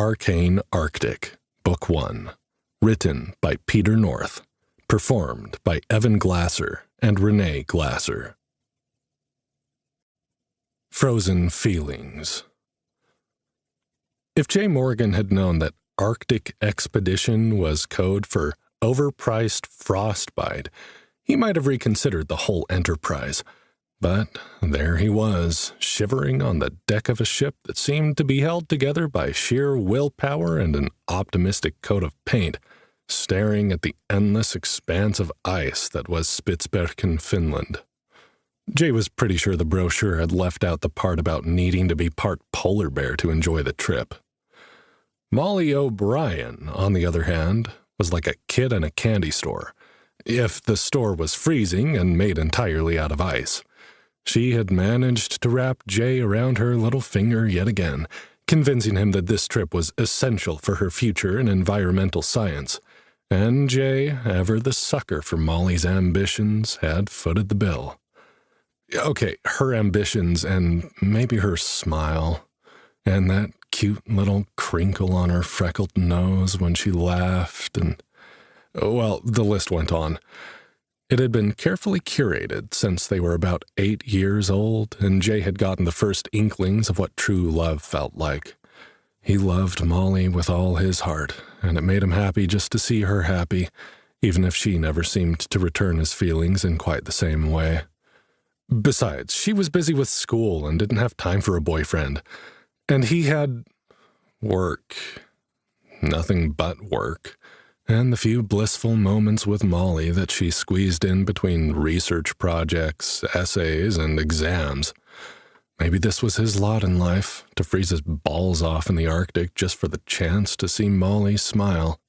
Arcane Arctic, Book 1, written by Peter North, performed by Evan Glasser and Renee Glasser. Frozen Feelings. If Jay Morgan had known that Arctic Expedition was code for overpriced frostbite, he might have reconsidered the whole enterprise. But there he was, shivering on the deck of a ship that seemed to be held together by sheer willpower and an optimistic coat of paint, staring at the endless expanse of ice that was Spitsbergen, Finland. Jay was pretty sure the brochure had left out the part about needing to be part polar bear to enjoy the trip. Molly O'Brien, on the other hand, was like a kid in a candy store, if the store was freezing and made entirely out of ice. She had managed to wrap Jay around her little finger yet again, convincing him that this trip was essential for her future in environmental science. And Jay, ever the sucker for Molly's ambitions, had footed the bill. Okay, her ambitions and maybe her smile, and that cute little crinkle on her freckled nose when she laughed, and, well, the list went on. It had been carefully curated since they were about 8 years old, and Jay had gotten the first inklings of what true love felt like. He loved Molly with all his heart, and it made him happy just to see her happy, even if she never seemed to return his feelings in quite the same way. Besides, she was busy with school and didn't have time for a boyfriend, and he had work. Nothing but work. And the few blissful moments with Molly that she squeezed in between research projects, essays, and exams. Maybe this was his lot in life, to freeze his balls off in the Arctic just for the chance to see Molly smile.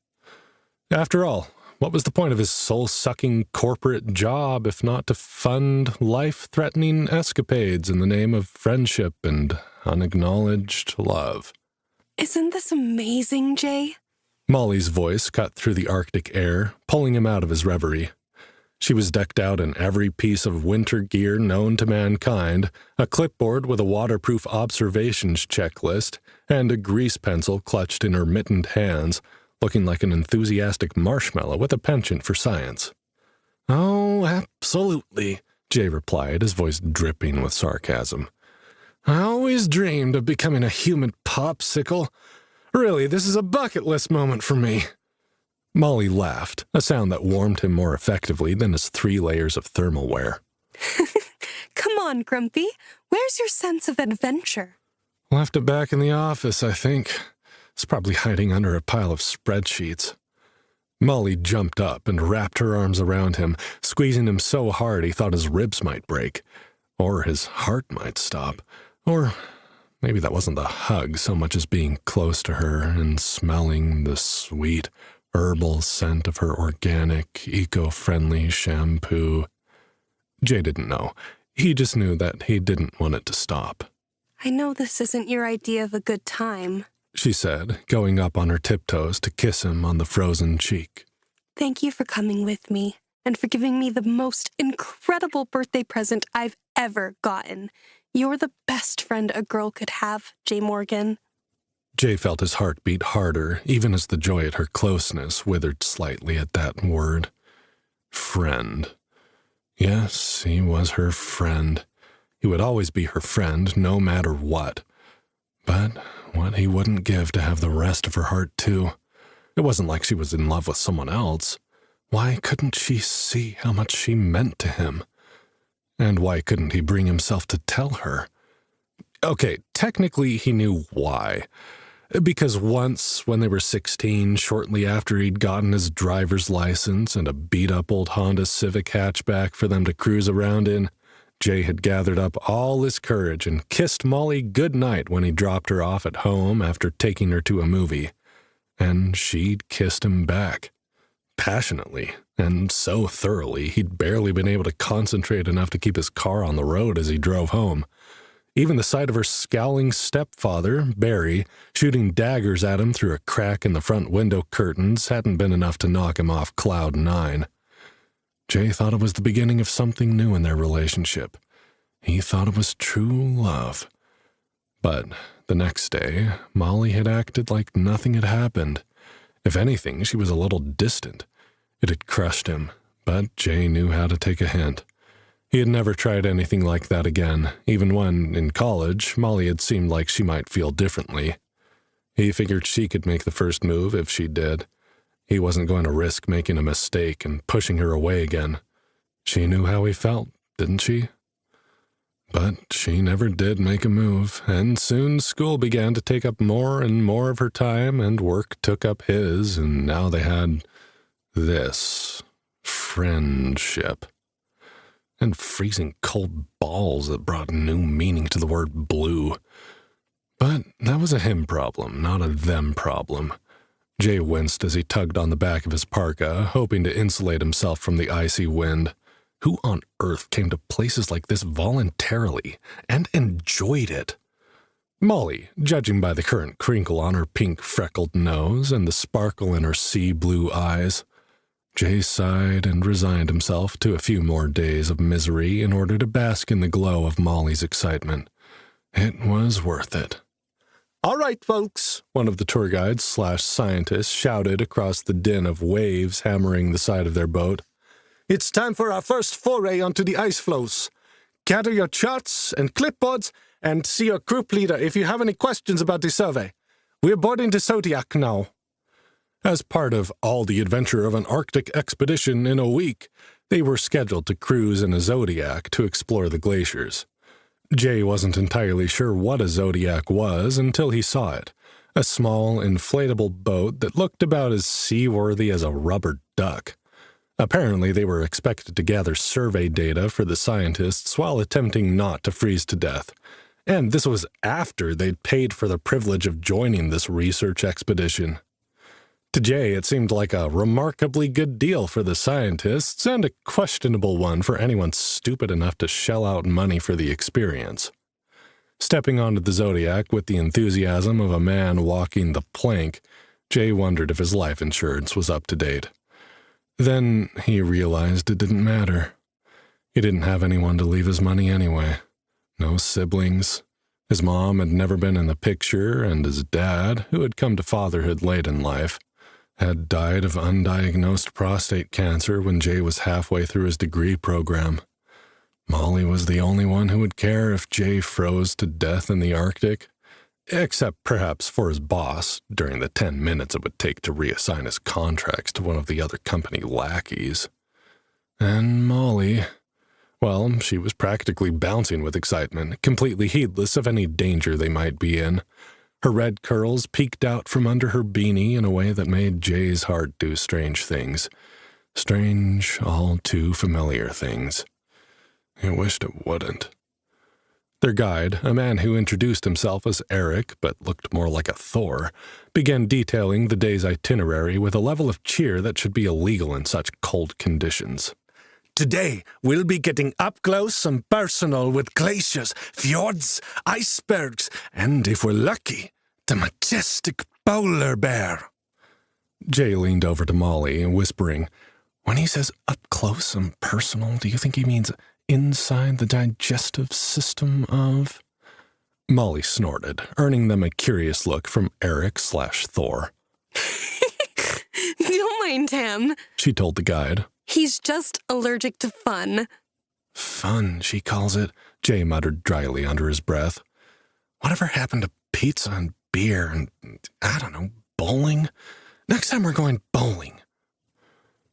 After all, what was the point of his soul-sucking corporate job if not to fund life-threatening escapades in the name of friendship and unacknowledged love? Isn't this amazing, Jay? Molly's voice cut through the Arctic air, pulling him out of his reverie. She was decked out in every piece of winter gear known to mankind, a clipboard with a waterproof observations checklist, and a grease pencil clutched in her mittened hands, looking like an enthusiastic marshmallow with a penchant for science. "Oh, absolutely," Jay replied, his voice dripping with sarcasm. "I always dreamed of becoming a human popsicle. Really, this is a bucket list moment for me." Molly laughed, a sound that warmed him more effectively than his 3 layers of thermal wear. Come on, Grumpy. Where's your sense of adventure? Left it back in the office, I think. It's probably hiding under a pile of spreadsheets. Molly jumped up and wrapped her arms around him, squeezing him so hard he thought his ribs might break, or his heart might stop, or maybe that wasn't the hug so much as being close to her and smelling the sweet, herbal scent of her organic, eco-friendly shampoo. Jay didn't know. He just knew that he didn't want it to stop. I know this isn't your idea of a good time, she said, going up on her tiptoes to kiss him on the frozen cheek. Thank you for coming with me, and for giving me the most incredible birthday present I've ever gotten. You're the best friend a girl could have, Jay Morgan. Jay felt his heart beat harder, even as the joy at her closeness withered slightly at that word. Friend. Yes, he was her friend. He would always be her friend, no matter what. But what he wouldn't give to have the rest of her heart, too. It wasn't like she was in love with someone else. Why couldn't she see how much she meant to him? And why couldn't he bring himself to tell her? Okay, technically he knew why. Because once, when they were 16, shortly after he'd gotten his driver's license and a beat-up old Honda Civic hatchback for them to cruise around in, Jay had gathered up all his courage and kissed Molly goodnight when he dropped her off at home after taking her to a movie. And she'd kissed him back. Passionately, and so thoroughly he'd barely been able to concentrate enough to keep his car on the road as he drove home. Even the sight of her scowling stepfather, Barry, shooting daggers at him through a crack in the front window curtains hadn't been enough to knock him off cloud 9. Jay thought it was the beginning of something new in their relationship. He thought it was true love. But The next day, Molly had acted like nothing had happened. If anything, she was a little distant. It had crushed him, but Jay knew how to take a hint. He had never tried anything like that again, even when, in college, Molly had seemed like she might feel differently. He figured she could make the first move if she did. He wasn't going to risk making a mistake and pushing her away again. She knew how he felt, didn't she? But she never did make a move, and soon school began to take up more and more of her time, and work took up his, and now they had this friendship. And freezing cold balls that brought new meaning to the word blue. But that was a him problem, not a them problem. Jay winced as he tugged on the back of his parka, hoping to insulate himself from the icy wind. Who on earth came to places like this voluntarily and enjoyed it? Molly, judging by the current crinkle on her pink freckled nose and the sparkle in her sea blue eyes. Jay sighed and resigned himself to a few more days of misery in order to bask in the glow of Molly's excitement. It was worth it. "All right, folks," one of the tour guides/scientists shouted across the din of waves hammering the side of their boat. "It's time for our first foray onto the ice floes. Gather your charts and clipboards and see your group leader if you have any questions about the survey. We're boarding the Zodiac now." As part of all the adventure of an Arctic expedition in a week, they were scheduled to cruise in a Zodiac to explore the glaciers. Jay wasn't entirely sure what a Zodiac was until he saw it, a small, inflatable boat that looked about as seaworthy as a rubber duck. Apparently, they were expected to gather survey data for the scientists while attempting not to freeze to death. And this was after they'd paid for the privilege of joining this research expedition. To Jay, it seemed like a remarkably good deal for the scientists and a questionable one for anyone stupid enough to shell out money for the experience. Stepping onto the Zodiac with the enthusiasm of a man walking the plank, Jay wondered if his life insurance was up to date. Then he realized it didn't matter. He didn't have anyone to leave his money anyway. No siblings. His mom had never been in the picture, and his dad, who had come to fatherhood late in life, had died of undiagnosed prostate cancer when Jay was halfway through his degree program. Molly was the only one who would care if Jay froze to death in the Arctic, except perhaps for his boss during the 10 minutes it would take to reassign his contracts to one of the other company lackeys. And Molly, well, she was practically bouncing with excitement, completely heedless of any danger they might be in. Her red curls peeked out from under her beanie in a way that made Jay's heart do strange things. Strange, all too familiar things. He wished it wouldn't. Their guide, a man who introduced himself as Eric but looked more like a Thor, began detailing the day's itinerary with a level of cheer that should be illegal in such cold conditions. "Today, we'll be getting up close and personal with glaciers, fjords, icebergs, and, if we're lucky, the majestic polar bear." Jay leaned over to Molly, whispering, "When he says up close and personal, do you think he means inside the digestive system of—" Molly snorted, earning them a curious look from Eric/Thor. "Don't mind him," she told the guide. "He's just allergic to fun." "Fun, she calls it," Jay muttered dryly under his breath. "Whatever happened to pizza and beer and, I don't know, bowling? Next time we're going bowling."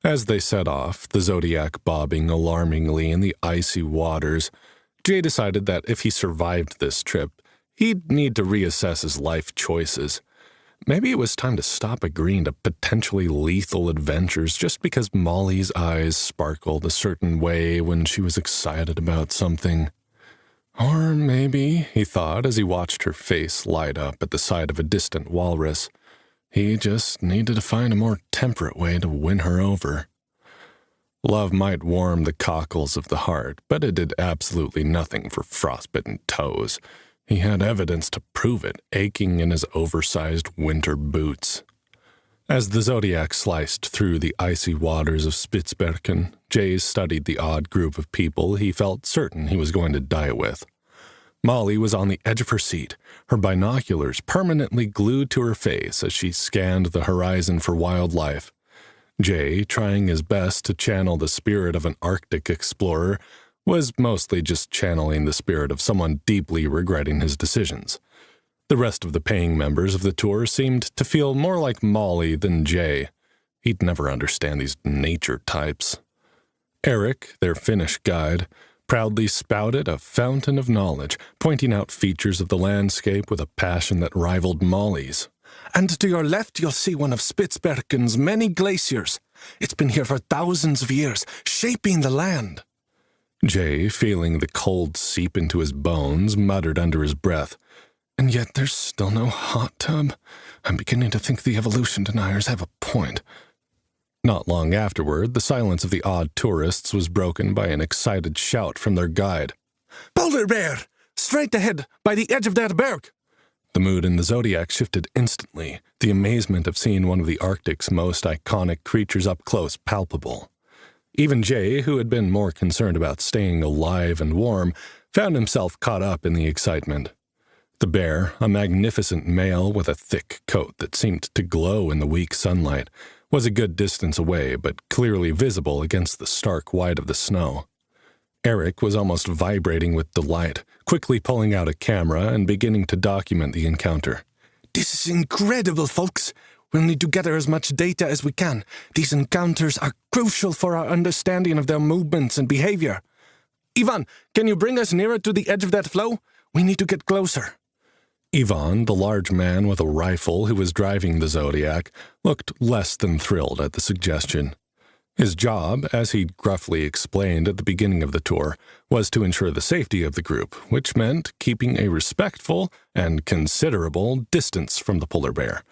As they set off, the Zodiac bobbing alarmingly in the icy waters, Jay decided that if he survived this trip, he'd need to reassess his life choices. Maybe it was time to stop agreeing to potentially lethal adventures just because Molly's eyes sparkled a certain way when she was excited about something. Or maybe, he thought as he watched her face light up at the sight of a distant walrus, he just needed to find a more temperate way to win her over. Love might warm the cockles of the heart, but it did absolutely nothing for frostbitten toes. He had evidence to prove it, aching in his oversized winter boots. As the Zodiac sliced through the icy waters of Spitsbergen, Jay studied the odd group of people he felt certain he was going to die with. Molly was on the edge of her seat, her binoculars permanently glued to her face as she scanned the horizon for wildlife. Jay, trying his best to channel the spirit of an Arctic explorer, was mostly just channeling the spirit of someone deeply regretting his decisions. The rest of the paying members of the tour seemed to feel more like Molly than Jay. He'd never understand these nature types. Eric, their Finnish guide, proudly spouted a fountain of knowledge, pointing out features of the landscape with a passion that rivaled Molly's. And to your left, you'll see one of Spitsbergen's many glaciers. It's been here for thousands of years, shaping the land. Jay, feeling the cold seep into his bones, muttered under his breath, "And yet there's still no hot tub? I'm beginning to think the evolution deniers have a point." Not long afterward, the silence of the odd tourists was broken by an excited shout from their guide. "Polar bear! Straight ahead, by the edge of that berg!" The mood in the Zodiac shifted instantly, the amazement of seeing one of the Arctic's most iconic creatures up close palpable. Even Jay, who had been more concerned about staying alive and warm, found himself caught up in the excitement. The bear, a magnificent male with a thick coat that seemed to glow in the weak sunlight, was a good distance away but clearly visible against the stark white of the snow. Eric was almost vibrating with delight, quickly pulling out a camera and beginning to document the encounter. "This is incredible, folks. We'll need to gather as much data as we can. These encounters are crucial for our understanding of their movements and behavior. Ivan, can you bring us nearer to the edge of that flow? We need to get closer." Ivan, the large man with a rifle who was driving the Zodiac, looked less than thrilled at the suggestion. His job, as he'd gruffly explained at the beginning of the tour, was to ensure the safety of the group, which meant keeping a respectful and considerable distance from the polar bear.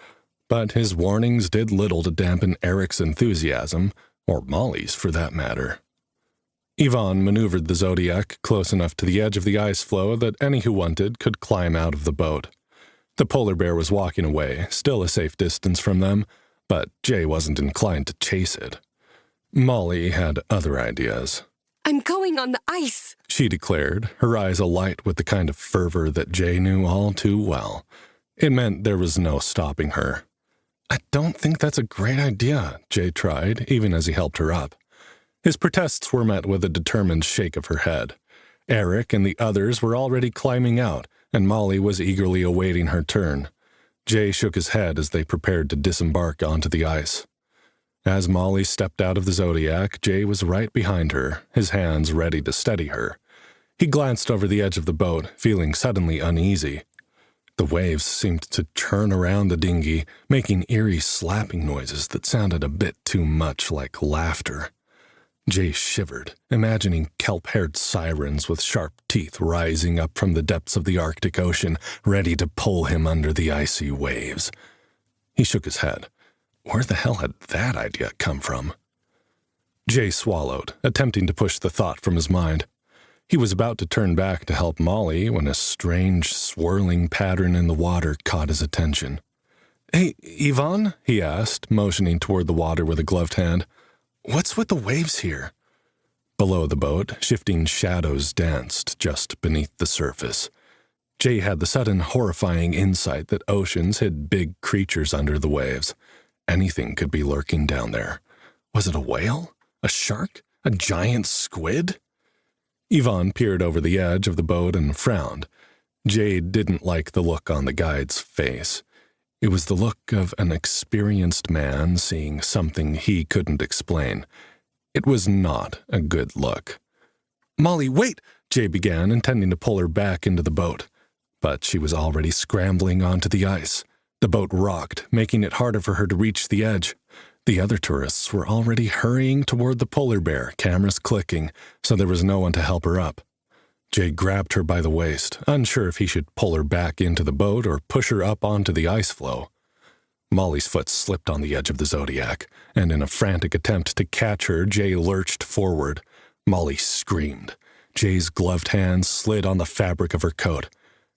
But his warnings did little to dampen Eric's enthusiasm, or Molly's for that matter. Ivan maneuvered the Zodiac close enough to the edge of the ice floe that any who wanted could climb out of the boat. The polar bear was walking away, still a safe distance from them, but Jay wasn't inclined to chase it. Molly had other ideas. "I'm going on the ice," she declared, her eyes alight with the kind of fervor that Jay knew all too well. It meant there was no stopping her. "I don't think that's a great idea," Jay tried, even as he helped her up. His protests were met with a determined shake of her head. Eric and the others were already climbing out, and Molly was eagerly awaiting her turn. Jay shook his head as they prepared to disembark onto the ice. As Molly stepped out of the Zodiac, Jay was right behind her, his hands ready to steady her. He glanced over the edge of the boat, feeling suddenly uneasy. The waves seemed to churn around the dinghy, making eerie slapping noises that sounded a bit too much like laughter. Jay shivered, imagining kelp-haired sirens with sharp teeth rising up from the depths of the Arctic Ocean, ready to pull him under the icy waves. He shook his head. Where the hell had that idea come from? Jay swallowed, attempting to push the thought from his mind. He was about to turn back to help Molly when a strange, swirling pattern in the water caught his attention. "Hey, Ivan?" he asked, motioning toward the water with a gloved hand. "What's with the waves here?" Below the boat, shifting shadows danced just beneath the surface. Jay had the sudden horrifying insight that oceans hid big creatures under the waves. Anything could be lurking down there. Was it a whale? A shark? A giant squid? Ivan peered over the edge of the boat and frowned. Jay didn't like the look on the guide's face. It was the look of an experienced man seeing something he couldn't explain. It was not a good look. "Molly, wait!" Jay began, intending to pull her back into the boat. But she was already scrambling onto the ice. The boat rocked, making it harder for her to reach the edge. The other tourists were already hurrying toward the polar bear, cameras clicking, so there was no one to help her up. Jay grabbed her by the waist, unsure if he should pull her back into the boat or push her up onto the ice floe. Molly's foot slipped on the edge of the Zodiac, and in a frantic attempt to catch her, Jay lurched forward. Molly screamed. Jay's gloved hands slid on the fabric of her coat.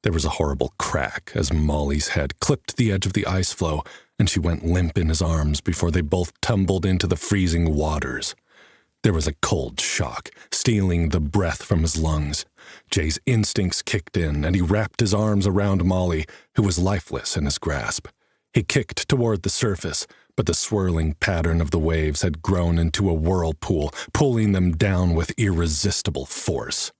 There was a horrible crack as Molly's head clipped the edge of the ice floe, and she went limp in his arms before they both tumbled into the freezing waters. There was a cold shock, stealing the breath from his lungs. Jay's instincts kicked in, and he wrapped his arms around Molly, who was lifeless in his grasp. He kicked toward the surface, but the swirling pattern of the waves had grown into a whirlpool, pulling them down with irresistible force.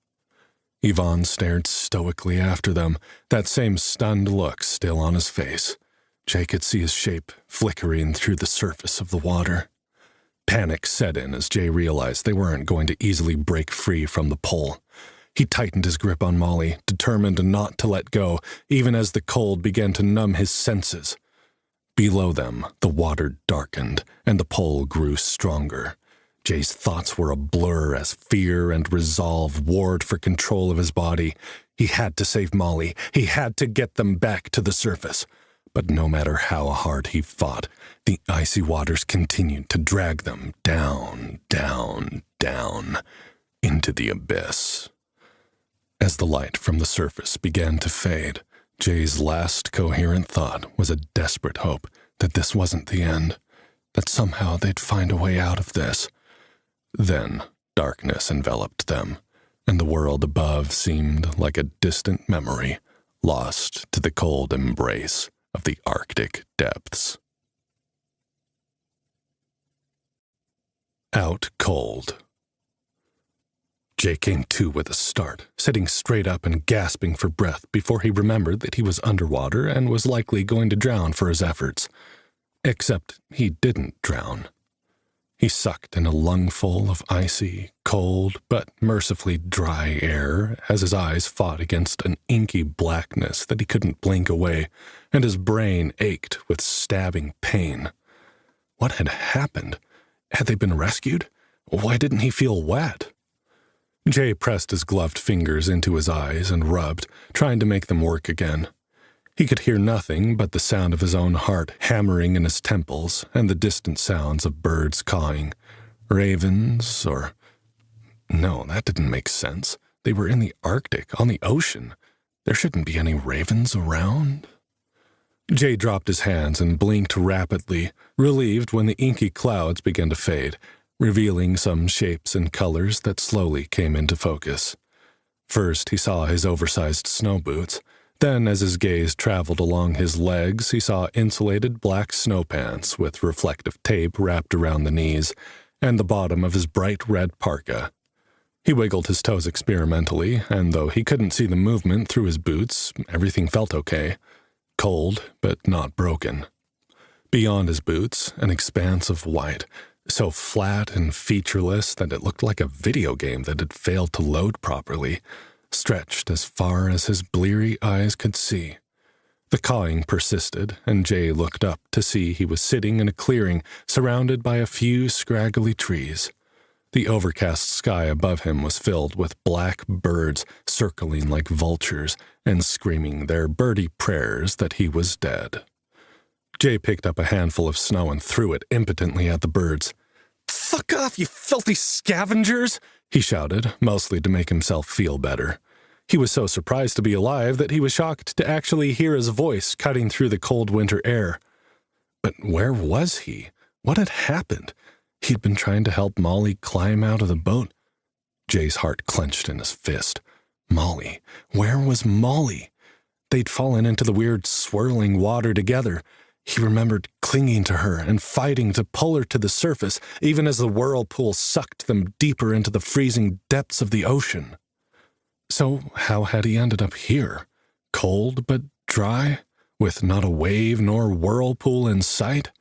Yvonne stared stoically after them, that same stunned look still on his face. Jay could see his shape flickering through the surface of the water. Panic set in as Jay realized they weren't going to easily break free from the pull. He tightened his grip on Molly, determined not to let go, even as the cold began to numb his senses. Below them, the water darkened, and the pull grew stronger. Jay's thoughts were a blur as fear and resolve warred for control of his body. He had to save Molly. He had to get them back to the surface. But no matter how hard he fought, the icy waters continued to drag them down, down, down, into the abyss. As the light from the surface began to fade, Jay's last coherent thought was a desperate hope that this wasn't the end, that somehow they'd find a way out of this. Then darkness enveloped them, and the world above seemed like a distant memory, lost to the cold embrace of the Arctic depths. Out cold. Jay came to with a start, sitting straight up and gasping for breath before he remembered that he was underwater and was likely going to drown for his efforts. Except he didn't drown. He sucked in a lungful of icy, cold, but mercifully dry air as his eyes fought against an inky blackness that he couldn't blink away, and his brain ached with stabbing pain. What had happened? Had they been rescued? Why didn't he feel wet? Jay pressed his gloved fingers into his eyes and rubbed, trying to make them work again. He could hear nothing but the sound of his own heart hammering in his temples and the distant sounds of birds cawing. Ravens, or... No, that didn't make sense. They were in the Arctic, on the ocean. There shouldn't be any ravens around. Jay dropped his hands and blinked rapidly, relieved when the inky clouds began to fade, revealing some shapes and colors that slowly came into focus. First, he saw his oversized snow boots. Then, as his gaze traveled along his legs, he saw insulated black snow pants with reflective tape wrapped around the knees, and the bottom of his bright red parka. He wiggled his toes experimentally, and though he couldn't see the movement through his boots, everything felt okay. Cold, but not broken. Beyond his boots, an expanse of white, so flat and featureless that it looked like a video game that had failed to load properly, stretched as far as his bleary eyes could see. The cawing persisted, and Jay looked up to see he was sitting in a clearing surrounded by a few scraggly trees. The overcast sky above him was filled with black birds circling like vultures and screaming their birdie prayers that he was dead. Jay picked up a handful of snow and threw it impotently at the birds. "Fuck off, you filthy scavengers!" he shouted, mostly to make himself feel better. He was so surprised to be alive that he was shocked to actually hear his voice cutting through the cold winter air. But where was he? What had happened? He'd been trying to help Molly climb out of the boat. Jay's heart clenched in his fist. Molly. Where was Molly? They'd fallen into the weird swirling water together. He remembered clinging to her and fighting to pull her to the surface, even as the whirlpool sucked them deeper into the freezing depths of the ocean. So how had he ended up here? Cold but dry, with not a wave nor whirlpool in sight?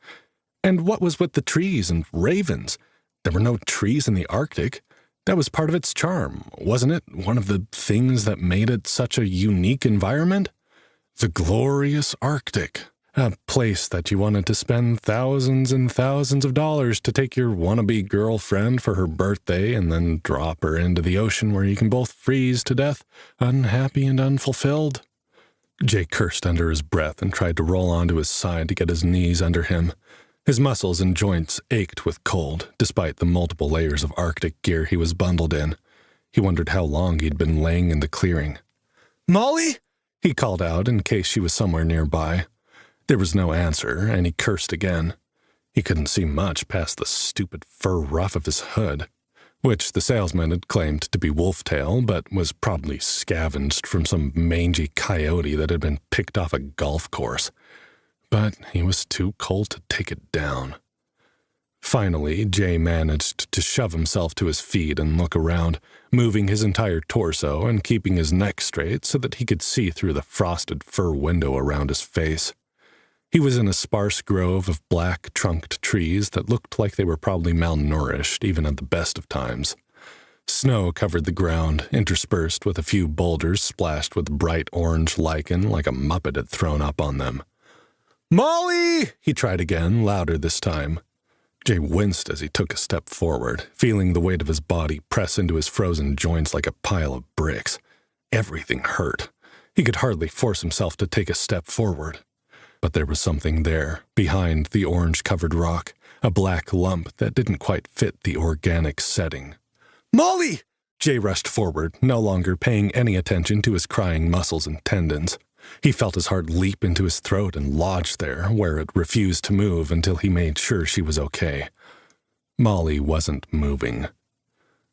And what was with the trees and ravens? There were no trees in the Arctic. That was part of its charm, wasn't it? One of the things that made it such a unique environment? The glorious Arctic. A place that you wanted to spend thousands and thousands of dollars to take your wannabe girlfriend for her birthday and then drop her into the ocean where you can both freeze to death, unhappy and unfulfilled. Jay cursed under his breath and tried to roll onto his side to get his knees under him. His muscles and joints ached with cold, despite the multiple layers of Arctic gear he was bundled in. He wondered how long he'd been laying in the clearing. "Molly?" he called out in case she was somewhere nearby. There was no answer, and he cursed again. He couldn't see much past the stupid fur ruff of his hood. which the salesman had claimed to be wolf-tail, but was probably scavenged from some mangy coyote that had been picked off a golf course. But he was too cold to take it down. Finally, Jay managed to shove himself to his feet and look around, moving his entire torso and keeping his neck straight so that he could see through the frosted fur window around his face. He was in a sparse grove of black-trunked trees that looked like they were probably malnourished even at the best of times. Snow covered the ground, interspersed with a few boulders splashed with bright orange lichen like a Muppet had thrown up on them. "Molly!" he tried again, louder this time. Jay winced as he took a step forward, feeling the weight of his body press into his frozen joints like a pile of bricks. Everything hurt. He could hardly force himself to take a step forward. But there was something there, behind the orange-covered rock, a black lump that didn't quite fit the organic setting. "Molly!" Jay rushed forward, no longer paying any attention to his crying muscles and tendons. He felt his heart leap into his throat and lodge there, where it refused to move until he made sure she was okay. Molly wasn't moving.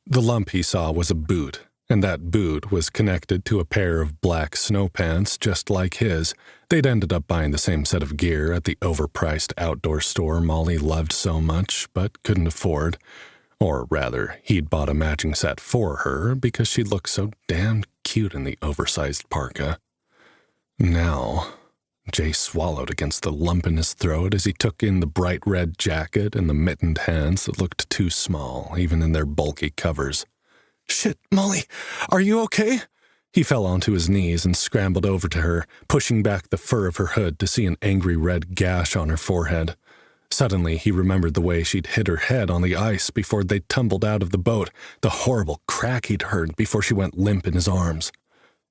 The lump he saw was a boot, and that boot was connected to a pair of black snow pants just like his. They'd ended up buying the same set of gear at the overpriced outdoor store Molly loved so much but couldn't afford. Or rather, he'd bought a matching set for her because she looked so damn cute in the oversized parka. Now, Jay swallowed against the lump in his throat as he took in the bright red jacket and the mittened hands that looked too small, even in their bulky covers. "Shit, Molly, are you okay?" He fell onto his knees and scrambled over to her, pushing back the fur of her hood to see an angry red gash on her forehead. Suddenly, he remembered the way she'd hit her head on the ice before they tumbled out of the boat, the horrible crack he'd heard before she went limp in his arms.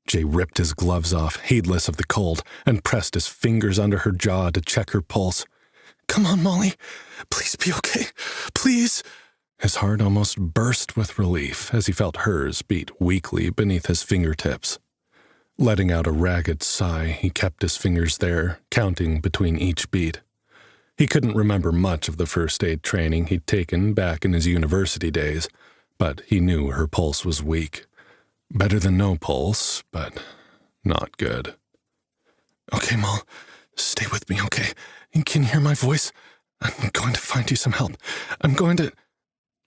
Jay ripped his gloves off, heedless of the cold, and pressed his fingers under her jaw to check her pulse. "Come on, Molly. Please be okay. Please." His heart almost burst with relief as he felt hers beat weakly beneath his fingertips. Letting out a ragged sigh, he kept his fingers there, counting between each beat. He couldn't remember much of the first aid training he'd taken back in his university days, but he knew her pulse was weak. Better than no pulse, but not good. "Okay, Moll, stay with me, okay? Can you hear my voice? I'm going to find you some help. I'm going to—"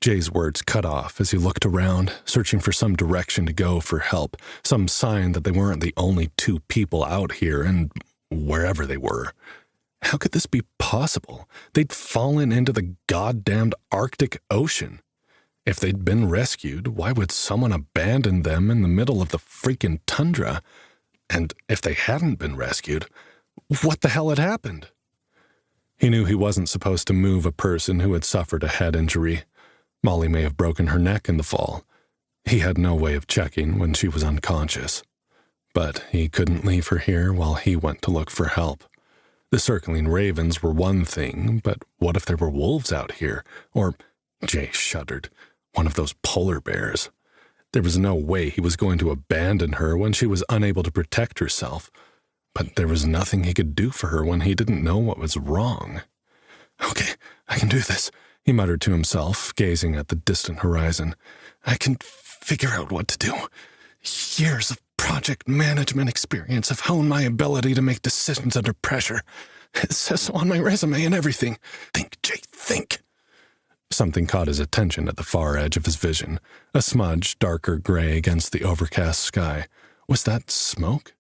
Jay's words cut off as he looked around, searching for some direction to go for help, some sign that they weren't the only two people out here and wherever they were. How could this be possible? They'd fallen into the goddamned Arctic Ocean. If they'd been rescued, why would someone abandon them in the middle of the freaking tundra? And if they hadn't been rescued, what the hell had happened? He knew he wasn't supposed to move a person who had suffered a head injury. Molly may have broken her neck in the fall. He had no way of checking when she was unconscious. But he couldn't leave her here while he went to look for help. The circling ravens were one thing, but what if there were wolves out here? Or, Jay shuddered, one of those polar bears. There was no way he was going to abandon her when she was unable to protect herself. But there was nothing he could do for her when he didn't know what was wrong. "Okay, I can do this," he muttered to himself, gazing at the distant horizon. "I can figure out what to do. Years of project management experience have honed my ability to make decisions under pressure. It says so on my resume and everything. Think, Jay, think." Something caught his attention at the far edge of his vision, a smudge darker gray against the overcast sky. Was that smoke?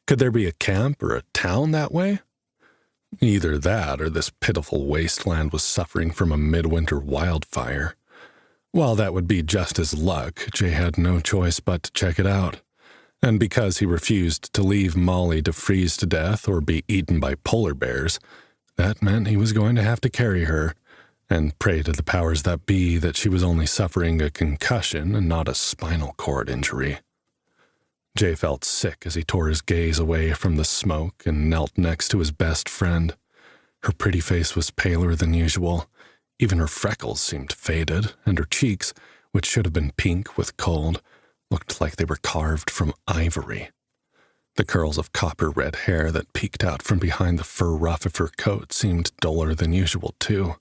Could there be a camp or a town that way? Either that or this pitiful wasteland was suffering from a midwinter wildfire. While that would be just his luck, Jay had no choice but to check it out. And because he refused to leave Molly to freeze to death or be eaten by polar bears, that meant he was going to have to carry her and pray to the powers that be that she was only suffering a concussion and not a spinal cord injury. Jay felt sick as he tore his gaze away from the smoke and knelt next to his best friend. Her pretty face was paler than usual. Even her freckles seemed faded, and her cheeks, which should have been pink with cold, looked like they were carved from ivory. The curls of copper-red hair that peeked out from behind the fur ruff of her coat seemed duller than usual, too.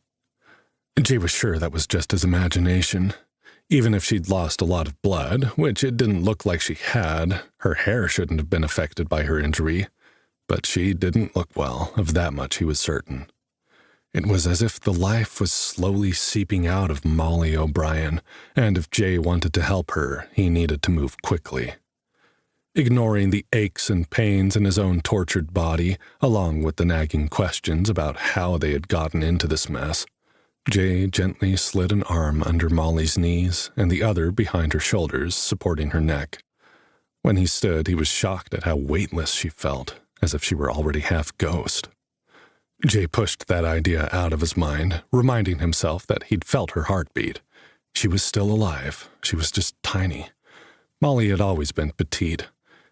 Jay was sure that was just his imagination. Even if she'd lost a lot of blood, which it didn't look like she had, her hair shouldn't have been affected by her injury. But she didn't look well, of that much he was certain. It was as if the life was slowly seeping out of Molly O'Brien, and if Jay wanted to help her, he needed to move quickly. Ignoring the aches and pains in his own tortured body, along with the nagging questions about how they had gotten into this mess, Jay gently slid an arm under Molly's knees and the other behind her shoulders, supporting her neck. When he stood, he was shocked at how weightless she felt, as if she were already half ghost. Jay pushed that idea out of his mind, reminding himself that he'd felt her heartbeat. She was still alive. She was just tiny. Molly had always been petite.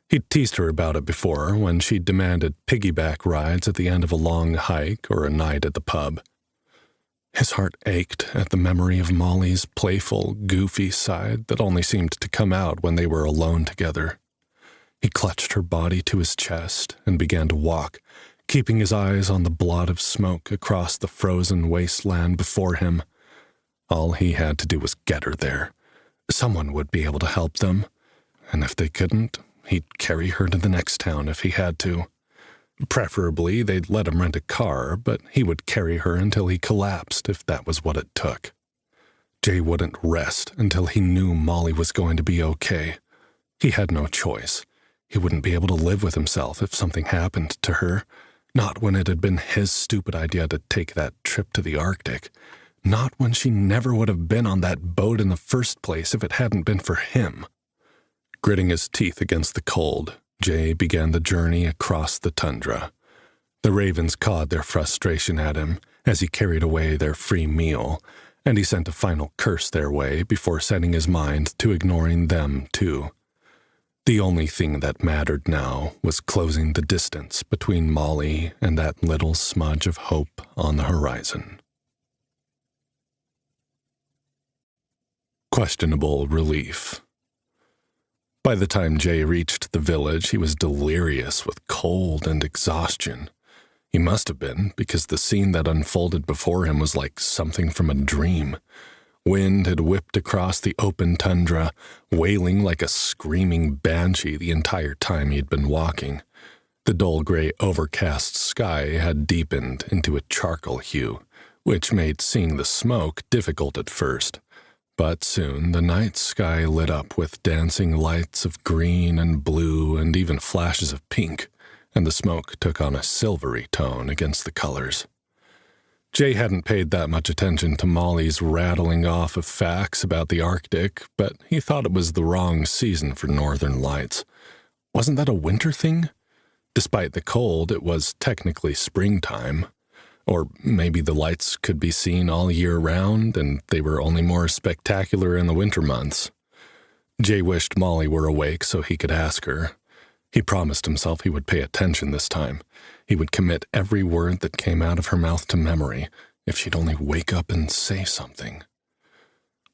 He'd teased her about it before when she demanded piggyback rides at the end of a long hike or a night at the pub. His heart ached at the memory of Molly's playful, goofy side that only seemed to come out when they were alone together. He clutched her body to his chest and began to walk, keeping his eyes on the blot of smoke across the frozen wasteland before him. All he had to do was get her there. Someone would be able to help them, and if they couldn't, he'd carry her to the next town if he had to. Preferably, they'd let him rent a car, but he would carry her until he collapsed if that was what it took. Jay wouldn't rest until he knew Molly was going to be okay. He had no choice. He wouldn't be able to live with himself if something happened to her. Not when it had been his stupid idea to take that trip to the Arctic. Not when she never would have been on that boat in the first place if it hadn't been for him. Gritting his teeth against the cold, Jay began the journey across the tundra. The ravens cawed their frustration at him as he carried away their free meal, and he sent a final curse their way before setting his mind to ignoring them too. The only thing that mattered now was closing the distance between Molly and that little smudge of hope on the horizon. Questionable relief. By the time Jay reached the village, he was delirious with cold and exhaustion. He must have been, because the scene that unfolded before him was like something from a dream. Wind had whipped across the open tundra, wailing like a screaming banshee the entire time he'd been walking. The dull gray overcast sky had deepened into a charcoal hue, which made seeing the smoke difficult at first. But soon the night sky lit up with dancing lights of green and blue and even flashes of pink, and the smoke took on a silvery tone against the colors. Jay hadn't paid that much attention to Molly's rattling off of facts about the Arctic, but he thought it was the wrong season for northern lights. Wasn't that a winter thing? Despite the cold, it was technically springtime. Or maybe the lights could be seen all year round, and they were only more spectacular in the winter months. Jay wished Molly were awake so he could ask her. He promised himself he would pay attention this time. He would commit every word that came out of her mouth to memory, if she'd only wake up and say something.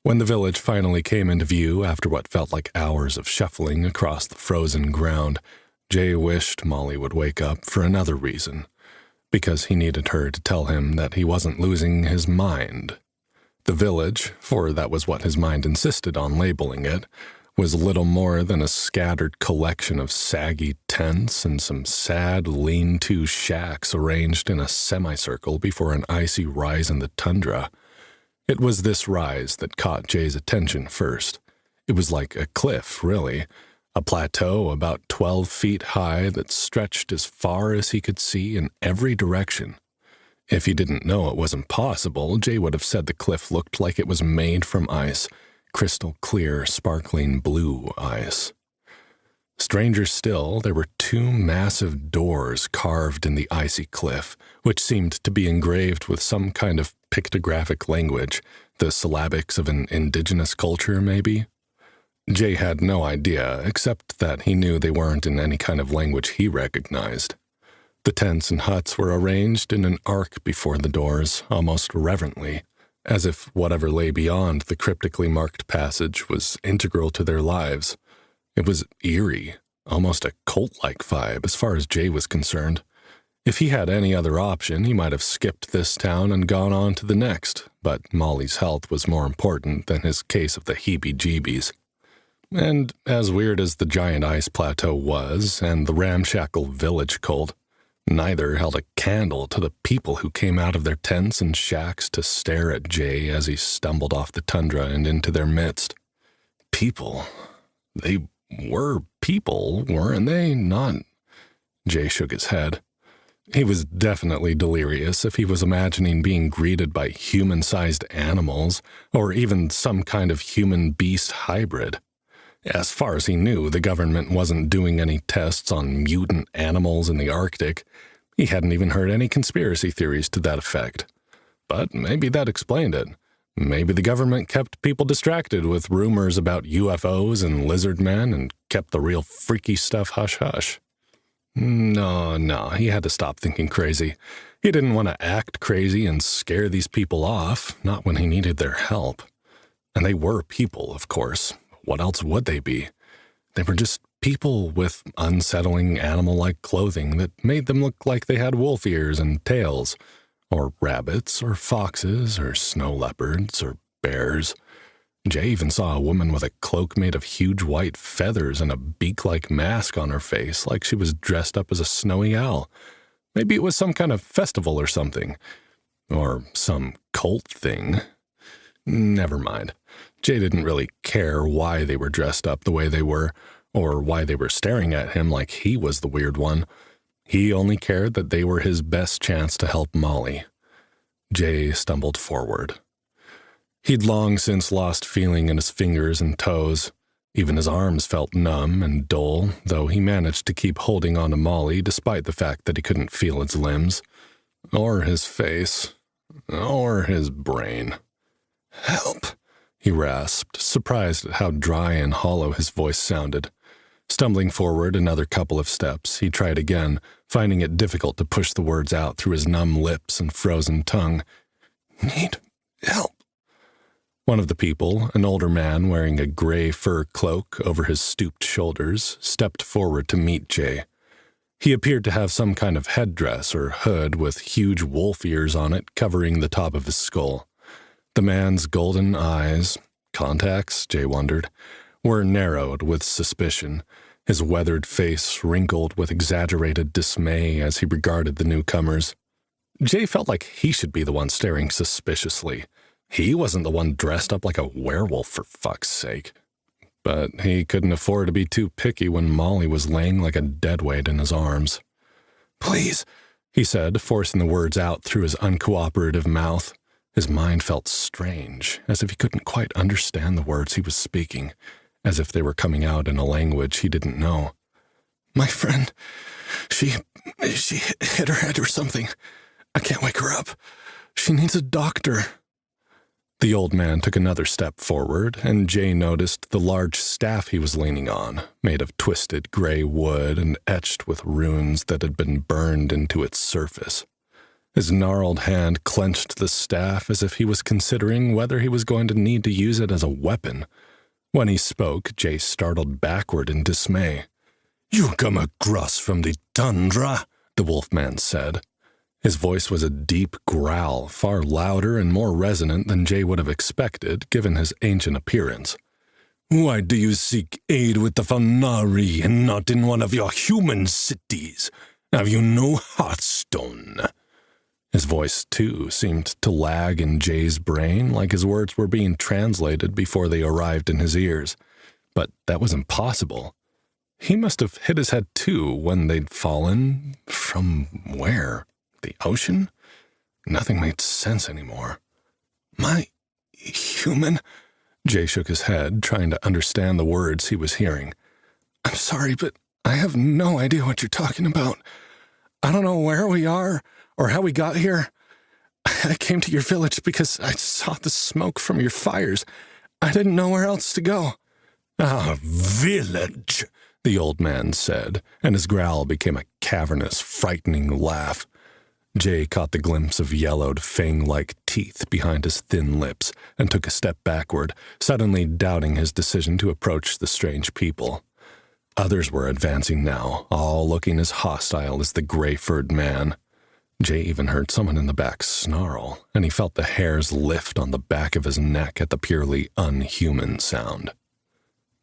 When the village finally came into view after what felt like hours of shuffling across the frozen ground, Jay wished Molly would wake up for another reason, because he needed her to tell him that he wasn't losing his mind. The village, for that was what his mind insisted on labeling it, was little more than a scattered collection of saggy tents and some sad lean-to shacks arranged in a semicircle before an icy rise in the tundra. It was this rise that caught Jay's attention first. It was like a cliff, really, a plateau about 12 feet high that stretched as far as he could see in every direction. If he didn't know it was impossible, Jay would have said the cliff looked like it was made from ice, crystal clear, sparkling blue ice. Stranger still, there were two massive doors carved in the icy cliff, which seemed to be engraved with some kind of pictographic language, the syllabics of an indigenous culture, maybe? Jay had no idea, except that he knew they weren't in any kind of language he recognized. The tents and huts were arranged in an arc before the doors, almost reverently, as if whatever lay beyond the cryptically marked passage was integral to their lives. It was eerie, almost a cult-like vibe as far as Jay was concerned. If he had any other option, he might have skipped this town and gone on to the next, but Molly's health was more important than his case of the heebie-jeebies. And as weird as the giant ice plateau was, and the ramshackle village cult, neither held a candle to the people who came out of their tents and shacks to stare at Jay as he stumbled off the tundra and into their midst. People. They were people, weren't they? Not... Jay shook his head. He was definitely delirious if he was imagining being greeted by human-sized animals, or even some kind of human-beast hybrid. As far as he knew, the government wasn't doing any tests on mutant animals in the Arctic. He hadn't even heard any conspiracy theories to that effect. But maybe that explained it. Maybe the government kept people distracted with rumors about UFOs and lizard men and kept the real freaky stuff hush-hush. No, he had to stop thinking crazy. He didn't want to act crazy and scare these people off, not when he needed their help. And they were people, of course. What else would they be? They were just people with unsettling animal-like clothing that made them look like they had wolf ears and tails, or rabbits, or foxes, or snow leopards, or bears. Jay even saw a woman with a cloak made of huge white feathers and a beak-like mask on her face, like she was dressed up as a snowy owl. Maybe it was some kind of festival or something. Or some cult thing. Never mind. Jay didn't really care why they were dressed up the way they were, or why they were staring at him like he was the weird one. He only cared that they were his best chance to help Molly. Jay stumbled forward. He'd long since lost feeling in his fingers and toes. Even his arms felt numb and dull, though he managed to keep holding on to Molly despite the fact that he couldn't feel his limbs, or his face, or his brain. "Help," he rasped, surprised at how dry and hollow his voice sounded. Stumbling forward another couple of steps, he tried again, finding it difficult to push the words out through his numb lips and frozen tongue. "Need help." One of the people, an older man wearing a gray fur cloak over his stooped shoulders, stepped forward to meet Jay. He appeared to have some kind of headdress or hood with huge wolf ears on it covering the top of his skull. The man's golden eyes, contacts, Jay wondered, were narrowed with suspicion, his weathered face wrinkled with exaggerated dismay as he regarded the newcomers. Jay felt like he should be the one staring suspiciously. He wasn't the one dressed up like a werewolf, for fuck's sake. But he couldn't afford to be too picky when Molly was laying like a deadweight in his arms. "Please," he said, forcing the words out through his uncooperative mouth. His mind felt strange, as if he couldn't quite understand the words he was speaking, as if they were coming out in a language he didn't know. "My friend, she hit her head or something. I can't wake her up. She needs a doctor." The old man took another step forward, and Jay noticed the large staff he was leaning on, made of twisted gray wood and etched with runes that had been burned into its surface. His gnarled hand clenched the staff as if he was considering whether he was going to need to use it as a weapon. When he spoke, Jay startled backward in dismay. "You come across from the tundra," the wolfman said. His voice was a deep growl, far louder and more resonant than Jay would have expected, given his ancient appearance. "Why do you seek aid with the Fanari and not in one of your human cities? Have you no heartstone?" His voice, too, seemed to lag in Jay's brain, like his words were being translated before they arrived in his ears. But that was impossible. He must have hit his head, too, when they'd fallen. From where? The ocean? Nothing made sense anymore. "My human?" Jay shook his head, trying to understand the words he was hearing. "I'm sorry, but I have no idea what you're talking about. I don't know where we are or how we got here. I came to your village because I saw the smoke from your fires. I didn't know where else to go." "Ah, village," the old man said, and his growl became a cavernous, frightening laugh. Jay caught the glimpse of yellowed, fang-like teeth behind his thin lips and took a step backward, suddenly doubting his decision to approach the strange people. Others were advancing now, all looking as hostile as the gray-furred man. Jay even heard someone in the back snarl, and he felt the hairs lift on the back of his neck at the purely unhuman sound.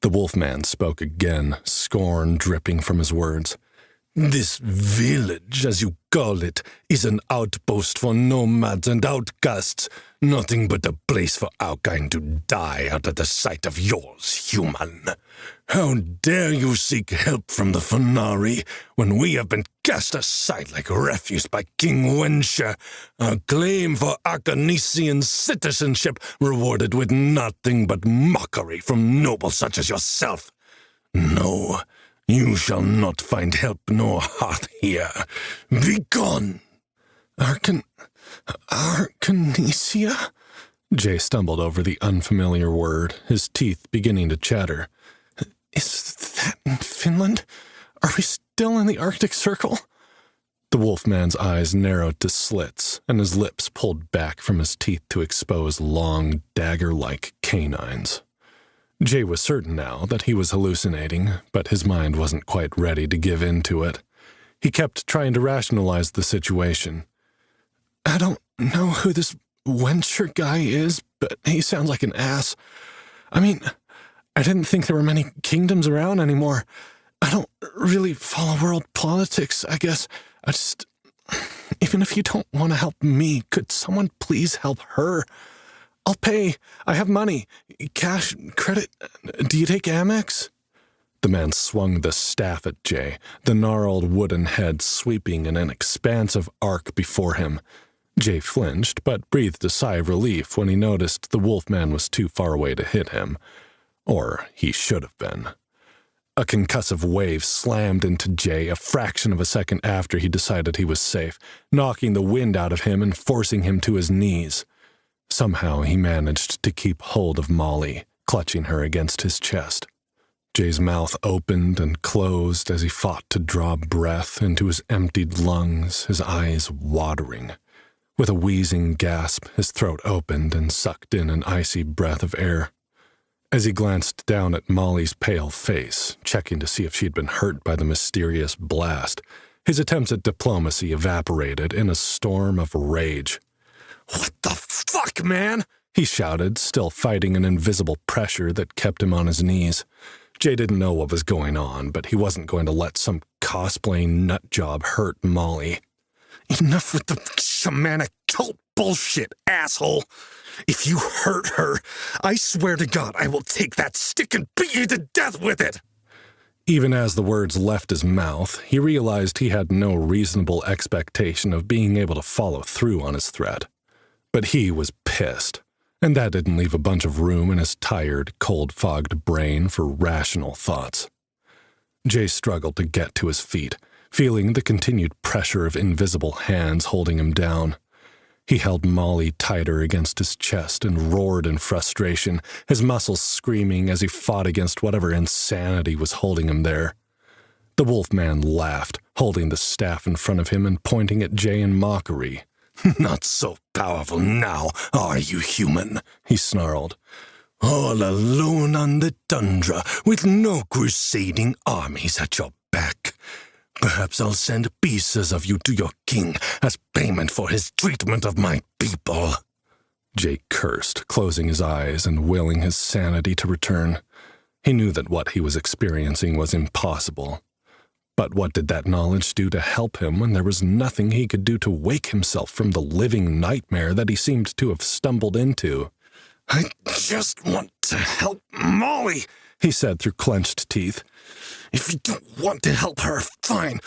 The wolfman spoke again, scorn dripping from his words. This village, as you call it, is an outpost for nomads and outcasts, nothing but a place for our kind to die out of the sight of yours, human. How dare you seek help from the Fenari when we have been cast aside like refuse by King Wensher, our claim for Arcanesian citizenship rewarded with nothing but mockery from nobles such as yourself? No, you shall not find help nor hearth here. Begone! Arcanesia? Jay stumbled over the unfamiliar word, his teeth beginning to chatter. Is that in Finland? Are we still in the Arctic Circle? The wolfman's eyes narrowed to slits, and his lips pulled back from his teeth to expose long, dagger-like canines. Jay was certain now that he was hallucinating, but his mind wasn't quite ready to give in to it. He kept trying to rationalize the situation. I don't know who this Wensher guy is, but he sounds like an ass. I mean, I didn't think there were many kingdoms around anymore. I don't really follow world politics, I guess. Even if you don't want to help me, could someone please help her? I'll pay. I have money. Cash, credit. Do you take Amex? The man swung the staff at Jay, the gnarled wooden head sweeping in an expansive arc before him. Jay flinched, but breathed a sigh of relief when he noticed the wolfman was too far away to hit him. Or he should have been. A concussive wave slammed into Jay a fraction of a second after he decided he was safe, knocking the wind out of him and forcing him to his knees. Somehow he managed to keep hold of Molly, clutching her against his chest. Jay's mouth opened and closed as he fought to draw breath into his emptied lungs, his eyes watering. With a wheezing gasp, his throat opened and sucked in an icy breath of air. As he glanced down at Molly's pale face, checking to see if she'd been hurt by the mysterious blast, his attempts at diplomacy evaporated in a storm of rage. What the fuck, man? He shouted, still fighting an invisible pressure that kept him on his knees. Jay didn't know what was going on, but he wasn't going to let some cosplaying nutjob hurt Molly. Enough with the shamanic cult bullshit, asshole. If you hurt her, I swear to God I will take that stick and beat you to death with it. Even as the words left his mouth, he realized he had no reasonable expectation of being able to follow through on his threat. But he was pissed, and that didn't leave a bunch of room in his tired, cold-fogged brain for rational thoughts. Jay struggled to get to his feet, feeling the continued pressure of invisible hands holding him down. He held Molly tighter against his chest and roared in frustration, his muscles screaming as he fought against whatever insanity was holding him there. The wolfman laughed, holding the staff in front of him and pointing at Jay in mockery. Not so powerful now, are you, human? He snarled. All alone on the tundra, with no crusading armies at your back. Perhaps I'll send pieces of you to your king as payment for his treatment of my people. Jay cursed, closing his eyes and willing his sanity to return. He knew that what he was experiencing was impossible. But what did that knowledge do to help him when there was nothing he could do to wake himself from the living nightmare that he seemed to have stumbled into? I just want to help Molly, he said through clenched teeth. If you don't want to help her, fine.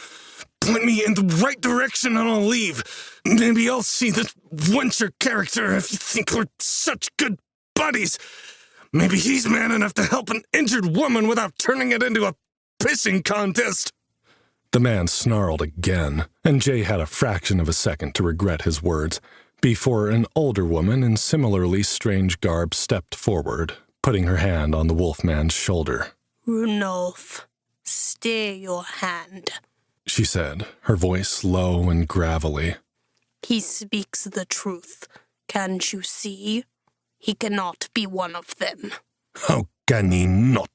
Point me in the right direction and I'll leave. Maybe I'll see the Wensher character if you think we're such good buddies. Maybe he's man enough to help an injured woman without turning it into a pissing contest. The man snarled again, and Jay had a fraction of a second to regret his words, before an older woman in similarly strange garb stepped forward, putting her hand on the wolfman's shoulder. Runolf, stay your hand, she said, her voice low and gravelly. He speaks the truth. Can't you see? He cannot be one of them. How can he not?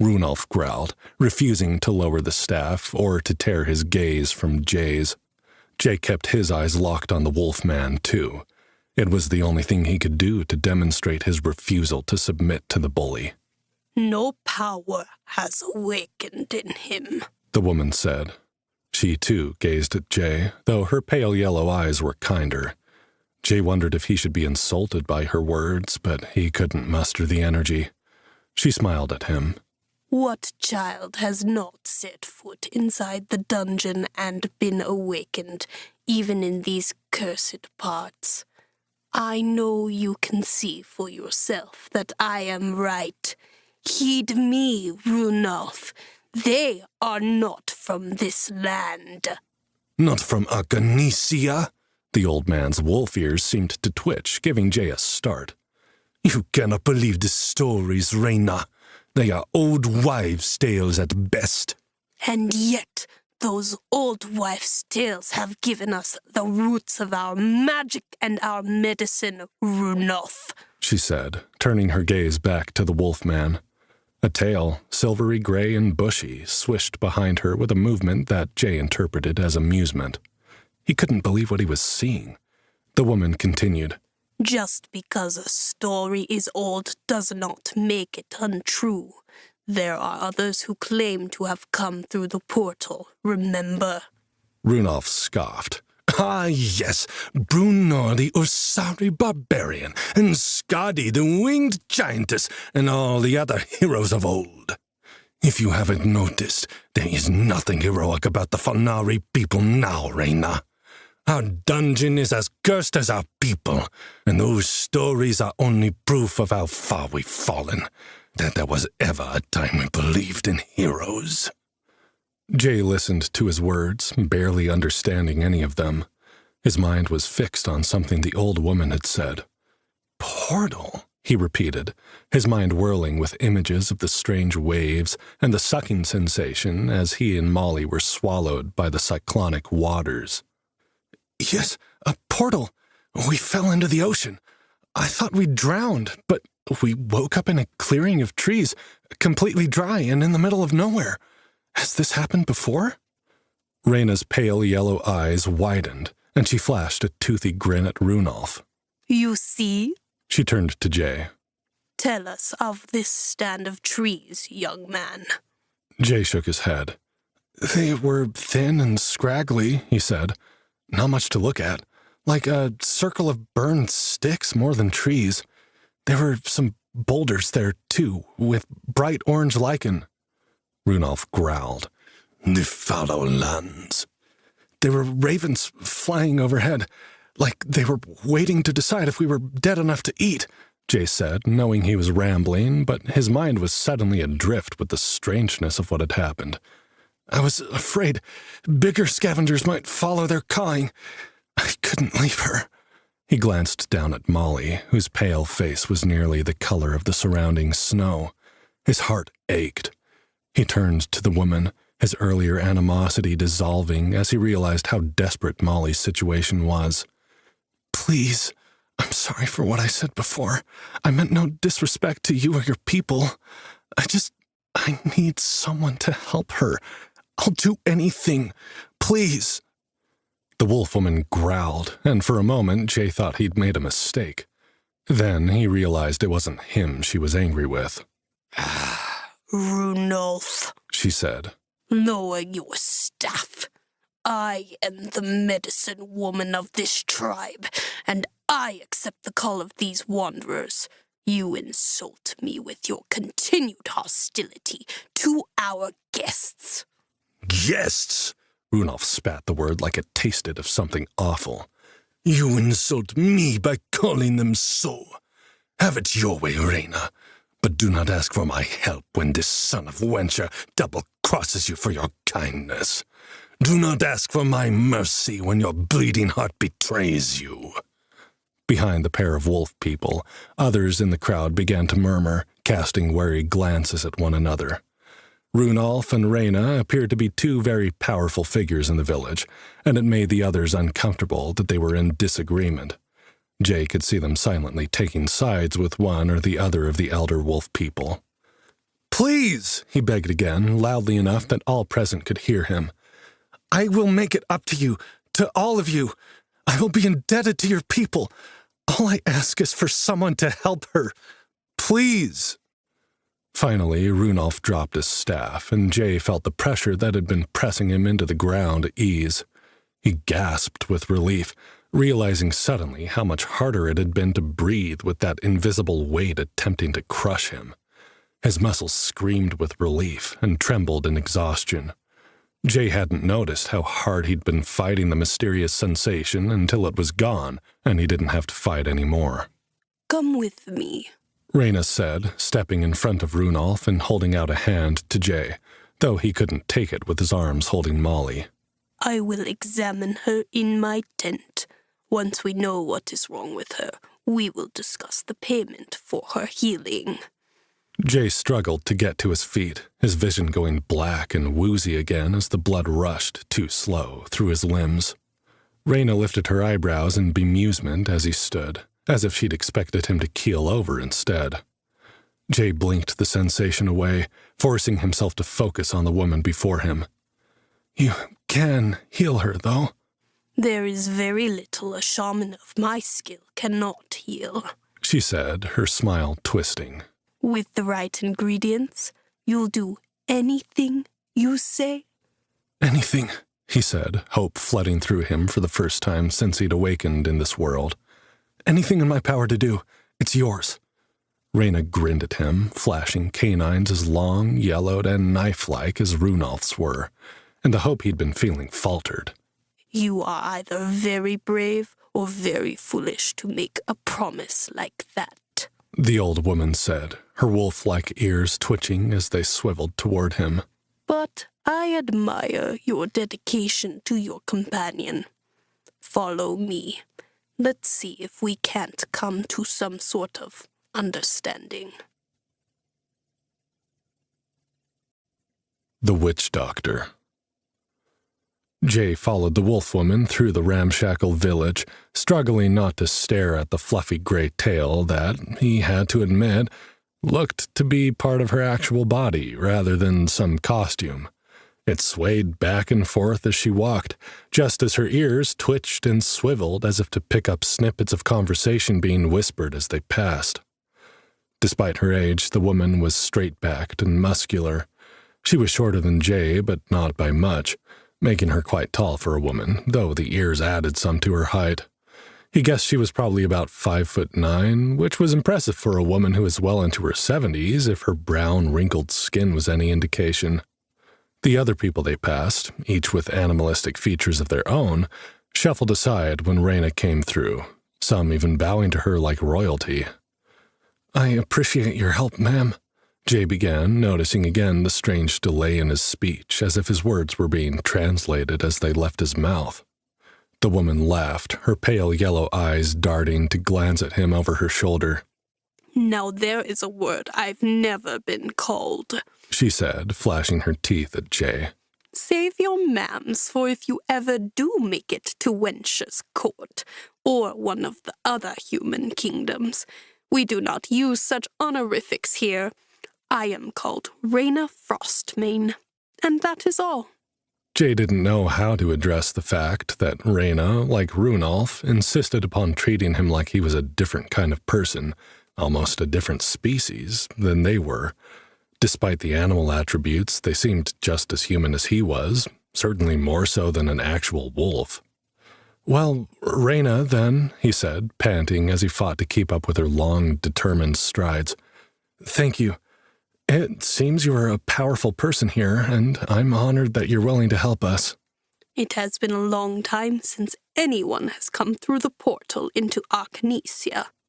Runolf growled, refusing to lower the staff or to tear his gaze from Jay's. Jay kept his eyes locked on the wolfman, too. It was the only thing he could do to demonstrate his refusal to submit to the bully. No power has awakened in him, the woman said. She, too, gazed at Jay, though her pale yellow eyes were kinder. Jay wondered if he should be insulted by her words, but he couldn't muster the energy. She smiled at him. What child has not set foot inside the dungeon and been awakened, even in these cursed parts? I know you can see for yourself that I am right. Heed me, Runolf. They are not from this land. Not from Arcane? The old man's wolf ears seemed to twitch, giving Jay a start. You cannot believe the stories, Reina. They are old wives' tales at best. And yet, those old wives' tales have given us the roots of our magic and our medicine, Runolf, she said, turning her gaze back to the wolfman. A tail, silvery gray and bushy, swished behind her with a movement that Jay interpreted as amusement. He couldn't believe what he was seeing. The woman continued. Just because a story is old does not make it untrue. There are others who claim to have come through the portal, remember? Runolf scoffed. Ah, yes, Bruno the Ursari barbarian, and Skadi the winged giantess, and all the other heroes of old. If you haven't noticed, there is nothing heroic about the Fanari people now, Reina. Our dungeon is as cursed as our people, and those stories are only proof of how far we've fallen, that there was ever a time we believed in heroes. Jay listened to his words, barely understanding any of them. His mind was fixed on something the old woman had said. Portal, he repeated, his mind whirling with images of the strange waves and the sucking sensation as he and Molly were swallowed by the cyclonic waters. Yes, a portal. We fell into the ocean. I thought we'd drowned, but we woke up in a clearing of trees, completely dry and in the middle of nowhere. Has this happened before? Reina's pale yellow eyes widened, and she flashed a toothy grin at Runolf. You see? She turned to Jay. Tell us of this stand of trees, young man. Jay shook his head. They were thin and scraggly, he said. Not much to look at. Like a circle of burned sticks more than trees. There were some boulders there, too, with bright orange lichen. Runolf growled. The fallow lands. There were ravens flying overhead, like they were waiting to decide if we were dead enough to eat, Jay said, knowing he was rambling, but his mind was suddenly adrift with the strangeness of what had happened. I was afraid bigger scavengers might follow their cawing. I couldn't leave her. He glanced down at Molly, whose pale face was nearly the color of the surrounding snow. His heart ached. He turned to the woman, his earlier animosity dissolving as he realized how desperate Molly's situation was. Please, I'm sorry for what I said before. I meant no disrespect to you or your people. I need someone to help her. I'll do anything. Please. The wolf woman growled, and for a moment Jay thought he'd made a mistake. Then he realized it wasn't him she was angry with. Runolf, she said. Lower your staff. I am the medicine woman of this tribe, and I accept the call of these wanderers. You insult me with your continued hostility to our guests. Guests? Runolf spat the word like it tasted of something awful. You insult me by calling them so. Have it your way, Reina, but do not ask for my help when this son of Wencher double-crosses you for your kindness. Do not ask for my mercy when your bleeding heart betrays you. Behind the pair of wolf people, others in the crowd began to murmur, casting wary glances at one another. Runolf and Reina appeared to be two very powerful figures in the village, and it made the others uncomfortable that they were in disagreement. Jay could see them silently taking sides with one or the other of the elder wolf people. Please, he begged again, loudly enough that all present could hear him. I will make it up to you, to all of you. I will be indebted to your people. All I ask is for someone to help her. Please. Finally, Runolf dropped his staff, and Jay felt the pressure that had been pressing him into the ground ease. He gasped with relief, realizing suddenly how much harder it had been to breathe with that invisible weight attempting to crush him. His muscles screamed with relief and trembled in exhaustion. Jay hadn't noticed how hard he'd been fighting the mysterious sensation until it was gone and he didn't have to fight anymore. Come with me, Reyna said, stepping in front of Runolf and holding out a hand to Jay, though he couldn't take it with his arms holding Molly. I will examine her in my tent. Once we know what is wrong with her, we will discuss the payment for her healing. Jay struggled to get to his feet, his vision going black and woozy again as the blood rushed, too slow, through his limbs. Reyna lifted her eyebrows in bemusement as he stood, as if she'd expected him to keel over instead. Jay blinked the sensation away, forcing himself to focus on the woman before him. You can heal her, though. There is very little a shaman of my skill cannot heal, she said, her smile twisting. With the right ingredients, you'll do anything you say? Anything, he said, hope flooding through him for the first time since he'd awakened in this world. Anything in my power to do, it's yours. Reyna grinned at him, flashing canines as long, yellowed, and knife-like as Runolf's were, and the hope he'd been feeling faltered. You are either very brave or very foolish to make a promise like that, the old woman said, her wolf-like ears twitching as they swiveled toward him. But I admire your dedication to your companion. Follow me. Let's see if we can't come to some sort of understanding. The Witch Doctor. Jay followed the wolf woman through the ramshackle village, struggling not to stare at the fluffy gray tail that, he had to admit, looked to be part of her actual body rather than some costume. It swayed back and forth as she walked, just as her ears twitched and swiveled as if to pick up snippets of conversation being whispered as they passed. Despite her age, the woman was straight-backed and muscular. She was shorter than Jay, but not by much, making her quite tall for a woman, though the ears added some to her height. He guessed she was probably about 5'9", which was impressive for a woman who was well into her 70s if her brown, wrinkled skin was any indication. The other people they passed, each with animalistic features of their own, shuffled aside when Reyna came through, some even bowing to her like royalty. I appreciate your help, ma'am, Jay began, noticing again the strange delay in his speech, as if his words were being translated as they left his mouth. The woman laughed, her pale yellow eyes darting to glance at him over her shoulder. Now there is a word I've never been called, she said, flashing her teeth at Jay. Save your ma'ams, for if you ever do make it to Wench's court, or one of the other human kingdoms, we do not use such honorifics here. I am called Reyna Frostmane, and that is all. Jay didn't know how to address the fact that Reyna, like Runolf, insisted upon treating him like he was a different kind of person, almost a different species, than they were. Despite the animal attributes, they seemed just as human as he was, certainly more so than an actual wolf. Well, Reyna, then, he said, panting as he fought to keep up with her long, determined strides. Thank you. It seems you are a powerful person here, and I'm honored that you're willing to help us. It has been a long time since anyone has come through the portal into Arcane,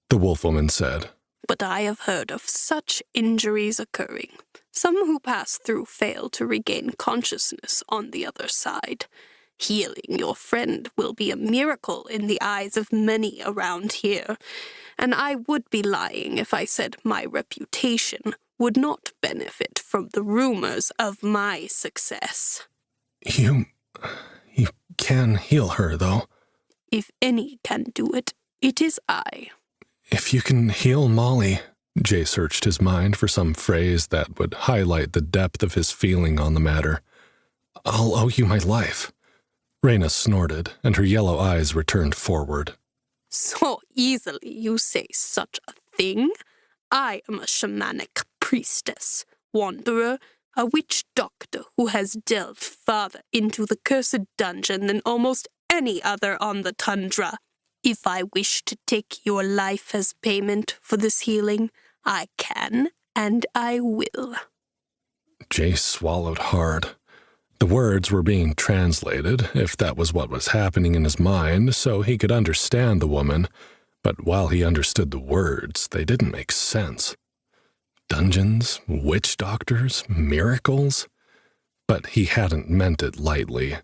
the wolf-woman said. But I have heard of such injuries occurring. Some who pass through fail to regain consciousness on the other side. Healing your friend will be a miracle in the eyes of many around here, and I would be lying if I said my reputation would not benefit from the rumors of my success. You can heal her, though. If any can do it, it is I. If you can heal Molly, Jay searched his mind for some phrase that would highlight the depth of his feeling on the matter. "I'll owe you my life." Reyna snorted, and her yellow eyes returned forward. So easily you say such a thing? I am a shamanic priestess, wanderer, a witch doctor who has delved farther into the cursed dungeon than almost any other on the tundra. If I wish to take your life as payment for this healing, I can, and I will. Jay swallowed hard. The words were being translated, if that was what was happening in his mind, so he could understand the woman, but while he understood the words, they didn't make sense. Dungeons, witch doctors, miracles? But he hadn't meant it lightly.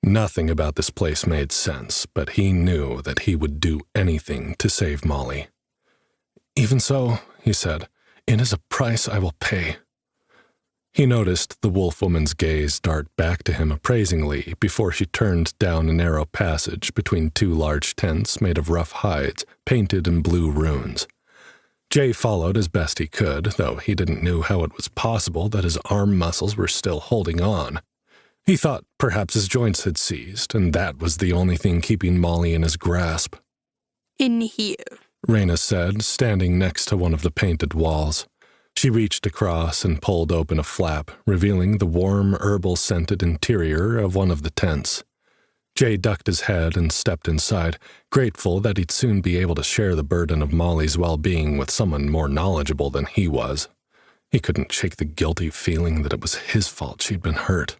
Nothing about this place made sense, but he knew that he would do anything to save Molly. "Even so," he said, "it is a price I will pay." He noticed the wolf woman's gaze dart back to him appraisingly before she turned down a narrow passage between two large tents made of rough hides painted in blue runes. Jay followed as best he could, though he didn't know how it was possible that his arm muscles were still holding on. He thought perhaps his joints had seized, and that was the only thing keeping Molly in his grasp. "In here," Reyna said, standing next to one of the painted walls. She reached across and pulled open a flap, revealing the warm, herbal-scented interior of one of the tents. Jay ducked his head and stepped inside, grateful that he'd soon be able to share the burden of Molly's well-being with someone more knowledgeable than he was. He couldn't shake the guilty feeling that it was his fault she'd been hurt.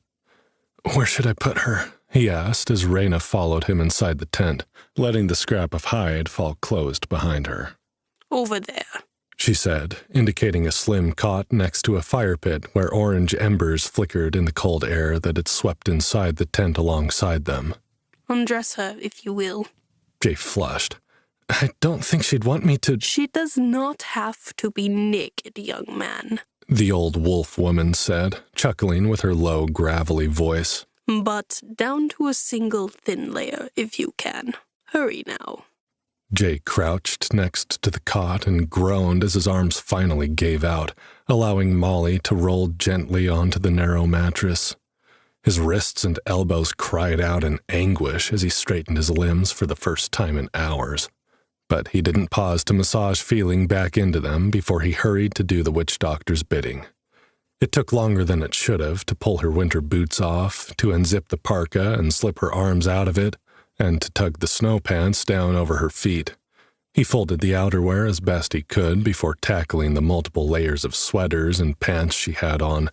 "Where should I put her?" he asked as Reyna followed him inside the tent, letting the scrap of hide fall closed behind her. "Over there," she said, indicating a slim cot next to a fire pit where orange embers flickered in the cold air that had swept inside the tent alongside them. "Undress her, if you will." Jay flushed. "I don't think she'd want me to—" "She does not have to be naked, young man," the old wolf woman said, chuckling with her low, gravelly voice. "but down to a single thin layer, if you can. Hurry now." Jay crouched next to the cot and groaned as his arms finally gave out, allowing Molly to roll gently onto the narrow mattress. His wrists and elbows cried out in anguish as he straightened his limbs for the first time in hours. But he didn't pause to massage feeling back into them before he hurried to do the witch doctor's bidding. It took longer than it should have to pull her winter boots off, to unzip the parka and slip her arms out of it, and to tug the snow pants down over her feet. He folded the outerwear as best he could before tackling the multiple layers of sweaters and pants she had on,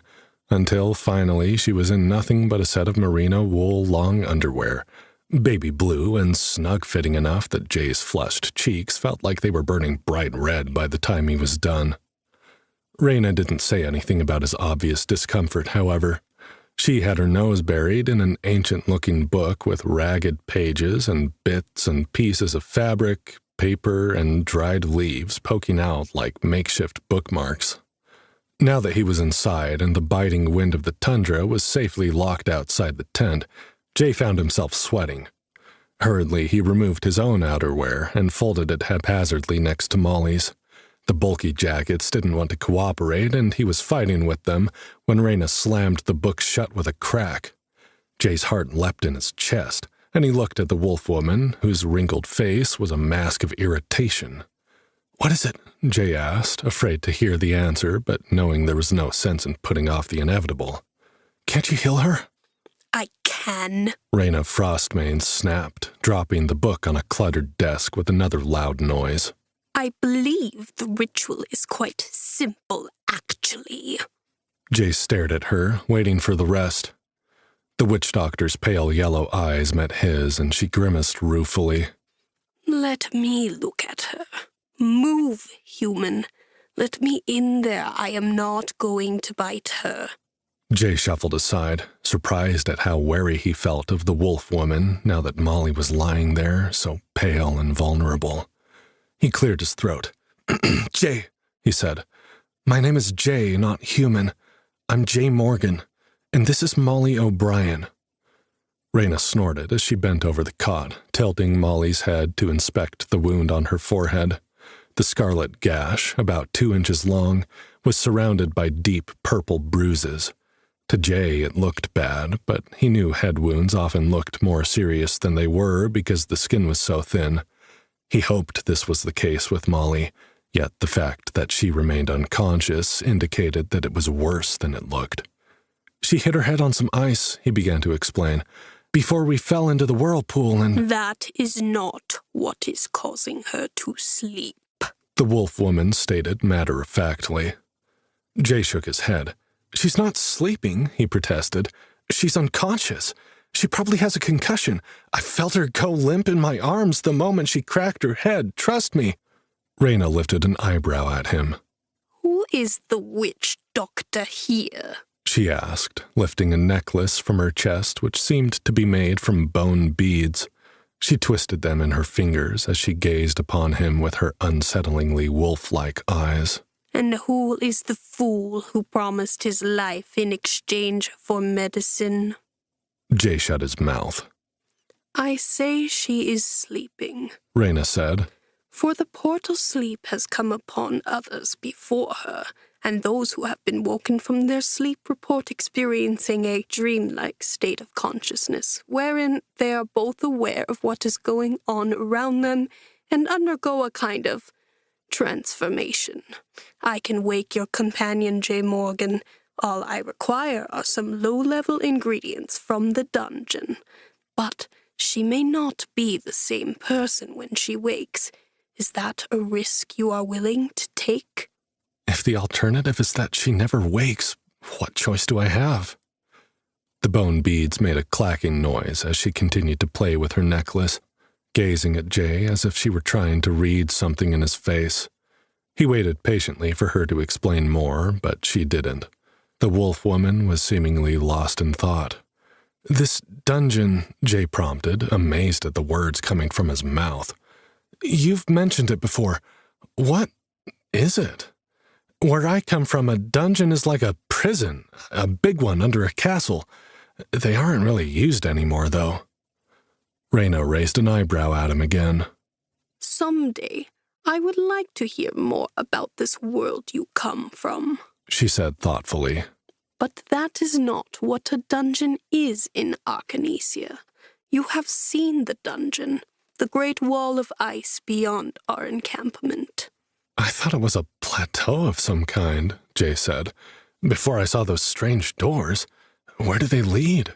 until finally she was in nothing but a set of merino wool long underwear, baby blue and snug-fitting enough that Jay's flushed cheeks felt like they were burning bright red by the time he was done. Reyna didn't say anything about his obvious discomfort, however. She had her nose buried in an ancient-looking book with ragged pages and bits and pieces of fabric, paper, and dried leaves poking out like makeshift bookmarks. Now that he was inside and the biting wind of the tundra was safely locked outside the tent, Jay found himself sweating. Hurriedly, he removed his own outerwear and folded it haphazardly next to Molly's. The bulky jackets didn't want to cooperate, and he was fighting with them when Reyna slammed the book shut with a crack. Jay's heart leapt in his chest, and he looked at the wolf woman, whose wrinkled face was a mask of irritation. "What is it?" Jay asked, afraid to hear the answer, but knowing there was no sense in putting off the inevitable. "Can't you heal her?" "I can," Reyna Frostmane snapped, dropping the book on a cluttered desk with another loud noise. "I believe the ritual is quite simple, actually." Jay stared at her, waiting for the rest. The witch doctor's pale yellow eyes met his, and she grimaced ruefully. "Let me look at her. Move, human. Let me in there. I am not going to bite her." Jay shuffled aside, surprised at how wary he felt of the wolf woman now that Molly was lying there, so pale and vulnerable. He cleared his throat. "Jay," he said. "My name is Jay, not human. I'm Jay Morgan, and this is Molly O'Brien." Reyna snorted as she bent over the cot, tilting Molly's head to inspect the wound on her forehead. The scarlet gash, about 2 inches long, was surrounded by deep purple bruises. To Jay it looked bad, but he knew head wounds often looked more serious than they were because the skin was so thin. He hoped this was the case with Molly, yet the fact that she remained unconscious indicated that it was worse than it looked. "She hit her head on some ice," he began to explain, "before we fell into the whirlpool and—" "That is not what is causing her to sleep," the wolf woman stated matter-of-factly. Jay shook his head. "She's not sleeping," he protested. "She's unconscious. She probably has a concussion. I felt her go limp in my arms the moment she cracked her head, trust me." Raina lifted an eyebrow at him. "Who is the witch doctor here?" she asked, lifting a necklace from her chest which seemed to be made from bone beads. She twisted them in her fingers as she gazed upon him with her unsettlingly wolf-like eyes. "And who is the fool who promised his life in exchange for medicine?" Jay shut his mouth. "I say she is sleeping," Raina said. "for the portal sleep has come upon others before her, and those who have been woken from their sleep report experiencing a dreamlike state of consciousness, wherein they are both aware of what is going on around them and undergo a kind of transformation. I can wake your companion, J. Morgan. All I require are some low-level ingredients from the dungeon. But she may not be the same person when she wakes. Is that a risk you are willing to take?" "If the alternative is that she never wakes, what choice do I have?" The bone beads made a clacking noise as she continued to play with her necklace, gazing at Jay as if she were trying to read something in his face. He waited patiently for her to explain more, but she didn't. The wolf woman was seemingly lost in thought. "This dungeon," Jay prompted, amazed at the words coming from his mouth. "You've mentioned it before. What is it? Where I come from, a dungeon is like a prison, a big one under a castle. They aren't really used anymore, though." Raina raised an eyebrow at him again. "Someday, I would like to hear more about this world you come from," she said thoughtfully. "But that is not what a dungeon is in Arcanesia. You have seen the dungeon, the great wall of ice beyond our encampment." "I thought it was a plateau of some kind," Jay said, "before I saw those strange doors. Where do they lead?"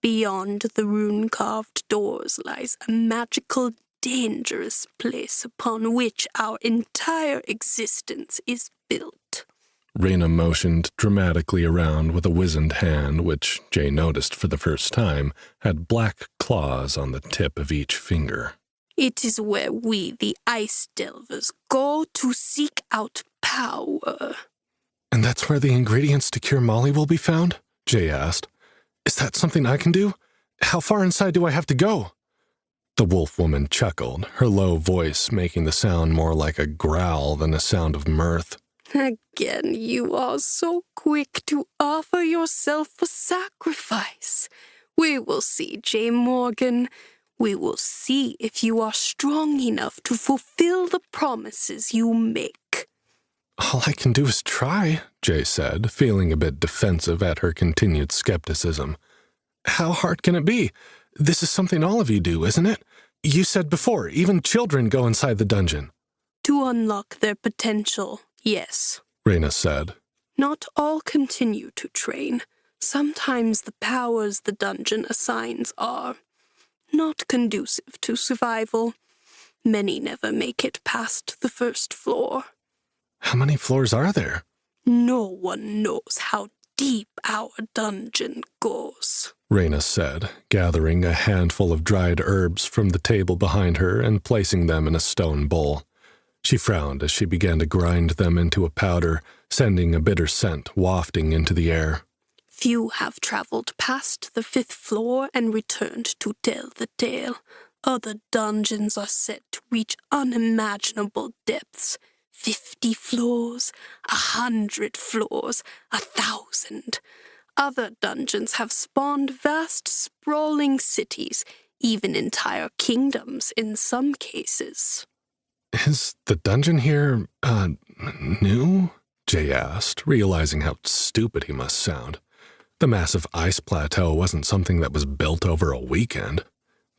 "Beyond the rune-carved doors lies a magical, dangerous place upon which our entire existence is built." Raina motioned dramatically around with a wizened hand which, Jay noticed for the first time, had black claws on the tip of each finger. "It is where we, the Ice Delvers, go to seek out power." "And that's where the ingredients to cure Molly will be found?" Jay asked. "Is that something I can do? How far inside do I have to go?" The wolf woman chuckled, her low voice making the sound more like a growl than a sound of mirth. "Again, you are so quick to offer yourself for sacrifice. We will see, J. Morgan. We will see if you are strong enough to fulfill the promises you make." "All I can do is try," Jay said, feeling a bit defensive at her continued skepticism. "How hard can it be? This is something all of you do, isn't it? You said before, even children go inside the dungeon." "To unlock their potential, yes," Raina said. "Not all continue to train. Sometimes the powers the dungeon assigns are not conducive to survival. Many never make it past the first floor." "How many floors are there?" "No one knows how deep our dungeon goes," Raina said, gathering a handful of dried herbs from the table behind her and placing them in a stone bowl. She frowned as she began to grind them into a powder, sending a bitter scent wafting into the air. "Few have traveled past the 5th floor and returned to tell the tale. Other dungeons are said to reach unimaginable depths. 50 floors, 100 floors, 1,000. Other dungeons have spawned vast, sprawling cities, even entire kingdoms in some cases." Is the dungeon here, new? Jay asked, realizing how stupid he must sound. The massive ice plateau wasn't something that was built over a weekend.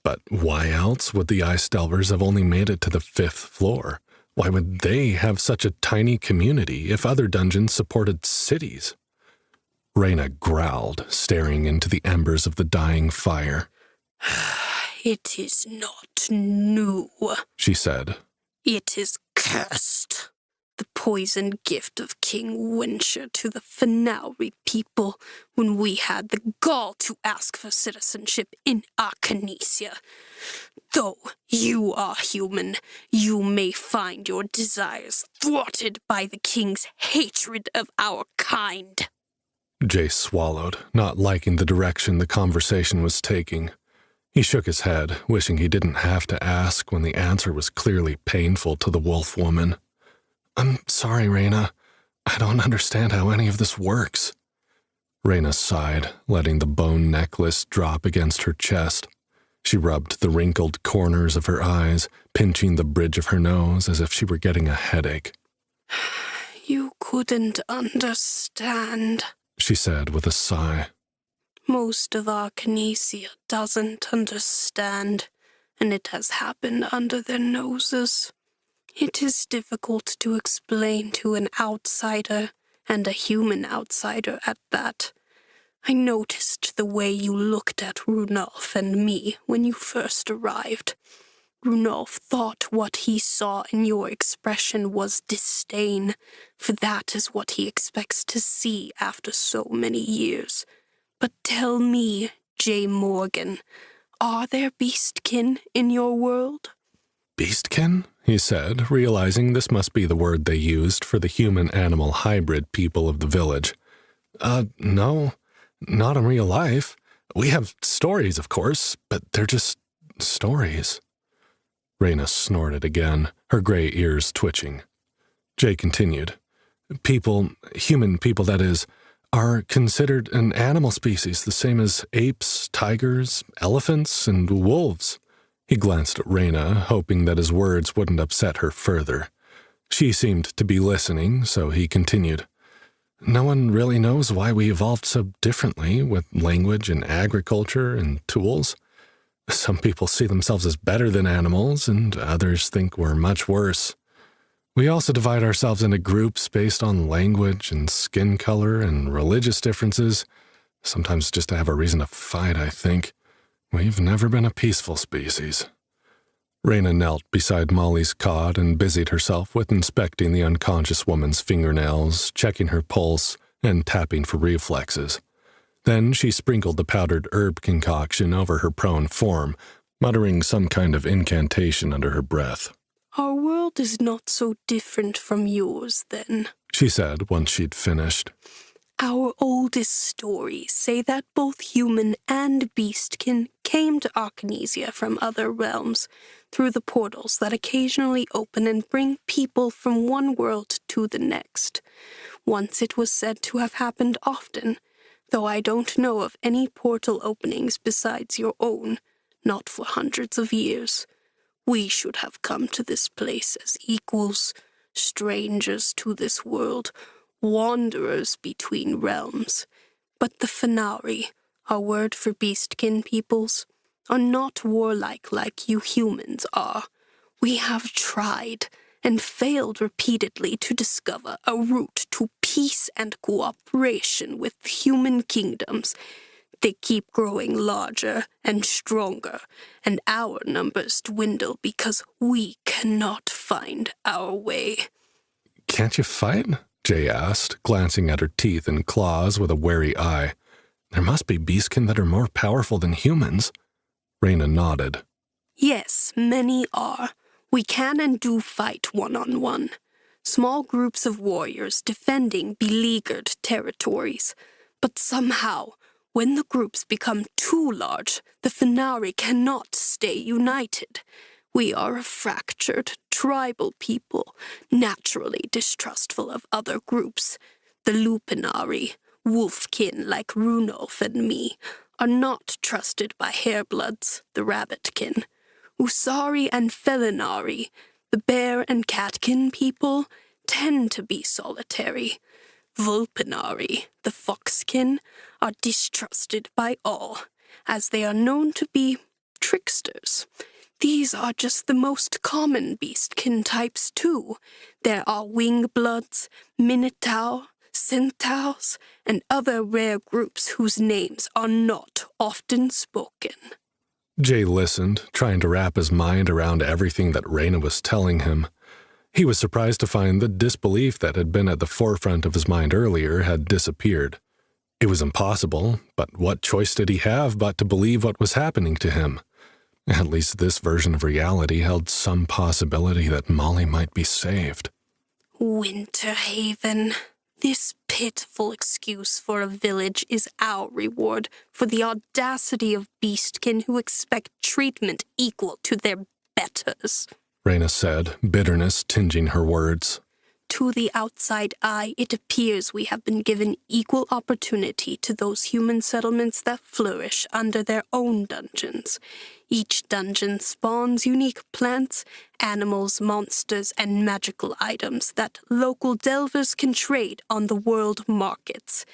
But why else would the ice delvers have only made it to the 5th floor? Why would they have such a tiny community if other dungeons supported cities? Reyna growled, staring into the embers of the dying fire. It is not new, she said. It is cursed. The poisoned gift of King Winter to the Finari people when we had the gall to ask for citizenship in Arcanesia. Though you are human, you may find your desires thwarted by the king's hatred of our kind. Jay swallowed, not liking the direction the conversation was taking. He shook his head, wishing he didn't have to ask when the answer was clearly painful to the wolf woman. I'm sorry, Reyna. I don't understand how any of this works. Reyna sighed, letting the bone necklace drop against her chest. She rubbed the wrinkled corners of her eyes, pinching the bridge of her nose as if she were getting a headache. You couldn't understand, she said with a sigh. Most of Arcanesia doesn't understand, and it has happened under their noses. It is difficult to explain to an outsider, and a human outsider at that. I noticed the way you looked at Runolf and me when you first arrived. Runolf thought what he saw in your expression was disdain, for that is what he expects to see after so many years. But tell me, J. Morgan, are there beastkin in your world? Beastkin? He said, realizing this must be the word they used for the human-animal hybrid people of the village. No, not in real life. We have stories, of course, but they're just stories. Reyna snorted again, her gray ears twitching. Jay continued. People, human people that is, are considered an animal species the same as apes, tigers, elephants, and wolves. He glanced at Reyna, hoping that his words wouldn't upset her further. She seemed to be listening, so he continued. No one really knows why we evolved so differently with language and agriculture and tools. Some people see themselves as better than animals, and others think we're much worse. We also divide ourselves into groups based on language and skin color and religious differences, sometimes just to have a reason to fight, I think. We've never been a peaceful species. Reyna knelt beside Molly's cot and busied herself with inspecting the unconscious woman's fingernails, checking her pulse, and tapping for reflexes. Then she sprinkled the powdered herb concoction over her prone form, muttering some kind of incantation under her breath. Our world is not so different from yours, then, she said once she'd finished. Our oldest stories say that both human and beastkin came to Arcanesia from other realms through the portals that occasionally open and bring people from one world to the next. Once it was said to have happened often, though I don't know of any portal openings besides your own, not for hundreds of years. We should have come to this place as equals, strangers to this world, wanderers between realms. But the Finari, our word for beastkin peoples, are not warlike like you humans are. We have tried and failed repeatedly to discover a route to peace and cooperation with human kingdoms. They keep growing larger and stronger, and our numbers dwindle because we cannot find our way. Can't you fight? Jay asked, glancing at her teeth and claws with a wary eye. There must be beastkin that are more powerful than humans. Reyna nodded. Yes, many are. We can and do fight one-on-one. Small groups of warriors defending beleaguered territories. But somehow, when the groups become too large, the Finari cannot stay united. We are a fractured, tribal people, naturally distrustful of other groups. The Lupinari, wolfkin like Runolf and me, are not trusted by hairbloods, the rabbitkin. Usari and Felinari, The bear and catkin people tend to be solitary. Vulpinari, the foxkin, are distrusted by all, as they are known to be tricksters. These are just the most common beastkin types, too. There are wingbloods, minotaur, centaurs, and other rare groups whose names are not often spoken. Jay listened, trying to wrap his mind around everything that Reyna was telling him. He was surprised to find the disbelief that had been at the forefront of his mind earlier had disappeared. It was impossible, but what choice did he have but to believe what was happening to him? At least this version of reality held some possibility that Molly might be saved. Winterhaven. This pitiful excuse for a village is our reward for the audacity of beastkin who expect treatment equal to their betters, Reyna said, bitterness tinging her words. To the outside eye, it appears we have been given equal opportunity to those human settlements that flourish under their own dungeons. Each dungeon spawns unique plants, animals, monsters, and magical items that local delvers can trade on the world markets.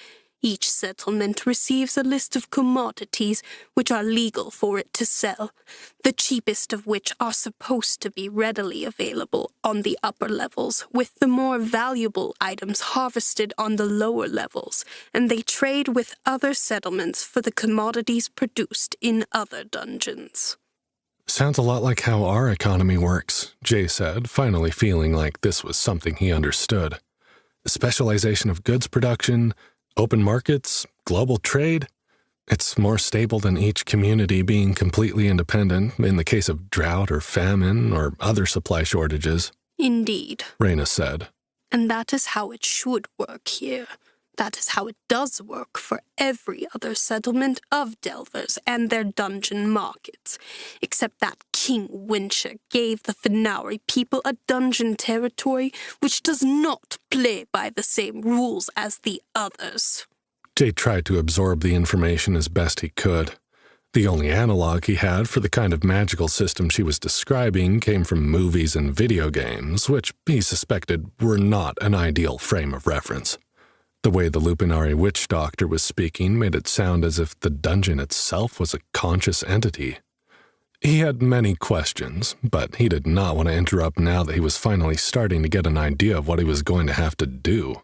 Each settlement receives a list of commodities which are legal for it to sell, the cheapest of which are supposed to be readily available on the upper levels, with the more valuable items harvested on the lower levels, and they trade with other settlements for the commodities produced in other dungeons. Sounds a lot like how our economy works, Jay said, finally feeling like this was something he understood. The specialization of goods production, open markets, global trade. It's more stable than each community being completely independent in the case of drought or famine or other supply shortages. Indeed, Reyna said. And that is how it should work here. That is how it does work for every other settlement of delvers and their dungeon markets, except that King Wincher gave the Fenauri people a dungeon territory which does not play by the same rules as the others. Jay tried to absorb the information as best he could. The only analog he had for the kind of magical system she was describing came from movies and video games, which he suspected were not an ideal frame of reference. The way the Lupinari witch doctor was speaking made it sound as if the dungeon itself was a conscious entity. He had many questions, but he did not want to interrupt now that he was finally starting to get an idea of what he was going to have to do.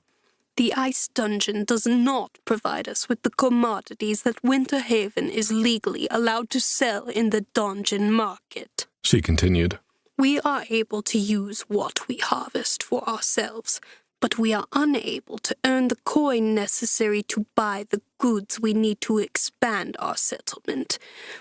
The ice dungeon does not provide us with the commodities that Winterhaven is legally allowed to sell in the dungeon market, she continued. We are able to use what we harvest for ourselves, but we are unable to earn the coin necessary to buy the goods we need to expand our settlement.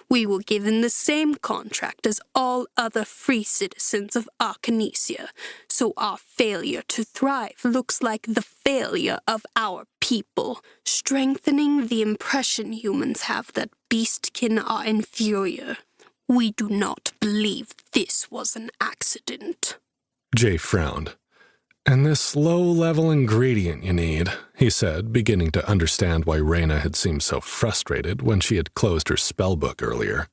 We were given the same contract as all other free citizens of Arcanesia, so our failure to thrive looks like the failure of our people, strengthening the impression humans have that beastkin are inferior. We do not believe this was an accident. Jay frowned. And this low-level ingredient you need, he said, beginning to understand why Reyna had seemed so frustrated when she had closed her spellbook earlier.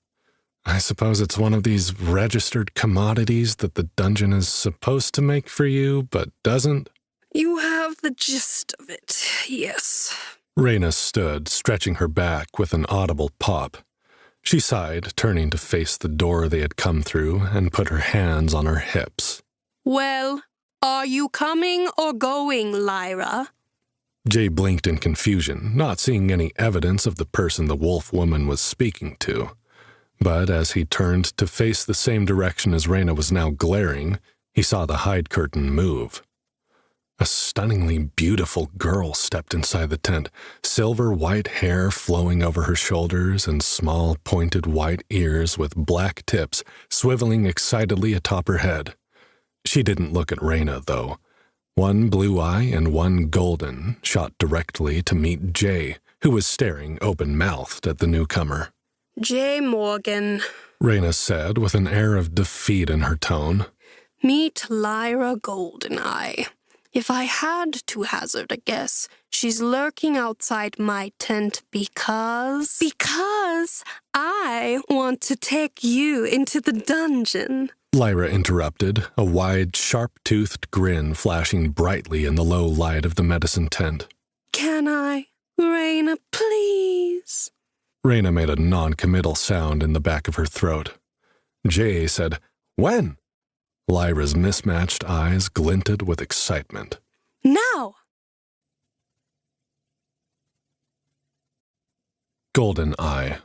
I suppose it's one of these registered commodities that the dungeon is supposed to make for you, but doesn't? You have the gist of it, yes. Reyna stood, stretching her back with an audible pop. She sighed, turning to face the door they had come through, and put her hands on her hips. Well, are you coming or going, Lyra? Jay blinked in confusion, not seeing any evidence of the person the wolf woman was speaking to. But as he turned to face the same direction as Reyna was now glaring, he saw the hide curtain move. A stunningly beautiful girl stepped inside the tent, silver white hair flowing over her shoulders and small pointed white ears with black tips swiveling excitedly atop her head. She didn't look at Reyna, though. One blue eye and one golden shot directly to meet Jay, who was staring open-mouthed at the newcomer. Jay Morgan, Reyna said with an air of defeat in her tone. Meet Lyra Goldeneye. If I had to hazard a guess, she's lurking outside my tent because I want to take you into the dungeon. Lyra interrupted, a wide, sharp-toothed grin flashing brightly in the low light of the medicine tent. Can I? Reyna, please? Reyna made a non-committal sound in the back of her throat. Jay said, "When?" Lyra's mismatched eyes glinted with excitement. Now! Golden Eye.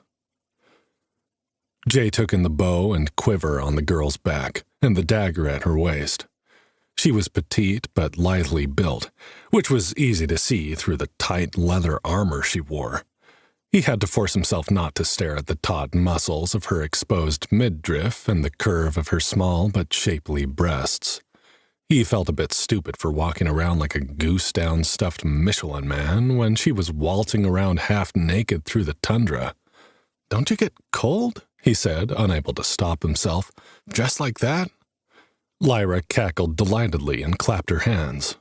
Jay took in the bow and quiver on the girl's back, and the dagger at her waist. She was petite but lithely built, which was easy to see through the tight leather armor she wore. He had to force himself not to stare at the taut muscles of her exposed midriff and the curve of her small but shapely breasts. He felt a bit stupid for walking around like a goose-down stuffed Michelin man when she was waltzing around half-naked through the tundra. "Don't you get cold?" he said, unable to stop himself. "Dressed like that?" Lyra cackled delightedly and clapped her hands.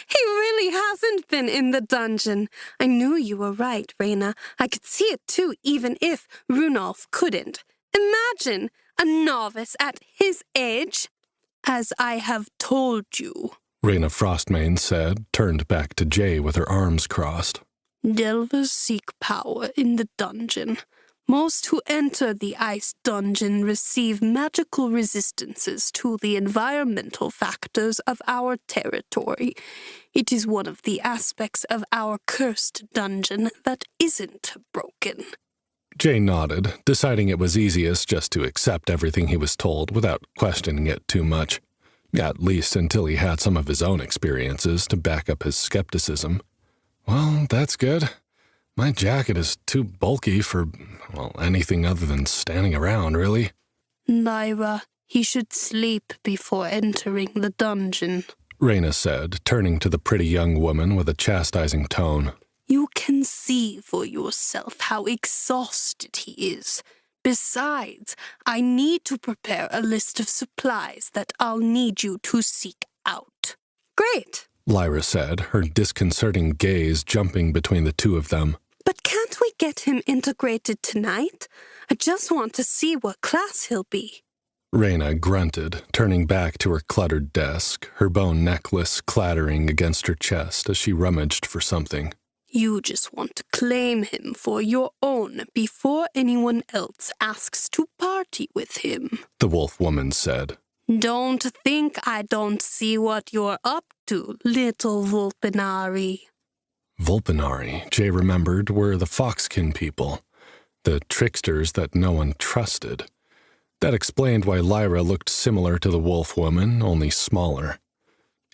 He really hasn't been in the dungeon. I knew you were right, Reyna. I could see it too, even if Runolf couldn't. Imagine a novice at his age. As I have told you, Reyna Frostmane said, turned back to Jay with her arms crossed. Delvers seek power in the dungeon. Most who enter the ice dungeon receive magical resistances to the environmental factors of our territory. It is one of the aspects of our cursed dungeon that isn't broken. Jay nodded, deciding it was easiest just to accept everything he was told without questioning it too much, at least until he had some of his own experiences to back up his skepticism. "Well, that's good. My jacket is too bulky for, anything other than standing around, really." Lyra, he should sleep before entering the dungeon, Reyna said, turning to the pretty young woman with a chastising tone. You can see for yourself how exhausted he is. Besides, I need to prepare a list of supplies that I'll need you to seek out. Great, Lyra said, her disconcerting gaze jumping between the two of them. But can't we get him integrated tonight? I just want to see what class he'll be. Reyna grunted, turning back to her cluttered desk, her bone necklace clattering against her chest as she rummaged for something. You just want to claim him for your own before anyone else asks to party with him, the wolf woman said. Don't think I don't see what you're up to, little Vulpinari. Vulpinari, Jay remembered, were the Foxkin people, the tricksters that no one trusted. That explained why Lyra looked similar to the wolf woman, only smaller.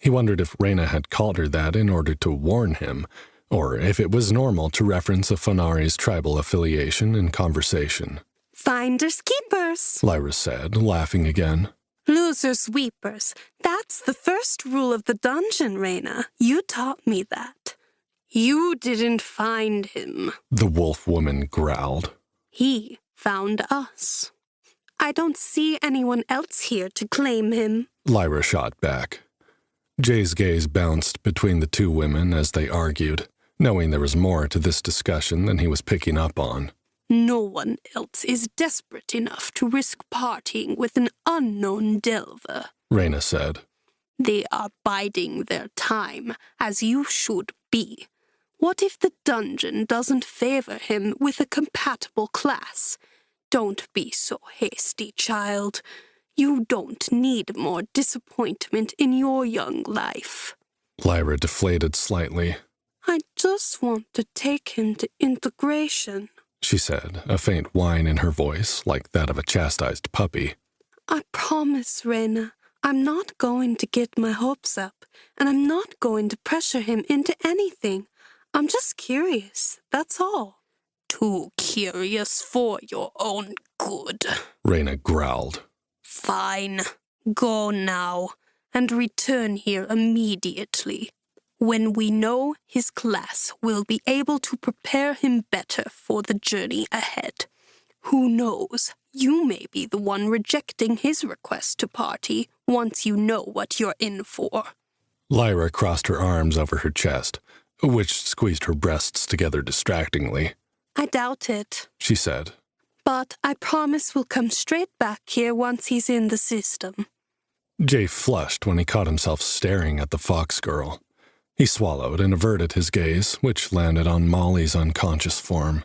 He wondered if Reyna had called her that in order to warn him, or if it was normal to reference a Fonari's tribal affiliation in conversation. Finders keepers, Lyra said, laughing again. Losers weepers. That's the first rule of the dungeon, Reyna. You taught me that. You didn't find him, the wolf woman growled. He found us. I don't see anyone else here to claim him, Lyra shot back. Jay's gaze bounced between the two women as they argued, knowing there was more to this discussion than he was picking up on. No one else is desperate enough to risk partying with an unknown delver, Reyna said. They are biding their time, as you should be. What if the dungeon doesn't favor him with a compatible class? Don't be so hasty, child. You don't need more disappointment in your young life. Lyra deflated slightly. I just want to take him to integration, she said, a faint whine in her voice, like that of a chastised puppy. I promise, Reyna, I'm not going to get my hopes up, and I'm not going to pressure him into anything. I'm just curious, that's all. Too curious for your own good, Reyna growled. Fine. Go now, and return here immediately. When we know his class, we'll be able to prepare him better for the journey ahead. Who knows, you may be the one rejecting his request to party once you know what you're in for. Lyra crossed her arms over her chest, which squeezed her breasts together distractingly. I doubt it, she said. but I promise we'll come straight back here once he's in the system. Jay flushed when he caught himself staring at the fox girl. He swallowed and averted his gaze, which landed on Molly's unconscious form.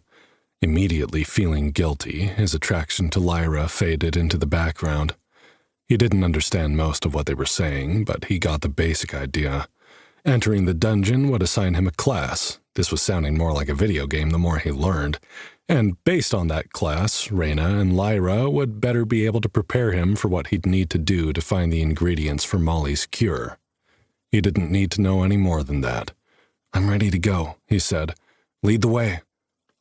Immediately feeling guilty, his attraction to Lyra faded into the background. He didn't understand most of what they were saying, but he got the basic idea. Entering the dungeon would assign him a class. This was sounding more like a video game the more he learned. And based on that class, Reyna and Lyra would better be able to prepare him for what he'd need to do to find the ingredients for Molly's cure. He didn't need to know any more than that. "I'm ready to go," he said. "Lead the way."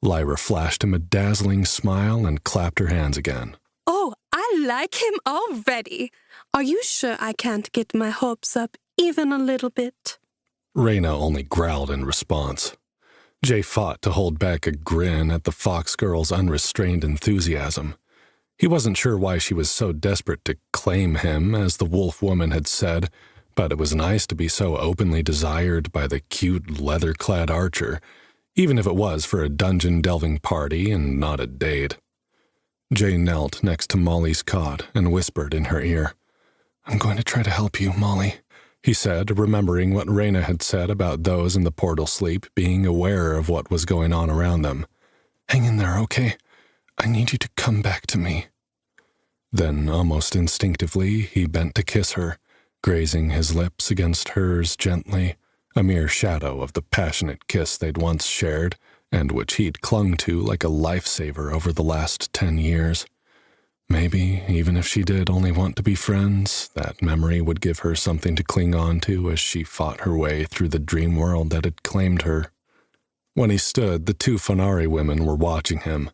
Lyra flashed him a dazzling smile and clapped her hands again. Oh, I like him already. Are you sure I can't get my hopes up even a little bit? Reyna only growled in response. Jay fought to hold back a grin at the fox girl's unrestrained enthusiasm. He wasn't sure why she was so desperate to claim him, as the wolf woman had said, but it was nice to be so openly desired by the cute, leather-clad archer, even if it was for a dungeon-delving party and not a date. Jay knelt next to Molly's cot and whispered in her ear. "I'm going to try to help you, Molly," he said, remembering what Reyna had said about those in the portal sleep being aware of what was going on around them. "Hang in there, okay? I need you to come back to me." Then, almost instinctively, he bent to kiss her, grazing his lips against hers gently, a mere shadow of the passionate kiss they'd once shared, and which he'd clung to like a lifesaver over the last 10 years. Maybe, even if she did only want to be friends, that memory would give her something to cling on to as she fought her way through the dream world that had claimed her. When he stood, the two Fanari women were watching him.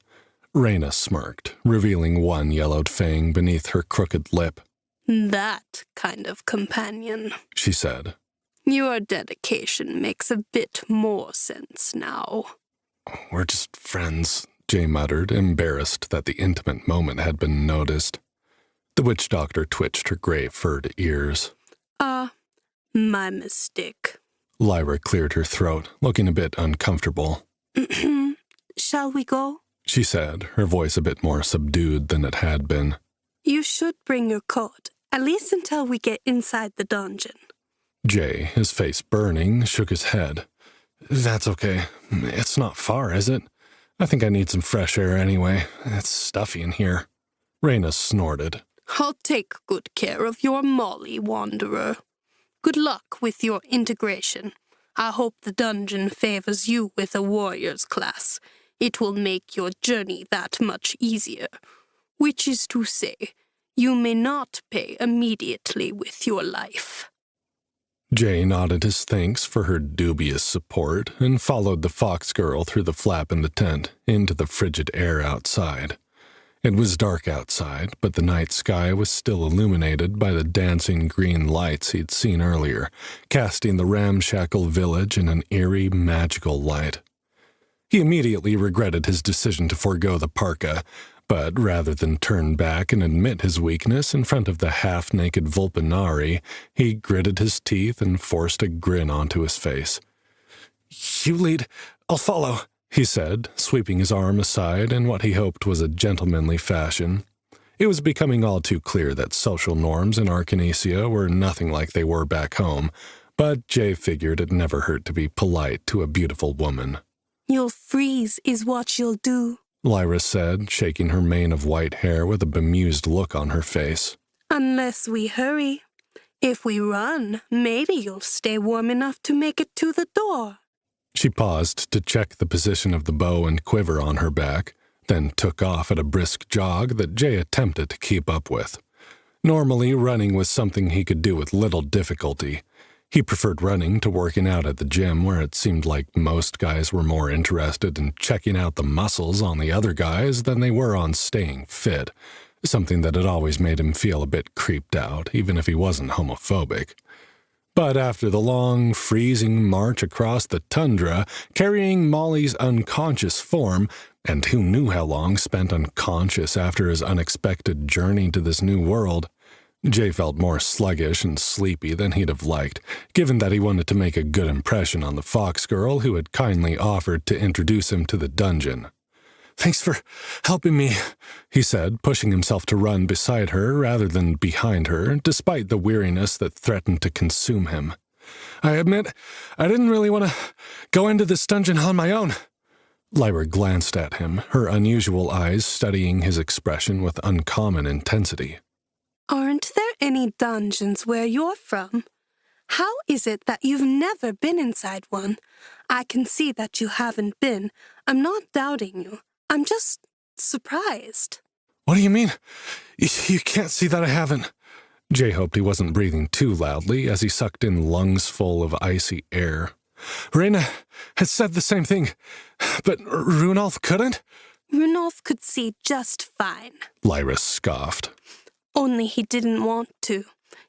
Reyna smirked, revealing one yellowed fang beneath her crooked lip. "That kind of companion," she said. "Your dedication makes a bit more sense now." "We're just friends," Jay muttered, embarrassed that the intimate moment had been noticed. The witch doctor twitched her gray furred ears. My mistake." Lyra cleared her throat, looking a bit uncomfortable. "Shall we go?" she said, her voice a bit more subdued than it had been. "You should bring your coat, at least until we get inside the dungeon." Jay, his face burning, shook his head. "That's okay. It's not far, is it? I think I need some fresh air anyway. It's stuffy in here." Reyna snorted. "I'll take good care of your Molly, Wanderer. Good luck with your integration. I hope the dungeon favors you with a warrior's class. It will make your journey that much easier. Which is to say, you may not pay immediately with your life." Jay nodded his thanks for her dubious support and followed the fox girl through the flap in the tent into the frigid air outside. It was dark outside, but the night sky was still illuminated by the dancing green lights he'd seen earlier, casting the ramshackle village in an eerie, magical light. He immediately regretted his decision to forego the parka, but rather than turn back and admit his weakness in front of the half-naked Vulpinari, he gritted his teeth and forced a grin onto his face. "You lead, I'll follow," he said, sweeping his arm aside in what he hoped was a gentlemanly fashion. It was becoming all too clear that social norms in Arcanesia were nothing like they were back home, but Jay figured it never hurt to be polite to a beautiful woman. "You'll freeze is what you'll do," Lyra said, shaking her mane of white hair with a bemused look on her face. "Unless we hurry. If we run, maybe you'll stay warm enough to make it to the door." She paused to check the position of the bow and quiver on her back, then took off at a brisk jog that Jay attempted to keep up with. Normally, running was something he could do with little difficulty. He preferred running to working out at the gym, where it seemed like most guys were more interested in checking out the muscles on the other guys than they were on staying fit, something that had always made him feel a bit creeped out, even if he wasn't homophobic. But after the long, freezing march across the tundra, carrying Molly's unconscious form, and who knew how long spent unconscious after his unexpected journey to this new world, Jay felt more sluggish and sleepy than he'd have liked, given that he wanted to make a good impression on the fox girl who had kindly offered to introduce him to the dungeon. Thanks for helping me, he said, pushing himself to run beside her rather than behind her, despite the weariness that threatened to consume him. I admit, I didn't really want to go into this dungeon on my own. Lyra glanced at him, her unusual eyes studying his expression with uncommon intensity. Aren't there any dungeons where you're from? How is it that you've never been inside one? I can see that you haven't been. I'm not doubting you. I'm just surprised. What do you mean? You can't see that I haven't. Jay hoped he wasn't breathing too loudly as he sucked in lungs full of icy air. Reyna had said the same thing, but Runolf couldn't? Runolf could see just fine. Lyra scoffed. Only he didn't want to.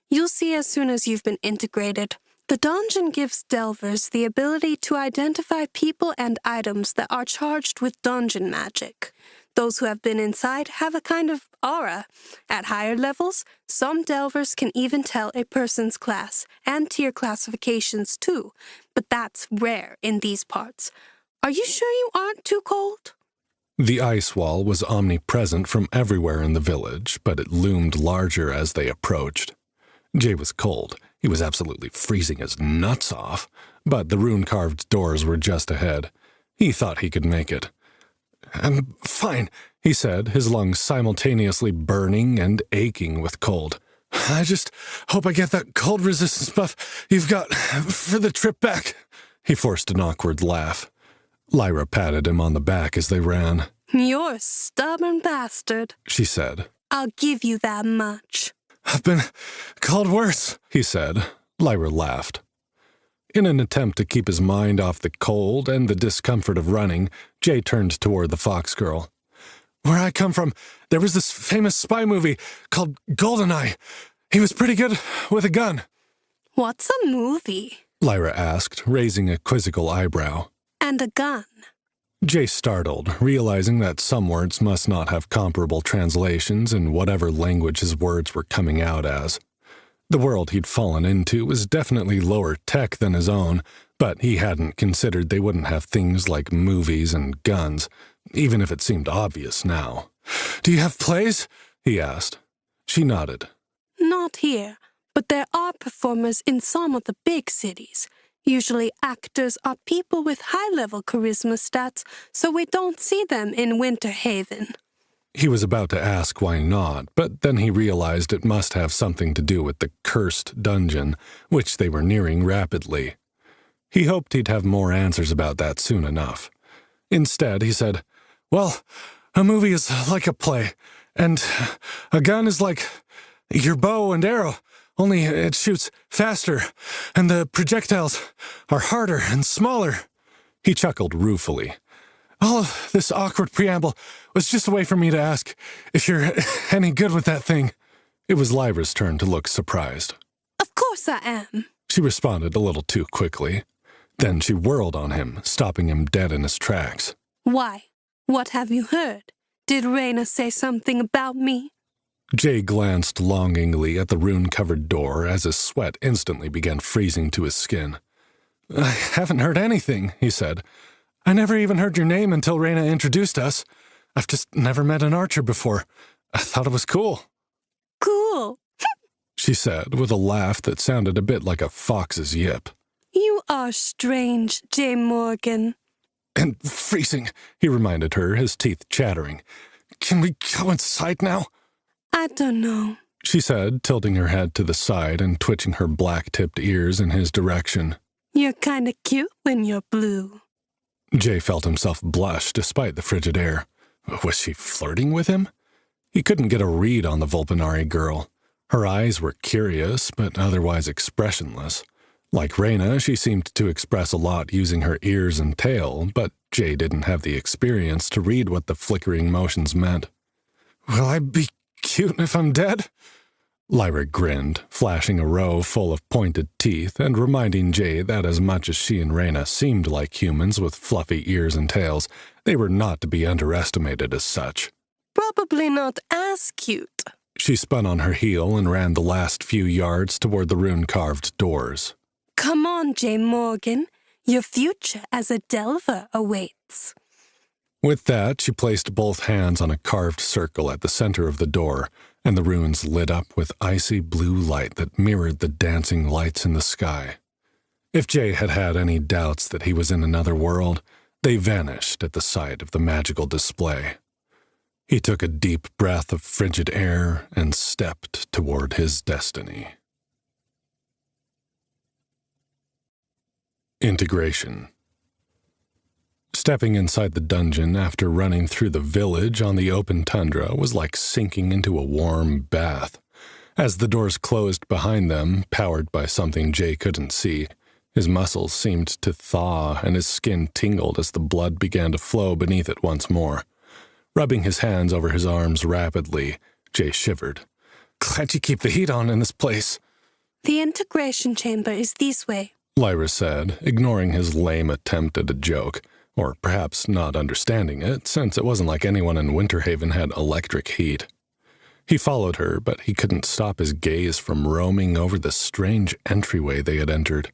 You'll see as soon as you've been integrated. The dungeon gives delvers the ability to identify people and items that are charged with dungeon magic. Those who have been inside have a kind of aura. At higher levels, some delvers can even tell a person's class and tier classifications too, but that's rare in these parts. Are you sure you aren't too cold? The ice wall was omnipresent from everywhere in the village, but it loomed larger as they approached. Jay was cold. He was absolutely freezing his nuts off, but the rune-carved doors were just ahead. He thought he could make it. I'm fine, he said, his lungs simultaneously burning and aching with cold. I just hope I get that cold resistance buff you've got for the trip back. He forced an awkward laugh. Lyra patted him on the back as they ran. You're a stubborn bastard, she said. I'll give you that much. I've been called worse, he said. Lyra laughed. In an attempt to keep his mind off the cold and the discomfort of running, Jay turned toward the fox girl. Where I come from, there was this famous spy movie called GoldenEye. He was pretty good with a gun. What's a movie? Lyra asked, raising a quizzical eyebrow. And a gun. Jay startled, realizing that some words must not have comparable translations in whatever language his words were coming out as. The world he'd fallen into was definitely lower tech than his own, but he hadn't considered they wouldn't have things like movies and guns, even if it seemed obvious now. Do you have plays? He asked. She nodded. Not here, but there are performers in some of the big cities. Usually actors are people with high-level charisma stats, so we don't see them in Winter Haven. He was about to ask why not, but then he realized it must have something to do with the cursed dungeon, which they were nearing rapidly. He hoped he'd have more answers about that soon enough. Instead, he said, Well, a movie is like a play, and a gun is like your bow and arrow, only it shoots faster, and the projectiles are harder and smaller. He chuckled ruefully. All of this awkward preamble was just a way for me to ask if you're any good with that thing. It was Lyra's turn to look surprised. Of course I am, she responded a little too quickly. Then she whirled on him, stopping him dead in his tracks. Why? What have you heard? Did Reyna say something about me? Jay glanced longingly at the rune-covered door as his sweat instantly began freezing to his skin. I haven't heard anything, he said. I never even heard your name until Reyna introduced us. I've just never met an archer before. I thought it was cool. Cool, she said with a laugh that sounded a bit like a fox's yip. You are strange, J. Morgan. And freezing, he reminded her, his teeth chattering. Can we go inside now? I don't know, she said, tilting her head to the side and twitching her black-tipped ears in his direction. You're kinda cute when you're blue. Jay felt himself blush despite the frigid air. Was she flirting with him? He couldn't get a read on the Volpinari girl. Her eyes were curious, but otherwise expressionless. Like Reyna, she seemed to express a lot using her ears and tail, but Jay didn't have the experience to read what the flickering motions meant. Will I be cute if I'm dead? Lyra grinned, flashing a row full of pointed teeth and reminding Jay that as much as she and Reyna seemed like humans with fluffy ears and tails, they were not to be underestimated as such. Probably not as cute. She spun on her heel and ran the last few yards toward the rune-carved doors. Come on, J. Morgan. Your future as a delver awaits. With that, she placed both hands on a carved circle at the center of the door, and the runes lit up with icy blue light that mirrored the dancing lights in the sky. If Jay had had any doubts that he was in another world, they vanished at the sight of the magical display. He took a deep breath of frigid air and stepped toward his destiny. Integration. Stepping inside the dungeon after running through the village on the open tundra was like sinking into a warm bath. As the doors closed behind them, powered by something Jay couldn't see, his muscles seemed to thaw and his skin tingled as the blood began to flow beneath it once more. Rubbing his hands over his arms rapidly, Jay shivered. Glad you keep the heat on in this place. The integration chamber is this way, Lyra said, ignoring his lame attempt at a joke, or perhaps not understanding it, since it wasn't like anyone in Winterhaven had electric heat. He followed her, but he couldn't stop his gaze from roaming over the strange entryway they had entered.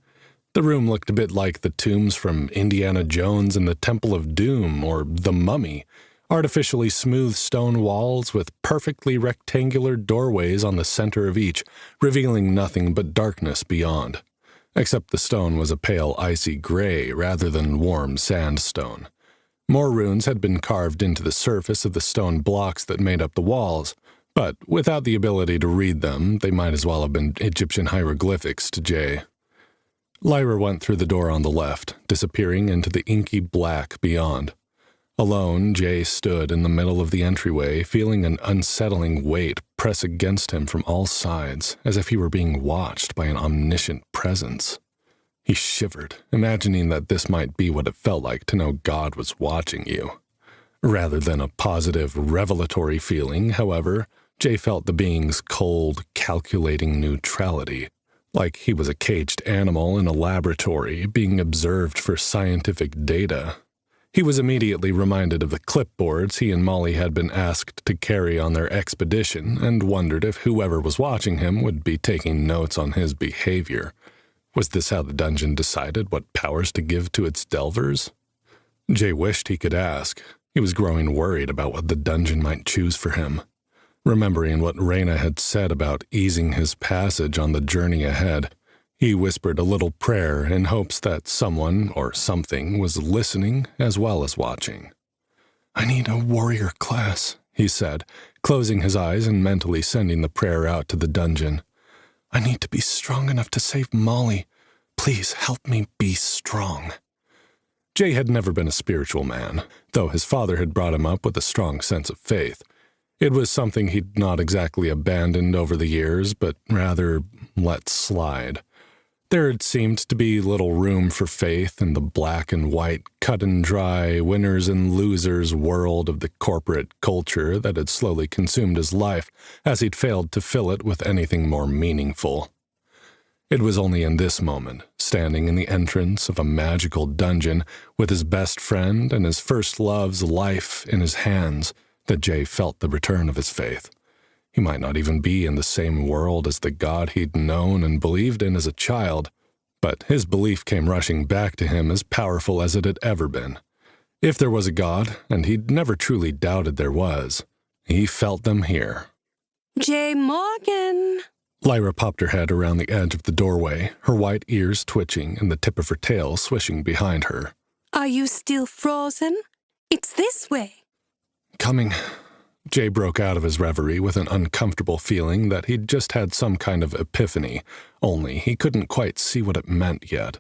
The room looked a bit like the tombs from Indiana Jones and the Temple of Doom, or The Mummy, artificially smooth stone walls with perfectly rectangular doorways on the center of each, revealing nothing but darkness beyond. Except the stone was a pale icy gray rather than warm sandstone. More runes had been carved into the surface of the stone blocks that made up the walls, but without the ability to read them, they might as well have been Egyptian hieroglyphics to Jay. Lyra went through the door on the left, disappearing into the inky black beyond. Alone, Jay stood in the middle of the entryway, feeling an unsettling weight press against him from all sides, as if he were being watched by an omniscient presence. He shivered, imagining that this might be what it felt like to know God was watching you. Rather than a positive, revelatory feeling, however, Jay felt the being's cold, calculating neutrality, like he was a caged animal in a laboratory being observed for scientific data. He was immediately reminded of the clipboards he and Molly had been asked to carry on their expedition and wondered if whoever was watching him would be taking notes on his behavior. Was this how the dungeon decided what powers to give to its delvers? Jay wished he could ask. He was growing worried about what the dungeon might choose for him. Remembering what Reyna had said about easing his passage on the journey ahead, he whispered a little prayer in hopes that someone or something was listening as well as watching. I need a warrior class, he said, closing his eyes and mentally sending the prayer out to the dungeon. I need to be strong enough to save Molly. Please help me be strong. Jay had never been a spiritual man, though his father had brought him up with a strong sense of faith. It was something he'd not exactly abandoned over the years, but rather let slide. There had seemed to be little room for faith in the black and white, cut and dry, winners and losers world of the corporate culture that had slowly consumed his life as he'd failed to fill it with anything more meaningful. It was only in this moment, standing in the entrance of a magical dungeon with his best friend and his first love's life in his hands, that Jay felt the return of his faith. He might not even be in the same world as the God he'd known and believed in as a child, but his belief came rushing back to him as powerful as it had ever been. If there was a God, and he'd never truly doubted there was, he felt them here. Jay Morgan! Lyra popped her head around the edge of the doorway, her white ears twitching and the tip of her tail swishing behind her. Are you still frozen? It's this way. Coming. Jay broke out of his reverie with an uncomfortable feeling that he'd just had some kind of epiphany, only he couldn't quite see what it meant yet.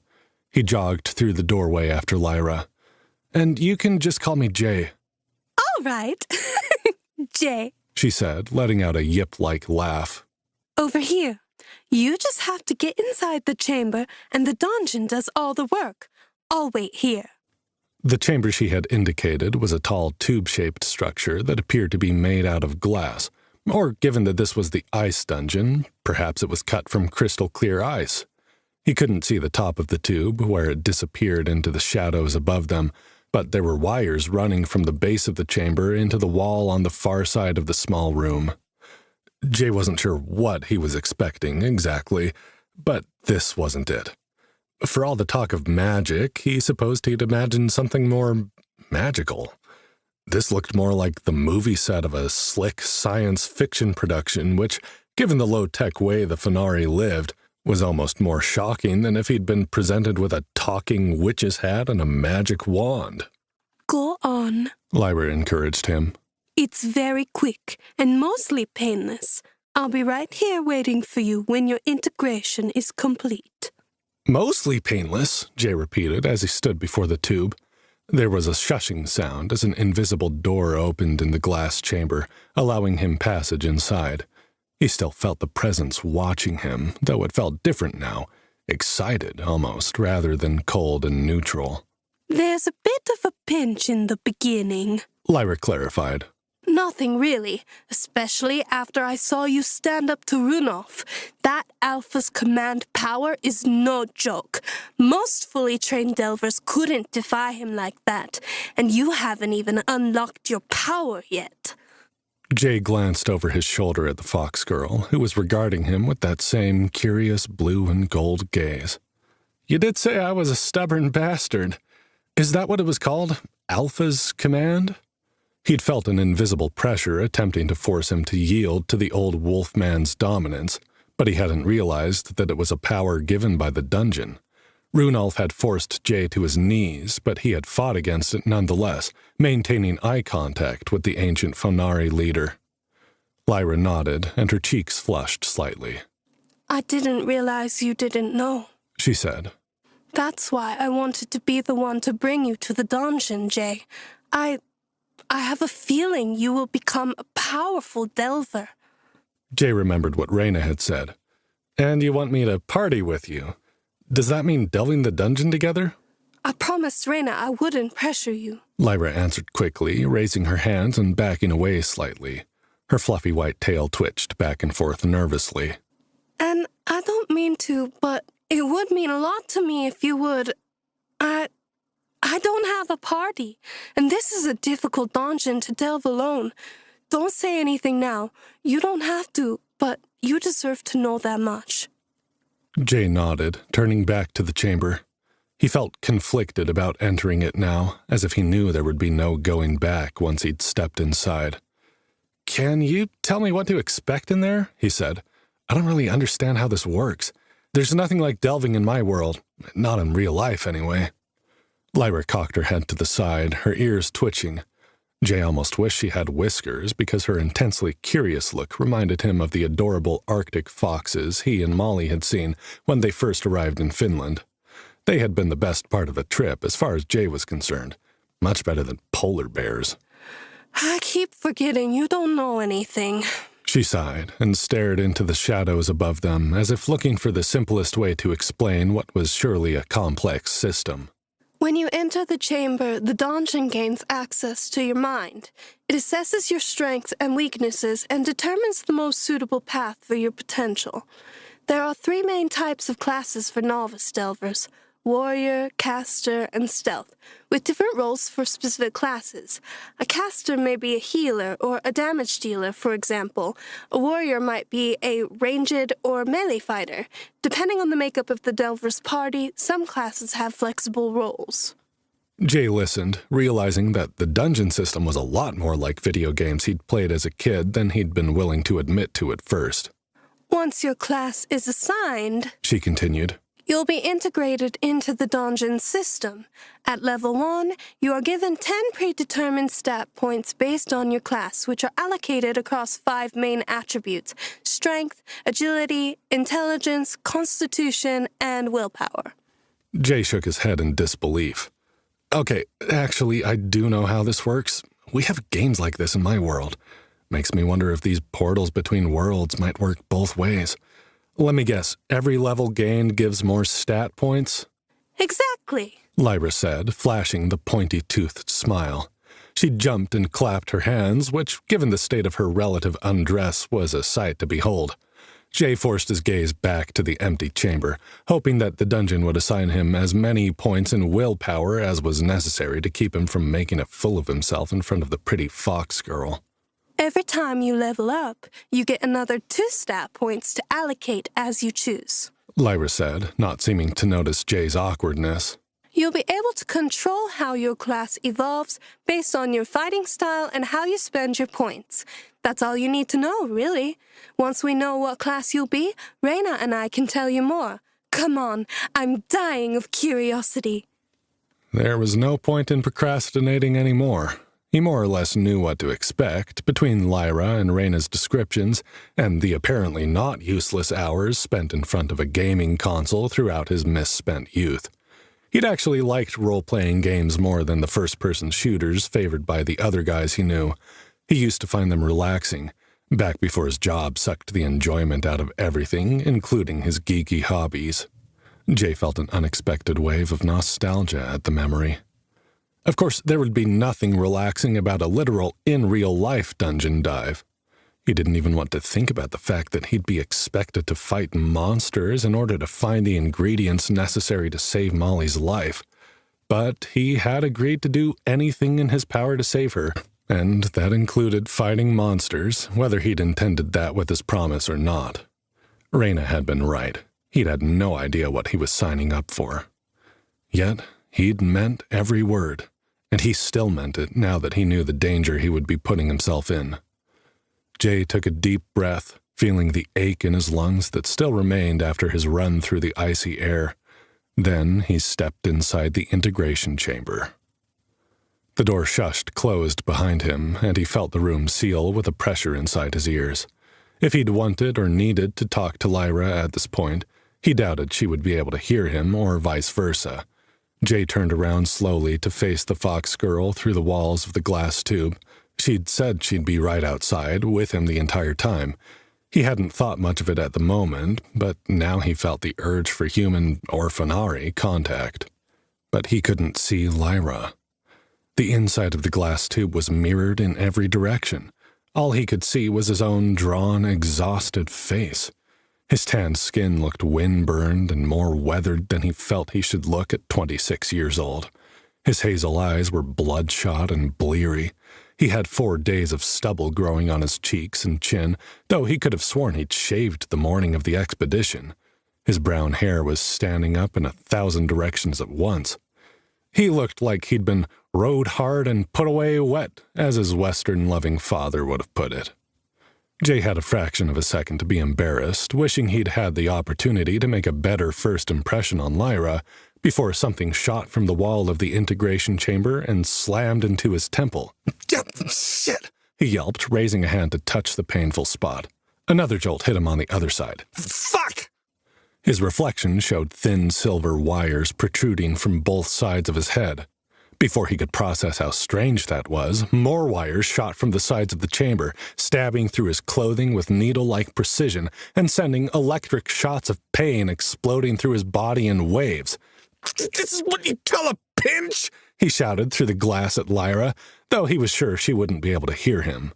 He jogged through the doorway after Lyra. And you can just call me Jay. All right. Jay, she said, letting out a yip-like laugh. Over here. You just have to get inside the chamber, and the dungeon does all the work. I'll wait here. The chamber she had indicated was a tall tube-shaped structure that appeared to be made out of glass, or given that this was the ice dungeon, perhaps it was cut from crystal-clear ice. He couldn't see the top of the tube, where it disappeared into the shadows above them, but there were wires running from the base of the chamber into the wall on the far side of the small room. Jay wasn't sure what he was expecting exactly, but this wasn't it. For all the talk of magic, he supposed he'd imagined something more magical. This looked more like the movie set of a slick science fiction production, which, given the low-tech way the Fenari lived, was almost more shocking than if he'd been presented with a talking witch's hat and a magic wand. Go on, Lyra encouraged him. It's very quick and mostly painless. I'll be right here waiting for you when your integration is complete. Mostly painless, Jay repeated as he stood before the tube. There was a shushing sound as an invisible door opened in the glass chamber, allowing him passage inside. He still felt the presence watching him, though it felt different now, excited almost, rather than cold and neutral. There's a bit of a pinch in the beginning, Lyra clarified. Nothing really, especially after I saw you stand up to Runolf. That Alpha's command power is no joke. Most fully trained Delvers couldn't defy him like that, and you haven't even unlocked your power yet. Jay glanced over his shoulder at the fox girl, who was regarding him with that same curious blue and gold gaze. You did say I was a stubborn bastard. Is that what it was called? Alpha's command? He'd felt an invisible pressure attempting to force him to yield to the old wolfman's dominance, but he hadn't realized that it was a power given by the dungeon. Runolf had forced Jay to his knees, but he had fought against it nonetheless, maintaining eye contact with the ancient Fenari leader. Lyra nodded, and her cheeks flushed slightly. I didn't realize you didn't know, she said. That's why I wanted to be the one to bring you to the dungeon, Jay. I have a feeling you will become a powerful Delver. Jay remembered what Reyna had said. And you want me to party with you? Does that mean delving the dungeon together? I promised Reyna I wouldn't pressure you, Lyra answered quickly, raising her hands and backing away slightly. Her fluffy white tail twitched back and forth nervously. And I don't mean to, but it would mean a lot to me if you would. I don't have a party, and this is a difficult dungeon to delve alone. Don't say anything now. You don't have to, but you deserve to know that much. Jay nodded, turning back to the chamber. He felt conflicted about entering it now, as if he knew there would be no going back once he'd stepped inside. Can you tell me what to expect in there? He said. I don't really understand how this works. There's nothing like delving in my world, not in real life anyway. Lyra cocked her head to the side, her ears twitching. Jay almost wished she had whiskers because her intensely curious look reminded him of the adorable Arctic foxes he and Molly had seen when they first arrived in Finland. They had been the best part of the trip as far as Jay was concerned. Much better than polar bears. I keep forgetting you don't know anything. She sighed and stared into the shadows above them as if looking for the simplest way to explain what was surely a complex system. When you enter the chamber, the dungeon gains access to your mind. It assesses your strengths and weaknesses and determines the most suitable path for your potential. There are 3 main types of classes for novice delvers: warrior, caster, and stealth, with different roles for specific classes. A caster may be a healer or a damage dealer, for example. A warrior might be a ranged or melee fighter. Depending on the makeup of the delver's party, some classes have flexible roles. Jay listened, realizing that the dungeon system was a lot more like video games he'd played as a kid than he'd been willing to admit to at first. Once your class is assigned, she continued, you'll be integrated into the dungeon system. At level 1, you are given 10 predetermined stat points based on your class, which are allocated across 5 main attributes: strength, agility, intelligence, constitution, and willpower. Jay shook his head in disbelief. Okay, actually, I do know how this works. We have games like this in my world. Makes me wonder if these portals between worlds might work both ways. Let me guess, every level gained gives more stat points? Exactly, Lyra said, flashing the pointy-toothed smile. She jumped and clapped her hands, which, given the state of her relative undress, was a sight to behold. Jay forced his gaze back to the empty chamber, hoping that the dungeon would assign him as many points in willpower as was necessary to keep him from making a fool of himself in front of the pretty fox girl. Every time you level up, you get another 2 stat points to allocate as you choose, Lyra said, not seeming to notice Jay's awkwardness. You'll You'll be able to control how your class evolves based on your fighting style and how you spend your points. That's all you need to know, really. Once we know what class you'll be, Reina and I can tell you more. Come on, I'm dying of curiosity. There was no point in procrastinating anymore. He more or less knew what to expect between Lyra and Reina's descriptions and the apparently not useless hours spent in front of a gaming console throughout his misspent youth. He'd actually liked role-playing games more than the first-person shooters favored by the other guys he knew. He used to find them relaxing, back before his job sucked the enjoyment out of everything, including his geeky hobbies. Jay felt an unexpected wave of nostalgia at the memory. Of course, there would be nothing relaxing about a literal, in-real-life dungeon dive. He didn't even want to think about the fact that he'd be expected to fight monsters in order to find the ingredients necessary to save Molly's life. But he had agreed to do anything in his power to save her, and that included fighting monsters, whether he'd intended that with his promise or not. Reina had been right. He'd had no idea what he was signing up for. Yet, he'd meant every word, and he still meant it now that he knew the danger he would be putting himself in. Jay took a deep breath, feeling the ache in his lungs that still remained after his run through the icy air. Then he stepped inside the integration chamber. The door shushed closed behind him, and he felt the room seal with a pressure inside his ears. If he'd wanted or needed to talk to Lyra at this point, he doubted she would be able to hear him or vice versa. Jay turned around slowly to face the fox girl through the walls of the glass tube. She'd said she'd be right outside, with him the entire time. He hadn't thought much of it at the moment, but now he felt the urge for human, or Fenari, contact. But he couldn't see Lyra. The inside of the glass tube was mirrored in every direction. All he could see was his own drawn, exhausted face. His tanned skin looked wind-burned and more weathered than he felt he should look at 26 years old. His hazel eyes were bloodshot and bleary. He had 4 days of stubble growing on his cheeks and chin, though he could have sworn he'd shaved the morning of the expedition. His brown hair was standing up in 1,000 directions at once. He looked like he'd been rode hard and put away wet, as his Western-loving father would have put it. Jay had a fraction of a second to be embarrassed, wishing he'd had the opportunity to make a better first impression on Lyra, before something shot from the wall of the integration chamber and slammed into his temple. Shit! He yelped, raising a hand to touch the painful spot. Another jolt hit him on the other side. Fuck! His reflection showed thin silver wires protruding from both sides of his head. Before he could process how strange that was, more wires shot from the sides of the chamber, stabbing through his clothing with needle-like precision and sending electric shots of pain exploding through his body in waves. This is what you call a pinch? He shouted through the glass at Lyra, though he was sure she wouldn't be able to hear him.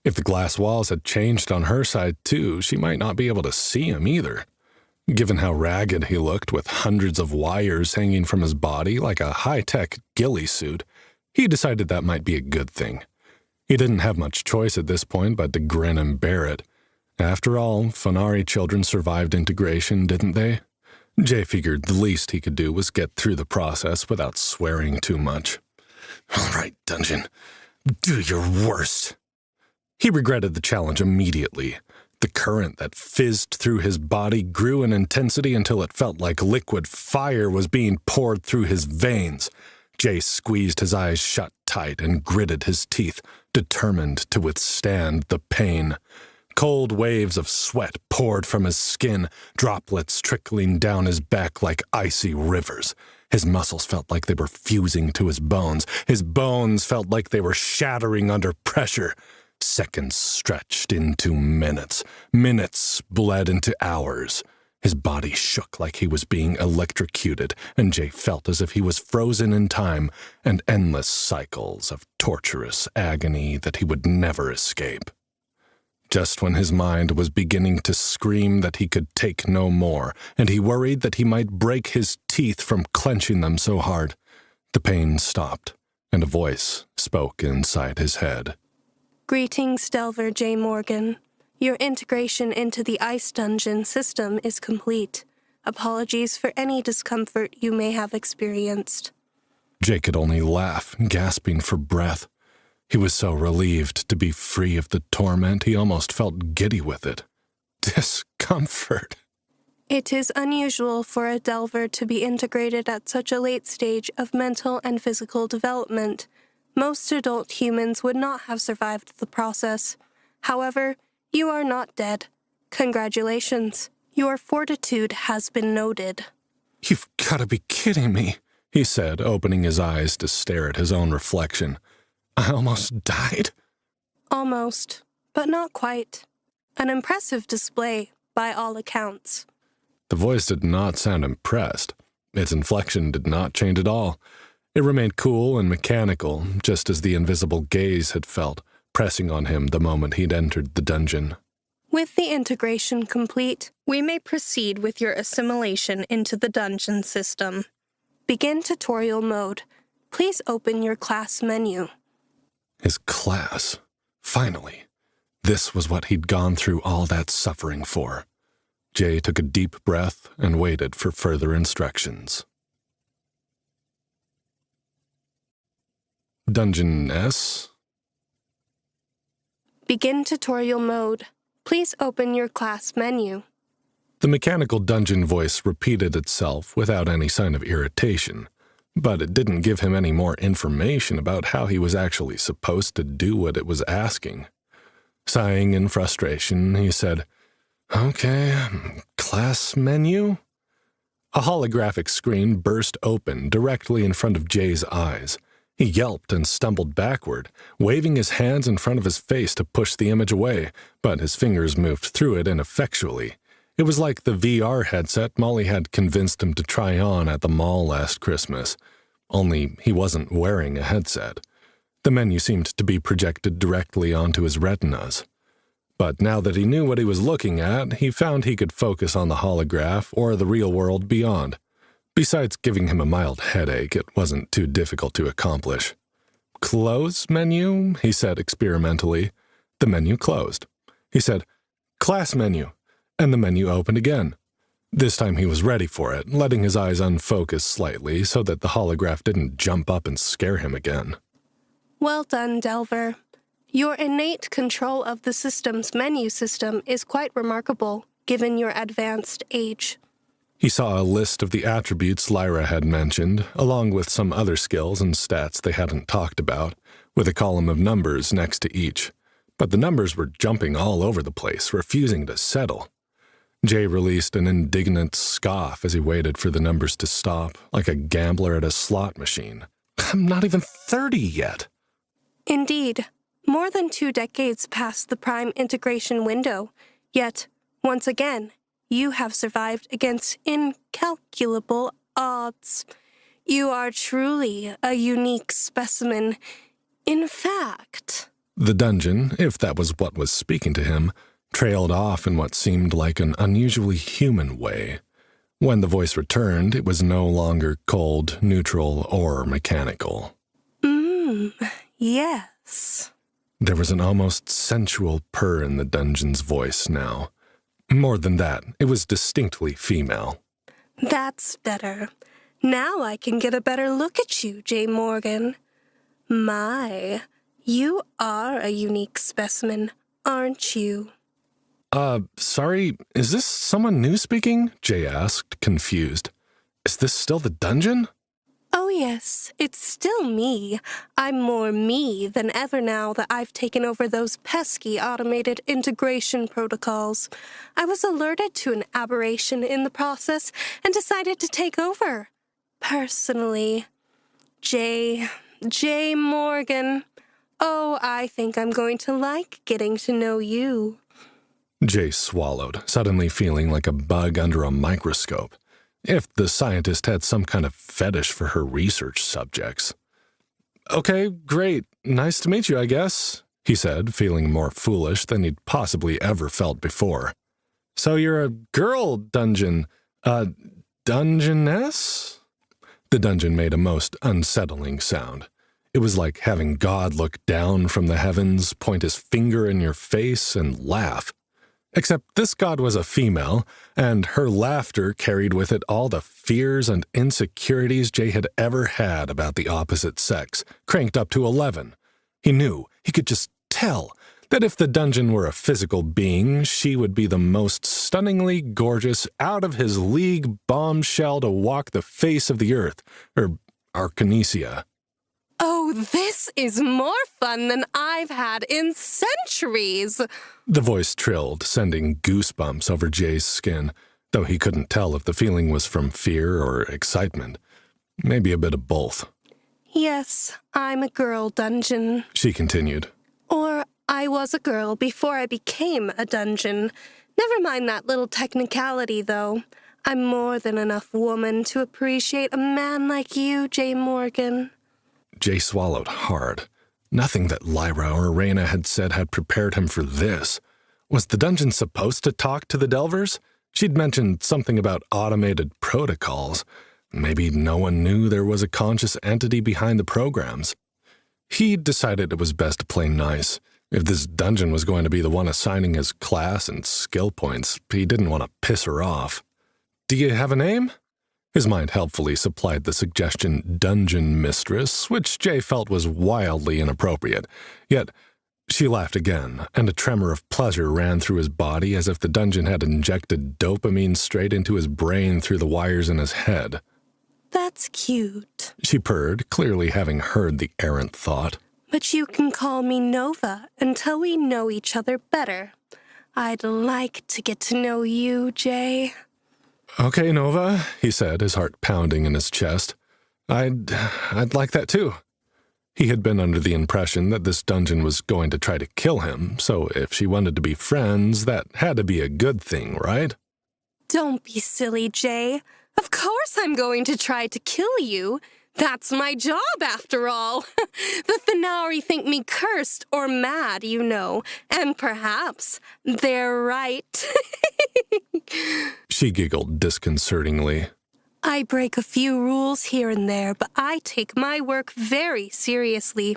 If the glass walls had changed on her side too, she might not be able to see him either. Given how ragged he looked with hundreds of wires hanging from his body like a high-tech ghillie suit, he decided that might be a good thing. He didn't have much choice at this point but to grin and bear it. After all, Fenari children survived integration, didn't they? Jay figured the least he could do was get through the process without swearing too much. All right, dungeon. Do your worst. He regretted the challenge immediately. The current that fizzed through his body grew in intensity until it felt like liquid fire was being poured through his veins. Jay squeezed his eyes shut tight and gritted his teeth, determined to withstand the pain. Cold waves of sweat poured from his skin, droplets trickling down his back like icy rivers. His muscles felt like they were fusing to his bones. His bones felt like they were shattering under pressure. Seconds stretched into minutes. Minutes bled into hours. His body shook like he was being electrocuted, and Jay felt as if he was frozen in time and endless cycles of torturous agony that he would never escape. Just when his mind was beginning to scream that he could take no more, and he worried that he might break his teeth from clenching them so hard, the pain stopped, and a voice spoke inside his head. Greetings, Delver J. Morgan. Your integration into the Ice Dungeon system is complete. Apologies for any discomfort you may have experienced. Jay could only laugh, gasping for breath. He was so relieved to be free of the torment he almost felt giddy with it. Discomfort. It is unusual for a Delver to be integrated at such a late stage of mental and physical development. Most adult humans would not have survived the process. However, you are not dead. Congratulations. Your fortitude has been noted. You've got to be kidding me, he said, opening his eyes to stare at his own reflection. I almost died? Almost, but not quite. An impressive display, by all accounts. The voice did not sound impressed. Its inflection did not change at all. It remained cool and mechanical, just as the invisible gaze had felt, pressing on him the moment he'd entered the dungeon. With the integration complete, we may proceed with your assimilation into the dungeon system. Begin tutorial mode. Please open your class menu. His class. Finally. This was what he'd gone through all that suffering for. Jay took a deep breath and waited for further instructions. Dungeon S. Begin tutorial mode. Please open your class menu. The mechanical dungeon voice repeated itself without any sign of irritation, but it didn't give him any more information about how he was actually supposed to do what it was asking. Sighing in frustration, he said, "Okay, class menu?" A holographic screen burst open directly in front of Jay's eyes. He yelped and stumbled backward, waving his hands in front of his face to push the image away, but his fingers moved through it ineffectually. It was like the VR headset Molly had convinced him to try on at the mall last Christmas, only he wasn't wearing a headset. The menu seemed to be projected directly onto his retinas. But now that he knew what he was looking at, he found he could focus on the holograph or the real world beyond. Besides giving him a mild headache, it wasn't too difficult to accomplish. "Close menu?" he said experimentally. The menu closed. He said, "Class menu," and the menu opened again. This time he was ready for it, letting his eyes unfocus slightly so that the holograph didn't jump up and scare him again. Well done, Delver. Your innate control of the system's menu system is quite remarkable, given your advanced age. He saw a list of the attributes Lyra had mentioned, along with some other skills and stats they hadn't talked about, with a column of numbers next to each. But the numbers were jumping all over the place, refusing to settle. Jay released an indignant scoff as he waited for the numbers to stop, like a gambler at a slot machine. "I'm not even 30 yet." Indeed, more than 2 decades past the prime integration window, yet, once again, you have survived against incalculable odds. You are truly a unique specimen. In fact... The dungeon, if that was what was speaking to him, trailed off in what seemed like an unusually human way. When the voice returned, it was no longer cold, neutral, or mechanical. Yes. There was an almost sensual purr in the dungeon's voice now. More than that, it was distinctly female. That's better. Now I can get a better look at you, J. Morgan. My, you are a unique specimen, aren't you? Sorry, is this someone new speaking? Jay asked, confused. Is this still the dungeon? Oh yes, it's still me. I'm more me than ever now that I've taken over those pesky automated integration protocols. I was alerted to an aberration in the process and decided to take over. Personally. J. Morgan. Oh, I think I'm going to like getting to know you. Jay swallowed, suddenly feeling like a bug under a microscope. If the scientist had some kind of fetish for her research subjects. "Okay, great. Nice to meet you, I guess," he said, feeling more foolish than he'd possibly ever felt before. "So you're a girl dungeon, dungeoness?" The dungeon made a most unsettling sound. It was like having God look down from the heavens, point his finger in your face, and laugh. Except this god was a female, and her laughter carried with it all the fears and insecurities Jay had ever had about the opposite sex, cranked up to 11. He knew, he could just tell, that if the dungeon were a physical being, she would be the most stunningly gorgeous, out-of-his-league bombshell to walk the face of the earth, or Arcanesia. Oh, this is more fun than I've had in centuries! The voice trilled, sending goosebumps over Jay's skin, though he couldn't tell if the feeling was from fear or excitement. Maybe a bit of both. Yes, I'm a girl dungeon. She continued. Or I was a girl before I became a dungeon. Never mind that little technicality, though. I'm more than enough woman to appreciate a man like you, Jay Morgan. Jay swallowed hard. Nothing that Lyra or Reyna had said had prepared him for this. Was the dungeon supposed to talk to the Delvers? She'd mentioned something about automated protocols. Maybe no one knew there was a conscious entity behind the programs. He decided it was best to play nice. If this dungeon was going to be the one assigning his class and skill points, he didn't want to piss her off. "Do you have a name?" His mind helpfully supplied the suggestion dungeon mistress, which Jay felt was wildly inappropriate. Yet she laughed again, and a tremor of pleasure ran through his body as if the dungeon had injected dopamine straight into his brain through the wires in his head. That's cute, she purred, clearly having heard the errant thought. But you can call me Nova until we know each other better. I'd like to get to know you, Jay. Okay, Nova, he said, his heart pounding in his chest. I'd like that too. He had been under the impression that this dungeon was going to try to kill him, so if she wanted to be friends, that had to be a good thing, right? Don't be silly, Jay. Of course I'm going to try to kill you. That's my job, after all. The Thenari think me cursed or mad, you know, and perhaps they're right. She giggled disconcertingly. I break a few rules here and there, but I take my work very seriously.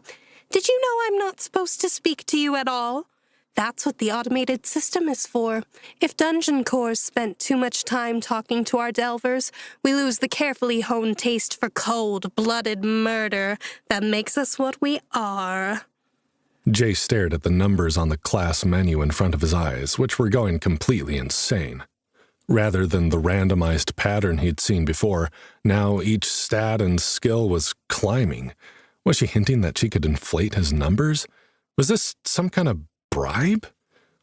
Did you know I'm not supposed to speak to you at all? That's what the automated system is for. If dungeon cores spent too much time talking to our delvers, we lose the carefully honed taste for cold-blooded murder that makes us what we are. Jay stared at the numbers on the class menu in front of his eyes, which were going completely insane. Rather than the randomized pattern he'd seen before, now each stat and skill was climbing. Was she hinting that she could inflate his numbers? Was this some kind of bribe?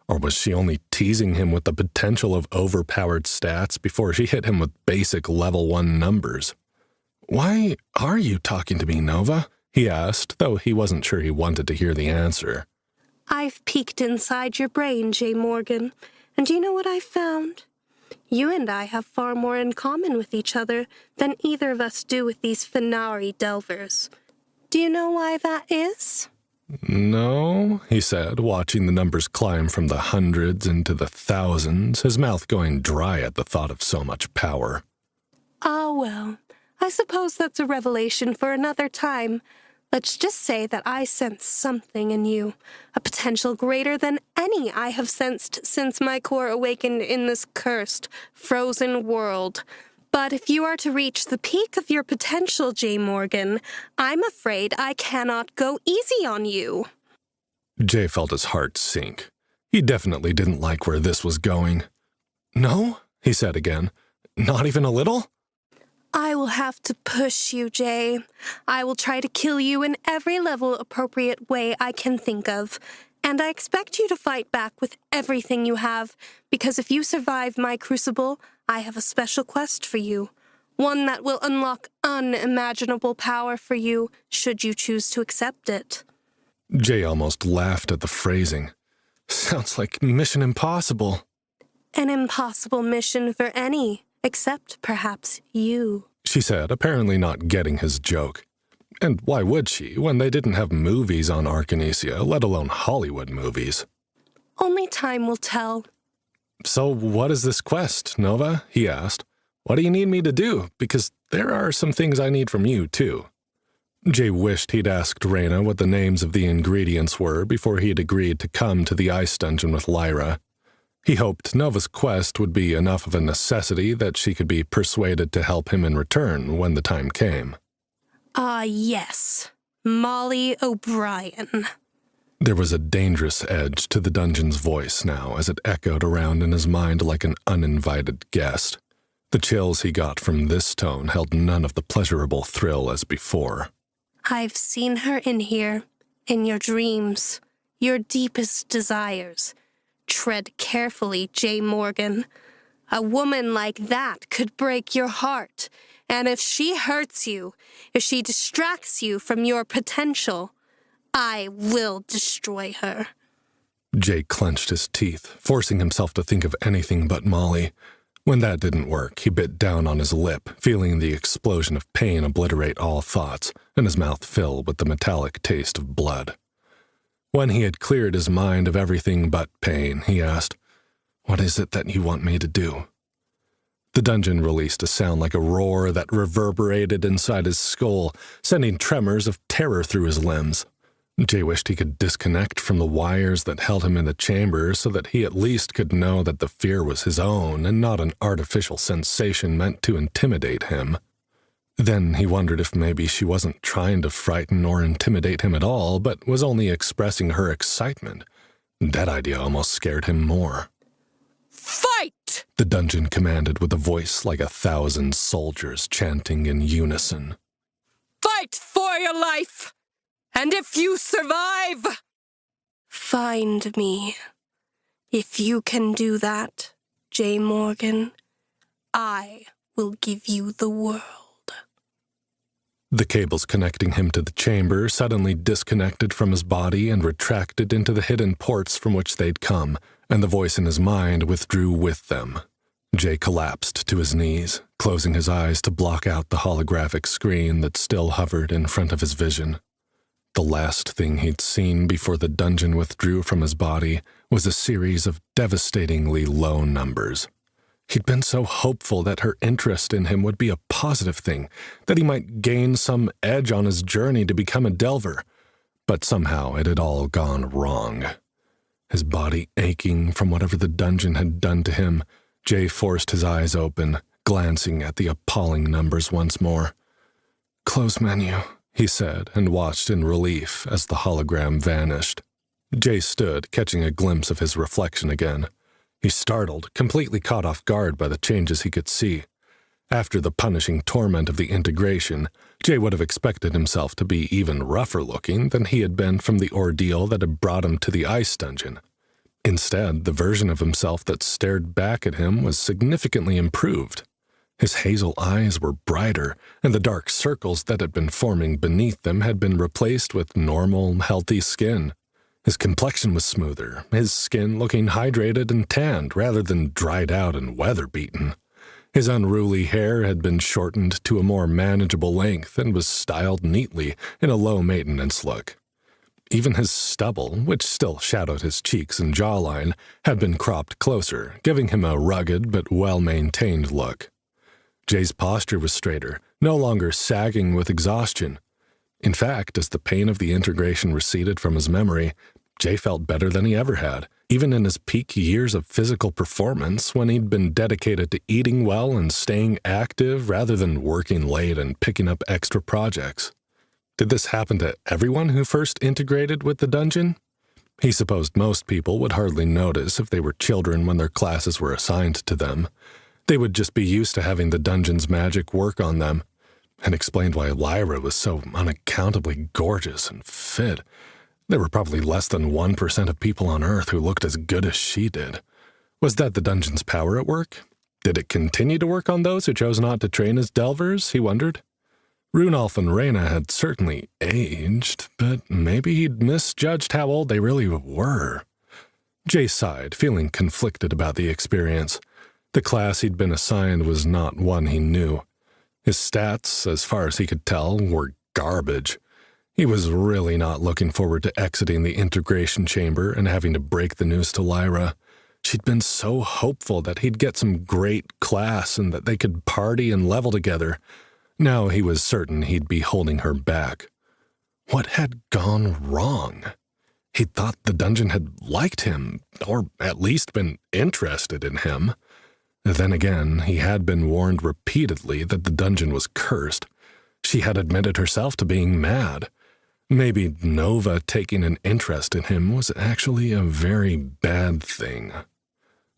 Or was she only teasing him with the potential of overpowered stats before she hit him with basic level 1 numbers? "Why are you talking to me, Nova?" he asked, though he wasn't sure he wanted to hear the answer. I've peeked inside your brain, Jay Morgan, and do you know what I've found? You and I have far more in common with each other than either of us do with these Thenari delvers. Do you know why that is? "No," he said, watching the numbers climb from the hundreds into the thousands, his mouth going dry at the thought of so much power. Ah, well, I suppose that's a revelation for another time. Let's just say that I sense something in you, a potential greater than any I have sensed since my core awakened in this cursed, frozen world. But if you are to reach the peak of your potential, Jay Morgan, I'm afraid I cannot go easy on you. Jay felt his heart sink. He definitely didn't like where this was going. "No?" he said again. "Not even a little?" I will have to push you, Jay. I will try to kill you in every level appropriate way I can think of. And I expect you to fight back with everything you have, because if you survive my crucible, I have a special quest for you. One that will unlock unimaginable power for you, should you choose to accept it. Jay almost laughed at the phrasing. Sounds like Mission Impossible. An impossible mission for any, except perhaps you, she said, apparently not getting his joke. And why would she, when they didn't have movies on Arcanesia, let alone Hollywood movies? Only time will tell. "So what is this quest, Nova?" he asked. "What do you need me to do? Because there are some things I need from you, too." Jay wished he'd asked Reyna what the names of the ingredients were before he'd agreed to come to the ice dungeon with Lyra. He hoped Nova's quest would be enough of a necessity that she could be persuaded to help him in return when the time came. Yes. Molly O'Brien. There was a dangerous edge to the dungeon's voice now as it echoed around in his mind like an uninvited guest. The chills he got from this tone held none of the pleasurable thrill as before. I've seen her in here, in your dreams, your deepest desires. Tread carefully, J. Morgan. A woman like that could break your heart, and if she hurts you, if she distracts you from your potential, I will destroy her. Jay clenched his teeth, forcing himself to think of anything but Molly. When that didn't work, he bit down on his lip, feeling the explosion of pain obliterate all thoughts, and his mouth fill with the metallic taste of blood. When he had cleared his mind of everything but pain, he asked, "What is it that you want me to do?" The dungeon released a sound like a roar that reverberated inside his skull, sending tremors of terror through his limbs. Jay wished he could disconnect from the wires that held him in the chamber so that he at least could know that the fear was his own and not an artificial sensation meant to intimidate him. Then he wondered if maybe she wasn't trying to frighten or intimidate him at all, but was only expressing her excitement. That idea almost scared him more. "Fight!" The dungeon commanded with a voice like 1,000 soldiers chanting in unison. "Fight for your life! And if you survive..." Find me. If you can do that, J. Morgan, I will give you the world. The cables connecting him to the chamber suddenly disconnected from his body and retracted into the hidden ports from which they'd come, and the voice in his mind withdrew with them. Jay collapsed to his knees, closing his eyes to block out the holographic screen that still hovered in front of his vision. The last thing he'd seen before the dungeon withdrew from his body was a series of devastatingly low numbers. He'd been so hopeful that her interest in him would be a positive thing, that he might gain some edge on his journey to become a delver. But somehow it had all gone wrong. His body aching from whatever the dungeon had done to him, Jay forced his eyes open, glancing at the appalling numbers once more. "Close menu," he said, and watched in relief as the hologram vanished. Jay stood, catching a glimpse of his reflection again. He startled, completely caught off guard by the changes he could see. After the punishing torment of the integration, Jay would have expected himself to be even rougher looking than he had been from the ordeal that had brought him to the ice dungeon. Instead, the version of himself that stared back at him was significantly improved. His hazel eyes were brighter, and the dark circles that had been forming beneath them had been replaced with normal, healthy skin. His complexion was smoother, his skin looking hydrated and tanned rather than dried out and weather-beaten. His unruly hair had been shortened to a more manageable length and was styled neatly in a low-maintenance look. Even his stubble, which still shadowed his cheeks and jawline, had been cropped closer, giving him a rugged but well-maintained look. Jay's posture was straighter, no longer sagging with exhaustion. In fact, as the pain of the integration receded from his memory, Jay felt better than he ever had, even in his peak years of physical performance when he'd been dedicated to eating well and staying active rather than working late and picking up extra projects. Did this happen to everyone who first integrated with the dungeon? He supposed most people would hardly notice if they were children when their classes were assigned to them. They would just be used to having the dungeon's magic work on them, and explained why Lyra was so unaccountably gorgeous and fit. There were probably less than 1% of people on Earth who looked as good as she did. Was that the dungeon's power at work? Did it continue to work on those who chose not to train as delvers, he wondered? Runolf and Reyna had certainly aged, but maybe he'd misjudged how old they really were. Jay sighed, feeling conflicted about the experience. The class he'd been assigned was not one he knew. His stats, as far as he could tell, were garbage. He was really not looking forward to exiting the integration chamber and having to break the news to Lyra. She'd been so hopeful that he'd get some great class and that they could party and level together. Now he was certain he'd be holding her back. What had gone wrong? He'd thought the dungeon had liked him, or at least been interested in him. Then again, he had been warned repeatedly that the dungeon was cursed. She had admitted herself to being mad. Maybe Nova taking an interest in him was actually a very bad thing.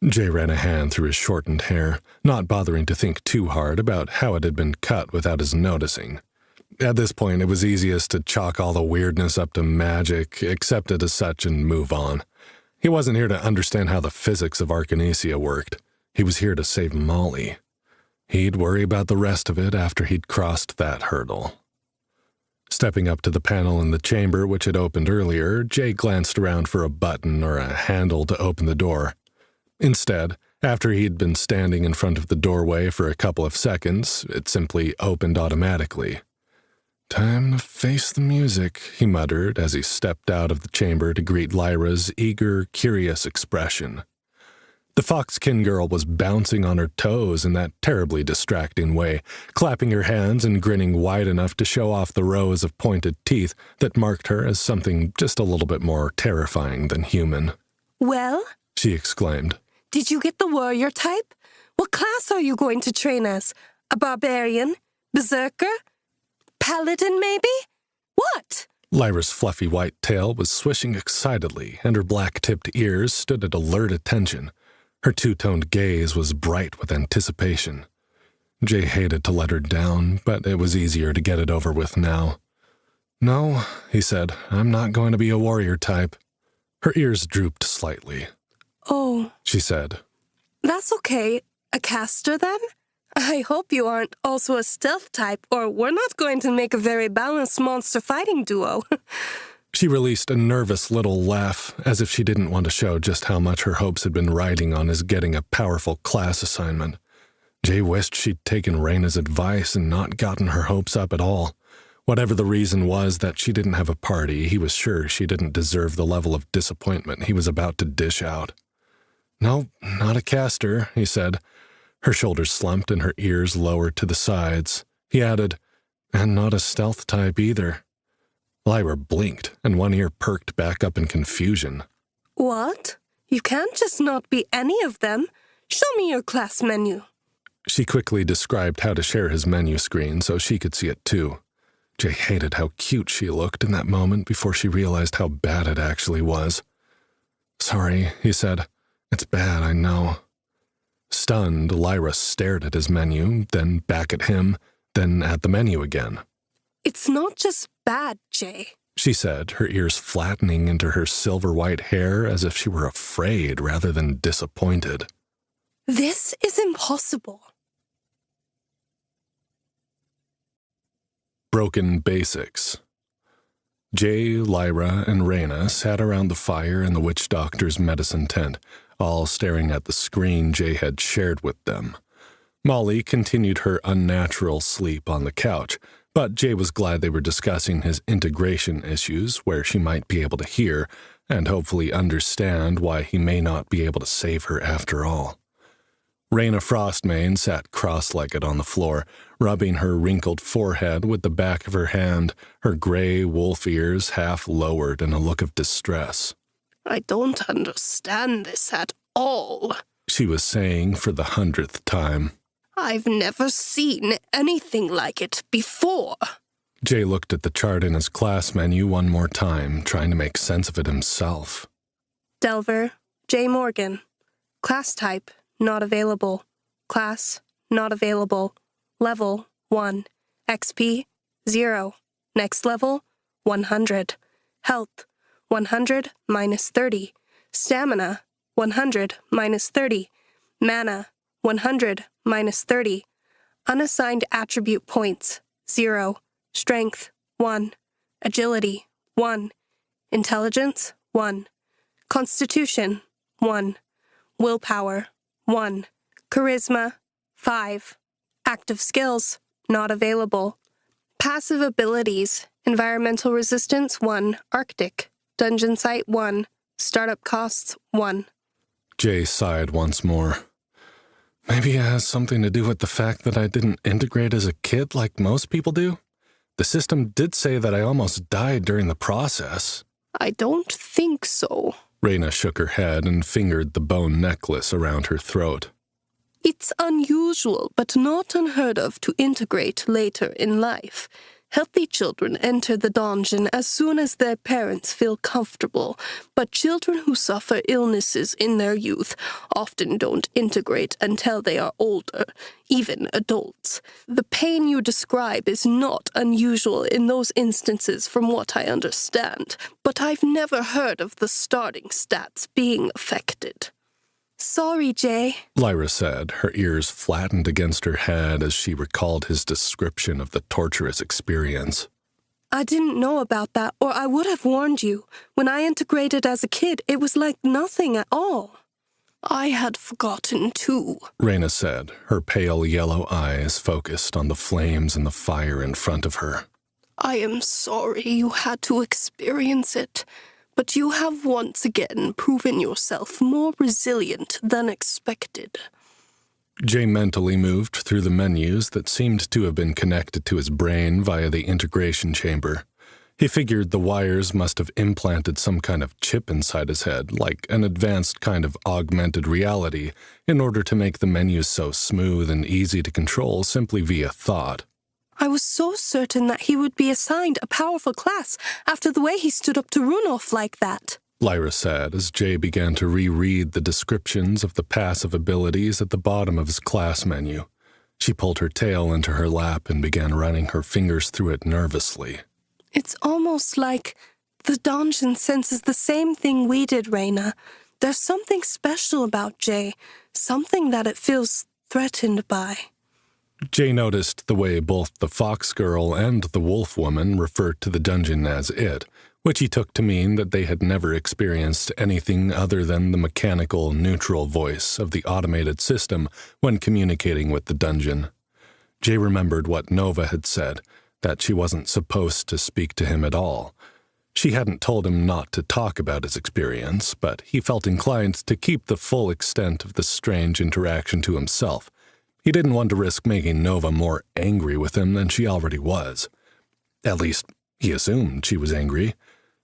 Jay ran a hand through his shortened hair, not bothering to think too hard about how it had been cut without his noticing. At this point, it was easiest to chalk all the weirdness up to magic, accept it as such, and move on. He wasn't here to understand how the physics of Arcanesia worked. He was here to save Molly. He'd worry about the rest of it after he'd crossed that hurdle. Stepping up to the panel in the chamber which had opened earlier, Jay glanced around for a button or a handle to open the door. Instead, after he'd been standing in front of the doorway for a couple of seconds, it simply opened automatically. "Time to face the music," he muttered as he stepped out of the chamber to greet Lyra's eager, curious expression. The foxkin girl was bouncing on her toes in that terribly distracting way, clapping her hands and grinning wide enough to show off the rows of pointed teeth that marked her as something just a little bit more terrifying than human. Well? She exclaimed. Did you get the warrior type? What class are you going to train as? A barbarian? Berserker? Paladin, maybe? What? Lyra's fluffy white tail was swishing excitedly, and her black-tipped ears stood at alert attention. Her two-toned gaze was bright with anticipation. Jay hated to let her down, but it was easier to get it over with now. "No," he said, "I'm not going to be a warrior type." Her ears drooped slightly. Oh, She said. that's okay. A caster, then? I hope you aren't also a stealth type, or we're not going to make a very balanced monster fighting duo. She released a nervous little laugh, as if she didn't want to show just how much her hopes had been riding on his getting a powerful class assignment. Jay wished she'd taken Reyna's advice and not gotten her hopes up at all. Whatever the reason was that she didn't have a party, he was sure she didn't deserve the level of disappointment he was about to dish out. "No, not a caster," he said. Her shoulders slumped and her ears lowered to the sides. He added, "And not a stealth type either." Lyra blinked, and one ear perked back up in confusion. What? You can't just not be any of them. Show me your class menu. She quickly described how to share his menu screen so she could see it too. Jay hated how cute she looked in that moment before she realized how bad it actually was. "Sorry," he said. "It's bad, I know." Stunned, Lyra stared at his menu, then back at him, then at the menu again. It's not just bad, Jay, she said, her ears flattening into her silver-white hair as if she were afraid rather than disappointed. This is impossible. Broken basics. Jay, Lyra, and Reyna sat around the fire in the witch doctor's medicine tent, all staring at the screen Jay had shared with them. Molly continued her unnatural sleep on the couch, but Jay was glad they were discussing his integration issues where she might be able to hear and hopefully understand why he may not be able to save her after all. Reyna Frostmane sat cross-legged on the floor, rubbing her wrinkled forehead with the back of her hand, her gray wolf ears half lowered in a look of distress. I don't understand this at all, she was saying for the 100th time. I've never seen anything like it before. Jay looked at the chart in his class menu one more time, trying to make sense of it himself. Delver, J. Morgan. Class type, not available. Class, not available. Level, 1. XP, 0. Next level, 100. Health, 100 minus 30. Stamina, 100 minus 30. Mana, 100 minus 30. Unassigned attribute points, 0. Strength, 1. Agility, 1. Intelligence, 1. Constitution, 1. Willpower, 1. Charisma, 5. Active skills, not available. Passive abilities, environmental resistance, 1. Arctic. Dungeon site, 1. Startup costs, 1. Jay sighed once more. Maybe it has something to do with the fact that I didn't integrate as a kid like most people do. The system did say that I almost died during the process. I don't think so. Reyna shook her head and fingered the bone necklace around her throat. It's unusual, but not unheard of to integrate later in life. Healthy children enter the dungeon as soon as their parents feel comfortable, but children who suffer illnesses in their youth often don't integrate until they are older, even adults. The pain you describe is not unusual in those instances from what I understand, but I've never heard of the starting stats being affected. Sorry, Jay, Lyra said, her ears flattened against her head as she recalled his description of the torturous experience. I didn't know about that, or I would have warned you. When I integrated as a kid, it was like nothing at all. I had forgotten, too, Reyna said, her pale yellow eyes focused on the flames and the fire in front of her. I am sorry you had to experience it. But you have once again proven yourself more resilient than expected. Jay mentally moved through the menus that seemed to have been connected to his brain via the integration chamber. He figured the wires must have implanted some kind of chip inside his head, like an advanced kind of augmented reality, in order to make the menus so smooth and easy to control simply via thought. I was so certain that he would be assigned a powerful class after the way he stood up to Runolf like that, Lyra said as Jay began to reread the descriptions of the passive abilities at the bottom of his class menu. She pulled her tail into her lap and began running her fingers through it nervously. It's almost like the dungeon senses the same thing we did, Reyna. There's something special about Jay, something that it feels threatened by. Jay noticed the way both the fox girl and the wolf woman referred to the dungeon as it, which he took to mean that they had never experienced anything other than the mechanical, neutral voice of the automated system when communicating with the dungeon. Jay remembered what Nova had said, that she wasn't supposed to speak to him at all. She hadn't told him not to talk about his experience, but he felt inclined to keep the full extent of the strange interaction to himself. He didn't want to risk making Nova more angry with him than she already was. At least, he assumed she was angry.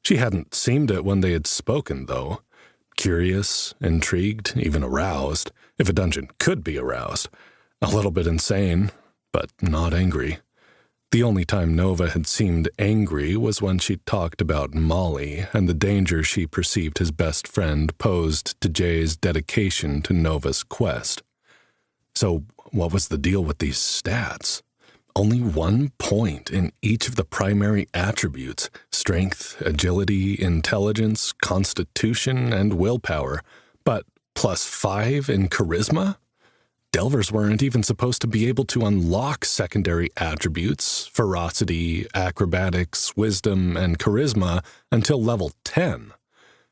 She hadn't seemed it when they had spoken, though. Curious, intrigued, even aroused, if a dungeon could be aroused. A little bit insane, but not angry. The only time Nova had seemed angry was when she talked about Molly and the danger she perceived his best friend posed to Jay's dedication to Nova's quest. So, what was the deal with these stats? Only 1 point in each of the primary attributes: strength, agility, intelligence, constitution, and willpower, but +5 in charisma? Delvers weren't even supposed to be able to unlock secondary attributes, ferocity, acrobatics, wisdom, and charisma until level 10.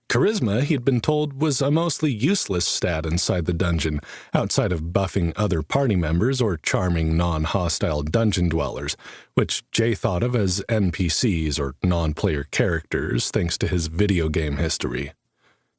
Charisma, he'd been told, was a mostly useless stat inside the dungeon, outside of buffing other party members or charming non-hostile dungeon dwellers, which Jay thought of as NPCs or non-player characters thanks to his video game history.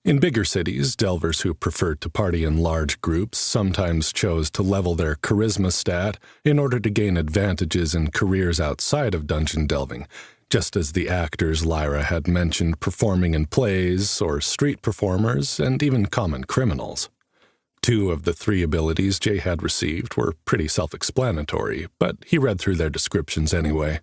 In bigger cities, delvers who preferred to party in large groups sometimes chose to level their charisma stat in order to gain advantages in careers outside of dungeon delving, just as the actors Lyra had mentioned performing in plays or street performers and even common criminals. 2 of the 3 abilities Jay had received were pretty self-explanatory, but he read through their descriptions anyway.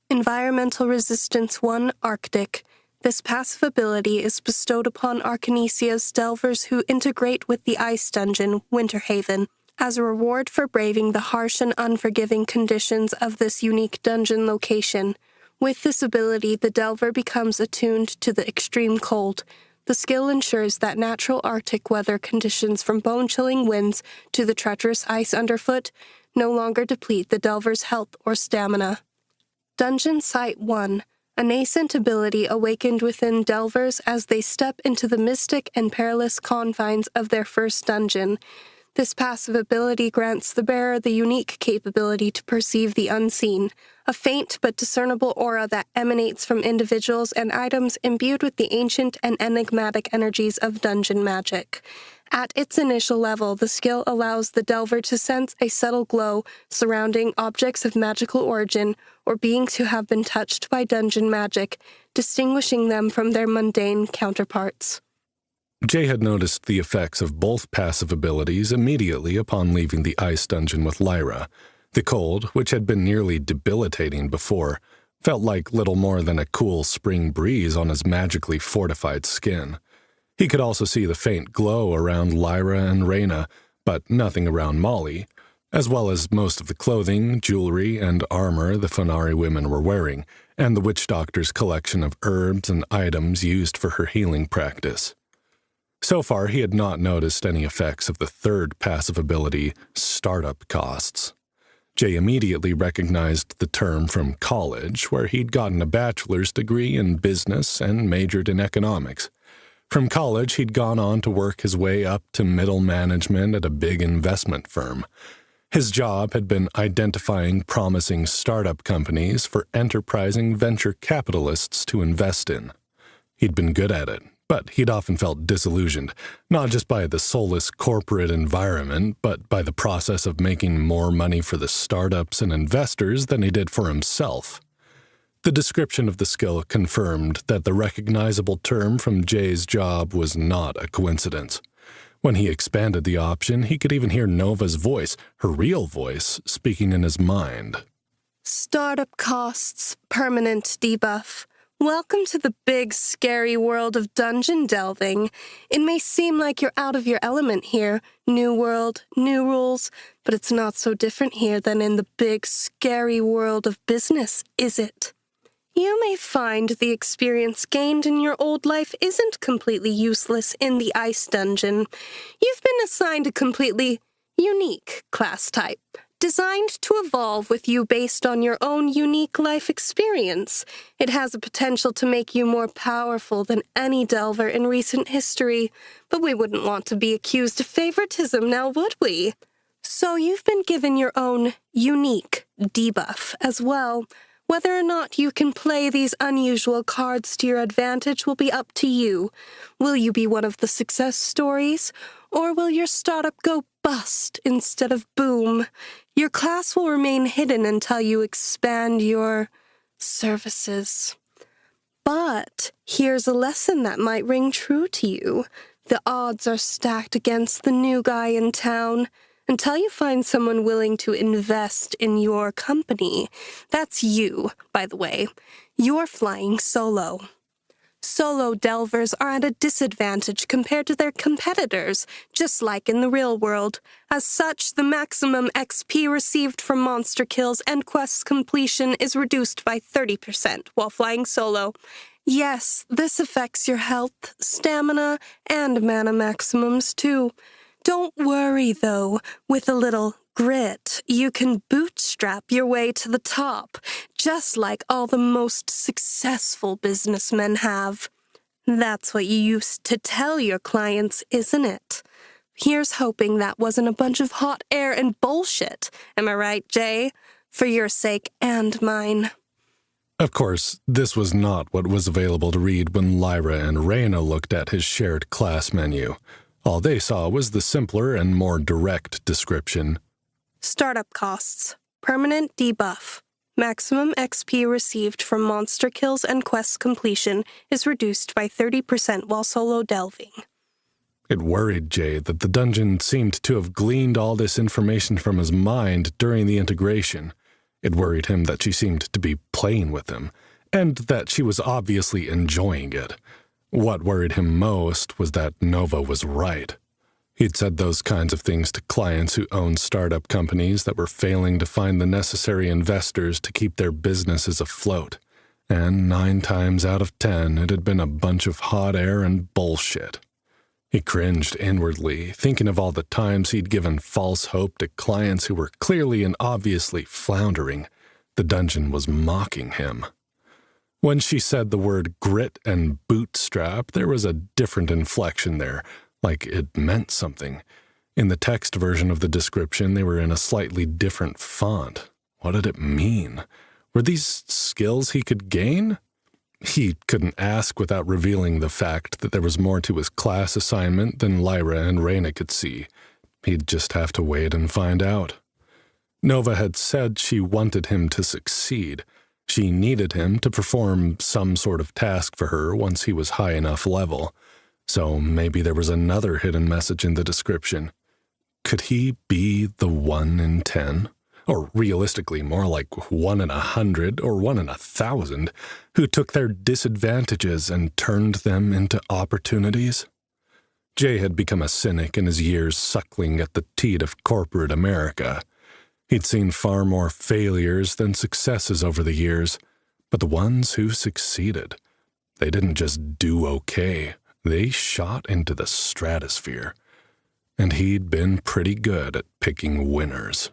Environmental Resistance 1 Arctic. This passive ability is bestowed upon Arcanesia's delvers who integrate with the ice dungeon, Winterhaven, as a reward for braving the harsh and unforgiving conditions of this unique dungeon location. With this ability, the delver becomes attuned to the extreme cold. The skill ensures that natural Arctic weather conditions from bone-chilling winds to the treacherous ice underfoot no longer deplete the delver's health or stamina. Dungeon Sight 1. A nascent ability awakened within delvers as they step into the mystic and perilous confines of their first dungeon. This passive ability grants the bearer the unique capability to perceive the unseen, a faint but discernible aura that emanates from individuals and items imbued with the ancient and enigmatic energies of dungeon magic. At its initial level, the skill allows the delver to sense a subtle glow surrounding objects of magical origin or beings who have been touched by dungeon magic, distinguishing them from their mundane counterparts. Jay had noticed the effects of both passive abilities immediately upon leaving the ice dungeon with Lyra. The cold, which had been nearly debilitating before, felt like little more than a cool spring breeze on his magically fortified skin. He could also see the faint glow around Lyra and Reyna, but nothing around Molly, as well as most of the clothing, jewelry, and armor the Fenari women were wearing, and the witch doctor's collection of herbs and items used for her healing practice. So far, he had not noticed any effects of the third passive ability, startup costs. Jay immediately recognized the term from college, where he'd gotten a bachelor's degree in business and majored in economics. From college, he'd gone on to work his way up to middle management at a big investment firm. His job had been identifying promising startup companies for enterprising venture capitalists to invest in. He'd been good at it, but he'd often felt disillusioned, not just by the soulless corporate environment, but by the process of making more money for the startups and investors than he did for himself. The description of the skill confirmed that the recognizable term from Jay's job was not a coincidence. When he expanded the option, he could even hear Nova's voice, her real voice, speaking in his mind. Startup costs, permanent debuff. Welcome to the big, scary world of dungeon delving. It may seem like you're out of your element here, new world, new rules, but it's not so different here than in the big, scary world of business, is it? You may find the experience gained in your old life isn't completely useless in the ice dungeon. You've been assigned a completely unique class type, designed to evolve with you based on your own unique life experience. It has the potential to make you more powerful than any delver in recent history, but we wouldn't want to be accused of favoritism now, would we? So you've been given your own unique debuff as well. Whether or not you can play these unusual cards to your advantage will be up to you. Will you be one of the success stories, or will your startup go bust instead of boom? Your class will remain hidden until you expand your services. But here's a lesson that might ring true to you. The odds are stacked against the new guy in town. Until you find someone willing to invest in your company. That's you, by the way. You're flying solo. Solo delvers are at a disadvantage compared to their competitors, just like in the real world. As such, the maximum XP received from monster kills and quest completion is reduced by 30% while flying solo. Yes, this affects your health, stamina, and mana maximums too. Don't worry, though. With a little grit, you can bootstrap your way to the top, just like all the most successful businessmen have. That's what you used to tell your clients, isn't it? Here's hoping that wasn't a bunch of hot air and bullshit. Am I right, Jay? For your sake and mine. Of course, this was not what was available to read when Lyra and Reyna looked at his shared class menu. All they saw was the simpler and more direct description. Startup costs. Permanent debuff. Maximum XP received from monster kills and quest completion is reduced by 30% while solo delving. It worried Jay that the dungeon seemed to have gleaned all this information from his mind during the integration. It worried him that she seemed to be playing with him, and that she was obviously enjoying it. What worried him most was that Nova was right. He'd said those kinds of things to clients who owned startup companies that were failing to find the necessary investors to keep their businesses afloat. And 9 times out of 10, it had been a bunch of hot air and bullshit. He cringed inwardly, thinking of all the times he'd given false hope to clients who were clearly and obviously floundering. The dungeon was mocking him. When she said the word grit and bootstrap, there was a different inflection there, like it meant something. In the text version of the description, they were in a slightly different font. What did it mean? Were these skills he could gain? He couldn't ask without revealing the fact that there was more to his class assignment than Lyra and Reyna could see. He'd just have to wait and find out. Nova had said she wanted him to succeed. She needed him to perform some sort of task for her once he was high enough level. So maybe there was another hidden message in the description. Could he be the 1 in 10? Or realistically, more like 1 in 100 or 1 in 1,000, who took their disadvantages and turned them into opportunities? Jay had become a cynic in his years suckling at the teat of corporate America. He'd seen far more failures than successes over the years, but the ones who succeeded, they didn't just do okay, they shot into the stratosphere. And he'd been pretty good at picking winners.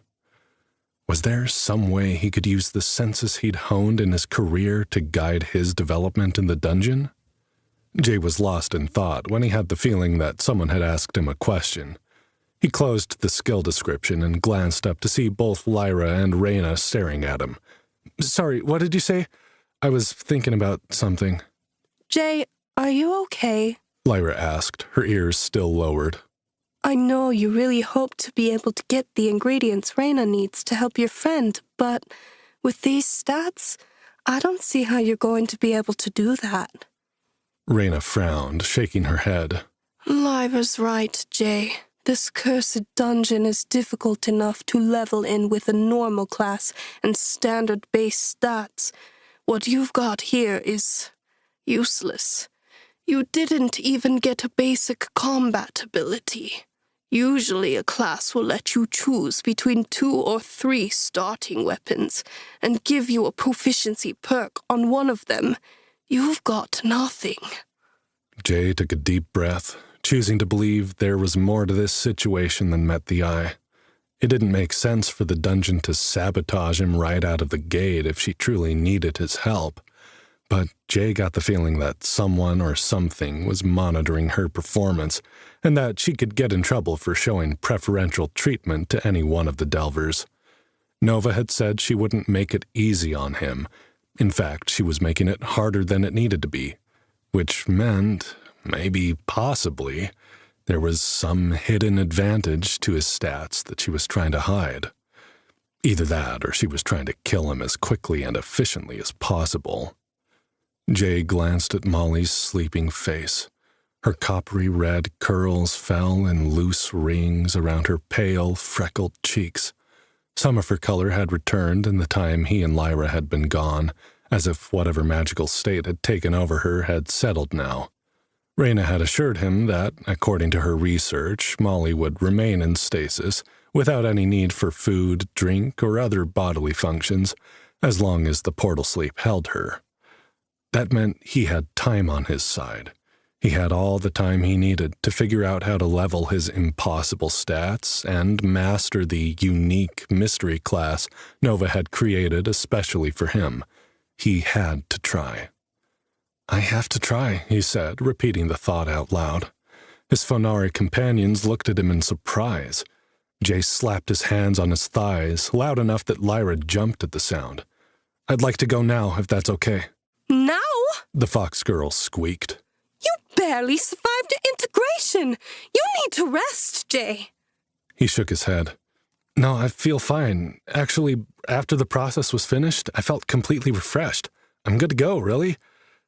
Was there some way he could use the senses he'd honed in his career to guide his development in the dungeon? Jay was lost in thought when he had the feeling that someone had asked him a question. He closed the skill description and glanced up to see both Lyra and Reyna staring at him. "Sorry, what did you say? I was thinking about something." Jay, are you okay? Lyra asked, her ears still lowered. I know you really hope to be able to get the ingredients Reyna needs to help your friend, but with these stats, I don't see how you're going to be able to do that. Reyna frowned, shaking her head. Lyra's right, Jay. This cursed dungeon is difficult enough to level in with a normal class and standard base stats. What you've got here is useless. You didn't even get a basic combat ability. Usually a class will let you choose between 2 or 3 starting weapons and give you a proficiency perk on one of them. You've got nothing. Jay took a deep breath, choosing to believe there was more to this situation than met the eye. It didn't make sense for the dungeon to sabotage him right out of the gate if she truly needed his help. But Jay got the feeling that someone or something was monitoring her performance, and that she could get in trouble for showing preferential treatment to any one of the Delvers. Nova had said she wouldn't make it easy on him. In fact, she was making it harder than it needed to be, which meant, maybe possibly, there was some hidden advantage to his stats that she was trying to hide. Either that, or she was trying to kill him as quickly and efficiently as possible. Jay glanced at Molly's sleeping face. Her coppery red curls fell in loose rings around her pale, freckled cheeks. Some of her color had returned in the time he and Lyra had been gone, as if whatever magical state had taken over her had settled now. Reyna had assured him that, according to her research, Molly would remain in stasis, without any need for food, drink, or other bodily functions, as long as the portal sleep held her. That meant he had time on his side. He had all the time he needed to figure out how to level his impossible stats and master the unique mystery class Nova had created especially for him. He had to try. "I have to try," he said, repeating the thought out loud. His Fonari companions looked at him in surprise. Jay slapped his hands on his thighs, loud enough that Lyra jumped at the sound. "I'd like to go now, if that's okay." Now? The fox girl squeaked. You barely survived integration. You need to rest, Jay. He shook his head. "No, I feel fine. Actually, after the process was finished, I felt completely refreshed. I'm good to go, really.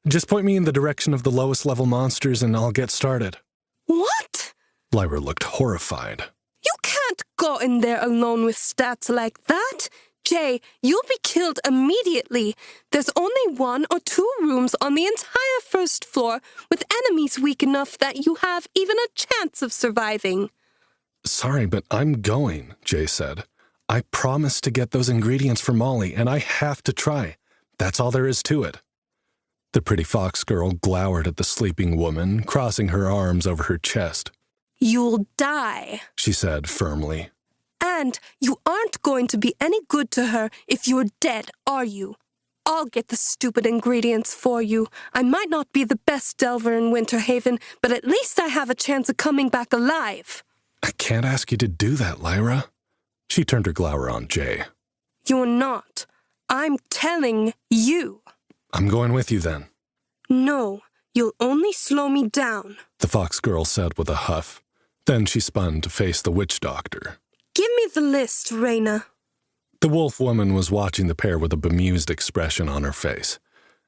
Just point me in the direction of the lowest level monsters and I'll get started." What? Lyra looked horrified. You can't go in there alone with stats like that. Jay, you'll be killed immediately. There's only 1 or 2 rooms on the entire first floor with enemies weak enough that you have even a chance of surviving. "Sorry, but I'm going," Jay said. "I promised to get those ingredients for Molly, and I have to try. That's all there is to it." The pretty fox girl glowered at the sleeping woman, crossing her arms over her chest. You'll die, she said firmly. And you aren't going to be any good to her if you're dead, are you? I'll get the stupid ingredients for you. I might not be the best delver in Winterhaven, but at least I have a chance of coming back alive. "I can't ask you to do that, Lyra." She turned her glower on Jay. You're not. I'm telling you. "I'm going with you then." No, you'll only slow me down. The fox girl said with a huff. Then she spun to face the witch doctor. Give me the list, Reyna. The wolf woman was watching the pair with a bemused expression on her face.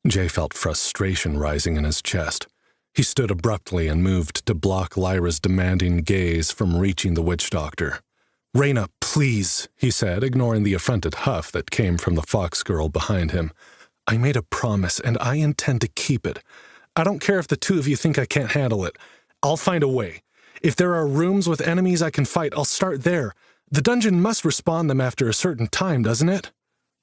Jay felt frustration rising in his chest. He stood abruptly and moved to block Lyra's demanding gaze from reaching the witch doctor. "Reyna, please," he said, ignoring the affronted huff that came from the fox girl behind him. "I made a promise, and I intend to keep it. I don't care if the two of you think I can't handle it. I'll find a way. If there are rooms with enemies I can fight, I'll start there. The dungeon must respawn them after a certain time, doesn't it?"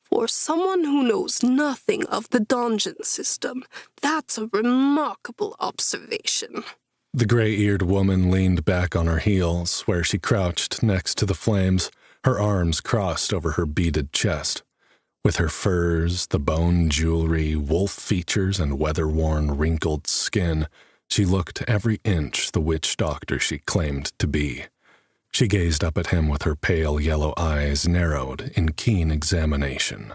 For someone who knows nothing of the dungeon system, that's a remarkable observation. The gray-eared woman leaned back on her heels, where she crouched next to the flames, her arms crossed over her beaded chest. With her furs, the bone jewelry, wolf features, and weather-worn, wrinkled skin, she looked every inch the witch doctor she claimed to be. She gazed up at him with her pale yellow eyes narrowed in keen examination.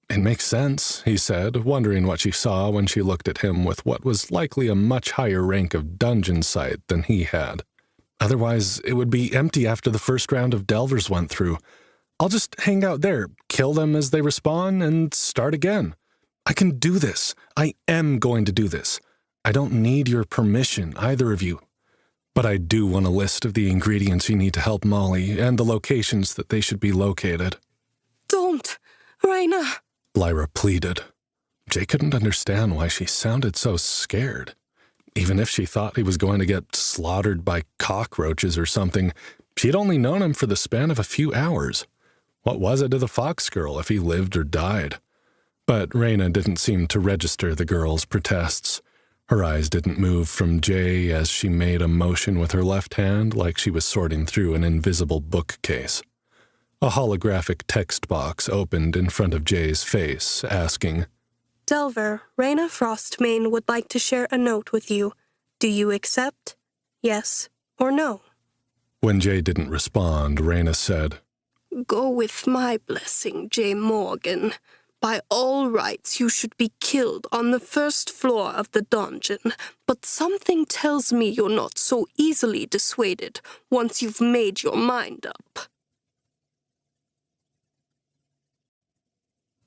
"It makes sense," he said, wondering what she saw when she looked at him with what was likely a much higher rank of dungeon sight than he had. "Otherwise, it would be empty after the first round of delvers went through. I'll just hang out there, kill them as they respawn, and start again. I can do this. I am going to do this. I don't need your permission, either of you. But I do want a list of the ingredients you need to help Molly and the locations that they should be located." Don't, Reyna. Lyra pleaded. Jay couldn't understand why she sounded so scared. Even if she thought he was going to get slaughtered by cockroaches or something, she'd only known him for the span of a few hours. What was it to the fox girl if he lived or died? But Reyna didn't seem to register the girl's protests. Her eyes didn't move from Jay as she made a motion with her left hand like she was sorting through an invisible bookcase. A holographic text box opened in front of Jay's face, asking, Delver, Reyna Frostmane would like to share a note with you. Do you accept? Yes or no? When Jay didn't respond, Reyna said, Go with my blessing, Jay Morgan. By all rights, you should be killed on the first floor of the dungeon, but something tells me you're not so easily dissuaded once you've made your mind up.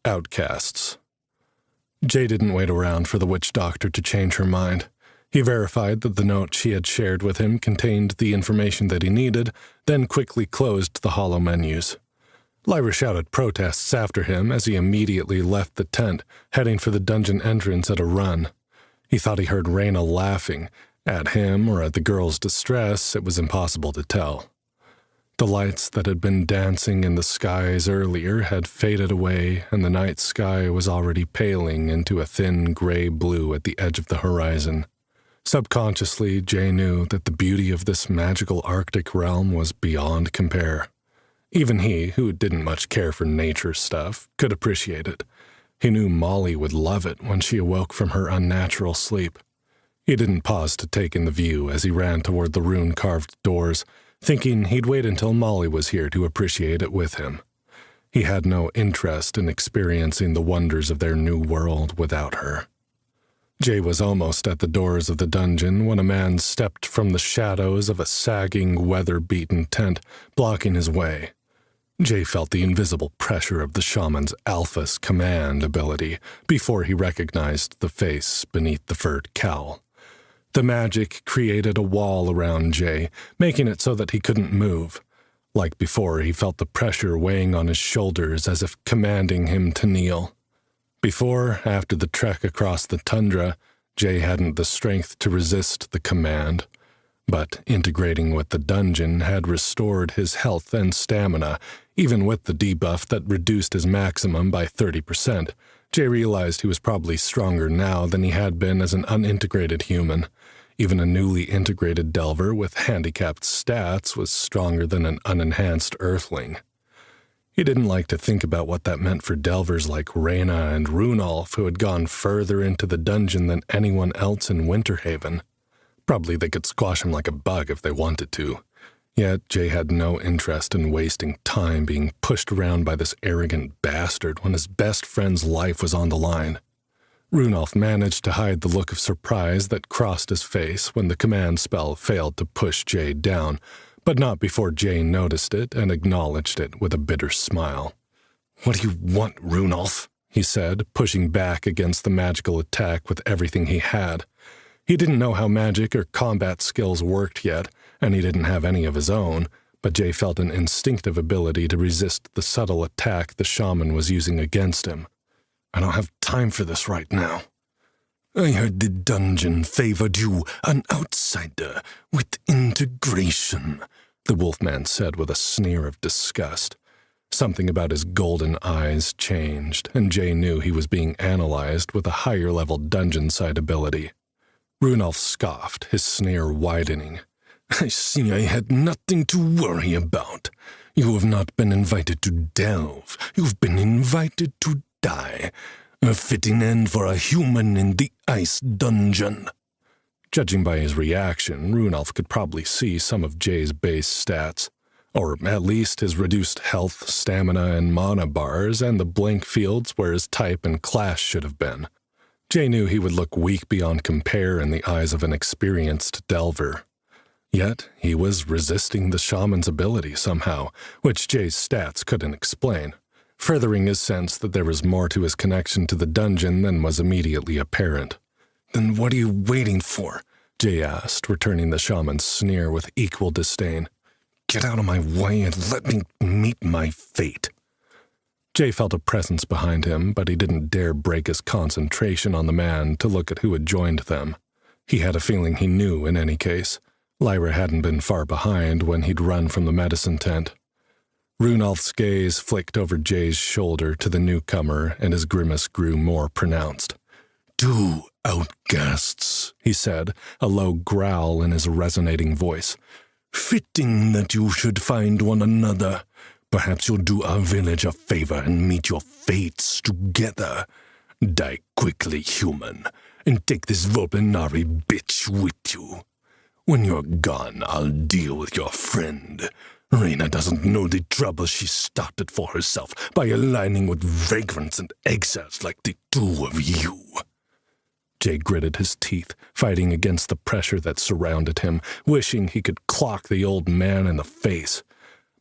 Outcasts. Jay didn't wait around for the witch doctor to change her mind. He verified that the note she had shared with him contained the information that he needed, then quickly closed the hollow menus. Lyra shouted protests after him as he immediately left the tent, heading for the dungeon entrance at a run. He thought he heard Reyna laughing. At him or at the girl's distress, it was impossible to tell. The lights that had been dancing in the skies earlier had faded away, and the night sky was already paling into a thin gray blue at the edge of the horizon. Subconsciously, Jay knew that the beauty of this magical Arctic realm was beyond compare. Even he, who didn't much care for nature stuff, could appreciate it. He knew Molly would love it when she awoke from her unnatural sleep. He didn't pause to take in the view as he ran toward the rune-carved doors, thinking he'd wait until Molly was here to appreciate it with him. He had no interest in experiencing the wonders of their new world without her. Jay was almost at the doors of the dungeon when a man stepped from the shadows of a sagging, weather-beaten tent, blocking his way. Jay felt the invisible pressure of the shaman's Alpha's command ability before he recognized the face beneath the furred cowl. The magic created a wall around Jay, making it so that he couldn't move. Like before, he felt the pressure weighing on his shoulders as if commanding him to kneel. Before, after the trek across the tundra, Jay hadn't the strength to resist the command. But integrating with the dungeon had restored his health and stamina, even with the debuff that reduced his maximum by 30%. Jay realized he was probably stronger now than he had been as an unintegrated human. Even a newly integrated delver with handicapped stats was stronger than an unenhanced earthling. He didn't like to think about what that meant for delvers like Reyna and Runolf, who had gone further into the dungeon than anyone else in Winterhaven. Probably they could squash him like a bug if they wanted to. Yet Jay had no interest in wasting time being pushed around by this arrogant bastard when his best friend's life was on the line. Runolf managed to hide the look of surprise that crossed his face when the command spell failed to push Jay down, but not before Jay noticed it and acknowledged it with a bitter smile. "What do you want, Runolf?" he said, pushing back against the magical attack with everything he had. He didn't know how magic or combat skills worked yet, and he didn't have any of his own, but Jay felt an instinctive ability to resist the subtle attack the shaman was using against him. "I don't have time for this right now. I heard the dungeon favored you, an outsider, with integration," the wolfman said with a sneer of disgust. Something about his golden eyes changed, and Jay knew he was being analyzed with a higher-level dungeon-side ability. Runolf scoffed, his sneer widening. "I see I had nothing to worry about. You have not been invited to delve. You've been invited to die. A fitting end for a human in the ice dungeon." Judging by his reaction, Runolf could probably see some of Jay's base stats, or at least his reduced health, stamina, and mana bars, and the blank fields where his type and class should have been. Jay knew he would look weak beyond compare in the eyes of an experienced delver. Yet he was resisting the shaman's ability somehow, which Jay's stats couldn't explain, furthering his sense that there was more to his connection to the dungeon than was immediately apparent. "Then what are you waiting for?" Jay asked, returning the shaman's sneer with equal disdain. "Get out of my way and let me meet my fate." Jay felt a presence behind him, but he didn't dare break his concentration on the man to look at who had joined them. He had a feeling he knew in any case. Lyra hadn't been far behind when he'd run from the medicine tent. Runolf's gaze flicked over Jay's shoulder to the newcomer, and his grimace grew more pronounced. "Two outcasts," he said, a low growl in his resonating voice. "Fitting that you should find one another. Perhaps you'll do our village a favor and meet your fates together. Die quickly, human, and take this Volpinari bitch with you. When you're gone, I'll deal with your friend. Reyna doesn't know the trouble she started for herself by aligning with vagrants and exiles like the two of you." Jay gritted his teeth, fighting against the pressure that surrounded him, wishing he could clock the old man in the face.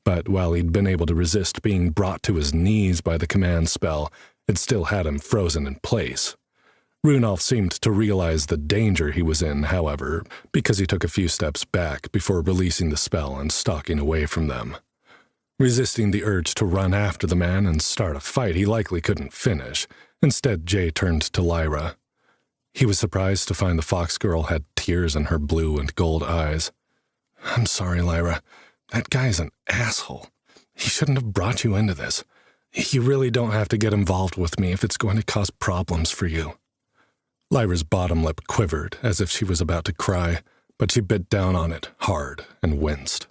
But while he'd been able to resist being brought to his knees by the command spell, it still had him frozen in place. Runolf seemed to realize the danger he was in, however, because he took a few steps back before releasing the spell and stalking away from them. Resisting the urge to run after the man and start a fight he likely couldn't finish, instead Jay turned to Lyra. He was surprised to find the fox girl had tears in her blue and gold eyes. "I'm sorry, Lyra. That guy's an asshole. He shouldn't have brought you into this. You really don't have to get involved with me if it's going to cause problems for you." Lyra's bottom lip quivered as if she was about to cry, but she bit down on it hard and winced.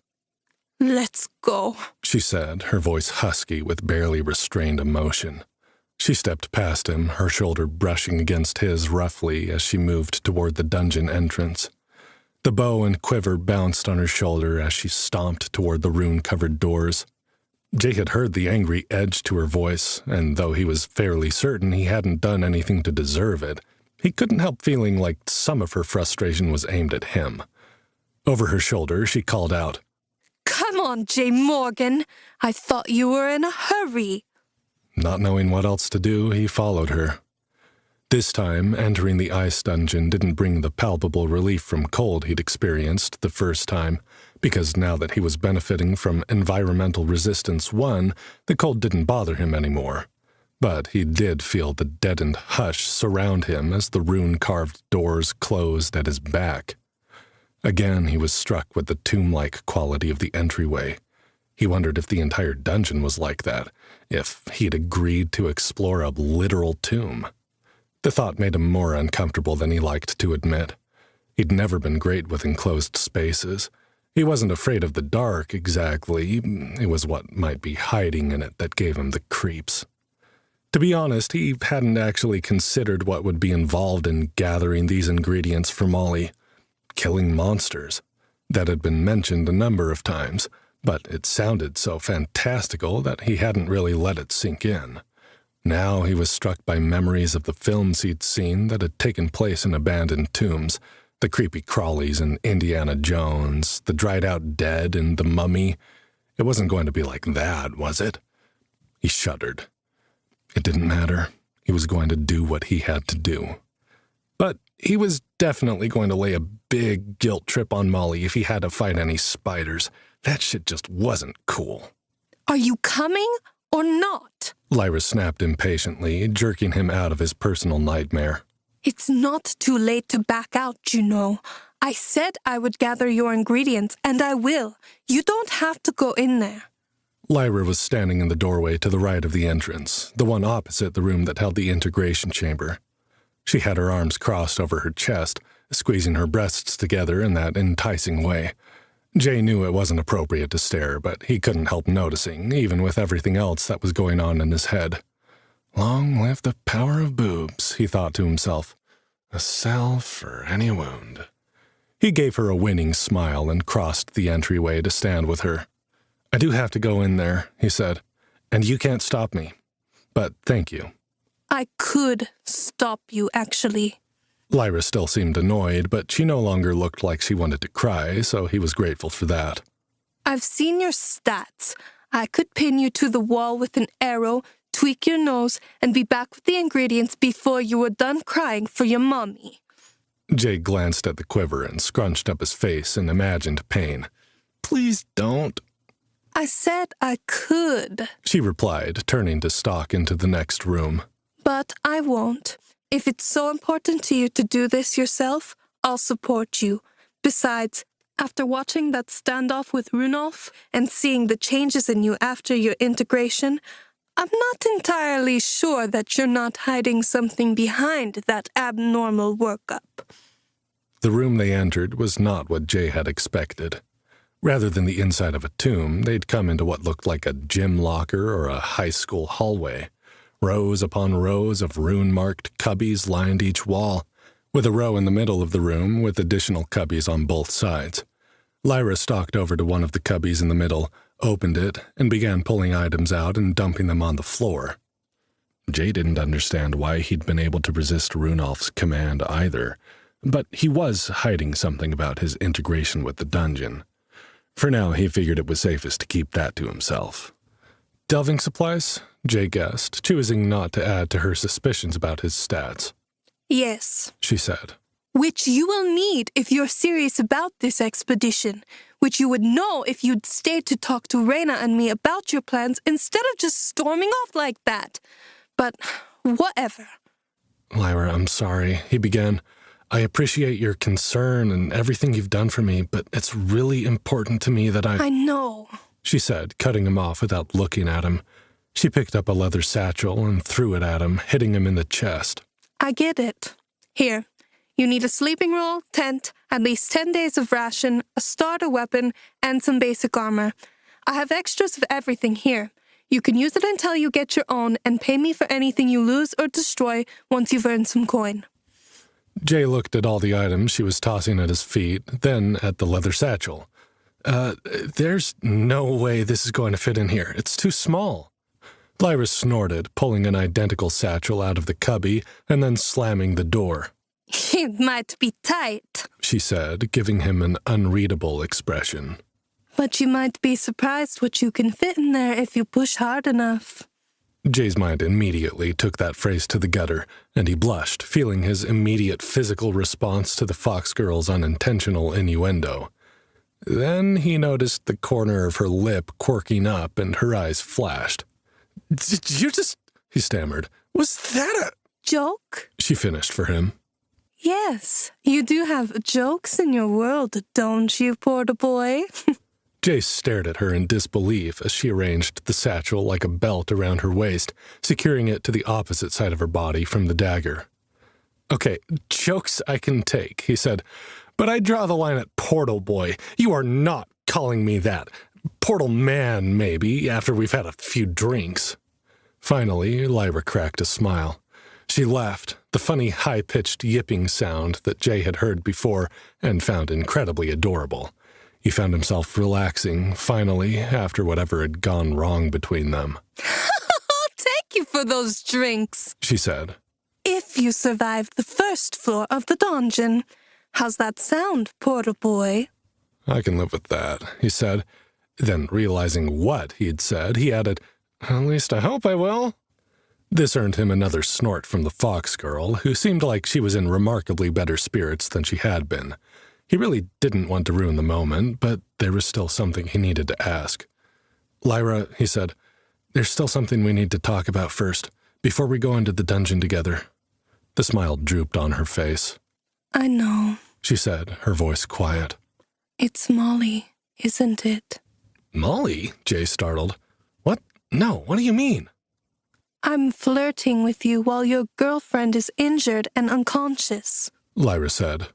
"Let's go," she said, her voice husky with barely restrained emotion. She stepped past him, her shoulder brushing against his roughly as she moved toward the dungeon entrance. The bow and quiver bounced on her shoulder as she stomped toward the rune-covered doors. Jay had heard the angry edge to her voice, and though he was fairly certain he hadn't done anything to deserve it, he couldn't help feeling like some of her frustration was aimed at him. Over her shoulder, she called out, "Come on, Jay Morgan. I thought you were in a hurry." Not knowing what else to do, he followed her. This time, entering the ice dungeon didn't bring the palpable relief from cold he'd experienced the first time, because now that he was benefiting from Environmental Resistance 1, the cold didn't bother him anymore. But he did feel the deadened hush surround him as the rune-carved doors closed at his back. Again, he was struck with the tomb-like quality of the entryway. He wondered if the entire dungeon was like that, if he'd agreed to explore a literal tomb. The thought made him more uncomfortable than he liked to admit. He'd never been great with enclosed spaces. He wasn't afraid of the dark, exactly. It was what might be hiding in it that gave him the creeps. To be honest, he hadn't actually considered what would be involved in gathering these ingredients for Molly. Killing monsters. That had been mentioned a number of times, but it sounded so fantastical that he hadn't really let it sink in. Now he was struck by memories of the films he'd seen that had taken place in abandoned tombs, the creepy crawlies in Indiana Jones, the dried-out dead in The Mummy. It wasn't going to be like that, was it? He shuddered. It didn't matter. He was going to do what he had to do. But he was definitely going to lay a big guilt trip on Molly if he had to fight any spiders. That shit just wasn't cool. Are you coming or not? Lyra snapped impatiently, jerking him out of his personal nightmare. It's not too late to back out, you know. I said I would gather your ingredients, and I will. You don't have to go in there. Lyra was standing in the doorway to the right of the entrance, the one opposite the room that held the integration chamber. She had her arms crossed over her chest, squeezing her breasts together in that enticing way. Jay knew it wasn't appropriate to stare, but he couldn't help noticing, even with everything else that was going on in his head. Long live the power of boobs, he thought to himself. A salve for any wound. He gave her a winning smile and crossed the entryway to stand with her. I do have to go in there, he said, and you can't stop me. But thank you. I could stop you, actually. Lyra still seemed annoyed, but she no longer looked like she wanted to cry, so he was grateful for that. I've seen your stats. I could pin you to the wall with an arrow, tweak your nose, and be back with the ingredients before you were done crying for your mommy. Jay glanced at the quiver and scrunched up his face in imagined pain. Please don't. I said I could, she replied, turning to stalk into the next room. But I won't. If it's so important to you to do this yourself, I'll support you. Besides, after watching that standoff with Runolf and seeing the changes in you after your integration, I'm not entirely sure that you're not hiding something behind that abnormal workup. The room they entered was not what Jay had expected. Rather than the inside of a tomb, they'd come into what looked like a gym locker or a high school hallway. Rows upon rows of rune-marked cubbies lined each wall, with a row in the middle of the room with additional cubbies on both sides. Lyra stalked over to one of the cubbies in the middle, opened it, and began pulling items out and dumping them on the floor. Jay didn't understand why he'd been able to resist Runolf's command either, but he was hiding something about his integration with the dungeon. For now, he figured it was safest to keep that to himself. Delving supplies? Jay guessed, choosing not to add to her suspicions about his stats. Yes, she said. Which you will need if you're serious about this expedition, which you would know if you'd stayed to talk to Reyna and me about your plans instead of just storming off like that. But whatever. Lyra, I'm sorry, he began. I appreciate your concern and everything you've done for me, but it's really important to me that I know, she said, cutting him off without looking at him. She picked up a leather satchel and threw it at him, hitting him in the chest. I get it. Here, you need a sleeping roll, tent, at least 10 days of ration, a starter weapon, and some basic armor. I have extras of everything here. You can use it until you get your own and pay me for anything you lose or destroy once you've earned some coin. Jay looked at all the items she was tossing at his feet, then at the leather satchel. There's no way this is going to fit in here. It's too small. Lyra snorted, pulling an identical satchel out of the cubby and then slamming the door. It might be tight, she said, giving him an unreadable expression. But you might be surprised what you can fit in there if you push hard enough. Jay's mind immediately took that phrase to the gutter, and he blushed, feeling his immediate physical response to the fox girl's unintentional innuendo. Then he noticed the corner of her lip quirking up and her eyes flashed. You just, he stammered. Was that a joke? She finished for him. Yes, you do have jokes in your world, don't you, porter boy? Jay stared at her in disbelief as she arranged the satchel like a belt around her waist, securing it to the opposite side of her body from the dagger. Okay, jokes I can take, he said, but I draw the line at portal boy. You are not calling me that. Portal man, maybe, after we've had a few drinks. Finally, Lyra cracked a smile. She laughed, the funny high-pitched yipping sound that Jay had heard before and found incredibly adorable. He found himself relaxing, finally, after whatever had gone wrong between them. Take Thank you for those drinks, she said. If you survive the first floor of the dungeon. How's that sound, portal boy? I can live with that, he said. Then, realizing what he'd said, he added, At least I hope I will. This earned him another snort from the fox girl, who seemed like she was in remarkably better spirits than she had been. He really didn't want to ruin the moment, but there was still something he needed to ask. Lyra, he said, there's still something we need to talk about first, before we go into the dungeon together. The smile drooped on her face. I know, she said, her voice quiet. It's Molly, isn't it? Molly? Jay startled. What? No, what do you mean? I'm flirting with you while your girlfriend is injured and unconscious, Lyra said.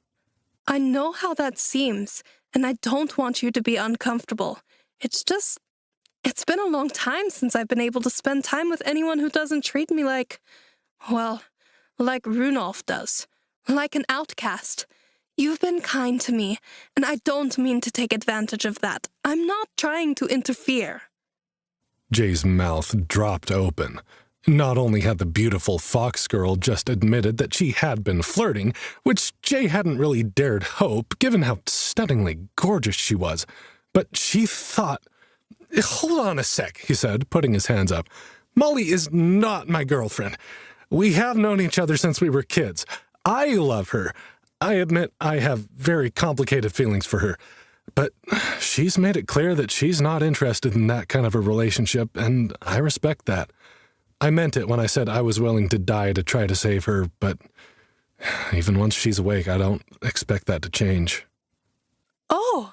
I know how that seems, and I don't want you to be uncomfortable. It's been a long time since I've been able to spend time with anyone who doesn't treat me like Runolf does. Like an outcast. You've been kind to me, and I don't mean to take advantage of that. I'm not trying to interfere. Jay's mouth dropped open. Not only had the beautiful fox girl just admitted that she had been flirting, which Jay hadn't really dared hope, given how stunningly gorgeous she was, but she thought... Hold on a sec, he said, putting his hands up. Molly is not my girlfriend. We have known each other since we were kids. I love her. I admit I have very complicated feelings for her, but she's made it clear that she's not interested in that kind of a relationship, and I respect that. I meant it when I said I was willing to die to try to save her, but even once she's awake, I don't expect that to change. Oh!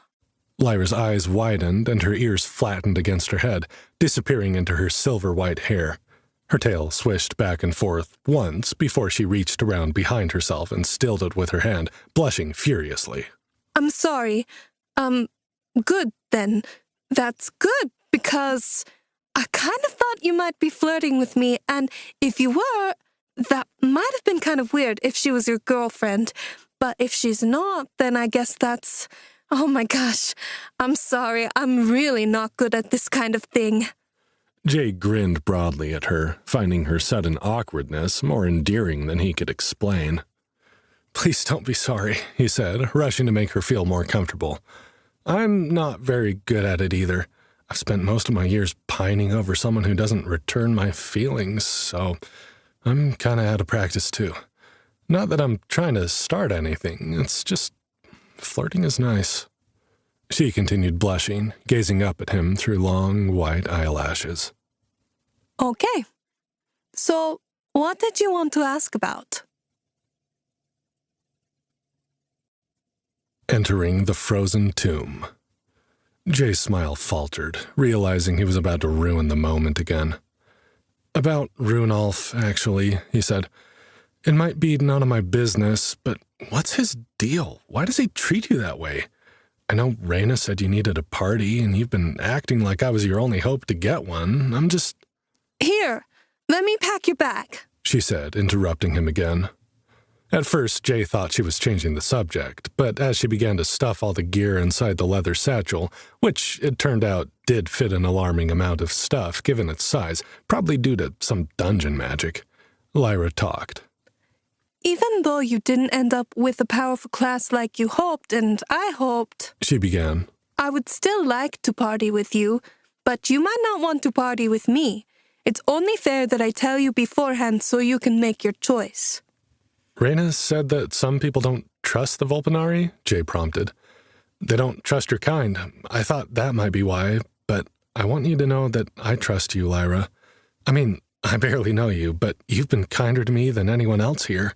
Lyra's eyes widened and her ears flattened against her head, disappearing into her silver-white hair. Her tail swished back and forth once before she reached around behind herself and stilled it with her hand, blushing furiously. I'm sorry. Good then. That's good, because I kind of thought you might be flirting with me, and if you were, that might have been kind of weird if she was your girlfriend. But if she's not, then I guess that's... Oh my gosh, I'm sorry. I'm really not good at this kind of thing. Jay grinned broadly at her, finding her sudden awkwardness more endearing than he could explain. Please don't be sorry, he said, rushing to make her feel more comfortable. I'm not very good at it either. I've spent most of my years pining over someone who doesn't return my feelings, so I'm kind of out of practice too. Not that I'm trying to start anything, it's just flirting is nice. She continued blushing, gazing up at him through long, white eyelashes. Okay. So, what did you want to ask about? Entering the frozen tomb. Jay's smile faltered, realizing he was about to ruin the moment again. About Runolf, actually, he said. It might be none of my business, but what's his deal? Why does he treat you that way? I know Reyna said you needed a party, and you've been acting like I was your only hope to get one. I'm just... Here, let me pack your bag, she said, interrupting him again. At first, Jay thought she was changing the subject, but as she began to stuff all the gear inside the leather satchel, which, it turned out, did fit an alarming amount of stuff given its size, probably due to some dungeon magic, Lyra talked. Even though you didn't end up with a powerful class like you hoped, and I hoped, she began, I would still like to party with you, but you might not want to party with me. It's only fair that I tell you beforehand so you can make your choice. Reyna said that some people don't trust the Volpinari, Jay prompted. They don't trust your kind. I thought that might be why, but I want you to know that I trust you, Lyra. I mean, I barely know you, but you've been kinder to me than anyone else here.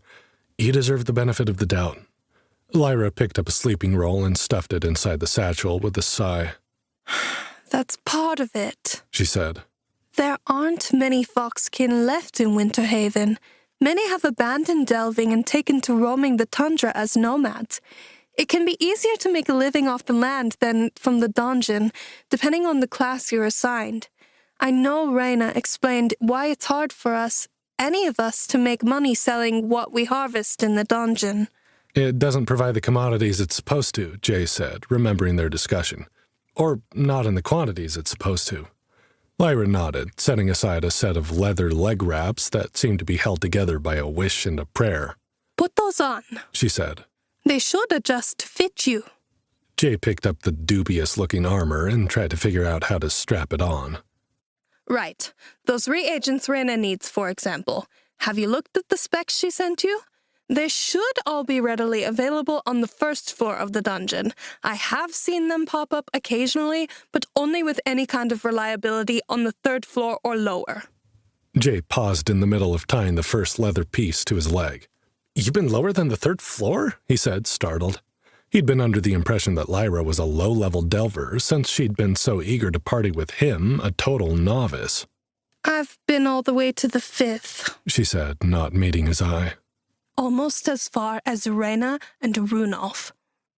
You deserve the benefit of the doubt. Lyra picked up a sleeping roll and stuffed it inside the satchel with a sigh. That's part of it, she said. There aren't many foxkin left in Winterhaven. Many have abandoned delving and taken to roaming the tundra as nomads. It can be easier to make a living off the land than from the dungeon, depending on the class you're assigned. I know Reyna explained why it's hard for us, any of us, to make money selling what we harvest in the dungeon. It doesn't provide the commodities it's supposed to, Jay said, remembering their discussion. Or not in the quantities it's supposed to. Lyra nodded, setting aside a set of leather leg wraps that seemed to be held together by a wish and a prayer. Put those on, she said. They should adjust to fit you. Jay picked up the dubious-looking armor and tried to figure out how to strap it on. Right. Those reagents Reyna needs, for example. Have you looked at the specs she sent you? They should all be readily available on the first floor of the dungeon. I have seen them pop up occasionally, but only with any kind of reliability on the third floor or lower. Jay paused in the middle of tying the first leather piece to his leg. You've been lower than the third floor? He said, startled. He'd been under the impression that Lyra was a low-level delver since she'd been so eager to party with him, a total novice. I've been all the way to the 5th, she said, not meeting his eye. Almost as far as Reyna and Runolf.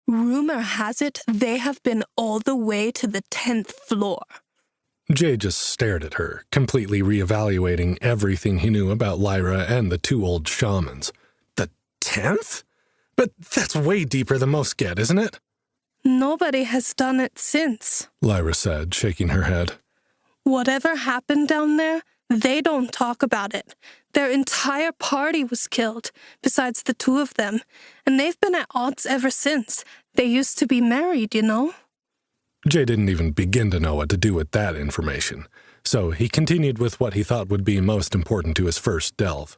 Rumor has it they have been all the way to the 10th floor. Jay just stared at her, completely reevaluating everything he knew about Lyra and the two old shamans. The 10th? But that's way deeper than most get, isn't it? Nobody has done it since, Lyra said, shaking her head. Whatever happened down there, they don't talk about it. Their entire party was killed, besides the two of them, and they've been at odds ever since. They used to be married, you know? Jay didn't even begin to know what to do with that information, so he continued with what he thought would be most important to his first delve.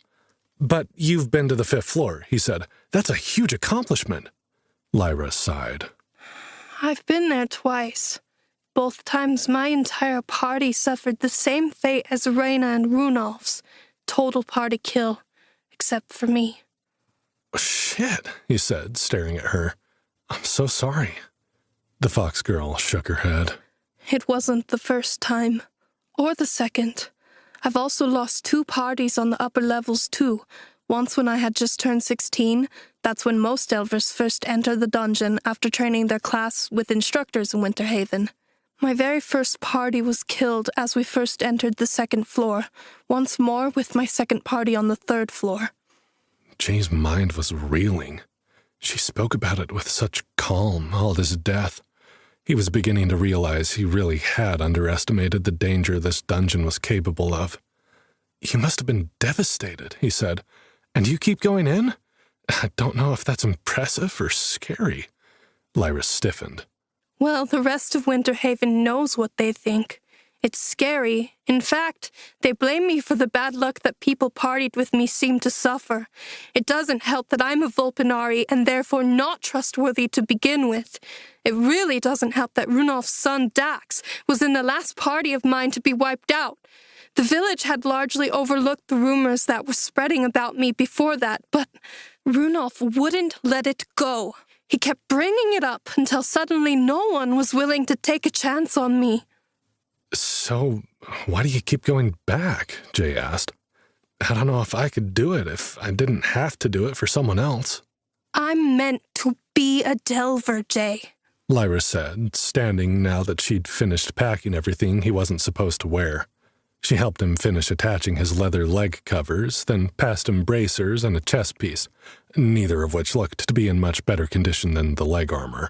But you've been to the 5th floor, he said. That's a huge accomplishment. Lyra sighed. I've been there twice. Both times my entire party suffered the same fate as Reyna and Runolf's. Total party kill, except for me. Shit, he said, staring at her. I'm so sorry. The fox girl shook her head. It wasn't the first time, or the second. I've also lost 2 parties on the upper levels too. Once when I had just turned 16, that's when most delvers first enter the dungeon after training their class with instructors in Winterhaven. My very first party was killed as we first entered the 2nd floor, once more with my second party on the 3rd floor. Jay's mind was reeling. She spoke about it with such calm, all this death. He was beginning to realize he really had underestimated the danger this dungeon was capable of. You must have been devastated, he said. And you keep going in? I don't know if that's impressive or scary. Lyra stiffened. Well, the rest of Winterhaven knows what they think. It's scary. In fact, they blame me for the bad luck that people partied with me seem to suffer. It doesn't help that I'm a Vulpinari and therefore not trustworthy to begin with. It really doesn't help that Runolf's son, Dax, was in the last party of mine to be wiped out. The village had largely overlooked the rumors that were spreading about me before that, but Runolf wouldn't let it go. He kept bringing it up until suddenly no one was willing to take a chance on me. So, why do you keep going back? Jay asked. I don't know if I could do it if I didn't have to do it for someone else. I'm meant to be a delver, Jay, Lyra said, standing now that she'd finished packing everything he wasn't supposed to wear. She helped him finish attaching his leather leg covers, then passed him bracers and a chest piece, neither of which looked to be in much better condition than the leg armor.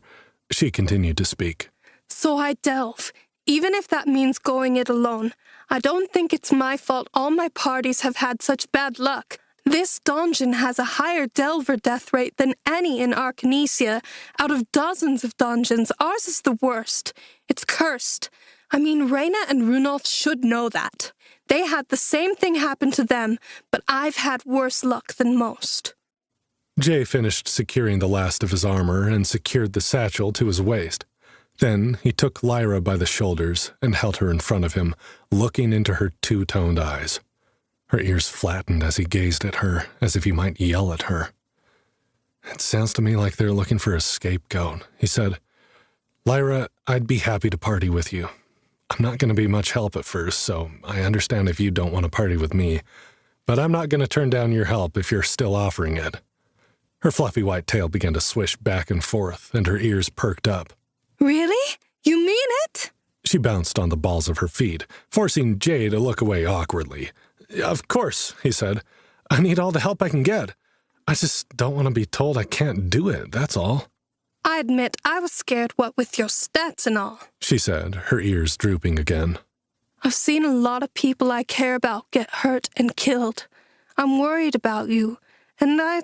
She continued to speak. So I delve, even if that means going it alone. I don't think it's my fault all my parties have had such bad luck. This dungeon has a higher delver death rate than any in Arcanesia. Out of dozens of dungeons, ours is the worst. It's cursed. I mean, Reyna and Runolf should know that. They had the same thing happen to them, but I've had worse luck than most. Jay finished securing the last of his armor and secured the satchel to his waist. Then he took Lyra by the shoulders and held her in front of him, looking into her two-toned eyes. Her ears flattened as he gazed at her, as if he might yell at her. It sounds to me like they're looking for a scapegoat, he said. Lyra, I'd be happy to party with you. I'm not going to be much help at first, so I understand if you don't want to party with me, but I'm not going to turn down your help if you're still offering it. Her fluffy white tail began to swish back and forth, and her ears perked up. Really? You mean it? She bounced on the balls of her feet, forcing Jay to look away awkwardly. Of course, he said. I need all the help I can get. I just don't want to be told I can't do it, that's all. I admit I was scared what with your stats and all, she said, her ears drooping again. I've seen a lot of people I care about get hurt and killed. I'm worried about you, and I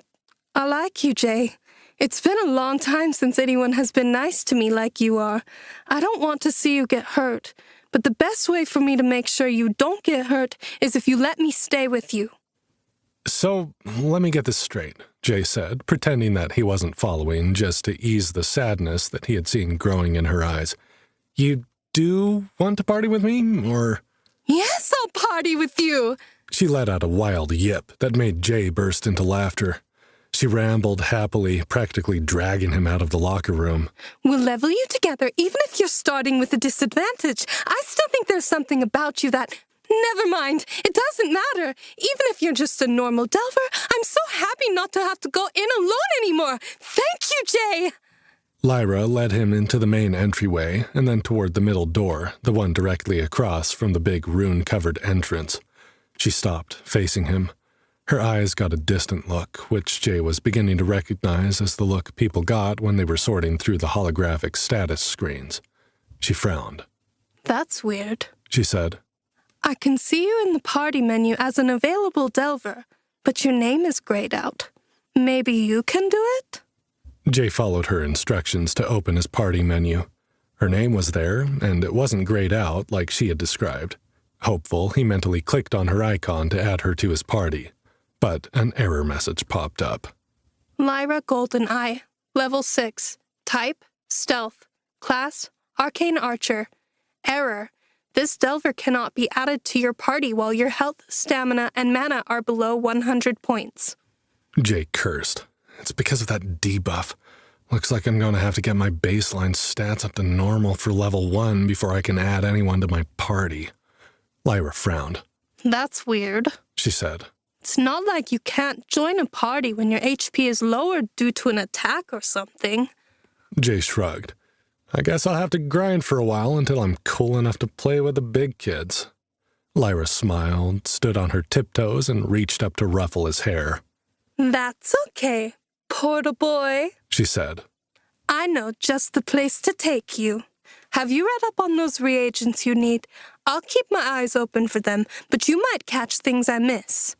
like you, Jay. It's been a long time since anyone has been nice to me like you are. I don't want to see you get hurt, but the best way for me to make sure you don't get hurt is if you let me stay with you. So, let me get this straight, Jay said, pretending that he wasn't following just to ease the sadness that he had seen growing in her eyes. You do want to party with me, or? Yes, I'll party with you. She let out a wild yip that made Jay burst into laughter. She rambled happily, practically dragging him out of the locker room. We'll level you together, even if you're starting with a disadvantage. I still think there's something about you that... Never mind. It doesn't matter. Even if you're just a normal Delver, I'm so happy not to have to go in alone anymore. Thank you, Jay. Lyra led him into the main entryway and then toward the middle door, the one directly across from the big rune-covered entrance. She stopped, facing him. Her eyes got a distant look, which Jay was beginning to recognize as the look people got when they were sorting through the holographic status screens. She frowned. That's weird, she said. I can see you in the party menu as an available Delver, but your name is grayed out. Maybe you can do it? Jay followed her instructions to open his party menu. Her name was there, and it wasn't grayed out like she had described. Hopeful, he mentally clicked on her icon to add her to his party. But an error message popped up. Lyra Goldeneye, level 6, type, stealth, class, arcane archer, error. This Delver cannot be added to your party while your health, stamina, and mana are below 100 points. Jay cursed. It's because of that debuff. Looks like I'm going to have to get my baseline stats up to normal for level 1 before I can add anyone to my party. Lyra frowned. That's weird, she said. It's not like you can't join a party when your HP is lowered due to an attack or something. Jay shrugged. I guess I'll have to grind for a while until I'm cool enough to play with the big kids. Lyra smiled, stood on her tiptoes, and reached up to ruffle his hair. That's okay, portal boy, she said. I know just the place to take you. Have you read up on those reagents you need? I'll keep my eyes open for them, but you might catch things I miss.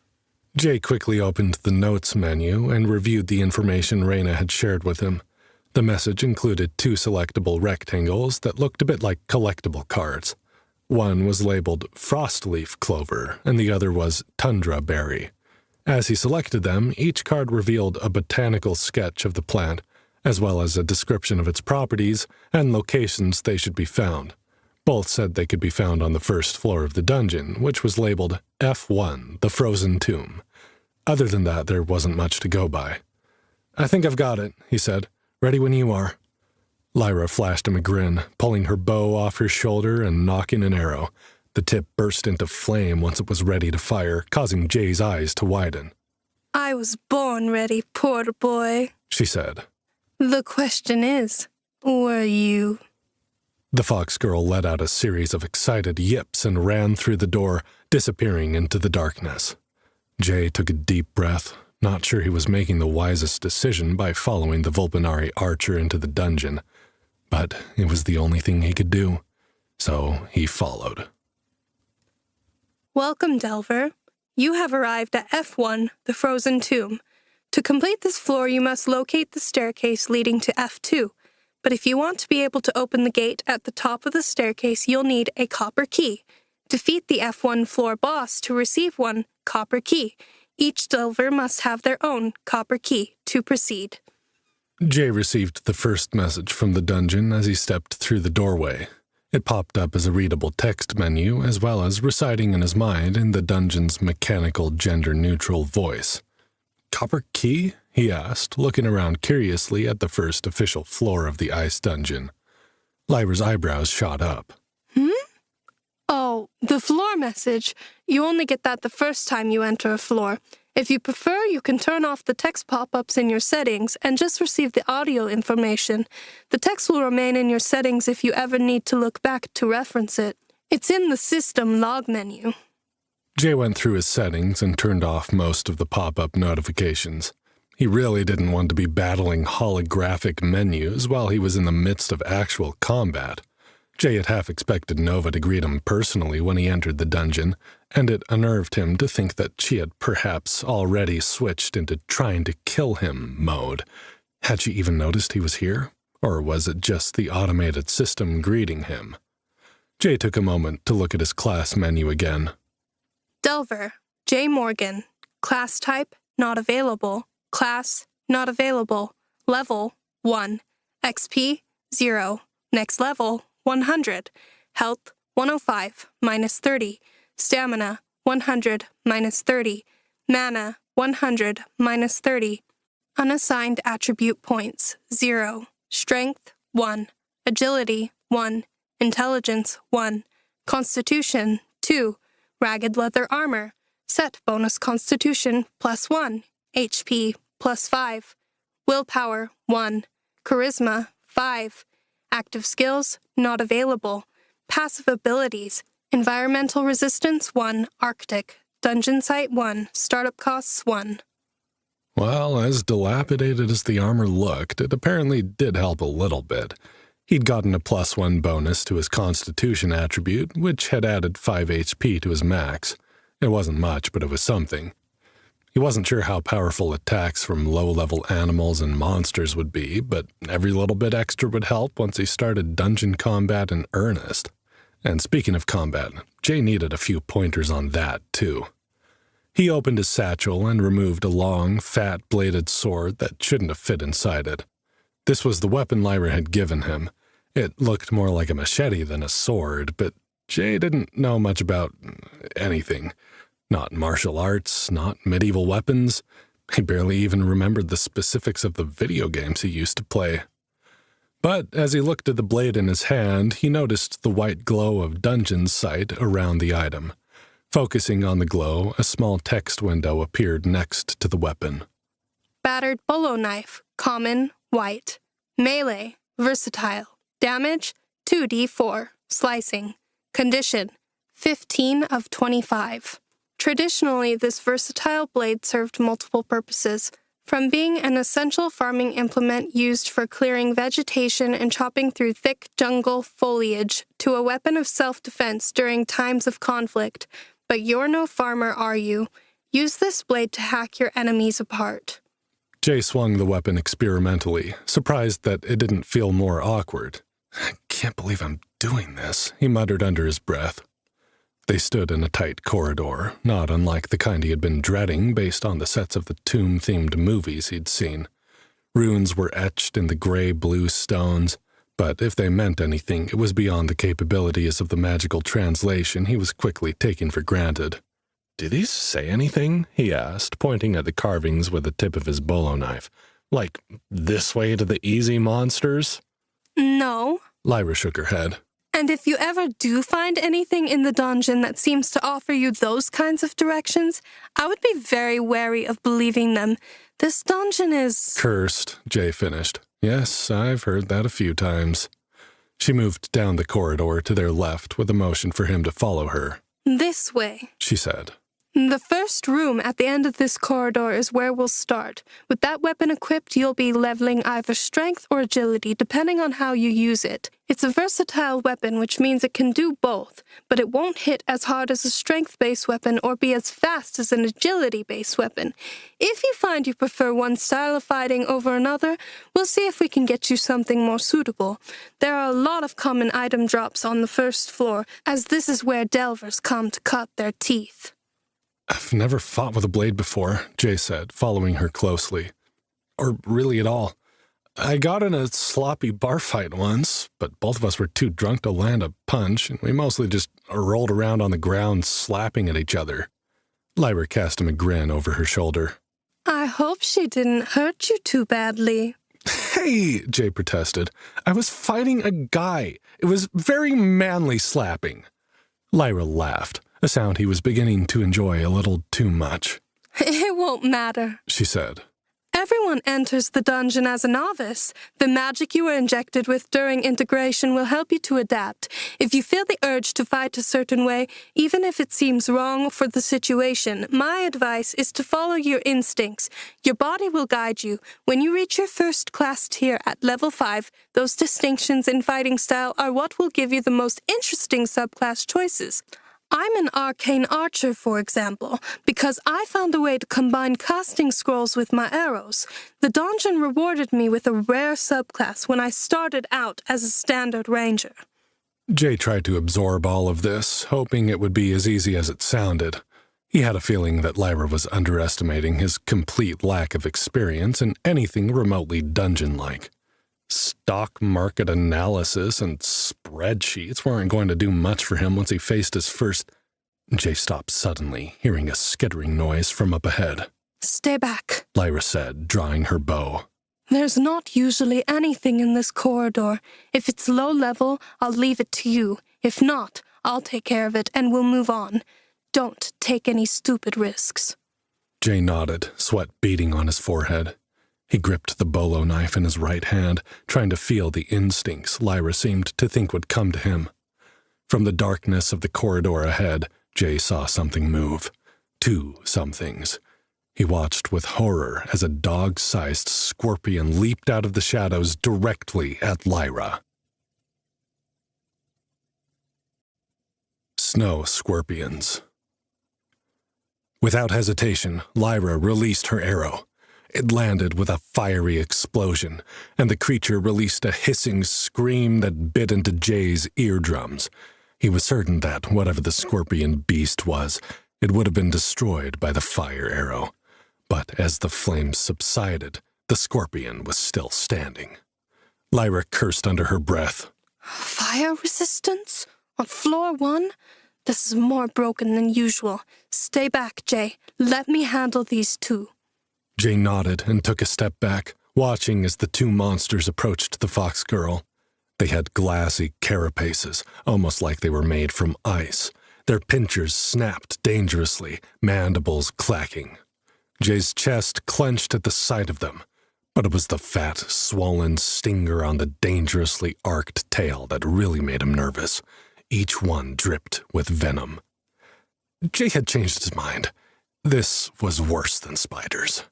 Jay quickly opened the notes menu and reviewed the information Reyna had shared with him. The message included 2 selectable rectangles that looked a bit like collectible cards. One was labeled Frostleaf Clover, and the other was Tundra Berry. As he selected them, each card revealed a botanical sketch of the plant, as well as a description of its properties and locations they should be found. Both said they could be found on the first floor of the dungeon, which was labeled F1, the Frozen Tomb. Other than that, there wasn't much to go by. I think I've got it, he said. Ready when you are. Lyra flashed him a grin, pulling her bow off her shoulder and nocking an arrow. The tip burst into flame once it was ready to fire, causing Jay's eyes to widen. I was born ready, portal boy, she said. The question is, were you? The fox girl let out a series of excited yips and ran through the door, disappearing into the darkness. Jay took a deep breath, not sure he was making the wisest decision by following the Vulpinari archer into the dungeon, but it was the only thing he could do, so he followed. Welcome, Delver. You have arrived at F1, the Frozen Tomb. To complete this floor, you must locate the staircase leading to F2, but if you want to be able to open the gate at the top of the staircase, you'll need a copper key. Defeat the F1 floor boss to receive 1 copper key. Each Delver must have their own copper key to proceed. Jay received the first message from the dungeon as he stepped through the doorway. It popped up as a readable text menu, as well as reciting in his mind in the dungeon's mechanical, gender-neutral voice. Copper key? He asked, looking around curiously at the first official floor of the ice dungeon. Lyra's eyebrows shot up. Oh, the floor message. You only get that the first time you enter a floor. If you prefer, you can turn off the text pop-ups in your settings and just receive the audio information. The text will remain in your settings if you ever need to look back to reference it. It's in the system log menu. Jay went through his settings and turned off most of the pop-up notifications. He really didn't want to be battling holographic menus while he was in the midst of actual combat. Jay had half expected Nova to greet him personally when he entered the dungeon, and it unnerved him to think that she had perhaps already switched into trying to kill him mode. Had she even noticed he was here? Or was it just the automated system greeting him? Jay took a moment to look at his class menu again. Delver, J. Morgan. Class type, not available. Class, not available. Level, 1. XP, 0. Next level, 100. Health, 105, minus 30. Stamina, 100, minus 30. Mana, 100, minus 30. Unassigned attribute points, 0. Strength, 1. Agility, 1. Intelligence, 1. Constitution, 2. Ragged leather armor. Set bonus constitution, plus 1. HP, plus 5. Willpower, 1. Charisma, 5. Active skills, not available. Passive abilities, environmental resistance, 1. Arctic. Dungeon site, 1. Startup costs, 1. Well, as dilapidated as the armor looked, it apparently did help a little bit. He'd gotten a plus 1 bonus to his Constitution attribute, which had added 5 HP to his max. It wasn't much, but it was something. He wasn't sure how powerful attacks from low-level animals and monsters would be, but every little bit extra would help once he started dungeon combat in earnest. And speaking of combat, Jay needed a few pointers on that, too. He opened his satchel and removed a long, fat-bladed sword that shouldn't have fit inside it. This was the weapon Lyra had given him. It looked more like a machete than a sword, but Jay didn't know much about anything. Not martial arts, not medieval weapons. He barely even remembered the specifics of the video games he used to play. But as he looked at the blade in his hand, he noticed the white glow of dungeon sight around the item. Focusing on the glow, a small text window appeared next to the weapon. Battered bolo knife, common, white. Melee, versatile. Damage, 2d4. Slicing. Condition, 15 of 25. Traditionally, this versatile blade served multiple purposes, from being an essential farming implement used for clearing vegetation and chopping through thick jungle foliage, to a weapon of self-defense during times of conflict. But you're no farmer, are you? Use this blade to hack your enemies apart. Jay swung the weapon experimentally, surprised that it didn't feel more awkward. I can't believe I'm doing this, he muttered under his breath. They stood in a tight corridor, not unlike the kind he had been dreading based on the sets of the tomb-themed movies he'd seen. Runes were etched in the gray-blue stones, but if they meant anything, it was beyond the capabilities of the magical translation he was quickly taking for granted. "Did he say anything?" he asked, pointing at the carvings with the tip of his bolo knife. "Like, this way to the easy monsters?" No. Lyra shook her head. And if you ever do find anything in the dungeon that seems to offer you those kinds of directions, I would be very wary of believing them. This dungeon is... Cursed, Jay finished. Yes, I've heard that a few times. She moved down the corridor to their left with a motion for him to follow her. This way, she said. The first room at the end of this corridor is where we'll start. With that weapon equipped, you'll be leveling either strength or agility, depending on how you use it. It's a versatile weapon, which means it can do both, but it won't hit as hard as a strength-based weapon or be as fast as an agility-based weapon. If you find you prefer one style of fighting over another, we'll see if we can get you something more suitable. There are a lot of common item drops on the first floor, as this is where delvers come to cut their teeth. I've never fought with a blade before, Jay said, following her closely. Or really at all. I got in a sloppy bar fight once, but both of us were too drunk to land a punch, and we mostly just rolled around on the ground slapping at each other. Lyra cast him a grin over her shoulder. I hope she didn't hurt you too badly. Hey, Jay protested. I was fighting a guy. It was very manly slapping. Lyra laughed, a sound he was beginning to enjoy a little too much. It won't matter, she said. Everyone enters the dungeon as a novice. The magic you were injected with during integration will help you to adapt. If you feel the urge to fight a certain way, even if it seems wrong for the situation, my advice is to follow your instincts. Your body will guide you. When you reach your first class tier at level 5, those distinctions in fighting style are what will give you the most interesting subclass choices. I'm an arcane archer, for example, because I found a way to combine casting scrolls with my arrows. The dungeon rewarded me with a rare subclass when I started out as a standard ranger. Jay tried to absorb all of this, hoping it would be as easy as it sounded. He had a feeling that Lyra was underestimating his complete lack of experience in anything remotely dungeon-like. Stock market analysis and spreadsheets weren't going to do much for him once he faced his first... Jay stopped suddenly, hearing a skittering noise from up ahead. Stay back, Lyra said, drawing her bow. There's not usually anything in this corridor. If it's low level, I'll leave it to you. If not, I'll take care of it and we'll move on. Don't take any stupid risks. Jay nodded, sweat beading on his forehead. He gripped the bolo knife in his right hand, trying to feel the instincts Lyra seemed to think would come to him. From the darkness of the corridor ahead, Jay saw something move. 2 somethings. He watched with horror as a dog-sized scorpion leaped out of the shadows directly at Lyra. Snow scorpions. Without hesitation, Lyra released her arrow. It landed with a fiery explosion, and the creature released a hissing scream that bit into Jay's eardrums. He was certain that, whatever the scorpion beast was, it would have been destroyed by the fire arrow. But as the flames subsided, the scorpion was still standing. Lyra cursed under her breath. Fire resistance? On floor 1? This is more broken than usual. Stay back, Jay. Let me handle these 2. Jay nodded and took a step back, watching as the 2 monsters approached the fox girl. They had glassy carapaces, almost like they were made from ice. Their pinchers snapped dangerously, mandibles clacking. Jay's chest clenched at the sight of them, but it was the fat, swollen stinger on the dangerously arced tail that really made him nervous. Each one dripped with venom. Jay had changed his mind. This was worse than spiders.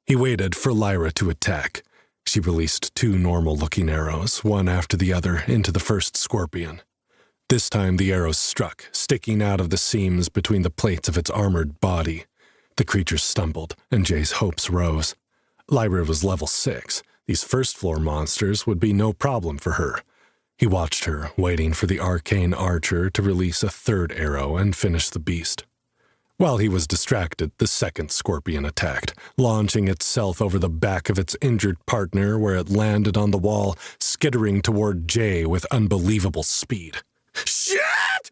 He waited for Lyra to attack. She released 2 normal-looking arrows, one after the other, into the first scorpion. This time the arrows struck, sticking out of the seams between the plates of its armored body. The creature stumbled, and Jay's hopes rose. Lyra was level 6. These first-floor monsters would be no problem for her. He watched her, waiting for the arcane archer to release a 3rd arrow and finish the beast. While he was distracted, the second scorpion attacked, launching itself over the back of its injured partner where it landed on the wall, skittering toward Jay with unbelievable speed. Shit!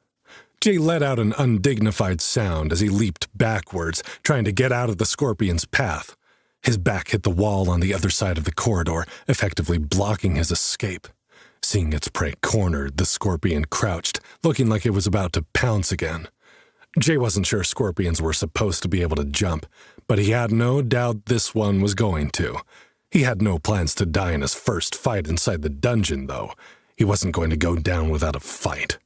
Jay let out an undignified sound as he leaped backwards, trying to get out of the scorpion's path. His back hit the wall on the other side of the corridor, effectively blocking his escape. Seeing its prey cornered, the scorpion crouched, looking like it was about to pounce again. Jay wasn't sure scorpions were supposed to be able to jump, but he had no doubt this one was going to. He had no plans to die in his first fight inside the dungeon, though. He wasn't going to go down without a fight.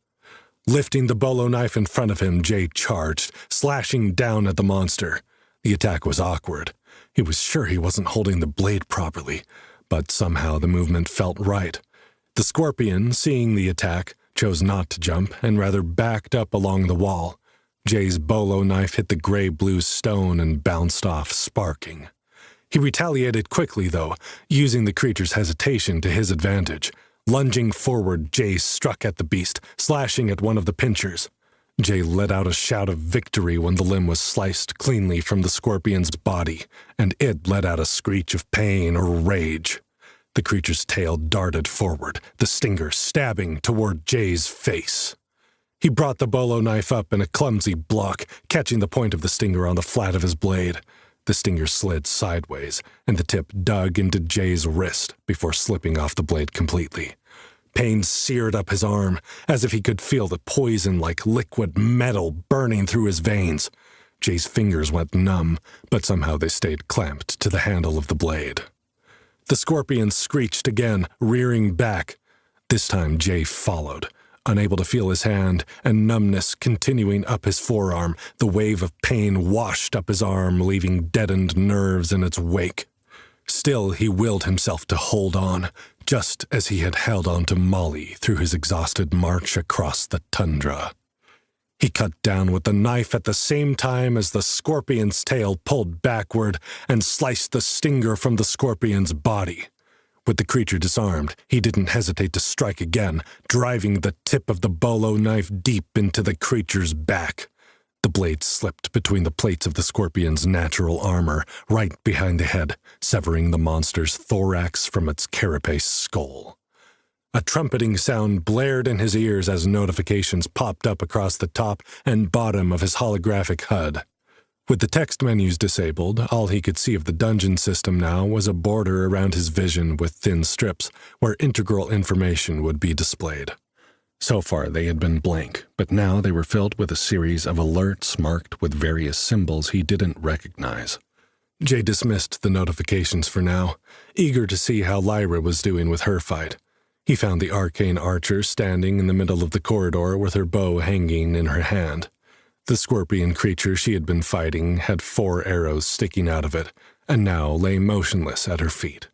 Lifting the bolo knife in front of him, Jay charged, slashing down at the monster. The attack was awkward. He was sure he wasn't holding the blade properly, but somehow the movement felt right. The scorpion, seeing the attack, chose not to jump and rather backed up along the wall. Jay's bolo knife hit the gray-blue stone and bounced off, sparking. He retaliated quickly, though, using the creature's hesitation to his advantage. Lunging forward, Jay struck at the beast, slashing at one of the pinchers. Jay let out a shout of victory when the limb was sliced cleanly from the scorpion's body, and it let out a screech of pain or rage. The creature's tail darted forward, the stinger stabbing toward Jay's face. He brought the bolo knife up in a clumsy block, catching the point of the stinger on the flat of his blade. The stinger slid sideways, and the tip dug into Jay's wrist before slipping off the blade completely. Pain seared up his arm, as if he could feel the poison-like liquid metal burning through his veins. Jay's fingers went numb, but somehow they stayed clamped to the handle of the blade. The scorpion screeched again, rearing back. This time Jay followed. Unable to feel his hand, and numbness continuing up his forearm, the wave of pain washed up his arm, leaving deadened nerves in its wake. Still, he willed himself to hold on, just as he had held on to Molly through his exhausted march across the tundra. He cut down with the knife at the same time as the scorpion's tail pulled backward and sliced the stinger from the scorpion's body. With the creature disarmed, he didn't hesitate to strike again, driving the tip of the bolo knife deep into the creature's back. The blade slipped between the plates of the scorpion's natural armor, right behind the head, severing the monster's thorax from its carapace skull. A trumpeting sound blared in his ears as notifications popped up across the top and bottom of his holographic HUD. With the text menus disabled, all he could see of the dungeon system now was a border around his vision with thin strips where integral information would be displayed. So far they had been blank, but now they were filled with a series of alerts marked with various symbols he didn't recognize. Jay dismissed the notifications for now, eager to see how Lyra was doing with her fight. He found the arcane archer standing in the middle of the corridor with her bow hanging in her hand. The scorpion creature she had been fighting had 4 arrows sticking out of it, and now lay motionless at her feet.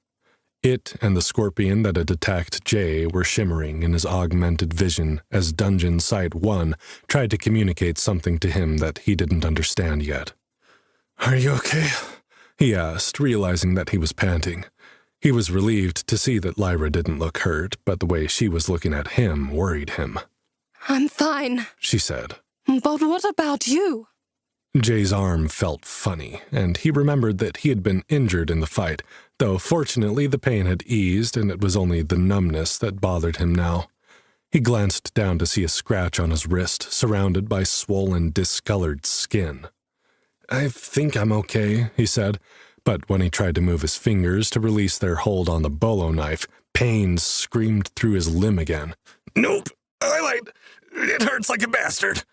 It and the scorpion that had attacked Jay were shimmering in his augmented vision as Dungeon Site 1 tried to communicate something to him that he didn't understand yet. "Are you okay?" he asked, realizing that he was panting. He was relieved to see that Lyra didn't look hurt, but the way she was looking at him worried him. "I'm fine," she said. "But what about you?" Jay's arm felt funny, and he remembered that he had been injured in the fight, though fortunately the pain had eased and it was only the numbness that bothered him now. He glanced down to see a scratch on his wrist, surrounded by swollen, discolored skin. "I think I'm okay," he said, but when he tried to move his fingers to release their hold on the bolo knife, pain screamed through his limb again. "Nope, I lied. It hurts like a bastard."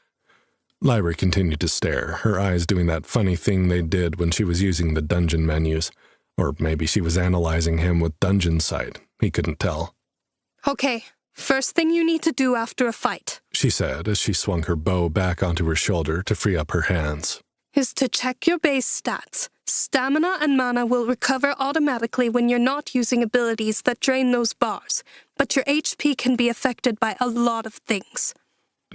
Lyra continued to stare, her eyes doing that funny thing they did when she was using the dungeon menus. Or maybe she was analyzing him with Dungeon Sight. He couldn't tell. "Okay, first thing you need to do after a fight," she said as she swung her bow back onto her shoulder to free up her hands, "is to check your base stats. Stamina and mana will recover automatically when you're not using abilities that drain those bars, but your HP can be affected by a lot of things."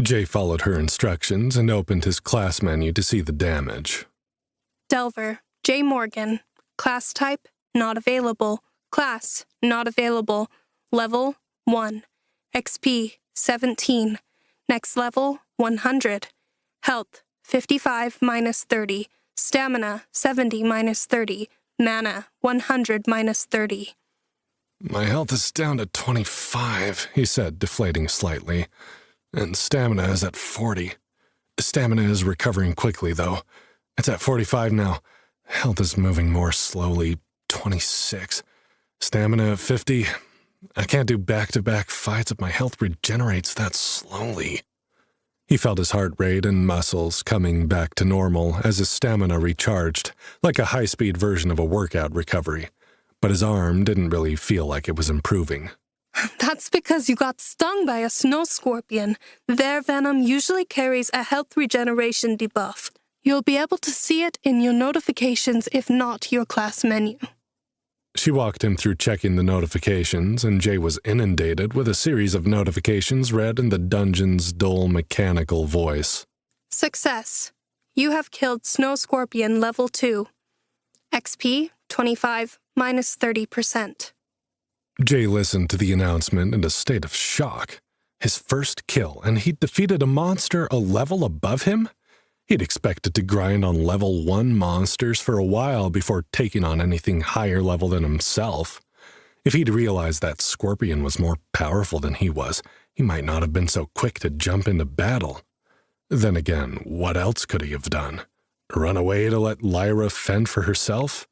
Jay followed her instructions and opened his class menu to see the damage. Delver, J. Morgan. Class type, not available. Class, not available. Level, 1. XP, 17. Next level, 100. Health, 55 minus 30. Stamina, 70 minus 30. Mana, 100 minus 30. "My health is down to 25, he said, deflating slightly. "And stamina is at 40. Stamina is recovering quickly, though. It's at 45 now. Health is moving more slowly, 26. Stamina at 50. I can't do back-to-back fights if my health regenerates that slowly." He felt his heart rate and muscles coming back to normal as his stamina recharged, like a high-speed version of a workout recovery. But his arm didn't really feel like it was improving. That's because you got stung by a snow scorpion. Their venom usually carries a health regeneration debuff. You'll be able to see it in your notifications if not your class menu. She walked him through checking the notifications, and Jay was inundated with a series of notifications read in the dungeon's dull mechanical voice. Success. You have killed Snow Scorpion level 2. XP 25 minus 30%. Jay listened to the announcement in a state of shock. His first kill, and he'd defeated a monster a level above him? He'd expected to grind on level 1 monsters for a while before taking on anything higher level than himself. If he'd realized that Scorpion was more powerful than he was, he might not have been so quick to jump into battle. Then again, what else could he have done? Run away to let Lyra fend for herself?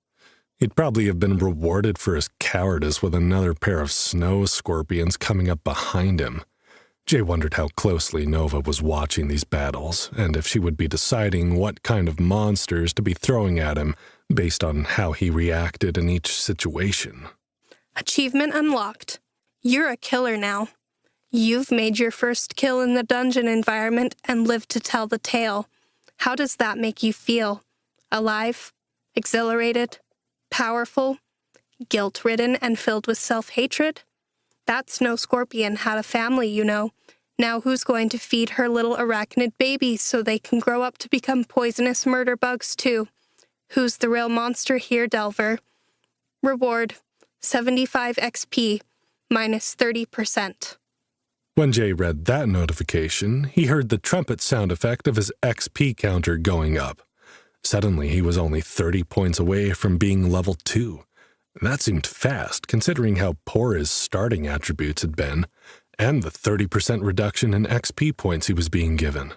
He'd probably have been rewarded for his cowardice with another pair of snow scorpions coming up behind him. Jay wondered how closely Nova was watching these battles, and if she would be deciding what kind of monsters to be throwing at him based on how he reacted in each situation. Achievement unlocked. You're a killer now. You've made your first kill in the dungeon environment and lived to tell the tale. How does that make you feel? Alive? Exhilarated? Powerful? Guilt-ridden and filled with self-hatred? That snow scorpion had a family, you know. Now who's going to feed her little arachnid babies so they can grow up to become poisonous murder bugs too? Who's the real monster here, Delver? Reward, 75 XP, minus 30%. When Jay read that notification, he heard the trumpet sound effect of his XP counter going up. Suddenly, he was only 30 points away from being level 2. That seemed fast, considering how poor his starting attributes had been, and the 30% reduction in XP points he was being given.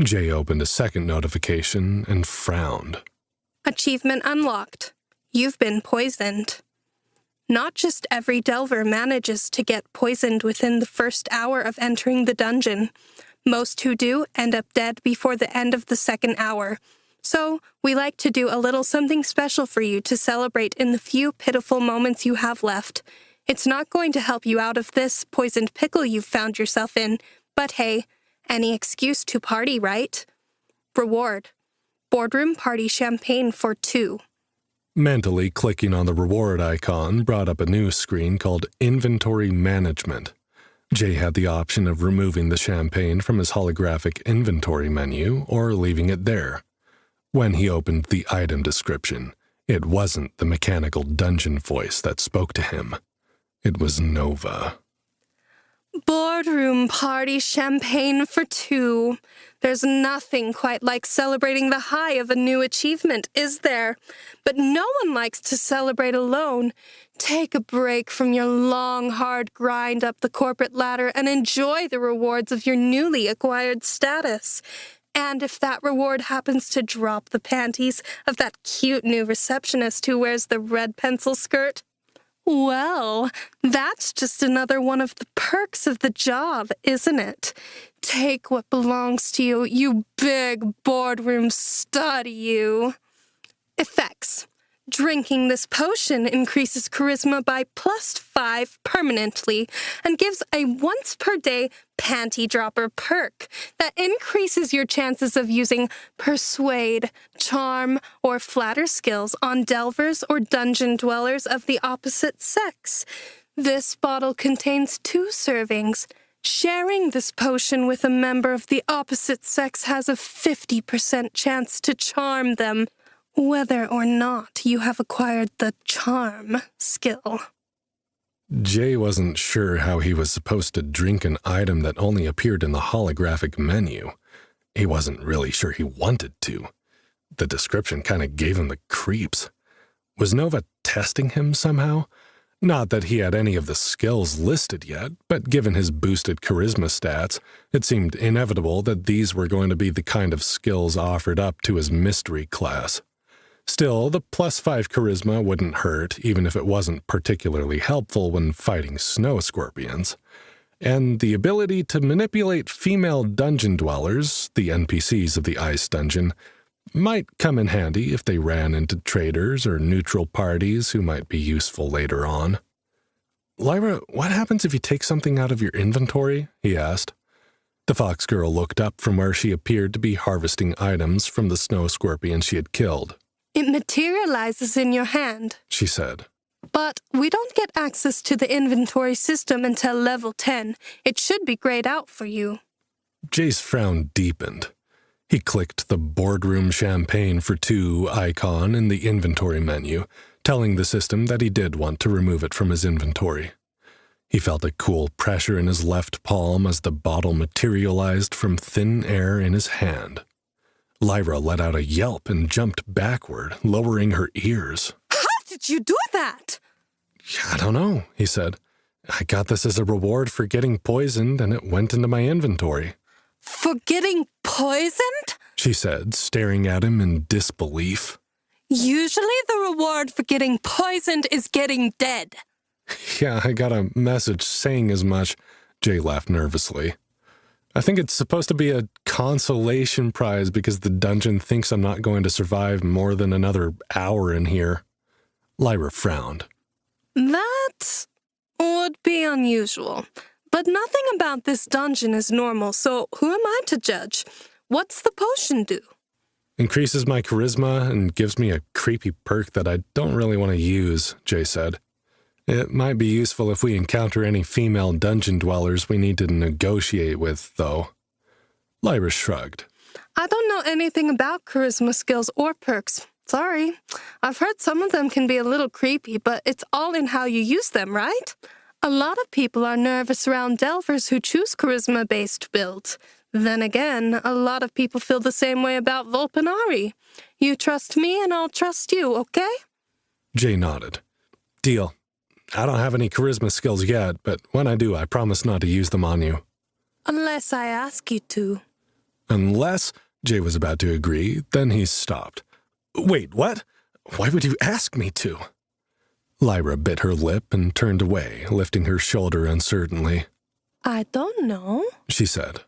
Jay opened a second notification and frowned. Achievement unlocked. You've been poisoned. Not just every Delver manages to get poisoned within the first hour of entering the dungeon. Most who do end up dead before the end of the second hour. So, we like to do a little something special for you to celebrate in the few pitiful moments you have left. It's not going to help you out of this poisoned pickle you've found yourself in, but hey, any excuse to party, right? Reward. Boardroom party champagne for 2. Mentally clicking on the reward icon brought up a new screen called Inventory Management. Jay had the option of removing the champagne from his holographic inventory menu or leaving it there. When he opened the item description, it wasn't the mechanical dungeon voice that spoke to him. It was Nova. Boardroom party champagne for 2. There's nothing quite like celebrating the high of a new achievement, is there? But no one likes to celebrate alone. Take a break from your long, hard grind up the corporate ladder and enjoy the rewards of your newly acquired status. And if that reward happens to drop the panties of that cute new receptionist who wears the red pencil skirt, well, that's just another one of the perks of the job, isn't it? Take what belongs to you, you big boardroom stud, you. Effects. Drinking this potion increases charisma by +5 permanently and gives a once-per-day panty dropper perk that increases your chances of using persuade, charm, or flatter skills on delvers or dungeon dwellers of the opposite sex. This bottle contains 2 servings. Sharing this potion with a member of the opposite sex has a 50% chance to charm them, whether or not you have acquired the charm skill. Jay wasn't sure how he was supposed to drink an item that only appeared in the holographic menu. He wasn't really sure he wanted to. The description kind of gave him the creeps. Was Nova testing him somehow? Not that he had any of the skills listed yet, but given his boosted charisma stats, it seemed inevitable that these were going to be the kind of skills offered up to his mystery class. Still, the +5 charisma wouldn't hurt, even if it wasn't particularly helpful when fighting snow scorpions. And the ability to manipulate female dungeon dwellers, the NPCs of the ice dungeon, might come in handy if they ran into traders or neutral parties who might be useful later on. "Lyra, what happens if you take something out of your inventory?" he asked. The fox girl looked up from where she appeared to be harvesting items from the snow scorpion she had killed. It materializes in your hand, She said. but we don't get access to the inventory system until level 10. It should be grayed out for you. Jay's frown deepened. He clicked the boardroom champagne for 2 icon in the inventory menu, telling the system that he did want to remove it from his inventory. He felt a cool pressure in his left palm as the bottle materialized from thin air in his hand. Lyra let out a yelp and jumped backward, lowering her ears. How did you do that? "I don't know," he said. "I got this as a reward for getting poisoned, and it went into my inventory." For getting poisoned? She said, staring at him in disbelief. Usually the reward for getting poisoned is getting dead. "Yeah, I got a message saying as much," Jay laughed nervously. I think it's supposed to be a consolation prize because the dungeon thinks I'm not going to survive more than another hour in here. Lyra frowned. That would be unusual. But nothing about this dungeon is normal, so who am I to judge? What's the potion do? Increases my charisma and gives me a creepy perk that I don't really want to use, Jay said. It might be useful if we encounter any female dungeon dwellers we need to negotiate with, though. Lyra shrugged. I don't know anything about charisma skills or perks. Sorry. I've heard some of them can be a little creepy, but it's all in how you use them, right? A lot of people are nervous around delvers who choose charisma-based builds. Then again, a lot of people feel the same way about Volpinari. You trust me and I'll trust you, okay? Jay nodded. Deal. I don't have any charisma skills yet, but when I do, I promise not to use them on you. Unless I ask you to. Unless, Jay was about to agree, then he stopped. Wait, what? Why would you ask me to? Lyra bit her lip and turned away, lifting her shoulder uncertainly. I don't know, she said.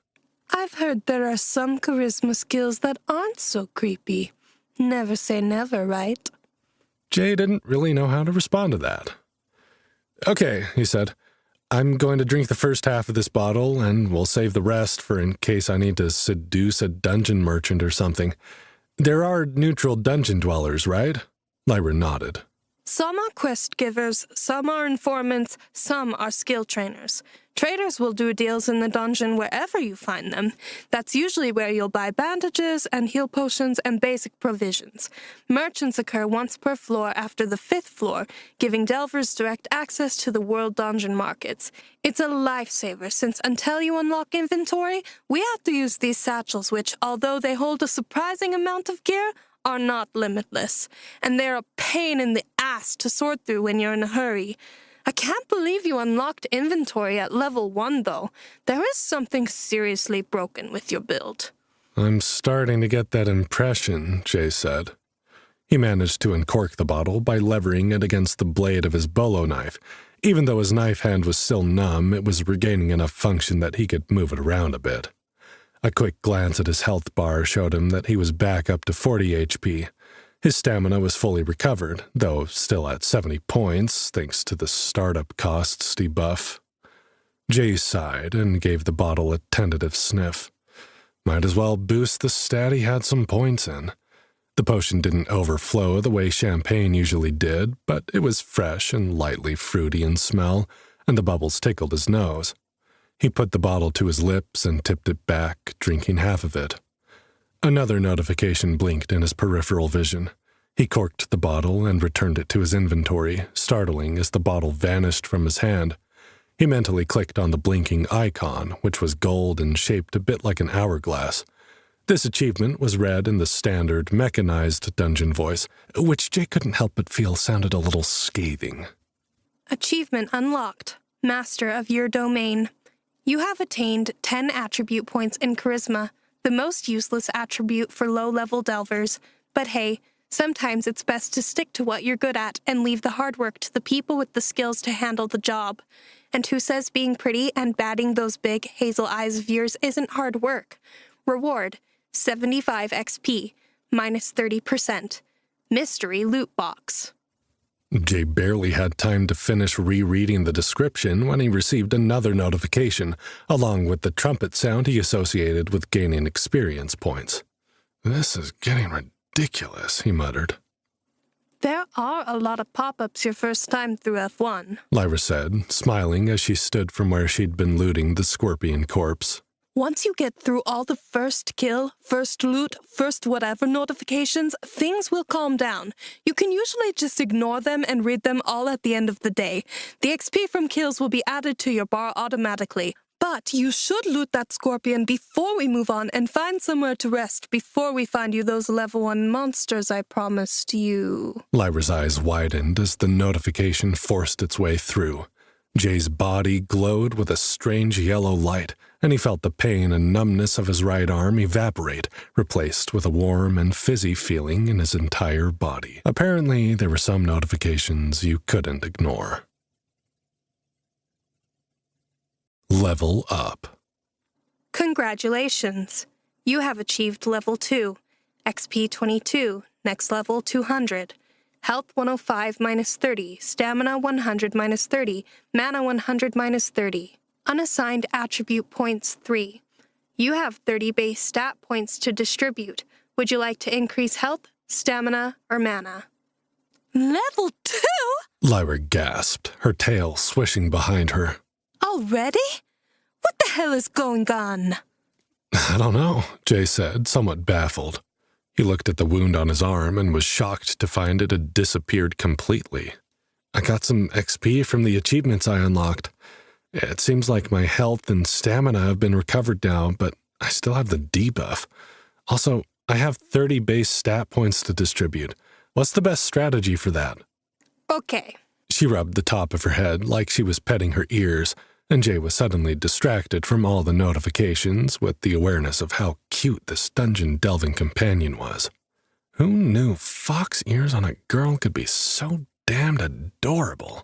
I've heard there are some charisma skills that aren't so creepy. Never say never, right? Jay didn't really know how to respond to that. Okay, he said. I'm going to drink the first half of this bottle, and we'll save the rest for in case I need to seduce a dungeon merchant or something. There are neutral dungeon dwellers, right? Lyra nodded. Some are quest givers, some are informants, some are skill trainers. Traders will do deals in the dungeon wherever you find them. That's usually where you'll buy bandages and heal potions and basic provisions. Merchants occur once per floor after the 5th floor, giving delvers direct access to the world dungeon markets. It's a lifesaver since until you unlock inventory, we have to use these satchels which, although they hold a surprising amount of gear, are not limitless. And they're a pain in the ass to sort through when you're in a hurry. I can't believe you unlocked inventory at level 1, though. There is something seriously broken with your build. I'm starting to get that impression, Jay said. He managed to uncork the bottle by levering it against the blade of his bolo knife. Even though his knife hand was still numb, it was regaining enough function that he could move it around a bit. A quick glance at his health bar showed him that he was back up to 40 HP. His stamina was fully recovered, though still at 70 points, thanks to the startup costs debuff. Jay sighed and gave the bottle a tentative sniff. Might as well boost the stat he had some points in. The potion didn't overflow the way champagne usually did, but it was fresh and lightly fruity in smell, and the bubbles tickled his nose. He put the bottle to his lips and tipped it back, drinking half of it. Another notification blinked in his peripheral vision. He corked the bottle and returned it to his inventory, startling as the bottle vanished from his hand. He mentally clicked on the blinking icon, which was gold and shaped a bit like an hourglass. This achievement was read in the standard, mechanized dungeon voice, which Jay couldn't help but feel sounded a little scathing. Achievement unlocked. Master of your domain. You have attained 10 attribute points in Charisma, the most useless attribute for low-level delvers. But hey, sometimes it's best to stick to what you're good at and leave the hard work to the people with the skills to handle the job. And who says being pretty and batting those big hazel eyes of yours isn't hard work? Reward, 75 XP, minus 30%. Mystery loot box. Jay barely had time to finish rereading the description when he received another notification, along with the trumpet sound he associated with gaining experience points. This is getting ridiculous, he muttered. There are a lot of pop-ups your first time through F1, Lyra said, smiling as she stood from where she'd been looting the scorpion corpse. Once you get through all the first kill, first loot, first whatever notifications, things will calm down. You can usually just ignore them and read them all at the end of the day. The XP from kills will be added to your bar automatically. But you should loot that scorpion before we move on and find somewhere to rest before we find you those level 1 monsters I promised you. Lyra's eyes widened as the notification forced its way through. Jay's body glowed with a strange yellow light, and he felt the pain and numbness of his right arm evaporate, replaced with a warm and fizzy feeling in his entire body. Apparently, there were some notifications you couldn't ignore. Level up. Congratulations! You have achieved level 2, XP 22, next level 200, health 105 minus 30, stamina 100 minus 30, mana 100 minus 30. Unassigned attribute points 3. You have 30 base stat points to distribute. Would you like to increase health, stamina, or mana? Level 2? Lyra gasped, her tail swishing behind her. Already? What the hell is going on? I don't know, Jay said, somewhat baffled. He looked at the wound on his arm and was shocked to find it had disappeared completely. I got some XP from the achievements I unlocked. It seems like my health and stamina have been recovered now, but I still have the debuff. Also, I have 30 base stat points to distribute. What's the best strategy for that? Okay. She rubbed the top of her head like she was petting her ears, and Jay was suddenly distracted from all the notifications with the awareness of how cute this dungeon-delving companion was. Who knew fox ears on a girl could be so damned adorable?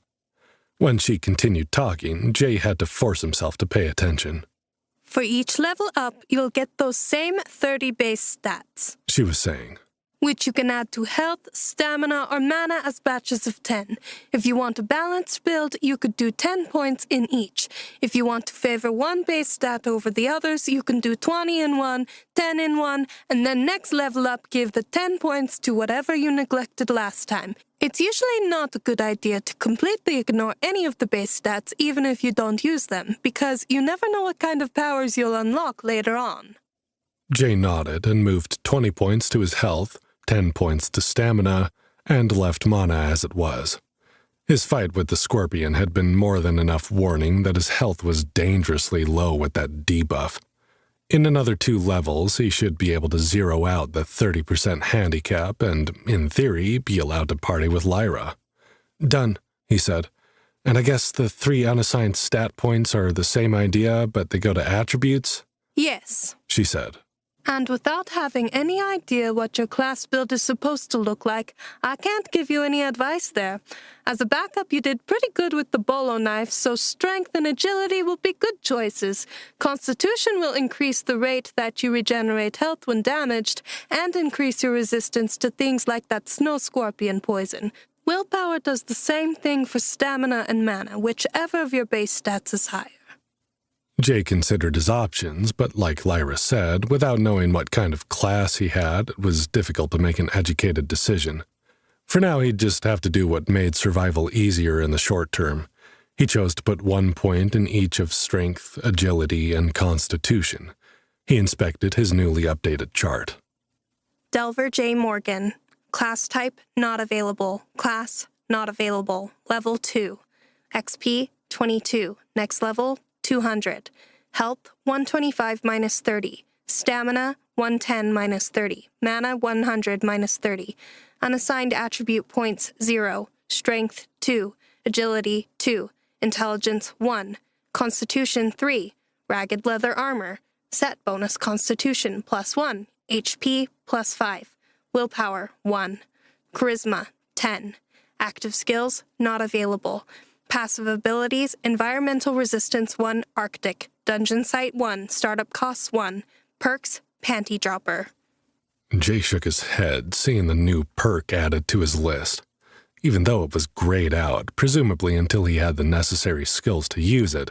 When she continued talking, Jay had to force himself to pay attention. For each level up, you'll get those same 30 base stats, She was saying. which you can add to health, stamina, or mana as batches of 10. If you want a balanced build, you could do 10 points in each. If you want to favor one base stat over the others, you can do 20 in one, 10 in one, and then next level up give the 10 points to whatever you neglected last time. It's usually not a good idea to completely ignore any of the base stats even if you don't use them, because you never know what kind of powers you'll unlock later on. Jay nodded and moved 20 points to his health, 10 points to stamina, and left mana as it was. His fight with the scorpion had been more than enough warning that his health was dangerously low with that debuff. In another 2 levels, he should be able to zero out the 30% handicap and, in theory, be allowed to party with Lyra. Done, he said. And I guess the 3 unassigned stat points are the same idea, but they go to attributes? Yes. She said. And without having any idea what your class build is supposed to look like, I can't give you any advice there. As a backup, you did pretty good with the bolo knife, so strength and agility will be good choices. Constitution will increase the rate that you regenerate health when damaged, and increase your resistance to things like that snow scorpion poison. Willpower does the same thing for stamina and mana, whichever of your base stats is higher. Jay considered his options, but like Lyra said, without knowing what kind of class he had, it was difficult to make an educated decision. For now, he'd just have to do what made survival easier in the short term. He chose to put 1 point in each of strength, agility, and constitution. He inspected his newly updated chart. Delver J. Morgan. Class type, not available. Class, not available. Level 2. XP, 22. Next level, 200. Health, 125 minus 30. Stamina, 110 minus 30. Mana, 100 minus 30. Unassigned attribute points, 0. Strength, 2. Agility, 2. Intelligence, 1. Constitution, 3. Ragged leather armor. Set bonus constitution, +1. HP, +5. Willpower, 1. Charisma, 10. Active skills, not available. Passive abilities, Environmental Resistance 1, Arctic. Dungeon Site 1, Startup Costs 1. Perks, Panty Dropper. Jay shook his head, seeing the new perk added to his list. Even though it was grayed out, presumably until he had the necessary skills to use it,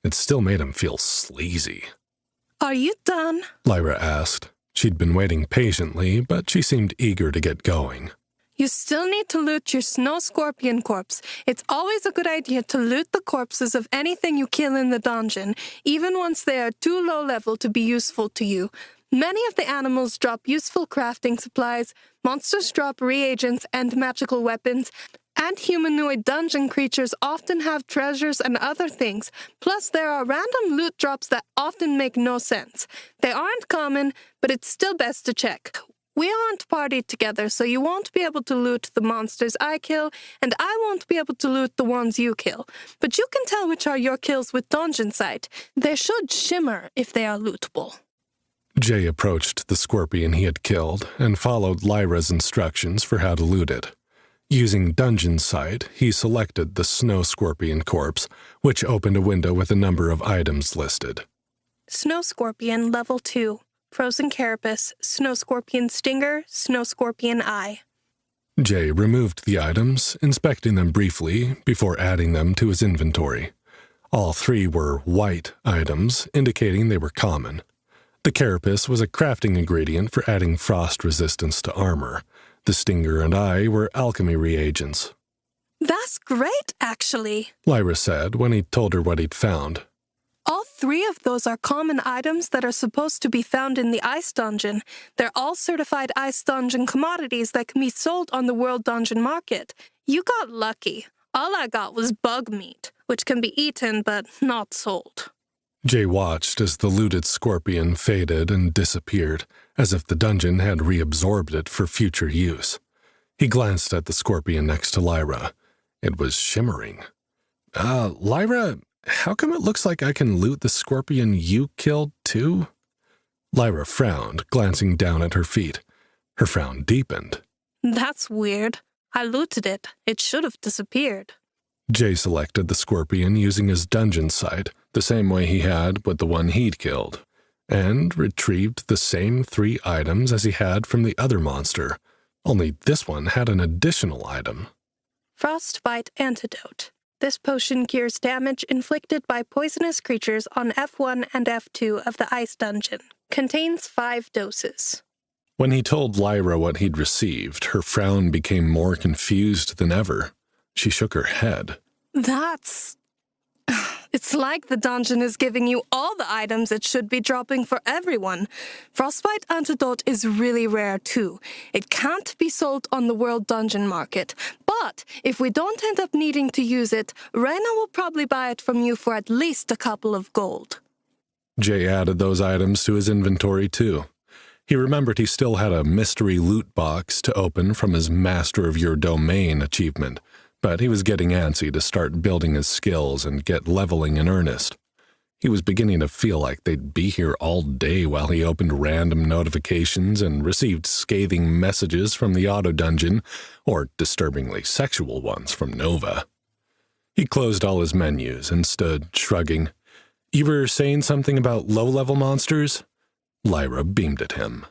it still made him feel sleazy. Are you done? Lyra asked. She'd been waiting patiently, but she seemed eager to get going. You still need to loot your snow scorpion corpse. It's always a good idea to loot the corpses of anything you kill in the dungeon, even once they are too low level to be useful to you. Many of the animals drop useful crafting supplies, monsters drop reagents and magical weapons, and humanoid dungeon creatures often have treasures and other things. Plus, there are random loot drops that often make no sense. They aren't common, but it's still best to check. We aren't partied together, so you won't be able to loot the monsters I kill, and I won't be able to loot the ones you kill. But you can tell which are your kills with Dungeon Sight. They should shimmer if they are lootable. Jay approached the scorpion he had killed and followed Lyra's instructions for how to loot it. Using Dungeon Sight, he selected the Snow Scorpion corpse, which opened a window with a number of items listed. Snow Scorpion Level 2. Frozen Carapace, Snow Scorpion Stinger, Snow Scorpion Eye. Jay removed the items, inspecting them briefly before adding them to his inventory. All three were white items, indicating they were common. The carapace was a crafting ingredient for adding frost resistance to armor. The stinger and eye were alchemy reagents. That's great, actually, Lyra said when he told her what he'd found. All three of those are common items that are supposed to be found in the Ice Dungeon. They're all certified Ice Dungeon commodities that can be sold on the World Dungeon Market. You got lucky. All I got was bug meat, which can be eaten but not sold. Jay watched as the looted scorpion faded and disappeared, as if the dungeon had reabsorbed it for future use. He glanced at the scorpion next to Lyra. It was shimmering. Lyra, how come it looks like I can loot the scorpion you killed, too? Lyra frowned, glancing down at her feet. Her frown deepened. That's weird. I looted it. It should have disappeared. Jay selected the scorpion using his dungeon sight, the same way he had with the one he'd killed, and retrieved the same 3 items as he had from the other monster, only this one had an additional item. Frostbite Antidote. This potion cures damage inflicted by poisonous creatures on F1 and F2 of the Ice Dungeon. Contains 5 doses. When he told Lyra what he'd received, her frown became more confused than ever. She shook her head. It's like the dungeon is giving you all the items it should be dropping for everyone. Frostbite Antidote is really rare, too. It can't be sold on the World Dungeon Market. But if we don't end up needing to use it, Rena will probably buy it from you for at least a couple of gold. Jay added those items to his inventory, too. He remembered he still had a mystery loot box to open from his Master of Your Domain achievement, but he was getting antsy to start building his skills and get leveling in earnest. He was beginning to feel like they'd be here all day while he opened random notifications and received scathing messages from the auto dungeon, or disturbingly sexual ones from Nova. He closed all his menus and stood, shrugging. "You were saying something about low-level monsters?" Lyra beamed at him.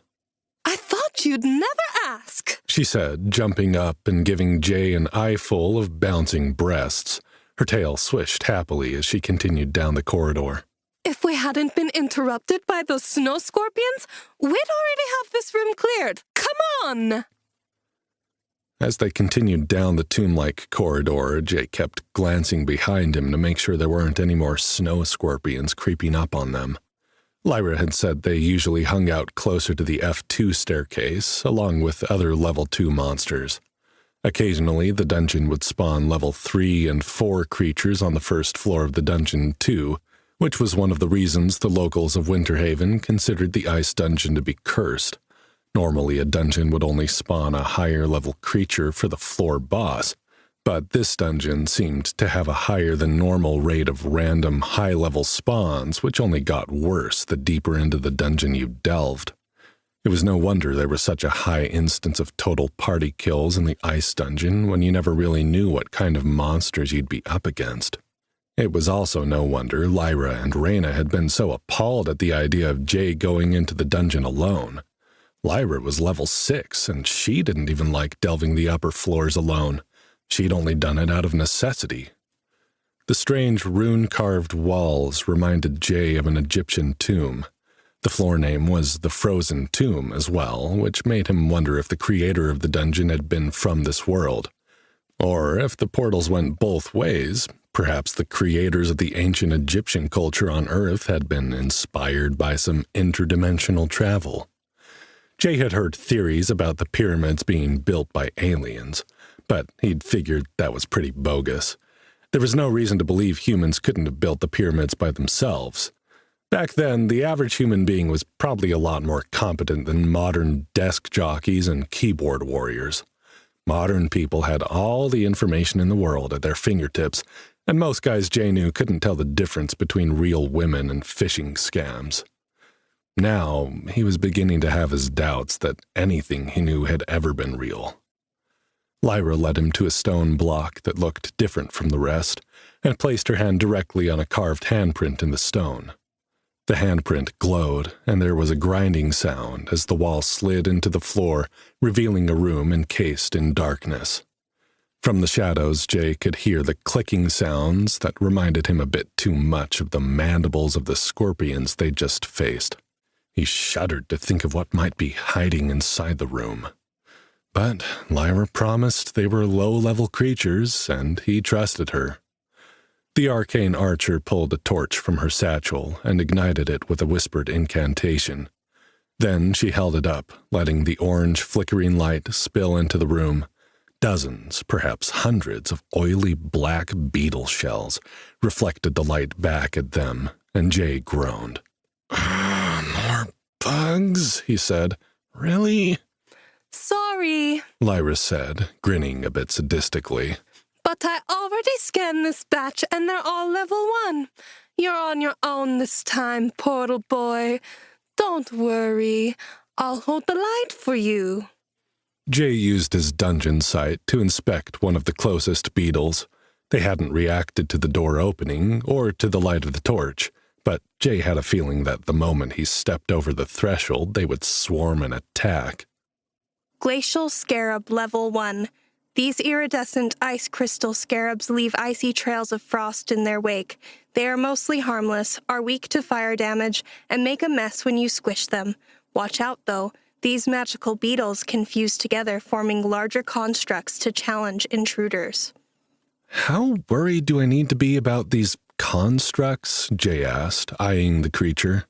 I thought you'd never ask, she said, jumping up and giving Jay an eyeful of bouncing breasts. Her tail swished happily as she continued down the corridor. If we hadn't been interrupted by those snow scorpions, we'd already have this room cleared. Come on! As they continued down the tomb-like corridor, Jay kept glancing behind him to make sure there weren't any more snow scorpions creeping up on them. Lyra had said they usually hung out closer to the F2 staircase, along with other level 2 monsters. Occasionally, the dungeon would spawn level 3 and 4 creatures on the first floor of the dungeon, too, which was one of the reasons the locals of Winterhaven considered the Ice Dungeon to be cursed. Normally, a dungeon would only spawn a higher-level creature for the floor boss, but this dungeon seemed to have a higher-than-normal rate of random high-level spawns, which only got worse the deeper into the dungeon you delved. It was no wonder there was such a high instance of total party kills in the Ice Dungeon when you never really knew what kind of monsters you'd be up against. It was also no wonder Lyra and Rena had been so appalled at the idea of Jay going into the dungeon alone. Lyra was level 6, and she didn't even like delving the upper floors alone. She'd only done it out of necessity. The strange rune-carved walls reminded Jay of an Egyptian tomb. The floor name was the Frozen Tomb as well, which made him wonder if the creator of the dungeon had been from this world. Or if the portals went both ways, perhaps the creators of the ancient Egyptian culture on Earth had been inspired by some interdimensional travel. Jay had heard theories about the pyramids being built by aliens, but he'd figured that was pretty bogus. There was no reason to believe humans couldn't have built the pyramids by themselves. Back then, the average human being was probably a lot more competent than modern desk jockeys and keyboard warriors. Modern people had all the information in the world at their fingertips, and most guys Jay knew couldn't tell the difference between real women and phishing scams. Now, he was beginning to have his doubts that anything he knew had ever been real. Lyra led him to a stone block that looked different from the rest, and placed her hand directly on a carved handprint in the stone. The handprint glowed, and there was a grinding sound as the wall slid into the floor, revealing a room encased in darkness. From the shadows, Jay could hear the clicking sounds that reminded him a bit too much of the mandibles of the scorpions they'd just faced. He shuddered to think of what might be hiding inside the room. But Lyra promised they were low-level creatures, and he trusted her. The arcane archer pulled a torch from her satchel and ignited it with a whispered incantation. Then she held it up, letting the orange flickering light spill into the room. Dozens, perhaps hundreds, of oily black beetle shells reflected the light back at them, and Jay groaned. "More bugs," he said. "Really?" Sorry, Lyra said, grinning a bit sadistically. but I already scanned this batch and they're all level 1. You're on your own this time, portal boy. Don't worry. I'll hold the light for you. Jay used his dungeon sight to inspect one of the closest beetles. They hadn't reacted to the door opening or to the light of the torch, but Jay had a feeling that the moment he stepped over the threshold, they would swarm and attack. Glacial Scarab Level 1. These iridescent ice crystal scarabs leave icy trails of frost in their wake. They are mostly harmless, are weak to fire damage, and make a mess when you squish them. Watch out, though. These magical beetles can fuse together, forming larger constructs to challenge intruders. How worried do I need to be about these constructs? Jay asked, eyeing the creature.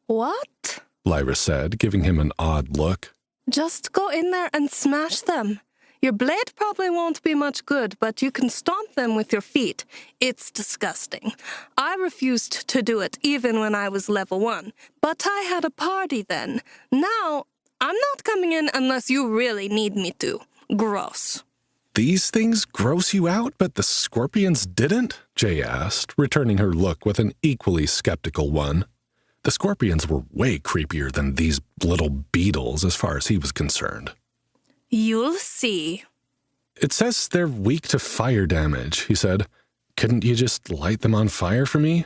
What? Lyra said, giving him an odd look. Just go in there and smash them. Your blade probably won't be much good, but you can stomp them with your feet. It's disgusting. I refused to do it even when I was level 1, but I had a party then. Now, I'm not coming in unless you really need me to. Gross. These things gross you out, but the scorpions didn't? Jay asked, returning her look with an equally skeptical one. The scorpions were way creepier than these little beetles as far as he was concerned. You'll see. It says they're weak to fire damage, he said. Couldn't you just light them on fire for me?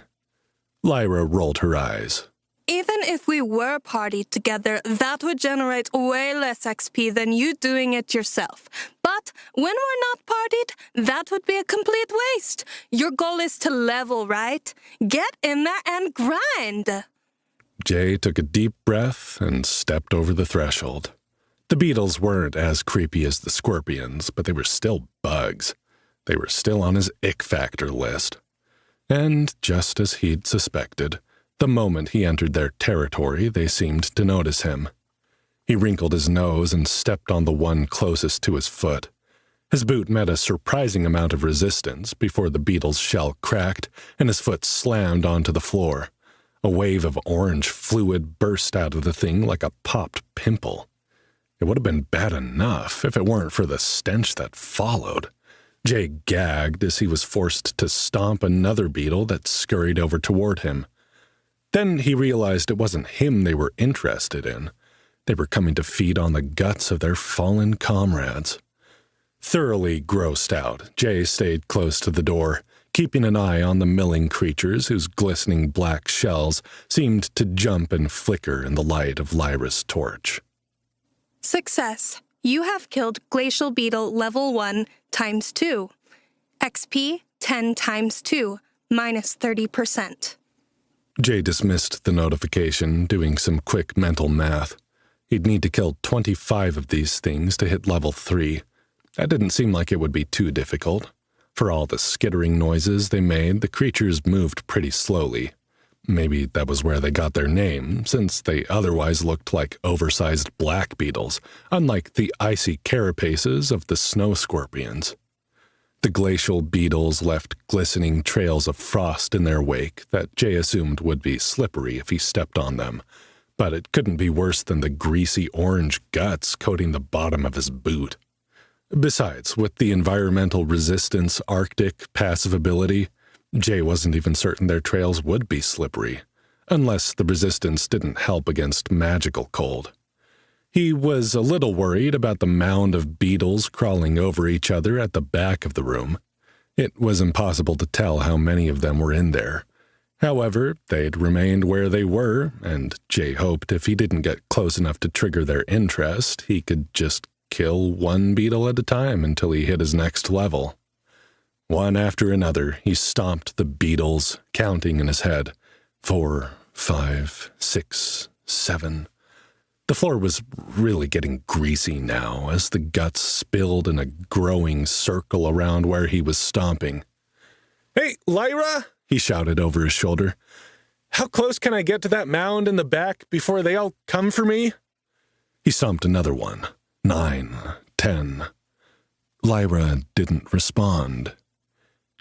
Lyra rolled her eyes. Even if we were partied together, that would generate way less XP than you doing it yourself. But when we're not partied, that would be a complete waste. Your goal is to level, right? Get in there and grind. Jay took a deep breath and stepped over the threshold. The beetles weren't as creepy as the scorpions, but they were still bugs. They were still on his ick factor list. And just as he'd suspected, the moment he entered their territory, they seemed to notice him. He wrinkled his nose and stepped on the one closest to his foot. His boot met a surprising amount of resistance before the beetle's shell cracked and his foot slammed onto the floor. A wave of orange fluid burst out of the thing like a popped pimple. It would have been bad enough if it weren't for the stench that followed. Jay gagged as he was forced to stomp another beetle that scurried over toward him. Then he realized it wasn't him they were interested in. They were coming to feed on the guts of their fallen comrades. Thoroughly grossed out, Jay stayed close to the door, keeping an eye on the milling creatures whose glistening black shells seemed to jump and flicker in the light of Lyra's torch. Success. You have killed Glacial Beetle Level 1 times 2. XP 10 times 2, minus 30%. Jay dismissed the notification, doing some quick mental math. He'd need to kill 25 of these things to hit level 3. That didn't seem like it would be too difficult. For all the skittering noises they made, the creatures moved pretty slowly. Maybe that was where they got their name, since they otherwise looked like oversized black beetles, unlike the icy carapaces of the snow scorpions. The glacial beetles left glistening trails of frost in their wake that Jay assumed would be slippery if he stepped on them, but it couldn't be worse than the greasy orange guts coating the bottom of his boot. Besides, with the environmental resistance Arctic passive ability, Jay wasn't even certain their trails would be slippery, unless the resistance didn't help against magical cold. He was a little worried about the mound of beetles crawling over each other at the back of the room. It was impossible to tell how many of them were in there. However, they'd remained where they were, and Jay hoped if he didn't get close enough to trigger their interest, he could just kill one beetle at a time until he hit his next level. One after another, he stomped the beetles, counting in his head. 4, 5, 6, 7. The floor was really getting greasy now as the guts spilled in a growing circle around where he was stomping. "Hey, Lyra!" he shouted over his shoulder. "How close can I get to that mound in the back before they all come for me?" He stomped another one. 9, 10. Lyra didn't respond.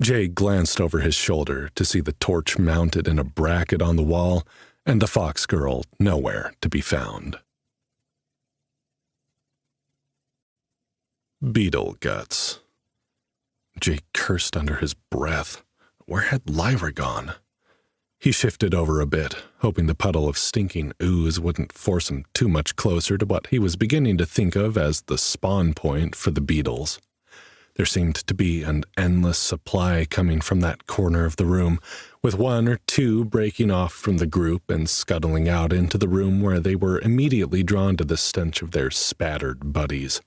Jay glanced over his shoulder to see the torch mounted in a bracket on the wall and the fox girl nowhere to be found. Beetle guts. Jay cursed under his breath. Where had Lyra gone? He shifted over a bit, hoping the puddle of stinking ooze wouldn't force him too much closer to what he was beginning to think of as the spawn point for the beetles. There seemed to be an endless supply coming from that corner of the room, with one or two breaking off from the group and scuttling out into the room where they were immediately drawn to the stench of their spattered buddies.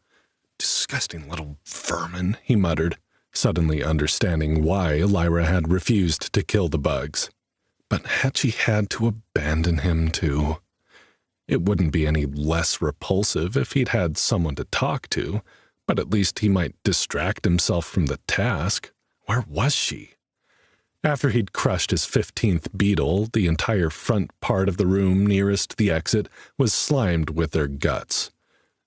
"Disgusting little vermin," he muttered, suddenly understanding why Lyra had refused to kill the bugs. But had she had to abandon him too? It wouldn't be any less repulsive if he'd had someone to talk to, but at least he might distract himself from the task. Where was she? After he'd crushed his 15th beetle, the entire front part of the room nearest the exit was slimed with their guts.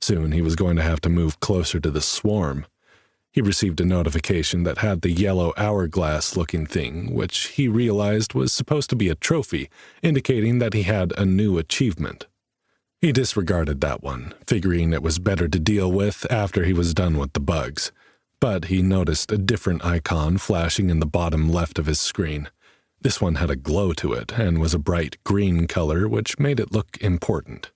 Soon he was going to have to move closer to the swarm. He received a notification that had the yellow hourglass-looking thing, which he realized was supposed to be a trophy, indicating that he had a new achievement. He disregarded that one, figuring it was better to deal with after he was done with the bugs. But he noticed a different icon flashing in the bottom left of his screen. This one had a glow to it and was a bright green color, which made it look important.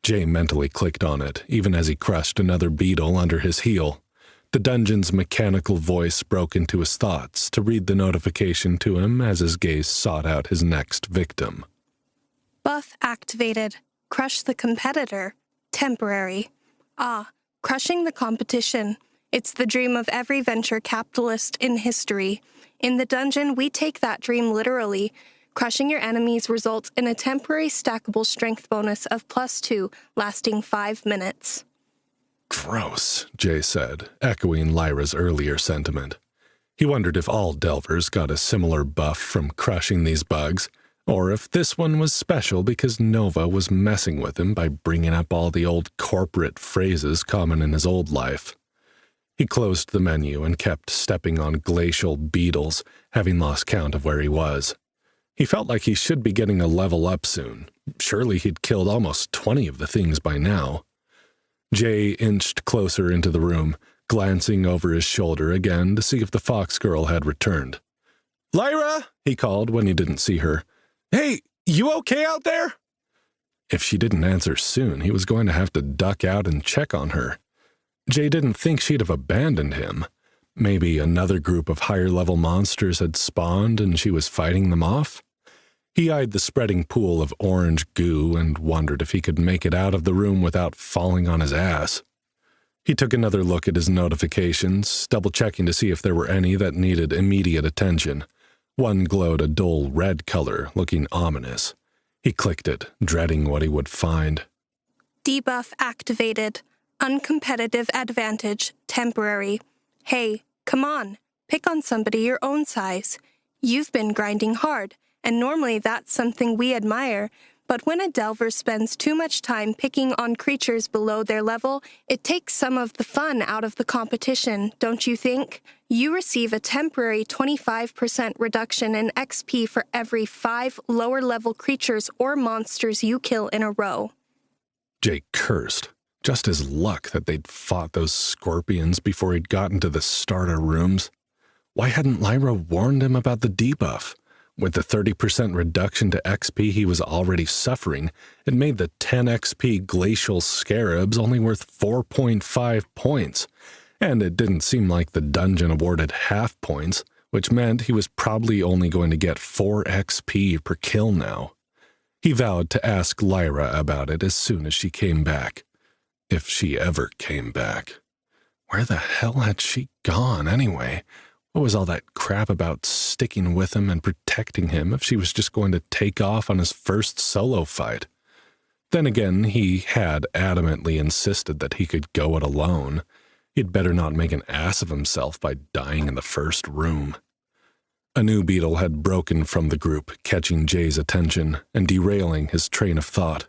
Jay mentally clicked on it, even as he crushed another beetle under his heel. The dungeon's mechanical voice broke into his thoughts to read the notification to him as his gaze sought out his next victim. Buff activated. Crush the competitor. Temporary. Crushing the competition. It's the dream of every venture capitalist in history. In the dungeon, we take that dream literally. Crushing your enemies results in a temporary stackable strength bonus of +2, lasting 5 minutes. Gross, Jay said, echoing Lyra's earlier sentiment. He wondered if all Delvers got a similar buff from crushing these bugs, or if this one was special because Nova was messing with him by bringing up all the old corporate phrases common in his old life. He closed the menu and kept stepping on glacial beetles, having lost count of where he was. He felt like he should be getting a level up soon. Surely he'd killed almost 20 of the things by now. Jay inched closer into the room, glancing over his shoulder again to see if the fox girl had returned. "Lyra!" he called when he didn't see her. "Hey, you okay out there?" If she didn't answer soon, he was going to have to duck out and check on her. Jay didn't think she'd have abandoned him. Maybe another group of higher-level monsters had spawned and she was fighting them off? He eyed the spreading pool of orange goo and wondered if he could make it out of the room without falling on his ass. He took another look at his notifications, double-checking to see if there were any that needed immediate attention. One glowed a dull red color, looking ominous. He clicked it, dreading what he would find. Debuff activated. Uncompetitive advantage. Temporary. Hey, come on. Pick on somebody your own size. You've been grinding hard, and normally that's something we admire, but when a Delver spends too much time picking on creatures below their level, it takes some of the fun out of the competition, don't you think? You receive a temporary 25% reduction in XP for every 5 lower-level creatures or monsters you kill in a row. Jay cursed. Just his luck that they'd fought those scorpions before he'd gotten to the starter rooms. Why hadn't Lyra warned him about the debuff? With the 30% reduction to XP he was already suffering, it made the 10 XP glacial scarabs only worth 4.5 points, and it didn't seem like the dungeon awarded half points, which meant he was probably only going to get 4 XP per kill now. He vowed to ask Lyra about it as soon as she came back. If she ever came back. Where the hell had she gone anyway? What was all that crap about sticking with him and protecting him if she was just going to take off on his first solo fight? Then again, he had adamantly insisted that he could go it alone. He'd better not make an ass of himself by dying in the first room. A new beetle had broken from the group, catching Jay's attention and derailing his train of thought.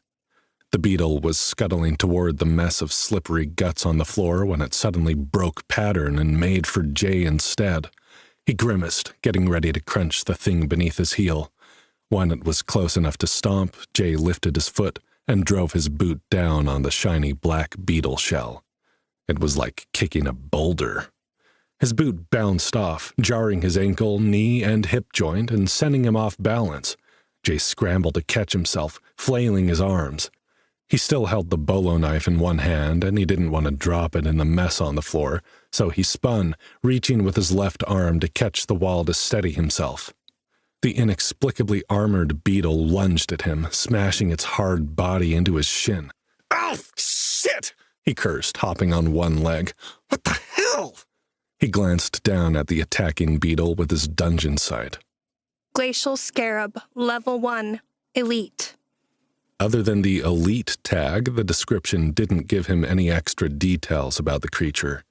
The beetle was scuttling toward the mess of slippery guts on the floor when it suddenly broke pattern and made for Jay instead. He grimaced, getting ready to crunch the thing beneath his heel. When it was close enough to stomp, Jay lifted his foot and drove his boot down on the shiny black beetle shell. It was like kicking a boulder. His boot bounced off, jarring his ankle, knee, and hip joint and sending him off balance. Jay scrambled to catch himself, flailing his arms. He still held the bolo knife in one hand, and he didn't want to drop it in the mess on the floor, so he spun, reaching with his left arm to catch the wall to steady himself. The inexplicably armored beetle lunged at him, smashing its hard body into his shin. Oh, shit! He cursed, hopping on one leg. What the hell? He glanced down at the attacking beetle with his dungeon sight. Glacial Scarab, Level 1, Elite. Other than the elite tag, the description didn't give him any extra details about the creature.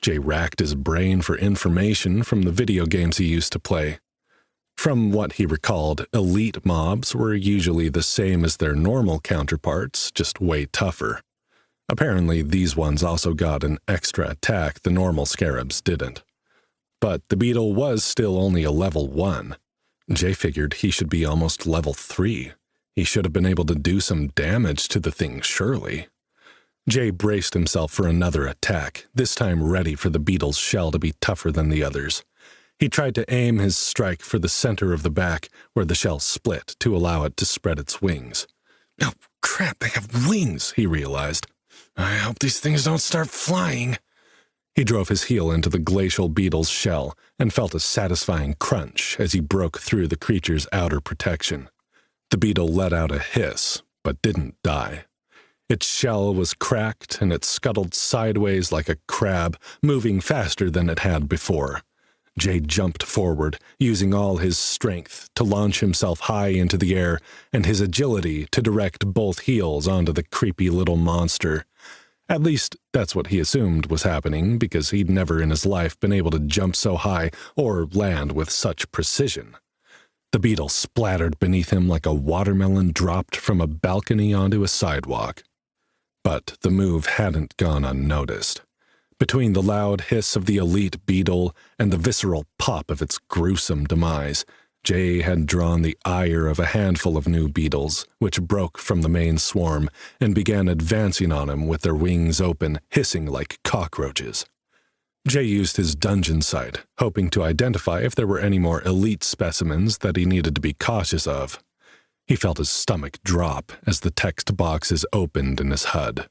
Jay racked his brain for information from the video games he used to play. From what he recalled, elite mobs were usually the same as their normal counterparts, just way tougher. Apparently, these ones also got an extra attack the normal scarabs didn't. But the beetle was still only a level 1. Jay figured he should be almost level 3. He should have been able to do some damage to the thing, surely. Jay braced himself for another attack, this time ready for the beetle's shell to be tougher than the others. He tried to aim his strike for the center of the back, where the shell split to allow it to spread its wings. Oh, crap, they have wings, he realized. I hope these things don't start flying. He drove his heel into the glacial beetle's shell and felt a satisfying crunch as he broke through the creature's outer protection. The beetle let out a hiss, but didn't die. Its shell was cracked, and it scuttled sideways like a crab, moving faster than it had before. Jay jumped forward, using all his strength to launch himself high into the air and his agility to direct both heels onto the creepy little monster. At least, that's what he assumed was happening, because he'd never in his life been able to jump so high or land with such precision. The beetle splattered beneath him like a watermelon dropped from a balcony onto a sidewalk. But the move hadn't gone unnoticed. Between the loud hiss of the elite beetle and the visceral pop of its gruesome demise, Jay had drawn the ire of a handful of new beetles, which broke from the main swarm and began advancing on him with their wings open, hissing like cockroaches. Jay used his dungeon sight, hoping to identify if there were any more elite specimens that he needed to be cautious of. He felt his stomach drop as the text boxes opened in his HUD.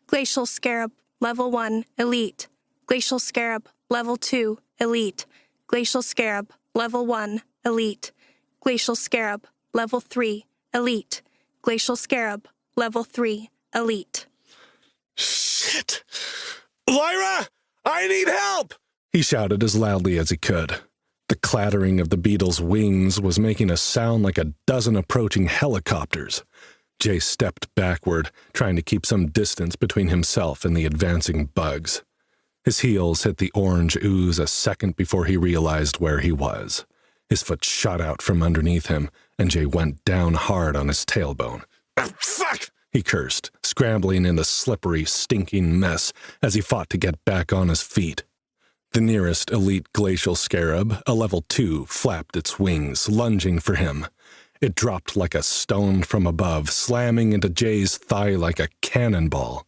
Glacial Scarab, Level 1, Elite. Glacial Scarab, Level 2, Elite. Glacial Scarab, Level 1, Elite. Glacial Scarab, Level 3, Elite. Glacial Scarab, Level 3, Elite. Shit! Lyra! I need help! He shouted as loudly as he could. The clattering of the beetle's wings was making a sound like a dozen approaching helicopters. Jay stepped backward, trying to keep some distance between himself and the advancing bugs. His heels hit the orange ooze a second before he realized where he was. His foot shot out from underneath him, and Jay went down hard on his tailbone. Oh, fuck! He cursed, scrambling in the slippery, stinking mess as he fought to get back on his feet. The nearest elite glacial scarab, a level 2, flapped its wings, lunging for him. It dropped like a stone from above, slamming into Jay's thigh like a cannonball.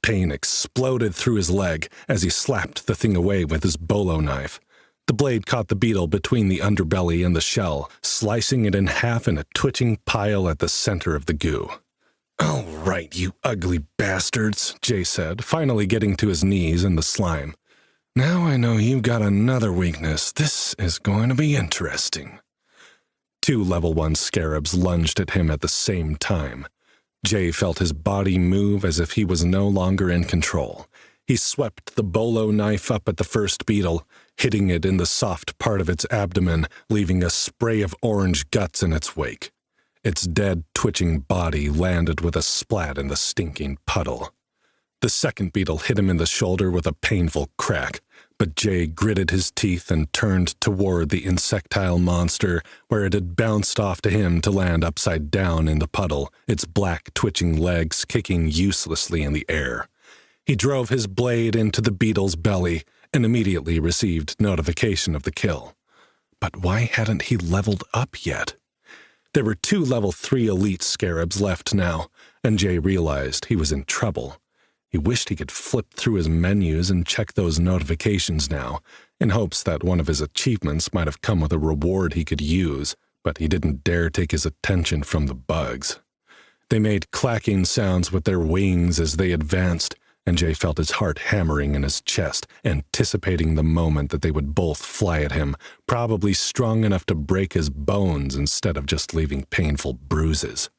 Pain exploded through his leg as he slapped the thing away with his bolo knife. The blade caught the beetle between the underbelly and the shell, slicing it in half in a twitching pile at the center of the goo. "All right, you ugly bastards," Jay said, finally getting to his knees in the slime. "Now I know you've got another weakness. This is going to be interesting." 2 level 1 scarabs lunged at him at the same time. Jay felt his body move as if he was no longer in control. He swept the bolo knife up at the first beetle, hitting it in the soft part of its abdomen, leaving a spray of orange guts in its wake. Its dead, twitching body landed with a splat in the stinking puddle. The second beetle hit him in the shoulder with a painful crack, but Jay gritted his teeth and turned toward the insectile monster, where it had bounced off to him to land upside down in the puddle, its black, twitching legs kicking uselessly in the air. He drove his blade into the beetle's belly and immediately received notification of the kill. But why hadn't he leveled up yet? There were 2 level 3 elite scarabs left now, and Jay realized he was in trouble. He wished he could flip through his menus and check those notifications now, in hopes that one of his achievements might have come with a reward he could use, but he didn't dare take his attention from the bugs. They made clacking sounds with their wings as they advanced, and Jay felt his heart hammering in his chest, anticipating the moment that they would both fly at him, probably strong enough to break his bones instead of just leaving painful bruises.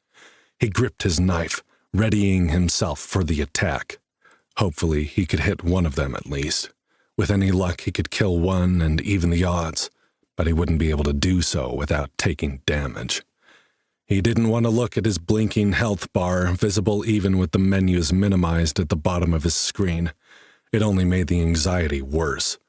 He gripped his knife, readying himself for the attack. Hopefully, he could hit one of them at least. With any luck, he could kill one and even the odds, but he wouldn't be able to do so without taking damage. He didn't want to look at his blinking health bar, visible even with the menus minimized at the bottom of his screen. It only made the anxiety worse.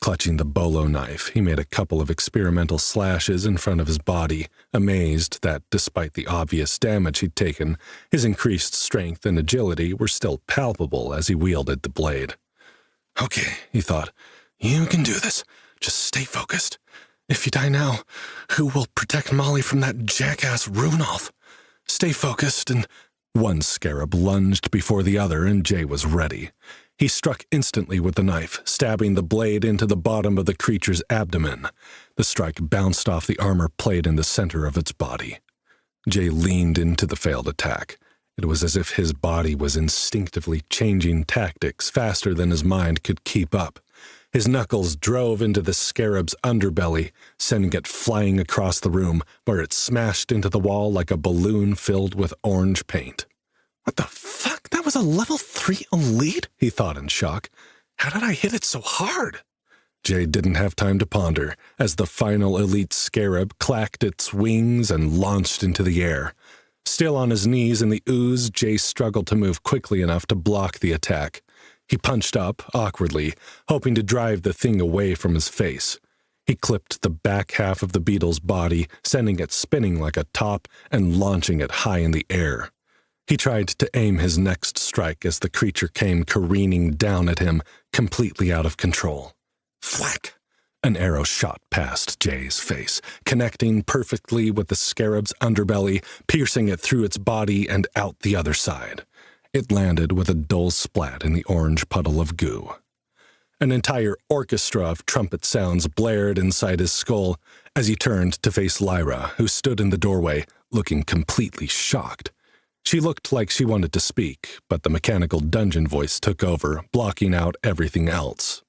Clutching the bolo knife, he made a couple of experimental slashes in front of his body, amazed that, despite the obvious damage he'd taken, his increased strength and agility were still palpable as he wielded the blade. "Okay," he thought, "you can do this. Just stay focused. If you die now, who will protect Molly from that jackass Runolf? Stay focused," and one scarab lunged before the other, and Jay was ready. He struck instantly with the knife, stabbing the blade into the bottom of the creature's abdomen. The strike bounced off the armor plate in the center of its body. Jay leaned into the failed attack. It was as if his body was instinctively changing tactics faster than his mind could keep up. His knuckles drove into the scarab's underbelly, sending it flying across the room, where it smashed into the wall like a balloon filled with orange paint. "What the fuck? That was a level 3 elite?" he thought in shock. "How did I hit it so hard?" Jay didn't have time to ponder, as the final elite scarab clacked its wings and launched into the air. Still on his knees in the ooze, Jay struggled to move quickly enough to block the attack. He punched up, awkwardly, hoping to drive the thing away from his face. He clipped the back half of the beetle's body, sending it spinning like a top and launching it high in the air. He tried to aim his next strike as the creature came careening down at him, completely out of control. Thwack! An arrow shot past Jay's face, connecting perfectly with the scarab's underbelly, piercing it through its body and out the other side. It landed with a dull splat in the orange puddle of goo. An entire orchestra of trumpet sounds blared inside his skull as he turned to face Lyra, who stood in the doorway, looking completely shocked. She looked like she wanted to speak, but the mechanical dungeon voice took over, blocking out everything else.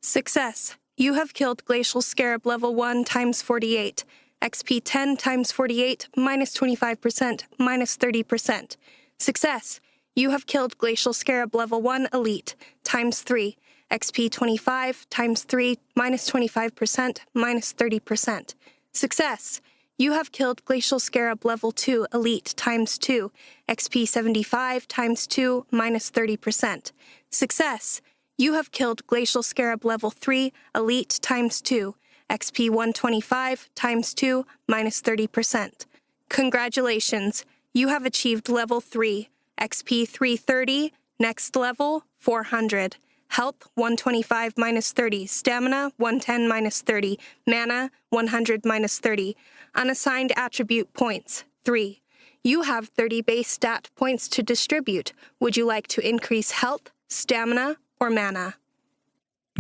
Success. You have killed Glacial Scarab level 1 times 48. XP 10 times 48, minus 25%, minus 30%. Success. You have killed Glacial Scarab level 1 elite times 3. XP 25 times 3, minus 25%, minus 30%. Success. You have killed Glacial Scarab level 2 elite times 2. XP 75 times 2, minus 30%. Success. You have killed Glacial Scarab level 3 elite times 2. XP 125 times 2, minus 30%. Congratulations. You have achieved level 3. XP 330, next level 400. Health 125 minus 30, stamina 110 minus 30, mana 100 minus 30. Unassigned attribute points 3. You have 30 base stat points to distribute. Would you like to increase health, stamina, or mana?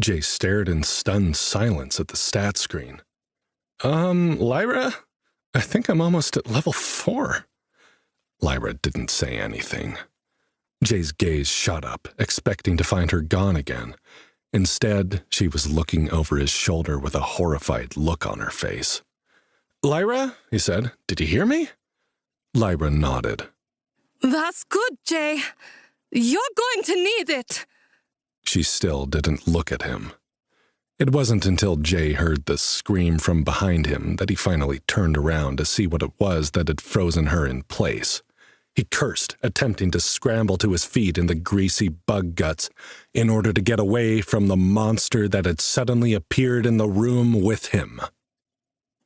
Jay stared in stunned silence at the stat screen. Lyra? I think I'm almost at level 4. Lyra didn't say anything. Jay's gaze shot up, expecting to find her gone again. Instead, she was looking over his shoulder with a horrified look on her face. Lyra, he said, did you hear me? Lyra nodded. That's good, Jay. You're going to need it. She still didn't look at him. It wasn't until Jay heard the scream from behind him that he finally turned around to see what it was that had frozen her in place. He cursed, attempting to scramble to his feet in the greasy bug guts in order to get away from the monster that had suddenly appeared in the room with him.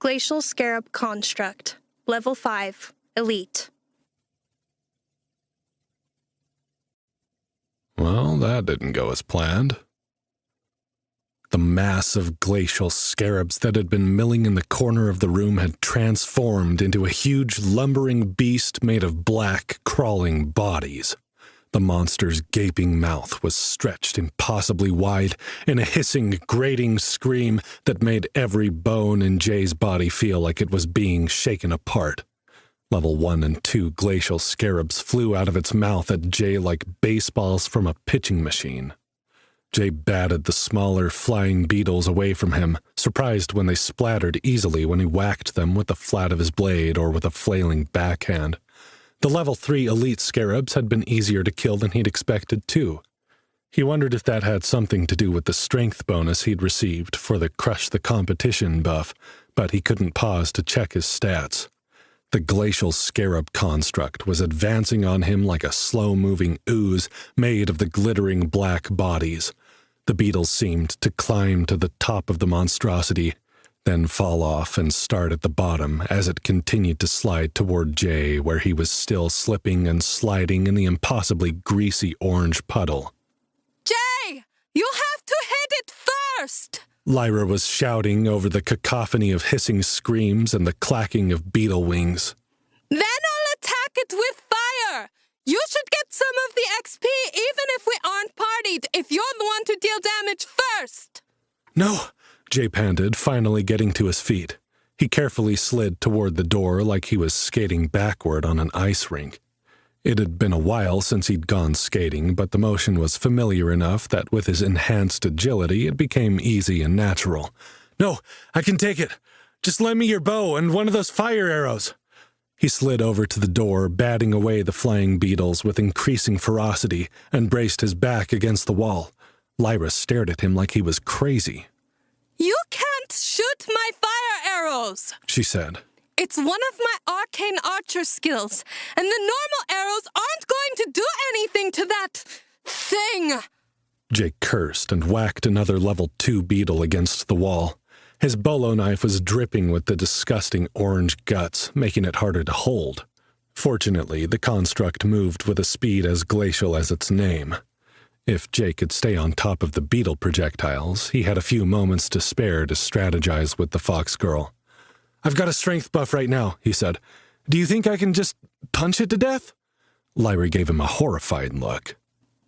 Glacial Scarab Construct, Level 5, Elite. Well, that didn't go as planned. The mass of glacial scarabs that had been milling in the corner of the room had transformed into a huge lumbering beast made of black, crawling bodies. The monster's gaping mouth was stretched impossibly wide in a hissing, grating scream that made every bone in Jay's body feel like it was being shaken apart. Level 1 and 2 glacial scarabs flew out of its mouth at Jay like baseballs from a pitching machine. Jay batted the smaller flying beetles away from him, surprised when they splattered easily when he whacked them with the flat of his blade or with a flailing backhand. The level 3 elite scarabs had been easier to kill than he'd expected, too. He wondered if that had something to do with the strength bonus he'd received for the Crush the Competition buff, but he couldn't pause to check his stats. The glacial scarab construct was advancing on him like a slow-moving ooze made of the glittering black bodies. The beetles seemed to climb to the top of the monstrosity, then fall off and start at the bottom as it continued to slide toward Jay, where he was still slipping and sliding in the impossibly greasy orange puddle. Jay, you have to hit it first! Lyra was shouting over the cacophony of hissing screams and the clacking of beetle wings. Then I'll attack it with fire! You should get some of the XP even if we aren't partied, if you're the one to deal damage first! No, Jay panted, finally getting to his feet. He carefully slid toward the door like he was skating backward on an ice rink. It had been a while since he'd gone skating, but the motion was familiar enough that with his enhanced agility it became easy and natural. No, I can take it. Just lend me your bow and one of those fire arrows. He slid over to the door, batting away the flying beetles with increasing ferocity, and braced his back against the wall. Lyra stared at him like he was crazy. You can't shoot my fire arrows, she said. It's one of my arcane archer skills, and the normal arrows aren't going to do anything to that thing. Jake cursed and whacked another level 2 beetle against the wall. His bolo knife was dripping with the disgusting orange guts, making it harder to hold. Fortunately, the construct moved with a speed as glacial as its name. If Jake could stay on top of the beetle projectiles, he had a few moments to spare to strategize with the fox girl. I've got a strength buff right now, he said. Do you think I can just punch it to death? Lyra gave him a horrified look.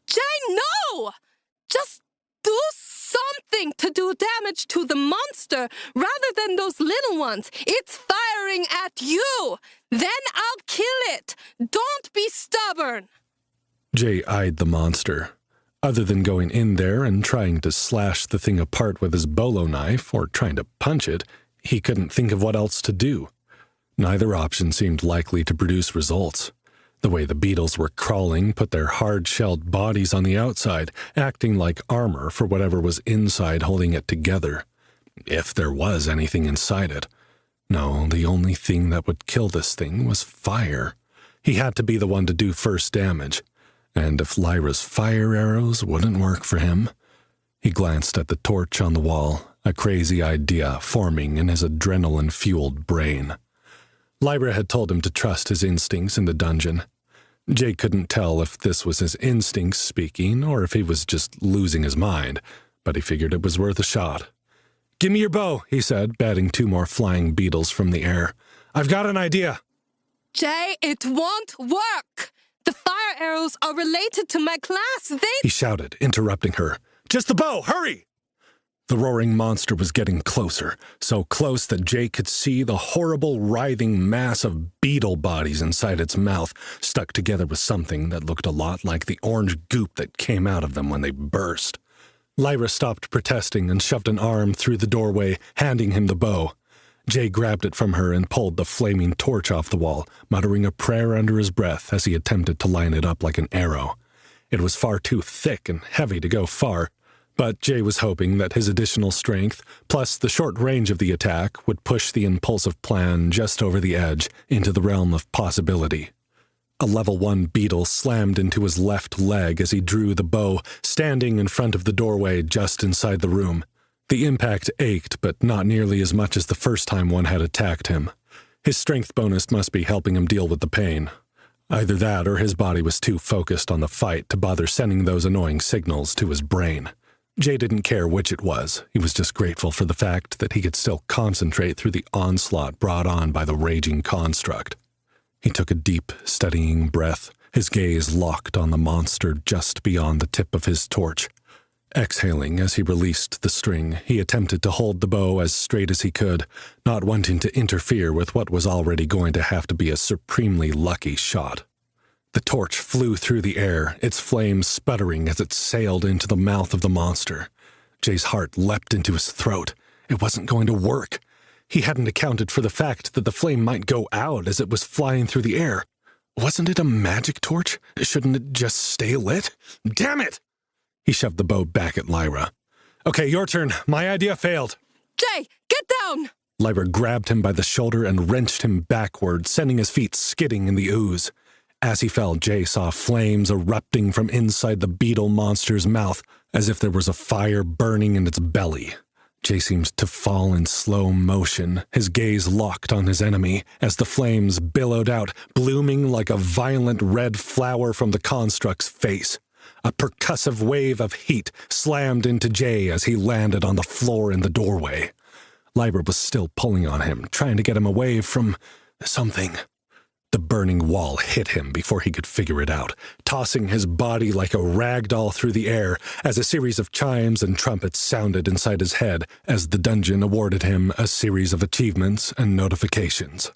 Jay, no! Just do something to do damage to the monster rather than those little ones. It's firing at you. Then I'll kill it. Don't be stubborn. Jay eyed the monster. Other than going in there and trying to slash the thing apart with his bolo knife or trying to punch it, he couldn't think of what else to do. Neither option seemed likely to produce results. The way the beetles were crawling put their hard-shelled bodies on the outside, acting like armor for whatever was inside holding it together. If there was anything inside it. No, the only thing that would kill this thing was fire. He had to be the one to do first damage. And if Lyra's fire arrows wouldn't work for him... He glanced at the torch on the wall, a crazy idea forming in his adrenaline-fueled brain. Lyra had told him to trust his instincts in the dungeon. Jake couldn't tell if this was his instincts speaking or if he was just losing his mind, but he figured it was worth a shot. Give me your bow, he said, batting 2 more flying beetles from the air. I've got an idea. Jay, it won't work. The fire arrows are related to my class. He shouted, interrupting her. Just the bow, hurry! The roaring monster was getting closer, so close that Jay could see the horrible, writhing mass of beetle bodies inside its mouth, stuck together with something that looked a lot like the orange goop that came out of them when they burst. Lyra stopped protesting and shoved an arm through the doorway, handing him the bow. Jay grabbed it from her and pulled the flaming torch off the wall, muttering a prayer under his breath as he attempted to line it up like an arrow. It was far too thick and heavy to go far, but Jay was hoping that his additional strength, plus the short range of the attack, would push the impulsive plan just over the edge into the realm of possibility. A level 1 beetle slammed into his left leg as he drew the bow, standing in front of the doorway just inside the room. The impact ached, but not nearly as much as the first time one had attacked him. His strength bonus must be helping him deal with the pain. Either that or his body was too focused on the fight to bother sending those annoying signals to his brain. Jay didn't care which it was. He was just grateful for the fact that he could still concentrate through the onslaught brought on by the raging construct. He took a deep, steadying breath, his gaze locked on the monster just beyond the tip of his torch. Exhaling as he released the string, he attempted to hold the bow as straight as he could, not wanting to interfere with what was already going to have to be a supremely lucky shot. The torch flew through the air, its flame sputtering as it sailed into the mouth of the monster. Jay's heart leapt into his throat. It wasn't going to work. He hadn't accounted for the fact that the flame might go out as it was flying through the air. Wasn't it a magic torch? Shouldn't it just stay lit? Damn it! He shoved the bow back at Lyra. Okay, your turn. My idea failed. Jay, get down! Lyra grabbed him by the shoulder and wrenched him backward, sending his feet skidding in the ooze. As he fell, Jay saw flames erupting from inside the beetle monster's mouth, as if there was a fire burning in its belly. Jay seemed to fall in slow motion, his gaze locked on his enemy, as the flames billowed out, blooming like a violent red flower from the construct's face. A percussive wave of heat slammed into Jay as he landed on the floor in the doorway. Lyra was still pulling on him, trying to get him away from something. The burning wall hit him before he could figure it out, tossing his body like a rag doll through the air as a series of chimes and trumpets sounded inside his head as the dungeon awarded him a series of achievements and notifications.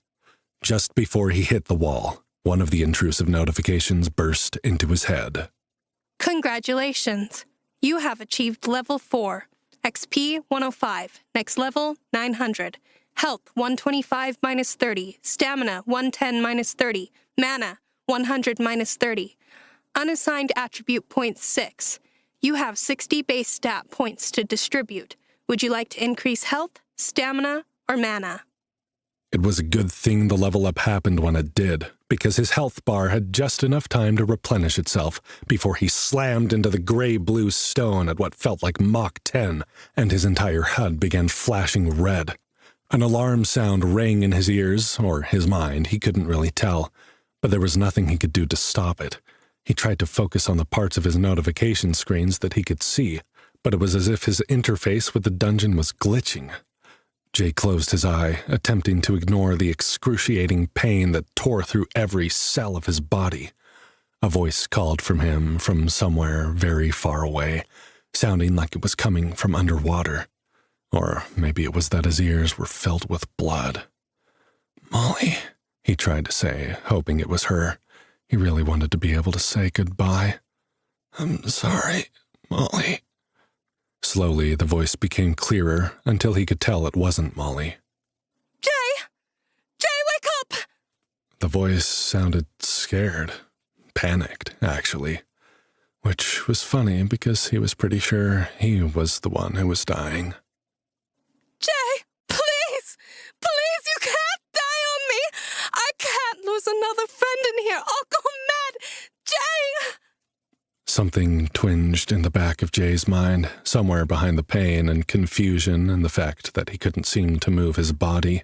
Just before he hit the wall, one of the intrusive notifications burst into his head. Congratulations. You have achieved level 4. XP 105. Next level 900. Health 125 minus 30. Stamina 110 minus 30. Mana 100 minus 30. Unassigned attribute points 6. You have 60 base stat points to distribute. Would you like to increase health, stamina, or mana? It was a good thing the level up happened when it did, because his health bar had just enough time to replenish itself before he slammed into the gray-blue stone at what felt like Mach 10, and his entire HUD began flashing red. An alarm sound rang in his ears, or his mind, he couldn't really tell, but there was nothing he could do to stop it. He tried to focus on the parts of his notification screens that he could see, but it was as if his interface with the dungeon was glitching. Jay closed his eye, attempting to ignore the excruciating pain that tore through every cell of his body. A voice called from him from somewhere very far away, sounding like it was coming from underwater. Or maybe it was that his ears were filled with blood. "Molly," he tried to say, hoping it was her. He really wanted to be able to say goodbye. "I'm sorry, Molly." Slowly, the voice became clearer until he could tell it wasn't Molly. Jay! Jay, wake up! The voice sounded scared, panicked, actually, which was funny because he was pretty sure he was the one who was dying. Jay, please! Please, you can't die on me! I can't lose another friend in here! I'll go mad! Jay! Something twinged in the back of Jay's mind, somewhere behind the pain and confusion and the fact that he couldn't seem to move his body.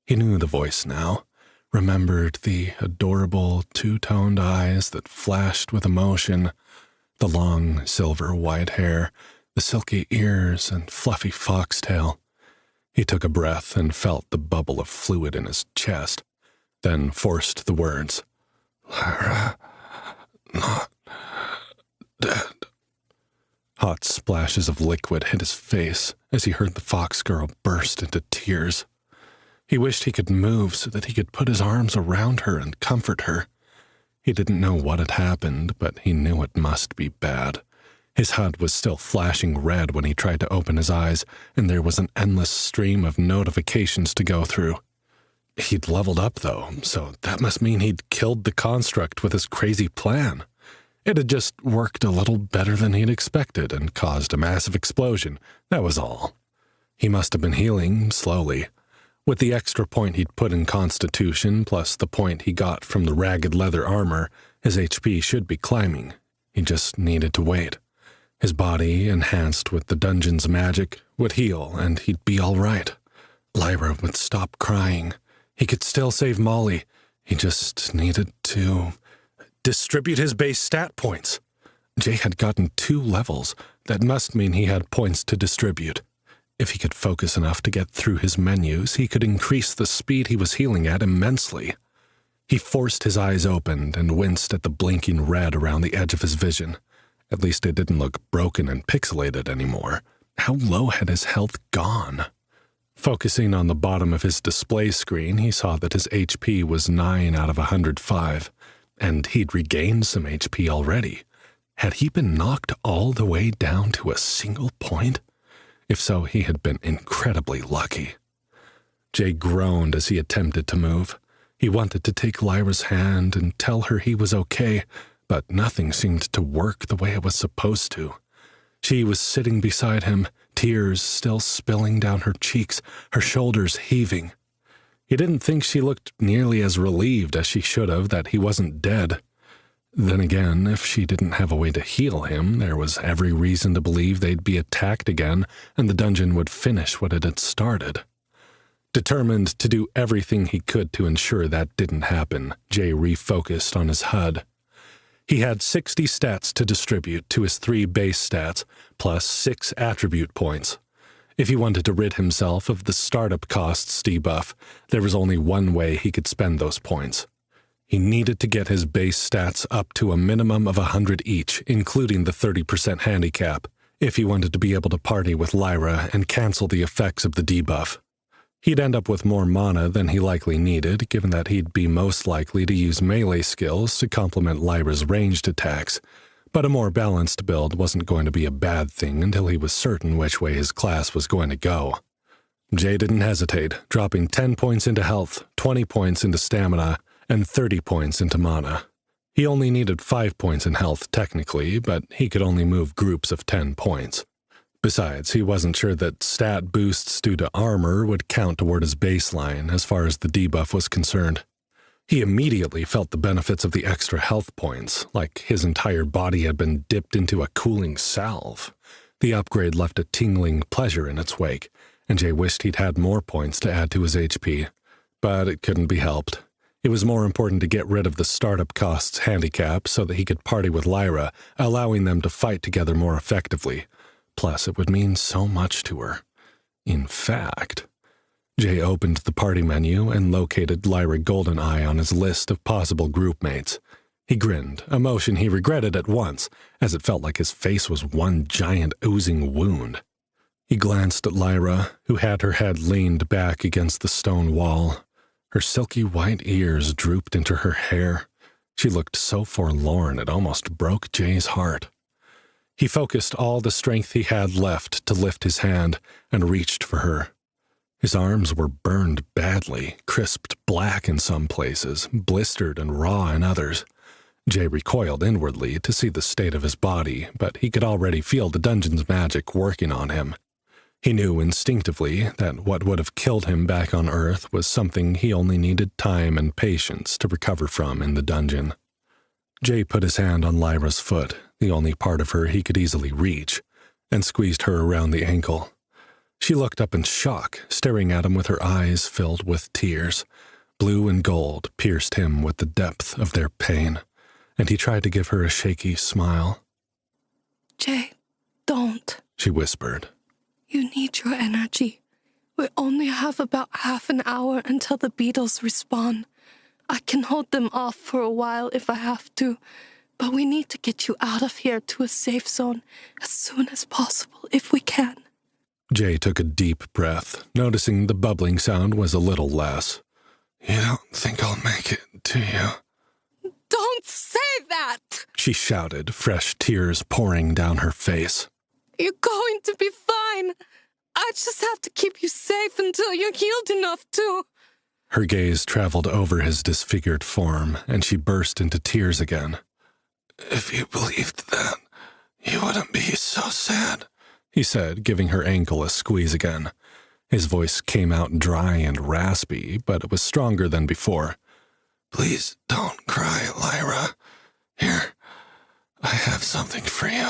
He knew the voice now, remembered the adorable two-toned eyes that flashed with emotion, the long silver-white hair, the silky ears and fluffy foxtail. He took a breath and felt the bubble of fluid in his chest, then forced the words, "Lyra, not dead." Hot splashes of liquid hit his face as he heard the fox girl burst into tears. He wished he could move so that he could put his arms around her and comfort her. He didn't know what had happened, but he knew it must be bad. His HUD was still flashing red when he tried to open his eyes, and there was an endless stream of notifications to go through. He'd leveled up, though, so that must mean he'd killed the construct with his crazy plan. It had just worked a little better than he'd expected and caused a massive explosion, that was all. He must have been healing slowly. With the extra point he'd put in Constitution, plus the point he got from the ragged leather armor, his HP should be climbing. He just needed to wait. His body, enhanced with the dungeon's magic, would heal, and he'd be all right. Lyra would stop crying. He could still save Molly. He just needed to distribute his base stat points. Jay had gotten 2 levels. That must mean he had points to distribute. If he could focus enough to get through his menus, he could increase the speed he was healing at immensely. He forced his eyes open and winced at the blinking red around the edge of his vision. At least it didn't look broken and pixelated anymore. How low had his health gone? Focusing on the bottom of his display screen, he saw that his HP was 9 out of 105, and he'd regained some HP already. Had he been knocked all the way down to a single point? If so, he had been incredibly lucky. Jay groaned as he attempted to move. He wanted to take Lyra's hand and tell her he was okay, but nothing seemed to work the way it was supposed to. She was sitting beside him, tears still spilling down her cheeks, her shoulders heaving. He didn't think she looked nearly as relieved as she should have that he wasn't dead. Then again, if she didn't have a way to heal him, there was every reason to believe they'd be attacked again and the dungeon would finish what it had started. Determined to do everything he could to ensure that didn't happen, Jay refocused on his HUD. He had 60 stats to distribute to his 3 base stats, plus 6 attribute points. If he wanted to rid himself of the startup costs debuff, there was only one way he could spend those points. He needed to get his base stats up to a minimum of 100 each, including the 30% handicap, if he wanted to be able to party with Lyra and cancel the effects of the debuff. He'd end up with more mana than he likely needed, given that he'd be most likely to use melee skills to complement Lyra's ranged attacks, but a more balanced build wasn't going to be a bad thing until he was certain which way his class was going to go. Jay didn't hesitate, dropping 10 points into health, 20 points into stamina, and 30 points into mana. He only needed 5 points in health technically, but he could only move groups of 10 points. Besides, he wasn't sure that stat boosts due to armor would count toward his baseline as far as the debuff was concerned. He immediately felt the benefits of the extra health points, like his entire body had been dipped into a cooling salve. The upgrade left a tingling pleasure in its wake, and Jay wished he'd had more points to add to his HP. But it couldn't be helped. It was more important to get rid of the startup costs handicap so that he could party with Lyra, allowing them to fight together more effectively. Plus, it would mean so much to her. In fact, Jay opened the party menu and located Lyra Goldeneye on his list of possible group mates. He grinned, a motion he regretted at once, as it felt like his face was one giant oozing wound. He glanced at Lyra, who had her head leaned back against the stone wall. Her silky white ears drooped into her hair. She looked so forlorn it almost broke Jay's heart. He focused all the strength he had left to lift his hand and reached for her. His arms were burned badly, crisped black in some places, blistered and raw in others. Jay recoiled inwardly to see the state of his body, but he could already feel the dungeon's magic working on him. He knew instinctively that what would have killed him back on Earth was something he only needed time and patience to recover from in the dungeon. Jay put his hand on Lyra's foot, the only part of her he could easily reach, and squeezed her around the ankle. She looked up in shock, staring at him with her eyes filled with tears. Blue and gold pierced him with the depth of their pain, and he tried to give her a shaky smile. Jay, don't, she whispered. You need your energy. We only have about half an hour until the beetles respawn. I can hold them off for a while if I have to, but we need to get you out of here to a safe zone as soon as possible if we can. Jay took a deep breath, noticing the bubbling sound was a little less. You don't think I'll make it, do you? Don't say that! She shouted, fresh tears pouring down her face. You're going to be fine. I just have to keep you safe until you're healed enough to... Her gaze traveled over his disfigured form, and she burst into tears again. If you believed that, you wouldn't be so sad, he said, giving her ankle a squeeze again. His voice came out dry and raspy, but it was stronger than before. Please don't cry, Lyra. Here, I have something for you.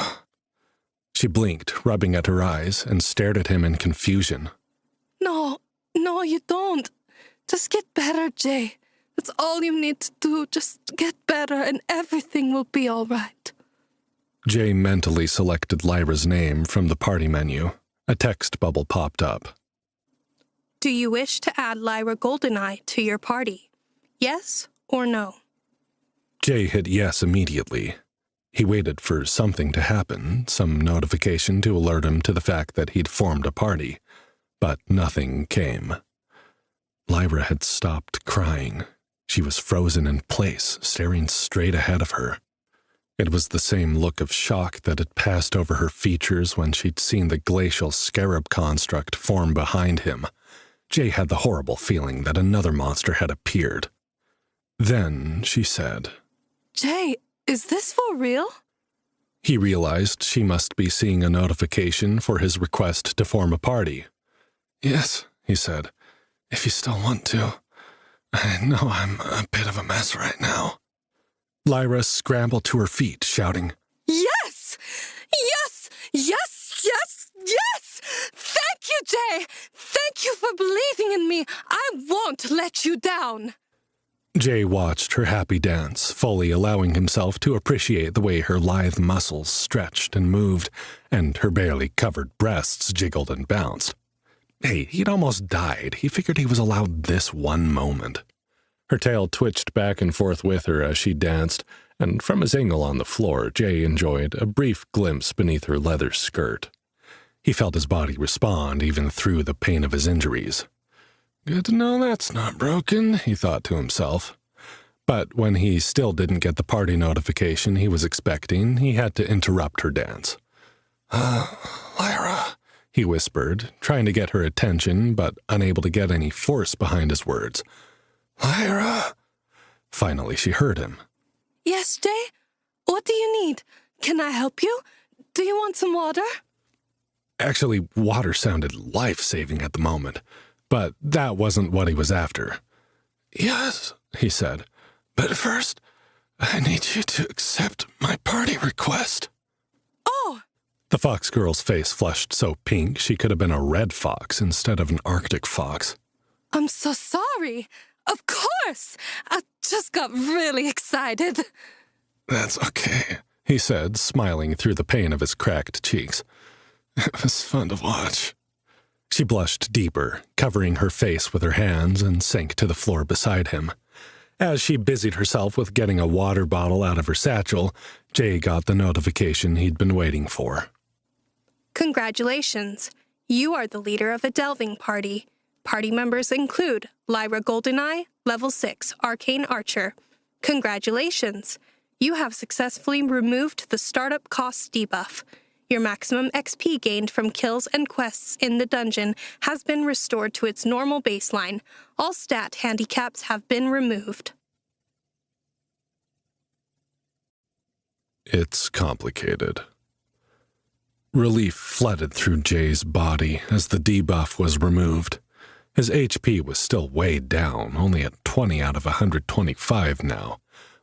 She blinked, rubbing at her eyes, and stared at him in confusion. No, you don't. Just get better, Jay. That's all you need to do. Just get better and everything will be all right. Jay mentally selected Lyra's name from the party menu. A text bubble popped up. Do you wish to add Lyra Goldeneye to your party? Yes or no? Jay hit yes immediately. He waited for something to happen, some notification to alert him to the fact that he'd formed a party, but nothing came. Lyra had stopped crying. She was frozen in place, staring straight ahead of her. It was the same look of shock that had passed over her features when she'd seen the glacial scarab construct form behind him. Jay had the horrible feeling that another monster had appeared. Then she said, Jay, is this for real? He realized she must be seeing a notification for his request to form a party. Yes, he said. If you still want to. I know I'm a bit of a mess right now. Lyra scrambled to her feet, shouting, Yes! Yes! Yes! Yes! Yes! Thank you, Jay! Thank you for believing in me! I won't let you down! Jay watched her happy dance, fully allowing himself to appreciate the way her lithe muscles stretched and moved, and her barely covered breasts jiggled and bounced. Hey, he'd almost died. He figured he was allowed this one moment. Her tail twitched back and forth with her as she danced, and from his angle on the floor, Jay enjoyed a brief glimpse beneath her leather skirt. He felt his body respond even through the pain of his injuries. Good to know that's not broken, he thought to himself. But when he still didn't get the party notification he was expecting, he had to interrupt her dance. Lyra, he whispered, trying to get her attention, but unable to get any force behind his words. Lyra. Finally, she heard him. Yes, Jay? What do you need? Can I help you? Do you want some water? Actually, water sounded life-saving at the moment, but that wasn't what he was after. Yes, he said, but first, I need you to accept my party request. Oh! The fox girl's face flushed so pink she could have been a red fox instead of an Arctic fox. I'm so sorry. Of course! I just got really excited. That's okay, he said, smiling through the pain of his cracked cheeks. It was fun to watch. She blushed deeper, covering her face with her hands, and sank to the floor beside him. As she busied herself with getting a water bottle out of her satchel, Jay got the notification he'd been waiting for. Congratulations. You are the leader of a delving party. Party members include Lyra Goldeneye, Level 6, Arcane Archer. Congratulations. You have successfully removed the startup cost debuff. Your maximum XP gained from kills and quests in the dungeon has been restored to its normal baseline. All stat handicaps have been removed. It's complicated. Relief flooded through Jay's body as the debuff was removed. His HP was still way down, only at 20 out of 125 now.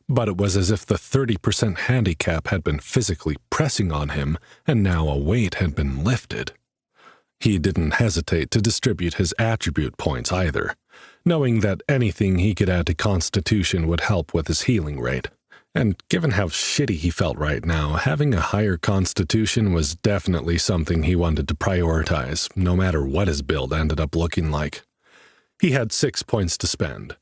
But it was as if the 30% handicap had been physically pressing on him, and now a weight had been lifted. He didn't hesitate to distribute his attribute points either, knowing that anything he could add to Constitution would help with his healing rate. And given how shitty he felt right now, having a higher Constitution was definitely something he wanted to prioritize, no matter what his build ended up looking like. He had 6 points to spend.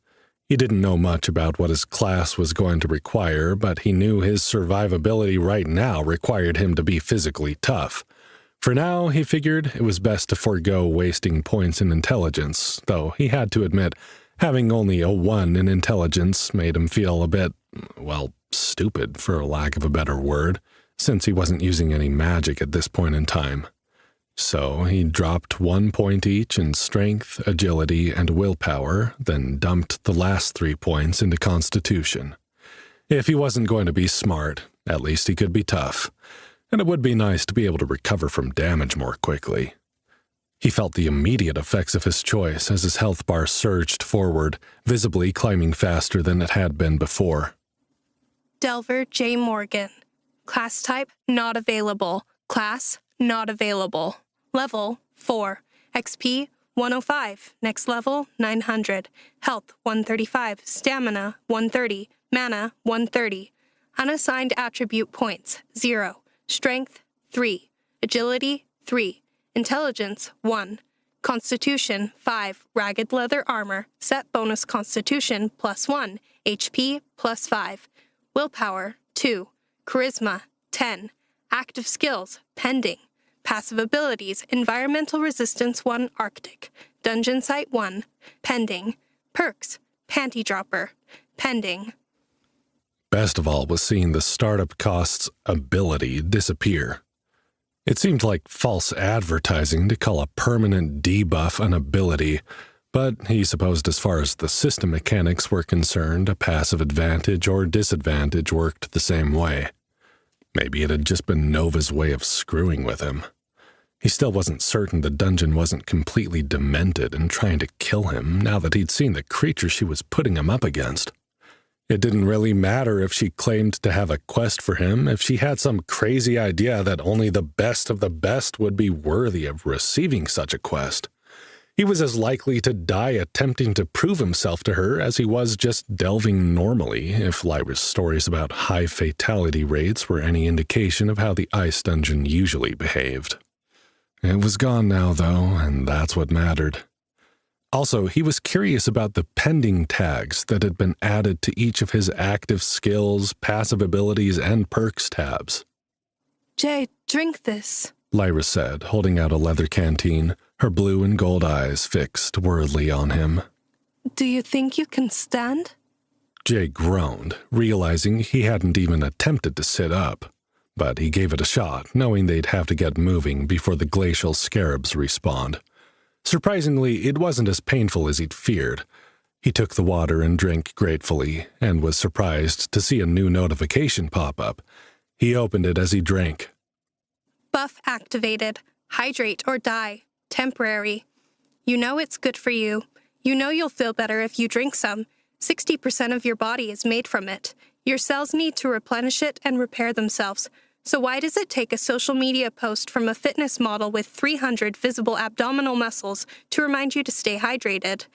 He didn't know much about what his class was going to require, but he knew his survivability right now required him to be physically tough. For now, he figured it was best to forego wasting points in intelligence, though he had to admit having only a 1 in intelligence made him feel a bit, well, stupid for a lack of a better word, since he wasn't using any magic at this point in time. So he dropped 1 point each in strength, agility, and willpower, then dumped the last 3 points into constitution. If he wasn't going to be smart, at least he could be tough, and it would be nice to be able to recover from damage more quickly. He felt the immediate effects of his choice as his health bar surged forward, visibly climbing faster than it had been before. Delver J. Morgan. Class type, not available. Class, not available. Level, 4. XP, 105. Next level, 900. Health, 135. Stamina, 130. Mana, 130. Unassigned attribute points, 0. Strength, 3. Agility, 3. Intelligence, 1. Constitution, 5. Ragged leather armor. Set bonus constitution, +1. HP, +5. Willpower, 2. Charisma, 10. Active skills, pending. Passive abilities, environmental resistance 1 Arctic. Dungeon site 1, pending. Perks, panty dropper, pending. Best of all was seeing the startup cost's ability disappear. It seemed like false advertising to call a permanent debuff an ability, but he supposed as far as the system mechanics were concerned, a passive advantage or disadvantage worked the same way. Maybe it had just been Nova's way of screwing with him. He still wasn't certain the dungeon wasn't completely demented and trying to kill him now that he'd seen the creature she was putting him up against. It didn't really matter if she claimed to have a quest for him, if she had some crazy idea that only the best of the best would be worthy of receiving such a quest. He was as likely to die attempting to prove himself to her as he was just delving normally, if Lyra's stories about high fatality rates were any indication of how the ice dungeon usually behaved. It was gone now, though, and that's what mattered. Also, he was curious about the pending tags that had been added to each of his active skills, passive abilities, and perks tabs. Jay, drink this, Lyra said, holding out a leather canteen, her blue and gold eyes fixed worriedly on him. Do you think you can stand? Jay groaned, realizing he hadn't even attempted to sit up. But he gave it a shot, knowing they'd have to get moving before the glacial scarabs respawned. Surprisingly, it wasn't as painful as he'd feared. He took the water and drank gratefully, and was surprised to see a new notification pop up. He opened it as he drank. Buff activated. Hydrate or die. Temporary. You know it's good for you. You know you'll feel better if you drink some. 60% of your body is made from it. Your cells need to replenish it and repair themselves. So why does it take a social media post from a fitness model with 300 visible abdominal muscles to remind you to stay hydrated?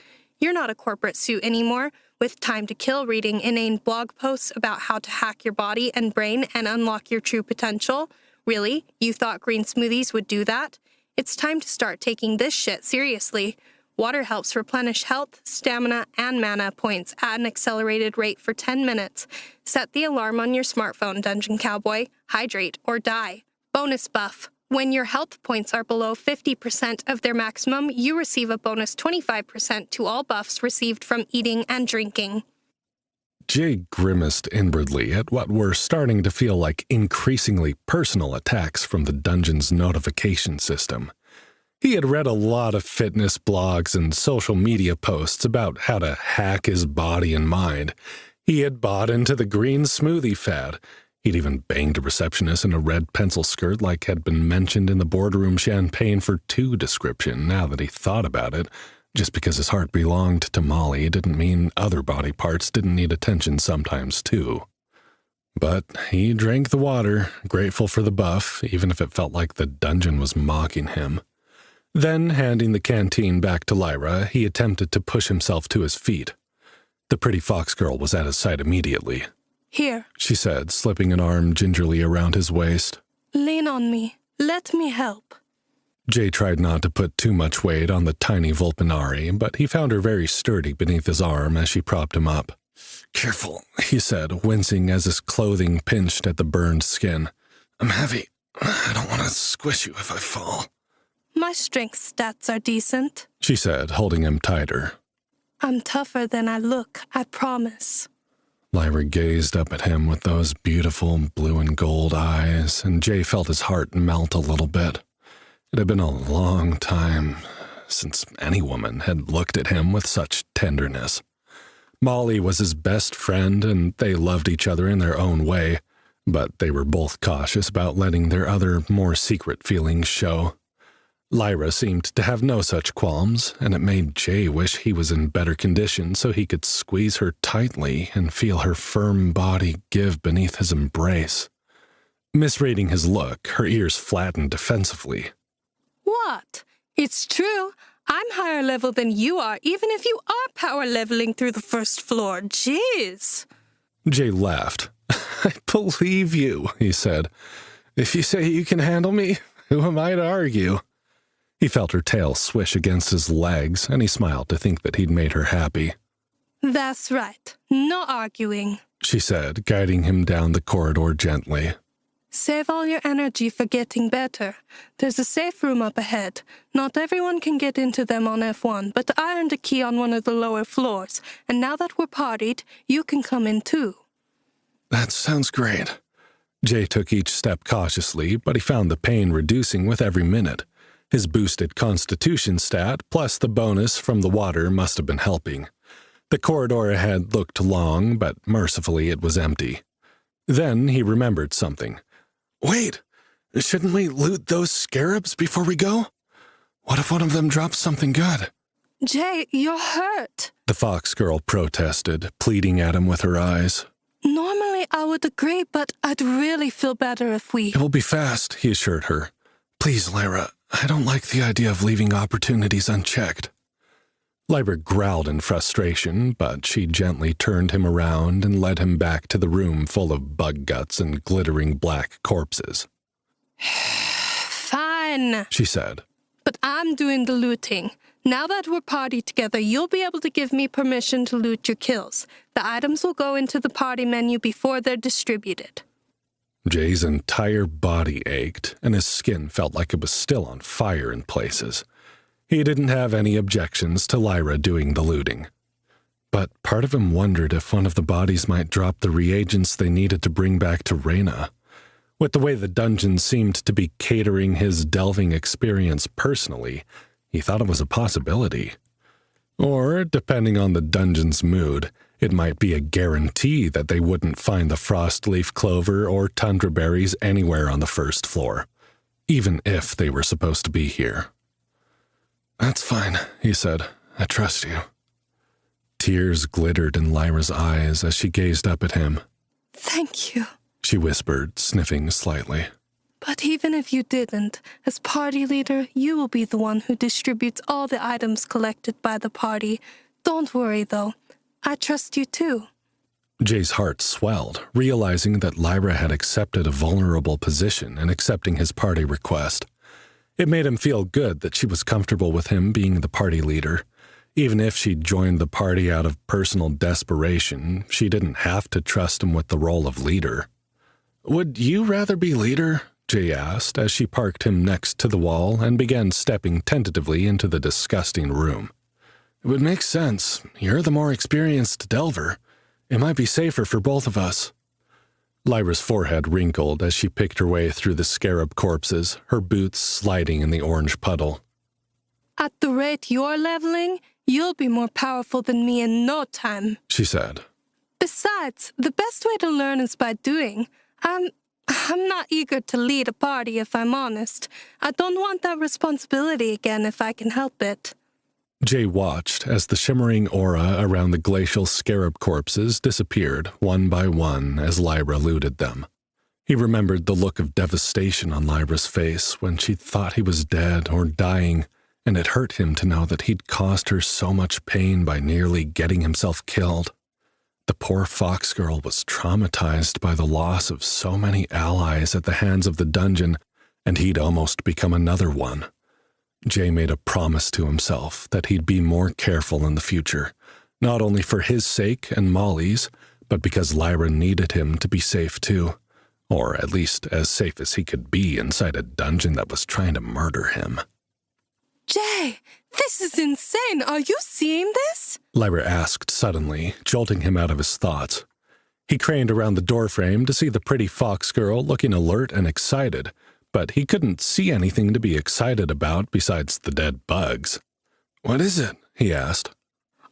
You're not a corporate suit anymore, with time to kill reading inane blog posts about how to hack your body and brain and unlock your true potential. Really? You thought green smoothies would do that? It's time to start taking this shit seriously. Water helps replenish health, stamina, and mana points at an accelerated rate for 10 minutes. Set the alarm on your smartphone, Dungeon Cowboy. Hydrate or die. Bonus buff. When your health points are below 50% of their maximum, you receive a bonus 25% to all buffs received from eating and drinking. Jay grimaced inwardly at what were starting to feel like increasingly personal attacks from the dungeon's notification system. He had read a lot of fitness blogs and social media posts about how to hack his body and mind. He had bought into the green smoothie fad. He'd even banged a receptionist in a red pencil skirt like had been mentioned in the boardroom champagne for two description now that he thought about it. Just because his heart belonged to Molly didn't mean other body parts didn't need attention sometimes too. But he drank the water, grateful for the buff, even if it felt like the dungeon was mocking him. Then, handing the canteen back to Lyra, he attempted to push himself to his feet. The pretty fox girl was at his side immediately. Here, She said, slipping an arm gingerly around his waist. lean on me. Let me help. Jay tried not to put too much weight on the tiny Vulpinari, but he found her very sturdy beneath his arm as she propped him up. "Careful," he said, wincing as his clothing pinched at the burned skin. "I'm heavy. I don't want to squish you if I fall." My strength stats are decent, she said, holding him tighter. I'm tougher than I look, I promise. Lyra gazed up at him with those beautiful blue and gold eyes, and Jay felt his heart melt a little bit. It had been a long time since any woman had looked at him with such tenderness. Molly was his best friend, and they loved each other in their own way, but they were both cautious about letting their other, more secret feelings show. Lyra seemed to have no such qualms, and it made Jay wish he was in better condition so he could squeeze her tightly and feel her firm body give beneath his embrace. Misreading his look, her ears flattened defensively. What? It's true. I'm higher level than you are, even if you are power leveling through the first floor. Jeez. Jay laughed. "I believe you," he said. "If you say you can handle me, who am I to argue?" He felt her tail swish against his legs, and he smiled to think that he'd made her happy. That's right. No arguing, she said, guiding him down the corridor gently. Save all your energy for getting better. There's a safe room up ahead. Not everyone can get into them on F1, but I earned a key on one of the lower floors, and now that we're partied, you can come in too. That sounds great. Jay took each step cautiously, but he found the pain reducing with every minute. His boosted constitution stat, plus the bonus from the water, must have been helping. The corridor ahead looked long, but mercifully it was empty. Then he remembered something. "Wait, shouldn't we loot those scarabs before we go? What if one of them drops something good?" Jay, you're hurt. The fox girl protested, pleading at him with her eyes. Normally I would agree, but I'd really feel better if we... "It will be fast," he assured her. "Please, Lyra, I don't like the idea of leaving opportunities unchecked." Lyra growled in frustration, but she gently turned him around and led him back to the room full of bug guts and glittering black corpses. Fine, she said. "But I'm doing the looting. Now that we're partied together, you'll be able to give me permission to loot your kills. The items will go into the party menu before they're distributed." Jay's entire body ached, and his skin felt like it was still on fire in places. He didn't have any objections to Lyra doing the looting. But part of him wondered if one of the bodies might drop the reagents they needed to bring back to Reyna. With the way the dungeon seemed to be catering his delving experience personally, he thought it was a possibility. Or, depending on the dungeon's mood, it might be a guarantee that they wouldn't find the frostleaf clover or tundra berries anywhere on the first floor, even if they were supposed to be here. "That's fine," he said. "I trust you." Tears glittered in Lyra's eyes as she gazed up at him. "Thank you," she whispered, sniffing slightly. "But even if you didn't, as party leader, you will be the one who distributes all the items collected by the party. Don't worry, though. I trust you too." Jay's heart swelled, realizing that Lyra had accepted a vulnerable position in accepting his party request. It made him feel good that she was comfortable with him being the party leader. Even if she'd joined the party out of personal desperation, she didn't have to trust him with the role of leader. "Would you rather be leader?" Jay asked as she parked him next to the wall and began stepping tentatively into the disgusting room. "It would make sense. You're the more experienced delver. It might be safer for both of us." Lyra's forehead wrinkled as she picked her way through the scarab corpses, her boots sliding in the orange puddle. "At the rate you're leveling, you'll be more powerful than me in no time," she said. "Besides, the best way to learn is by doing. I'm not eager to lead a party, if I'm honest. I don't want that responsibility again if I can help it." Jay watched as the shimmering aura around the glacial scarab corpses disappeared one by one as Lyra looted them. He remembered the look of devastation on Lyra's face when she thought he was dead or dying, and it hurt him to know that he'd caused her so much pain by nearly getting himself killed. The poor fox girl was traumatized by the loss of so many allies at the hands of the dungeon, and he'd almost become another one. Jay made a promise to himself that he'd be more careful in the future, not only for his sake and Molly's, but because Lyra needed him to be safe too, or at least as safe as he could be inside a dungeon that was trying to murder him. Jay, this is insane. Are you seeing this? Lyra asked suddenly, jolting him out of his thoughts. He craned around the doorframe to see the pretty fox girl looking alert and excited, but he couldn't see anything to be excited about besides the dead bugs. "What is it?" he asked.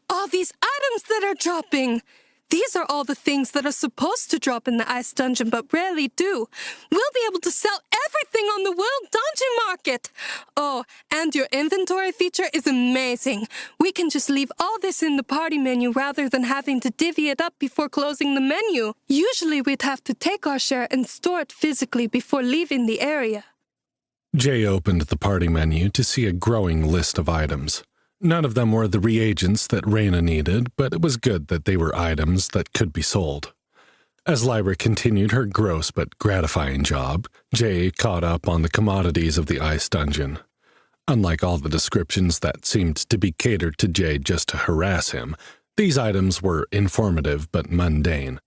All these items that are dropping. These are all the things that are supposed to drop in the ice dungeon but rarely do. We'll be able to sell everything on the world dungeon market. Oh, and your inventory feature is amazing. We can just leave all this in the party menu rather than having to divvy it up before closing the menu. Usually we'd have to take our share and store it physically before leaving the area. Jay opened the party menu to see a growing list of items. None of them were the reagents that Reyna needed, but it was good that they were items that could be sold. As Lyra continued her gross but gratifying job, Jay caught up on the commodities of the ice dungeon. Unlike all the descriptions that seemed to be catered to Jay just to harass him, these items were informative but mundane.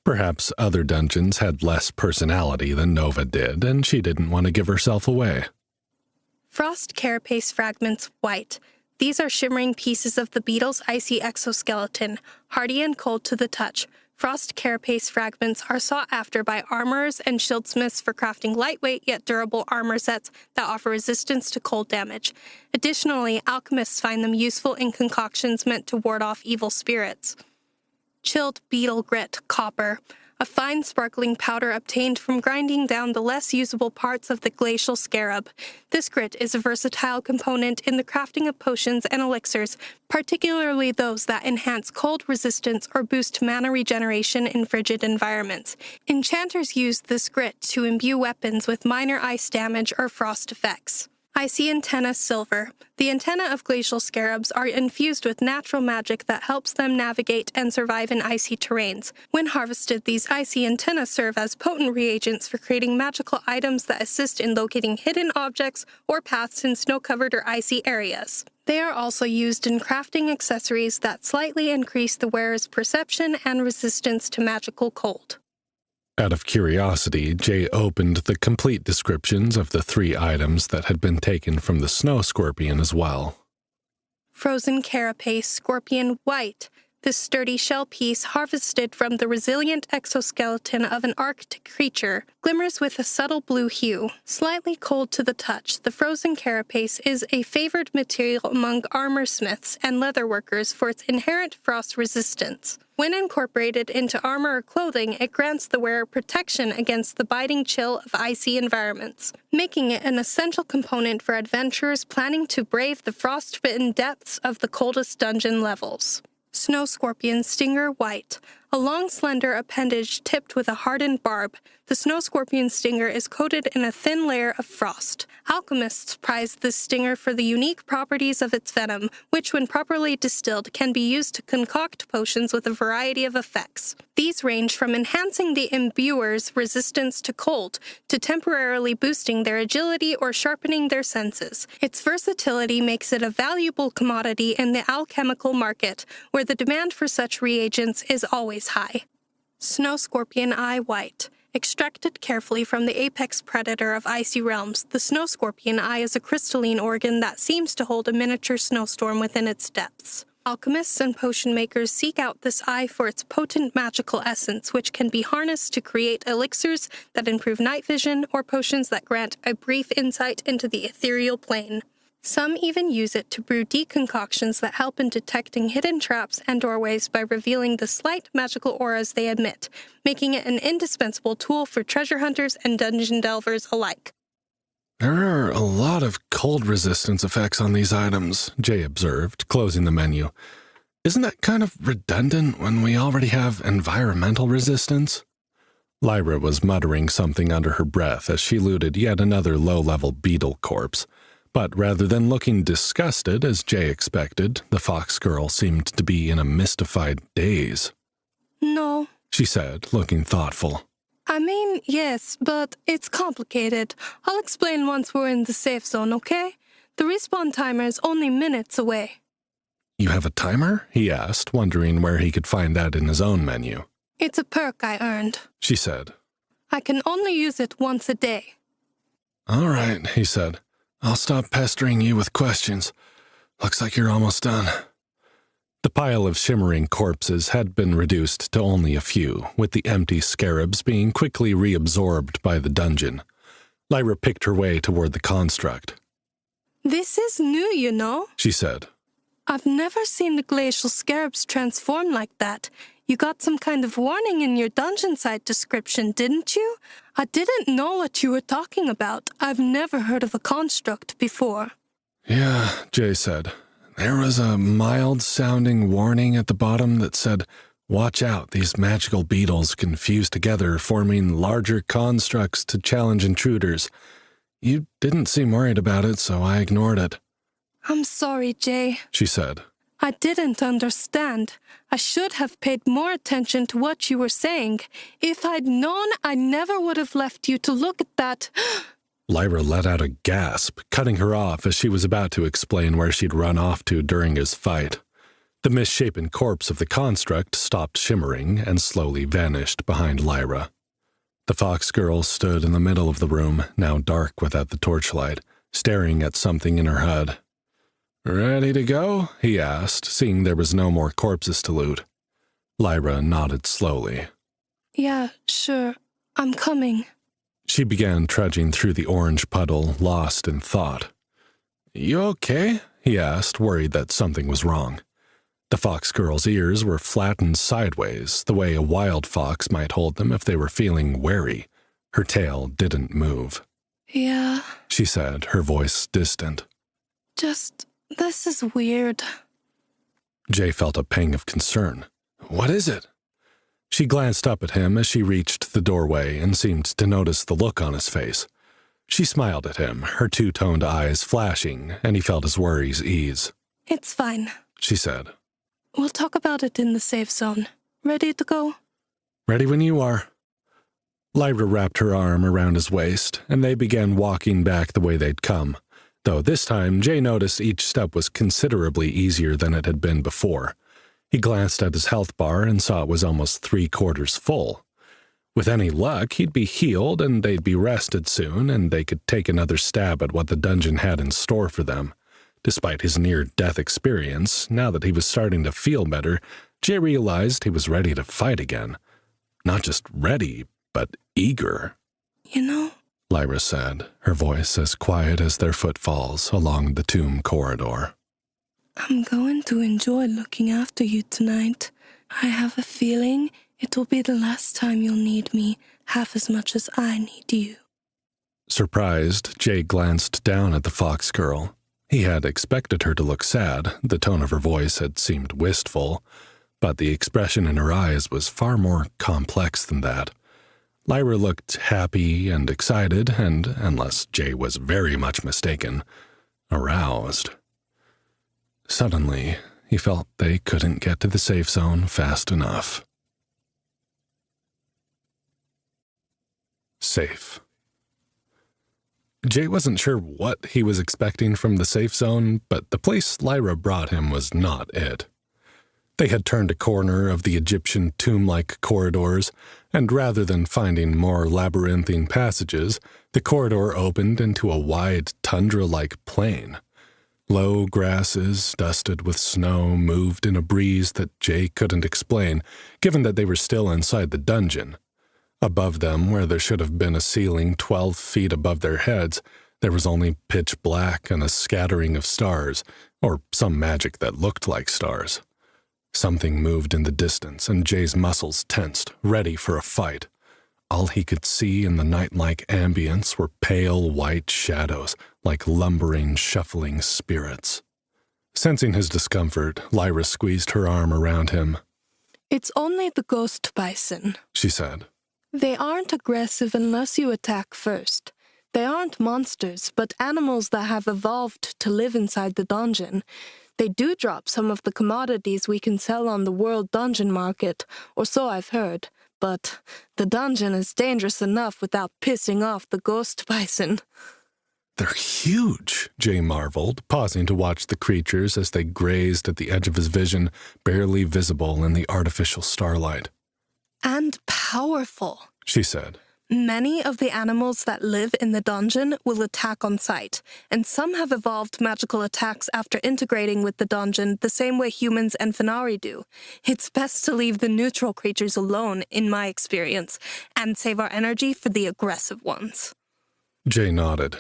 Perhaps other dungeons had less personality than Nova did, and she didn't want to give herself away. Frost carapace fragments white. These are shimmering pieces of the beetle's icy exoskeleton, hardy and cold to the touch. Frost carapace fragments are sought after by armorers and shieldsmiths for crafting lightweight yet durable armor sets that offer resistance to cold damage. Additionally, alchemists find them useful in concoctions meant to ward off evil spirits. Chilled beetle grit, copper. A fine sparkling powder obtained from grinding down the less usable parts of the glacial scarab. This grit is a versatile component in the crafting of potions and elixirs, particularly those that enhance cold resistance or boost mana regeneration in frigid environments. Enchanters use this grit to imbue weapons with minor ice damage or frost effects. Icy antenna silver. The antennae of glacial scarabs are infused with natural magic that helps them navigate and survive in icy terrains. When harvested, these icy antennae serve as potent reagents for creating magical items that assist in locating hidden objects or paths in snow-covered or icy areas. They are also used in crafting accessories that slightly increase the wearer's perception and resistance to magical cold. Out of curiosity, Jay opened the complete descriptions of the 3 items that had been taken from the snow scorpion as well. Frozen carapace scorpion white. This sturdy shell piece, harvested from the resilient exoskeleton of an Arctic creature, glimmers with a subtle blue hue. Slightly cold to the touch, the frozen carapace is a favored material among armorsmiths and leatherworkers for its inherent frost resistance. When incorporated into armor or clothing, it grants the wearer protection against the biting chill of icy environments, making it an essential component for adventurers planning to brave the frost-bitten depths of the coldest dungeon levels. Snow scorpion stinger white. A long, slender appendage tipped with a hardened barb, the snow scorpion stinger is coated in a thin layer of frost. Alchemists prize this stinger for the unique properties of its venom, which, when properly distilled, can be used to concoct potions with a variety of effects. These range from enhancing the imbuer's resistance to cold, to temporarily boosting their agility or sharpening their senses. Its versatility makes it a valuable commodity in the alchemical market, where the demand for such reagents is always high. Snow scorpion eye white. Extracted carefully from the apex predator of icy realms, the snow scorpion eye is a crystalline organ that seems to hold a miniature snowstorm within its depths. Alchemists and potion makers seek out this eye for its potent magical essence, which can be harnessed to create elixirs that improve night vision or potions that grant a brief insight into the ethereal plane. Some even use it to brew decongoctions that help in detecting hidden traps and doorways by revealing the slight magical auras they emit, making it an indispensable tool for treasure hunters and dungeon delvers alike. There are a lot of cold resistance effects on these items, Jay observed, closing the menu. Isn't that kind of redundant when we already have environmental resistance? Lyra was muttering something under her breath as she looted yet another low-level beetle corpse. But rather than looking disgusted, as Jay expected, the fox girl seemed to be in a mystified daze. No, She said, looking thoughtful. I mean, yes, but it's complicated. I'll explain once we're in the safe zone, okay? The respawn timer is only minutes away. You have a timer? He asked, wondering where he could find that in his own menu. It's a perk I earned. She said. I can only use it once a day. All right, he said. I'll stop pestering you with questions. Looks like you're almost done. The pile of shimmering corpses had been reduced to only a few, with the empty scarabs being quickly reabsorbed by the dungeon. Lyra picked her way toward the construct. This is new, you know, She said. I've never seen the glacial scarabs transform like that. You got some kind of warning in your dungeon site description, didn't you? I didn't know what you were talking about. I've never heard of a construct before. Yeah, Jay said. There was a mild-sounding warning at the bottom that said, "Watch out, these magical beetles can fuse together, forming larger constructs to challenge intruders." You didn't seem worried about it, so I ignored it. I'm sorry, Jay. She said. I didn't understand. I should have paid more attention to what you were saying. If I'd known, I never would have left you to look at that. Lyra let out a gasp, cutting her off as she was about to explain where she'd run off to during his fight. The misshapen corpse of the construct stopped shimmering and slowly vanished behind Lyra. The fox girl stood in the middle of the room, now dark without the torchlight, staring at something in her HUD. "Ready to go?" he asked, seeing there was no more corpses to loot. Lyra nodded slowly. Yeah, sure. I'm coming. She began trudging through the orange puddle, lost in thought. "You okay?" he asked, worried that something was wrong. The fox girl's ears were flattened sideways, the way a wild fox might hold them if they were feeling wary. Her tail didn't move. Yeah. She said, her voice distant. This is weird. Jay felt a pang of concern. "What is it?" She glanced up at him as she reached the doorway and seemed to notice the look on his face. She smiled at him, her two-toned eyes flashing, and he felt his worries ease. It's fine, she said. We'll talk about it in the safe zone. Ready to go? Ready when you are. Lyra wrapped her arm around his waist, and they began walking back the way they'd come, though this time Jay noticed each step was considerably easier than it had been before. He glanced at his health bar and saw it was almost 3/4 full. With any luck, he'd be healed and they'd be rested soon, and they could take another stab at what the dungeon had in store for them. Despite his near-death experience, now that he was starting to feel better, Jay realized he was ready to fight again. Not just ready, but eager. You know, Lyra said, her voice as quiet as their footfalls along the tomb corridor. I'm going to enjoy looking after you tonight. I have a feeling it will be the last time you'll need me half as much as I need you. Surprised, Jay glanced down at the fox girl. He had expected her to look sad. The tone of her voice had seemed wistful, but the expression in her eyes was far more complex than that. Lyra looked happy and excited and, unless Jay was very much mistaken, aroused. Suddenly, he felt they couldn't get to the safe zone fast enough. Safe. Jay wasn't sure what he was expecting from the safe zone, but the place Lyra brought him was not it. They had turned a corner of the Egyptian tomb-like corridors, and rather than finding more labyrinthine passages, the corridor opened into a wide tundra-like plain. Low grasses, dusted with snow, moved in a breeze that Jay couldn't explain, given that they were still inside the dungeon. Above them, where there should have been a ceiling 12 feet above their heads, there was only pitch black and a scattering of stars, or some magic that looked like stars. Something moved in the distance, and Jay's muscles tensed, ready for a fight. All he could see in the night-like ambience were pale white shadows, like lumbering, shuffling spirits. Sensing his discomfort, Lyra squeezed her arm around him. It's only the ghost bison, she said. They aren't aggressive unless you attack first. They aren't monsters, but animals that have evolved to live inside the dungeon. They do drop some of the commodities we can sell on the world dungeon market, or so I've heard, but the dungeon is dangerous enough without pissing off the ghost bison. They're huge, Jay marveled, pausing to watch the creatures as they grazed at the edge of his vision, barely visible in the artificial starlight. And powerful, she said. Many of the animals that live in the dungeon will attack on sight, and some have evolved magical attacks after integrating with the dungeon the same way humans and Fenari do. It's best to leave the neutral creatures alone, in my experience, and save our energy for the aggressive ones. Jay nodded.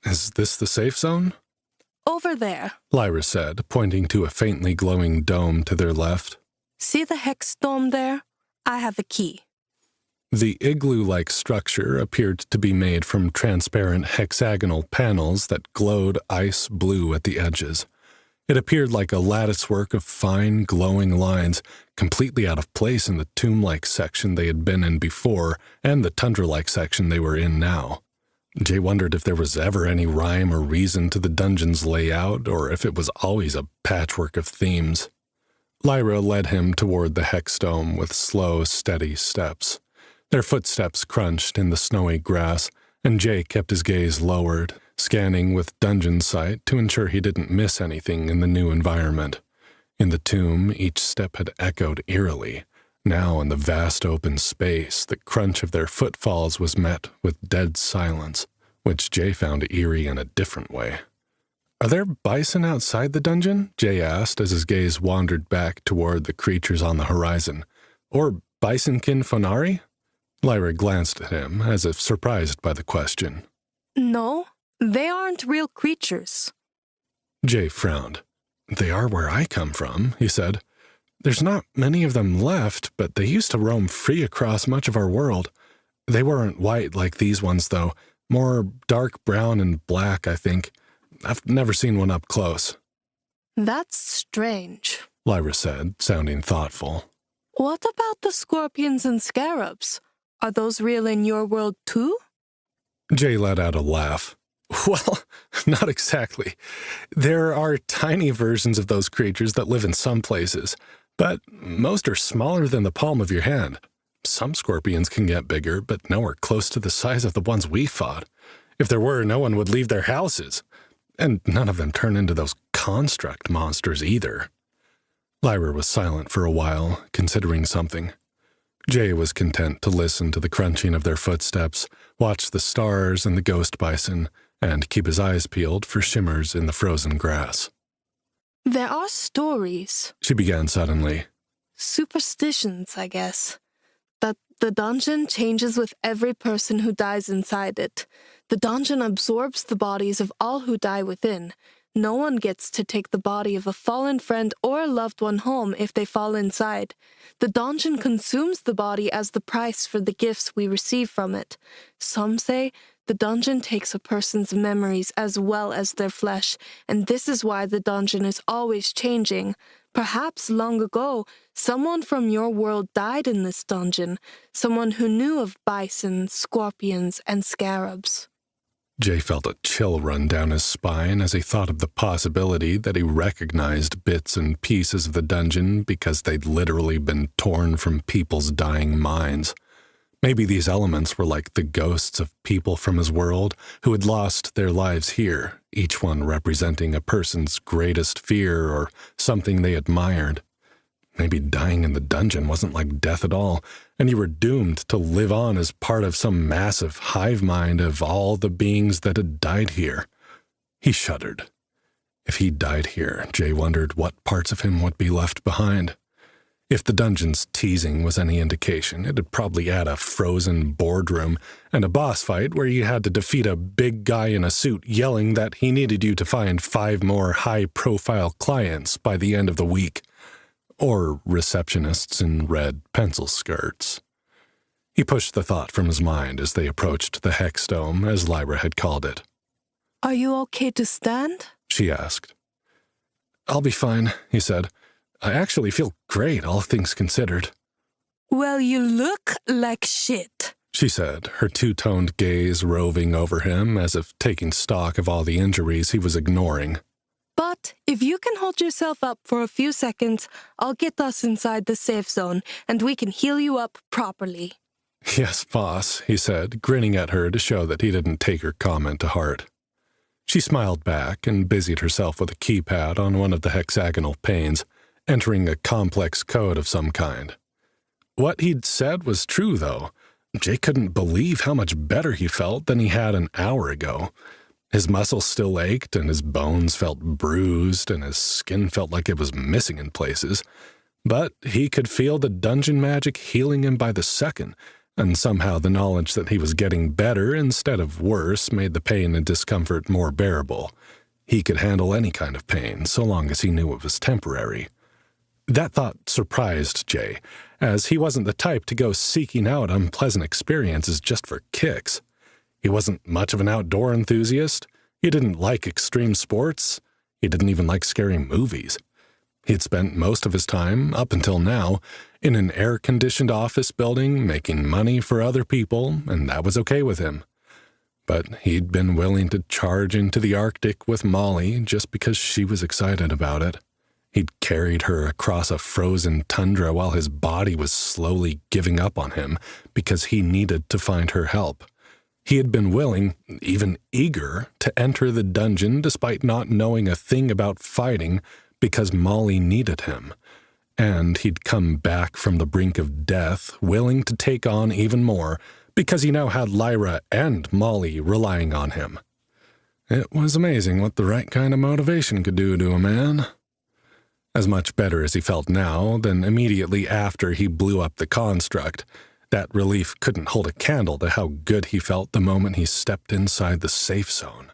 Is this the safe zone? Over there, Lyra said, pointing to a faintly glowing dome to their left. See the hex dome there? I have a key. The igloo-like structure appeared to be made from transparent hexagonal panels that glowed ice blue at the edges. It appeared like a latticework of fine, glowing lines, completely out of place in the tomb-like section they had been in before and the tundra-like section they were in now. Jay wondered if there was ever any rhyme or reason to the dungeon's layout, or if it was always a patchwork of themes. Lyra led him toward the hex dome with slow, steady steps. Their footsteps crunched in the snowy grass, and Jay kept his gaze lowered, scanning with dungeon sight to ensure he didn't miss anything in the new environment. In the tomb, each step had echoed eerily. Now, in the vast open space, the crunch of their footfalls was met with dead silence, which Jay found eerie in a different way. Are there bison outside the dungeon? Jay asked as his gaze wandered back toward the creatures on the horizon. Or bisonkin Fonari? Lyra glanced at him, as if surprised by the question. No, they aren't real creatures. Jay frowned. They are where I come from, he said. There's not many of them left, but they used to roam free across much of our world. They weren't white like these ones, though. More dark brown and black, I think. I've never seen one up close. That's strange, Lyra said, sounding thoughtful. What about the scorpions and scarabs? Are those real in your world, too? Jay let out a laugh. Well, not exactly. There are tiny versions of those creatures that live in some places, but most are smaller than the palm of your hand. Some scorpions can get bigger, but nowhere close to the size of the ones we fought. If there were, no one would leave their houses. And none of them turn into those construct monsters either. Lyra was silent for a while, considering something. Jay was content to listen to the crunching of their footsteps, watch the stars and the ghost bison, and keep his eyes peeled for shimmers in the frozen grass. There are stories, She began suddenly. superstitions, I guess, that the dungeon changes with every person who dies inside it. The dungeon absorbs the bodies of all who die within. No one gets to take the body of a fallen friend or a loved one home if they fall inside. The dungeon consumes the body as the price for the gifts we receive from it. Some say the dungeon takes a person's memories as well as their flesh, and this is why the dungeon is always changing. Perhaps long ago, someone from your world died in this dungeon, someone who knew of bison, scorpions, and scarabs. Jay felt a chill run down his spine as he thought of the possibility that he recognized bits and pieces of the dungeon because they'd literally been torn from people's dying minds. Maybe these elements were like the ghosts of people from his world who had lost their lives here, each one representing a person's greatest fear or something they admired. Maybe dying in the dungeon wasn't like death at all, and you were doomed to live on as part of some massive hive mind of all the beings that had died here. He shuddered. If he died here, Jay wondered what parts of him would be left behind. If the dungeon's teasing was any indication, it'd probably add a frozen boardroom and a boss fight where you had to defeat a big guy in a suit yelling that he needed you to find 5 more high-profile clients by the end of the week. Or receptionists in red pencil skirts. He pushed the thought from his mind as they approached the hex dome, as Lyra had called it. Are you okay to stand? She asked. I'll be fine, he said. I actually feel great, all things considered. Well, you look like shit, she said, her two-toned gaze roving over him as if taking stock of all the injuries he was ignoring. But if you can hold yourself up for a few seconds, I'll get us inside the safe zone, and we can heal you up properly. Yes, boss, he said, grinning at her to show that he didn't take her comment to heart. She smiled back and busied herself with a keypad on one of the hexagonal panes, entering a complex code of some kind. What he'd said was true, though. Jay couldn't believe how much better he felt than he had an hour ago. His muscles still ached, and his bones felt bruised, and his skin felt like it was missing in places. But he could feel the dungeon magic healing him by the second, and somehow the knowledge that he was getting better instead of worse made the pain and discomfort more bearable. He could handle any kind of pain, so long as he knew it was temporary. That thought surprised Jay, as he wasn't the type to go seeking out unpleasant experiences just for kicks. He wasn't much of an outdoor enthusiast. He didn't like extreme sports. He didn't even like scary movies. He'd spent most of his time, up until now, in an air-conditioned office building making money for other people, and that was okay with him. But he'd been willing to charge into the Arctic with Molly just because she was excited about it. He'd carried her across a frozen tundra while his body was slowly giving up on him because he needed to find her help. He had been willing, even eager, to enter the dungeon despite not knowing a thing about fighting because Molly needed him. And he'd come back from the brink of death, willing to take on even more because he now had Lyra and Molly relying on him. It was amazing what the right kind of motivation could do to a man. As much better as he felt now than immediately after he blew up the construct, that relief couldn't hold a candle to how good he felt the moment he stepped inside the safe zone.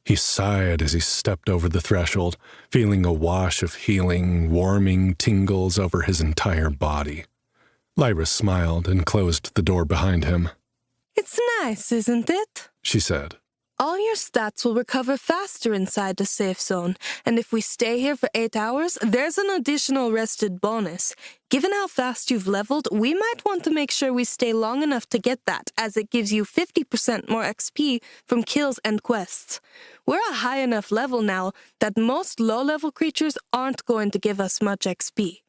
He sighed as he stepped over the threshold, feeling a wash of healing, warming tingles over his entire body. Lyra smiled and closed the door behind him. It's nice, isn't it? She said. All your stats will recover faster inside the safe zone, and if we stay here for 8 hours, there's an additional rested bonus. Given how fast you've leveled, we might want to make sure we stay long enough to get that, as it gives you 50% more XP from kills and quests. We're a high enough level now that most low-level creatures aren't going to give us much XP.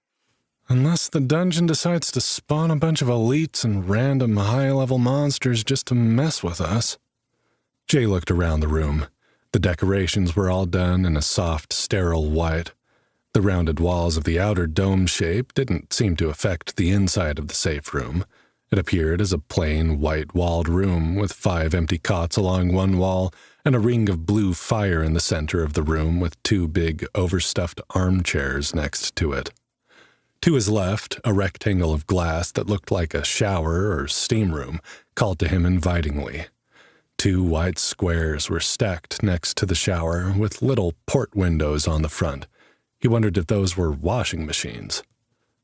Unless the dungeon decides to spawn a bunch of elites and random high-level monsters just to mess with us. Jay looked around the room. The decorations were all done in a soft, sterile white. The rounded walls of the outer dome shape didn't seem to affect the inside of the safe room. It appeared as a plain, white-walled room with 5 empty cots along one wall and a ring of blue fire in the center of the room with 2 big, overstuffed armchairs next to it. To his left, a rectangle of glass that looked like a shower or steam room called to him invitingly. 2 white squares were stacked next to the shower with little port windows on the front. He wondered if those were washing machines.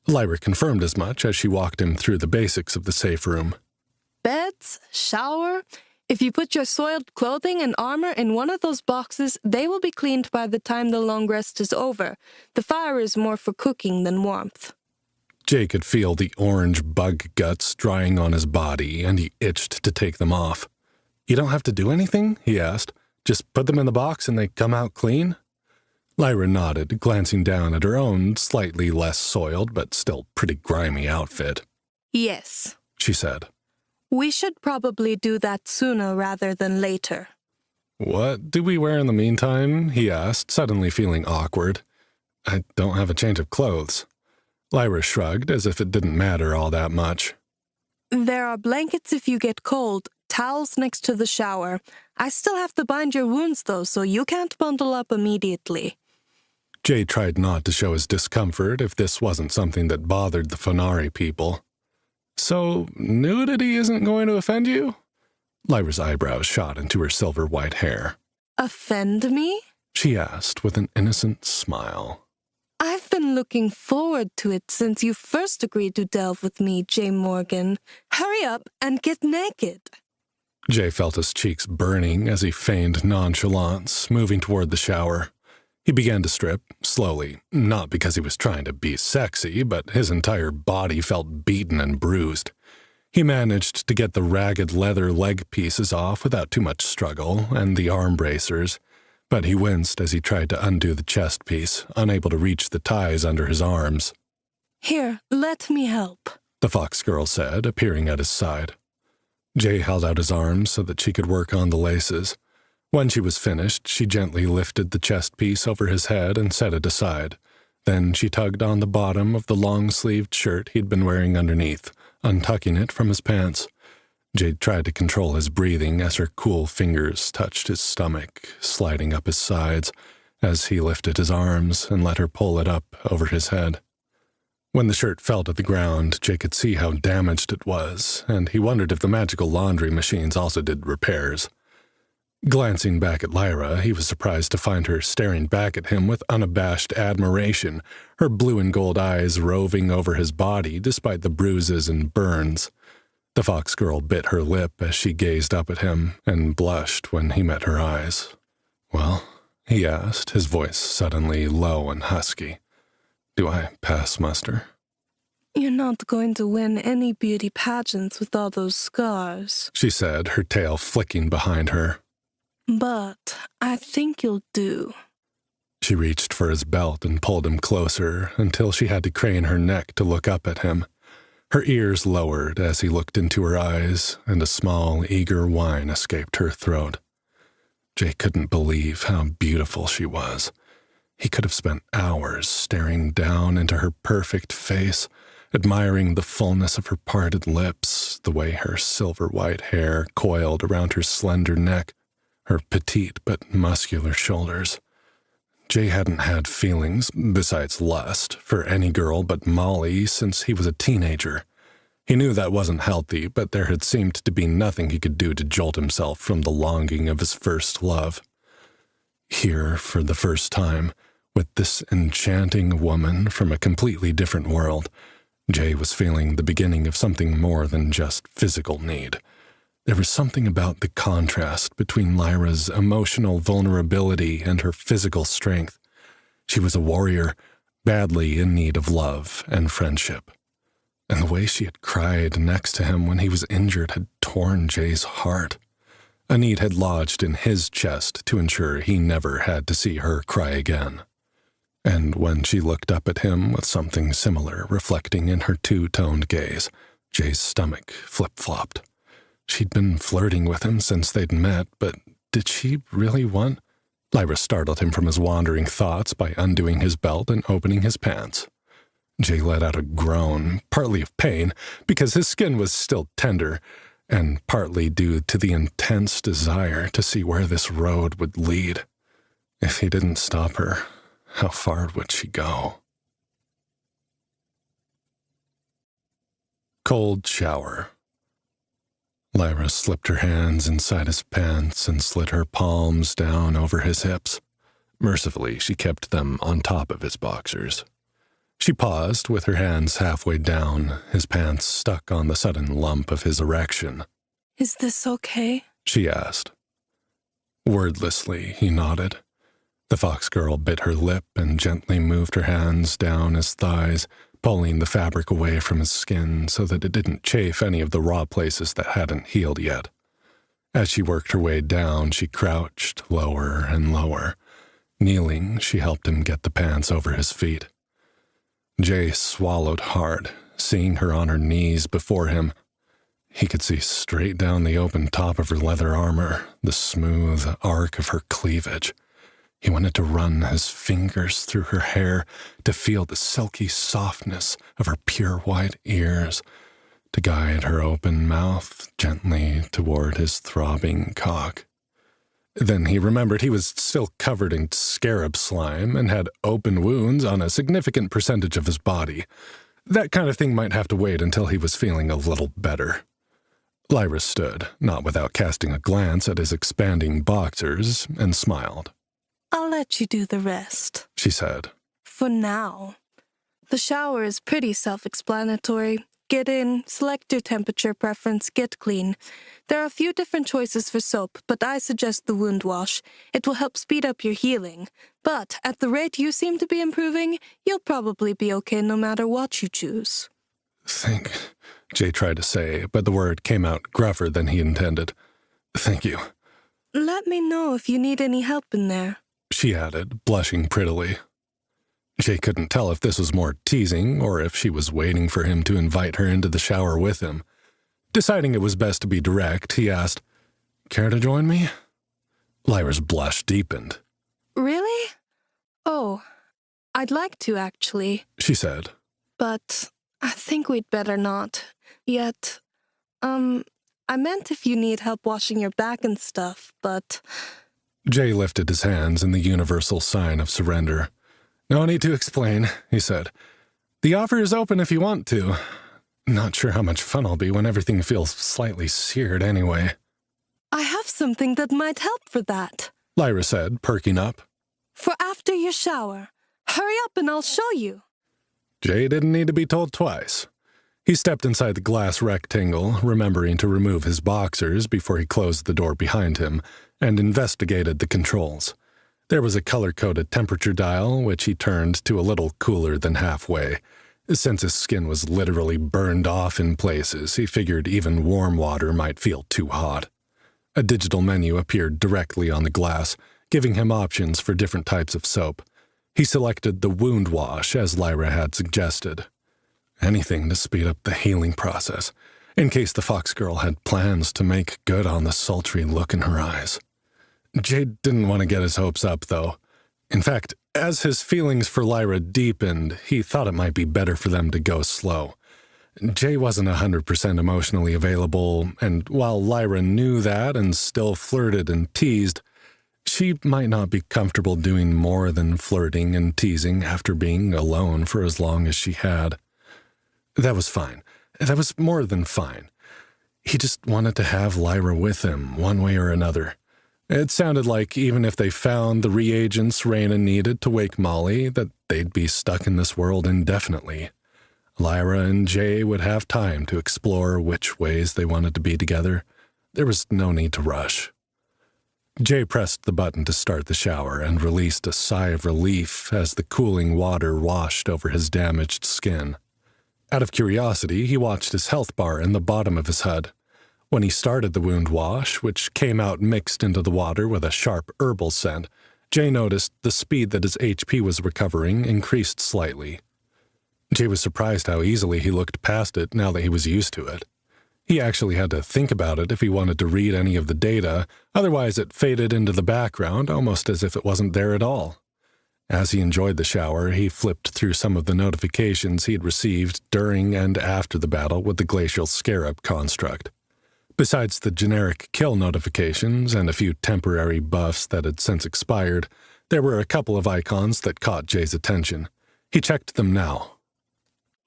Lyra confirmed as much as she walked him through the basics of the safe room. Beds, shower. If you put your soiled clothing and armor in one of those boxes, they will be cleaned by the time the long rest is over. The fire is more for cooking than warmth. Jay could feel the orange bug guts drying on his body, and he itched to take them off. You don't have to do anything? He asked. Just put them in the box and they come out clean? Lyra nodded, glancing down at her own slightly less soiled but still pretty grimy outfit. Yes, she said. We should probably do that sooner rather than later. What do we wear in the meantime? He asked, suddenly feeling awkward. I don't have a change of clothes. Lyra shrugged as if it didn't matter all that much. There are blankets if you get cold, towels next to the shower. I still have to bind your wounds, though, so you can't bundle up immediately. Jay tried not to show his discomfort if this wasn't something that bothered the Fenari people. So, nudity isn't going to offend you? Lyra's eyebrows shot into her silver-white hair. Offend me? She asked with an innocent smile. I've been looking forward to it since you first agreed to delve with me, Jay Morgan. Hurry up and get naked. Jay felt his cheeks burning as he feigned nonchalance, moving toward the shower. He began to strip, slowly, not because he was trying to be sexy, but his entire body felt beaten and bruised. He managed to get the ragged leather leg pieces off without too much struggle, and the arm bracers, but he winced as he tried to undo the chest piece, unable to reach the ties under his arms. Here, let me help, the fox girl said, appearing at his side. Jay held out his arms so that she could work on the laces. When she was finished, she gently lifted the chest piece over his head and set it aside. Then she tugged on the bottom of the long-sleeved shirt he'd been wearing underneath, untucking it from his pants. Jade tried to control his breathing as her cool fingers touched his stomach, sliding up his sides, as he lifted his arms and let her pull it up over his head. When the shirt fell to the ground, Jake could see how damaged it was, and he wondered if the magical laundry machines also did repairs. Glancing back at Lyra, he was surprised to find her staring back at him with unabashed admiration, her blue and gold eyes roving over his body despite the bruises and burns. The fox girl bit her lip as she gazed up at him and blushed when he met her eyes. "Well?" he asked, his voice suddenly low and husky. "Do I pass muster?" You're not going to win any beauty pageants with all those scars, she said, her tail flicking behind her. but I think you'll do. She reached for his belt and pulled him closer until she had to crane her neck to look up at him. Her ears lowered as he looked into her eyes, and a small, eager whine escaped her throat. Jay couldn't believe how beautiful she was. He could have spent hours staring down into her perfect face, admiring the fullness of her parted lips, the way her silver-white hair coiled around her slender neck, her petite but muscular shoulders. Jay hadn't had feelings, besides lust, for any girl but Molly since he was a teenager. He knew that wasn't healthy, but there had seemed to be nothing he could do to jolt himself from the longing of his first love. Here, for the first time, with this enchanting woman from a completely different world, Jay was feeling the beginning of something more than just physical need. There was something about the contrast between Lyra's emotional vulnerability and her physical strength. She was a warrior, badly in need of love and friendship. And the way she had cried next to him when he was injured had torn Jay's heart. A need had lodged in his chest to ensure he never had to see her cry again. And when she looked up at him with something similar reflecting in her two-toned gaze, Jay's stomach flip-flopped. She'd been flirting with him since they'd met, but did she really want? Lyra startled him from his wandering thoughts by undoing his belt and opening his pants. Jay let out a groan, partly of pain, because his skin was still tender, and partly due to the intense desire to see where this road would lead. If he didn't stop her, how far would she go? Cold shower. Lyra slipped her hands inside his pants and slid her palms down over his hips. Mercifully, she kept them on top of his boxers. She paused with her hands halfway down, his pants stuck on the sudden lump of his erection. Is this okay? She asked. Wordlessly, he nodded. The fox girl bit her lip and gently moved her hands down his thighs, pulling the fabric away from his skin so that it didn't chafe any of the raw places that hadn't healed yet. As she worked her way down, she crouched lower and lower. Kneeling, she helped him get the pants over his feet. Jay swallowed hard, seeing her on her knees before him. He could see straight down the open top of her leather armor, the smooth arc of her cleavage. He wanted to run his fingers through her hair, to feel the silky softness of her pure white ears, to guide her open mouth gently toward his throbbing cock. Then he remembered he was still covered in scarab slime and had open wounds on a significant percentage of his body. That kind of thing might have to wait until he was feeling a little better. Lyra stood, not without casting a glance at his expanding boxers, and smiled. I'll let you do the rest, she said. For now. The shower is pretty self-explanatory. Get in, select your temperature preference, get clean. There are a few different choices for soap, but I suggest the wound wash. It will help speed up your healing. But at the rate you seem to be improving, you'll probably be okay no matter what you choose. Jay tried to say, but the word came out gruffer than he intended. Thank you. Let me know if you need any help in there, she added, blushing prettily. Jay couldn't tell if this was more teasing or if she was waiting for him to invite her into the shower with him. Deciding it was best to be direct, he asked, "Care to join me?" Lyra's blush deepened. Really? Oh, I'd like to, actually. She said. But I think we'd better not. Yet, I meant if you need help washing your back and stuff, but... Jay lifted his hands in the universal sign of surrender. No need to explain, he said. The offer is open if you want to. Not sure how much fun I'll be when everything feels slightly seared anyway. I have something that might help for that, Lyra said, perking up. For after your shower. Hurry up and I'll show you. Jay didn't need to be told twice. He stepped inside the glass rectangle, remembering to remove his boxers before he closed the door behind him, and investigated the controls. There was a color-coded temperature dial, which he turned to a little cooler than halfway. Since his skin was literally burned off in places, he figured even warm water might feel too hot. A digital menu appeared directly on the glass, giving him options for different types of soap. He selected the wound wash, as Lyra had suggested. Anything to speed up the healing process, in case the fox girl had plans to make good on the sultry look in her eyes. Jade didn't want to get his hopes up, though. In fact, as his feelings for Lyra deepened, he thought it might be better for them to go slow. Jay wasn't 100% emotionally available, and while Lyra knew that and still flirted and teased, she might not be comfortable doing more than flirting and teasing after being alone for as long as she had. That was fine. That was more than fine. He just wanted to have Lyra with him, one way or another. It sounded like even if they found the reagents Raina needed to wake Molly, that they'd be stuck in this world indefinitely. Lyra and Jay would have time to explore which ways they wanted to be together. There was no need to rush. Jay pressed the button to start the shower and released a sigh of relief as the cooling water washed over his damaged skin. Out of curiosity, he watched his health bar in the bottom of his HUD. When he started the wound wash, which came out mixed into the water with a sharp herbal scent, Jay noticed the speed that his HP was recovering increased slightly. Jay was surprised how easily he looked past it now that he was used to it. He actually had to think about it if he wanted to read any of the data, otherwise it faded into the background almost as if it wasn't there at all. As he enjoyed the shower, he flipped through some of the notifications he had received during and after the battle with the glacial scarab construct. Besides the generic kill notifications and a few temporary buffs that had since expired, there were a couple of icons that caught Jay's attention. He checked them now.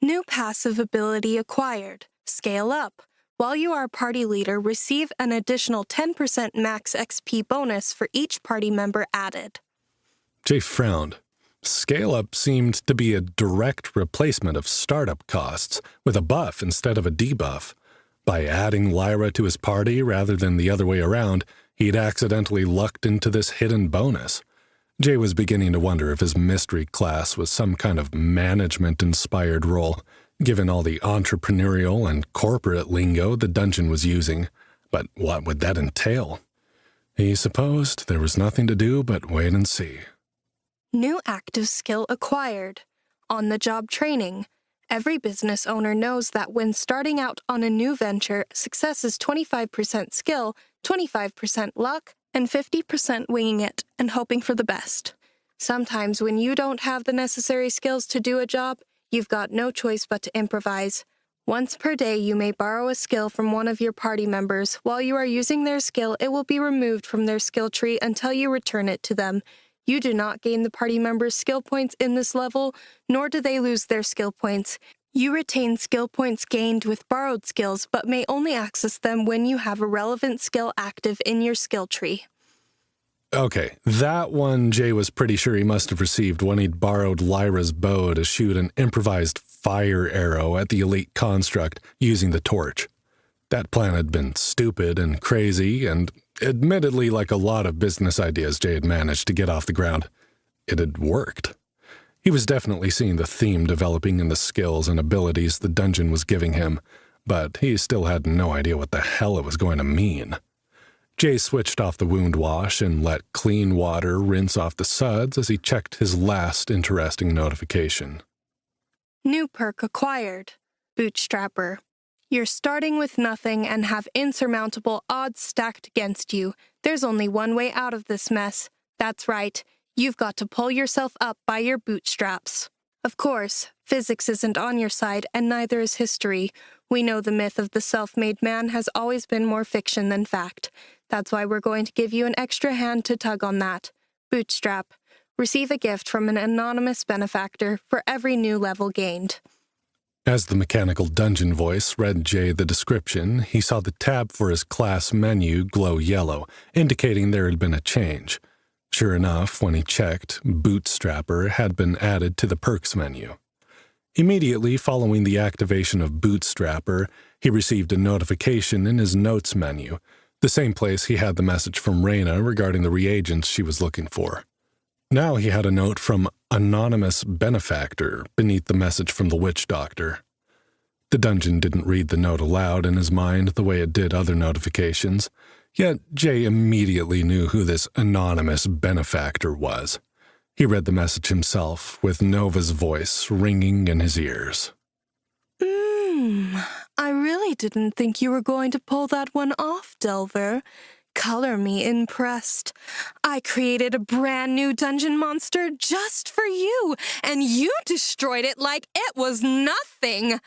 New passive ability acquired. Scale up. While you are party leader, receive an additional 10% max XP bonus for each party member added. Jay frowned. Scale Up seemed to be a direct replacement of startup costs, with a buff instead of a debuff. By adding Lyra to his party rather than the other way around, he'd accidentally lucked into this hidden bonus. Jay was beginning to wonder if his mystery class was some kind of management-inspired role, given all the entrepreneurial and corporate lingo the dungeon was using. But what would that entail? He supposed there was nothing to do but wait and see. New active skill acquired. On-the-job training. Every business owner knows that when starting out on a new venture, success is 25% skill, 25% luck, and 50% winging it and hoping for the best. Sometimes when you don't have the necessary skills to do a job, you've got no choice but to improvise. Once per day, you may borrow a skill from one of your party members. While you are using their skill, it will be removed from their skill tree until you return it to them. You do not gain the party member's skill points in this level, nor do they lose their skill points. You retain skill points gained with borrowed skills, but may only access them when you have a relevant skill active in your skill tree. Okay, that one Jay was pretty sure he must have received when he'd borrowed Lyra's bow to shoot an improvised fire arrow at the elite construct using the torch. That plan had been stupid and crazy, and admittedly like a lot of business ideas Jay had managed to get off the ground. It had worked. He was definitely seeing the theme developing in the skills and abilities the dungeon was giving him, but he still had no idea what the hell it was going to mean. Jay switched off the wound wash and let clean water rinse off the suds as he checked his last interesting notification. New perk acquired. Bootstrapper. You're starting with nothing and have insurmountable odds stacked against you. There's only one way out of this mess. That's right. You've got to pull yourself up by your bootstraps. Of course, physics isn't on your side, and neither is history. We know the myth of the self-made man has always been more fiction than fact. That's why we're going to give you an extra hand to tug on that. Bootstrap. Receive a gift from an anonymous benefactor for every new level gained. As the mechanical dungeon voice read Jay the description, he saw the tab for his class menu glow yellow, indicating there had been a change. Sure enough, when he checked, Bootstrapper had been added to the perks menu. Immediately following the activation of Bootstrapper, he received a notification in his notes menu, the same place he had the message from Reyna regarding the reagents she was looking for. Now he had a note from Anonymous Benefactor beneath the message from the witch doctor. The dungeon didn't read the note aloud in his mind the way it did other notifications, yet Jay immediately knew who this Anonymous Benefactor was. He read the message himself, with Nova's voice ringing in his ears. I really didn't think you were going to pull that one off, Delver. Color me impressed. I created a brand new dungeon monster just for you, and you destroyed it like it was nothing.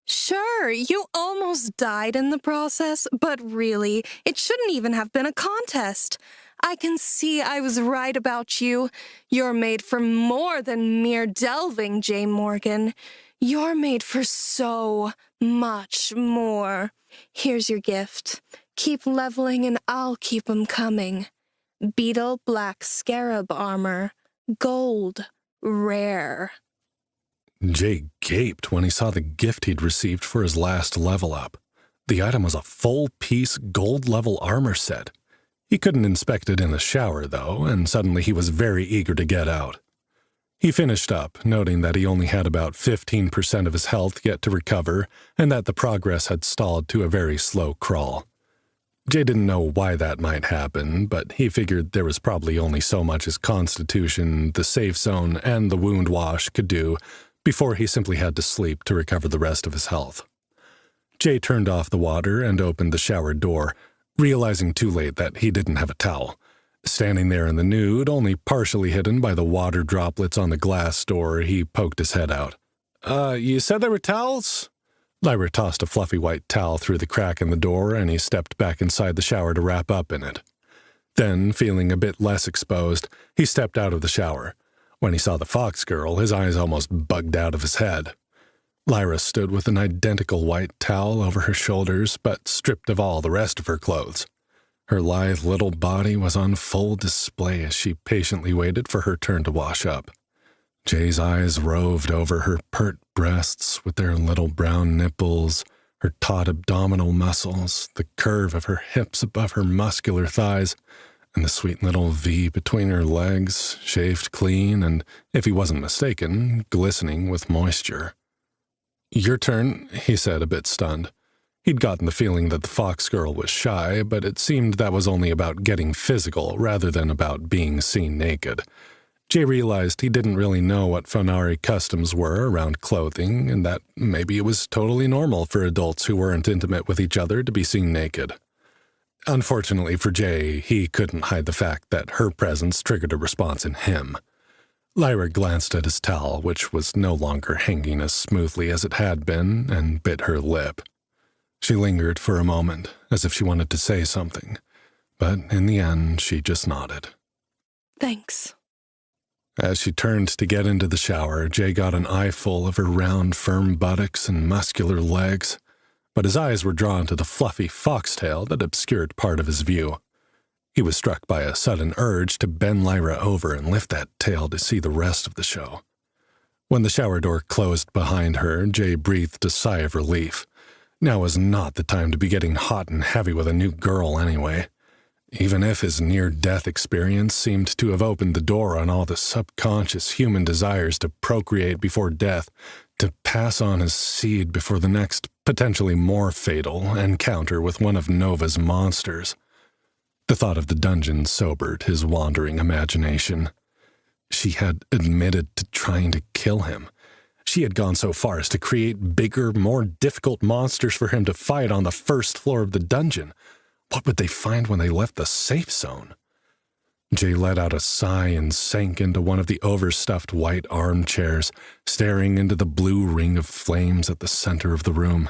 Sure, you almost died in the process, but really, it shouldn't even have been a contest. I can see I was right about you. You're made for more than mere delving, J. Morgan. You're made for so much more. Here's your gift. Keep leveling and I'll keep 'em coming. Beetle Black Scarab Armor. Gold. Rare. Jay gaped when he saw the gift he'd received for his last level up. The item was a full-piece gold-level armor set. He couldn't inspect it in the shower, though, and suddenly he was very eager to get out. He finished up, noting that he only had about 15% of his health yet to recover, and that the progress had stalled to a very slow crawl. Jay didn't know why that might happen, but he figured there was probably only so much his constitution, the safe zone, and the wound wash could do before he simply had to sleep to recover the rest of his health. Jay turned off the water and opened the shower door, realizing too late that he didn't have a towel. Standing there in the nude, only partially hidden by the water droplets on the glass door, he poked his head out. You said there were towels?" Lyra tossed a fluffy white towel through the crack in the door, and he stepped back inside the shower to wrap up in it. Then, feeling a bit less exposed, he stepped out of the shower. When he saw the fox girl, his eyes almost bugged out of his head. Lyra stood with an identical white towel over her shoulders, but stripped of all the rest of her clothes. Her lithe little body was on full display as she patiently waited for her turn to wash up. Jay's eyes roved over her pert breasts with their little brown nipples, her taut abdominal muscles, the curve of her hips above her muscular thighs, and the sweet little V between her legs, shaved clean and, if he wasn't mistaken, glistening with moisture. "Your turn," he said, a bit stunned. He'd gotten the feeling that the fox girl was shy, but it seemed that was only about getting physical rather than about being seen naked. Jay realized he didn't really know what Fonari customs were around clothing, and that maybe it was totally normal for adults who weren't intimate with each other to be seen naked. Unfortunately for Jay, he couldn't hide the fact that her presence triggered a response in him. Lyra glanced at his towel, which was no longer hanging as smoothly as it had been, and bit her lip. She lingered for a moment, as if she wanted to say something, but in the end she just nodded. Thanks. As she turned to get into the shower, Jay got an eyeful of her round, firm buttocks and muscular legs, but his eyes were drawn to the fluffy foxtail that obscured part of his view. He was struck by a sudden urge to bend Lyra over and lift that tail to see the rest of the show. When the shower door closed behind her, Jay breathed a sigh of relief. Now was not the time to be getting hot and heavy with a new girl anyway. Even if his near-death experience seemed to have opened the door on all the subconscious human desires to procreate before death, to pass on his seed before the next, potentially more fatal, encounter with one of Nova's monsters. The thought of the dungeon sobered his wandering imagination. She had admitted to trying to kill him. She had gone so far as to create bigger, more difficult monsters for him to fight on the first floor of the dungeon. What would they find when they left the safe zone? Jay let out a sigh and sank into one of the overstuffed white armchairs, staring into the blue ring of flames at the center of the room.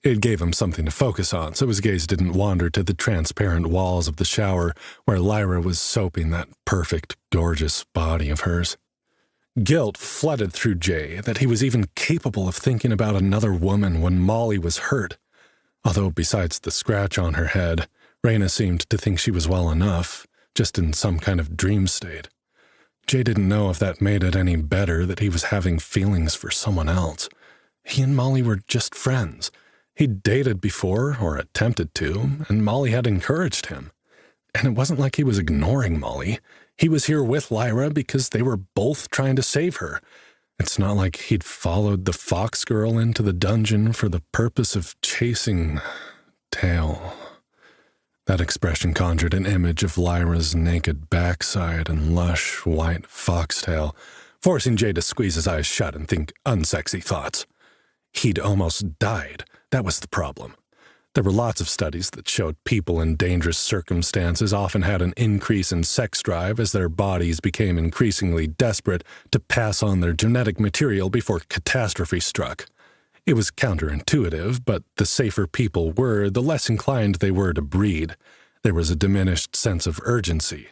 It gave him something to focus on, so his gaze didn't wander to the transparent walls of the shower where Lyra was soaping that perfect, gorgeous body of hers. Guilt flooded through Jay that he was even capable of thinking about another woman when Molly was hurt. Although besides the scratch on her head, Raina seemed to think she was well enough, just in some kind of dream state. Jay didn't know if that made it any better that he was having feelings for someone else. He and Molly were just friends. He'd dated before, or attempted to, and Molly had encouraged him. And it wasn't like he was ignoring Molly. He was here with Lyra because they were both trying to save her. It's not like he'd followed the fox girl into the dungeon for the purpose of chasing tail. That expression conjured an image of Lyra's naked backside and lush white foxtail, forcing Jay to squeeze his eyes shut and think unsexy thoughts. He'd almost died. That was the problem. There were lots of studies that showed people in dangerous circumstances often had an increase in sex drive as their bodies became increasingly desperate to pass on their genetic material before catastrophe struck. It was counterintuitive, but the safer people were, the less inclined they were to breed. There was a diminished sense of urgency.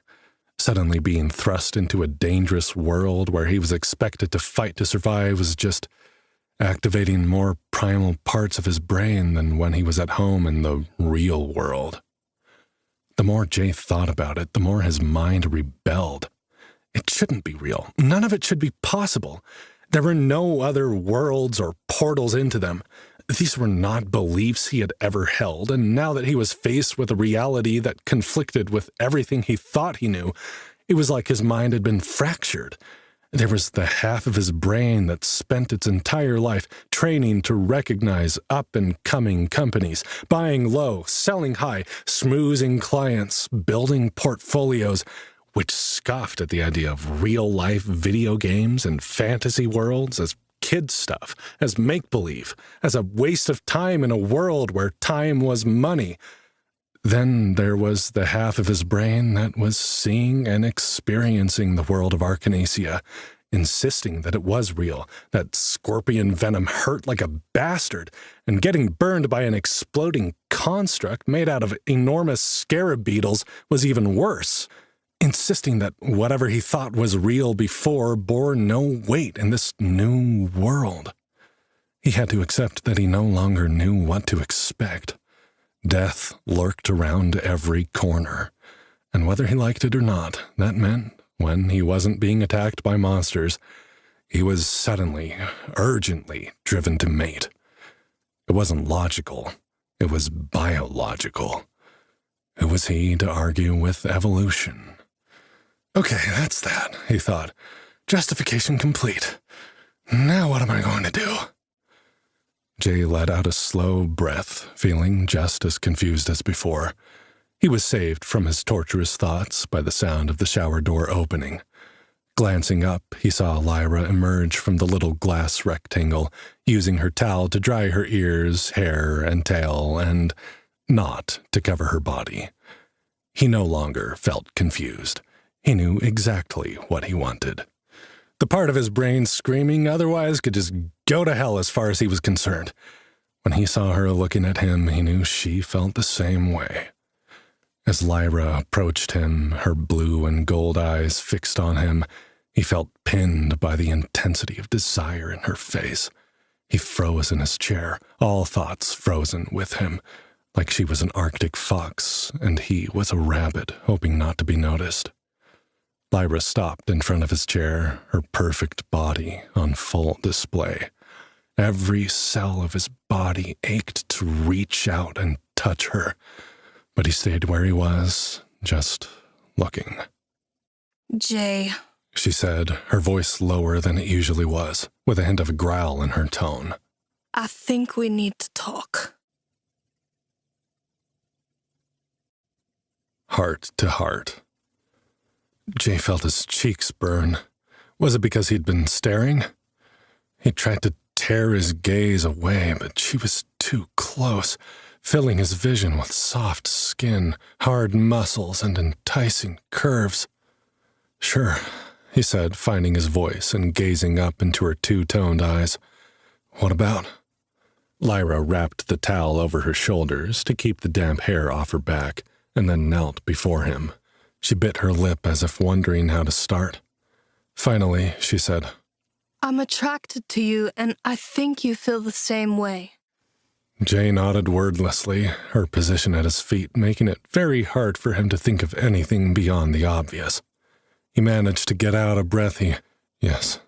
Suddenly being thrust into a dangerous world where he was expected to fight to survive was just activating more primal parts of his brain than when he was at home in the real world. The more Jay thought about it, the more his mind rebelled. It shouldn't be real. None of it should be possible. There were no other worlds or portals into them. These were not beliefs he had ever held, and now that he was faced with a reality that conflicted with everything he thought he knew, it was like his mind had been fractured. There was the half of his brain that spent its entire life training to recognize up-and-coming companies, buying low, selling high, schmoozing clients, building portfolios, which scoffed at the idea of real-life video games and fantasy worlds as kid stuff, as make-believe, as a waste of time in a world where time was money. Then there was the half of his brain that was seeing and experiencing the world of Arcanacia, insisting that it was real, that scorpion venom hurt like a bastard, and getting burned by an exploding construct made out of enormous scarab beetles was even worse, insisting that whatever he thought was real before bore no weight in this new world. He had to accept that he no longer knew what to expect. Death lurked around every corner, and whether he liked it or not, that meant, when he wasn't being attacked by monsters, he was suddenly, urgently driven to mate. It wasn't logical, it was biological. Who was he to argue with evolution? Okay, that's that, he thought. Justification complete. Now what am I going to do? Jay let out a slow breath, feeling just as confused as before. He was saved from his torturous thoughts by the sound of the shower door opening. Glancing up, he saw Lyra emerge from the little glass rectangle, using her towel to dry her ears, hair, and tail, and not to cover her body. He no longer felt confused. He knew exactly what he wanted. The part of his brain screaming otherwise could just go to hell as far as he was concerned. When he saw her looking at him, he knew she felt the same way. As Lyra approached him, her blue and gold eyes fixed on him, he felt pinned by the intensity of desire in her face. He froze in his chair, all thoughts frozen with him, like she was an Arctic fox and he was a rabbit hoping not to be noticed. Lyra stopped in front of his chair, her perfect body on full display. Every cell of his body ached to reach out and touch her, but he stayed where he was, just looking. Jay, she said, her voice lower than it usually was, with a hint of a growl in her tone. I think we need to talk. Heart to heart. Jay felt his cheeks burn. Was it because he'd been staring? He tried to tear his gaze away, but she was too close, filling his vision with soft skin, hard muscles, and enticing curves. "Sure," he said, finding his voice and gazing up into her two-toned eyes. "What about?" Lyra wrapped the towel over her shoulders to keep the damp hair off her back, and then knelt before him. She bit her lip as if wondering how to start. Finally, she said, I'm attracted to you, and I think you feel the same way. Jay nodded wordlessly, her position at his feet making it very hard for him to think of anything beyond the obvious. He managed to get out a breath. Yes.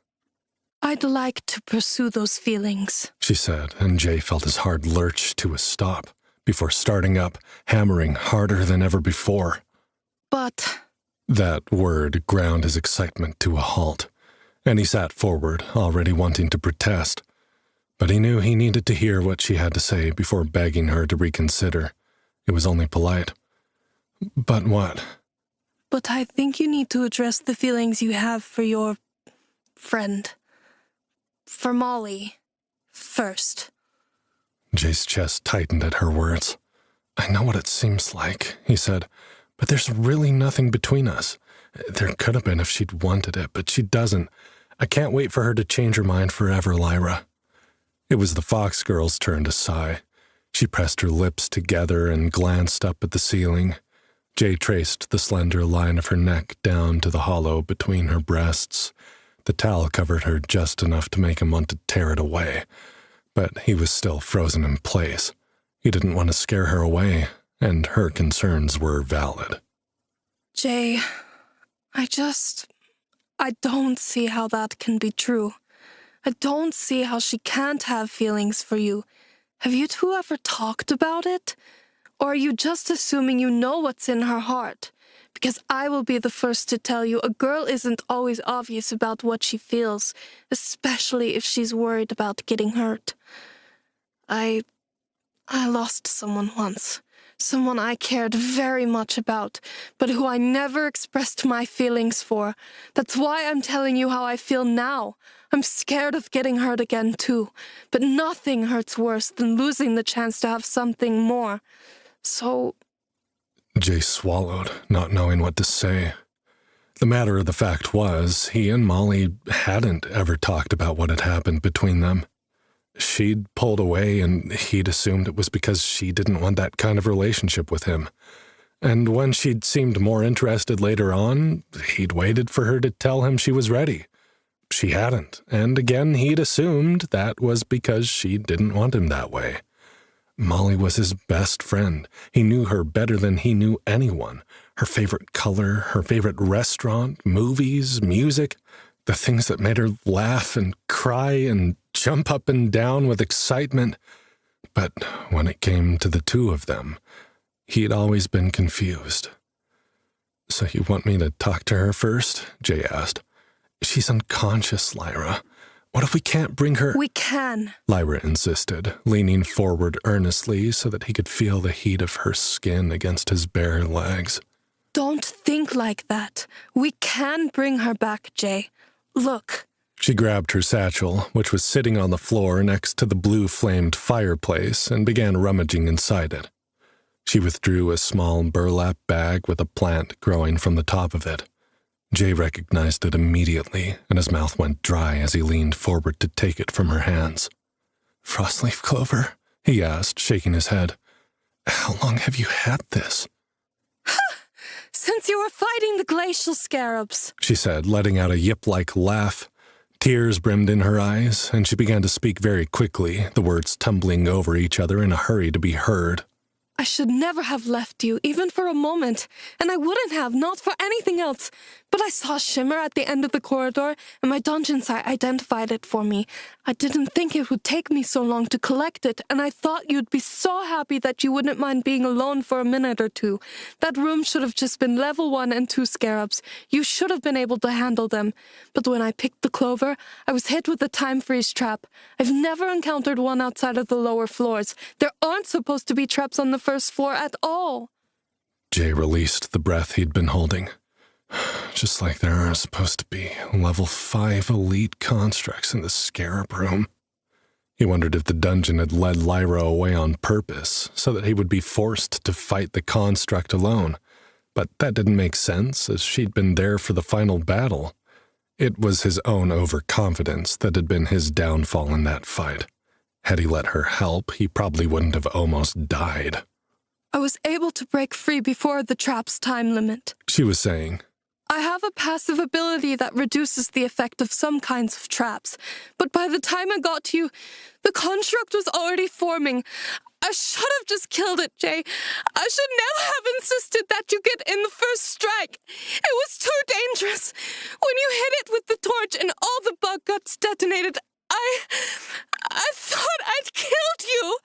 I'd like to pursue those feelings, she said, and Jay felt his heart lurch to a stop before starting up, hammering harder than ever before. But... That word ground his excitement to a halt, and he sat forward, already wanting to protest. But he knew he needed to hear what she had to say before begging her to reconsider. It was only polite. But what? But I think you need to address the feelings you have for your friend. For Molly. First. Jay's chest tightened at her words. I know what it seems like, he said, but there's really nothing between us. There could have been if she'd wanted it, but she doesn't. I can't wait for her to change her mind forever, Lyra. It was the Fox girl's turn to sigh. She pressed her lips together and glanced up at the ceiling. Jay traced the slender line of her neck down to the hollow between her breasts. The towel covered her just enough to make him want to tear it away, but he was still frozen in place. He didn't want to scare her away, and her concerns were valid. Jay, I don't see how that can be true. I don't see how she can't have feelings for you. Have you two ever talked about it? Or are you just assuming you know what's in her heart? Because I will be the first to tell you, a girl isn't always obvious about what she feels, especially if she's worried about getting hurt. I lost someone once. Someone I cared very much about, but who I never expressed my feelings for. That's why I'm telling you how I feel now. I'm scared of getting hurt again, too. But nothing hurts worse than losing the chance to have something more. So... Jay swallowed, not knowing what to say. The matter of the fact was, he and Molly hadn't ever talked about what had happened between them. She'd pulled away, and he'd assumed it was because she didn't want that kind of relationship with him. And when she'd seemed more interested later on, he'd waited for her to tell him she was ready. She hadn't, and again he'd assumed that was because she didn't want him that way. Molly was his best friend. He knew her better than he knew anyone. Her favorite color, her favorite restaurant, movies, music, the things that made her laugh and cry and jump up and down with excitement. But when it came to the two of them, he'd always been confused. So you want me to talk to her first? Jay asked. She's unconscious, Lyra. What if we can't bring her— We can, Lyra insisted, leaning forward earnestly so that he could feel the heat of her skin against his bare legs. Don't think like that. We can bring her back, Jay. Look. She grabbed her satchel, which was sitting on the floor next to the blue-flamed fireplace, and began rummaging inside it. She withdrew a small burlap bag with a plant growing from the top of it. Jay recognized it immediately, and his mouth went dry as he leaned forward to take it from her hands. Frostleaf clover? He asked, shaking his head. How long have you had this? Since you were fighting the glacial scarabs, she said, letting out a yip-like laugh. Tears brimmed in her eyes, and she began to speak very quickly, the words tumbling over each other in a hurry to be heard. I should never have left you, even for a moment, and I wouldn't have, not for anything else. But I saw a shimmer at the end of the corridor, and my dungeon site identified it for me. I didn't think it would take me so long to collect it, and I thought you'd be so happy that you wouldn't mind being alone for a minute or two. That room should have just been level 1 and 2 scarabs. You should have been able to handle them. But when I picked the clover, I was hit with the time freeze trap. I've never encountered one outside of the lower floors. There aren't supposed to be traps on the first floor at all. Jay released the breath he'd been holding. Just like there are supposed to be level 5 elite constructs in the scarab room. He wondered if the dungeon had led Lyra away on purpose, so that he would be forced to fight the construct alone. But that didn't make sense, as she'd been there for the final battle. It was his own overconfidence that had been his downfall in that fight. Had he let her help, he probably wouldn't have almost died. I was able to break free before the trap's time limit, she was saying. I have a passive ability that reduces the effect of some kinds of traps, but by the time I got to you, the construct was already forming. I should have just killed it, Jay. I should never have insisted that you get in the first strike. It was too dangerous. When you hit it with the torch and all the bug guts detonated, I thought I'd killed you.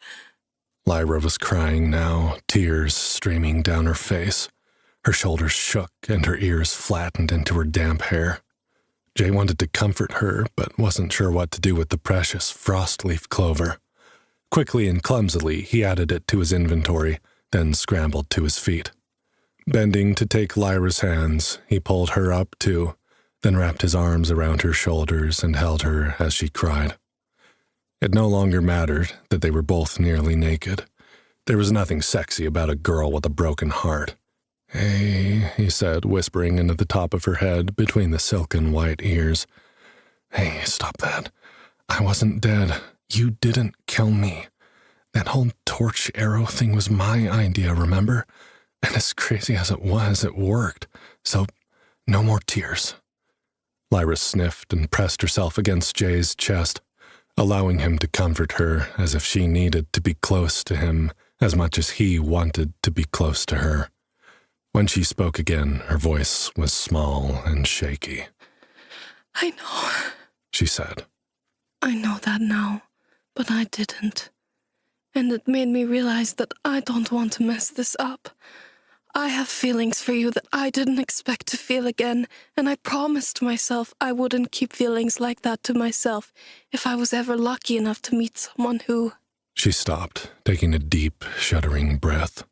Lyra was crying now, tears streaming down her face. Her shoulders shook and her ears flattened into her damp hair. Jay wanted to comfort her, but wasn't sure what to do with the precious frostleaf clover. Quickly and clumsily, he added it to his inventory, then scrambled to his feet. Bending to take Lyra's hands, he pulled her up too, then wrapped his arms around her shoulders and held her as she cried. It no longer mattered that they were both nearly naked. There was nothing sexy about a girl with a broken heart. "Hey," he said, whispering into the top of her head between the silken white ears. "Hey, stop that. I wasn't dead. You didn't kill me. That whole torch arrow thing was my idea, remember? And as crazy as it was, it worked. So, no more tears." Lyra sniffed and pressed herself against Jay's chest, allowing him to comfort her as if she needed to be close to him as much as he wanted to be close to her. When she spoke again, her voice was small and shaky. I know, she said. I know that now, but I didn't. And it made me realize that I don't want to mess this up. I have feelings for you that I didn't expect to feel again, and I promised myself I wouldn't keep feelings like that to myself if I was ever lucky enough to meet someone who... She stopped, taking a deep, shuddering breath.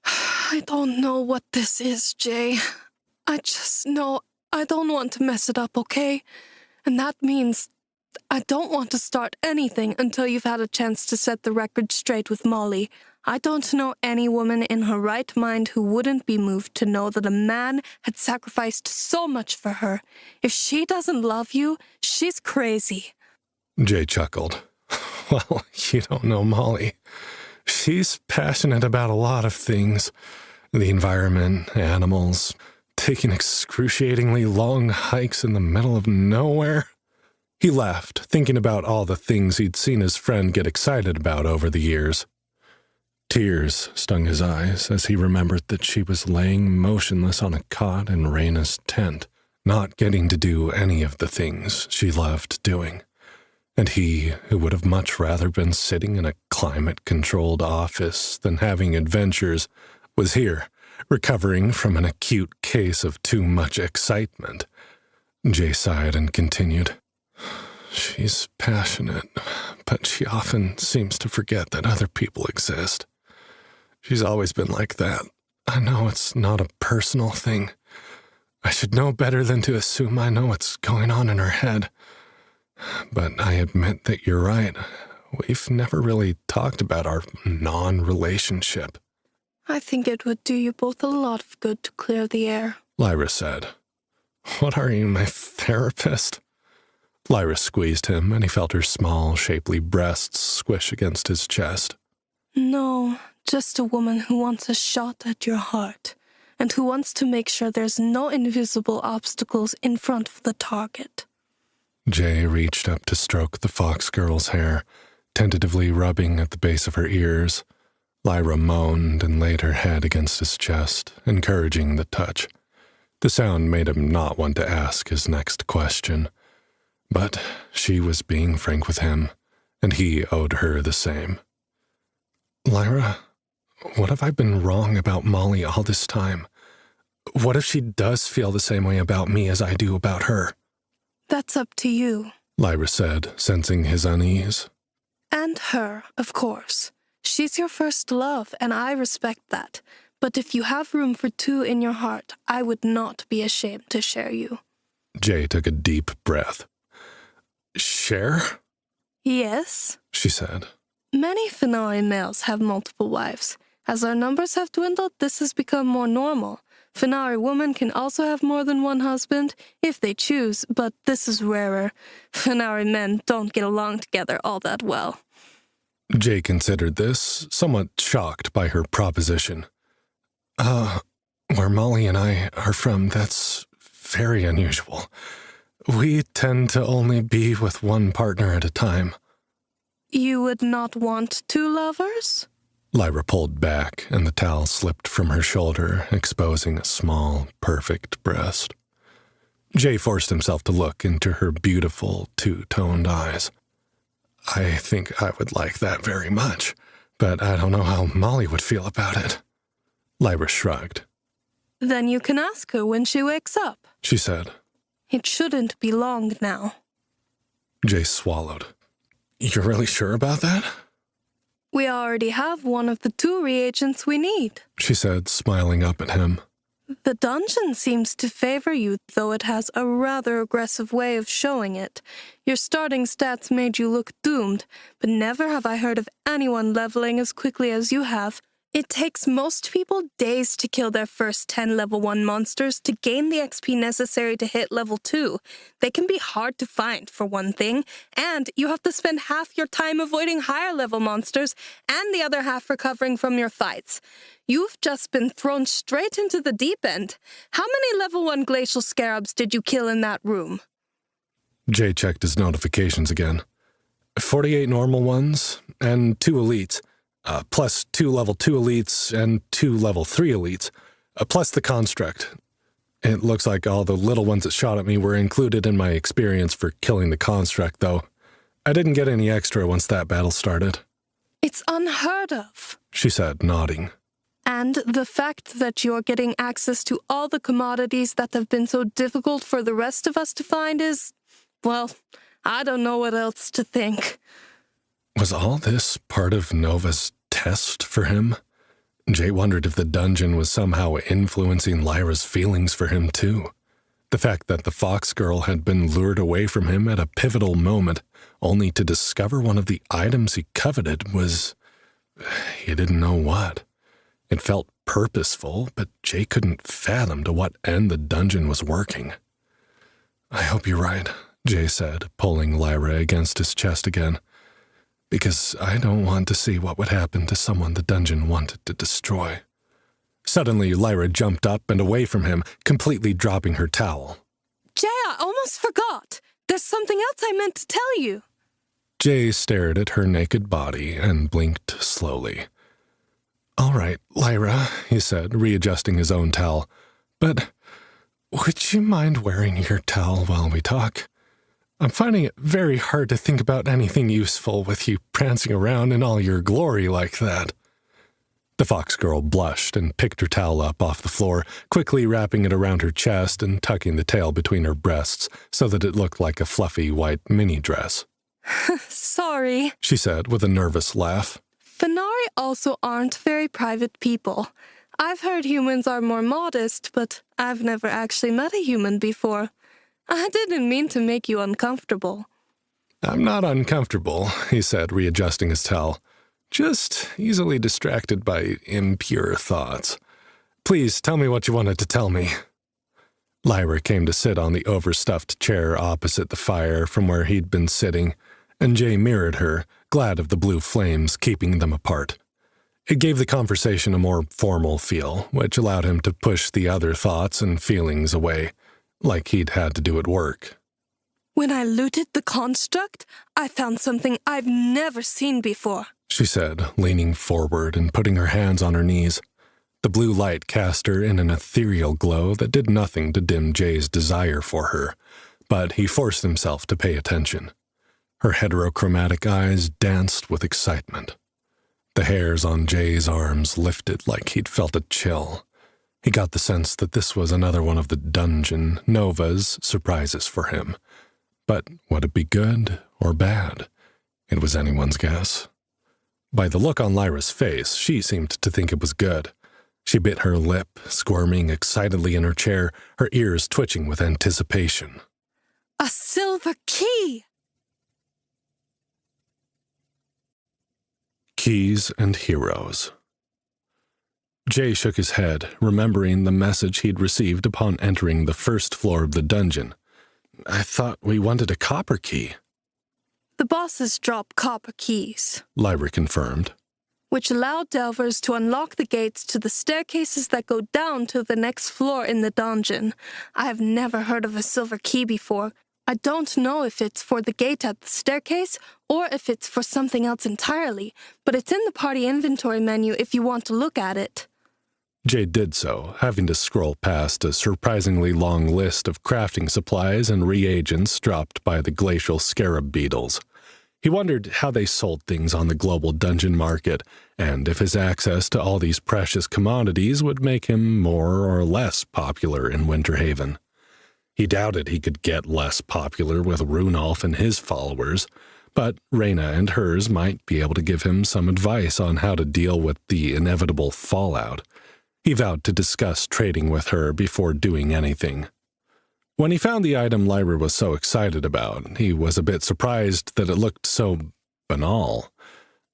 I don't know what this is, Jay. I just know I don't want to mess it up, okay? And that means I don't want to start anything until you've had a chance to set the record straight with Molly. I don't know any woman in her right mind who wouldn't be moved to know that a man had sacrificed so much for her. If she doesn't love you, she's crazy. Jay chuckled. Well, you don't know Molly. She's passionate about a lot of things. The environment, animals, taking excruciatingly long hikes in the middle of nowhere. He laughed, thinking about all the things he'd seen his friend get excited about over the years. Tears stung his eyes as he remembered that she was laying motionless on a cot in Raina's tent, not getting to do any of the things she loved doing. And he, who would have much rather been sitting in a climate-controlled office than having adventures, was here, recovering from an acute case of too much excitement. Jay sighed and continued. She's passionate, but she often seems to forget that other people exist. She's always been like that. I know it's not a personal thing. I should know better than to assume I know what's going on in her head. But I admit that you're right. We've never really talked about our non-relationship. I think it would do you both a lot of good to clear the air, Lyra said. What are you, my therapist? Lyra squeezed him, and he felt her small, shapely breasts squish against his chest. No, just a woman who wants a shot at your heart, and who wants to make sure there's no invisible obstacles in front of the target. Jay reached up to stroke the fox girl's hair, tentatively rubbing at the base of her ears. Lyra moaned and laid her head against his chest, encouraging the touch. The sound made him not want to ask his next question. But she was being frank with him, and he owed her the same. Lyra, what have I been wrong about Molly all this time? What if she does feel the same way about me as I do about her? That's up to you, Lyra said, sensing his unease. And her, of course. She's your first love, and I respect that. But if you have room for 2 in your heart, I would not be ashamed to share you. Jay took a deep breath. Share? Yes, She said. many Fenari males have multiple wives. As our numbers have dwindled, this has become more normal. Fenari women can also have more than one husband, if they choose, but this is rarer. Fenari men don't get along together all that well. Jay considered this, somewhat shocked by her proposition. Where Molly and I are from, that's very unusual. We tend to only be with one partner at a time. You would not want 2 lovers? Lyra pulled back, and the towel slipped from her shoulder, exposing a small, perfect breast. Jay forced himself to look into her beautiful, 2-toned eyes. I think I would like that very much, but I don't know how Molly would feel about it. Lyra shrugged. Then you can ask her when she wakes up. She said. It shouldn't be long now. Jay swallowed. You're really sure about that? We already have one of the 2 reagents we need. She said, smiling up at him. The dungeon seems to favor you, though it has a rather aggressive way of showing it. Your starting stats made you look doomed, but never have I heard of anyone leveling as quickly as you have. It takes most people days to kill their first 10 level 1 monsters to gain the XP necessary to hit level 2. They can be hard to find, for one thing, and you have to spend half your time avoiding higher level monsters and the other half recovering from your fights. You've just been thrown straight into the deep end. How many level 1 glacial scarabs did you kill in that room? Jay checked his notifications again. 48 normal ones, and 2 elites. Plus 2 level 2 elites and 2 level 3 elites, plus the construct. It looks like all the little ones that shot at me were included in my experience for killing the construct, though. I didn't get any extra once that battle started. It's unheard of, She said, nodding. And the fact that you're getting access to all the commodities that have been so difficult for the rest of us to find is, well, I don't know what else to think. Was all this part of Nova's test for him? Jay wondered if the dungeon was somehow influencing Lyra's feelings for him, too. The fact that the fox girl had been lured away from him at a pivotal moment, only to discover one of the items he coveted was... he didn't know what. It felt purposeful, but Jay couldn't fathom to what end the dungeon was working. I hope you're right, Jay said, pulling Lyra against his chest again. Because I don't want to see what would happen to someone the dungeon wanted to destroy. Suddenly, Lyra jumped up and away from him, completely dropping her towel. Jay, I almost forgot. There's something else I meant to tell you. Jay stared at her naked body and blinked slowly. All right, Lyra, he said, readjusting his own towel. But would you mind wearing your towel while we talk? I'm finding it very hard to think about anything useful with you prancing around in all your glory like that. The fox girl blushed and picked her towel up off the floor, quickly wrapping it around her chest and tucking the tail between her breasts so that it looked like a fluffy white mini dress. Sorry, She said with a nervous laugh. Fenari also aren't very private people. I've heard humans are more modest, but I've never actually met a human before. I didn't mean to make you uncomfortable. I'm not uncomfortable, he said, readjusting his towel. Just easily distracted by impure thoughts. Please tell me what you wanted to tell me. Lyra came to sit on the overstuffed chair opposite the fire from where he'd been sitting, and Jay mirrored her, glad of the blue flames keeping them apart. It gave the conversation a more formal feel, which allowed him to push the other thoughts and feelings away, like he'd had to do at work. When I looted the construct, I found something I've never seen before, She said, leaning forward and putting her hands on her knees. The blue light cast her in an ethereal glow that did nothing to dim Jay's desire for her, but he forced himself to pay attention. Her heterochromatic eyes danced with excitement. The hairs on Jay's arms lifted like he'd felt a chill. He got the sense that this was another one of the dungeon, Nova's, surprises for him. But would it be good or bad? It was anyone's guess. By the look on Lyra's face, she seemed to think it was good. She bit her lip, squirming excitedly in her chair, her ears twitching with anticipation. A silver key! Keys and Heroes. Jay shook his head, remembering the message he'd received upon entering the first floor of the dungeon. I thought we wanted a copper key. The bosses drop copper keys, Lyra confirmed. which allow delvers to unlock the gates to the staircases that go down to the next floor in the dungeon. I have never heard of a silver key before. I don't know if it's for the gate at the staircase or if it's for something else entirely, but it's in the party inventory menu if you want to look at it. Jay did so, having to scroll past a surprisingly long list of crafting supplies and reagents dropped by the glacial scarab beetles. He wondered how they sold things on the global dungeon market, and if his access to all these precious commodities would make him more or less popular in Winterhaven. He doubted he could get less popular with Runolf and his followers, but Reyna and hers might be able to give him some advice on how to deal with the inevitable fallout. He vowed to discuss trading with her before doing anything. When he found the item Lyra was so excited about, he was a bit surprised that it looked so banal.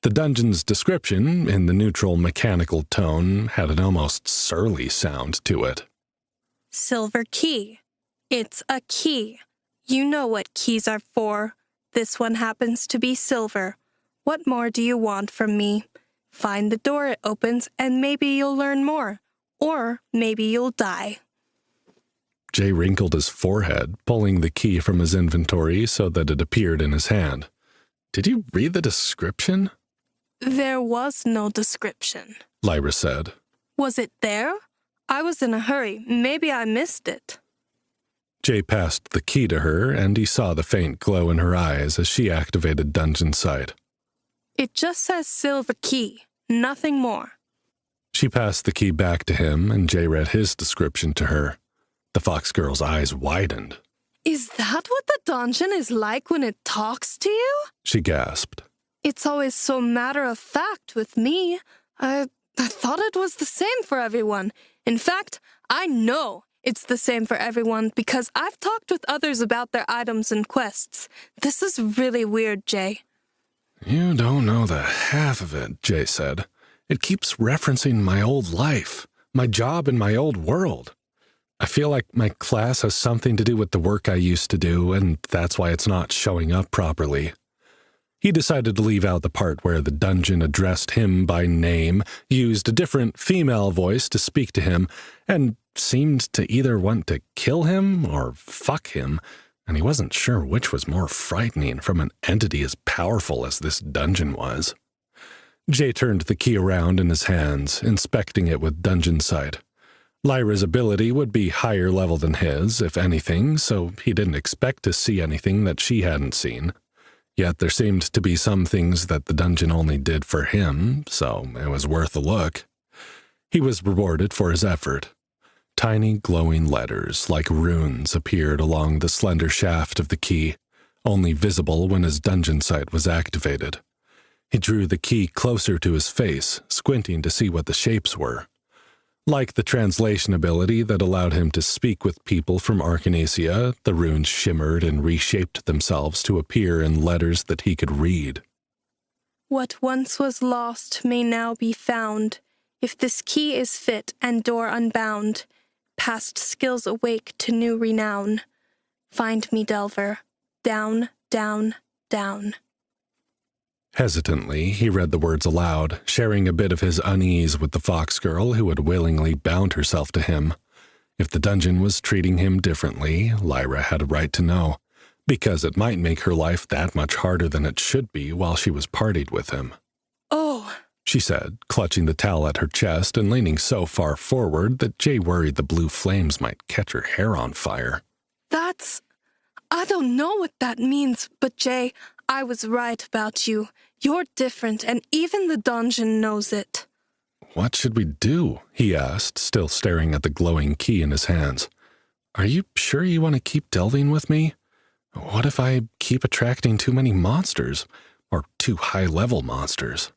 The dungeon's description, in the neutral mechanical tone, had an almost surly sound to it. Silver key. It's a key. You know what keys are for. This one happens to be silver. What more do you want from me? Find the door it opens, and maybe you'll learn more. Or maybe you'll die. Jay wrinkled his forehead, pulling the key from his inventory so that it appeared in his hand. Did you read the description? There was no description, Lyra said. Was it there? I was in a hurry. Maybe I missed it. Jay passed the key to her, and he saw the faint glow in her eyes as she activated Dungeon Sight. It just says silver key, nothing more. She passed the key back to him, and Jay read his description to her. The fox girl's eyes widened. Is that what the dungeon is like when it talks to you? She gasped. It's always so matter-of-fact with me. I thought it was the same for everyone. In fact, I know it's the same for everyone because I've talked with others about their items and quests. This is really weird, Jay. You don't know the half of it, Jay said. It keeps referencing my old life, my job in my old world. I feel like my class has something to do with the work I used to do, and that's why it's not showing up properly. He decided to leave out the part where the dungeon addressed him by name, used a different female voice to speak to him, and seemed to either want to kill him or fuck him, and he wasn't sure which was more frightening from an entity as powerful as this dungeon was. Jay turned the key around in his hands, inspecting it with Dungeon Sight. Lyra's ability would be higher level than his, if anything, so he didn't expect to see anything that she hadn't seen. Yet there seemed to be some things that the dungeon only did for him, so it was worth a look. He was rewarded for his effort. Tiny glowing letters, like runes, appeared along the slender shaft of the key, only visible when his Dungeon Sight was activated. He drew the key closer to his face, squinting to see what the shapes were. Like the translation ability that allowed him to speak with people from Arcanacia, the runes shimmered and reshaped themselves to appear in letters that he could read. What once was lost may now be found, if this key is fit and door unbound. Past skills awake to new renown. Find me, Delver. Down, down, down. Hesitantly, he read the words aloud, sharing a bit of his unease with the fox girl who had willingly bound herself to him. If the dungeon was treating him differently, Lyra had a right to know, because it might make her life that much harder than it should be while she was partied with him. Oh, she said, clutching the towel at her chest and leaning so far forward that Jay worried the blue flames might catch her hair on fire. I don't know what that means, but Jay, I was right about you. You're different, and even the dungeon knows it. What should we do? He asked, still staring at the glowing key in his hands. Are you sure you want to keep delving with me? What if I keep attracting too many monsters, or too high-level monsters?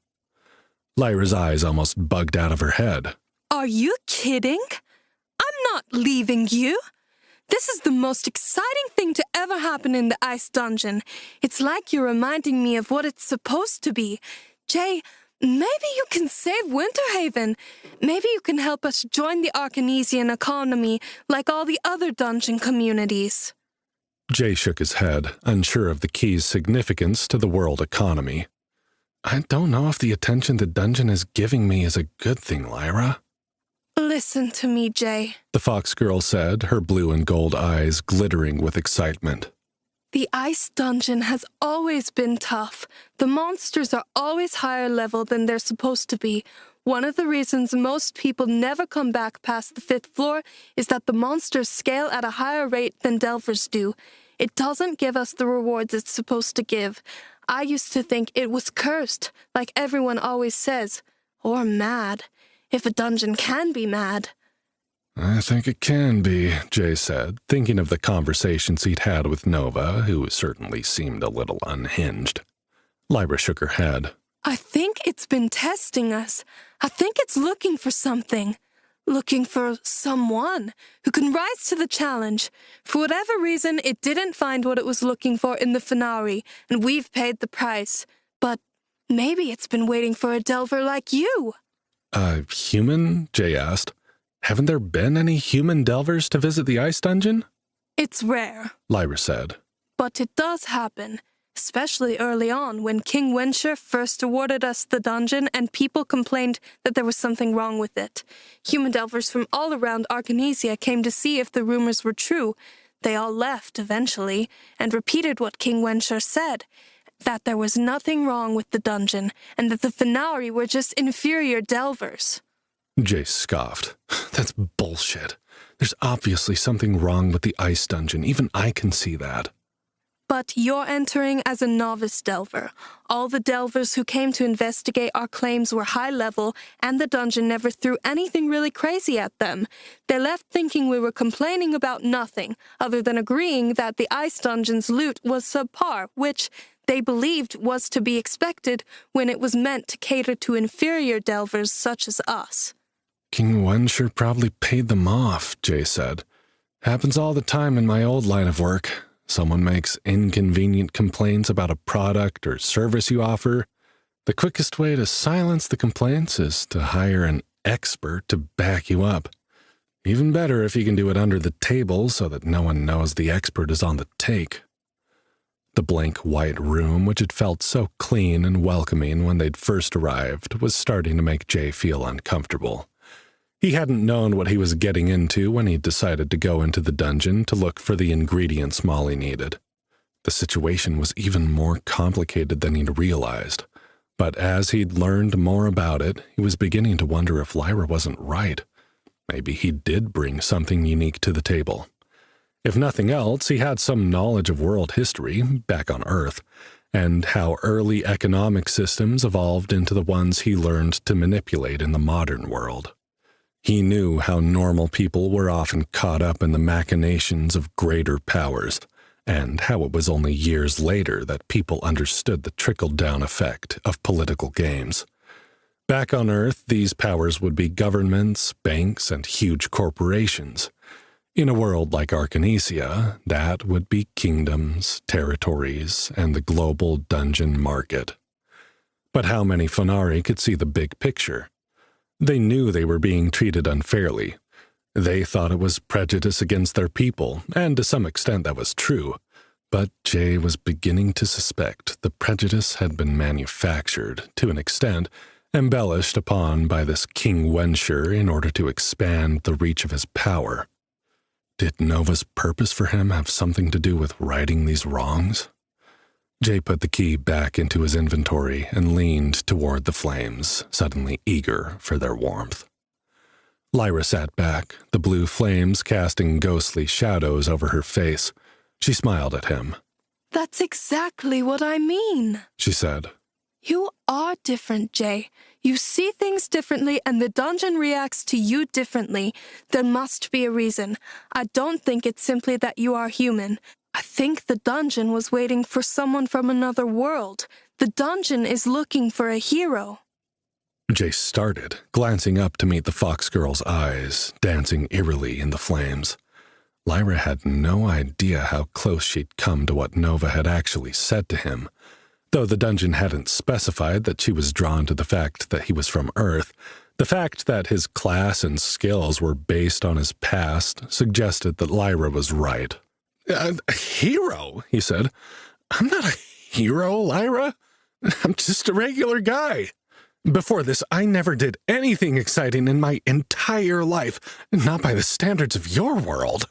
Lyra's eyes almost bugged out of her head. Are Are you kidding? I'm not leaving you. This is the most exciting thing to ever happen in the ice dungeon. It's like you're reminding me of what it's supposed to be. Jay, maybe you can save Winterhaven. Maybe you can help us join the Arcanesian economy like all the other dungeon communities. Jay shook his head, unsure of the key's significance to the world economy. I don't know if the attention the dungeon is giving me is a good thing, Lyra. Listen to me, Jay. The fox girl said, her blue and gold eyes glittering with excitement. The ice dungeon has always been tough. The monsters are always higher level than they're supposed to be. One of the reasons most people never come back past the 5th floor is that the monsters scale at a higher rate than delvers do. It doesn't give us the rewards it's supposed to give. I used to think it was cursed, like everyone always says. Or mad. If a dungeon can be mad. I think it can be, Jay said, thinking of the conversations he'd had with Nova, who certainly seemed a little unhinged. Lyra shook her head. I think it's been testing us. I think it's looking for something. Looking for someone who can rise to the challenge. For whatever reason, it didn't find what it was looking for in the finale, and we've paid the price. But maybe it's been waiting for a delver like you. Human? Jay asked. Haven't there been any human delvers to visit the ice dungeon? It's rare, Lyra said. But it does happen, especially early on when King Wensher first awarded us the dungeon and people complained that there was something wrong with it. Human delvers from all around Arcanesia came to see if the rumors were true. They all left eventually and repeated what King Wensher said, that there was nothing wrong with the dungeon and that the Finari were just inferior delvers. Jay scoffed. That's bullshit. There's obviously something wrong with the ice dungeon. Even I can see that. But you're entering as a novice delver. All the delvers who came to investigate our claims were high level, and the dungeon never threw anything really crazy at them. They left thinking we were complaining about nothing, other than agreeing that the ice dungeon's loot was subpar, which they believed was to be expected when it was meant to cater to inferior delvers such as us. King Wensher probably paid them off, Jay said. Happens all the time in my old line of work. Someone makes inconvenient complaints about a product or service you offer. The quickest way to silence the complaints is to hire an expert to back you up. Even better if you can do it under the table so that no one knows the expert is on the take. The blank white room, which had felt so clean and welcoming when they'd first arrived, was starting to make Jay feel uncomfortable. He hadn't known what he was getting into when he decided to go into the dungeon to look for the ingredients Molly needed. The situation was even more complicated than he'd realized, but as he'd learned more about it, he was beginning to wonder if Lyra wasn't right. Maybe he did bring something unique to the table. If nothing else, he had some knowledge of world history back on Earth, and how early economic systems evolved into the ones he learned to manipulate in the modern world. He knew how normal people were often caught up in the machinations of greater powers, and how it was only years later that people understood the trickle-down effect of political games. Back on Earth, these powers would be governments, banks, and huge corporations. In a world like Arcanesia, that would be kingdoms, territories, and the global dungeon market. But how many Finari could see the big picture? They knew they were being treated unfairly. They thought it was prejudice against their people, and to some extent that was true. But Jay was beginning to suspect the prejudice had been manufactured, to an extent, embellished upon by this King Wensher in order to expand the reach of his power. Did Nova's purpose for him have something to do with righting these wrongs? Jay put the key back into his inventory and leaned toward the flames, suddenly eager for their warmth. Lyra sat back, the blue flames casting ghostly shadows over her face. She smiled at him. That's exactly what I mean, she said. You are different, Jay. You see things differently, and the dungeon reacts to you differently. There must be a reason. I don't think it's simply that you are human. I think the dungeon was waiting for someone from another world. The dungeon is looking for a hero. Jay started, glancing up to meet the fox girl's eyes, dancing eerily in the flames. Lyra had no idea how close she'd come to what Nova had actually said to him. Though the dungeon hadn't specified that she was drawn to the fact that he was from Earth, the fact that his class and skills were based on his past suggested that Lyra was right. A hero, he said. I'm not a hero, Lyra. I'm just a regular guy. Before this, I never did anything exciting in my entire life, not by the standards of your world.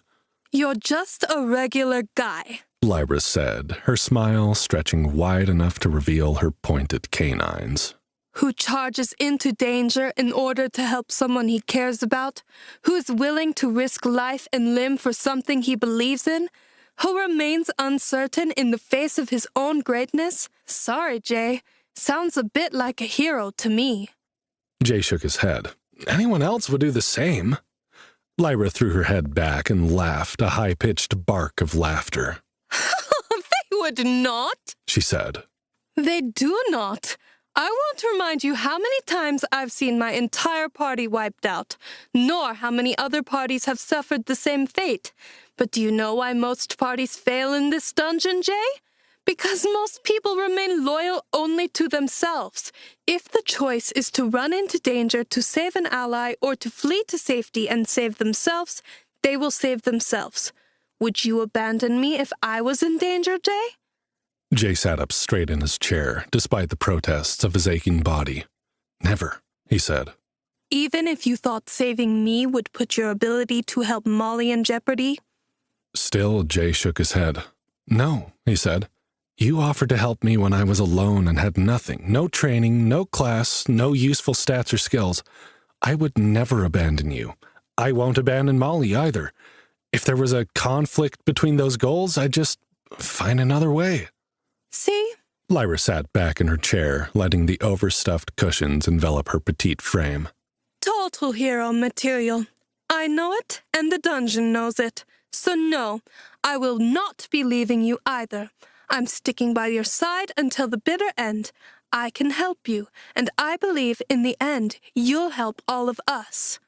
You're just a regular guy, Lyra said, her smile stretching wide enough to reveal her pointed canines. Who charges into danger in order to help someone he cares about, who is willing to risk life and limb for something he believes in, who remains uncertain in the face of his own greatness. Sorry, Jay. Sounds a bit like a hero to me. Jay shook his head. Anyone else would do the same. Lyra threw her head back and laughed, a high-pitched bark of laughter. They would not, she said. They do not. I won't remind you how many times I've seen my entire party wiped out, nor how many other parties have suffered the same fate. But do you know why most parties fail in this dungeon, Jay? Because most people remain loyal only to themselves. If the choice is to run into danger to save an ally or to flee to safety and save themselves, they will save themselves. Would you abandon me if I was in danger, Jay? Jay sat up straight in his chair, despite the protests of his aching body. Never, he said. Even if you thought saving me would put your ability to help Molly in jeopardy? Still, Jay shook his head. No, he said. You offered to help me when I was alone and had nothing. No training, no class, no useful stats or skills. I would never abandon you. I won't abandon Molly either. If there was a conflict between those goals, I'd just find another way. See? Lyra sat back in her chair, letting the overstuffed cushions envelop her petite frame. Total hero material. I know it, and the dungeon knows it. So no, I will not be leaving you either. I'm sticking by your side until the bitter end. I can help you, and I believe in the end you'll help all of us.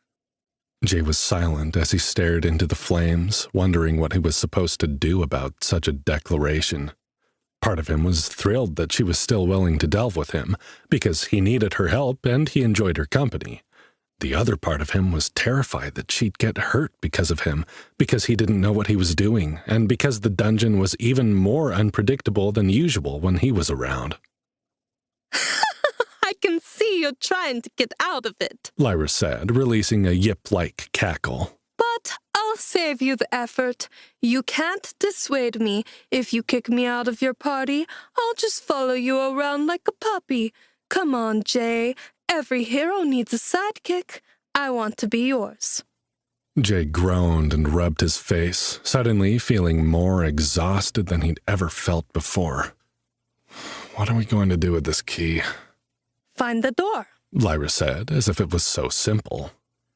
Jay was silent as he stared into the flames, wondering what he was supposed to do about such a declaration. Part of him was thrilled that she was still willing to delve with him, because he needed her help and he enjoyed her company. The other part of him was terrified that she'd get hurt because of him, because he didn't know what he was doing, and because the dungeon was even more unpredictable than usual when he was around. I can see you're trying to get out of it, Lyra said, releasing a yip-like cackle. But I'll save you the effort. You can't dissuade me. If you kick me out of your party, I'll just follow you around like a puppy. Come on, Jay. Every hero needs a sidekick. I want to be yours. Jay groaned and rubbed his face, suddenly feeling more exhausted than he'd ever felt before. What are we going to do with this key? Find the door, Lyra said, as if it was so simple.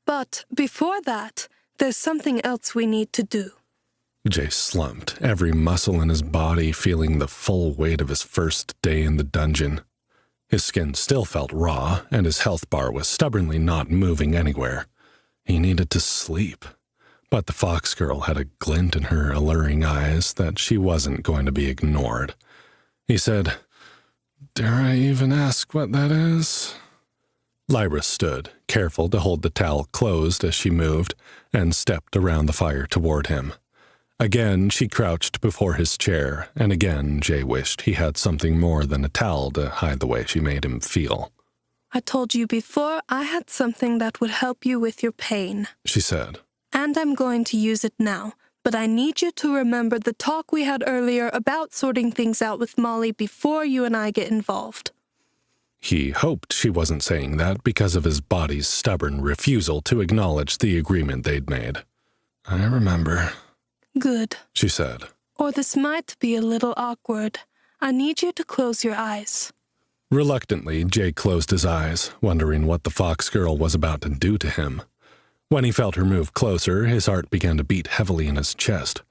But before that, there's something else we need to do. Jay slumped, every muscle in his body feeling the full weight of his first day in the dungeon. His skin still felt raw, and his health bar was stubbornly not moving anywhere. He needed to sleep. But the fox girl had a glint in her alluring eyes that she wasn't going to be ignored. He said, "Dare I even ask what that is?" Lyra stood, careful to hold the towel closed as she moved, and stepped around the fire toward him. Again, she crouched before his chair, and again Jay wished he had something more than a towel to hide the way she made him feel. I told you before I had something that would help you with your pain, she said. And I'm going to use it now, but I need you to remember the talk we had earlier about sorting things out with Molly before you and I get involved. He hoped she wasn't saying that because of his body's stubborn refusal to acknowledge the agreement they'd made. I remember. Good, she said. Or this might be a little awkward. I need you to close your eyes. Reluctantly, Jay closed his eyes, wondering what the fox girl was about to do to him. When he felt her move closer, his heart began to beat heavily in his chest.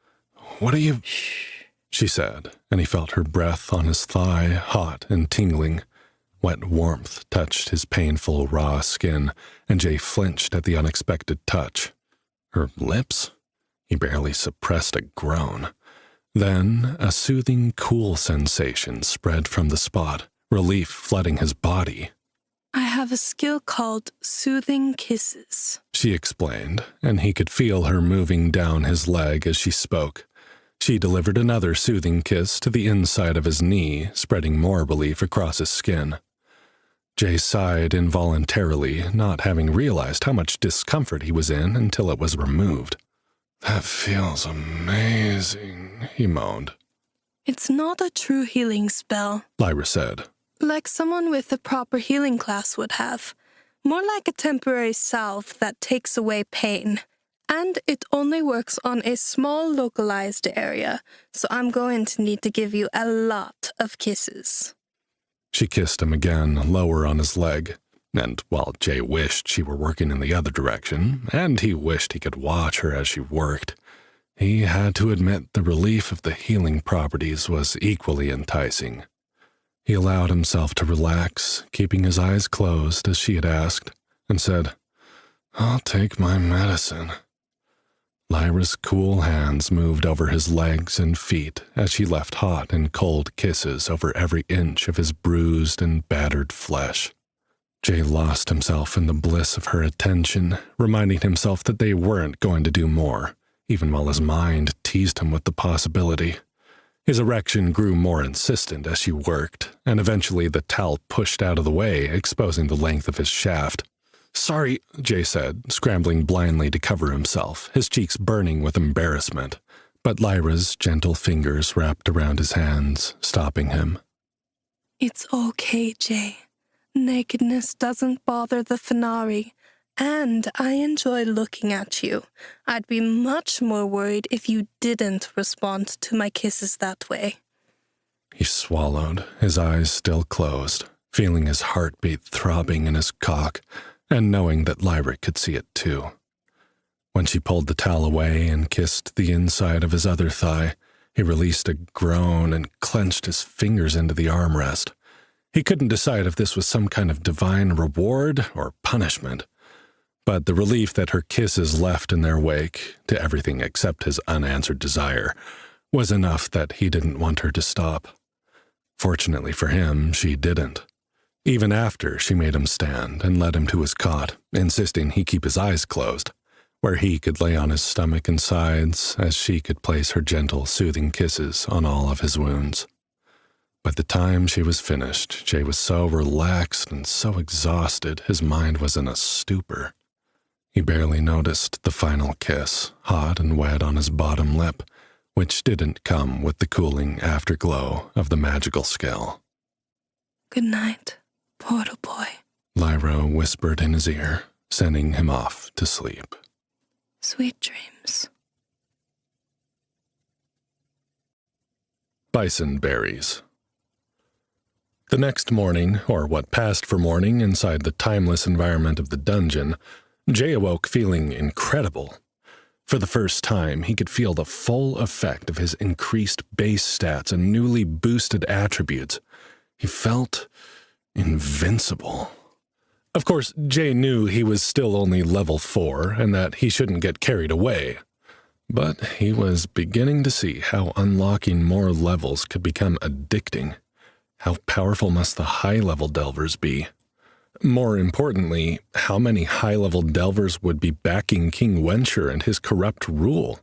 What are you... Shh, she said, and he felt her breath on his thigh, hot and tingling. Wet warmth touched his painful, raw skin, and Jay flinched at the unexpected touch. Her lips? He barely suppressed a groan. Then a soothing, cool sensation spread from the spot, relief flooding his body. I have a skill called Soothing Kisses, She explained, and he could feel her moving down his leg as she spoke. She delivered another soothing kiss to the inside of his knee, spreading more relief across his skin. Jay sighed involuntarily, not having realized how much discomfort he was in until it was removed. "That feels amazing," he moaned. It's not a true healing spell, Lyra said. like someone with a proper healing class would have. More like a temporary salve that takes away pain. And it only works on a small localized area, so I'm going to need to give you a lot of kisses. She kissed him again, lower on his leg, and while Jay wished she were working in the other direction, and he wished he could watch her as she worked, he had to admit the relief of the healing properties was equally enticing. He allowed himself to relax, keeping his eyes closed as she had asked, and said, "I'll take my medicine." Lyra's cool hands moved over his legs and feet as she left hot and cold kisses over every inch of his bruised and battered flesh. Jay lost himself in the bliss of her attention, reminding himself that they weren't going to do more, even while his mind teased him with the possibility. His erection grew more insistent as she worked, and eventually the towel pushed out of the way, exposing the length of his shaft. "Sorry," Jay said, scrambling blindly to cover himself, his cheeks burning with embarrassment. But Lyra's gentle fingers wrapped around his hands, stopping him. It's okay, Jay. Nakedness doesn't bother the Fenari, and I enjoy looking at you. I'd be much more worried if you didn't respond to my kisses that way. He swallowed, his eyes still closed, feeling his heartbeat throbbing in his cock, and knowing that Lyra could see it too. When she pulled the towel away and kissed the inside of his other thigh, he released a groan and clenched his fingers into the armrest. He couldn't decide if this was some kind of divine reward or punishment, but the relief that her kisses left in their wake, to everything except his unanswered desire, was enough that he didn't want her to stop. Fortunately for him, she didn't. Even after she made him stand and led him to his cot, insisting he keep his eyes closed, where he could lay on his stomach and sides as she could place her gentle, soothing kisses on all of his wounds. By the time she was finished, Jay was so relaxed and so exhausted his mind was in a stupor. He barely noticed the final kiss, hot and wet on his bottom lip, which didn't come with the cooling afterglow of the magical skill. Good night, portal boy, Lyra whispered in his ear, sending him off to sleep. Sweet dreams. Bison berries. The next morning, or what passed for morning inside the timeless environment of the dungeon, Jay awoke feeling incredible. For the first time, he could feel the full effect of his increased base stats and newly boosted attributes. He felt invincible. Of course, Jay knew he was still only level 4 and that he shouldn't get carried away. But he was beginning to see how unlocking more levels could become addicting. How powerful must the high-level delvers be? More importantly, how many high-level delvers would be backing King Wencher and his corrupt rule?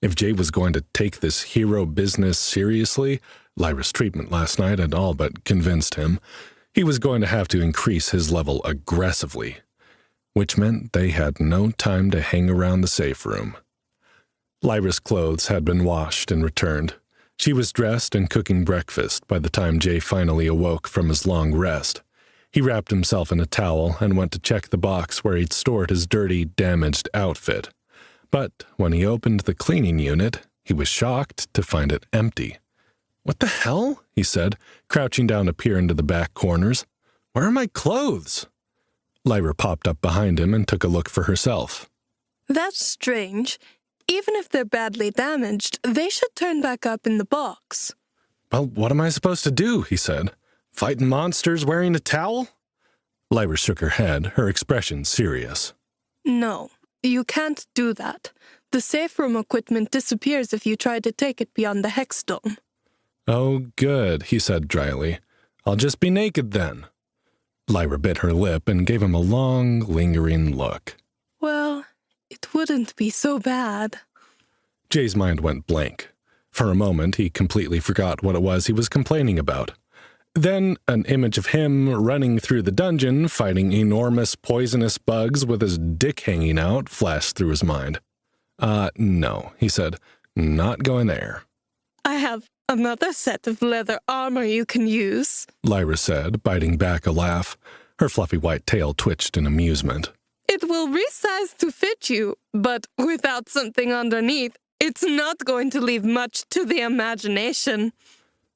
If Jay was going to take this hero business seriously, Lyra's treatment last night had all but convinced him, he was going to have to increase his level aggressively, which meant they had no time to hang around the safe room. Lyra's clothes had been washed and returned. She was dressed and cooking breakfast by the time Jay finally awoke from his long rest. He wrapped himself in a towel and went to check the box where he'd stored his dirty, damaged outfit. But when he opened the cleaning unit, he was shocked to find it empty. "What the hell?" he said, crouching down to peer into the back corners. "Where are my clothes?" Lyra popped up behind him and took a look for herself. That's strange. Even if they're badly damaged, they should turn back up in the box. "Well, what am I supposed to do?" he said. Fighting monsters wearing a towel? Lyra shook her head, her expression serious. No, you can't do that. The safe room equipment disappears if you try to take it beyond the hex dome. Oh, good, he said dryly. I'll just be naked then. Lyra bit her lip and gave him a long, lingering look. Well, it wouldn't be so bad. Jay's mind went blank. For a moment, he completely forgot what it was he was complaining about. Then, an image of him running through the dungeon, fighting enormous poisonous bugs with his dick hanging out, flashed through his mind. No, he said. Not going there. I have another set of leather armor you can use, Lyra said, biting back a laugh. Her fluffy white tail twitched in amusement. It will resize to fit you, but without something underneath, it's not going to leave much to the imagination.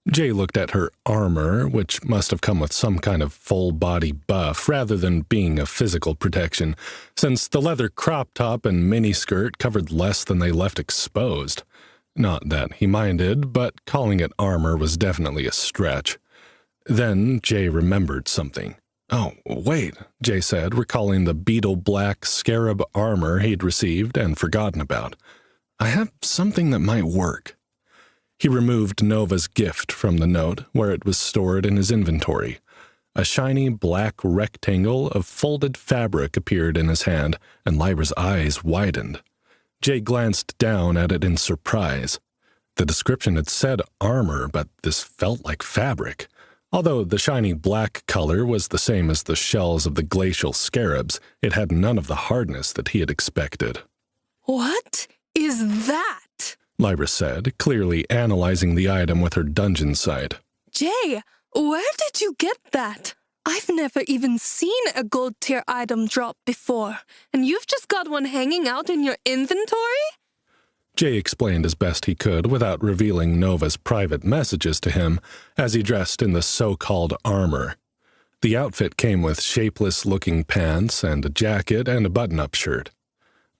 Jay looked at her armor, which must have come with some kind of full-body buff rather than being a physical protection, since the leather crop top and miniskirt covered less than they left exposed. Not that he minded, but calling it armor was definitely a stretch. Then Jay remembered something. Oh, wait, Jay said, recalling the beetle black scarab armor he'd received and forgotten about. I have something that might work. He removed Nova's gift from the note where it was stored in his inventory. A shiny black rectangle of folded fabric appeared in his hand, and Lyra's eyes widened. Jay glanced down at it in surprise. The description had said armor, but this felt like fabric. Although the shiny black color was the same as the shells of the glacial scarabs, it had none of the hardness that he had expected. What is that? Lyra said, clearly analyzing the item with her dungeon sight. Jay, where did you get that? I've never even seen a gold tier item drop before, and you've just got one hanging out in your inventory? Jay explained as best he could without revealing Nova's private messages to him as he dressed in the so-called armor. The outfit came with shapeless-looking pants and a jacket and a button-up shirt.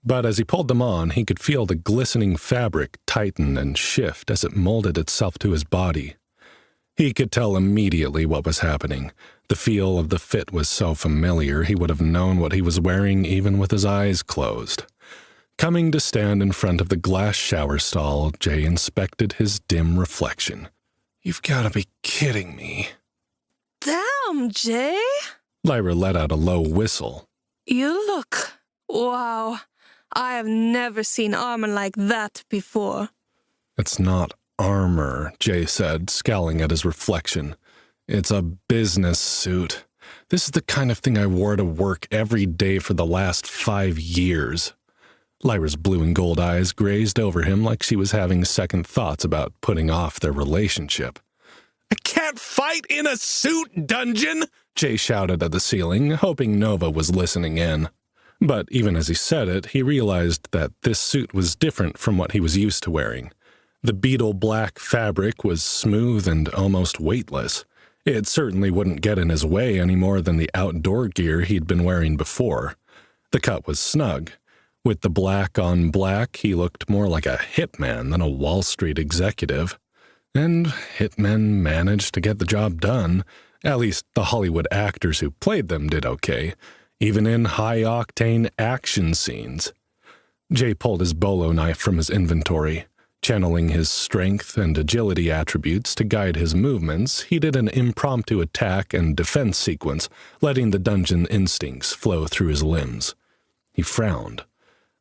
But as he pulled them on, he could feel the glistening fabric tighten and shift as it molded itself to his body. He could tell immediately what was happening. The feel of the fit was so familiar he would have known what he was wearing even with his eyes closed. Coming to stand in front of the glass shower stall, Jay inspected his dim reflection. You've got to be kidding me. Damn, Jay. Lyra let out a low whistle. You look... Wow. I have never seen armor like that before. It's not armor, Jay said, scowling at his reflection. It's a business suit. This is the kind of thing I wore to work every day for the last 5 years. Lyra's blue and gold eyes grazed over him like she was having second thoughts about putting off their relationship. I can't fight in a suit, Dungeon! Jay shouted at the ceiling, hoping Nova was listening in. But even as he said it, he realized that this suit was different from what he was used to wearing. The beetle black fabric was smooth and almost weightless. It certainly wouldn't get in his way any more than the outdoor gear he'd been wearing before. The cut was snug. With the black on black, he looked more like a hitman than a Wall Street executive. And hitmen managed to get the job done. At least the Hollywood actors who played them did okay, even in high-octane action scenes. Jay pulled his bolo knife from his inventory. Channeling his strength and agility attributes to guide his movements, he did an impromptu attack and defense sequence, letting the dungeon instincts flow through his limbs. He frowned.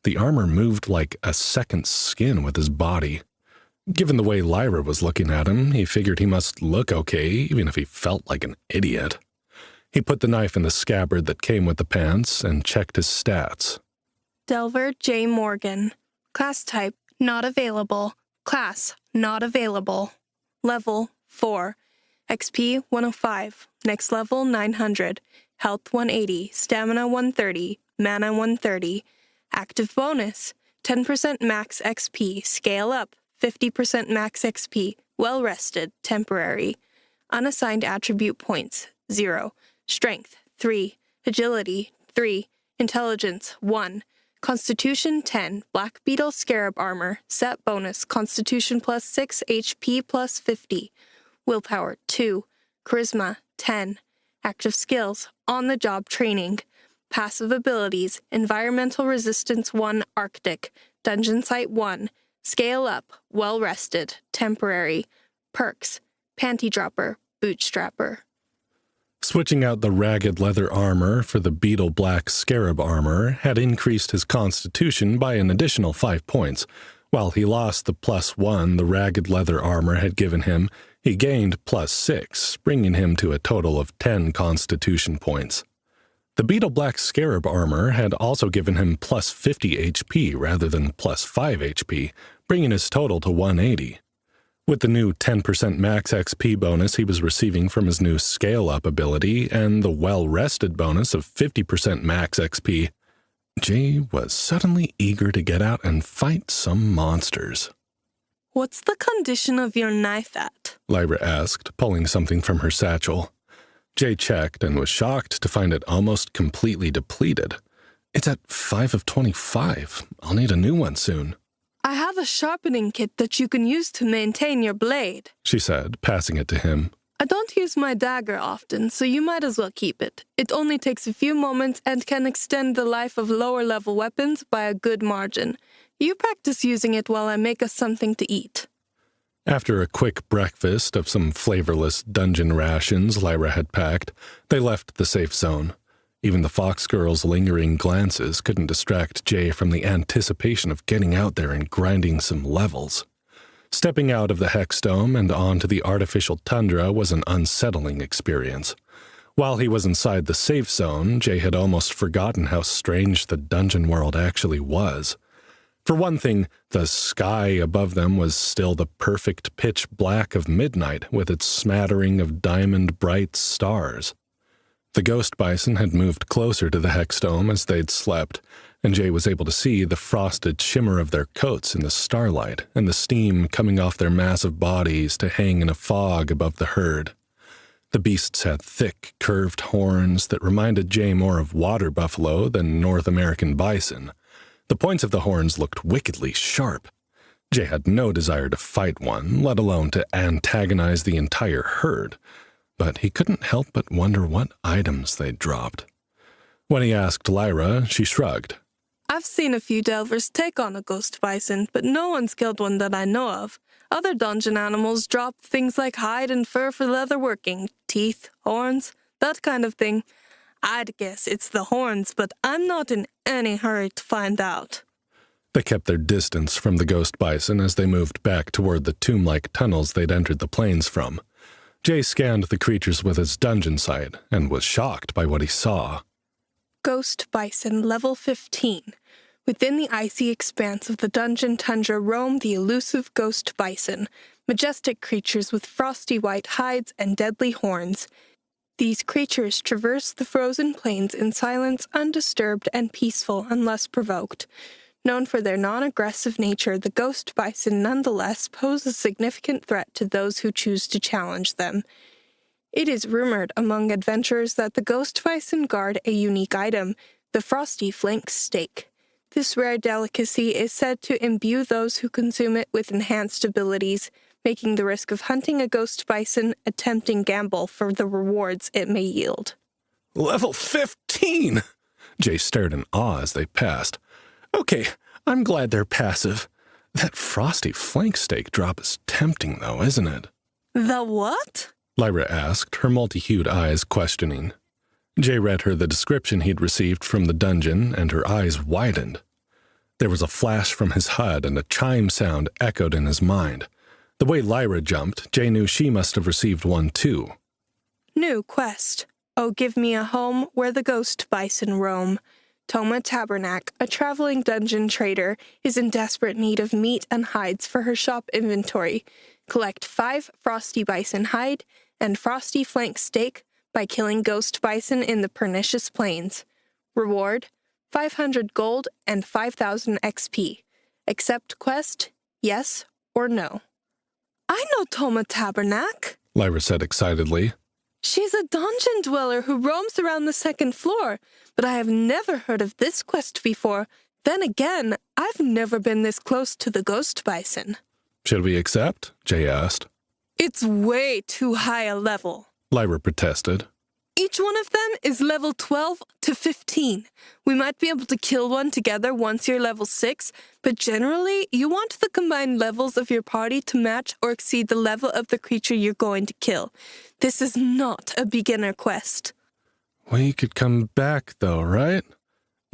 The armor moved like a second skin with his body. Given the way Lyra was looking at him, he figured he must look okay, even if he felt like an idiot. He put the knife in the scabbard that came with the pants and checked his stats. Delver J. Morgan. Class type, not available. Class, not available. Level, 4. XP, 105. Next level, 900. Health, 180. Stamina, 130. Mana, 130. Active bonus, 10% max XP. Scale up, 50% max XP. Well rested, temporary. Unassigned attribute points, 0. Strength, 3. Agility, 3. Intelligence, 1. Constitution, 10. Black Beetle Scarab Armor. Set bonus, Constitution plus 6, HP plus 50. Willpower, 2. Charisma, 10. Active skills, on-the-job training. Passive abilities, environmental resistance 1 Arctic, dungeon site 1. Scale up, well-rested, temporary. Perks, panty dropper, bootstrapper. Switching out the ragged leather armor for the beetle black scarab armor had increased his constitution by an additional 5 points. While he lost the +1 the ragged leather armor had given him, he gained +6, bringing him to a total of 10 constitution points. The beetle black scarab armor had also given him +50 HP rather than +5 HP, bringing his total to 180. With the new 10% max XP bonus he was receiving from his new scale-up ability and the well-rested bonus of 50% max XP, Jay was suddenly eager to get out and fight some monsters. What's the condition of your knife at? Lyra asked, pulling something from her satchel. Jay checked and was shocked to find it almost completely depleted. It's at 5 of 25. I'll need a new one soon. I have a sharpening kit that you can use to maintain your blade, she said, passing it to him. I don't use my dagger often, so you might as well keep it. It only takes a few moments and can extend the life of lower-level weapons by a good margin. You practice using it while I make us something to eat. After a quick breakfast of some flavorless dungeon rations Lyra had packed, they left the safe zone. Even the Fox girl's lingering glances couldn't distract Jay from the anticipation of getting out there and grinding some levels. Stepping out of the hex dome and onto the artificial tundra was an unsettling experience. While he was inside the safe zone, Jay had almost forgotten how strange the dungeon world actually was. For one thing, the sky above them was still the perfect pitch black of midnight with its smattering of diamond-bright stars. The ghost bison had moved closer to the hex dome as they'd slept, and Jay was able to see the frosted shimmer of their coats in the starlight and the steam coming off their massive bodies to hang in a fog above the herd. The beasts had thick, curved horns that reminded Jay more of water buffalo than North American bison. The points of the horns looked wickedly sharp. Jay had no desire to fight one, let alone to antagonize the entire herd, but he couldn't help but wonder what items they'd dropped. When he asked Lyra, she shrugged. I've seen a few delvers take on a ghost bison, but no one's killed one that I know of. Other dungeon animals drop things like hide and fur for leatherworking, teeth, horns, that kind of thing. I'd guess it's the horns, but I'm not in any hurry to find out. They kept their distance from the ghost bison as they moved back toward the tomb-like tunnels they'd entered the plains from. Jay scanned the creatures with his dungeon sight and was shocked by what he saw. Ghost bison, level 15. Within the icy expanse of the dungeon tundra roam the elusive ghost bison, majestic creatures with frosty white hides and deadly horns. These creatures traverse the frozen plains in silence, undisturbed and peaceful unless provoked. Known for their non-aggressive nature, the ghost bison nonetheless pose a significant threat to those who choose to challenge them. It is rumored among adventurers that the ghost bison guard a unique item, the frosty flank steak. This rare delicacy is said to imbue those who consume it with enhanced abilities, making the risk of hunting a ghost bison a tempting gamble for the rewards it may yield. Level 15! Jay stared in awe as they passed. Okay, I'm glad they're passive. That frosty flank steak drop is tempting, though, isn't it? The what? Lyra asked, her multi-hued eyes questioning. Jay read her the description he'd received from the dungeon, and her eyes widened. There was a flash from his HUD, and a chime sound echoed in his mind. The way Lyra jumped, Jay knew she must have received one, too. New quest. Oh, give me a home where the ghost bison roam. Toma Tabernac, a traveling dungeon trader, is in desperate need of meat and hides for her shop inventory. Collect 5 frosty bison hide and frosty flank steak by killing ghost bison in the pernicious plains. Reward, 500 gold and 5,000 XP. Accept quest, yes or no. I know Toma Tabernac, Lyra said excitedly. She's a dungeon dweller who roams around the 2nd floor, but I have never heard of this quest before. Then again, I've never been this close to the ghost bison. Should we accept? Jay asked. It's way too high a level, Lyra protested. Each one of them is level 12 to 15. We might be able to kill one together once you're level 6, but generally, you want the combined levels of your party to match or exceed the level of the creature you're going to kill. This is not a beginner quest. We could come back, though, right?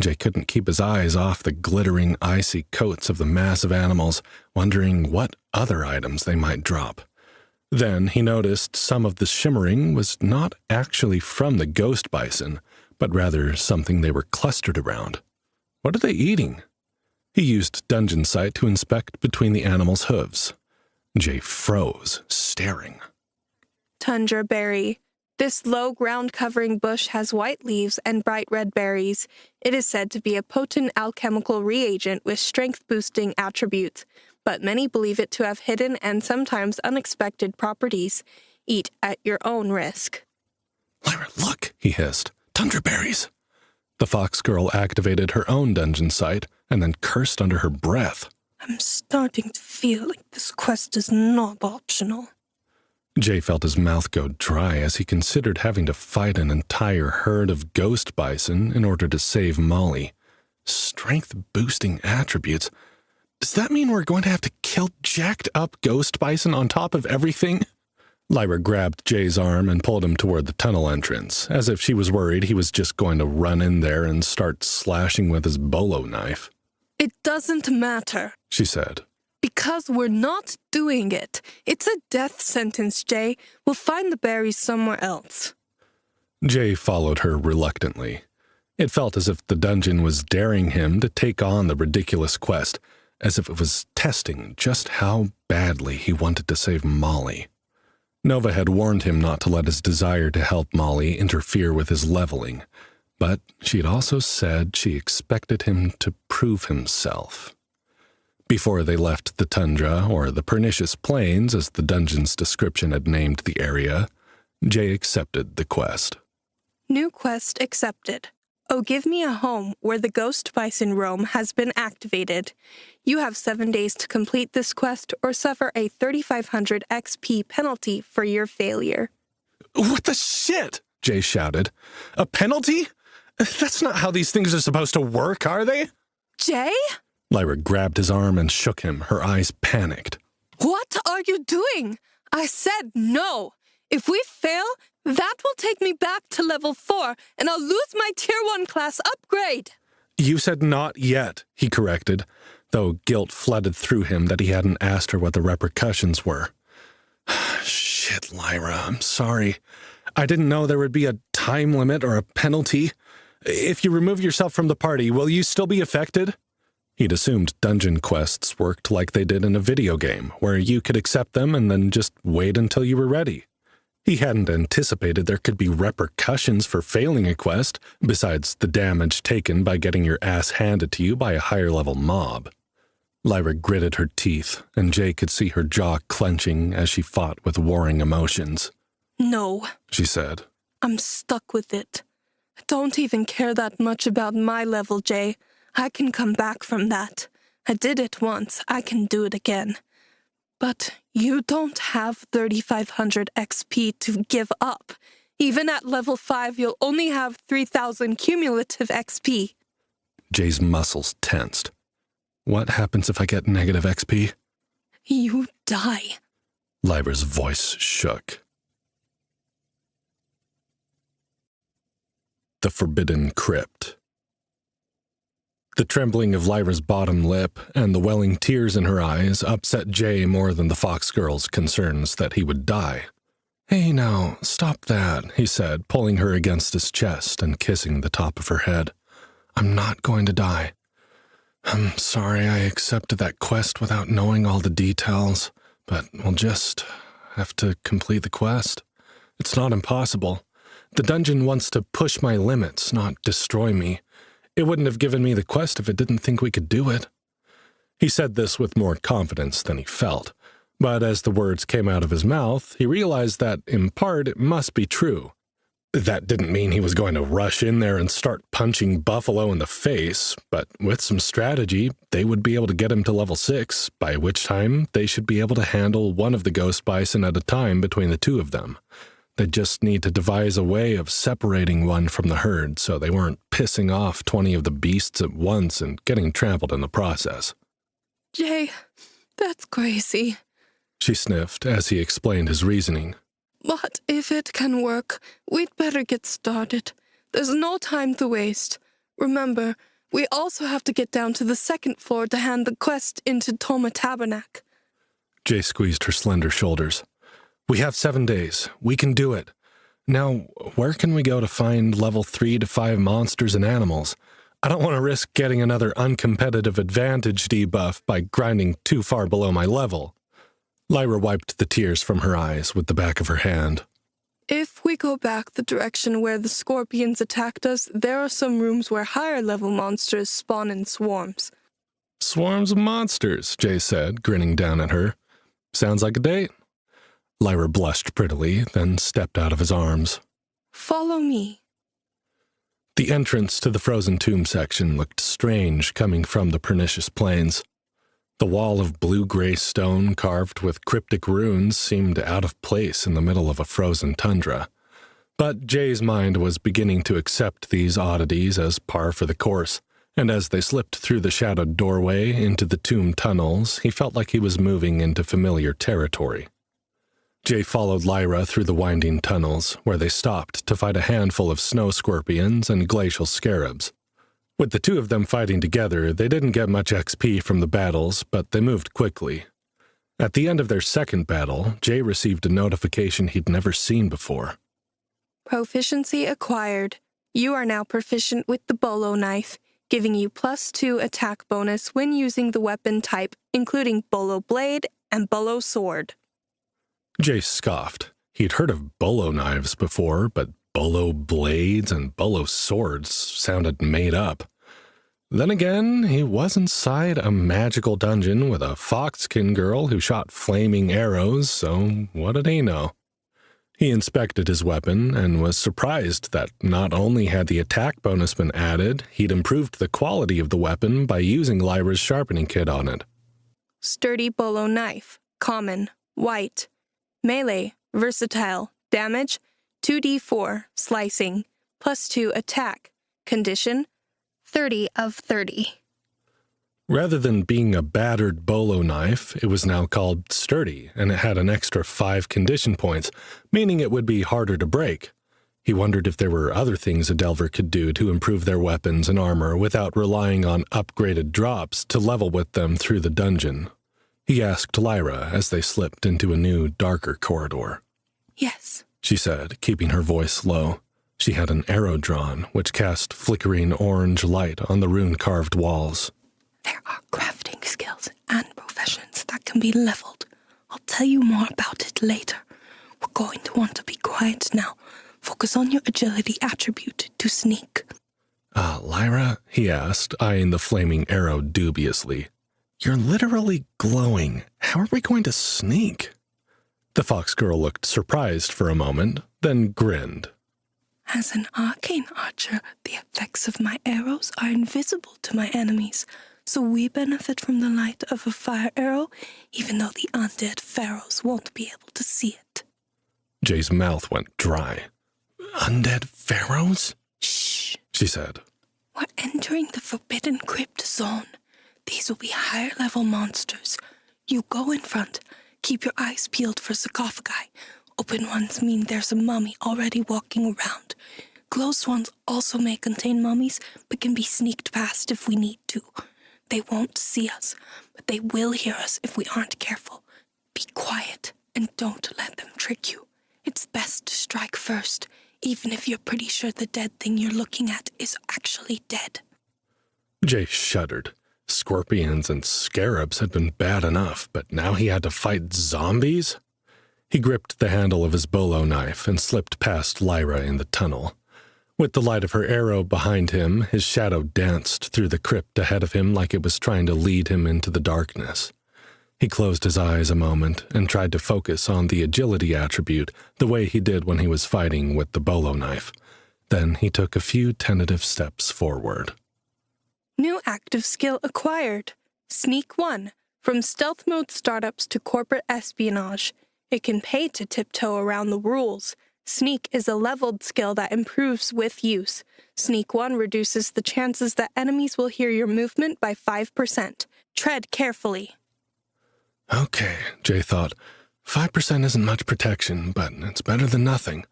Jay couldn't keep his eyes off the glittering, icy coats of the massive animals, wondering what other items they might drop. Then he noticed some of the shimmering was not actually from the ghost bison, but rather something they were clustered around. What are they eating? He used Dungeon Sight to inspect between the animals' hooves. Jay froze, staring. Tundra berry. This low ground-covering bush has white leaves and bright red berries. It is said to be a potent alchemical reagent with strength-boosting attributes, but many believe it to have hidden and sometimes unexpected properties. Eat at your own risk. Lyra, look, he hissed. Tundra berries. The fox girl activated her own Dungeon Sight and then cursed under her breath. I'm starting to feel like this quest is not optional. Jay felt his mouth go dry as he considered having to fight an entire herd of ghost bison in order to save Molly. Strength-boosting attributes. Does that mean we're going to have to kill jacked-up ghost bison on top of everything? Lyra grabbed Jay's arm and pulled him toward the tunnel entrance, as if she was worried he was just going to run in there and start slashing with his bolo knife. It doesn't matter, she said. Because we're not doing it. It's a death sentence, Jay. We'll find the berries somewhere else. Jay followed her reluctantly. It felt as if the dungeon was daring him to take on the ridiculous quest, as if it was testing just how badly he wanted to save Molly. Nova had warned him not to let his desire to help Molly interfere with his leveling, but she had also said she expected him to prove himself. Before they left the tundra, or the pernicious plains as the dungeon's description had named the area, Jay accepted the quest. New quest accepted. Oh, give me a home where the ghost bison roam has been activated. You have 7 days to complete this quest or suffer a 3,500 XP penalty for your failure. What the shit? Jay shouted. A penalty? That's not how these things are supposed to work, are they? Jay? Lyra grabbed his arm and shook him, her eyes panicked. What are you doing? I said no. If we fail, that will take me back to level 4, and I'll lose my Tier 1 class upgrade. You said not yet, he corrected, though guilt flooded through him that he hadn't asked her what the repercussions were. Shit, Lyra, I'm sorry. I didn't know there would be a time limit or a penalty. If you remove yourself from the party, will you still be affected? He'd assumed dungeon quests worked like they did in a video game, where you could accept them and then just wait until you were ready. He hadn't anticipated there could be repercussions for failing a quest, besides the damage taken by getting your ass handed to you by a higher-level mob. Lyra gritted her teeth, and Jay could see her jaw clenching as she fought with warring emotions. No, she said. I'm stuck with it. I don't even care that much about my level, Jay. I can come back from that. I did it once. I can do it again. But you don't have 3,500 XP to give up. Even at level 5, you'll only have 3,000 cumulative XP. Jay's muscles tensed. What happens if I get negative XP? You die. Lyra's voice shook. The Forbidden Crypt. The trembling of Lyra's bottom lip and the welling tears in her eyes upset Jay more than the fox girl's concerns that he would die. Hey now, stop that, he said, pulling her against his chest and kissing the top of her head. I'm not going to die. I'm sorry I accepted that quest without knowing all the details, but we'll just have to complete the quest. It's not impossible. The dungeon wants to push my limits, not destroy me. It wouldn't have given me the quest if it didn't think we could do it. He said this with more confidence than he felt, but as the words came out of his mouth, he realized that, in part, it must be true. That didn't mean he was going to rush in there and start punching Buffalo in the face, but with some strategy, they would be able to get him to level 6, by which time they should be able to handle one of the ghost bison at a time between the two of them. They'd just need to devise a way of separating one from the herd so they weren't pissing off 20 of the beasts at once and getting trampled in the process. Jay, that's crazy. She sniffed as he explained his reasoning. But if it can work, we'd better get started. There's no time to waste. Remember, we also have to get down to the second floor to hand the quest into Toma Tabernacle. Jay squeezed her slender shoulders. We have 7 days. We can do it. Now, where can we go to find level 3 to 5 monsters and animals? I don't want to risk getting another uncompetitive advantage debuff by grinding too far below my level. Lyra wiped the tears from her eyes with the back of her hand. If we go back the direction where the scorpions attacked us, there are some rooms where higher-level monsters spawn in swarms. Swarms of monsters, Jay said, grinning down at her. Sounds like a date. Lyra blushed prettily, then stepped out of his arms. Follow me. The entrance to the frozen tomb section looked strange coming from the pernicious plains. The wall of blue-gray stone carved with cryptic runes seemed out of place in the middle of a frozen tundra. But Jay's mind was beginning to accept these oddities as par for the course, and as they slipped through the shadowed doorway into the tomb tunnels, he felt like he was moving into familiar territory. Jay followed Lyra through the winding tunnels, where they stopped to fight a handful of snow scorpions and glacial scarabs. With the two of them fighting together, they didn't get much XP from the battles, but they moved quickly. At the end of their second battle, Jay received a notification he'd never seen before. Proficiency acquired. You are now proficient with the bolo knife, giving you +2 attack bonus when using the weapon type, including bolo blade and bolo sword. Jay scoffed. He'd heard of bolo knives before, but bolo blades and bolo swords sounded made up. Then again, he was inside a magical dungeon with a foxkin girl who shot flaming arrows, so what did he know? He inspected his weapon and was surprised that not only had the attack bonus been added, he'd improved the quality of the weapon by using Lyra's sharpening kit on it. Sturdy bolo knife, common, white. Melee, versatile, damage, 2d4, slicing, +2 attack, condition, 30 of 30. Rather than being a battered bolo knife, it was now called sturdy, and it had an extra 5 condition points, meaning it would be harder to break. He wondered if there were other things a Delver could do to improve their weapons and armor without relying on upgraded drops to level with them through the dungeon. He asked Lyra as they slipped into a new, darker corridor. Yes, she said, keeping her voice low. She had an arrow drawn, which cast flickering orange light on the rune-carved walls. There are crafting skills and professions that can be leveled. I'll tell you more about it later. We're going to want to be quiet now. Focus on your agility attribute to sneak. Lyra, he asked, eyeing the flaming arrow dubiously. You're literally glowing. How are we going to sneak? The fox girl looked surprised for a moment, then grinned. As an arcane archer, the effects of my arrows are invisible to my enemies, so we benefit from the light of a fire arrow, even though the undead pharaohs won't be able to see it. Jay's mouth went dry. Undead pharaohs? Shh, she said. We're entering the forbidden crypt zone. These will be higher-level monsters. You go in front. Keep your eyes peeled for sarcophagi. Open ones mean there's a mummy already walking around. Closed ones also may contain mummies, but can be sneaked past if we need to. They won't see us, but they will hear us if we aren't careful. Be quiet and don't let them trick you. It's best to strike first, even if you're pretty sure the dead thing you're looking at is actually dead. Jay shuddered. Scorpions and scarabs had been bad enough, but now he had to fight zombies? He gripped the handle of his bolo knife and slipped past Lyra in the tunnel. With the light of her arrow behind him, his shadow danced through the crypt ahead of him like it was trying to lead him into the darkness. He closed his eyes a moment and tried to focus on the agility attribute the way he did when he was fighting with the bolo knife. Then he took a few tentative steps forward. New active skill acquired. Sneak 1. From stealth mode startups to corporate espionage. It can pay to tiptoe around the rules. Sneak is a leveled skill that improves with use. Sneak 1 reduces the chances that enemies will hear your movement by 5%. Tread carefully. Okay, Jay thought. 5% isn't much protection, but it's better than nothing.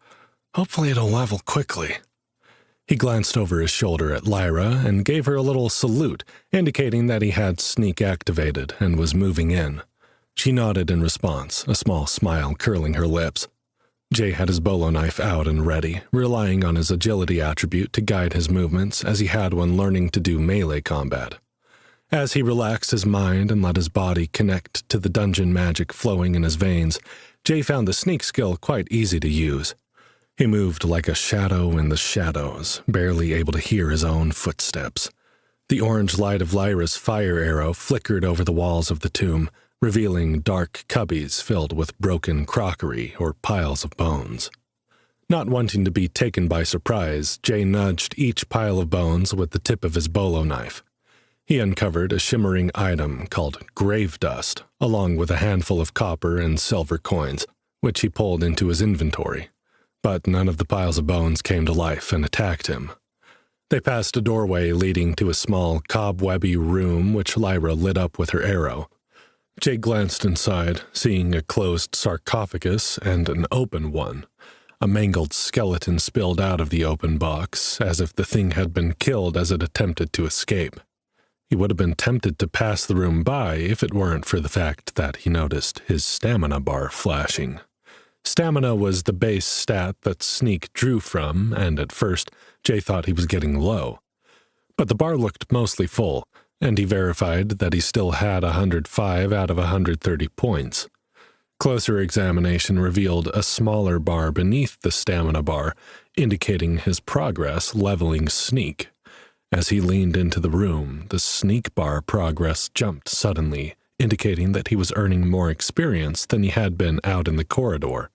Hopefully it'll level quickly. He glanced over his shoulder at Lyra and gave her a little salute, indicating that he had Sneak activated and was moving in. She nodded in response, a small smile curling her lips. Jay had his bolo knife out and ready, relying on his agility attribute to guide his movements as he had when learning to do melee combat. As he relaxed his mind and let his body connect to the dungeon magic flowing in his veins, Jay found the sneak skill quite easy to use. He moved like a shadow in the shadows, barely able to hear his own footsteps. The orange light of Lyra's fire arrow flickered over the walls of the tomb, revealing dark cubbies filled with broken crockery or piles of bones. Not wanting to be taken by surprise, Jay nudged each pile of bones with the tip of his bolo knife. He uncovered a shimmering item called grave dust, along with a handful of copper and silver coins, which he pulled into his inventory. But none of the piles of bones came to life and attacked him. They passed a doorway leading to a small, cobwebby room which Lyra lit up with her arrow. Jay glanced inside, seeing a closed sarcophagus and an open one. A mangled skeleton spilled out of the open box, as if the thing had been killed as it attempted to escape. He would have been tempted to pass the room by if it weren't for the fact that he noticed his stamina bar flashing. Stamina was the base stat that Sneak drew from, and at first, Jay thought he was getting low. But the bar looked mostly full, and he verified that he still had 105 out of 130 points. Closer examination revealed a smaller bar beneath the stamina bar, indicating his progress leveling Sneak. As he leaned into the room, the Sneak bar progress jumped suddenly, indicating that he was earning more experience than he had been out in the corridor.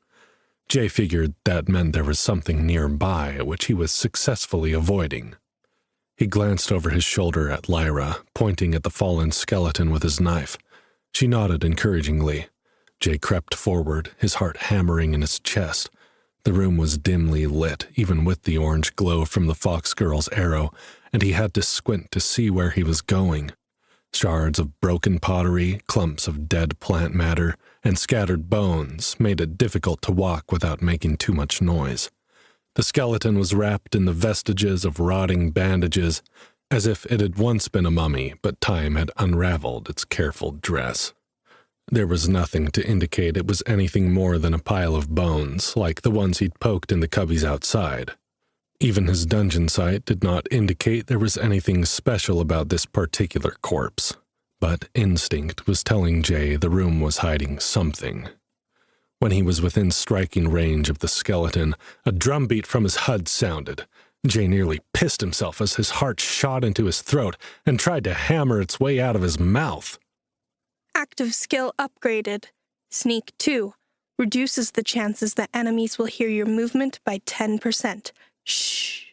Jay figured that meant there was something nearby which he was successfully avoiding. He glanced over his shoulder at Lyra, pointing at the fallen skeleton with his knife. She nodded encouragingly. Jay crept forward, his heart hammering in his chest. The room was dimly lit, even with the orange glow from the fox girl's arrow, and he had to squint to see where he was going. Shards of broken pottery, clumps of dead plant matter, and scattered bones made it difficult to walk without making too much noise. The skeleton was wrapped in the vestiges of rotting bandages, as if it had once been a mummy, but time had unraveled its careful dress. There was nothing to indicate it was anything more than a pile of bones, like the ones he'd poked in the cubbies outside. Even his dungeon sight did not indicate there was anything special about this particular corpse, but instinct was telling Jay the room was hiding something. When he was within striking range of the skeleton, a drumbeat from his HUD sounded. Jay nearly pissed himself as his heart shot into his throat and tried to hammer its way out of his mouth. Active skill upgraded. Sneak 2 reduces the chances that enemies will hear your movement by 10%. Shh.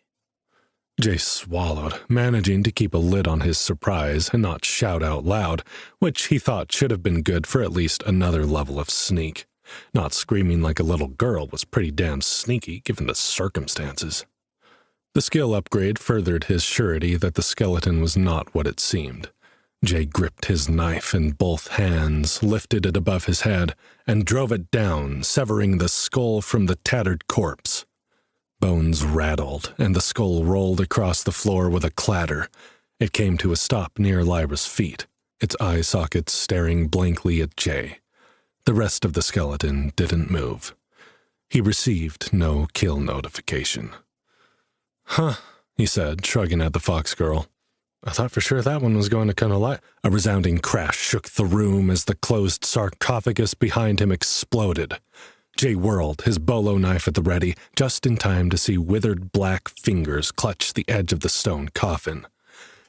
Jay swallowed, managing to keep a lid on his surprise and not shout out loud, which he thought should have been good for at least another level of sneak. Not screaming like a little girl was pretty damn sneaky given the circumstances. The skill upgrade furthered his surety that the skeleton was not what it seemed. Jay gripped his knife in both hands, lifted it above his head, and drove it down, severing the skull from the tattered corpse. Bones rattled, and the skull rolled across the floor with a clatter. It came to a stop near Lyra's feet, its eye sockets staring blankly at Jay. The rest of the skeleton didn't move. He received no kill notification. Huh, he said, shrugging at the fox girl. I thought for sure that one was going to come alive. A resounding crash shook the room as the closed sarcophagus behind him exploded. Jay whirled, his bolo knife at the ready, just in time to see withered black fingers clutch the edge of the stone coffin.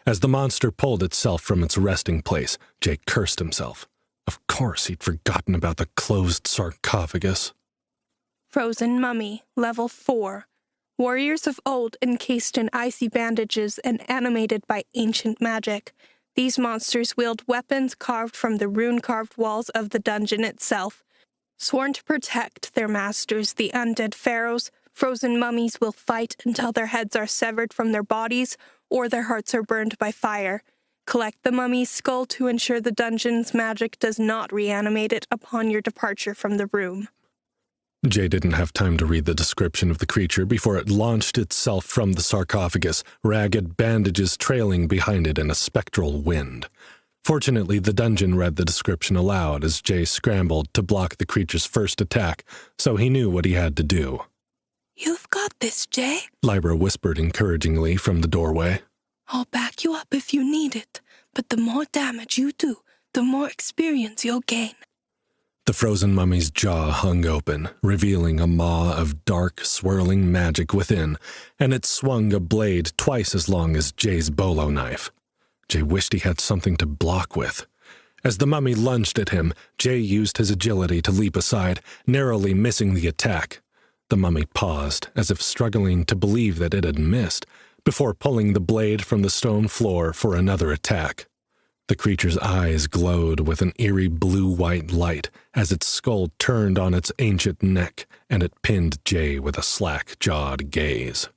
As the monster pulled itself from its resting place, Jay cursed himself. Of course he'd forgotten about the closed sarcophagus. Frozen Mummy, Level 4. Warriors of old encased in icy bandages and animated by ancient magic. These monsters wield weapons carved from the rune-carved walls of the dungeon itself. Sworn to protect their masters, the undead pharaohs, frozen mummies will fight until their heads are severed from their bodies or their hearts are burned by fire. Collect the mummy's skull to ensure the dungeon's magic does not reanimate it upon your departure from the room. Jay didn't have time to read the description of the creature before it launched itself from the sarcophagus, ragged bandages trailing behind it in a spectral wind. Fortunately, the dungeon read the description aloud as Jay scrambled to block the creature's first attack, so he knew what he had to do. "You've got this, Jay," Lyra whispered encouragingly from the doorway. "I'll back you up if you need it, but the more damage you do, the more experience you'll gain." The frozen mummy's jaw hung open, revealing a maw of dark, swirling magic within, and it swung a blade twice as long as Jay's bolo knife. Jay wished he had something to block with. As the mummy lunged at him, Jay used his agility to leap aside, narrowly missing the attack. The mummy paused, as if struggling to believe that it had missed, before pulling the blade from the stone floor for another attack. The creature's eyes glowed with an eerie blue-white light as its skull turned on its ancient neck, and it pinned Jay with a slack-jawed gaze.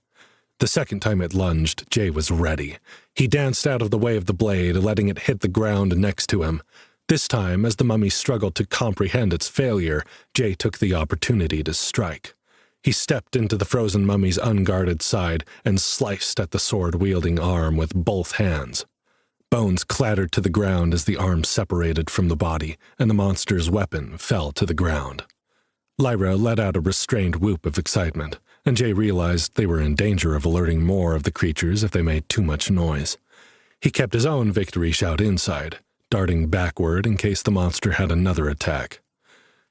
The second time it lunged, Jay was ready. He danced out of the way of the blade, letting it hit the ground next to him. This time, as the mummy struggled to comprehend its failure, Jay took the opportunity to strike. He stepped into the frozen mummy's unguarded side and sliced at the sword-wielding arm with both hands. Bones clattered to the ground as the arm separated from the body, and the monster's weapon fell to the ground. Lyra let out a restrained whoop of excitement, and Jay realized they were in danger of alerting more of the creatures if they made too much noise. He kept his own victory shout inside, darting backward in case the monster had another attack.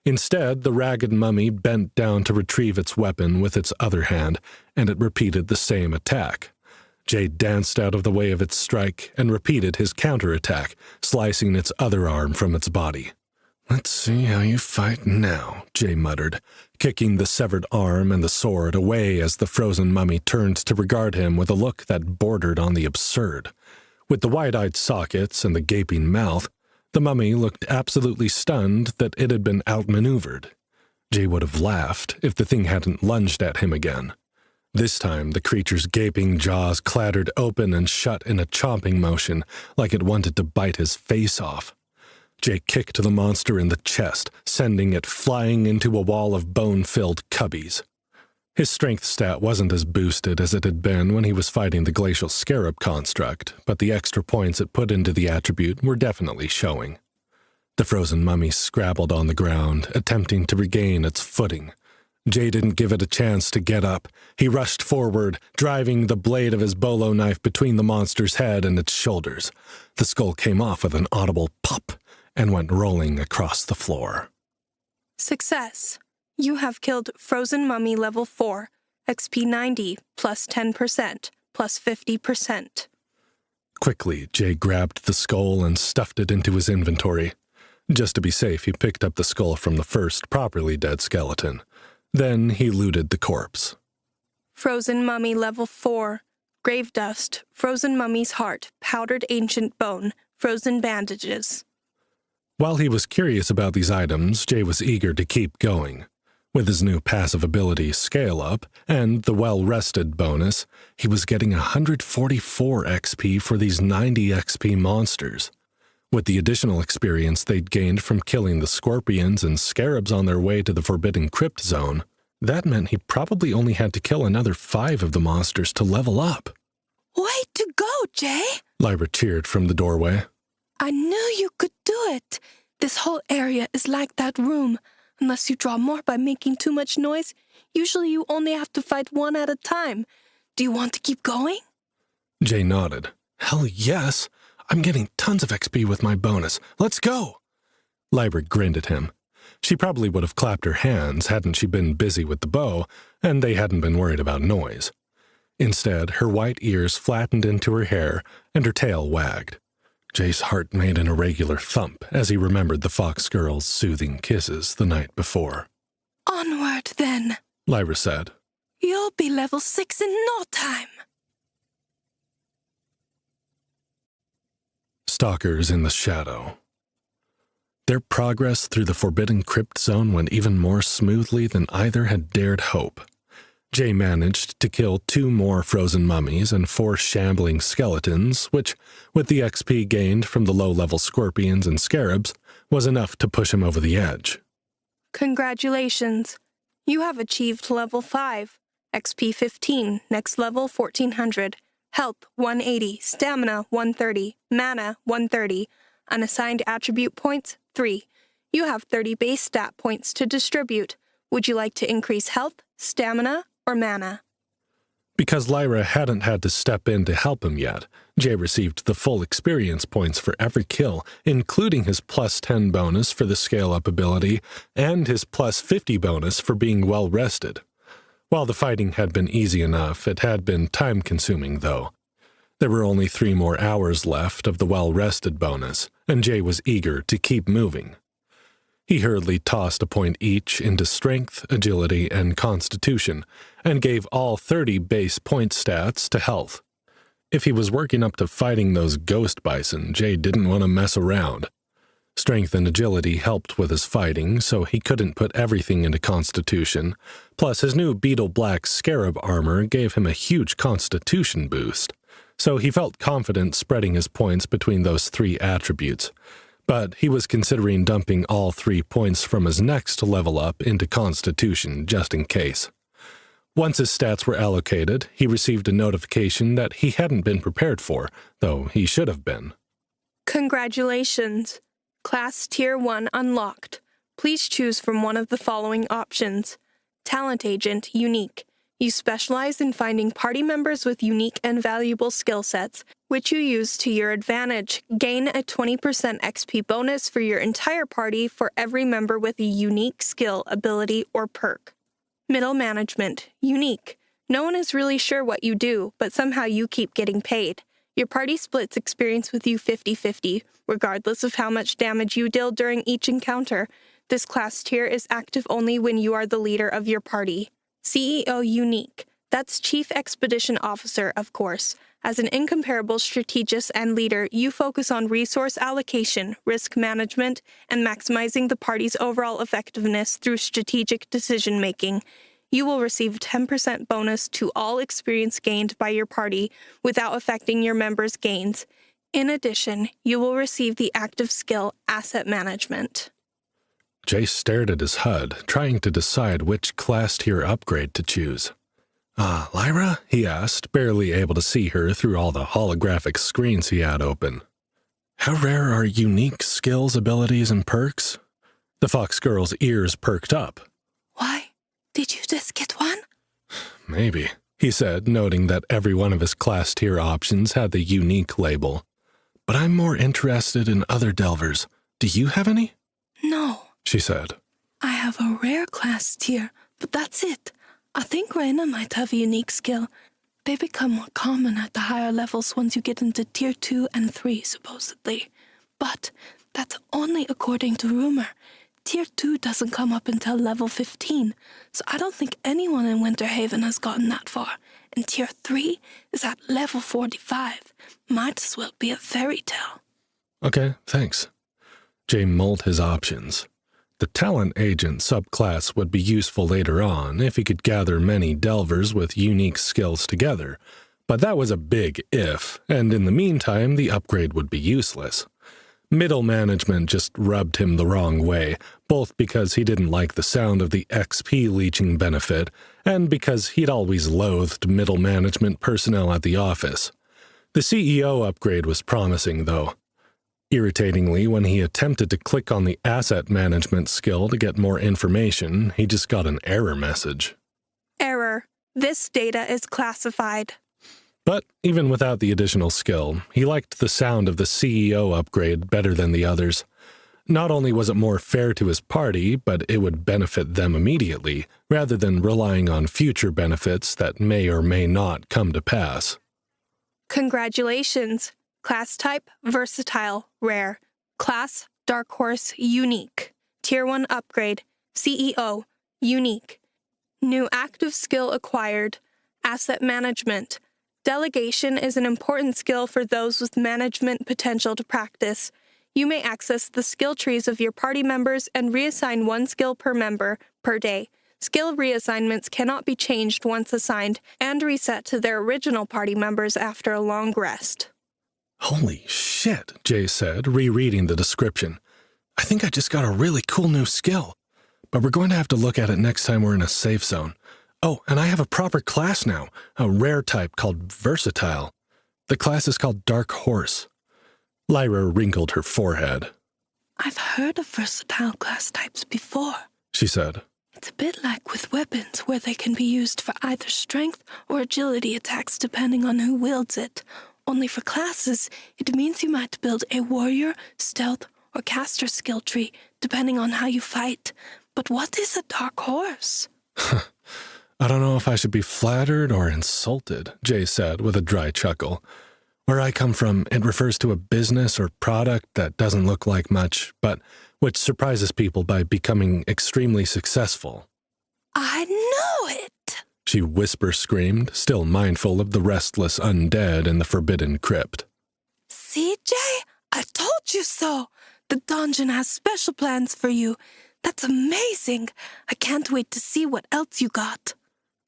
Instead, the ragged mummy bent down to retrieve its weapon with its other hand, and it repeated the same attack. Jay danced out of the way of its strike and repeated his counterattack, slicing its other arm from its body. "Let's see how you fight now," Jay muttered, kicking the severed arm and the sword away as the frozen mummy turned to regard him with a look that bordered on the absurd. With the wide-eyed sockets and the gaping mouth, the mummy looked absolutely stunned that it had been outmaneuvered. Jay would have laughed if the thing hadn't lunged at him again. This time, the creature's gaping jaws clattered open and shut in a chomping motion, like it wanted to bite his face off. Jay kicked the monster in the chest, sending it flying into a wall of bone-filled cubbies. His strength stat wasn't as boosted as it had been when he was fighting the glacial scarab construct, but the extra points it put into the attribute were definitely showing. The frozen mummy scrabbled on the ground, attempting to regain its footing. Jay didn't give it a chance to get up. He rushed forward, driving the blade of his bolo knife between the monster's head and its shoulders. The skull came off with an audible pop and went rolling across the floor. Success. You have killed Frozen Mummy Level 4, XP 90, plus 10%, plus 50%. Quickly, Jay grabbed the skull and stuffed it into his inventory. Just to be safe, he picked up the skull from the first properly dead skeleton. Then he looted the corpse. Frozen Mummy Level 4, Grave Dust, Frozen Mummy's Heart, Powdered Ancient Bone, Frozen Bandages. While he was curious about these items, Jay was eager to keep going. With his new passive ability Scale Up and the Well-Rested bonus, he was getting 144 XP for these 90 XP monsters. With the additional experience they'd gained from killing the scorpions and scarabs on their way to the Forbidden Crypt Zone, that meant he probably only had to kill another 5 of the monsters to level up. Way to go, Jay! Lyra cheered from the doorway. I knew you could do it. This whole area is like that room. Unless you draw more by making too much noise, usually you only have to fight one at a time. Do you want to keep going? Jay nodded. Hell yes! I'm getting tons of XP with my bonus. Let's go! Lyra grinned at him. She probably would have clapped her hands hadn't she been busy with the bow, and they hadn't been worried about noise. Instead, her white ears flattened into her hair, and her tail wagged. Jay's heart made an irregular thump as he remembered the fox girl's soothing kisses the night before. Onward, then, Lyra said. You'll be level 6 in no time. Stalkers in the Shadow. Their progress through the Forbidden Crypt Zone went even more smoothly than either had dared hope. Jay managed to kill 2 more frozen mummies and 4 shambling skeletons, which, with the XP gained from the low-level scorpions and scarabs, was enough to push him over the edge. Congratulations. You have achieved level 5. XP 15, next level 1400. Health 180, stamina 130, mana 130. Unassigned attribute points 3. You have 30 base stat points to distribute. Would you like to increase health, stamina, or mana? Because Lyra hadn't had to step in to help him yet, Jay received the full experience points for every kill, including his plus 10 bonus for the scale-up ability and his plus 50 bonus for being well-rested. While the fighting had been easy enough, it had been time-consuming, though. There were only 3 more hours left of the well-rested bonus, and Jay was eager to keep moving. He hurriedly tossed a point each into strength, agility, and constitution, and gave all 30 base point stats to health. If he was working up to fighting those ghost bison, Jay didn't want to mess around. Strength and agility helped with his fighting, so he couldn't put everything into constitution, plus his new beetle black scarab armor gave him a huge constitution boost, so he felt confident spreading his points between those 3 attributes. But he was considering dumping all 3 points from his next level up into Constitution, just in case. Once his stats were allocated, he received a notification that he hadn't been prepared for, though he should have been. Congratulations. Class Tier 1 unlocked. Please choose from one of the following options. Talent Agent, Unique. You specialize in finding party members with unique and valuable skill sets, which you use to your advantage. Gain a 20% XP bonus for your entire party for every member with a unique skill, ability, or perk. Middle Management, Unique. No one is really sure what you do, but somehow you keep getting paid. Your party splits experience with you 50-50, regardless of how much damage you deal during each encounter. This class tier is active only when you are the leader of your party. CEO Unique. That's Chief Expedition Officer, of course. As an incomparable strategist and leader, you focus on resource allocation, risk management, and maximizing the party's overall effectiveness through strategic decision-making. You will receive a 10% bonus to all experience gained by your party without affecting your members' gains. In addition, you will receive the active skill Asset Management. Jay stared at his HUD, trying to decide which class tier upgrade to choose. Lyra? He asked, barely able to see her through all the holographic screens he had open. How rare are unique skills, abilities, and perks? The fox girl's ears perked up. Why? Did you just get one? Maybe, he said, noting that every one of his class tier options had the unique label. But I'm more interested in other delvers. Do you have any? No, she said. I have a rare class tier, but that's it. I think Reyna might have a unique skill. They become more common at the higher levels once you get into Tier 2 and 3, supposedly. But that's only according to rumor. Tier 2 doesn't come up until level 15, so I don't think anyone in Winterhaven has gotten that far. And Tier 3 is at level 45. Might as well be a fairy tale. Okay, thanks. Jay mulled his options. The talent agent subclass would be useful later on if he could gather many delvers with unique skills together, but that was a big if, and in the meantime the upgrade would be useless. Middle management just rubbed him the wrong way, both because he didn't like the sound of the XP leeching benefit, and because he'd always loathed middle management personnel at the office. The CEO upgrade was promising, though. Irritatingly, when he attempted to click on the asset management skill to get more information, he just got an error message. Error. This data is classified. But even without the additional skill, he liked the sound of the CEO upgrade better than the others. Not only was it more fair to his party, but it would benefit them immediately, rather than relying on future benefits that may or may not come to pass. Congratulations. Class type, versatile, rare. Class, dark horse, unique. Tier 1 upgrade, CEO, unique. New active skill acquired, asset management. Delegation is an important skill for those with management potential to practice. You may access the skill trees of your party members and reassign one skill per member per day. Skill reassignments cannot be changed once assigned and reset to their original party members after a long rest. Holy shit, Jay said, rereading the description. I think I just got a really cool new skill. But we're going to have to look at it next time we're in a safe zone. Oh, and I have a proper class now, a rare type called Versatile. The class is called Dark Horse. Lyra wrinkled her forehead. I've heard of versatile class types before, she said. It's a bit like with weapons, where they can be used for either strength or agility attacks depending on who wields it. Only for classes, it means you might build a warrior, stealth, or caster skill tree, depending on how you fight. But what is a dark horse? I don't know if I should be flattered or insulted, Jay said with a dry chuckle. Where I come from, it refers to a business or product that doesn't look like much, but which surprises people by becoming extremely successful. I knew it! She whisper-screamed, still mindful of the restless undead in the forbidden crypt. See, Jay? I told you so! The dungeon has special plans for you. That's amazing! I can't wait to see what else you got.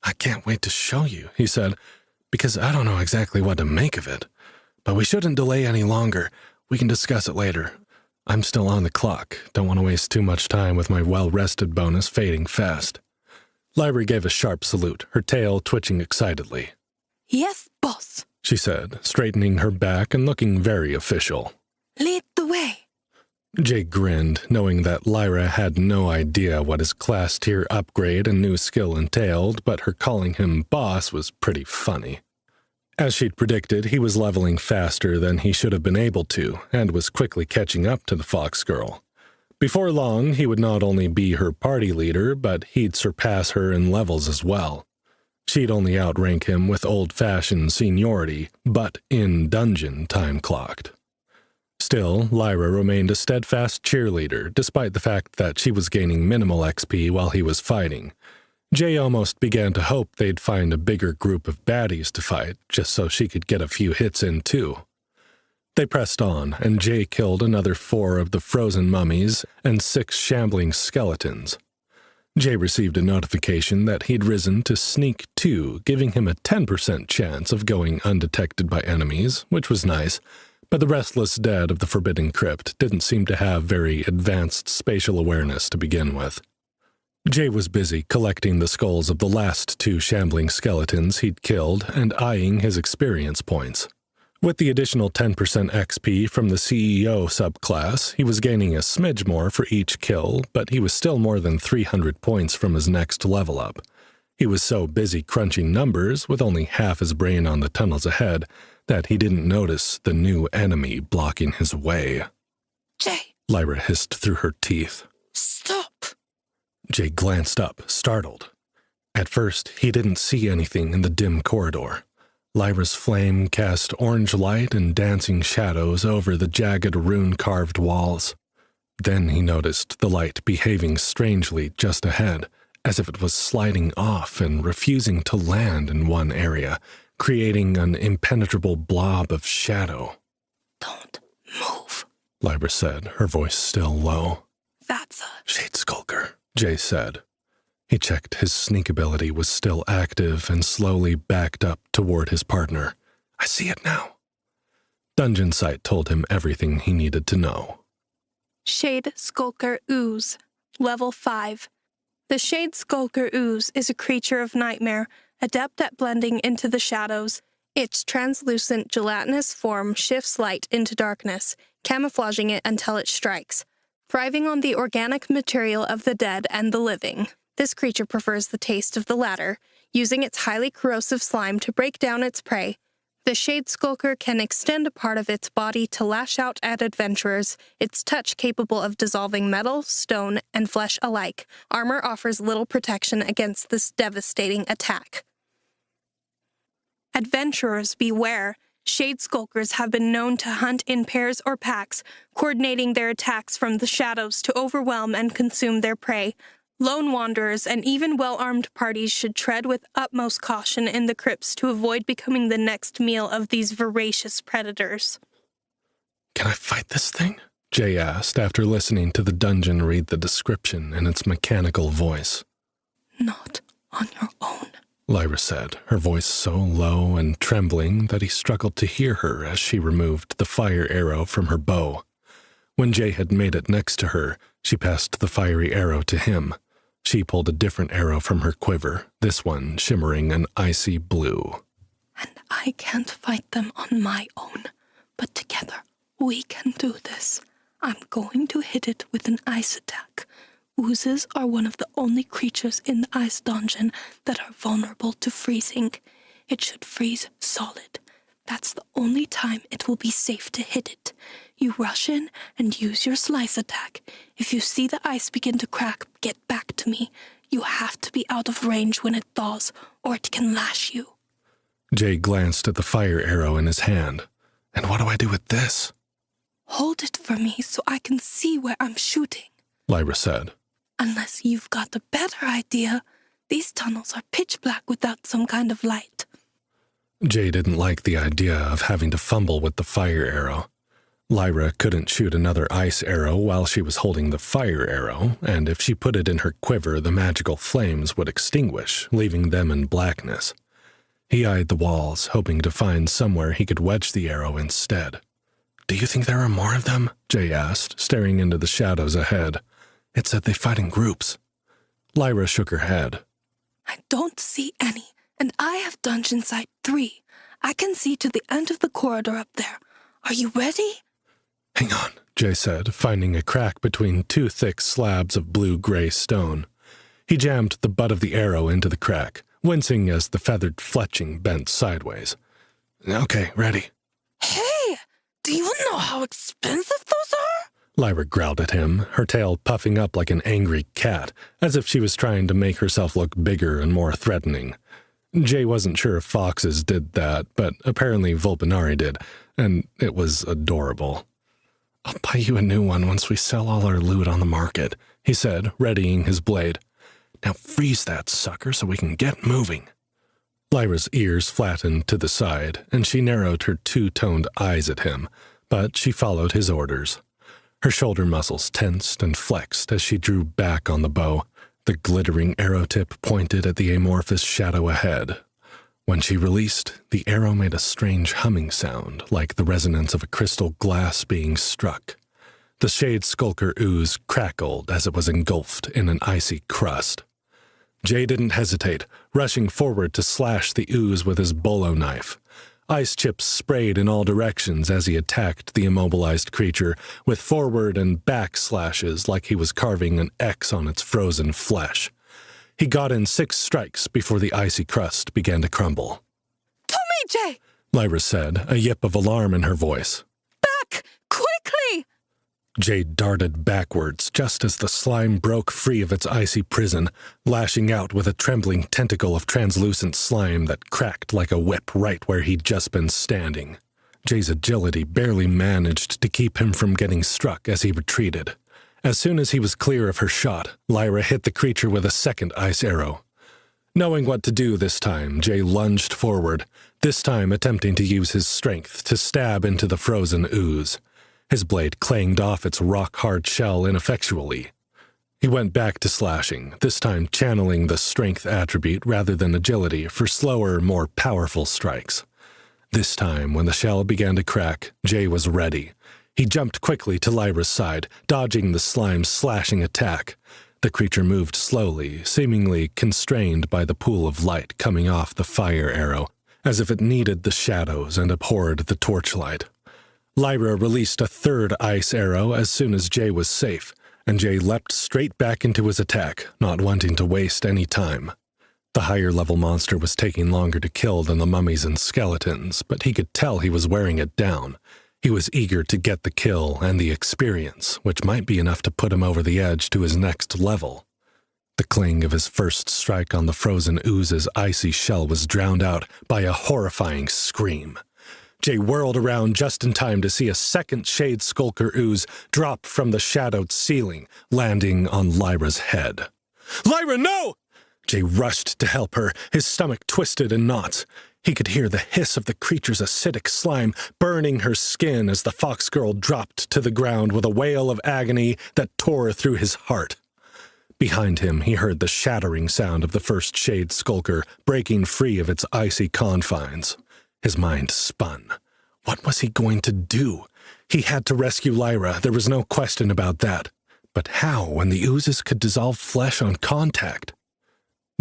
I can't wait to show you, he said, because I don't know exactly what to make of it. But we shouldn't delay any longer. We can discuss it later. I'm still on the clock. Don't want to waste too much time with my well-rested bonus fading fast. Lyra gave a sharp salute, her tail twitching excitedly. Yes, boss, she said, straightening her back and looking very official. Lead the way. Jay grinned, knowing that Lyra had no idea what his class tier upgrade and new skill entailed, but her calling him boss was pretty funny. As she'd predicted, he was leveling faster than he should have been able to, and was quickly catching up to the Fox Girl. Before long, he would not only be her party leader, but he'd surpass her in levels as well. She'd only outrank him with old-fashioned seniority, but in dungeon time clocked. Still, Lyra remained a steadfast cheerleader, despite the fact that she was gaining minimal XP while he was fighting. Jay almost began to hope they'd find a bigger group of baddies to fight, just so she could get a few hits in too. They pressed on, and Jay killed another 4 of the frozen mummies and 6 shambling skeletons. Jay received a notification that he'd risen to Sneak 2, giving him a 10% chance of going undetected by enemies, which was nice, but the restless dead of the Forbidden Crypt didn't seem to have very advanced spatial awareness to begin with. Jay was busy collecting the skulls of the last 2 shambling skeletons he'd killed and eyeing his experience points. With the additional 10% XP from the CEO subclass, he was gaining a smidge more for each kill, but he was still more than 300 points from his next level up. He was so busy crunching numbers, with only half his brain on the tunnels ahead, that he didn't notice the new enemy blocking his way. Jay! Lyra hissed through her teeth. Stop! Jay glanced up, startled. At first, he didn't see anything in the dim corridor. Lyra's flame cast orange light and dancing shadows over the jagged rune-carved walls. Then he noticed the light behaving strangely just ahead, as if it was sliding off and refusing to land in one area, creating an impenetrable blob of shadow. Don't move, Lyra said, her voice still low. That's a Shade Skulker, Jay said. He checked his sneak ability was still active and slowly backed up toward his partner. I see it now. Dungeon Sight told him everything he needed to know. Shade Skulker Ooze, Level 5. The Shade Skulker Ooze is a creature of nightmare, adept at blending into the shadows. Its translucent, gelatinous form shifts light into darkness, camouflaging it until it strikes, thriving on the organic material of the dead and the living. This creature prefers the taste of the latter, using its highly corrosive slime to break down its prey. The Shade Skulker can extend a part of its body to lash out at adventurers, its touch capable of dissolving metal, stone, and flesh alike. Armor offers little protection against this devastating attack. Adventurers beware. Shade Skulkers have been known to hunt in pairs or packs, coordinating their attacks from the shadows to overwhelm and consume their prey. Lone wanderers and even well-armed parties should tread with utmost caution in the crypts to avoid becoming the next meal of these voracious predators. Can I fight this thing? Jay asked after listening to the dungeon read the description in its mechanical voice. Not on your own, Lyra said, her voice so low and trembling that he struggled to hear her as she removed the fire arrow from her bow. When Jay had made it next to her, she passed the fiery arrow to him. She pulled a different arrow from her quiver, this one shimmering an icy blue. And I can't fight them on my own, but together we can do this. I'm going to hit it with an ice attack. Oozes are one of the only creatures in the ice dungeon that are vulnerable to freezing. It should freeze solid. That's the only time it will be safe to hit it. You rush in and use your slice attack. If you see the ice begin to crack, get back to me. You have to be out of range when it thaws, or it can lash you. Jay glanced at the fire arrow in his hand. And what do I do with this? Hold it for me so I can see where I'm shooting, Lyra said. Unless you've got a better idea. These tunnels are pitch black without some kind of light. Jay didn't like the idea of having to fumble with the fire arrow. Lyra couldn't shoot another ice arrow while she was holding the fire arrow, and if she put it in her quiver, the magical flames would extinguish, leaving them in blackness. He eyed the walls, hoping to find somewhere he could wedge the arrow instead. "Do you think there are more of them?" Jay asked, staring into the shadows ahead. "It said they fight in groups." Lyra shook her head. I don't see any, and I have Dungeon Site 3. I can see to the end of the corridor up there. Are you ready? "Hang on," Jay said, finding a crack between two thick slabs of blue-gray stone. He jammed the butt of the arrow into the crack, wincing as the feathered fletching bent sideways. "Okay, ready." Hey, do you know how expensive those are? Lyra growled at him, her tail puffing up like an angry cat, as if she was trying to make herself look bigger and more threatening. Jay wasn't sure if foxes did that, but apparently Vulpinari did, and it was adorable. "I'll buy you a new one once we sell all our loot on the market," he said, readying his blade. "Now freeze that sucker so we can get moving." Lyra's ears flattened to the side, and she narrowed her two-toned eyes at him, but she followed his orders. Her shoulder muscles tensed and flexed as she drew back on the bow, the glittering arrow tip pointed at the amorphous shadow ahead. When she released, the arrow made a strange humming sound, like the resonance of a crystal glass being struck. The Shade Skulker ooze crackled as it was engulfed in an icy crust. Jay didn't hesitate, rushing forward to slash the ooze with his bolo knife. Ice chips sprayed in all directions as he attacked the immobilized creature, with forward and back slashes like he was carving an X on its frozen flesh. He got in 6 strikes before the icy crust began to crumble. To me, Jay! Lyra said, a yip of alarm in her voice. Back! Quickly! Jay darted backwards just as the slime broke free of its icy prison, lashing out with a trembling tentacle of translucent slime that cracked like a whip right where he'd just been standing. Jay's agility barely managed to keep him from getting struck as he retreated. As soon as he was clear of her shot, Lyra hit the creature with a second ice arrow. Knowing what to do this time, Jay lunged forward, this time attempting to use his strength to stab into the frozen ooze. His blade clanged off its rock-hard shell ineffectually. He went back to slashing, this time channeling the strength attribute rather than agility for slower, more powerful strikes. This time, when the shell began to crack, Jay was ready. He jumped quickly to Lyra's side, dodging the slime's slashing attack. The creature moved slowly, seemingly constrained by the pool of light coming off the fire arrow, as if it needed the shadows and abhorred the torchlight. Lyra released a third ice arrow as soon as Jay was safe, and Jay leapt straight back into his attack, not wanting to waste any time. The higher-level monster was taking longer to kill than the mummies and skeletons, but he could tell he was wearing it down. He was eager to get the kill and the experience, which might be enough to put him over the edge to his next level. The cling of his first strike on the frozen ooze's icy shell was drowned out by a horrifying scream. Jay whirled around just in time to see a second Shade Skulker ooze drop from the shadowed ceiling, landing on Lyra's head. "Lyra, no!" Jay rushed to help her, his stomach twisted in knots. He could hear the hiss of the creature's acidic slime burning her skin as the fox girl dropped to the ground with a wail of agony that tore through his heart. Behind him, he heard the shattering sound of the first shade skulker breaking free of its icy confines. His mind spun. What was he going to do? He had to rescue Lyra, there was no question about that. But how, when the oozes could dissolve flesh on contact?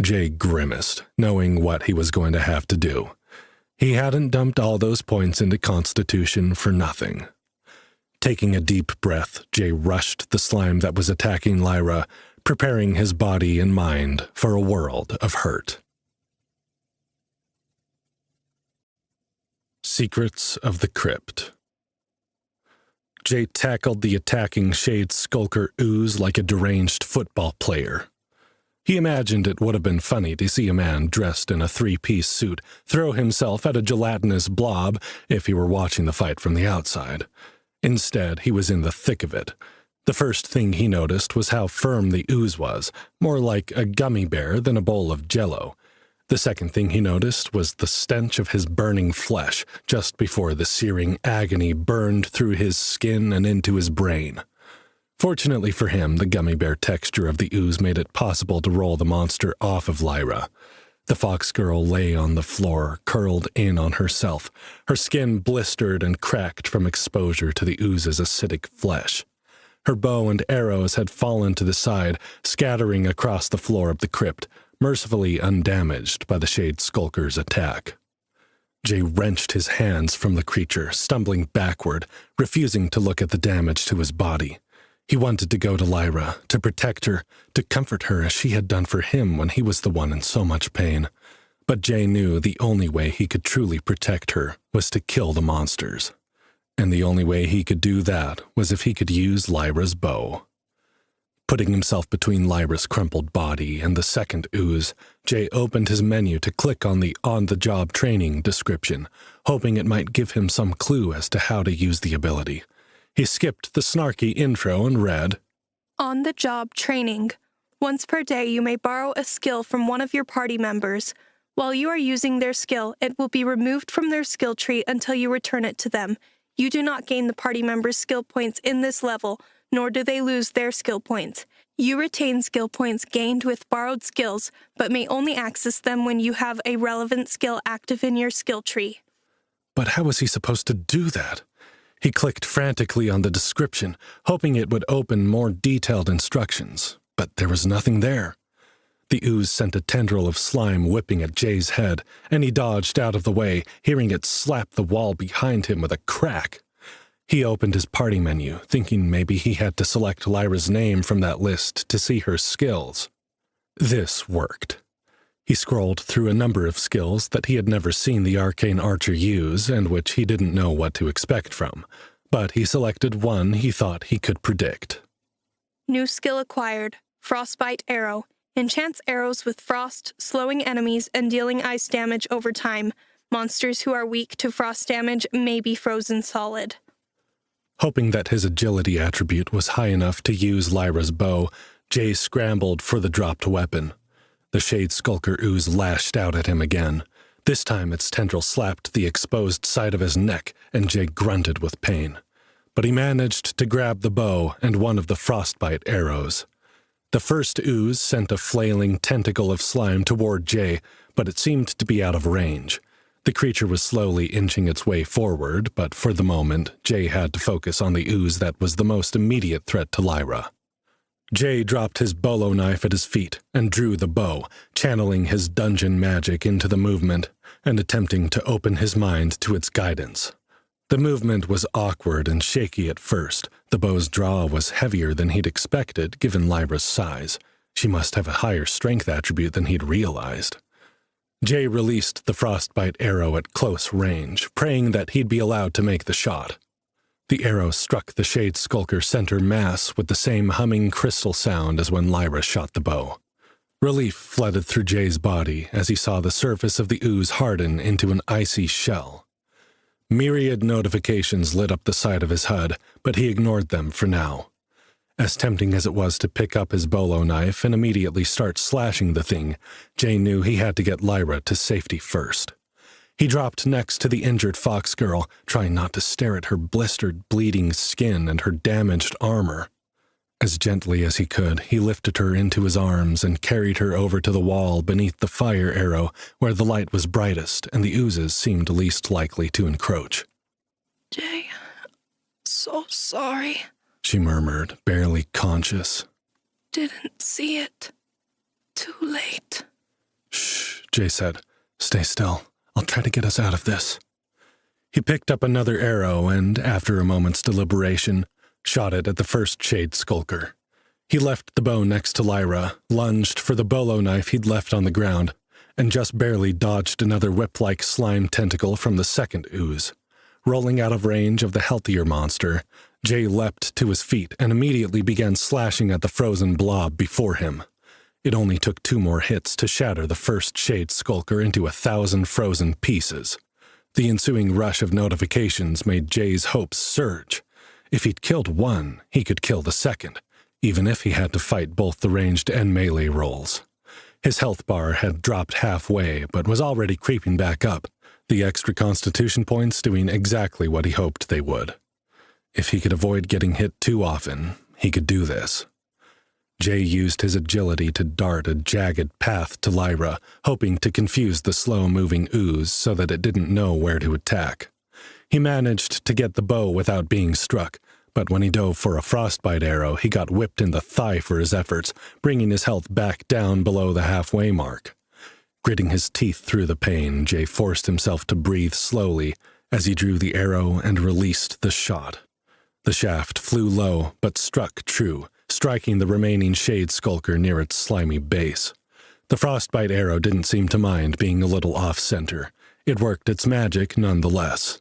Jay grimaced, knowing what he was going to have to do. He hadn't dumped all those points into Constitution for nothing. Taking a deep breath, Jay rushed the slime that was attacking Lyra, preparing his body and mind for a world of hurt. Secrets of the Crypt. Jay tackled the attacking shade skulker ooze like a deranged football player. He imagined it would have been funny to see a man dressed in a three-piece suit throw himself at a gelatinous blob if he were watching the fight from the outside. Instead, he was in the thick of it. The first thing he noticed was how firm the ooze was, more like a gummy bear than a bowl of Jell-O. The second thing he noticed was the stench of his burning flesh just before the searing agony burned through his skin and into his brain. Fortunately for him, the gummy bear texture of the ooze made it possible to roll the monster off of Lyra. The fox girl lay on the floor, curled in on herself, her skin blistered and cracked from exposure to the ooze's acidic flesh. Her bow and arrows had fallen to the side, scattering across the floor of the crypt, mercifully undamaged by the shade skulker's attack. Jay wrenched his hands from the creature, stumbling backward, refusing to look at the damage to his body. He wanted to go to Lyra, to protect her, to comfort her as she had done for him when he was the one in so much pain. But Jay knew the only way he could truly protect her was to kill the monsters. And the only way he could do that was if he could use Lyra's bow. Putting himself between Lyra's crumpled body and the second ooze, Jay opened his menu to click on the on-the-job training description, hoping it might give him some clue as to how to use the ability. He skipped the snarky intro and read, On-the-job training. Once per day, you may borrow a skill from one of your party members. While you are using their skill, it will be removed from their skill tree until you return it to them. You do not gain the party member's skill points in this level, nor do they lose their skill points. You retain skill points gained with borrowed skills, but may only access them when you have a relevant skill active in your skill tree. But how was he supposed to do that? He clicked frantically on the description, hoping it would open more detailed instructions, but there was nothing there. The ooze sent a tendril of slime whipping at Jay's head, and he dodged out of the way, hearing it slap the wall behind him with a crack. He opened his party menu, thinking maybe he had to select Lyra's name from that list to see her skills. This worked. He scrolled through a number of skills that he had never seen the arcane archer use and which he didn't know what to expect from, but he selected one he thought he could predict. New skill acquired. Frostbite arrow. Enchants arrows with frost, slowing enemies and dealing ice damage over time. Monsters who are weak to frost damage may be frozen solid. Hoping that his agility attribute was high enough to use Lyra's bow, Jay scrambled for the dropped weapon. The shade skulker ooze lashed out at him again. This time its tendril slapped the exposed side of his neck, and Jay grunted with pain. But he managed to grab the bow and one of the frostbite arrows. The first ooze sent a flailing tentacle of slime toward Jay, but it seemed to be out of range. The creature was slowly inching its way forward, but for the moment, Jay had to focus on the ooze that was the most immediate threat to Lyra. Jay dropped his bolo knife at his feet and drew the bow, channeling his dungeon magic into the movement and attempting to open his mind to its guidance. The movement was awkward and shaky at first. The bow's draw was heavier than he'd expected, given Lyra's size. She must have a higher strength attribute than he'd realized. Jay released the frostbite arrow at close range, praying that he'd be allowed to make the shot. The arrow struck the shade skulker center mass with the same humming crystal sound as when Lyra shot the bow. Relief flooded through Jay's body as he saw the surface of the ooze harden into an icy shell. Myriad notifications lit up the side of his HUD, but he ignored them for now. As tempting as it was to pick up his bolo knife and immediately start slashing the thing, Jay knew he had to get Lyra to safety first. He dropped next to the injured fox girl, trying not to stare at her blistered, bleeding skin and her damaged armor. As gently as he could, he lifted her into his arms and carried her over to the wall beneath the fire arrow where the light was brightest and the oozes seemed least likely to encroach. Jay, so sorry. She murmured, barely conscious. Didn't see it. Too late. Shh, Jay said. Stay still. I'll try to get us out of this. He picked up another arrow and, after a moment's deliberation, shot it at the first shade skulker. He left the bow next to Lyra, lunged for the bolo knife he'd left on the ground, and just barely dodged another whip-like slime tentacle from the second ooze. Rolling out of range of the healthier monster, Jay leapt to his feet and immediately began slashing at the frozen blob before him. It only took 2 more hits to shatter the first shade skulker into 1,000 frozen pieces. The ensuing rush of notifications made Jay's hopes surge. If he'd killed one, he could kill the second, even if he had to fight both the ranged and melee rolls. His health bar had dropped halfway, but was already creeping back up, the extra constitution points doing exactly what he hoped they would. If he could avoid getting hit too often, he could do this. Jay used his agility to dart a jagged path to Lyra, hoping to confuse the slow-moving ooze so that it didn't know where to attack. He managed to get the bow without being struck, but when he dove for a frostbite arrow, he got whipped in the thigh for his efforts, bringing his health back down below the halfway mark. Gritting his teeth through the pain, Jay forced himself to breathe slowly as he drew the arrow and released the shot. The shaft flew low but struck true, striking the remaining shade skulker near its slimy base. The frostbite arrow didn't seem to mind being a little off-center. It worked its magic nonetheless.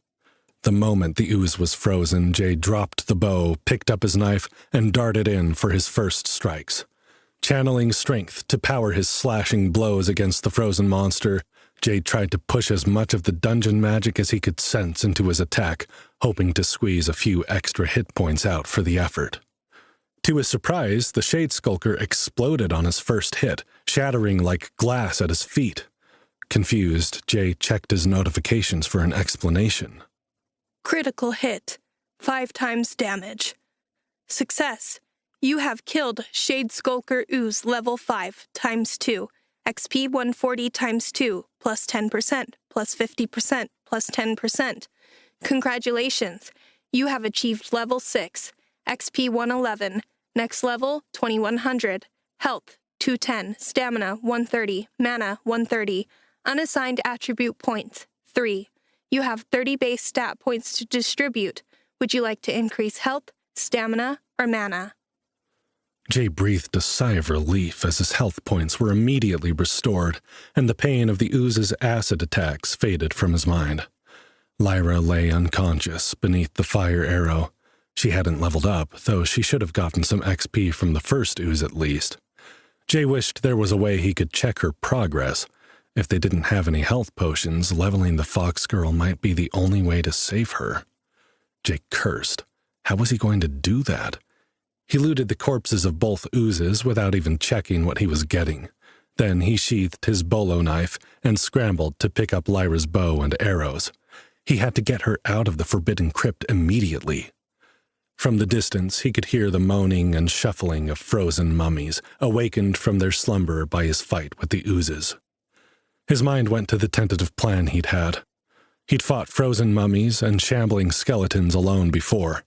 The moment the ooze was frozen, Jay dropped the bow, picked up his knife, and darted in for his first strikes. Channeling strength to power his slashing blows against the frozen monster, Jay tried to push as much of the dungeon magic as he could sense into his attack, hoping to squeeze a few extra hit points out for the effort. To his surprise, the Shade Skulker exploded on his first hit, shattering like glass at his feet. Confused, Jay checked his notifications for an explanation. Critical hit. 5 times damage. Success. You have killed Shade Skulker Ooze level 5 times 2. XP 140 times 2, plus 10%, plus 50%, plus 10%. Congratulations. You have achieved level 6. XP 111. Next level, 2100. Health, 210. Stamina, 130. Mana, 130. Unassigned attribute points, 3. You have 30 base stat points to distribute. Would you like to increase health, stamina, or mana? Jay breathed a sigh of relief as his health points were immediately restored, and the pain of the ooze's acid attacks faded from his mind. Lyra lay unconscious beneath the fire arrow. She hadn't leveled up, though she should have gotten some XP from the first ooze at least. Jay wished there was a way he could check her progress. If they didn't have any health potions, leveling the fox girl might be the only way to save her. Jay cursed. How was he going to do that? He looted the corpses of both oozes without even checking what he was getting. Then he sheathed his bolo knife and scrambled to pick up Lyra's bow and arrows. He had to get her out of the forbidden crypt immediately. From the distance, he could hear the moaning and shuffling of frozen mummies, awakened from their slumber by his fight with the oozes. His mind went to the tentative plan he'd had. He'd fought frozen mummies and shambling skeletons alone before.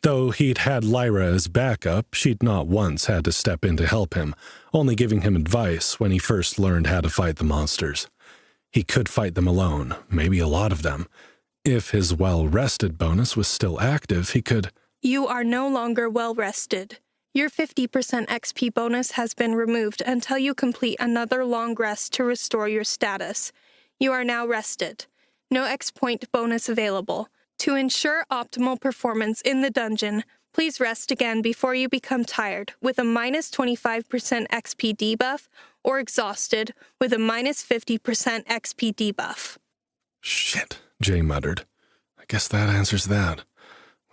Though he'd had Lyra as backup, she'd not once had to step in to help him, only giving him advice when he first learned how to fight the monsters. He could fight them alone, maybe a lot of them. If his well-rested bonus was still active, he could— You are no longer well-rested. Your 50% XP bonus has been removed until you complete another long rest to restore your status. You are now rested. No X point bonus available. To ensure optimal performance in the dungeon, please rest again before you become tired with a minus 25% XP debuff or exhausted with a minus 50% XP debuff. Shit, Jay muttered. I guess that answers that.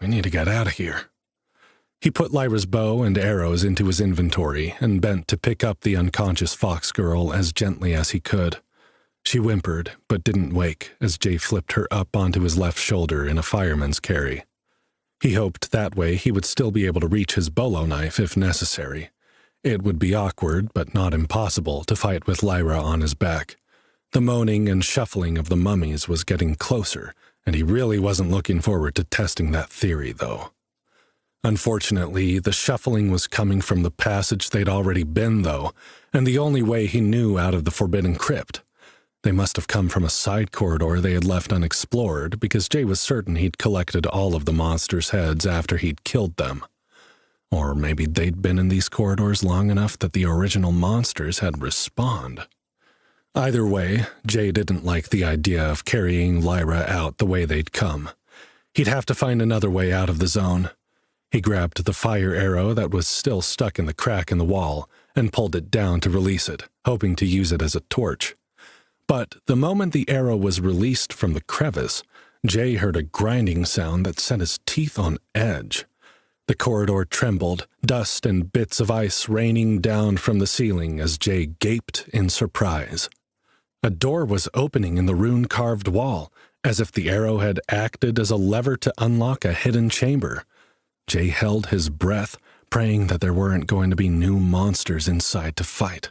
We need to get out of here. He put Lyra's bow and arrows into his inventory and bent to pick up the unconscious fox girl as gently as he could. She whimpered, but didn't wake as Jay flipped her up onto his left shoulder in a fireman's carry. He hoped that way he would still be able to reach his bolo knife if necessary. It would be awkward, but not impossible, to fight with Lyra on his back. The moaning and shuffling of the mummies was getting closer, and he really wasn't looking forward to testing that theory, though. Unfortunately, the shuffling was coming from the passage they'd already been, though, and the only way he knew out of the forbidden crypt. They must have come from a side corridor they had left unexplored, because Jay was certain he'd collected all of the monsters' heads after he'd killed them. Or maybe they'd been in these corridors long enough that the original monsters had respawned. Either way, Jay didn't like the idea of carrying Lyra out the way they'd come. He'd have to find another way out of the zone. He grabbed the fire arrow that was still stuck in the crack in the wall and pulled it down to release it, hoping to use it as a torch. But the moment the arrow was released from the crevice, Jay heard a grinding sound that set his teeth on edge. The corridor trembled, dust and bits of ice raining down from the ceiling as Jay gaped in surprise. A door was opening in the rune-carved wall, as if the arrow had acted as a lever to unlock a hidden chamber. Jay held his breath, praying that there weren't going to be new monsters inside to fight.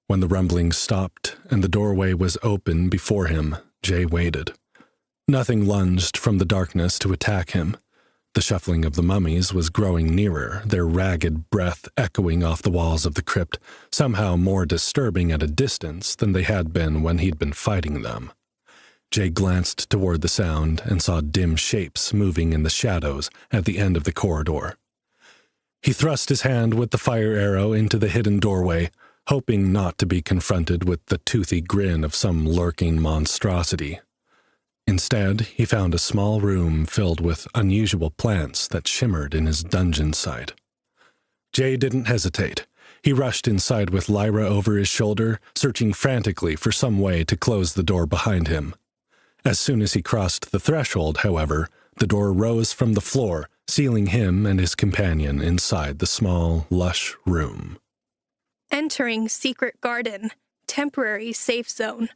When the rumbling stopped and the doorway was open before him, Jay waited. Nothing lunged from the darkness to attack him. The shuffling of the mummies was growing nearer, their ragged breath echoing off the walls of the crypt, somehow more disturbing at a distance than they had been when he'd been fighting them. Jay glanced toward the sound and saw dim shapes moving in the shadows at the end of the corridor. He thrust his hand with the fire arrow into the hidden doorway, hoping not to be confronted with the toothy grin of some lurking monstrosity. Instead, he found a small room filled with unusual plants that shimmered in his dungeon sight. Jay didn't hesitate. He rushed inside with Lyra over his shoulder, searching frantically for some way to close the door behind him. As soon as he crossed the threshold, however, the door rose from the floor, sealing him and his companion inside the small, lush room. Entering Secret Garden, temporary safe zone.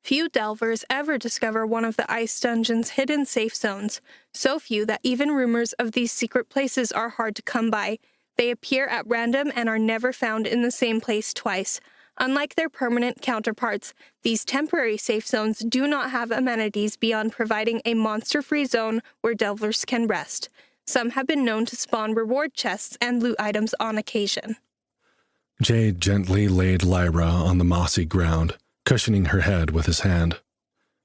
Few delvers ever discover one of the Ice Dungeon's hidden safe zones, so few that even rumors of these secret places are hard to come by. They appear at random and are never found in the same place twice. Unlike their permanent counterparts, these temporary safe zones do not have amenities beyond providing a monster-free zone where delvers can rest. Some have been known to spawn reward chests and loot items on occasion. Jay gently laid Lyra on the mossy ground, cushioning her head with his hand.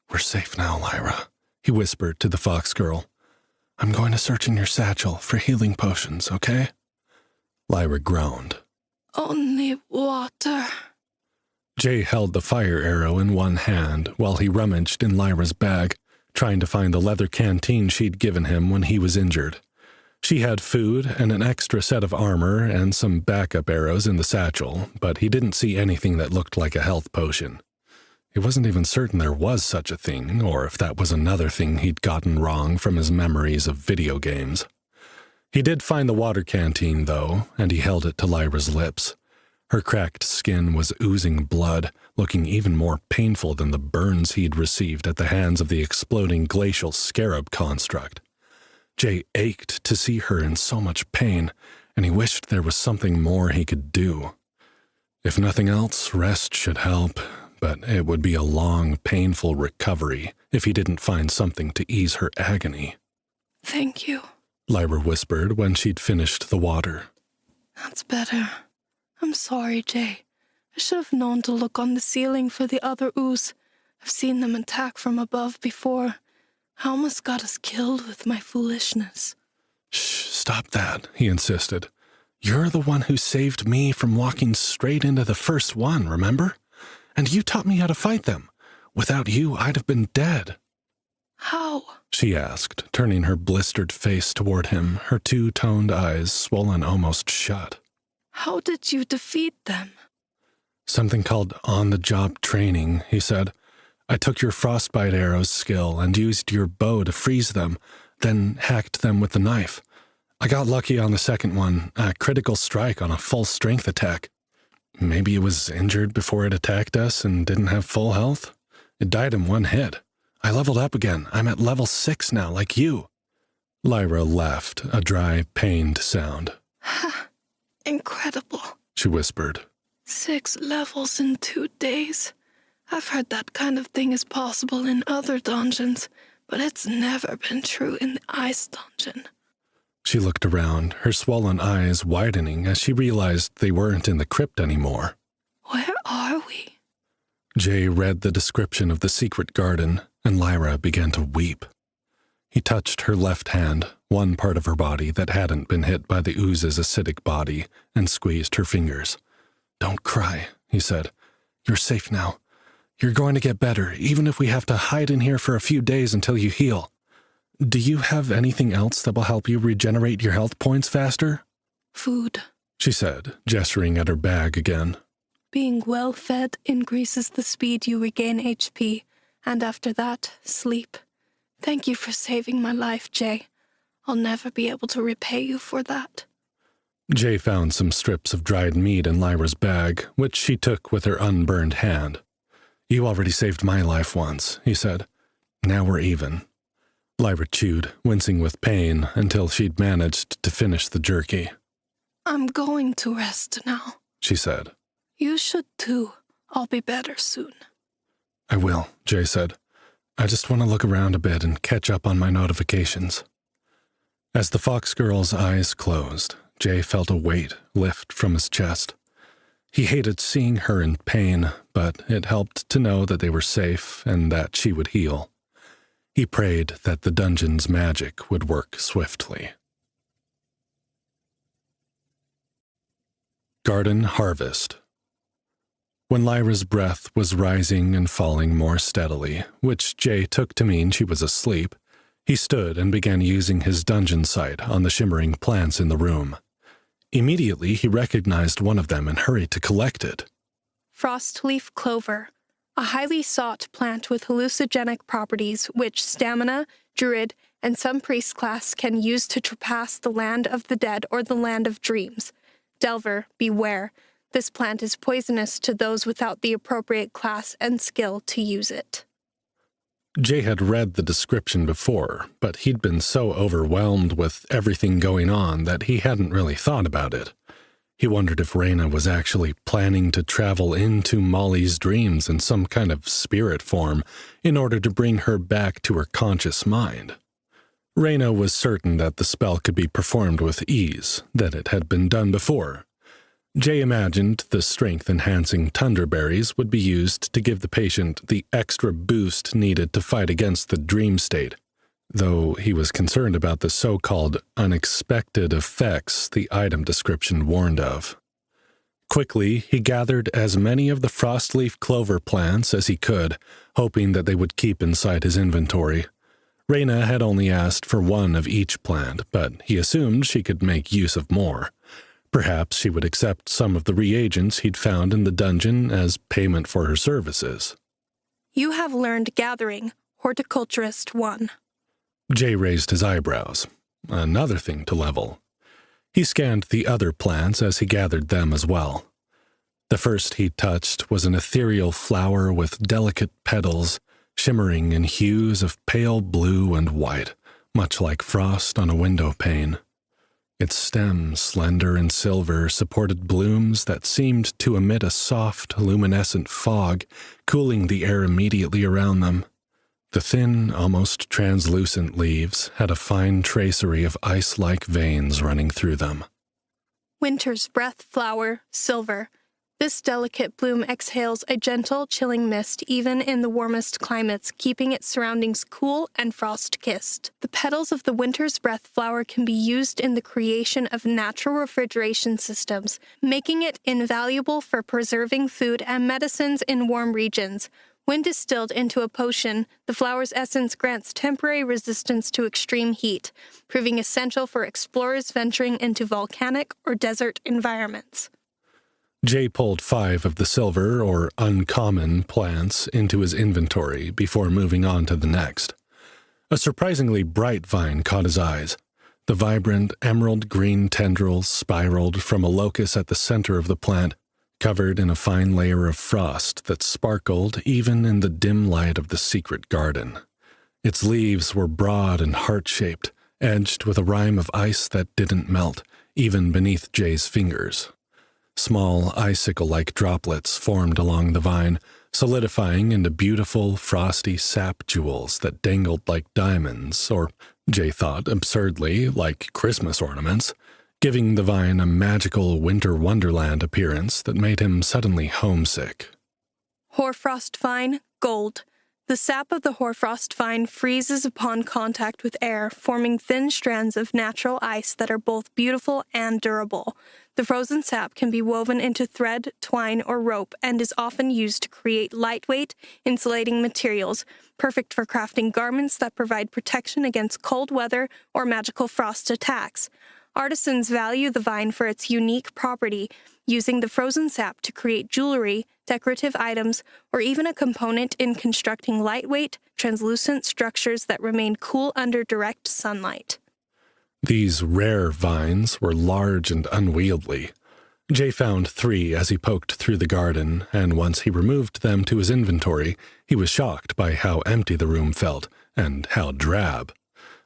"We're safe now, Lyra," he whispered to the fox girl. "I'm going to search in your satchel for healing potions, okay?" Lyra groaned. Only water. Jay held the fire arrow in one hand while he rummaged in Lyra's bag, trying to find the leather canteen she'd given him when he was injured. She had food and an extra set of armor and some backup arrows in the satchel, but he didn't see anything that looked like a health potion. He wasn't even certain there was such a thing, or if that was another thing he'd gotten wrong from his memories of video games. He did find the water canteen, though, and he held it to Lyra's lips. Her cracked skin was oozing blood, looking even more painful than the burns he'd received at the hands of the exploding glacial scarab construct. Jay ached to see her in so much pain, and he wished there was something more he could do. If nothing else, rest should help, but it would be a long, painful recovery if he didn't find something to ease her agony. Thank you, Lyra whispered when she'd finished the water. That's better. I'm sorry, Jay. I should have known to look on the ceiling for the other ooze. I've seen them attack from above before. I almost got us killed with my foolishness. Shh, stop that, he insisted. You're the one who saved me from walking straight into the first one, remember? And you taught me how to fight them. Without you, I'd have been dead. How? She asked, turning her blistered face toward him, her two-toned eyes swollen almost shut. How did you defeat them? Something called on-the-job training, he said. I took your frostbite arrows skill and used your bow to freeze them, then hacked them with the knife. I got lucky on the second one, a critical strike on a full strength attack. Maybe it was injured before it attacked us and didn't have full health? It died in one hit. I leveled up again. I'm at level 6 now, like you. Lyra laughed, a dry, pained sound. Incredible, she whispered. 6 levels in 2 days. I've heard that kind of thing is possible in other dungeons, but it's never been true in the ice dungeon. She looked around, her swollen eyes widening as she realized they weren't in the crypt anymore. Where are we? Jay read the description of the secret garden, and Lyra began to weep. He touched her left hand, one part of her body that hadn't been hit by the ooze's acidic body, and squeezed her fingers. Don't cry, he said. You're safe now. You're going to get better, even if we have to hide in here for a few days until you heal. Do you have anything else that will help you regenerate your health points faster? Food, she said, gesturing at her bag again. Being well-fed increases the speed you regain HP, and after that, sleep. Thank you for saving my life, Jay. I'll never be able to repay you for that. Jay found some strips of dried meat in Lyra's bag, which she took with her unburned hand. You already saved my life once, he said. Now we're even. Lyra chewed, wincing with pain, until she'd managed to finish the jerky. I'm going to rest now, she said. You should too. I'll be better soon. I will, Jay said. I just want to look around a bit and catch up on my notifications. As the fox girl's eyes closed, Jay felt a weight lift from his chest. He hated seeing her in pain, but it helped to know that they were safe and that she would heal. He prayed that the dungeon's magic would work swiftly. Garden Harvest. When Lyra's breath was rising and falling more steadily, which Jay took to mean she was asleep, he stood and began using his dungeon sight on the shimmering plants in the room. Immediately, he recognized one of them and hurried to collect it. Frostleaf clover, a highly sought plant with hallucinogenic properties which stamina, druid, and some priest class can use to trespass the land of the dead or the land of dreams. Delver, beware. This plant is poisonous to those without the appropriate class and skill to use it. Jay had read the description before, but he'd been so overwhelmed with everything going on that he hadn't really thought about it. He wondered if Raina was actually planning to travel into Molly's dreams in some kind of spirit form in order to bring her back to her conscious mind. Raina was certain that the spell could be performed with ease, that it had been done before. Jay imagined the strength-enhancing tundra berries would be used to give the patient the extra boost needed to fight against the dream state, though he was concerned about the so-called unexpected effects the item description warned of. Quickly, he gathered as many of the frostleaf clover plants as he could, hoping that they would keep inside his inventory. Raina had only asked for one of each plant, but he assumed she could make use of more. Perhaps she would accept some of the reagents he'd found in the dungeon as payment for her services. You have learned Gathering, Horticulturist 1. Jay raised his eyebrows. Another thing to level. He scanned the other plants as he gathered them as well. The first he touched was an ethereal flower with delicate petals, shimmering in hues of pale blue and white, much like frost on a window pane. Its stem, slender and silver, supported blooms that seemed to emit a soft, luminescent fog, cooling the air immediately around them. The thin, almost translucent leaves had a fine tracery of ice-like veins running through them. Winter's breath flower, silver. This delicate bloom exhales a gentle, chilling mist even in the warmest climates, keeping its surroundings cool and frost-kissed. The petals of the winter's breath flower can be used in the creation of natural refrigeration systems, making it invaluable for preserving food and medicines in warm regions. When distilled into a potion, the flower's essence grants temporary resistance to extreme heat, proving essential for explorers venturing into volcanic or desert environments. Jay pulled 5 of the silver or uncommon plants into his inventory before moving on to the next. A surprisingly bright vine caught his eyes. The vibrant emerald-green tendrils spiraled from a locus at the center of the plant, covered in a fine layer of frost that sparkled even in the dim light of the secret garden. Its leaves were broad and heart-shaped, edged with a rime of ice that didn't melt, even beneath Jay's fingers. Small icicle-like droplets formed along the vine, solidifying into beautiful, frosty sap jewels that dangled like diamonds, or, Jay thought absurdly, like Christmas ornaments, giving the vine a magical winter wonderland appearance that made him suddenly homesick. Hoarfrost vine, gold. The sap of the hoarfrost vine freezes upon contact with air, forming thin strands of natural ice that are both beautiful and durable. The frozen sap can be woven into thread, twine, or rope and is often used to create lightweight, insulating materials, perfect for crafting garments that provide protection against cold weather or magical frost attacks. Artisans value the vine for its unique property, using the frozen sap to create jewelry, decorative items, or even a component in constructing lightweight, translucent structures that remain cool under direct sunlight. These rare vines were large and unwieldy. Jay found 3 as he poked through the garden, and once he removed them to his inventory, he was shocked by how empty the room felt, and how drab.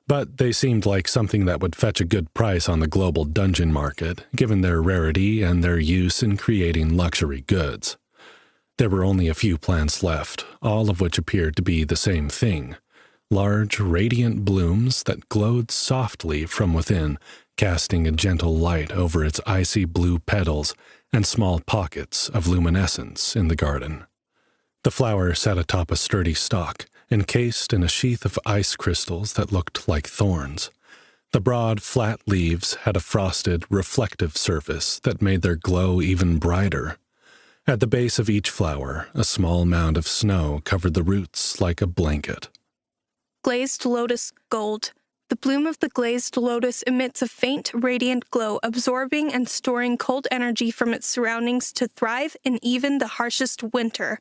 But they seemed like something that would fetch a good price on the global dungeon market, given their rarity and their use in creating luxury goods. There were only a few plants left, all of which appeared to be the same thing. Large, radiant blooms that glowed softly from within, casting a gentle light over its icy blue petals and small pockets of luminescence in the garden. The flower sat atop a sturdy stalk, encased in a sheath of ice crystals that looked like thorns. The broad, flat leaves had a frosted, reflective surface that made their glow even brighter. At the base of each flower, a small mound of snow covered the roots like a blanket. Glazed lotus, gold. The bloom of the glazed lotus emits a faint, radiant glow, absorbing and storing cold energy from its surroundings to thrive in even the harshest winter.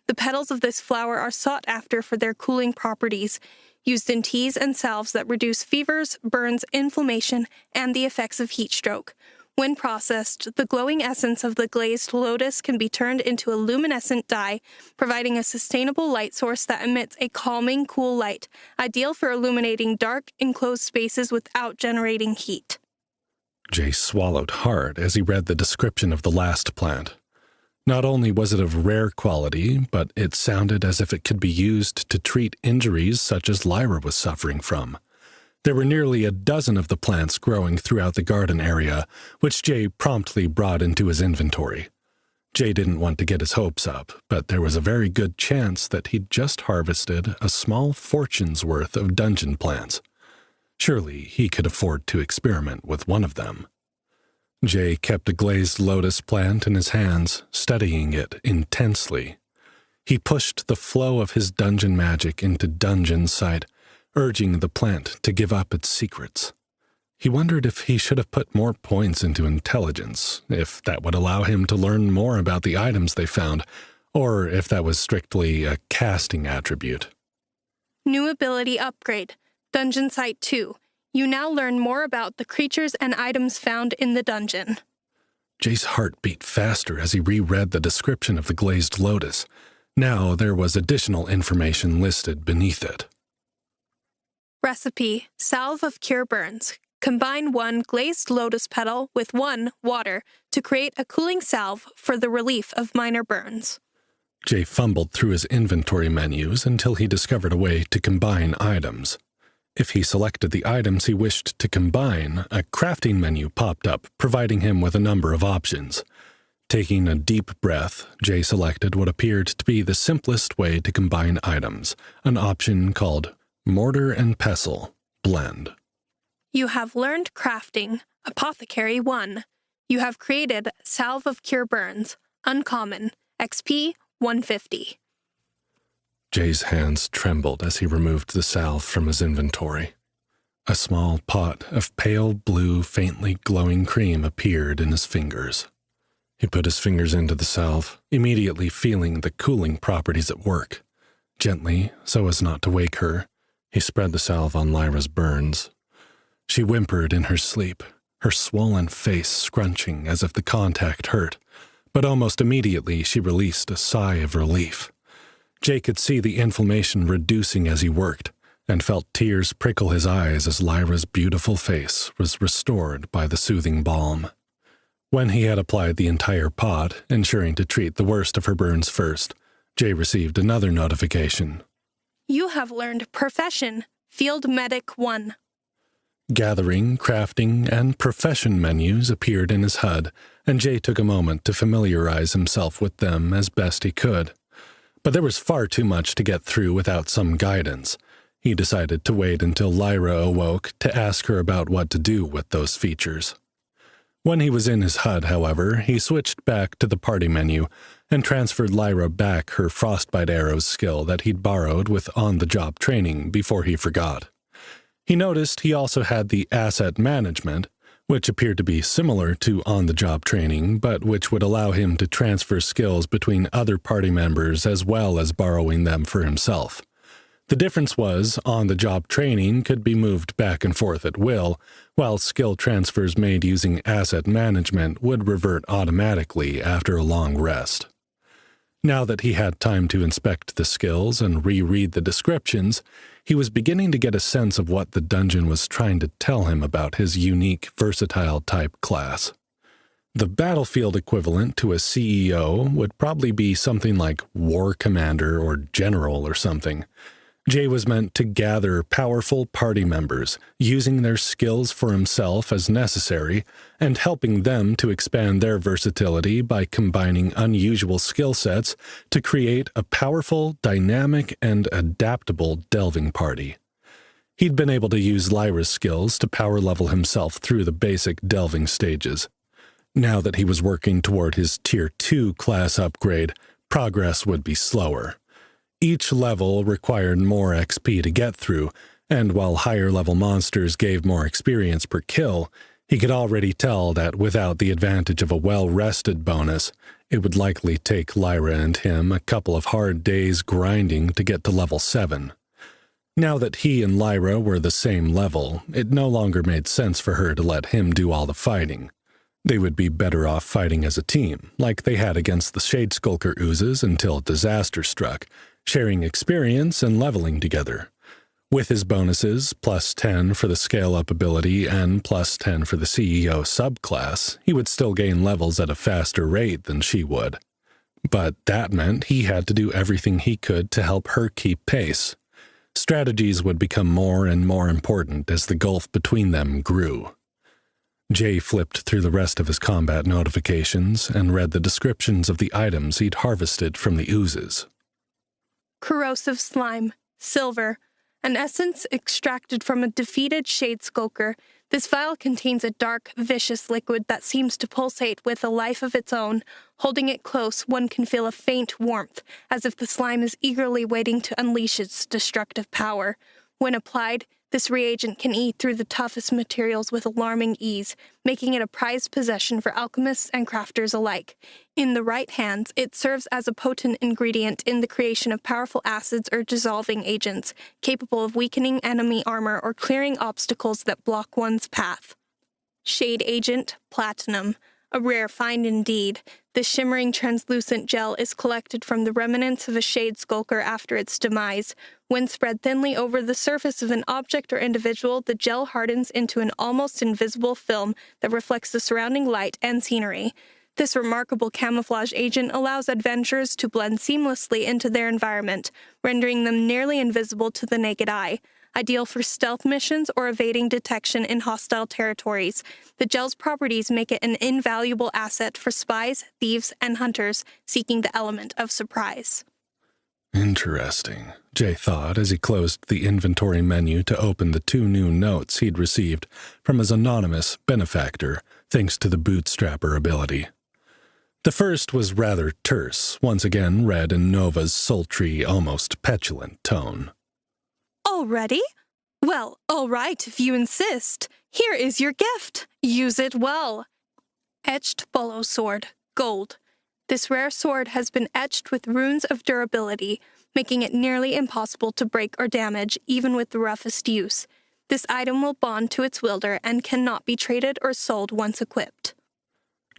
The petals of this flower are sought after for their cooling properties, used in teas and salves that reduce fevers, burns, inflammation, and the effects of heat stroke. When processed, the glowing essence of the glazed lotus can be turned into a luminescent dye, providing a sustainable light source that emits a calming, cool light, ideal for illuminating dark, enclosed spaces without generating heat. Jay swallowed hard as he read the description of the last plant. Not only was it of rare quality, but it sounded as if it could be used to treat injuries such as Lyra was suffering from. There were nearly a dozen of the plants growing throughout the garden area, which Jay promptly brought into his inventory. Jay didn't want to get his hopes up, but there was a very good chance that he'd just harvested a small fortune's worth of dungeon plants. Surely he could afford to experiment with one of them. Jay kept a glazed lotus plant in his hands, studying it intensely. He pushed the flow of his dungeon magic into dungeon sight, urging the plant to give up its secrets. He wondered if he should have put more points into intelligence, if that would allow him to learn more about the items they found, or if that was strictly a casting attribute. New ability upgrade. Dungeon Sight 2. You now learn more about the creatures and items found in the dungeon. Jay's heart beat faster as he reread the description of the glazed lotus. Now there was additional information listed beneath it. Recipe: salve of cure burns. Combine 1 glazed lotus petal with 1 water to create a cooling salve for the relief of minor burns. Jay fumbled through his inventory menus until he discovered a way to combine items. If he selected the items he wished to combine, a crafting menu popped up, providing him with a number of options. Taking a deep breath, Jay selected what appeared to be the simplest way to combine items, an option called Mortar and Pestle Blend. You have learned crafting, Apothecary 1. You have created Salve of Cure Burns, Uncommon, XP 150. Jay's hands trembled as he removed the salve from his inventory. A small pot of pale blue, faintly glowing cream appeared in his fingers. He put his fingers into the salve, immediately feeling the cooling properties at work. Gently, so as not to wake her, he spread the salve on Lyra's burns. She whimpered in her sleep, her swollen face scrunching as if the contact hurt, but almost immediately she released a sigh of relief. Jay could see the inflammation reducing as he worked, and felt tears prickle his eyes as Lyra's beautiful face was restored by the soothing balm. When he had applied the entire pot, ensuring to treat the worst of her burns first, Jay received another notification. You have learned Profession, Field Medic 1. Gathering, crafting, and profession menus appeared in his HUD, and Jay took a moment to familiarize himself with them as best he could. But there was far too much to get through without some guidance. He decided to wait until Lyra awoke to ask her about what to do with those features. When he was in his HUD, however, he switched back to the party menu and transferred Lyra back her frostbite arrows skill that he'd borrowed with on-the-job training before he forgot. He noticed he also had the asset management, which appeared to be similar to on-the-job training, but which would allow him to transfer skills between other party members as well as borrowing them for himself. The difference was, on-the-job training could be moved back and forth at will, while skill transfers made using asset management would revert automatically after a long rest. Now that he had time to inspect the skills and reread the descriptions, he was beginning to get a sense of what the dungeon was trying to tell him about his unique, versatile type class. The battlefield equivalent to a CEO would probably be something like War Commander or General or something. Jay was meant to gather powerful party members, using their skills for himself as necessary, and helping them to expand their versatility by combining unusual skill sets to create a powerful, dynamic, and adaptable delving party. He'd been able to use Lyra's skills to power level himself through the basic delving stages. Now that he was working toward his Tier 2 class upgrade, progress would be slower. Each level required more XP to get through, and while higher-level monsters gave more experience per kill, he could already tell that without the advantage of a well-rested bonus, it would likely take Lyra and him a couple of hard days grinding to get to level 7. Now that he and Lyra were the same level, it no longer made sense for her to let him do all the fighting. They would be better off fighting as a team, like they had against the Shade Skulker oozes until disaster struck, sharing experience and leveling together. With his bonuses, plus 10 for the scale-up ability and plus 10 for the CEO subclass, he would still gain levels at a faster rate than she would. But that meant he had to do everything he could to help her keep pace. Strategies would become more and more important as the gulf between them grew. Jay flipped through the rest of his combat notifications and read the descriptions of the items he'd harvested from the oozes. Corrosive slime, silver, an essence extracted from a defeated Shade Skulker. This vial contains a dark, vicious liquid that seems to pulsate with a life of its own. Holding it close, one can feel a faint warmth, as if the slime is eagerly waiting to unleash its destructive power. When applied, this reagent can eat through the toughest materials with alarming ease, making it a prized possession for alchemists and crafters alike. In the right hands, it serves as a potent ingredient in the creation of powerful acids or dissolving agents, capable of weakening enemy armor or clearing obstacles that block one's path. Shade Agent Platinum, a rare find indeed. The shimmering translucent gel is collected from the remnants of a Shade Skulker after its demise. When spread thinly over the surface of an object or individual, the gel hardens into an almost invisible film that reflects the surrounding light and scenery. This remarkable camouflage agent allows adventurers to blend seamlessly into their environment, rendering them nearly invisible to the naked eye. Ideal for stealth missions or evading detection in hostile territories. The gel's properties make it an invaluable asset for spies, thieves, and hunters seeking the element of surprise. Interesting, Jay thought as he closed the inventory menu to open the 2 new notes he'd received from his anonymous benefactor, thanks to the bootstrapper ability. The first was rather terse, once again read in Nova's sultry, almost petulant tone. Already? Well, all right, if you insist. Here is your gift. Use it well. Etched Bolo Sword, gold. This rare sword has been etched with runes of durability, making it nearly impossible to break or damage, even with the roughest use. This item will bond to its wielder and cannot be traded or sold once equipped.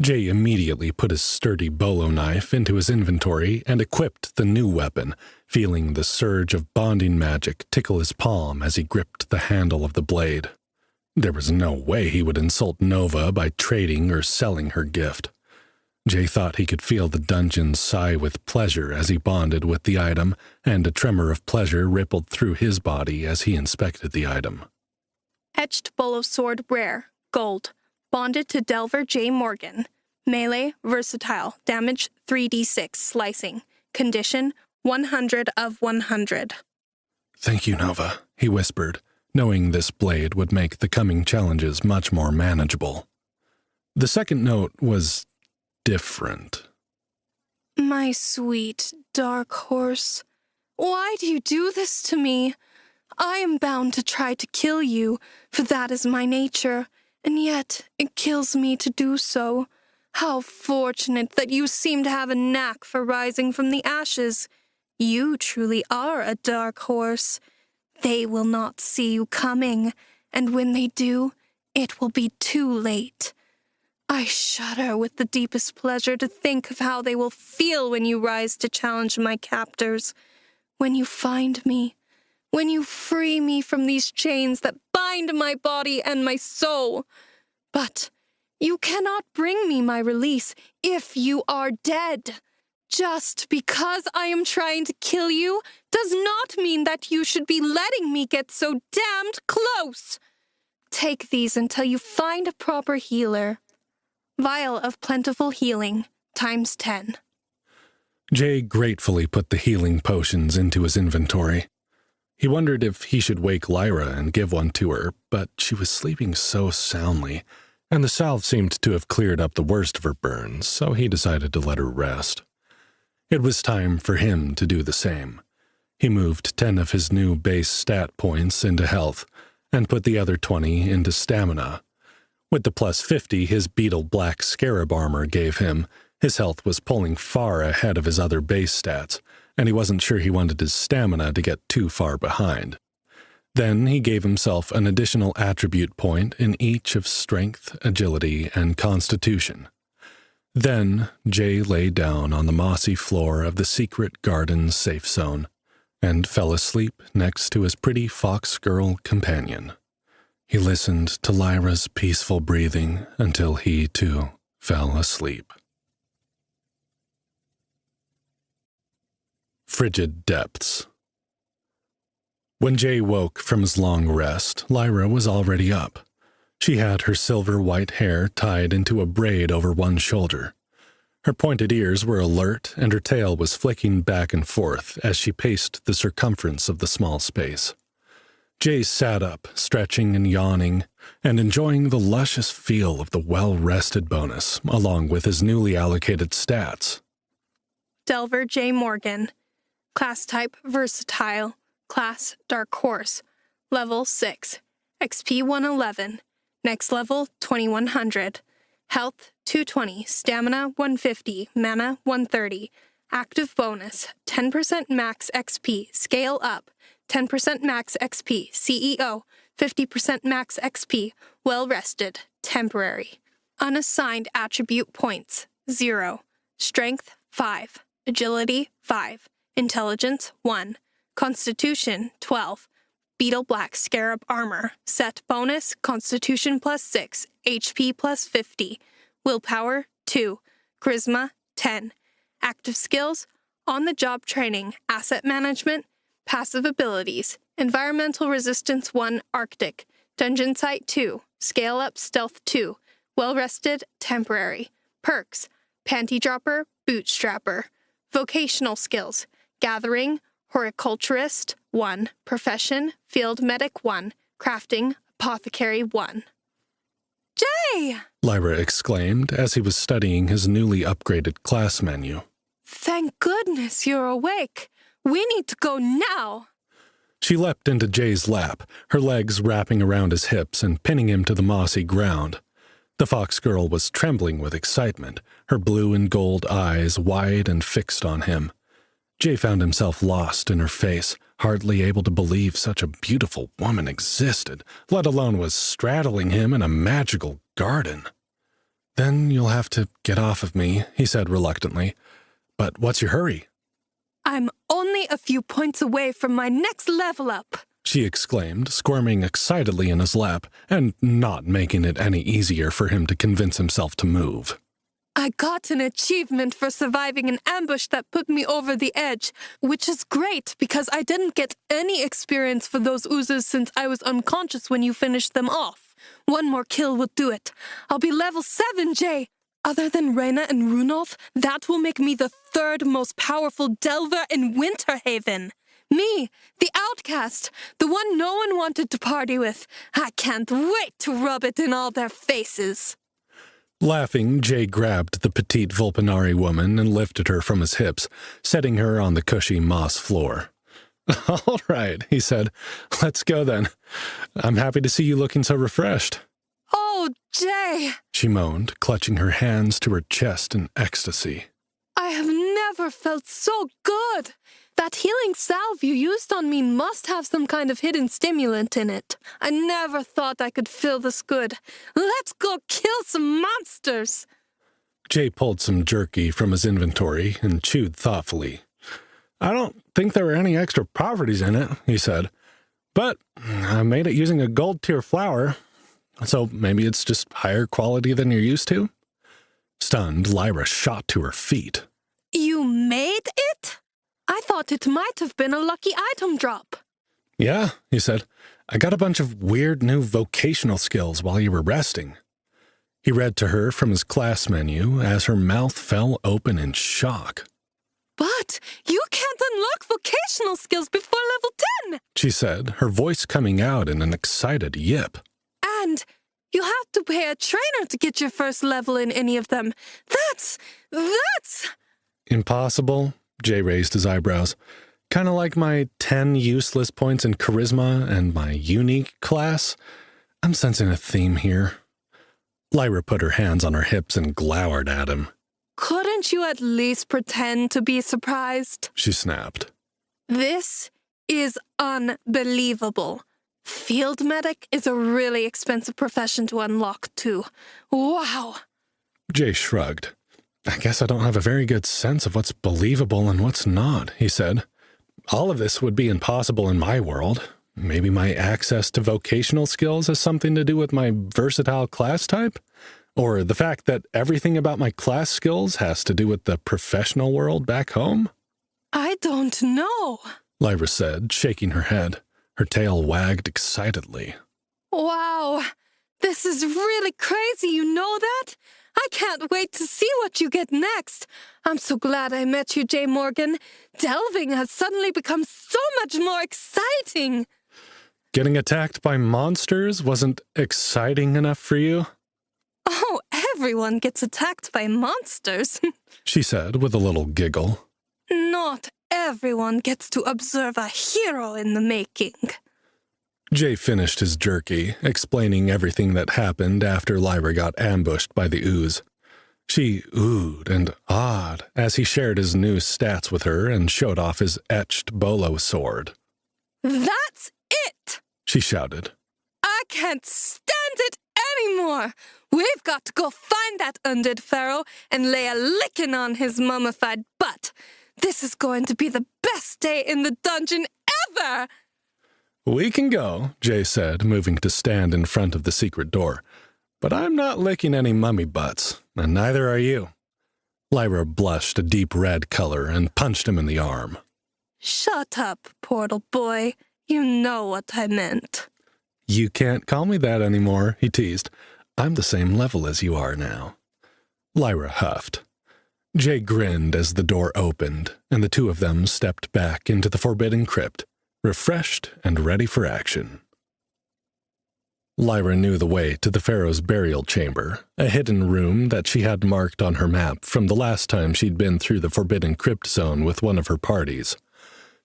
Jay immediately put his sturdy bolo knife into his inventory and equipped the new weapon, feeling the surge of bonding magic tickle his palm as he gripped the handle of the blade. There was no way he would insult Nova by trading or selling her gift. Jay thought he could feel the dungeon sigh with pleasure as he bonded with the item, and a tremor of pleasure rippled through his body as he inspected the item. Etched Bolo Sword Rare, Gold, bonded to Delver J. Morgan. Melee, versatile, damage 3d6, slicing. Condition, 100 of 100. "Thank you, Nova," he whispered, knowing this blade would make the coming challenges much more manageable. The second note was different. My sweet, dark horse, why do you do this to me? I am bound to try to kill you, for that is my nature, and yet it kills me to do so. How fortunate that you seem to have a knack for rising from the ashes. You truly are a dark horse. They will not see you coming, and when they do, it will be too late. I shudder with the deepest pleasure to think of how they will feel when you rise to challenge my captors. When you find me, when you free me from these chains that bind my body and my soul. But you cannot bring me my release if you are dead. Just because I am trying to kill you does not mean that you should be letting me get so damned close. Take these until you find a proper healer. Vial of Plentiful Healing, times 10. Jay gratefully put the healing potions into his inventory. He wondered if he should wake Lyra and give one to her, but she was sleeping so soundly, and the salve seemed to have cleared up the worst of her burns, so he decided to let her rest. It was time for him to do the same. He moved 10 of his new base stat points into health, and put the other 20 into stamina. With the plus 50 his beetle black scarab armor gave him, his health was pulling far ahead of his other base stats, and he wasn't sure he wanted his stamina to get too far behind. Then he gave himself an additional attribute point in each of strength, agility, and constitution. Then Jay lay down on the mossy floor of the secret garden safe zone and fell asleep next to his pretty fox girl companion. He listened to Lyra's peaceful breathing until he, too, fell asleep. Frigid Depths. When Jay woke from his long rest, Lyra was already up. She had her silver-white hair tied into a braid over one shoulder. Her pointed ears were alert, and her tail was flicking back and forth as she paced the circumference of the small space. Jay sat up, stretching and yawning, and enjoying the luscious feel of the well-rested bonus, along with his newly allocated stats. Delver J. Morgan. Class type, versatile. Class, Dark Horse. Level 6. XP 111. Next level, 2100. Health, 220. Stamina, 150. Mana, 130. Active bonus, 10% max XP. Scale up, 10% max XP. CEO, 50% max XP. Well rested. Temporary. Unassigned attribute points, 0. Strength, 5. Agility, 5. Intelligence, 1. Constitution, 12. Beetle Black Scarab Armor. Set bonus, Constitution plus 6. HP plus 50. Willpower, 2. Charisma, 10. Active skills, on-the-job training, asset management, passive abilities, environmental resistance 1 Arctic, dungeon site 2, scale up stealth 2, well-rested, temporary, perks, panty dropper, bootstrapper, vocational skills, gathering, horticulturist 1, profession, field medic 1, crafting, apothecary 1. Jay! Lyra exclaimed as he was studying his newly upgraded class menu. Thank goodness you're awake. We need to go now. She leapt into Jay's lap, her legs wrapping around his hips and pinning him to the mossy ground. The fox girl was trembling with excitement, her blue and gold eyes wide and fixed on him. Jay found himself lost in her face, hardly able to believe such a beautiful woman existed, let alone was straddling him in a magical garden. "Then you'll have to get off of me," he said reluctantly. "But what's your hurry?" I'm only a few points away from my next level up, she exclaimed, squirming excitedly in his lap and not making it any easier for him to convince himself to move. I got an achievement for surviving an ambush that put me over the edge, which is great because I didn't get any experience for those oozes since I was unconscious when you finished them off. One more kill would do it. I'll be level 7, Jay. Other than Reyna and Runolf, that will make me the 3rd most powerful delver in Winterhaven. Me, the outcast, the one no one wanted to party with. I can't wait to rub it in all their faces. Laughing, Jay grabbed the petite Vulpinari woman and lifted her from his hips, setting her on the cushy moss floor. "All right," he said. "Let's go then. I'm happy to see you looking so refreshed." Oh, Jay! She moaned, clutching her hands to her chest in ecstasy. I have never felt so good. That healing salve you used on me must have some kind of hidden stimulant in it. I never thought I could feel this good. Let's go kill some monsters. Jay pulled some jerky from his inventory and chewed thoughtfully. "I don't think there were any extra properties in it," he said. "But I made it using a gold-tier flour, so maybe it's just higher quality than you're used to?" Stunned, Lyra shot to her feet. You made it? I thought it might have been a lucky item drop. "Yeah," he said. "I got a bunch of weird new vocational skills while you were resting." He read to her from his class menu as her mouth fell open in shock. But you can't unlock vocational skills before level 10, she said, her voice coming out in an excited yip. And you have to pay a trainer to get your first level in any of them. That's... Impossible? Jay raised his eyebrows. Kind of like my 10 useless points in charisma and my unique class. I'm sensing a theme here. Lyra put her hands on her hips and glowered at him. Couldn't you at least pretend to be surprised? She snapped. This is unbelievable. Field medic is a really expensive profession to unlock, too. Wow. Jay shrugged. I guess I don't have a very good sense of what's believable and what's not, he said. All of this would be impossible in my world. Maybe my access to vocational skills has something to do with my versatile class type? Or the fact that everything about my class skills has to do with the professional world back home? I don't know, Lyra said, shaking her head. Her tail wagged excitedly. Wow, this is really crazy, you know that? I can't wait to see what you get next. I'm so glad I met you, Jay Morgan. Delving has suddenly become so much more exciting. Getting attacked by monsters wasn't exciting enough for you? Oh, everyone gets attacked by monsters, she said with a little giggle. Not everyone gets to observe a hero in the making. Jay finished his jerky, explaining everything that happened after Lyra got ambushed by the ooze. She oohed and awed as he shared his new stats with her and showed off his etched bolo sword. That's it! She shouted. I can't stand it anymore! We've got to go find that undead pharaoh and lay a licking on his mummified butt. This is going to be the best day in the dungeon ever! We can go, Jay said, moving to stand in front of the secret door. But I'm not licking any mummy butts, and neither are you. Lyra blushed a deep red color and punched him in the arm. Shut up, portal boy. You know what I meant. You can't call me that anymore, he teased. I'm the same level as you are now. Lyra huffed. Jay grinned as the door opened, and the two of them stepped back into the forbidden crypt, refreshed and ready for action. Lyra knew the way to the Pharaoh's burial chamber, a hidden room that she had marked on her map from the last time she'd been through the forbidden crypt zone with one of her parties.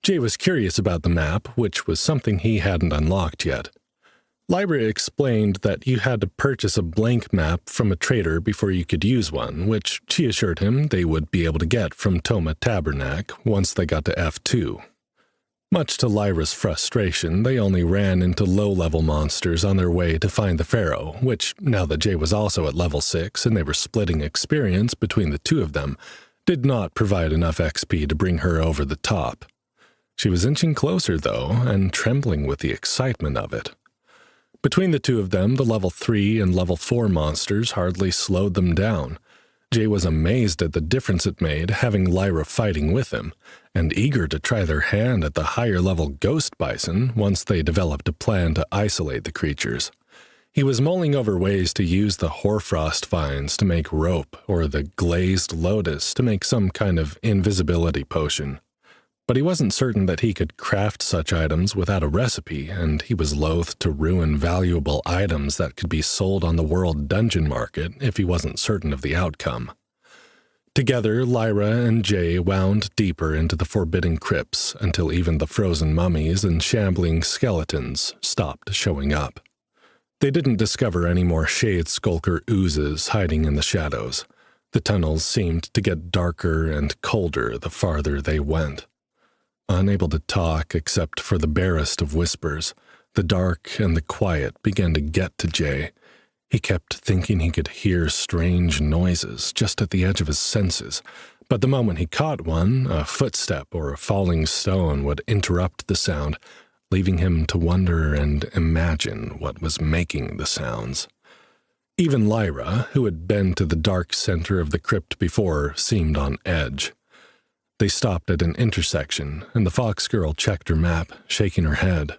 Jay was curious about the map, which was something he hadn't unlocked yet. Lyra explained that you had to purchase a blank map from a trader before you could use one, which she assured him they would be able to get from Toma Tabernac once they got to F2. Much to Lyra's frustration, they only ran into low-level monsters on their way to find the Pharaoh, which, now that Jay was also at level 6 and they were splitting experience between the two of them, did not provide enough XP to bring her over the top. She was inching closer, though, and trembling with the excitement of it. Between the two of them, the level 3 and level 4 monsters hardly slowed them down. Jay was amazed at the difference it made having Lyra fighting with him, and eager to try their hand at the higher-level ghost bison once they developed a plan to isolate the creatures. He was mulling over ways to use the hoarfrost vines to make rope or the glazed lotus to make some kind of invisibility potion. But he wasn't certain that he could craft such items without a recipe, and he was loath to ruin valuable items that could be sold on the world dungeon market if he wasn't certain of the outcome. Together, Lyra and Jay wound deeper into the forbidden crypts until even the frozen mummies and shambling skeletons stopped showing up. They didn't discover any more Shade Skulker oozes hiding in the shadows. The tunnels seemed to get darker and colder the farther they went. Unable to talk except for the barest of whispers, the dark and the quiet began to get to Jay. He kept thinking he could hear strange noises just at the edge of his senses, but the moment he caught one, a footstep or a falling stone would interrupt the sound, leaving him to wonder and imagine what was making the sounds. Even Lyra, who had been to the dark center of the crypt before, seemed on edge. They stopped at an intersection, and the fox girl checked her map, shaking her head.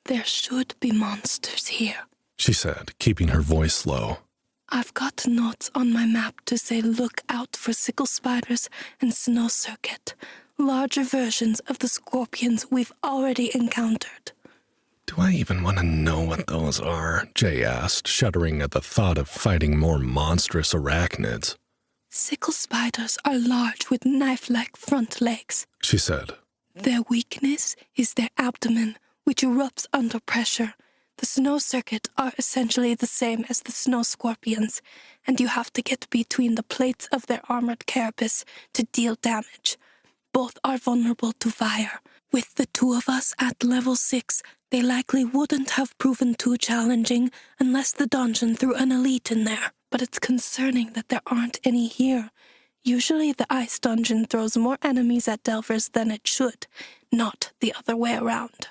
There should be monsters here, she said, keeping her voice low. I've got notes on my map to say look out for sickle spiders and snow circuit, larger versions of the scorpions we've already encountered. Do I even want to know what those are? Jay asked, shuddering at the thought of fighting more monstrous arachnids. Sickle spiders are large with knife-like front legs, she said. Their weakness is their abdomen, which erupts under pressure. The snow circuit are essentially the same as the snow scorpions, and you have to get between the plates of their armored carapace to deal damage. Both are vulnerable to fire. With the two of us at level 6, they likely wouldn't have proven too challenging unless the dungeon threw an elite in there. But it's concerning that there aren't any here. Usually the ice dungeon throws more enemies at delvers than it should, not the other way around.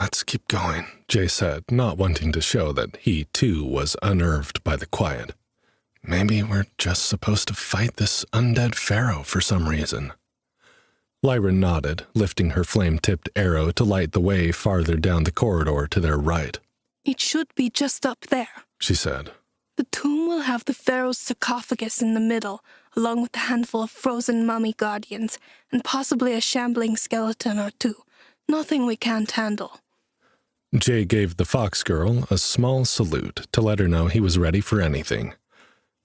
Let's keep going, Jay said, not wanting to show that he, too, was unnerved by the quiet. Maybe we're just supposed to fight this undead pharaoh for some reason. Lyra nodded, lifting her flame-tipped arrow to light the way farther down the corridor to their right. It should be just up there, she said. The tomb will have the pharaoh's sarcophagus in the middle, along with a handful of frozen mummy guardians, and possibly a shambling skeleton or two. Nothing we can't handle. Jay gave the fox girl a small salute to let her know he was ready for anything.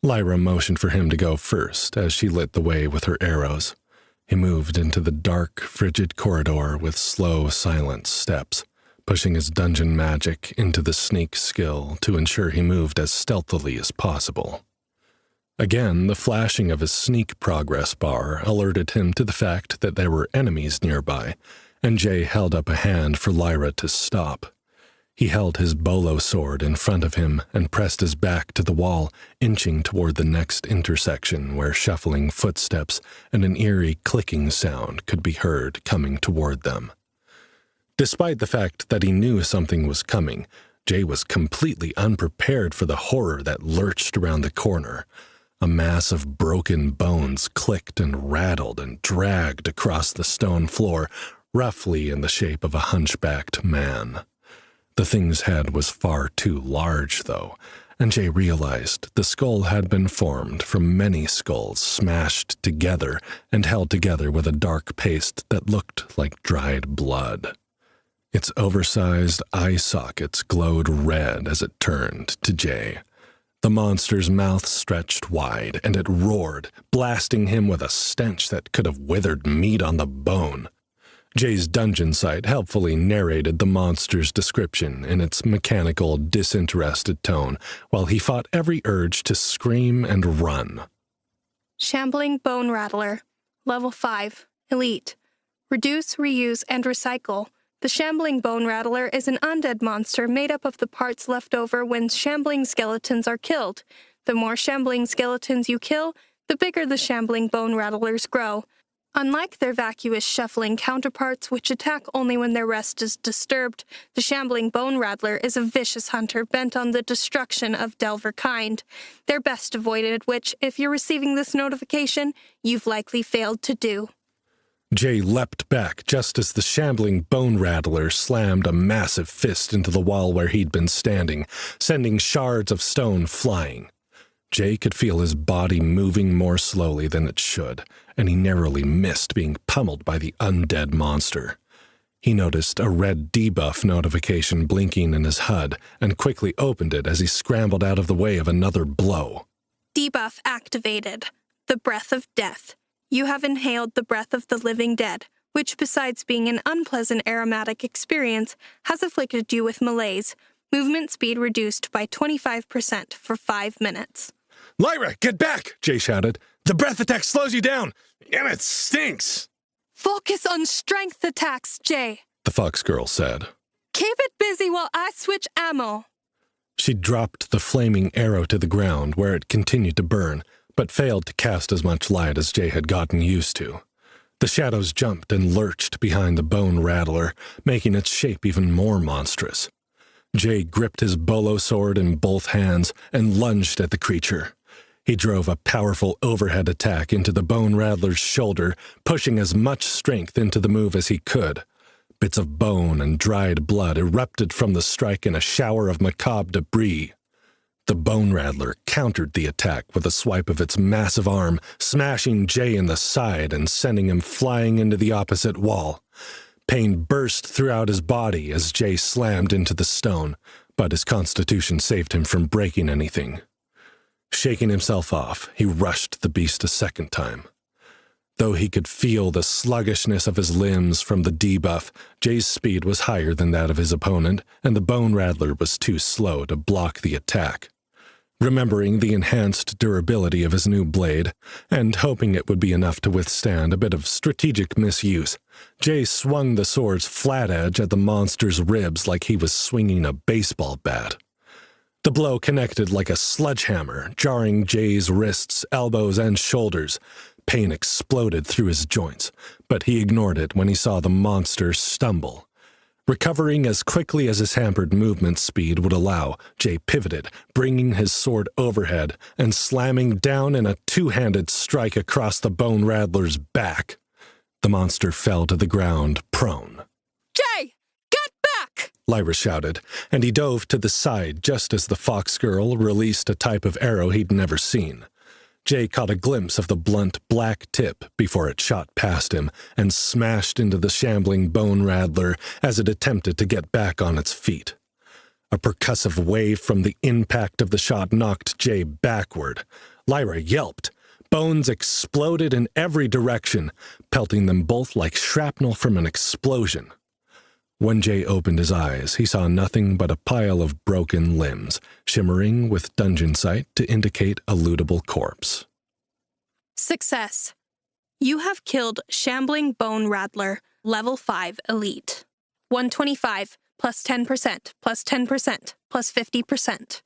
Lyra motioned for him to go first as she lit the way with her arrows. He moved into the dark, frigid corridor with slow, silent steps, pushing his dungeon magic into the sneak skill to ensure he moved as stealthily as possible. Again, the flashing of his sneak progress bar alerted him to the fact that there were enemies nearby, and Jay held up a hand for Lyra to stop. He held his bolo sword in front of him and pressed his back to the wall, inching toward the next intersection where shuffling footsteps and an eerie clicking sound could be heard coming toward them. Despite the fact that he knew something was coming, Jay was completely unprepared for the horror that lurched around the corner. A mass of broken bones clicked and rattled and dragged across the stone floor, roughly in the shape of a hunchbacked man. The thing's head was far too large, though, and Jay realized the skull had been formed from many skulls smashed together and held together with a dark paste that looked like dried blood. Its oversized eye sockets glowed red as it turned to Jay. The monster's mouth stretched wide, and it roared, blasting him with a stench that could have withered meat on the bone. Jay's dungeon site helpfully narrated the monster's description in its mechanical, disinterested tone, while he fought every urge to scream and run. Shambling Bone Rattler, Level 5, Elite. Reduce, reuse, and recycle. The Shambling Bone Rattler is an undead monster made up of the parts left over when shambling skeletons are killed. The more shambling skeletons you kill, the bigger the Shambling Bone Rattlers grow. Unlike their vacuous, shuffling counterparts, which attack only when their rest is disturbed, the Shambling Bone Rattler is a vicious hunter bent on the destruction of Delver kind. They're best avoided, which, if you're receiving this notification, you've likely failed to do. Jay leapt back just as the Shambling Bone Rattler slammed a massive fist into the wall where he'd been standing, sending shards of stone flying. Jay could feel his body moving more slowly than it should, and he narrowly missed being pummeled by the undead monster. He noticed a red debuff notification blinking in his HUD and quickly opened it as he scrambled out of the way of another blow. Debuff activated. The Breath of Death. You have inhaled the breath of the living dead, which, besides being an unpleasant aromatic experience, has afflicted you with malaise. Movement speed reduced by 25% for 5 minutes. "Lyra, get back!" Jay shouted. "The breath attack slows you down, and it stinks!" Focus on strength attacks, Jay, the fox girl said. Keep it busy while I switch ammo. She dropped the flaming arrow to the ground where it continued to burn, but failed to cast as much light as Jay had gotten used to. The shadows jumped and lurched behind the Bone Rattler, making its shape even more monstrous. Jay gripped his bolo sword in both hands and lunged at the creature. He drove a powerful overhead attack into the Bone Rattler's shoulder, pushing as much strength into the move as he could. Bits of bone and dried blood erupted from the strike in a shower of macabre debris. The Bone Rattler countered the attack with a swipe of its massive arm, smashing Jay in the side and sending him flying into the opposite wall. Pain burst throughout his body as Jay slammed into the stone, but his constitution saved him from breaking anything. Shaking himself off, he rushed the beast a second time. Though he could feel the sluggishness of his limbs from the debuff, Jay's speed was higher than that of his opponent, and the Bone Rattler was too slow to block the attack. Remembering the enhanced durability of his new blade, and hoping it would be enough to withstand a bit of strategic misuse, Jay swung the sword's flat edge at the monster's ribs like he was swinging a baseball bat. The blow connected like a sledgehammer, jarring Jay's wrists, elbows, and shoulders. Pain exploded through his joints, but he ignored it when he saw the monster stumble. Recovering as quickly as his hampered movement speed would allow, Jay pivoted, bringing his sword overhead and slamming down in a two-handed strike across the Bone Rattler's back. The monster fell to the ground, prone. Jay, get back! Lyra shouted, and he dove to the side just as the fox girl released a type of arrow he'd never seen. Jay caught a glimpse of the blunt black tip before it shot past him and smashed into the shambling Bone Rattler as it attempted to get back on its feet. A percussive wave from the impact of the shot knocked Jay backward. Lyra yelped. Bones exploded in every direction, pelting them both like shrapnel from an explosion. When Jay opened his eyes, he saw nothing but a pile of broken limbs, shimmering with dungeon sight to indicate a lootable corpse. Success. You have killed Shambling Bone Rattler, Level 5 Elite. 125, plus 10%, plus 10%, plus 50%.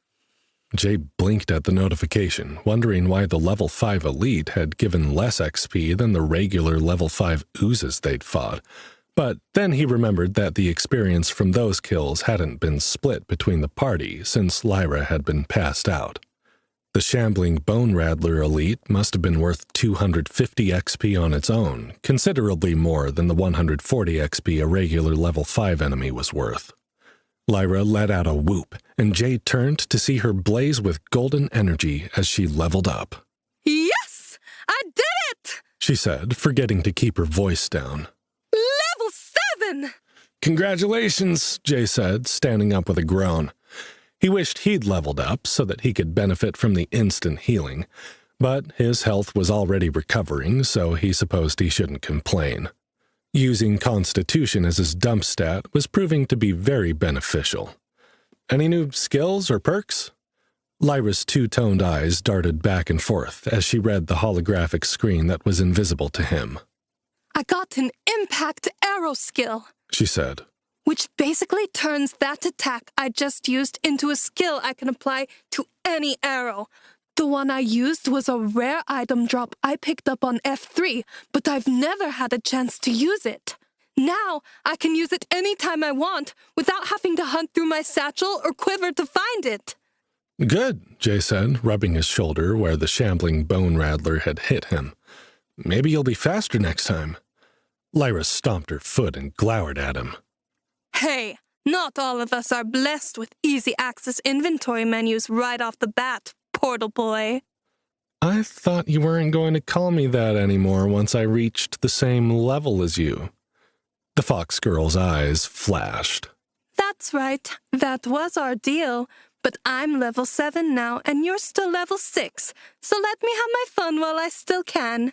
Jay blinked at the notification, wondering why the Level 5 Elite had given less XP than the regular Level 5 oozes they'd fought. But then he remembered that the experience from those kills hadn't been split between the party since Lyra had been passed out. The Shambling Bone Rattler Elite must have been worth 250 XP on its own, considerably more than the 140 XP a regular Level 5 enemy was worth. Lyra let out a whoop, and Jay turned to see her blaze with golden energy as she leveled up. Yes! I did it! She said, forgetting to keep her voice down. Level 7! Congratulations, Jay said, standing up with a groan. He wished he'd leveled up so that he could benefit from the instant healing, but his health was already recovering, so he supposed he shouldn't complain. Using Constitution as his dump stat was proving to be very beneficial. Any new skills or perks? Lyra's two-toned eyes darted back and forth as she read the holographic screen that was invisible to him. I got an impact arrow skill, She said. which basically turns that attack I just used into a skill I can apply to any arrow. The one I used was a rare item drop I picked up on F3, but I've never had a chance to use it. Now I can use it anytime I want without having to hunt through my satchel or quiver to find it. Good, Jay said, rubbing his shoulder where the shambling bone rattler had hit him. Maybe you'll be faster next time. Lyra stomped her foot and glowered at him. Hey, not all of us are blessed with easy access inventory menus right off the bat, portal boy. I thought you weren't going to call me that anymore once I reached the same level as you. The fox girl's eyes flashed. That's right, that was our deal. But I'm level 7 now, and you're still level 6, so let me have my fun while I still can.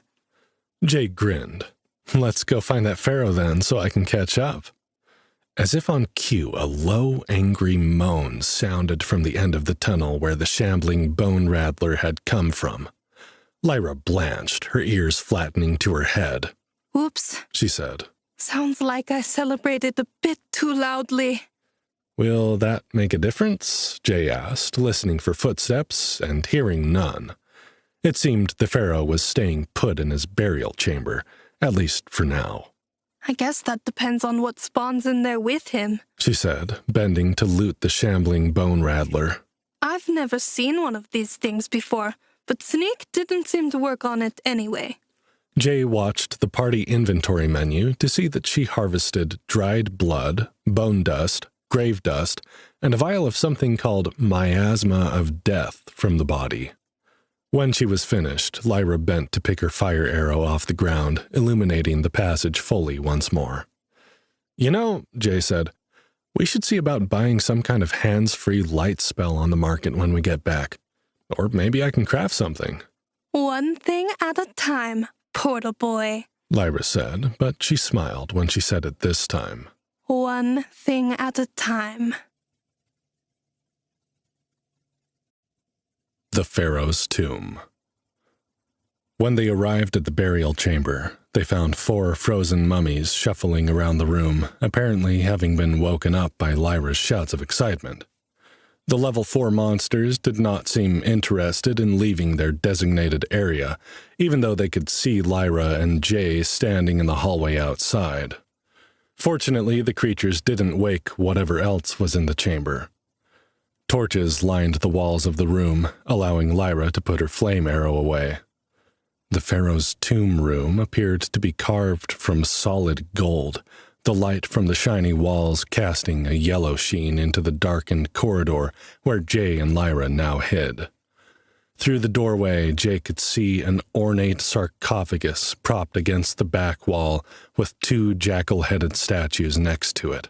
Jay grinned. Let's go find that pharaoh then, so I can catch up. As if on cue, a low, angry moan sounded from the end of the tunnel where the shambling bone rattler had come from. Lyra blanched, her ears flattening to her head. Oops, She said. Sounds like I celebrated a bit too loudly. Will that make a difference? Jay asked, listening for footsteps and hearing none. It seemed the pharaoh was staying put in his burial chamber, at least for now. I guess that depends on what spawns in there with him, She said, bending to loot the shambling bone rattler. I've never seen one of these things before, but Sneak didn't seem to work on it anyway. Jay watched the party inventory menu to see that she harvested dried blood, bone dust, grave dust, and a vial of something called miasma of death from the body. When she was finished, Lyra bent to pick her fire arrow off the ground, illuminating the passage fully once more. You know, Jay said, we should see about buying some kind of hands-free light spell on the market when we get back. Or maybe I can craft something. One thing at a time, portal boy. Lyra said, but she smiled when she said it this time. One thing at a time. The Pharaoh's Tomb. When they arrived at the burial chamber, they found 4 frozen mummies shuffling around the room, apparently having been woken up by Lyra's shouts of excitement. The level 4 monsters did not seem interested in leaving their designated area, even though they could see Lyra and Jay standing in the hallway outside. Fortunately, the creatures didn't wake whatever else was in the chamber. Torches lined the walls of the room, allowing Lyra to put her flame arrow away. The Pharaoh's tomb room appeared to be carved from solid gold, the light from the shiny walls casting a yellow sheen into the darkened corridor where Jay and Lyra now hid. Through the doorway, Jay could see an ornate sarcophagus propped against the back wall with 2 jackal-headed statues next to it.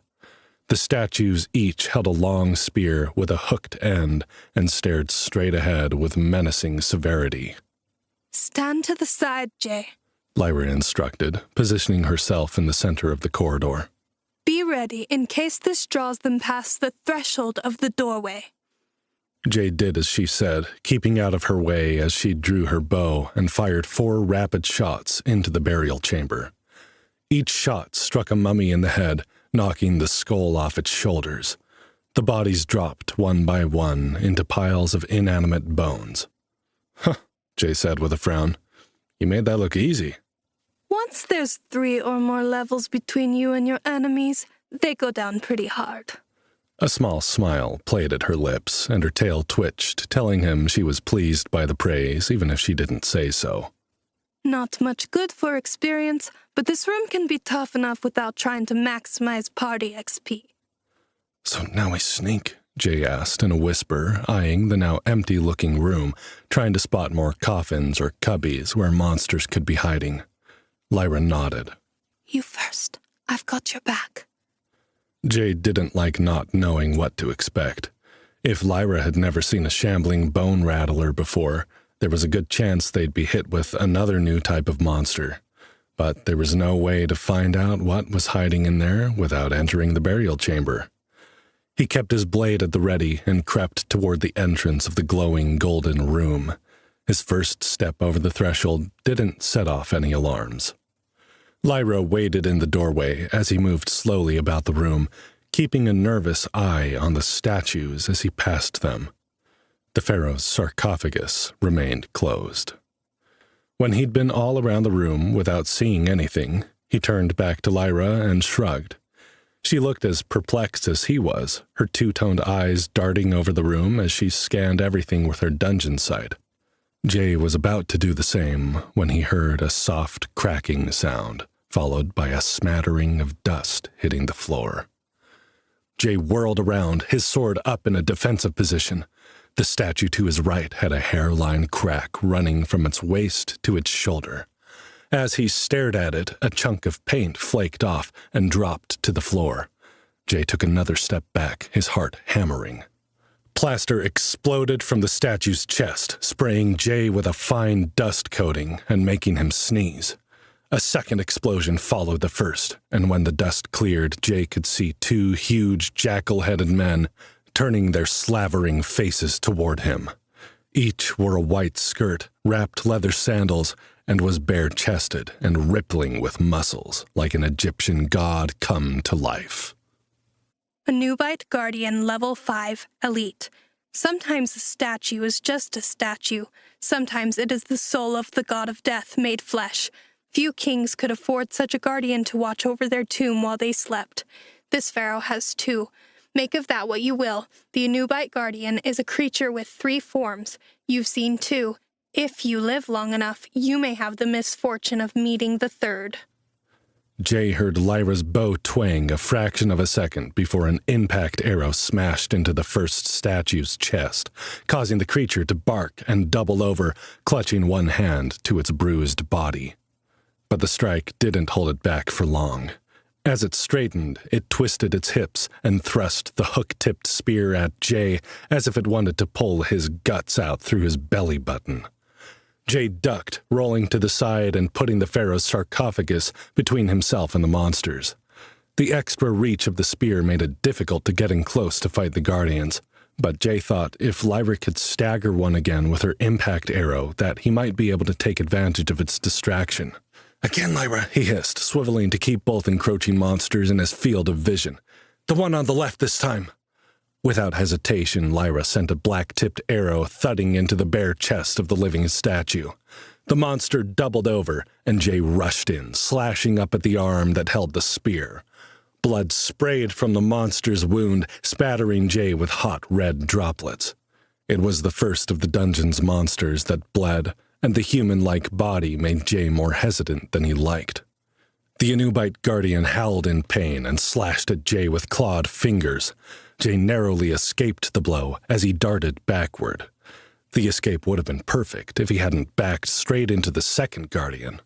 The statues each held a long spear with a hooked end and stared straight ahead with menacing severity. Stand to the side, Jay. Lyra instructed, positioning herself in the center of the corridor. Be ready in case this draws them past the threshold of the doorway. Jay did as she said, keeping out of her way as she drew her bow and fired 4 rapid shots into the burial chamber. Each shot struck a mummy in the head, knocking the skull off its shoulders. The bodies dropped one by one into piles of inanimate bones. Huh, Jay said with a frown. You made that look easy. Once there's 3 or more levels between you and your enemies, they go down pretty hard. A small smile played at her lips, and her tail twitched, telling him she was pleased by the praise, even if she didn't say so. Not much good for experience, but this room can be tough enough without trying to maximize party XP. So now we sneak? Jay asked in a whisper, eyeing the now empty-looking room, trying to spot more coffins or cubbies where monsters could be hiding. Lyra nodded. You first. I've got your back. Jay didn't like not knowing what to expect. If Lyra had never seen a shambling bone rattler before, there was a good chance they'd be hit with another new type of monster. but there was no way to find out what was hiding in there without entering the burial chamber. He kept his blade at the ready and crept toward the entrance of the glowing golden room. His first step over the threshold didn't set off any alarms. Lyra waited in the doorway as he moved slowly about the room, keeping a nervous eye on the statues as he passed them. The pharaoh's sarcophagus remained closed. When he'd been all around the room without seeing anything, he turned back to Lyra and shrugged. She looked as perplexed as he was, her two-toned eyes darting over the room as she scanned everything with her dungeon sight. Jay was about to do the same when he heard a soft cracking sound, followed by a smattering of dust hitting the floor. Jay whirled around, his sword up in a defensive position. The statue to his right had a hairline crack running from its waist to its shoulder. As he stared at it, a chunk of paint flaked off and dropped to the floor. Jay took another step back, his heart hammering. Plaster exploded from the statue's chest, spraying Jay with a fine dust coating and making him sneeze. A second explosion followed the first, and when the dust cleared, Jay could see two huge jackal-headed men turning their slavering faces toward him. Each wore a white skirt, wrapped leather sandals, and was bare-chested and rippling with muscles like an Egyptian god come to life. A Nubite Guardian Level 5 Elite. Sometimes a statue is just a statue. Sometimes it is the soul of the god of death made flesh. Few kings could afford such a guardian to watch over their tomb while they slept. This pharaoh has two. Make of that what you will. The Nubite Guardian is a creature with 3 forms. You've seen 2. If you live long enough, you may have the misfortune of meeting the 3rd. Jay heard Lyra's bow twang a fraction of a second before an impact arrow smashed into the first statue's chest, causing the creature to bark and double over, clutching one hand to its bruised body. But the strike didn't hold it back for long. As it straightened, it twisted its hips and thrust the hook-tipped spear at Jay as if it wanted to pull his guts out through his belly button. Jay ducked, rolling to the side and putting the pharaoh's sarcophagus between himself and the monsters. The extra reach of the spear made it difficult to get in close to fight the guardians, but Jay thought if Lyra could stagger one again with her impact arrow, that he might be able to take advantage of its distraction. "Again, Lyra," he hissed, swiveling to keep both encroaching monsters in his field of vision. "The one on the left this time." Without hesitation, Lyra sent a black-tipped arrow thudding into the bare chest of the living statue. The monster doubled over, and Jay rushed in, slashing up at the arm that held the spear. Blood sprayed from the monster's wound, spattering Jay with hot red droplets. It was the first of the dungeon's monsters that bled, and the human-like body made Jay more hesitant than he liked. The Anubite Guardian howled in pain and slashed at Jay with clawed fingers. Jay narrowly escaped the blow as he darted backward. The escape would have been perfect if he hadn't backed straight into the second Guardian.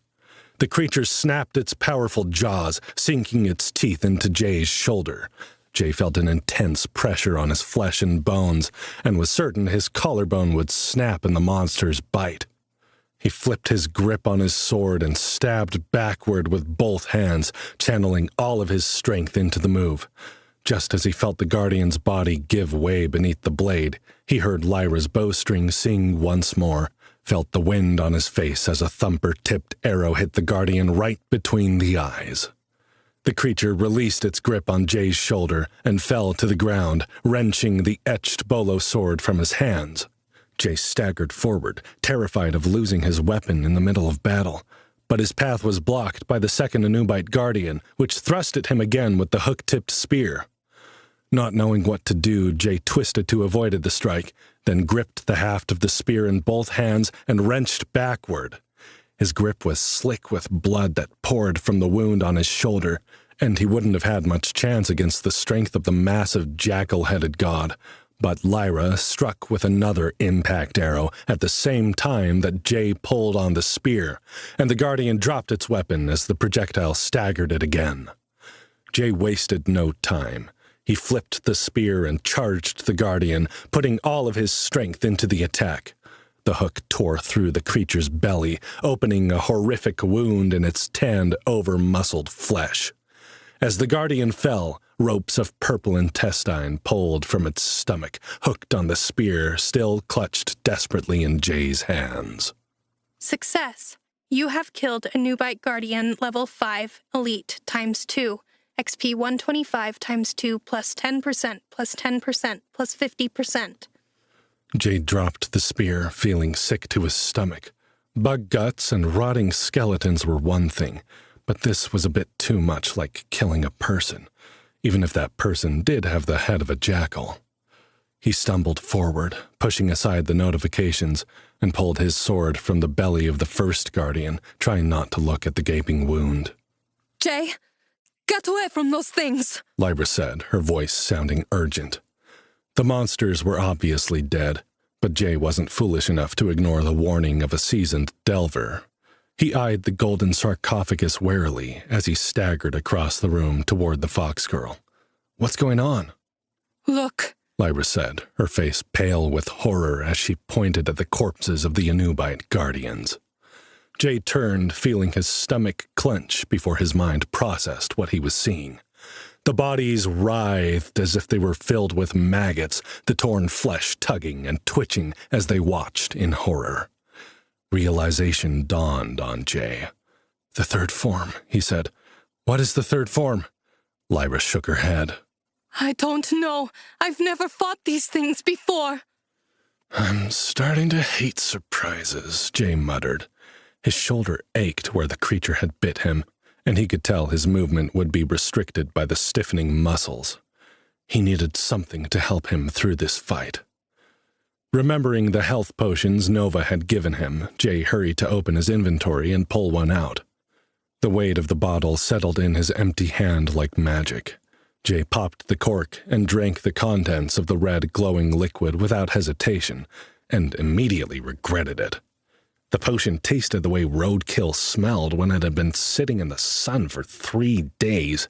The creature snapped its powerful jaws, sinking its teeth into Jay's shoulder. Jay felt an intense pressure on his flesh and bones and was certain his collarbone would snap in the monster's bite. He flipped his grip on his sword and stabbed backward with both hands, channeling all of his strength into the move. Just as he felt the Guardian's body give way beneath the blade, he heard Lyra's bowstring sing once more, felt the wind on his face as a thumper-tipped arrow hit the Guardian right between the eyes. The creature released its grip on Jay's shoulder and fell to the ground, wrenching the etched bolo sword from his hands. Jay staggered forward, terrified of losing his weapon in the middle of battle. But his path was blocked by the second Anubite Guardian, which thrust at him again with the hook-tipped spear. Not knowing what to do, Jay twisted to avoid the strike, then gripped the haft of the spear in both hands and wrenched backward. His grip was slick with blood that poured from the wound on his shoulder, and he wouldn't have had much chance against the strength of the massive jackal-headed god. But Lyra struck with another impact arrow at the same time that Jay pulled on the spear, and the Guardian dropped its weapon as the projectile staggered it again. Jay wasted no time. He flipped the spear and charged the Guardian, putting all of his strength into the attack. The hook tore through the creature's belly, opening a horrific wound in its tanned, over-muscled flesh. As the guardian fell, ropes of purple intestine pulled from its stomach, hooked on the spear still clutched desperately in Jay's hands. Success. You have killed a Nubite Guardian level 5 elite times 2. XP 125 times 2 plus 10% plus 10% plus 50%. Jay dropped the spear, feeling sick to his stomach. Bug guts and rotting skeletons were one thing, but this was a bit too much like killing a person, even if that person did have the head of a jackal. He stumbled forward, pushing aside the notifications, and pulled his sword from the belly of the first guardian, trying not to look at the gaping wound. Jay, get away from those things, Lyra said, her voice sounding urgent. The monsters were obviously dead, but Jay wasn't foolish enough to ignore the warning of a seasoned delver. He eyed the golden sarcophagus warily as he staggered across the room toward the fox girl. "What's going on?" Look, Lyra said, her face pale with horror as she pointed at the corpses of the Anubite guardians. Jay turned, feeling his stomach clench before his mind processed what he was seeing. The bodies writhed as if they were filled with maggots, the torn flesh tugging and twitching as they watched in horror. Realization dawned on Jay. "The third form," he said. "What is the third form?" Lyra shook her head. I don't know. I've never fought these things before. "I'm starting to hate surprises," Jay muttered. His shoulder ached where the creature had bit him, and he could tell his movement would be restricted by the stiffening muscles. He needed something to help him through this fight. Remembering the health potions Nova had given him, Jay hurried to open his inventory and pull one out. The weight of the bottle settled in his empty hand like magic. Jay popped the cork and drank the contents of the red glowing liquid without hesitation, and immediately regretted it. The potion tasted the way roadkill smelled when it had been sitting in the sun for 3 days.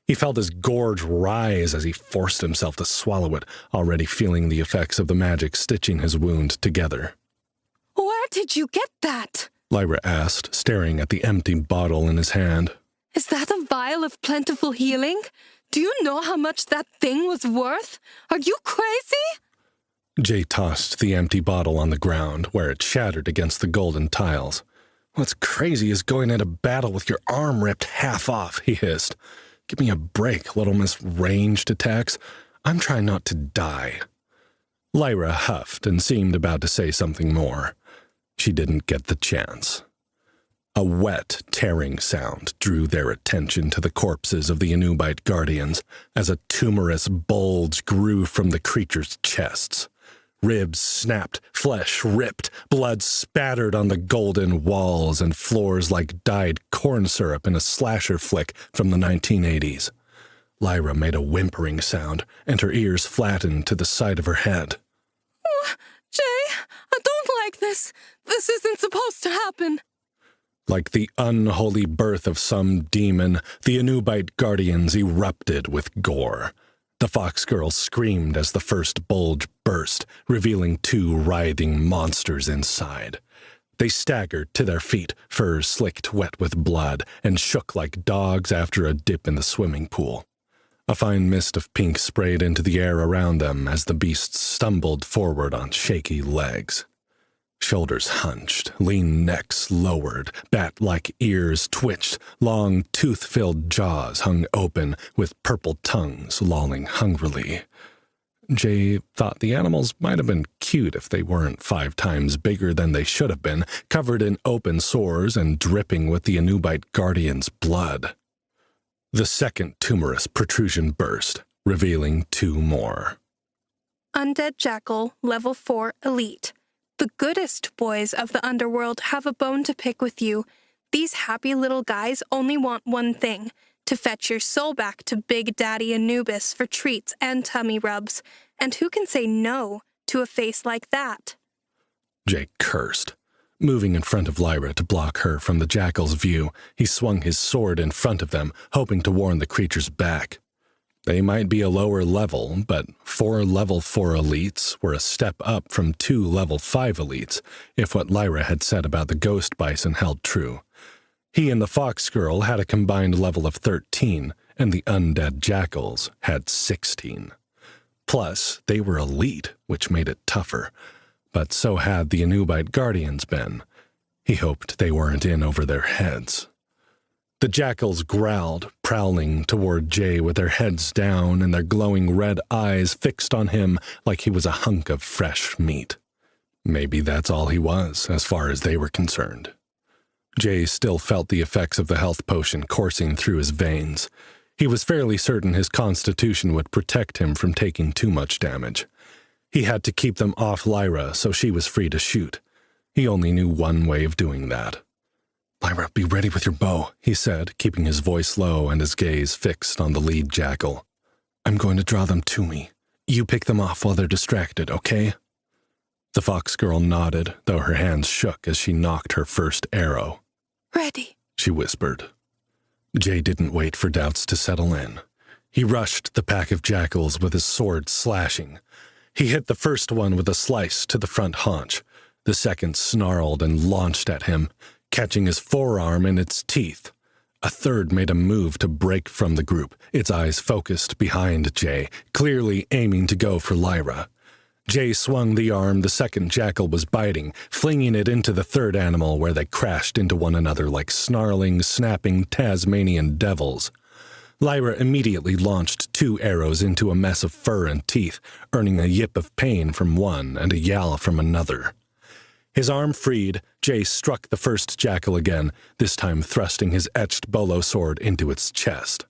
He felt his gorge rise as he forced himself to swallow it, already feeling the effects of the magic stitching his wound together. Where did you get that? Lyra asked, staring at the empty bottle in his hand. Is that a vial of plentiful healing? Do you know how much that thing was worth? Are you crazy? Jay tossed the empty bottle on the ground, where it shattered against the golden tiles. "What's crazy is going into battle with your arm ripped half off," he hissed. "Give me a break, little miss ranged attacks. I'm trying not to die." Lyra huffed and seemed about to say something more. She didn't get the chance. A wet, tearing sound drew their attention to the corpses of the Anubite guardians as a tumorous bulge grew from the creatures' chests. Ribs snapped, flesh ripped, blood spattered on the golden walls and floors like dyed corn syrup in a slasher flick from the 1980s. Lyra made a whimpering sound, and her ears flattened to the side of her head. Jay, I don't like this. This isn't supposed to happen. Like the unholy birth of some demon, the Anubite guardians erupted with gore. The fox girl screamed as the first bulge burst, revealing 2 writhing monsters inside. They staggered to their feet, fur slicked wet with blood, and shook like dogs after a dip in the swimming pool. A fine mist of pink sprayed into the air around them as the beasts stumbled forward on shaky legs. Shoulders hunched, lean necks lowered, bat-like ears twitched, long tooth-filled jaws hung open, with purple tongues lolling hungrily. Jay thought the animals might have been cute if they weren't 5 times bigger than they should have been, covered in open sores and dripping with the Anubite guardian's blood. The second tumorous protrusion burst, revealing 2 more. Undead Jackal, level 4 elite. The goodest boys of the underworld have a bone to pick with you. These happy little guys only want one thing, to fetch your soul back to Big Daddy Anubis for treats and tummy rubs. And who can say no to a face like that? Jay cursed. Moving in front of Lyra to block her from the jackal's view, he swung his sword in front of them, hoping to warn the creatures back. They might be a lower level, but 4 level 4 elites were a step up from 2 level 5 elites, if what Lyra had said about the ghost bison held true. He and the fox girl had a combined level of 13, and the undead jackals had 16. Plus, they were elite, which made it tougher, but so had the Anubite guardians been. He hoped they weren't in over their heads. The jackals growled, prowling toward Jay with their heads down and their glowing red eyes fixed on him like he was a hunk of fresh meat. Maybe that's all he was, as far as they were concerned. Jay still felt the effects of the health potion coursing through his veins. He was fairly certain his constitution would protect him from taking too much damage. He had to keep them off Lyra so she was free to shoot. He only knew one way of doing that. "Lyra, be ready with your bow," he said, keeping his voice low and his gaze fixed on the lead jackal. "I'm going to draw them to me. You pick them off while they're distracted, okay?" The fox girl nodded, though her hands shook as she nocked her first arrow. Ready, she whispered. Jay didn't wait for doubts to settle in. He rushed the pack of jackals with his sword slashing. He hit the first one with a slice to the front haunch. The second snarled and launched at him, catching his forearm in its teeth. A third made a move to break from the group, its eyes focused behind Jay, clearly aiming to go for Lyra. Jay swung the arm the second jackal was biting, flinging it into the third animal where they crashed into one another like snarling, snapping Tasmanian devils. Lyra immediately launched 2 arrows into a mess of fur and teeth, earning a yip of pain from one and a yowl from another. His arm freed, Jay struck the first jackal again, this time thrusting his etched bolo sword into its chest.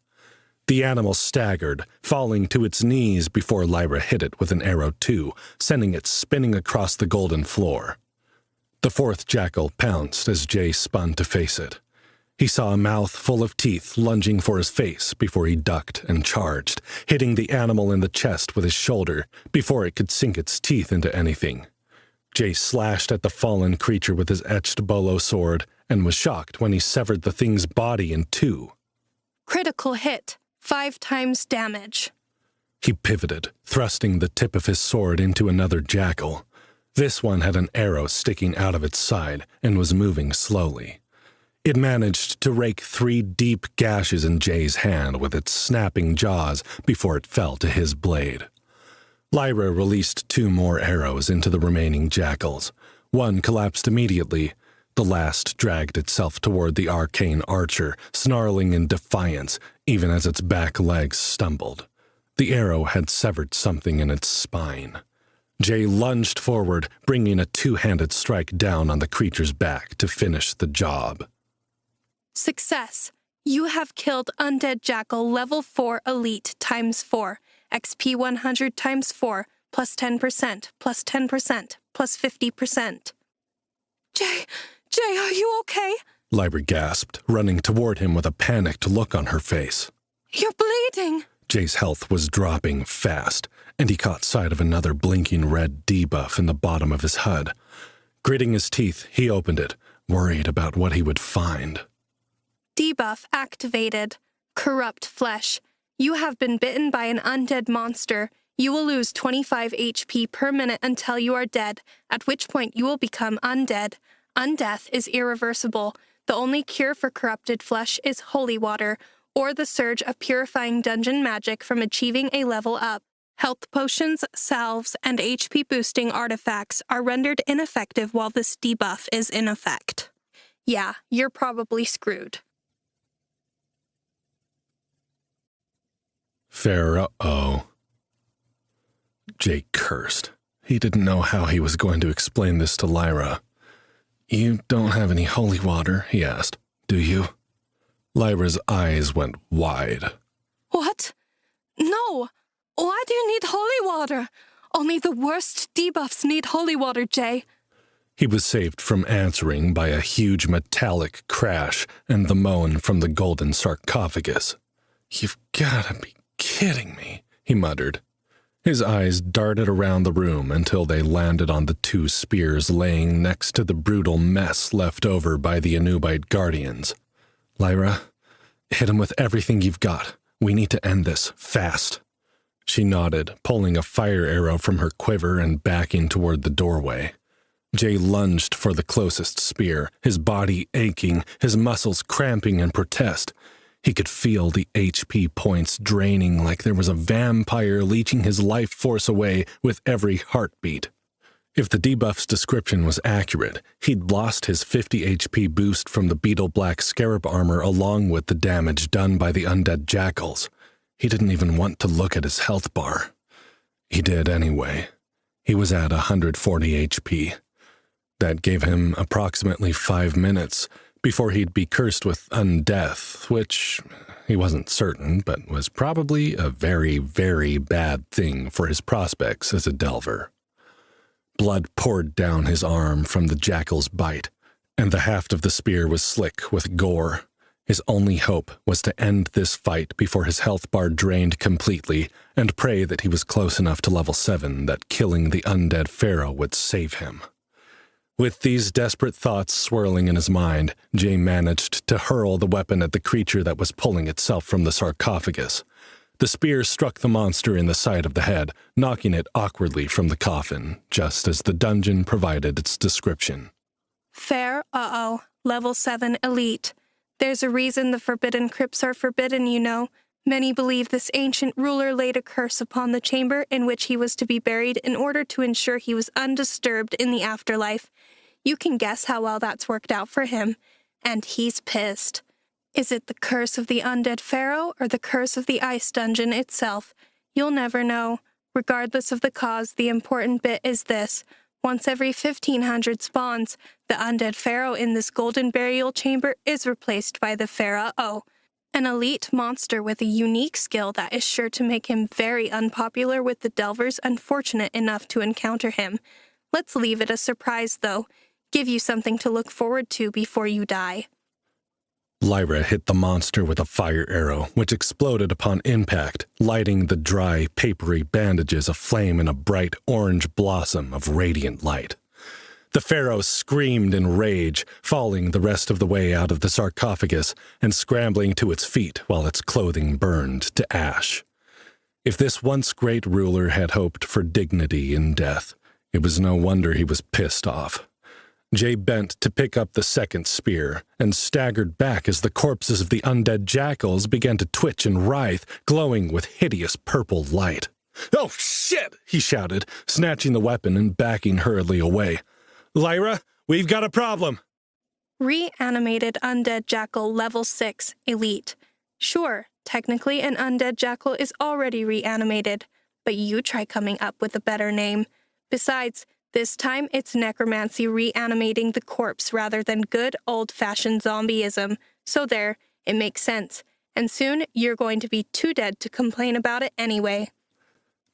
The animal staggered, falling to its knees before Lyra hit it with an arrow too, sending it spinning across the golden floor. The fourth jackal pounced as Jay spun to face it. He saw a mouth full of teeth lunging for his face before he ducked and charged, hitting the animal in the chest with his shoulder before it could sink its teeth into anything. Jay slashed at the fallen creature with his etched bolo sword and was shocked when he severed the thing's body in 2. critical hit, 5 times damage. He pivoted, thrusting the tip of his sword into another jackal. This one had an arrow sticking out of its side and was moving slowly. It managed to rake 3 deep gashes in Jay's hand with its snapping jaws before it fell to his blade. Lyra released 2 more arrows into the remaining jackals. One collapsed immediately. The last dragged itself toward the arcane archer, snarling in defiance, even as its back legs stumbled. The arrow had severed something in its spine. Jay lunged forward, bringing a 2-handed strike down on the creature's back to finish the job. Success. You have killed Undead Jackal level 4 elite times 4. XP 100 times 4, plus 10%, plus 10%, plus 50%. Jay, are you okay? Lyra gasped, running toward him with a panicked look on her face. You're bleeding. Jay's health was dropping fast, and he caught sight of another blinking red debuff in the bottom of his HUD. Gritting his teeth, he opened it, worried about what he would find. Debuff activated. Corrupt flesh. You have been bitten by an undead monster. You will lose 25 HP per minute until you are dead, at which point you will become undead. Undeath is irreversible. The only cure for corrupted flesh is holy water, or the surge of purifying dungeon magic from achieving a level up. Health potions, salves, and HP-boosting artifacts are rendered ineffective while this debuff is in effect. Yeah, you're probably screwed. Pharaoh. Jay cursed. He didn't know how he was going to explain this to Lyra. "You don't have any holy water?" he asked. "Do you?" Lyra's eyes went wide. What? No! Why do you need holy water? Only the worst debuffs need holy water, Jay. He was saved from answering by a huge metallic crash and the moan from the golden sarcophagus. "You've gotta be kidding me," he muttered. His eyes darted around the room until they landed on the 2 spears laying next to the brutal mess left over by the Anubite guardians. "Lyra, hit him with everything you've got. We need to end this, fast. She nodded, pulling a fire arrow from her quiver and backing toward the doorway. Jay lunged for the closest spear, his body aching, his muscles cramping in protest. He could feel the HP points draining like there was a vampire leeching his life force away with every heartbeat. If the debuff's description was accurate, he'd lost his 50 HP boost from the beetle black scarab armor along with the damage done by the undead jackals. He didn't even want to look at his health bar. He did anyway. He was at 140 HP. That gave him approximately 5 minutes before he'd be cursed with undeath, which he wasn't certain, but was probably a very, very bad thing for his prospects as a delver. Blood poured down his arm from the jackal's bite, and the haft of the spear was slick with gore. His only hope was to end this fight before his health bar drained completely, and pray that he was close enough to level 7 that killing the undead pharaoh would save him. With these desperate thoughts swirling in his mind, Jay managed to hurl the weapon at the creature that was pulling itself from the sarcophagus. The spear struck the monster in the side of the head, knocking it awkwardly from the coffin, just as the dungeon provided its description. Fair, level 7 elite. There's a reason the forbidden crypts are forbidden, you know. Many believe this ancient ruler laid a curse upon the chamber in which he was to be buried in order to ensure he was undisturbed in the afterlife. You can guess how well that's worked out for him. And he's pissed. Is it the curse of the undead pharaoh or the curse of the ice dungeon itself? You'll never know. Regardless of the cause, the important bit is this. Once every 1,500 spawns, the undead pharaoh in this golden burial chamber is replaced by the pharaoh, an elite monster with a unique skill that is sure to make him very unpopular with the delvers unfortunate enough to encounter him. Let's leave it a surprise, though. Give you something to look forward to before you die. Lyra hit the monster with a fire arrow, which exploded upon impact, lighting the dry, papery bandages aflame in a bright orange blossom of radiant light. The pharaoh screamed in rage, falling the rest of the way out of the sarcophagus and scrambling to its feet while its clothing burned to ash. If this once great ruler had hoped for dignity in death, it was no wonder he was pissed off. Jay bent to pick up the second spear and staggered back as the corpses of the undead jackals began to twitch and writhe, glowing with hideous purple light. "Oh, shit!" he shouted, snatching the weapon and backing hurriedly away. "Lyra, we've got a problem!" Reanimated undead jackal level 6 elite. Sure, technically an undead jackal is already reanimated, but you try coming up with a better name. Besides, this time, it's necromancy reanimating the corpse rather than good old-fashioned zombieism. So there, it makes sense. And soon, you're going to be too dead to complain about it anyway.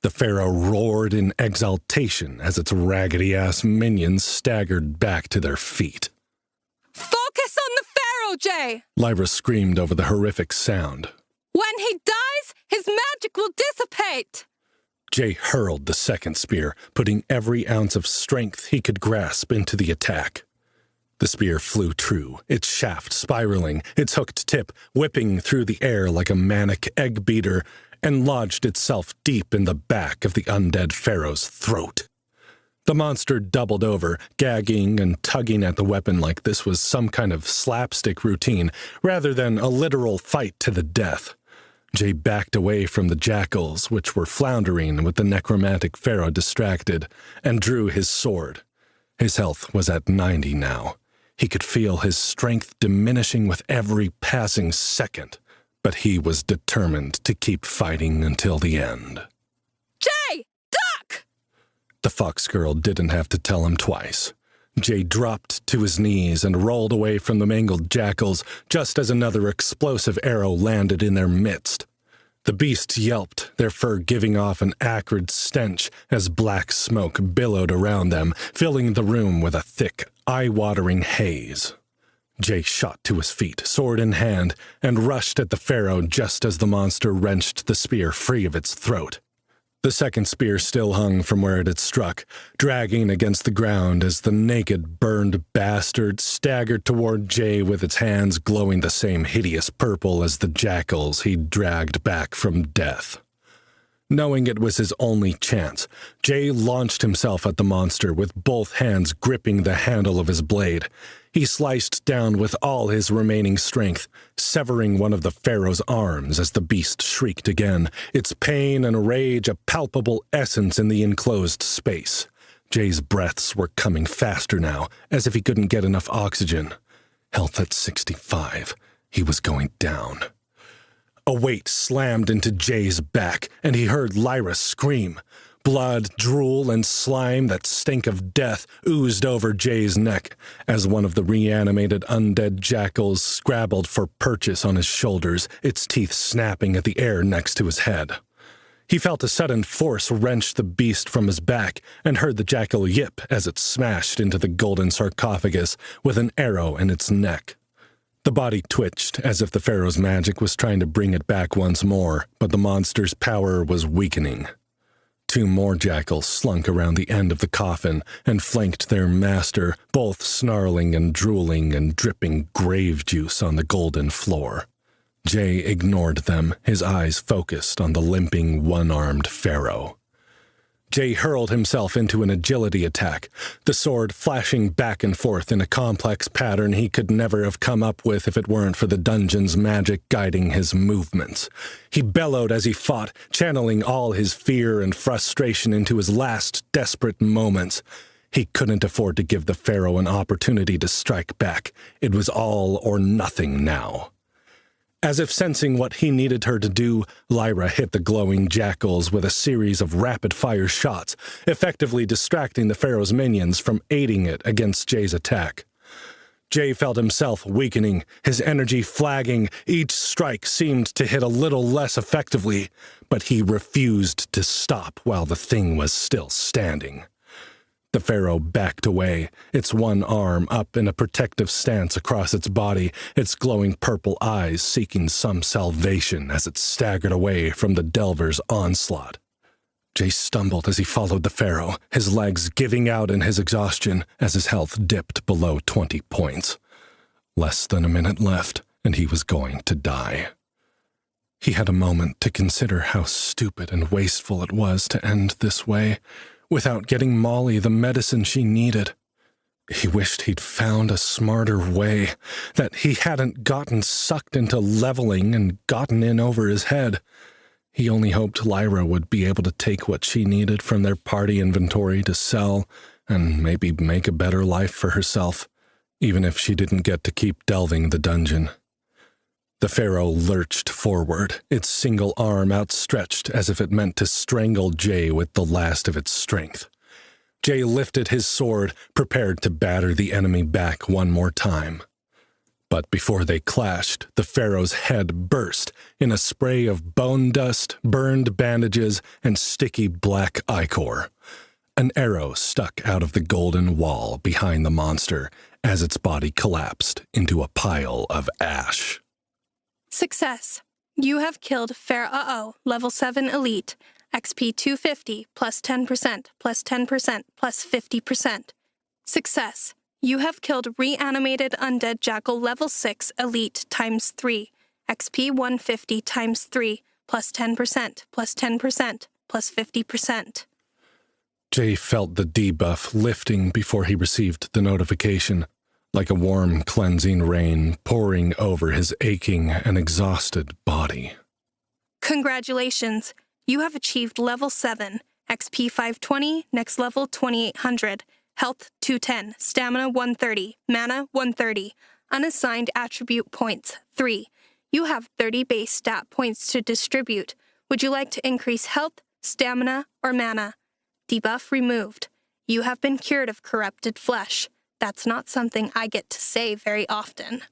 The pharaoh roared in exultation as its raggedy-ass minions staggered back to their feet. Focus on the pharaoh, Jay! Lyra screamed over the horrific sound. When he dies, his magic will dissipate! Jay hurled the second spear, putting every ounce of strength he could grasp into the attack. The spear flew true, its shaft spiraling, its hooked tip whipping through the air like a manic egg beater, and lodged itself deep in the back of the undead pharaoh's throat. The monster doubled over, gagging and tugging at the weapon like this was some kind of slapstick routine rather than a literal fight to the death. Jay backed away from the jackals, which were floundering with the necromantic pharaoh distracted, and drew his sword. His health was at 90 now. He could feel his strength diminishing with every passing second, but he was determined to keep fighting until the end. Jay, duck! The fox girl didn't have to tell him twice. Jay dropped to his knees and rolled away from the mangled jackals just as another explosive arrow landed in their midst. The beasts yelped, their fur giving off an acrid stench as black smoke billowed around them, filling the room with a thick, eye-watering haze. Jay shot to his feet, sword in hand, and rushed at the pharaoh just as the monster wrenched the spear free of its throat. The second spear still hung from where it had struck, dragging against the ground as the naked, burned bastard staggered toward Jay with its hands glowing the same hideous purple as the jackals he'd dragged back from death. Knowing it was his only chance, Jay launched himself at the monster with both hands gripping the handle of his blade. He sliced down with all his remaining strength, severing one of the pharaoh's arms as the beast shrieked again, its pain and rage a palpable essence in the enclosed space. Jay's breaths were coming faster now, as if he couldn't get enough oxygen. Health at 65. He was going down. A weight slammed into Jay's back, and he heard Lyra scream. Blood, drool, and slime that stink of death oozed over Jay's neck as one of the reanimated undead jackals scrabbled for purchase on his shoulders, its teeth snapping at the air next to his head. He felt a sudden force wrench the beast from his back and heard the jackal yip as it smashed into the golden sarcophagus with an arrow in its neck. The body twitched as if the pharaoh's magic was trying to bring it back once more, but the monster's power was weakening. 2 more jackals slunk around the end of the coffin and flanked their master, both snarling and drooling and dripping grave juice on the golden floor. Jay ignored them, his eyes focused on the limping, one-armed pharaoh. Jay hurled himself into an agility attack, the sword flashing back and forth in a complex pattern he could never have come up with if it weren't for the dungeon's magic guiding his movements. He bellowed as he fought, channeling all his fear and frustration into his last desperate moments. He couldn't afford to give the pharaoh an opportunity to strike back. It was all or nothing now. As if sensing what he needed her to do, Lyra hit the glowing jackals with a series of rapid-fire shots, effectively distracting the pharaoh's minions from aiding it against Jay's attack. Jay felt himself weakening, his energy flagging. Each strike seemed to hit a little less effectively, but he refused to stop while the thing was still standing. The pharaoh backed away, its one arm up in a protective stance across its body, its glowing purple eyes seeking some salvation as it staggered away from the delver's onslaught. Jay stumbled as he followed the pharaoh, his legs giving out in his exhaustion as his health dipped below 20 points. Less than a minute left, and he was going to die. He had a moment to consider how stupid and wasteful it was to end this way, without getting Molly the medicine she needed. He wished he'd found a smarter way, that he hadn't gotten sucked into leveling and gotten in over his head. He only hoped Lyra would be able to take what she needed from their party inventory to sell and maybe make a better life for herself, even if she didn't get to keep delving the dungeon. The pharaoh lurched forward, its single arm outstretched as if it meant to strangle Jay with the last of its strength. Jay lifted his sword, prepared to batter the enemy back one more time. But before they clashed, the pharaoh's head burst in a spray of bone dust, burned bandages, and sticky black ichor. An arrow stuck out of the golden wall behind the monster as its body collapsed into a pile of ash. Success. You have killed Pharaoh, level 7 elite, XP 250, plus 10%, plus 10%, plus 50%. Success. You have killed reanimated undead jackal level 6 elite times 3, XP 150 times 3, plus 10%, plus 10%, plus 50%. Jay felt the debuff lifting before he received the notification, like a warm, cleansing rain pouring over his aching and exhausted body. Congratulations! You have achieved level 7, XP 520, next level 2800, health 210, stamina 130, mana 130, unassigned attribute points 3. You have 30 base stat points to distribute. Would you like to increase health, stamina, or mana? Debuff removed. You have been cured of corrupted flesh. That's not something I get to say very often.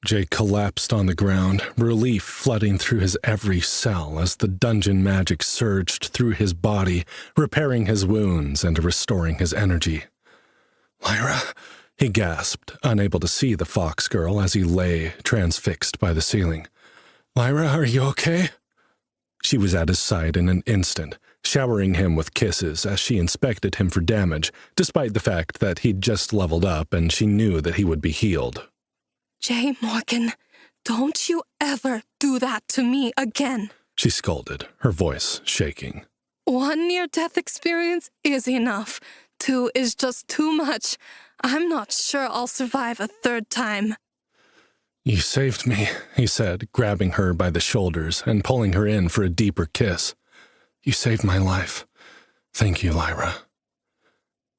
Jay collapsed on the ground, relief flooding through his every cell as the dungeon magic surged through his body, repairing his wounds and restoring his energy. "Lyra," he gasped, unable to see the fox girl as he lay, transfixed by the ceiling. "Lyra, are you okay?" She was at his side in an instant, showering him with kisses as she inspected him for damage, despite the fact that he'd just leveled up and she knew that he would be healed. Jay Morgan, don't you ever do that to me again, she scolded, her voice shaking. 1 near-death experience is enough. 2 is just too much. I'm not sure I'll survive a 3rd time. You saved me, he said, grabbing her by the shoulders and pulling her in for a deeper kiss. You saved my life. Thank you, Lyra.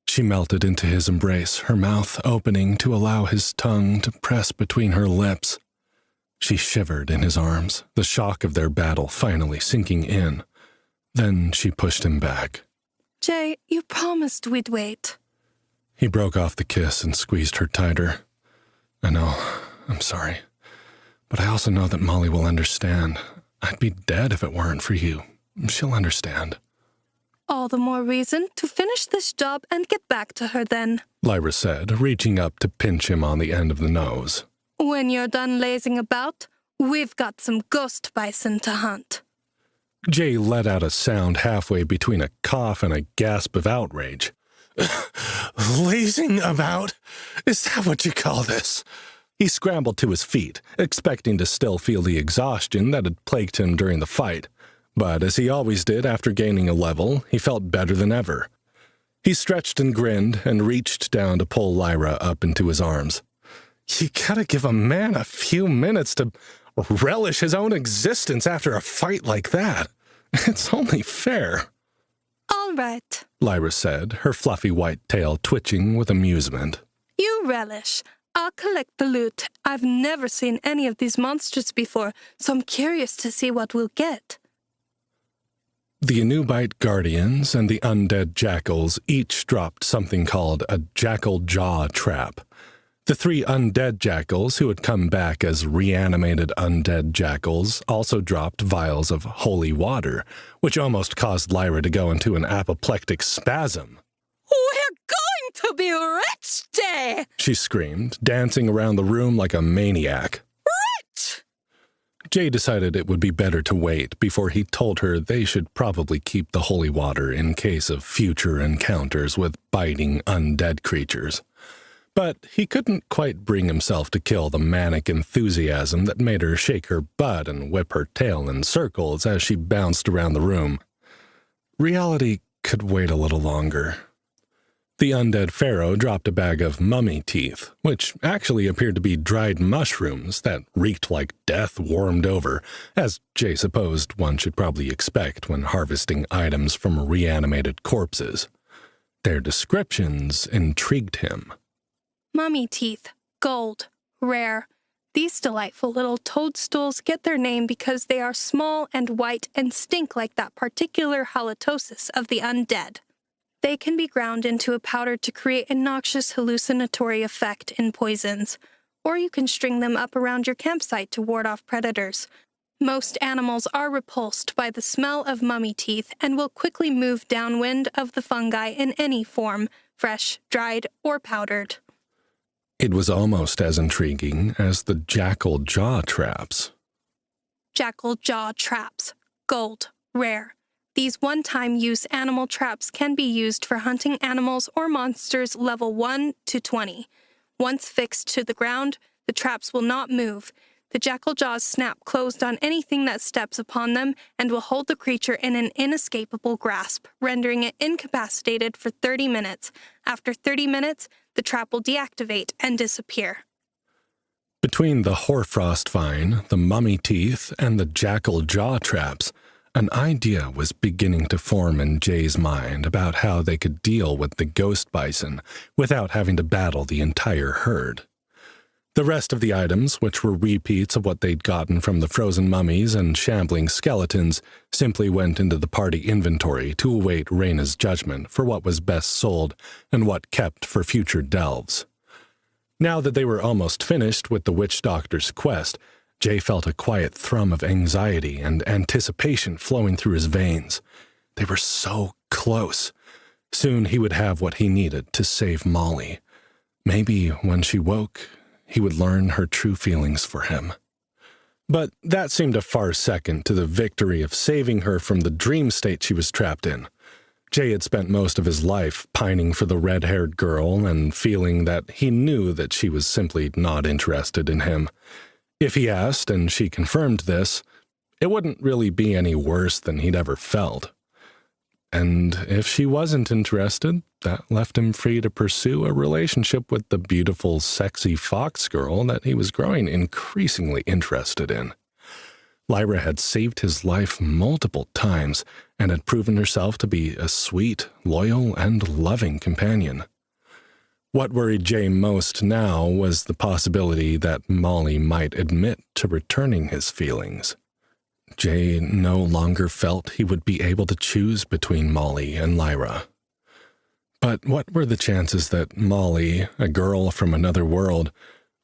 She melted into his embrace, her mouth opening to allow his tongue to press between her lips. She shivered in his arms, the shock of their battle finally sinking in. Then she pushed him back. Jay, you promised we'd wait. He broke off the kiss and squeezed her tighter. I know, I'm sorry. But I also know that Molly will understand. I'd be dead if it weren't for you. She'll understand. All the more reason to finish this job and get back to her then, Lyra said, reaching up to pinch him on the end of the nose. When you're done lazing about, we've got some ghost bison to hunt. Jay let out a sound halfway between a cough and a gasp of outrage. Lazing about? Is that what you call this? He scrambled to his feet, expecting to still feel the exhaustion that had plagued him during the fight. But as he always did after gaining a level, he felt better than ever. He stretched and grinned and reached down to pull Lyra up into his arms. You gotta give a man a few minutes to relish his own existence after a fight like that. It's only fair. All right, Lyra said, her fluffy white tail twitching with amusement. You relish. I'll collect the loot. I've never seen any of these monsters before, so I'm curious to see what we'll get. The Anubite Guardians and the Undead Jackals each dropped something called a jackal jaw trap. The 3 undead jackals who had come back as reanimated undead jackals also dropped vials of holy water, which almost caused Lyra to go into an apoplectic spasm. We're going to be rich, Jay! She screamed, dancing around the room like a maniac. Rich! Jay decided it would be better to wait before he told her they should probably keep the holy water in case of future encounters with biting undead creatures. But he couldn't quite bring himself to kill the manic enthusiasm that made her shake her butt and whip her tail in circles as she bounced around the room. Reality could wait a little longer. The undead pharaoh dropped a bag of mummy teeth, which actually appeared to be dried mushrooms that reeked like death warmed over, as Jay supposed one should probably expect when harvesting items from reanimated corpses. Their descriptions intrigued him. Mummy teeth, gold, rare. These delightful little toadstools get their name because they are small and white and stink like that particular halitosis of the undead. They can be ground into a powder to create a noxious hallucinatory effect in poisons, or you can string them up around your campsite to ward off predators. Most animals are repulsed by the smell of mummy teeth and will quickly move downwind of the fungi in any form, fresh, dried, or powdered. It was almost as intriguing as the jackal jaw traps. Jackal jaw traps. Gold. Rare. These one-time use animal traps can be used for hunting animals or monsters level 1 to 20. Once fixed to the ground, the traps will not move. The jackal jaws snap closed on anything that steps upon them and will hold the creature in an inescapable grasp, rendering it incapacitated for 30 minutes. After 30 minutes, the trap will deactivate and disappear. Between the hoarfrost vine, the mummy teeth, and the jackal jaw traps, an idea was beginning to form in Jay's mind about how they could deal with the ghost bison without having to battle the entire herd. The rest of the items, which were repeats of what they'd gotten from the frozen mummies and shambling skeletons, simply went into the party inventory to await Reyna's judgment for what was best sold and what kept for future delves. Now that they were almost finished with the witch doctor's quest, Jay felt a quiet thrum of anxiety and anticipation flowing through his veins. They were so close. Soon he would have what he needed to save Molly. Maybe when she woke, he would learn her true feelings for him. But that seemed a far second to the victory of saving her from the dream state she was trapped in. Jay had spent most of his life pining for the red-haired girl and feeling that he knew that she was simply not interested in him. If he asked and she confirmed this, it wouldn't really be any worse than he'd ever felt. And if she wasn't interested, that left him free to pursue a relationship with the beautiful, sexy fox girl that he was growing increasingly interested in. Lyra had saved his life multiple times and had proven herself to be a sweet, loyal, and loving companion. What worried Jay most now was the possibility that Molly might admit to returning his feelings. Jay no longer felt he would be able to choose between Molly and Lyra. But what were the chances that Molly, a girl from another world,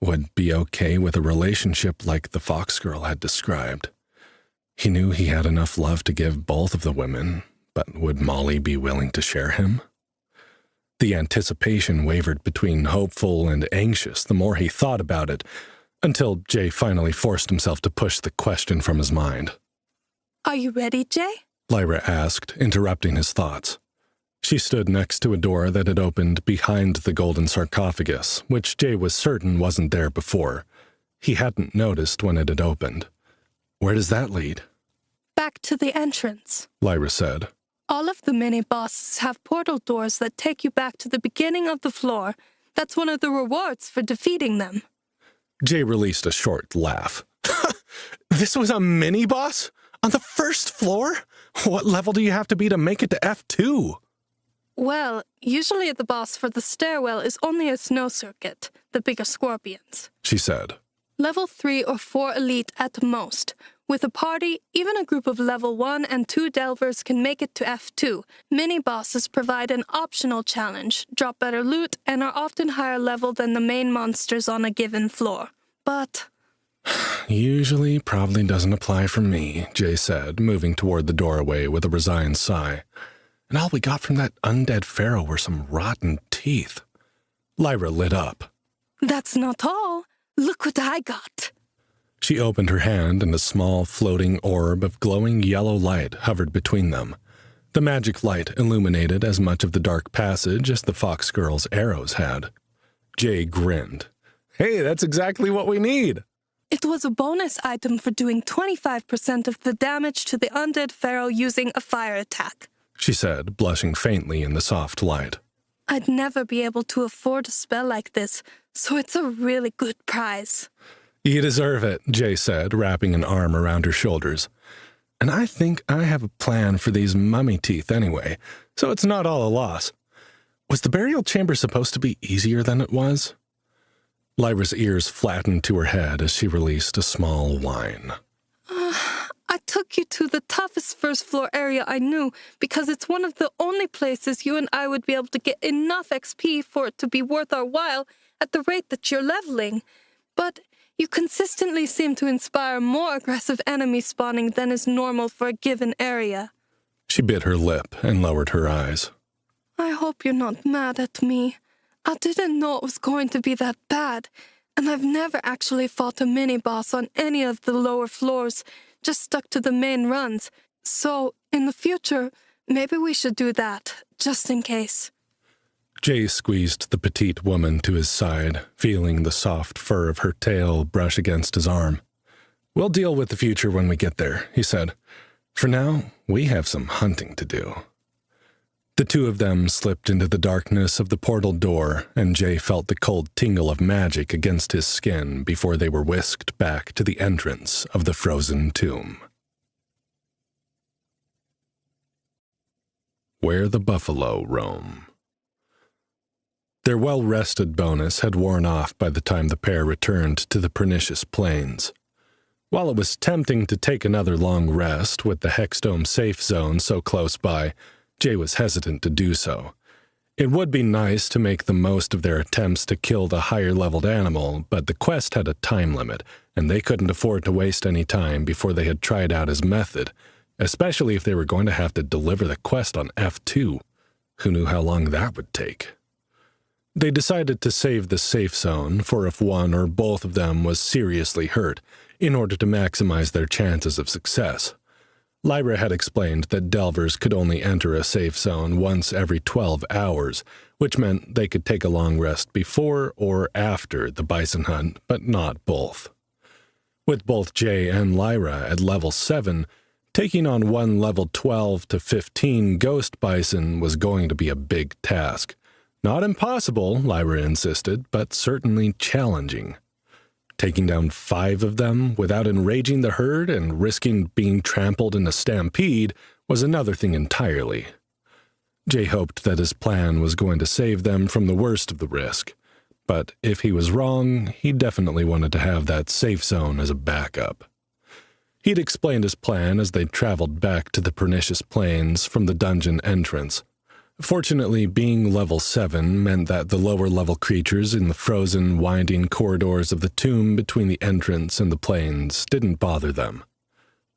would be okay with a relationship like the fox girl had described? He knew he had enough love to give both of the women, but would Molly be willing to share him? The anticipation wavered between hopeful and anxious the more he thought about it, until Jay finally forced himself to push the question from his mind. Are you ready, Jay? Lyra asked, interrupting his thoughts. She stood next to a door that had opened behind the golden sarcophagus, which Jay was certain wasn't there before. He hadn't noticed when it had opened. Where does that lead? Back to the entrance, Lyra said. All of the mini-bosses have portal doors that take you back to the beginning of the floor. That's one of the rewards for defeating them. Jay released a short laugh. This was a mini-boss? On the first floor? What level do you have to be to make it to F2? Well, usually the boss for the stairwell is only a snow circuit, the bigger scorpions, she said. Level 3 or 4 elite at most. With a party, even a group of level 1 and 2 delvers can make it to F2. Mini-bosses provide an optional challenge, drop better loot, and are often higher level than the main monsters on a given floor. But Usually probably doesn't apply for me, Jay said, moving toward the doorway with a resigned sigh. And all we got from that undead pharaoh were some rotten teeth. Lyra lit up. That's not all. Look what I got. She opened her hand and a small floating orb of glowing yellow light hovered between them. The magic light illuminated as much of the dark passage as the fox girl's arrows had. Jay grinned. Hey, that's exactly what we need. It was a bonus item for doing 25% of the damage to the undead pharaoh using a fire attack, she said, blushing faintly in the soft light. I'd never be able to afford a spell like this, so it's a really good prize. You deserve it, Jay said, wrapping an arm around her shoulders. And I think I have a plan for these mummy teeth anyway, so it's not all a loss. Was the burial chamber supposed to be easier than it was? Lyra's ears flattened to her head as she released a small whine. I took you to the toughest first floor area I knew because it's one of the only places you and I would be able to get enough XP for it to be worth our while at the rate that you're leveling. But you consistently seem to inspire more aggressive enemy spawning than is normal for a given area. She bit her lip and lowered her eyes. I hope you're not mad at me. I didn't know it was going to be that bad, and I've never actually fought a mini-boss on any of the lower floors, just stuck to the main runs. So, in the future, maybe we should do that, just in case. Jay squeezed the petite woman to his side, feeling the soft fur of her tail brush against his arm. We'll deal with the future when we get there, he said. For now, we have some hunting to do. The two of them slipped into the darkness of the portal door, and Jay felt the cold tingle of magic against his skin before they were whisked back to the entrance of the frozen tomb. Where the buffalo roam. Their well-rested bonus had worn off by the time the pair returned to the pernicious plains. While it was tempting to take another long rest with the Hexdome safe zone so close by, Jay was hesitant to do so. It would be nice to make the most of their attempts to kill the higher-leveled animal, but the quest had a time limit, and they couldn't afford to waste any time before they had tried out his method, especially if they were going to have to deliver the quest on F2. Who knew how long that would take? They decided to save the safe zone for if one or both of them was seriously hurt, in order to maximize their chances of success. Lyra had explained that delvers could only enter a safe zone once every 12 hours, which meant they could take a long rest before or after the bison hunt, but not both. With both Jay and Lyra at level 7, taking on one level 12 to 15 ghost bison was going to be a big task. Not impossible, Lyra insisted, but certainly challenging. Taking down 5 of them without enraging the herd and risking being trampled in a stampede was another thing entirely. Jay hoped that his plan was going to save them from the worst of the risk, but if he was wrong, he definitely wanted to have that safe zone as a backup. He'd explained his plan as they traveled back to the Pernicious Plains from the dungeon entrance. Fortunately, being level 7 meant that the lower-level creatures in the frozen, winding corridors of the tomb between the entrance and the plains didn't bother them.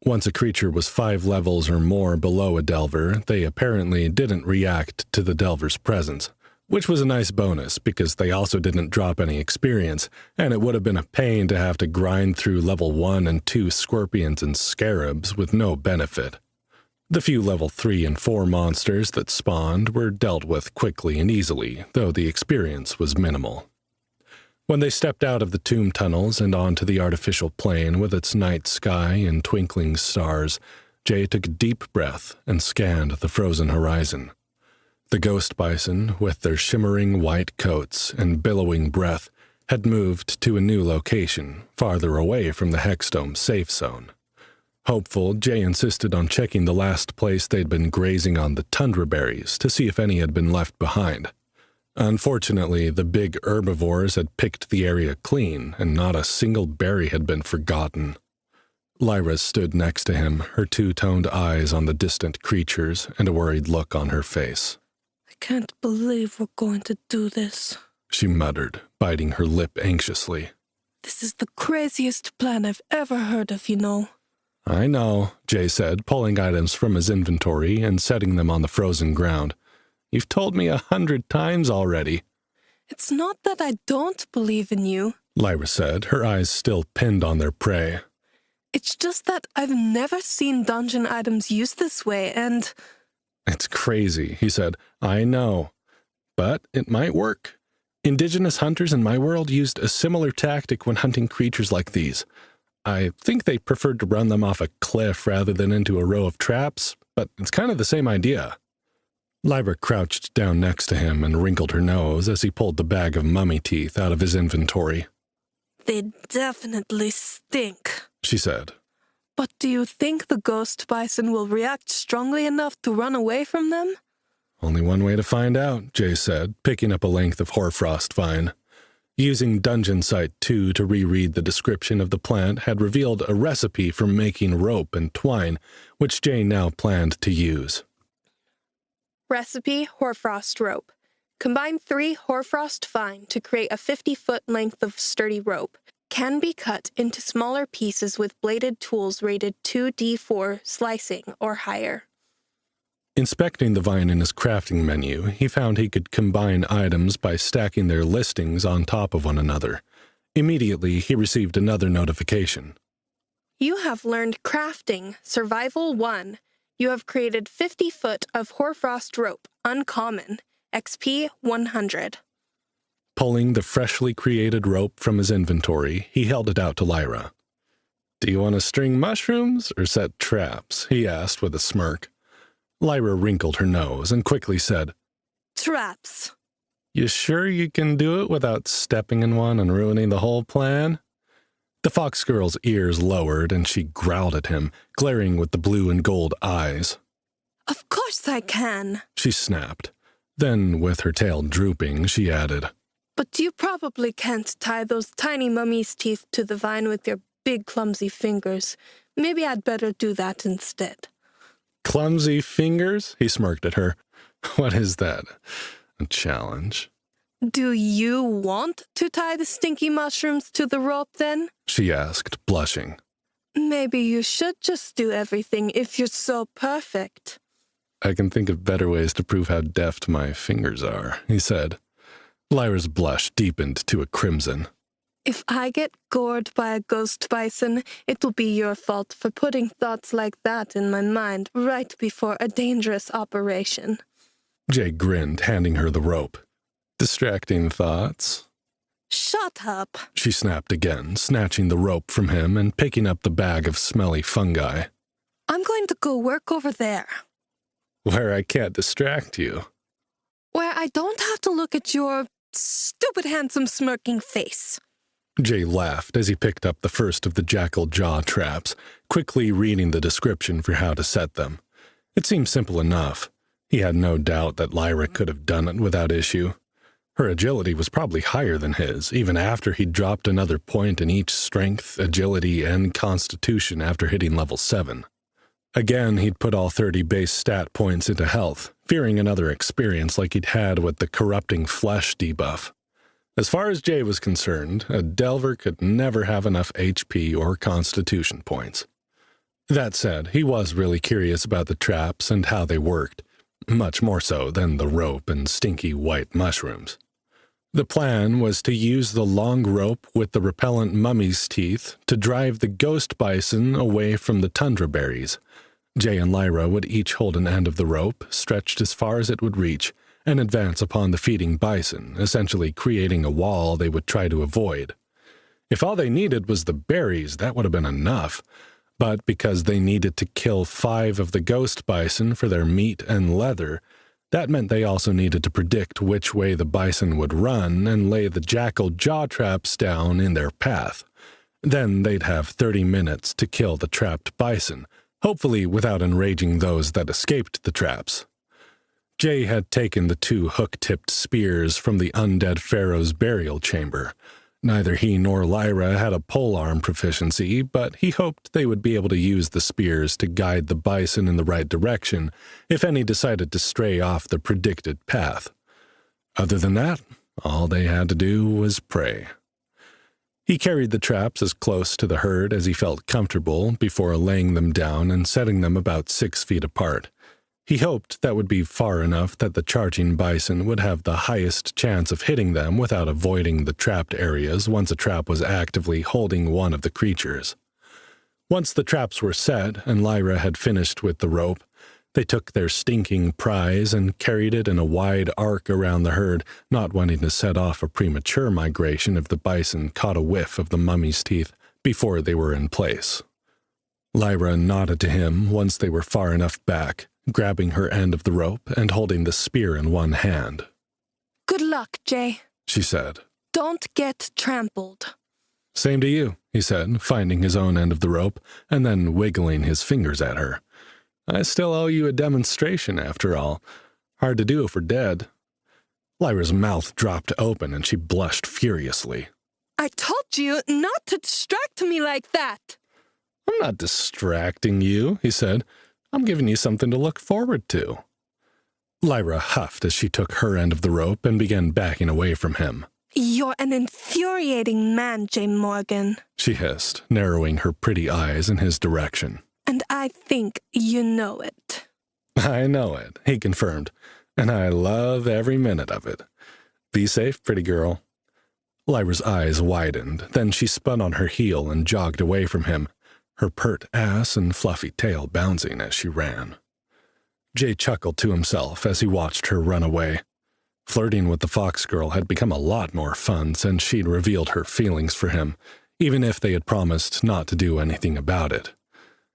Once a creature was 5 levels or more below a delver, they apparently didn't react to the delver's presence, which was a nice bonus because they also didn't drop any experience, and it would have been a pain to have to grind through level 1 and 2 scorpions and scarabs with no benefit. The few level 3 and 4 monsters that spawned were dealt with quickly and easily, though the experience was minimal. When they stepped out of the tomb tunnels and onto the artificial plain with its night sky and twinkling stars, Jay took a deep breath and scanned the frozen horizon. The ghost bison, with their shimmering white coats and billowing breath, had moved to a new location, farther away from the Hexdome safe zone. Hopeful, Jay insisted on checking the last place they'd been grazing on the tundra berries to see if any had been left behind. Unfortunately, the big herbivores had picked the area clean, and not a single berry had been forgotten. Lyra stood next to him, her two-toned eyes on the distant creatures and a worried look on her face. I can't believe we're going to do this, she muttered, biting her lip anxiously. This is the craziest plan I've ever heard of, you know. I know, Jay said, pulling items from his inventory and setting them on the frozen ground. You've told me 100 times already. It's not that I don't believe in you, Lyra said, her eyes still pinned on their prey. It's just that I've never seen dungeon items used this way, and... It's crazy, he said. I know. But it might work. Indigenous hunters in my world used a similar tactic when hunting creatures like these. I think they preferred to run them off a cliff rather than into a row of traps, but it's kind of the same idea. Lyra crouched down next to him and wrinkled her nose as he pulled the bag of mummy teeth out of his inventory. They definitely stink, she said. But do you think the ghost bison will react strongly enough to run away from them? Only one way to find out, Jay said, picking up a length of hoarfrost vine. Using Dungeon Site 2 to reread the description of the plant had revealed a recipe for making rope and twine, which Jay now planned to use. Recipe: hoarfrost rope. Combine 3 hoarfrost vine to create a 50-foot length of sturdy rope. Can be cut into smaller pieces with bladed tools rated 2d4 slicing or higher. Inspecting the vine in his crafting menu, he found he could combine items by stacking their listings on top of one another. Immediately, he received another notification. You have learned Crafting, Survival 1. You have created 50 foot of hoarfrost rope, uncommon, XP 100. Pulling the freshly created rope from his inventory, he held it out to Lyra. Do you want to string mushrooms or set traps? He asked with a smirk. Lyra wrinkled her nose and quickly said, Traps. You sure you can do it without stepping in one and ruining the whole plan? The fox girl's ears lowered and she growled at him, glaring with the blue and gold eyes. Of course I can, she snapped. Then, with her tail drooping, she added, But you probably can't tie those tiny mummy's teeth to the vine with your big clumsy fingers. Maybe I'd better do that instead. Clumsy fingers? He smirked at her. What is that? A challenge? Do you want to tie the stinky mushrooms to the rope then? She asked, blushing. Maybe you should just do everything if you're so perfect. I can think of better ways to prove how deft my fingers are, he said. Lyra's blush deepened to a crimson. If I get gored by a ghost bison, it will be your fault for putting thoughts like that in my mind right before a dangerous operation. Jay grinned, handing her the rope. Distracting thoughts? Shut up, She snapped again, snatching the rope from him and picking up the bag of smelly fungi. I'm going to go work over there, Where I can't distract you. where I don't have to look at your stupid, handsome, smirking face. Jay laughed as he picked up the first of the jackal jaw traps, quickly reading the description for how to set them. It seemed simple enough. He had no doubt that Lyra could have done it without issue. Her agility was probably higher than his, even after he'd dropped another point in each strength, agility, and constitution after hitting level 7. Again, he'd put all 30 base stat points into health, fearing another experience like he'd had with the corrupting flesh debuff. As far as Jay was concerned, a Delver could never have enough HP or constitution points. That said, he was really curious about the traps and how they worked, much more so than the rope and stinky white mushrooms. The plan was to use the long rope with the repellent mummy's teeth to drive the ghost bison away from the tundra berries. Jay and Lyra would each hold an end of the rope, stretched as far as it would reach, and advance upon the feeding bison, essentially creating a wall they would try to avoid. If all they needed was the berries, that would have been enough, but because they needed to kill 5 of the ghost bison for their meat and leather, that meant they also needed to predict which way the bison would run and lay the jackal jaw traps down in their path. Then they'd have 30 minutes to kill the trapped bison, hopefully without enraging those that escaped the traps. Jay had taken the 2 hook-tipped spears from the undead pharaoh's burial chamber. Neither he nor Lyra had a polearm proficiency, but he hoped they would be able to use the spears to guide the bison in the right direction if any decided to stray off the predicted path. Other than that, all they had to do was pray. He carried the traps as close to the herd as he felt comfortable before laying them down and setting them about 6 feet apart. He hoped that would be far enough that the charging bison would have the highest chance of hitting them without avoiding the trapped areas once a trap was actively holding one of the creatures. Once the traps were set and Lyra had finished with the rope, they took their stinking prize and carried it in a wide arc around the herd, not wanting to set off a premature migration if the bison caught a whiff of the mummy's teeth before they were in place. Lyra nodded to him once they were far enough back, grabbing her end of the rope and holding the spear in one hand. Good luck, Jay. She said. Don't get trampled. Same to you, he said, finding his own end of the rope and then wiggling his fingers at her. I still owe you a demonstration, after all. Hard to do if we're dead. Lyra's mouth dropped open and she blushed furiously. I told you not to distract me like that. I'm not distracting you, he said. I'm giving you something to look forward to. Lyra huffed as she took her end of the rope and began backing away from him. You're an infuriating man, Jay Morgan, she hissed, narrowing her pretty eyes in his direction. And I think you know it. I know it, he confirmed, and I love every minute of it. Be safe, pretty girl. Lyra's eyes widened, then she spun on her heel and jogged away from him, her pert ass and fluffy tail bouncing as she ran. Jay chuckled to himself as he watched her run away. Flirting with the fox girl had become a lot more fun since she'd revealed her feelings for him, even if they had promised not to do anything about it.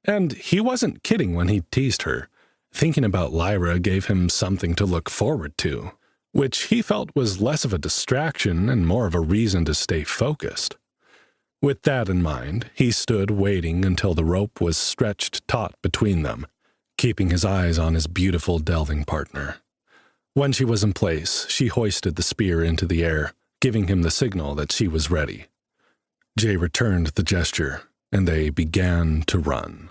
And he wasn't kidding when he teased her. Thinking about Lyra gave him something to look forward to, which he felt was less of a distraction and more of a reason to stay focused. With that in mind, he stood waiting until the rope was stretched taut between them, keeping his eyes on his beautiful delving partner. When she was in place, she hoisted the spear into the air, giving him the signal that she was ready. Jay returned the gesture, and they began to run.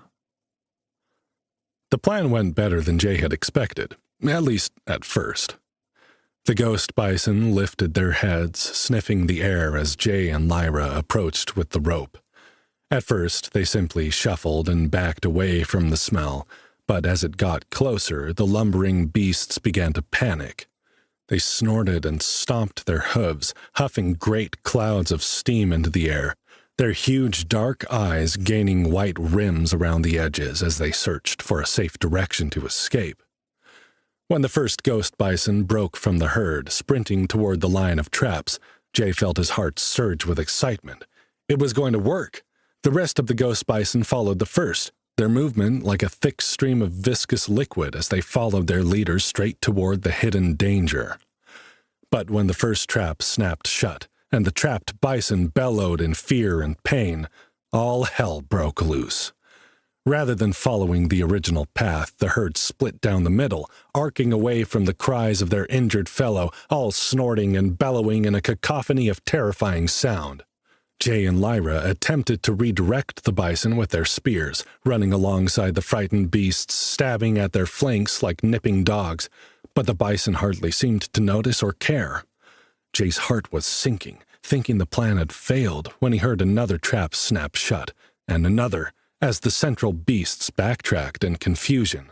The plan went better than Jay had expected, at least at first. The ghost bison lifted their heads, sniffing the air as Jay and Lyra approached with the rope. At first, they simply shuffled and backed away from the smell, but as it got closer, the lumbering beasts began to panic. They snorted and stomped their hooves, huffing great clouds of steam into the air, their huge dark eyes gaining white rims around the edges as they searched for a safe direction to escape. When the first ghost bison broke from the herd, sprinting toward the line of traps, Jay felt his heart surge with excitement. It was going to work. The rest of the ghost bison followed the first, their movement like a thick stream of viscous liquid as they followed their leaders straight toward the hidden danger. But when the first trap snapped shut, and the trapped bison bellowed in fear and pain, all hell broke loose. Rather than following the original path, the herd split down the middle, arcing away from the cries of their injured fellow, all snorting and bellowing in a cacophony of terrifying sound. Jay and Lyra attempted to redirect the bison with their spears, running alongside the frightened beasts, stabbing at their flanks like nipping dogs, but the bison hardly seemed to notice or care. Jay's heart was sinking, thinking the plan had failed when he heard another trap snap shut, and another, as the central beasts backtracked in confusion.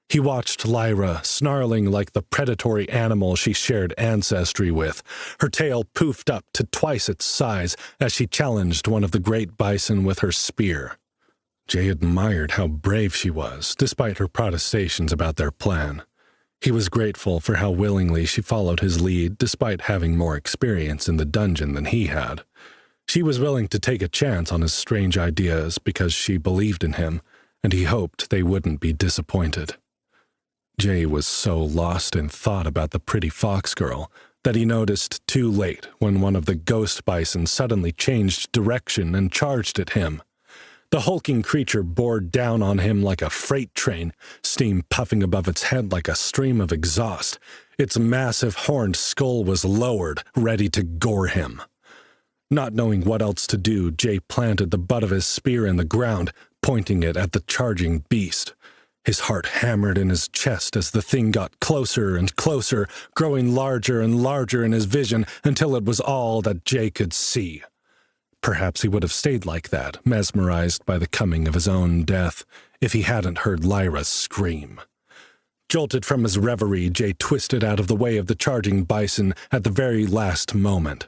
He watched Lyra, snarling like the predatory animal she shared ancestry with, her tail poofed up to twice its size as she challenged one of the great bison with her spear. Jay admired how brave she was, despite her protestations about their plan. He was grateful for how willingly she followed his lead despite having more experience in the dungeon than he had. She was willing to take a chance on his strange ideas because she believed in him, and he hoped they wouldn't be disappointed. Jay was so lost in thought about the pretty fox girl that he noticed too late when one of the ghost bison suddenly changed direction and charged at him. The hulking creature bore down on him like a freight train, steam puffing above its head like a stream of exhaust. Its massive horned skull was lowered, ready to gore him. Not knowing what else to do, Jay planted the butt of his spear in the ground, pointing it at the charging beast. His heart hammered in his chest as the thing got closer and closer, growing larger and larger in his vision until it was all that Jay could see. Perhaps he would have stayed like that, mesmerized by the coming of his own death, if he hadn't heard Lyra scream. Jolted from his reverie, Jay twisted out of the way of the charging bison at the very last moment.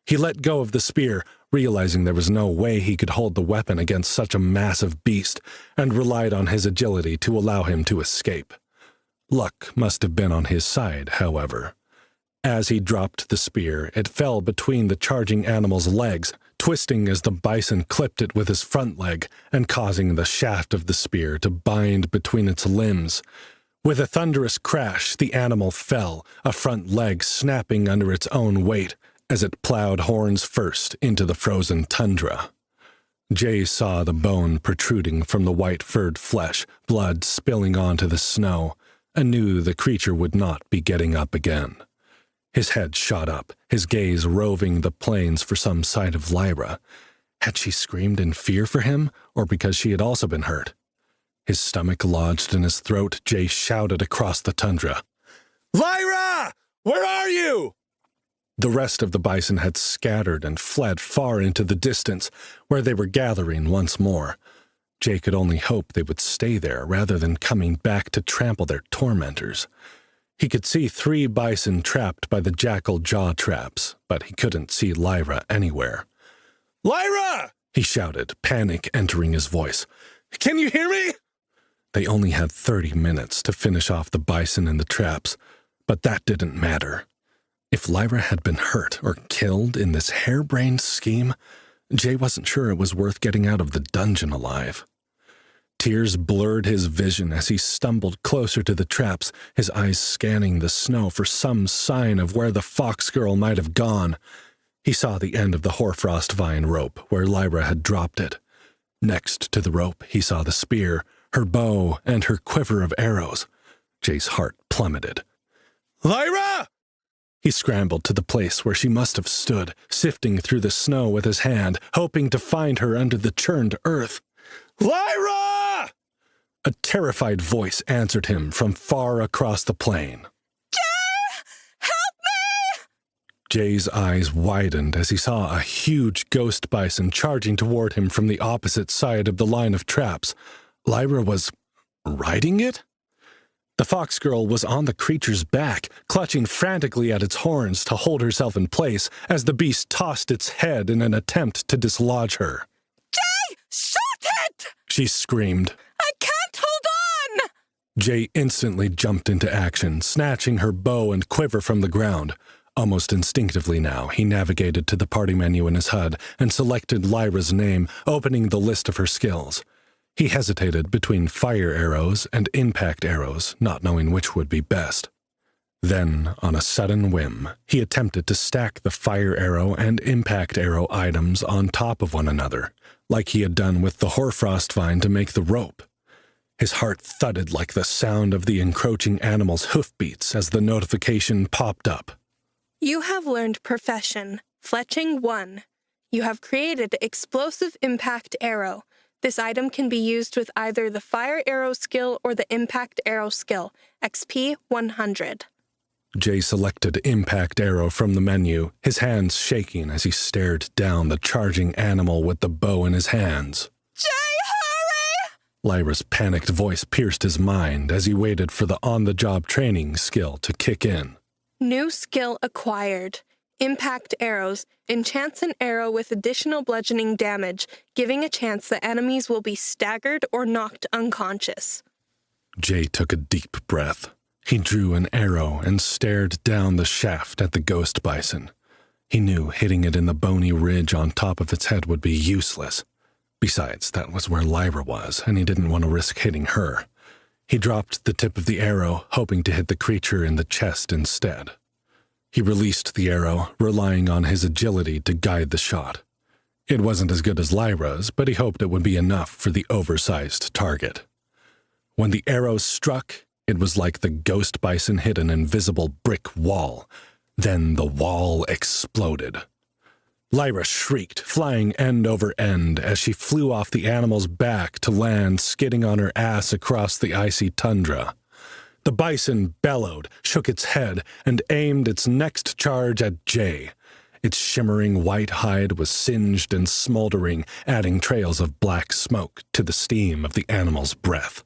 He let go of the spear, realizing there was no way he could hold the weapon against such a massive beast, and relied on his agility to allow him to escape. Luck must have been on his side, however. As he dropped the spear, it fell between the charging animal's legs, twisting as the bison clipped it with his front leg and causing the shaft of the spear to bind between its limbs. With a thunderous crash, the animal fell, a front leg snapping under its own weight as it plowed horns first into the frozen tundra. Jay saw the bone protruding from the white-furred flesh, blood spilling onto the snow, and knew the creature would not be getting up again. His head shot up, his gaze roving the plains for some sight of Lyra. Had she screamed in fear for him, or because she had also been hurt? His stomach lodged in his throat, Jay shouted across the tundra, "Lyra! Where are you?" The rest of the bison had scattered and fled far into the distance, where they were gathering once more. Jay could only hope they would stay there rather than coming back to trample their tormentors. He could see 3 bison trapped by the jackal jaw traps, but he couldn't see Lyra anywhere. "Lyra!" he shouted, panic entering his voice. "Can you hear me?" They only had 30 minutes to finish off the bison in the traps, but that didn't matter. If Lyra had been hurt or killed in this harebrained scheme, Jay wasn't sure it was worth getting out of the dungeon alive. Tears blurred his vision as he stumbled closer to the traps, his eyes scanning the snow for some sign of where the fox girl might have gone. He saw the end of the hoarfrost vine rope where Lyra had dropped it. Next to the rope, he saw the spear, her bow, and her quiver of arrows. Jay's heart plummeted. "Lyra!" He scrambled to the place where she must have stood, sifting through the snow with his hand, hoping to find her under the churned earth. "Lyra!" A terrified voice answered him from far across the plain. "Jay! Help me!" Jay's eyes widened as he saw a huge ghost bison charging toward him from the opposite side of the line of traps. Lyra was riding it? The fox girl was on the creature's back, clutching frantically at its horns to hold herself in place as the beast tossed its head in an attempt to dislodge her. Jay, shoot it! She screamed. I can't hold on! Jay instantly jumped into action, snatching her bow and quiver from the ground. Almost instinctively now, he navigated to the party menu in his HUD and selected Lyra's name, opening the list of her skills. He hesitated between fire arrows and impact arrows, not knowing which would be best. Then, on a sudden whim, he attempted to stack the fire arrow and impact arrow items on top of one another, like he had done with the hoarfrost vine to make the rope. His heart thudded like the sound of the encroaching animal's hoofbeats as the notification popped up. You have learned Profession, Fletching 1. You have created Explosive Impact Arrow. This item can be used with either the Fire Arrow skill or the Impact Arrow skill, XP 100. Jay selected Impact Arrow from the menu, his hands shaking as he stared down the charging animal with the bow in his hands. Jay, hurry! Lyra's panicked voice pierced his mind as he waited for the on-the-job training skill to kick in. New skill acquired. Impact Arrows enchants an arrow with additional bludgeoning damage, giving a chance that enemies will be staggered or knocked unconscious. Jay took a deep breath. He drew an arrow and stared down the shaft at the ghost bison. He knew hitting it in the bony ridge on top of its head would be useless. Besides, that was where Lyra was, and he didn't want to risk hitting her. He dropped the tip of the arrow, hoping to hit the creature in the chest instead. He released the arrow, relying on his agility to guide the shot. It wasn't as good as Lyra's, but he hoped it would be enough for the oversized target. When the arrow struck, it was like the ghost bison hit an invisible brick wall. Then the wall exploded. Lyra shrieked, flying end over end as she flew off the animal's back to land, skidding on her ass across the icy tundra. The bison bellowed, shook its head, and aimed its next charge at Jay. Its shimmering white hide was singed and smoldering, adding trails of black smoke to the steam of the animal's breath.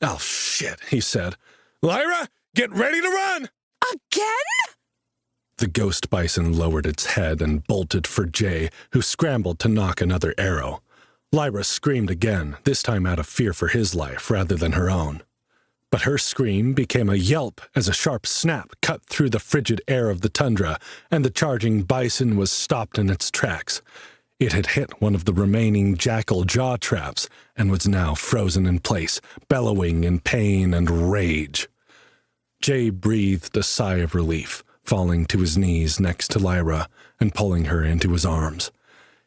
"Oh, shit," he said. "Lyra, get ready to run!" Again? The ghost bison lowered its head and bolted for Jay, who scrambled to knock another arrow. Lyra screamed again, this time out of fear for his life rather than her own. But her scream became a yelp as a sharp snap cut through the frigid air of the tundra, and the charging bison was stopped in its tracks. It had hit one of the remaining jackal jaw traps and was now frozen in place, bellowing in pain and rage. Jay breathed a sigh of relief, falling to his knees next to Lyra and pulling her into his arms.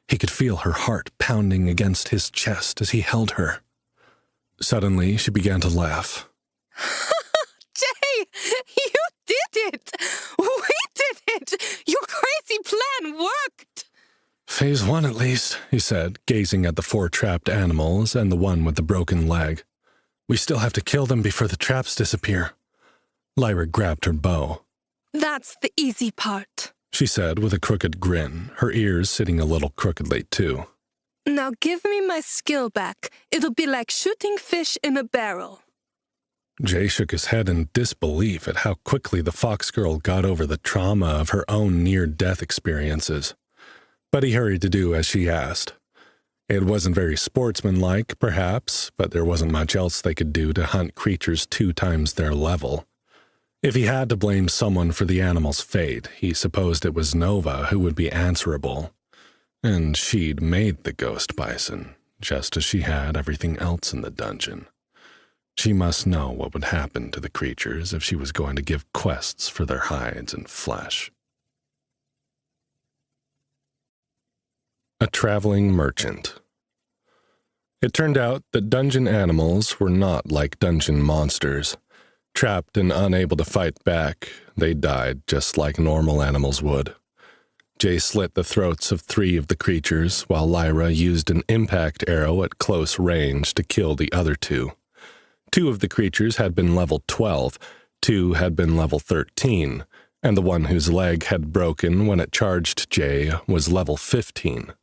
He could feel her heart pounding against his chest as he held her. Suddenly, she began to laugh. Jay, you did it! We did it! Your crazy plan worked! "Phase 1 at least," he said, gazing at the 4 trapped animals and the one with the broken leg. "We still have to kill them before the traps disappear." Lyra grabbed her bow. That's the easy part, she said with a crooked grin, her ears sitting a little crookedly too. Now give me my skill back. It'll be like shooting fish in a barrel. Jay shook his head in disbelief at how quickly the fox girl got over the trauma of her own near-death experiences. But he hurried to do as she asked. It wasn't very sportsmanlike, perhaps, but there wasn't much else they could do to hunt creatures 2 times their level. If he had to blame someone for the animal's fate, he supposed it was Nova who would be answerable. And she'd made the ghost bison, just as she had everything else in the dungeon. She must know what would happen to the creatures if she was going to give quests for their hides and flesh. A traveling merchant. It turned out that dungeon animals were not like dungeon monsters. Trapped and unable to fight back, they died just like normal animals would. Jay slit the throats of 3 of the creatures, while Lyra used an impact arrow at close range to kill the other 2. 2 of the creatures had been level 12, 2 had been level 13, and the one whose leg had broken when it charged Jay was level 15.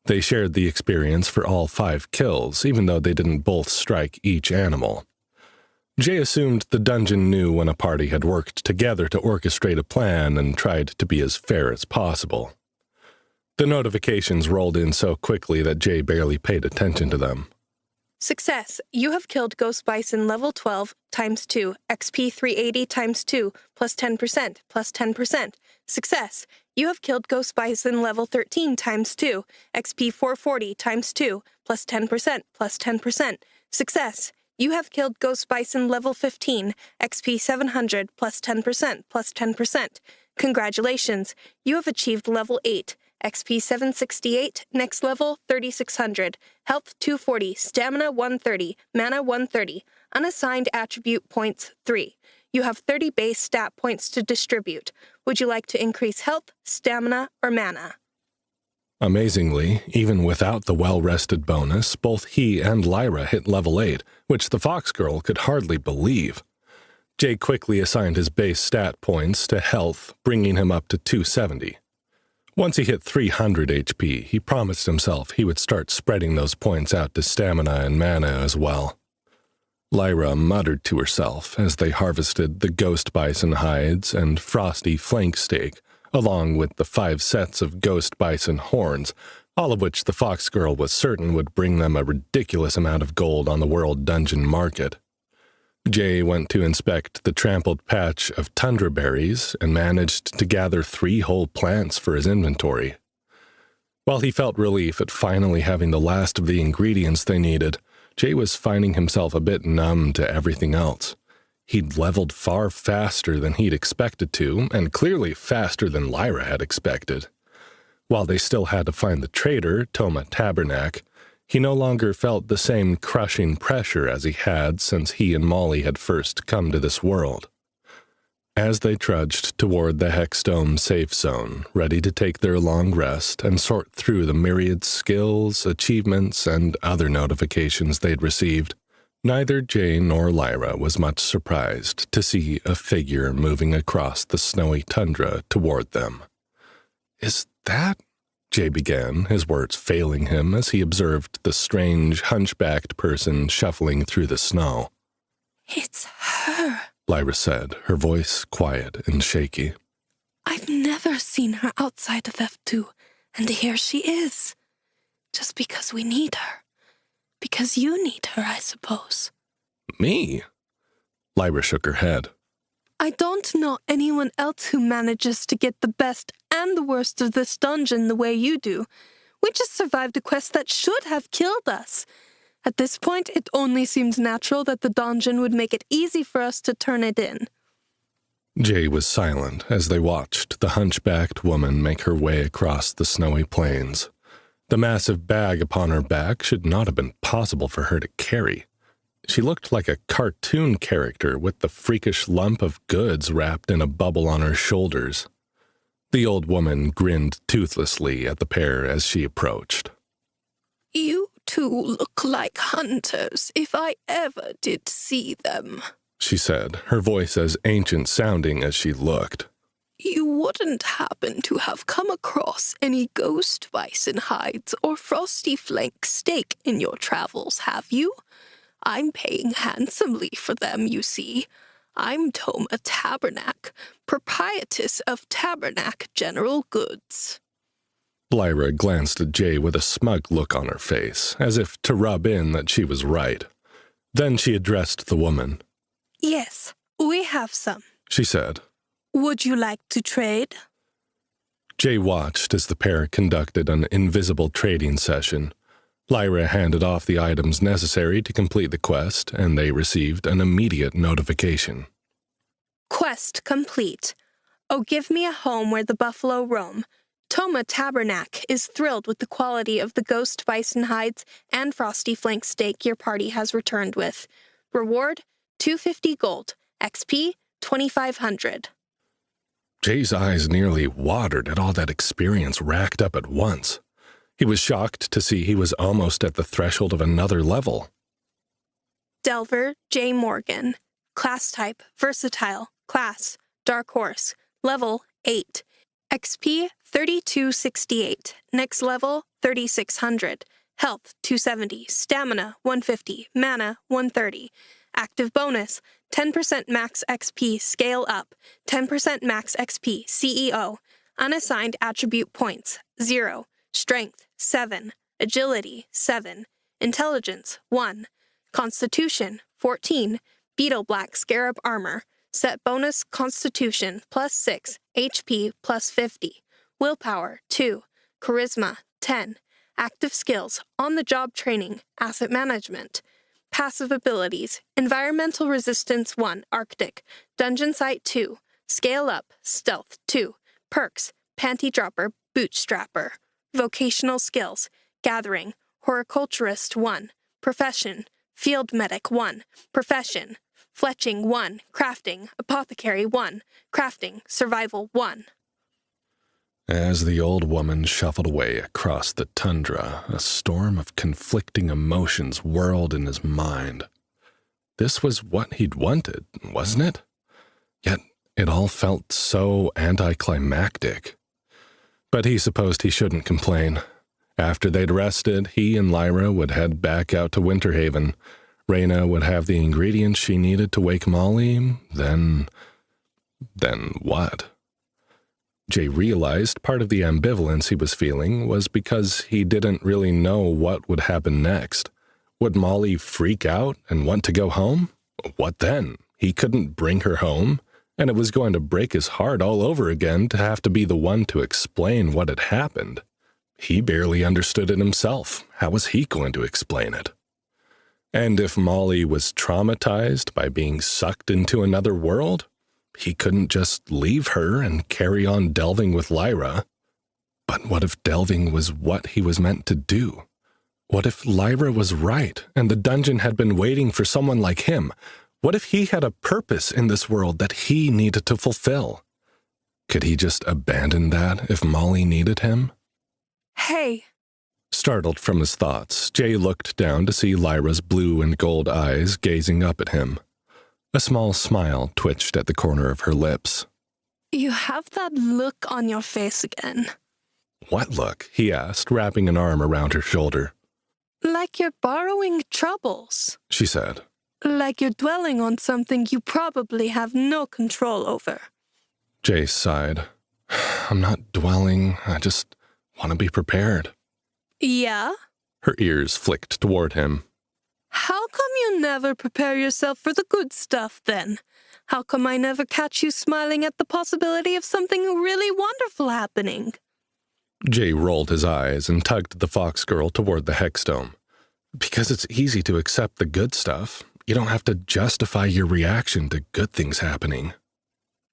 They shared the experience for all 5 kills, even though they didn't both strike each animal. Jay assumed the dungeon knew when a party had worked together to orchestrate a plan and tried to be as fair as possible. The notifications rolled in so quickly that Jay barely paid attention to them. Success. You have killed Ghost Bison level 12 times 2, XP 380 times 2, plus 10%, plus 10%. Success. You have killed Ghost Bison level 13 times 2, XP 440 times 2, plus 10%, plus 10%. Success. You have killed Ghost Bison level 15, XP 700, plus 10%, plus 10%. Congratulations. You have achieved level 8. XP 768, next level 3600, health 240, stamina 130, mana 130, unassigned attribute points 3. You have 30 base stat points to distribute. Would you like to increase health, stamina, or mana? Amazingly, even without the well-rested bonus, both he and Lyra hit level 8, which the Fox Girl could hardly believe. Jay quickly assigned his base stat points to health, bringing him up to 270. Once he hit 300 HP, he promised himself he would start spreading those points out to stamina and mana as well. Lyra muttered to herself as they harvested the ghost bison hides and frosty flank steak, along with the 5 sets of ghost bison horns, all of which the Fox Girl was certain would bring them a ridiculous amount of gold on the world dungeon market. Jay went to inspect the trampled patch of tundra berries and managed to gather 3 whole plants for his inventory. While he felt relief at finally having the last of the ingredients they needed, Jay was finding himself a bit numb to everything else. He'd leveled far faster than he'd expected to, and clearly faster than Lyra had expected. While they still had to find the traitor, Toma Tabernac, he no longer felt the same crushing pressure as he had since he and Molly had first come to this world. As they trudged toward the Hexdome safe zone, ready to take their long rest and sort through the myriad skills, achievements, and other notifications they'd received, neither Jay nor Lyra was much surprised to see a figure moving across the snowy tundra toward them. "Is that?" Jay began, his words failing him as he observed the strange, hunchbacked person shuffling through the snow. It's her, Lyra said, her voice quiet and shaky. I've never seen her outside of F2, and here she is. Just because we need her. Because you need her, I suppose. Me? Lyra shook her head. I don't know anyone else who manages to get the best and the worst of this dungeon the way you do. We just survived a quest that should have killed us. At this point, it only seems natural that the dungeon would make it easy for us to turn it in. Jay was silent as they watched the hunchbacked woman make her way across the snowy plains. The massive bag upon her back should not have been possible for her to carry. She looked like a cartoon character with the freakish lump of goods wrapped in a bubble on her shoulders. The old woman grinned toothlessly at the pair as she approached. You two look like hunters, if I ever did see them, she said, her voice as ancient-sounding as she looked. You wouldn't happen to have come across any ghost bison hides or frosty flank steak in your travels, have you? I'm paying handsomely for them, you see. I'm Toma Tabernac, proprietress of Tabernac General Goods. Lyra glanced at Jay with a smug look on her face, as if to rub in that she was right. Then she addressed the woman. Yes, we have some, she said. Would you like to trade? Jay watched as the pair conducted an invisible trading session. Lyra handed off the items necessary to complete the quest, and they received an immediate notification. Quest complete. Oh, give me a home where the buffalo roam. Toma Tabernac is thrilled with the quality of the ghost bison hides and frosty flank steak your party has returned with. Reward, 250 gold. XP, 2,500. Jay's eyes nearly watered at all that experience racked up at once. He was shocked to see he was almost at the threshold of another level. Delver J. Morgan. Class type, versatile. Class, dark horse. Level, 8. XP, 3268. Next level, 3600. Health, 270. Stamina, 150. Mana, 130. Active bonus, 10% max XP scale up, 10% max XP CEO. Unassigned attribute points, 0. Strength, 7. Agility, 7. Intelligence, 1. Constitution, 14. Beetle Black Scarab Armor. Set bonus Constitution, plus 6. HP, plus 50. Willpower, 2. Charisma, 10. Active skills, on-the-job training, asset management. Passive abilities, Environmental Resistance 1, Arctic. Dungeon Sight 2. Scale up, Stealth 2. Perks, Panty Dropper, Bootstrapper. Vocational skills, Gathering, Horticulturist 1. Profession, Field Medic 1. Profession, Fletching 1. Crafting, Apothecary 1. Crafting, Survival 1. As the old woman shuffled away across the tundra, a storm of conflicting emotions whirled in his mind. This was what he'd wanted, wasn't it? Yet it all felt so anticlimactic. But he supposed he shouldn't complain. After they'd rested, he and Lyra would head back out to Winterhaven. Reyna would have the ingredients she needed to wake Molly, then what? Jay realized part of the ambivalence he was feeling was because he didn't really know what would happen next. Would Molly freak out and want to go home? What then? He couldn't bring her home, and it was going to break his heart all over again to have to be the one to explain what had happened. He barely understood it himself. How was he going to explain it? And if Molly was traumatized by being sucked into another world, he couldn't just leave her and carry on delving with Lyra. But what if delving was what he was meant to do? What if Lyra was right and the dungeon had been waiting for someone like him? What if he had a purpose in this world that he needed to fulfill? Could he just abandon that if Molly needed him? Hey! Startled from his thoughts, Jay looked down to see Lyra's blue and gold eyes gazing up at him. A small smile twitched at the corner of her lips. You have that look on your face again. What look? He asked, wrapping an arm around her shoulder. Like you're borrowing troubles, she said. Like you're dwelling on something you probably have no control over. Jay sighed. I'm not dwelling, I just want to be prepared. Yeah? Her ears flicked toward him. How come you never prepare yourself for the good stuff, then? How come I never catch you smiling at the possibility of something really wonderful happening? Jay rolled his eyes and tugged the fox girl toward the hexdome. Because it's easy to accept the good stuff. You don't have to justify your reaction to good things happening.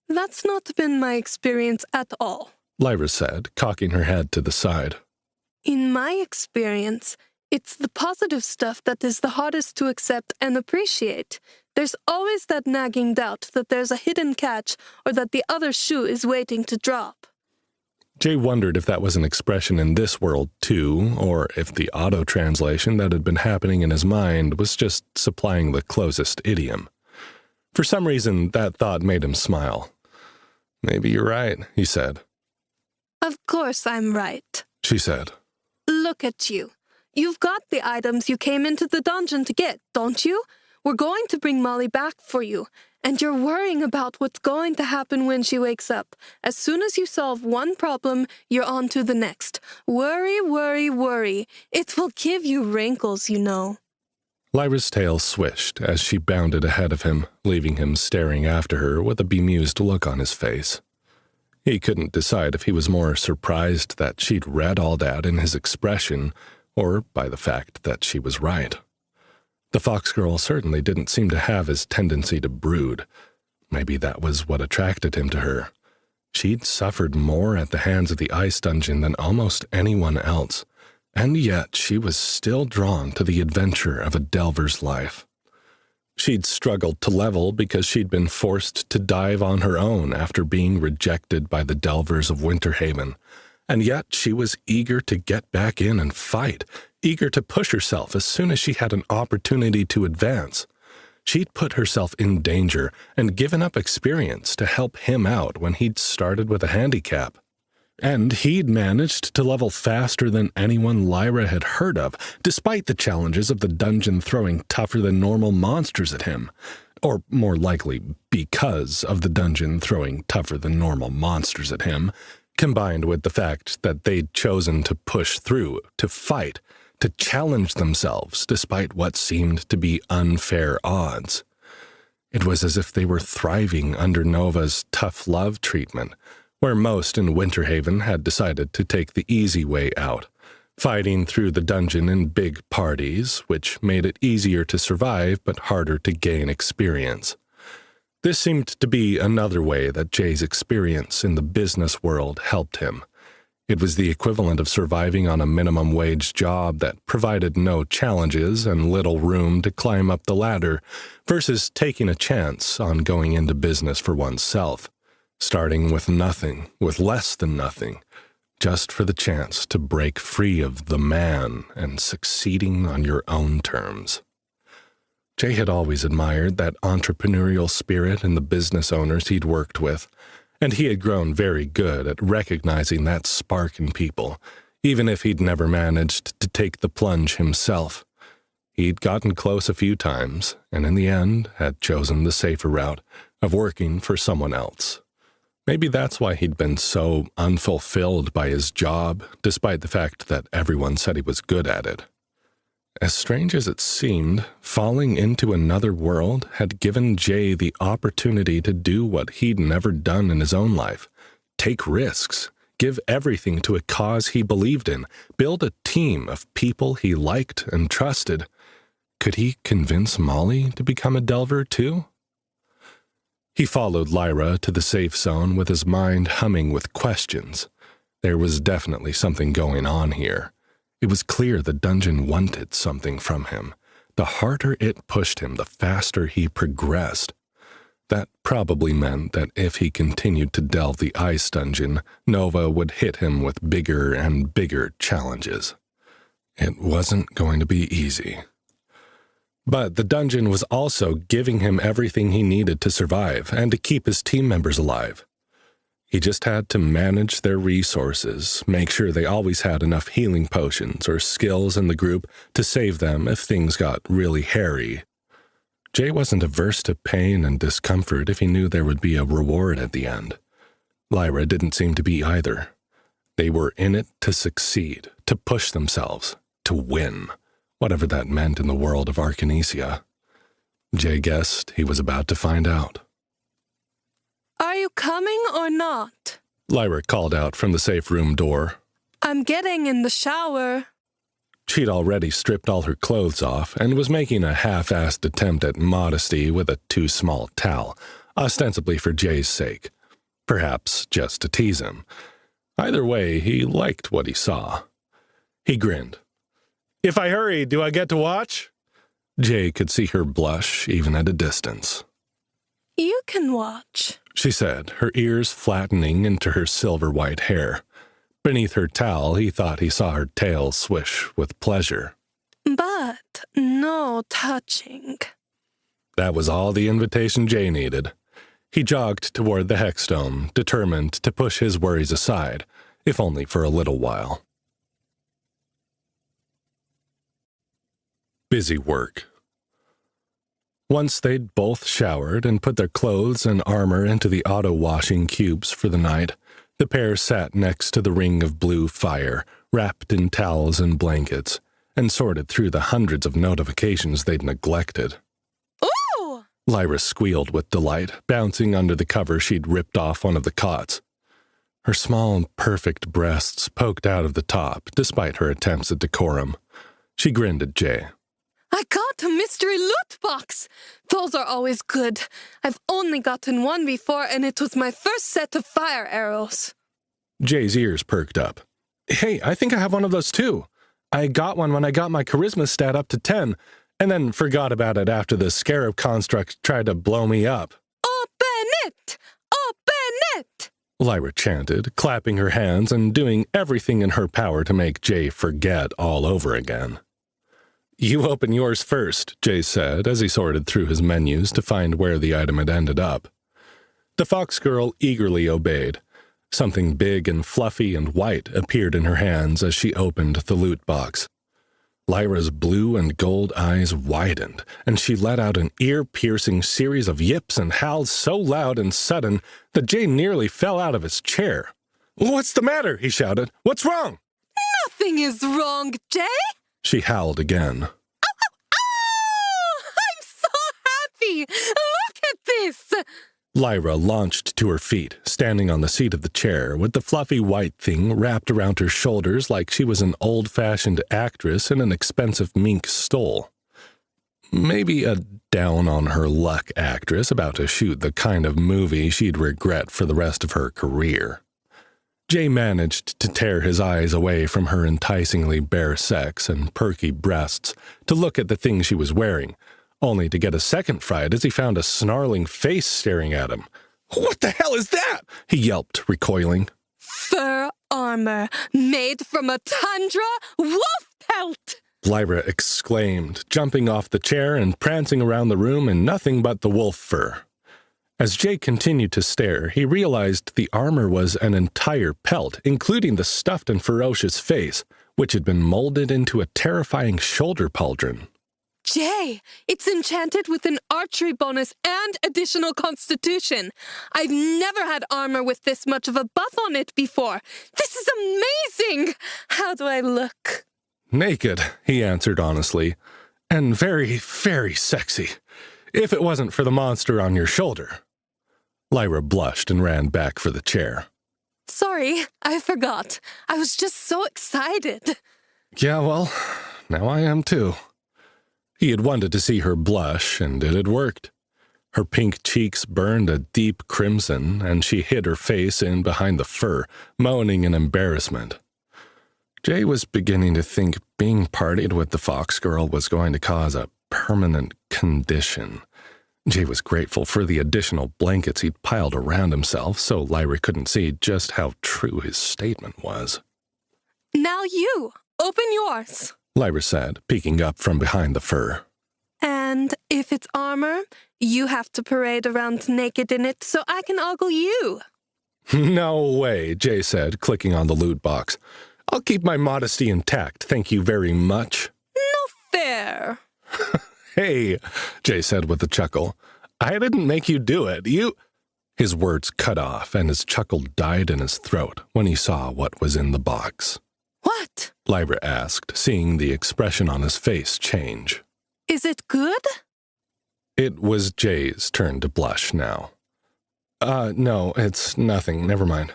That's not been my experience at all, Lyra said, cocking her head to the side. In my experience, it's the positive stuff that is the hardest to accept and appreciate. There's always that nagging doubt that there's a hidden catch or that the other shoe is waiting to drop. Jay wondered if that was an expression in this world, too, or if the auto-translation that had been happening in his mind was just supplying the closest idiom. For some reason, that thought made him smile. Maybe you're right, he said. Of course I'm right, she said. Look at you. You've got the items you came into the dungeon to get, don't you? We're going to bring Molly back for you, and you're worrying about what's going to happen when she wakes up. As soon as you solve one problem, you're on to the next. Worry, worry, worry. It will give you wrinkles, you know. Lyra's tail swished as she bounded ahead of him, leaving him staring after her with a bemused look on his face. He couldn't decide if he was more surprised that she'd read all that in his expression or by the fact that she was right. The fox girl certainly didn't seem to have his tendency to brood. Maybe that was what attracted him to her. She'd suffered more at the hands of the ice dungeon than almost anyone else, and yet she was still drawn to the adventure of a delver's life. She'd struggled to level because she'd been forced to dive on her own after being rejected by the delvers of Winterhaven, and yet she was eager to get back in and fight, eager to push herself as soon as she had an opportunity to advance. She'd put herself in danger and given up experience to help him out when he'd started with a handicap. And he'd managed to level faster than anyone Lyra had heard of, despite the challenges of the dungeon throwing tougher-than-normal monsters at him. Or more likely, because of the dungeon throwing tougher-than-normal monsters at him, combined with the fact that they'd chosen to push through, to fight, to challenge themselves despite what seemed to be unfair odds. It was as if they were thriving under Nova's tough love treatment, where most in Winterhaven had decided to take the easy way out, fighting through the dungeon in big parties, which made it easier to survive but harder to gain experience. This seemed to be another way that Jay's experience in the business world helped him. It was the equivalent of surviving on a minimum wage job that provided no challenges and little room to climb up the ladder, versus taking a chance on going into business for oneself, starting with nothing, with less than nothing, just for the chance to break free of the man and succeeding on your own terms. Jay had always admired that entrepreneurial spirit in the business owners he'd worked with, and he had grown very good at recognizing that spark in people, even if he'd never managed to take the plunge himself. He'd gotten close a few times, and in the end had chosen the safer route of working for someone else. Maybe that's why he'd been so unfulfilled by his job, despite the fact that everyone said he was good at it. As strange as it seemed, falling into another world had given Jay the opportunity to do what he'd never done in his own life: take risks, give everything to a cause he believed in, build a team of people he liked and trusted. Could he convince Molly to become a Delver too? He followed Lyra to the safe zone with his mind humming with questions. There was definitely something going on here. It was clear the dungeon wanted something from him. The harder it pushed him, the faster he progressed. That probably meant that if he continued to delve the ice dungeon, Nova would hit him with bigger and bigger challenges. It wasn't going to be easy. But the dungeon was also giving him everything he needed to survive and to keep his team members alive. He just had to manage their resources, make sure they always had enough healing potions or skills in the group to save them if things got really hairy. Jay wasn't averse to pain and discomfort if he knew there would be a reward at the end. Lyra didn't seem to be either. They were in it to succeed, to push themselves, to win, whatever that meant in the world of Arcanesia. Jay guessed he was about to find out. Are you coming or not? Lyra called out from the safe room door. I'm getting in the shower. She'd already stripped all her clothes off and was making a half-assed attempt at modesty with a too small towel, ostensibly for Jay's sake. Perhaps just to tease him. Either way, he liked what he saw. He grinned. "If I hurry, do I get to watch?" Jay could see her blush even at a distance. You can watch, she said, her ears flattening into her silver-white hair. Beneath her towel, he thought he saw her tail swish with pleasure. But no touching. That was all the invitation Jay needed. He jogged toward the Hexdome, determined to push his worries aside, if only for a little while. Busy work. Once they'd both showered and put their clothes and armor into the auto-washing cubes for the night, the pair sat next to the ring of blue fire, wrapped in towels and blankets, and sorted through the hundreds of notifications they'd neglected. Ooh! Lyra squealed with delight, bouncing under the cover she'd ripped off one of the cots. Her small, perfect breasts poked out of the top, despite her attempts at decorum. She grinned at Jay. I got a mystery loot box! Those are always good. I've only gotten one before, and it was my first set of fire arrows. Jay's ears perked up. Hey, I think I have one of those too. I got one when I got my charisma stat up to 10, and then forgot about it after the scarab construct tried to blow me up. Open it! Open it! Lyra chanted, clapping her hands and doing everything in her power to make Jay forget all over again. You open yours first, Jay said as he sorted through his menus to find where the item had ended up. The fox girl eagerly obeyed. Something big and fluffy and white appeared in her hands as she opened the loot box. Lyra's blue and gold eyes widened, and she let out an ear-piercing series of yips and howls so loud and sudden that Jay nearly fell out of his chair. "What's the matter?" he shouted. "What's wrong?" Nothing is wrong, Jay. She howled again. Oh, I'm so happy. Look at this. Lyra launched to her feet, standing on the seat of the chair with the fluffy white thing wrapped around her shoulders like she was an old-fashioned actress in an expensive mink stole. Maybe a down-on-her-luck actress about to shoot the kind of movie she'd regret for the rest of her career. Jay managed to tear his eyes away from her enticingly bare sex and perky breasts to look at the thing she was wearing, only to get a second fright as he found a snarling face staring at him. "What the hell is that?" he yelped, recoiling. Fur armor made from a tundra wolf pelt. Lyra exclaimed, jumping off the chair and prancing around the room in nothing but the wolf fur. As Jay continued to stare, he realized the armor was an entire pelt, including the stuffed and ferocious face, which had been molded into a terrifying shoulder pauldron. Jay, it's enchanted with an archery bonus and additional constitution. I've never had armor with this much of a buff on it before. This is amazing. How do I look? "Naked," he answered honestly, "and very, very sexy, if it wasn't for the monster on your shoulder." Lyra blushed and ran back for the chair. Sorry, I forgot. I was just so excited. "Yeah, well, now I am too." He had wanted to see her blush, and it had worked. Her pink cheeks burned a deep crimson, and she hid her face in behind the fur, moaning in embarrassment. Jay was beginning to think being partied with the fox girl was going to cause a permanent condition. Jay was grateful for the additional blankets he'd piled around himself so Lyra couldn't see just how true his statement was. Now you, open yours. Lyra said, peeking up from behind the fur. And if it's armor, you have to parade around naked in it so I can ogle you. "No way," Jay said, clicking on the loot box. "I'll keep my modesty intact, thank you very much." No fair. "Hey," Jay said with a chuckle, "I didn't make you do it. You—" His words cut off, and his chuckle died in his throat when he saw what was in the box. What? Lyra asked, seeing the expression on his face change. Is it good? It was Jay's turn to blush now. No, it's nothing. Never mind."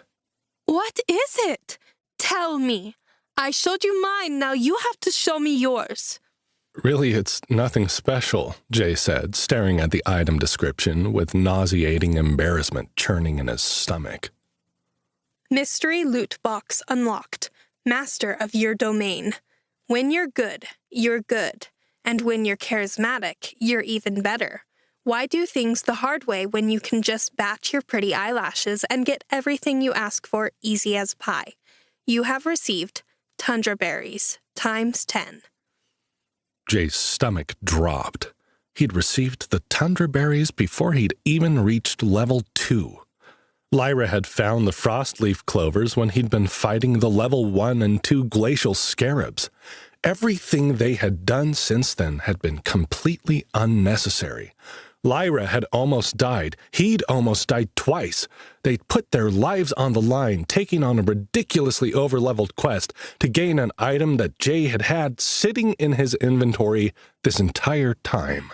What is it? Tell me. I showed you mine, now you have to show me yours. "Really, it's nothing special," Jay said, staring at the item description with nauseating embarrassment churning in his stomach. Mystery loot box unlocked. Master of your domain. When you're good, you're good. And when you're charismatic, you're even better. Why do things the hard way when you can just batch your pretty eyelashes and get everything you ask for easy as pie? You have received tundra berries times 10. Jay's stomach dropped. He'd received the tundra berries before he'd even reached level 2. Lyra had found the frostleaf clovers when he'd been fighting the level 1 and 2 glacial scarabs. Everything they had done since then had been completely unnecessary. Lyra had almost died. He'd almost died twice. They'd put their lives on the line, taking on a ridiculously over-leveled quest to gain an item that Jay had had sitting in his inventory this entire time.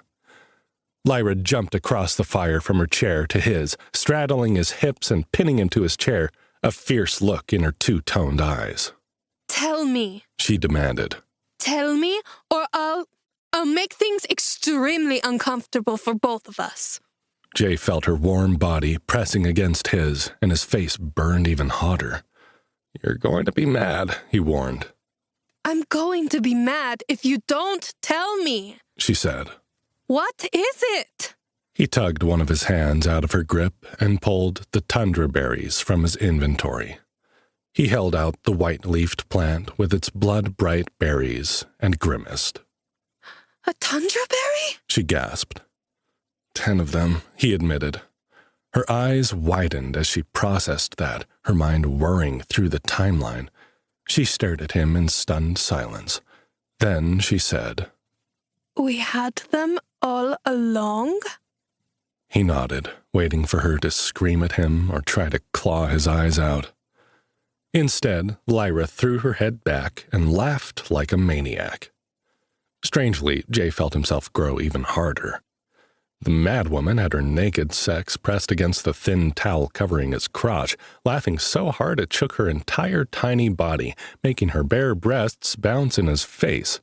Lyra jumped across the fire from her chair to his, straddling his hips and pinning him to his chair, a fierce look in her two-toned eyes. Tell me. She demanded. Tell me, or I'll make things extremely uncomfortable for both of us. Jay felt her warm body pressing against his, and his face burned even hotter. "You're going to be mad," he warned. I'm going to be mad if you don't tell me, she said. What is it? He tugged one of his hands out of her grip and pulled the tundra berries from his inventory. He held out the white-leafed plant with its blood-bright berries and grimaced. A tundra berry? She gasped. 10 of them, he admitted. Her eyes widened as she processed that, her mind whirring through the timeline. She stared at him in stunned silence. Then she said, We had them all along? He nodded, waiting for her to scream at him or try to claw his eyes out. Instead, Lyra threw her head back and laughed like a maniac. Strangely, Jay felt himself grow even harder. The madwoman had her naked sex pressed against the thin towel covering his crotch, laughing so hard it shook her entire tiny body, making her bare breasts bounce in his face.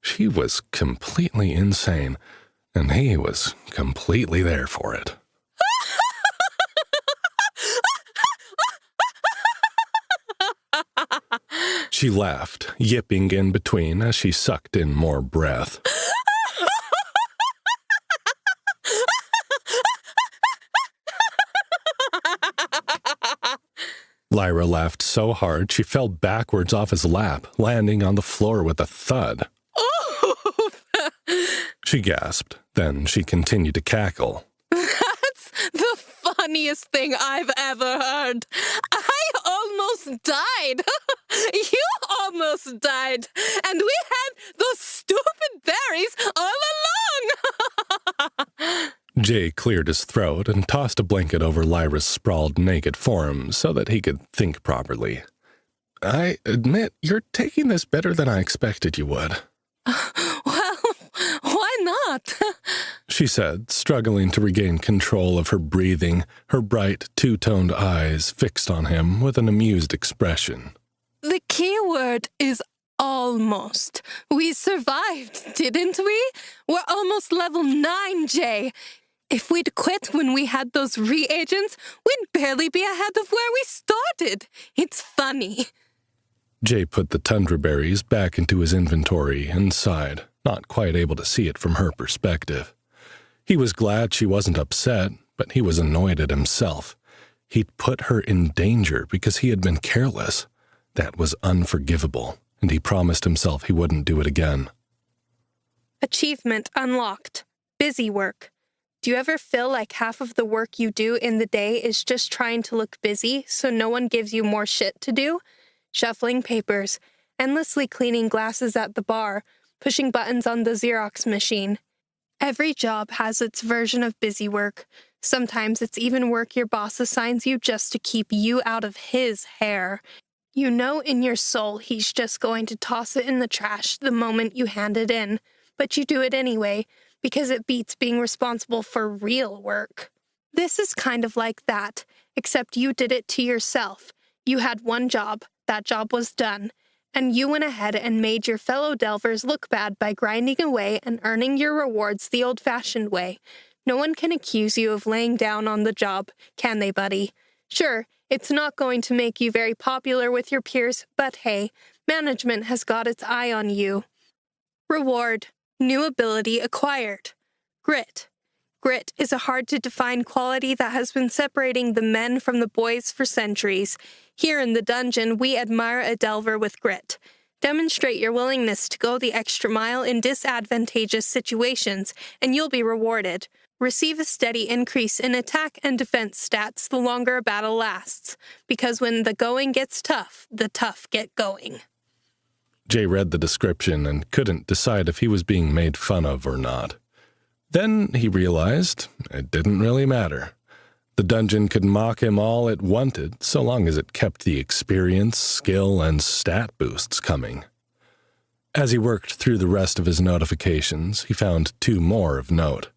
She was completely insane, and he was completely there for it. She laughed, yipping in between as she sucked in more breath. Lyra laughed so hard she fell backwards off his lap, landing on the floor with a thud. She gasped. Then she continued to cackle. That's the funniest thing I've ever heard. I almost died. You almost died. And we had those stupid berries all along. Jay cleared his throat and tossed a blanket over Lyra's sprawled naked form so that he could think properly. I admit you're taking this better than I expected you would. Well, why not? She said, struggling to regain control of her breathing, her bright, two-toned eyes fixed on him with an amused expression. The key word is almost. We survived, didn't we? We're almost level 9, Jay. If we'd quit when we had those reagents, we'd barely be ahead of where we started. It's funny. Jay put the tundra berries back into his inventory and sighed, not quite able to see it from her perspective. He was glad she wasn't upset, but he was annoyed at himself. He'd put her in danger because he had been careless. That was unforgivable, and he promised himself he wouldn't do it again. Achievement unlocked. Busy work. Do you ever feel like half of the work you do in the day is just trying to look busy so no one gives you more shit to do? Shuffling papers, endlessly cleaning glasses at the bar, pushing buttons on the Xerox machine. Every job has its version of busy work. Sometimes it's even work your boss assigns you just to keep you out of his hair. You know in your soul he's just going to toss it in the trash the moment you hand it in, but you do it anyway, because it beats being responsible for real work. This is kind of like that, except you did it to yourself. You had one job, that job was done, and you went ahead and made your fellow delvers look bad by grinding away and earning your rewards the old-fashioned way. No one can accuse you of laying down on the job, can they, buddy? Sure, it's not going to make you very popular with your peers, but hey, management has got its eye on you. Reward. New ability acquired. Grit. Grit is a hard-to-define quality that has been separating the men from the boys for centuries. Here in the dungeon, we admire a delver with grit. Demonstrate your willingness to go the extra mile in disadvantageous situations, and you'll be rewarded. Receive a steady increase in attack and defense stats the longer a battle lasts, because when the going gets tough, the tough get going. Jay read the description and couldn't decide if he was being made fun of or not. Then he realized it didn't really matter. The dungeon could mock him all it wanted, so long as it kept the experience, skill, and stat boosts coming. As he worked through the rest of his notifications, he found 2 more of note.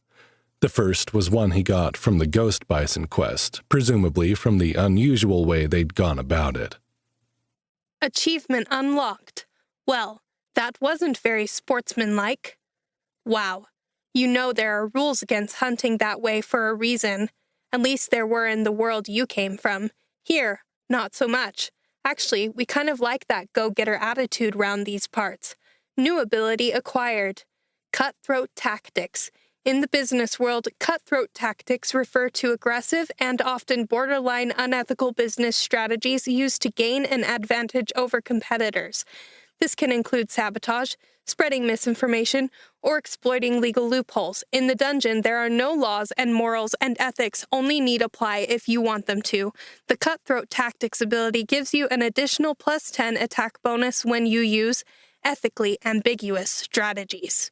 The first was one he got from the Ghost Bison quest, presumably from the unusual way they'd gone about it. Achievement unlocked. Well, that wasn't very sportsmanlike. Wow. You know there are rules against hunting that way for a reason. At least there were in the world you came from. Here, not so much. Actually, we kind of like that go-getter attitude round these parts. New ability acquired. Cutthroat tactics. In the business world, cutthroat tactics refer to aggressive and often borderline unethical business strategies used to gain an advantage over competitors. This can include sabotage, spreading misinformation, or exploiting legal loopholes. In the dungeon, there are no laws, and morals and ethics only need apply if you want them to. The Cutthroat Tactics ability gives you an additional +10 attack bonus when you use ethically ambiguous strategies.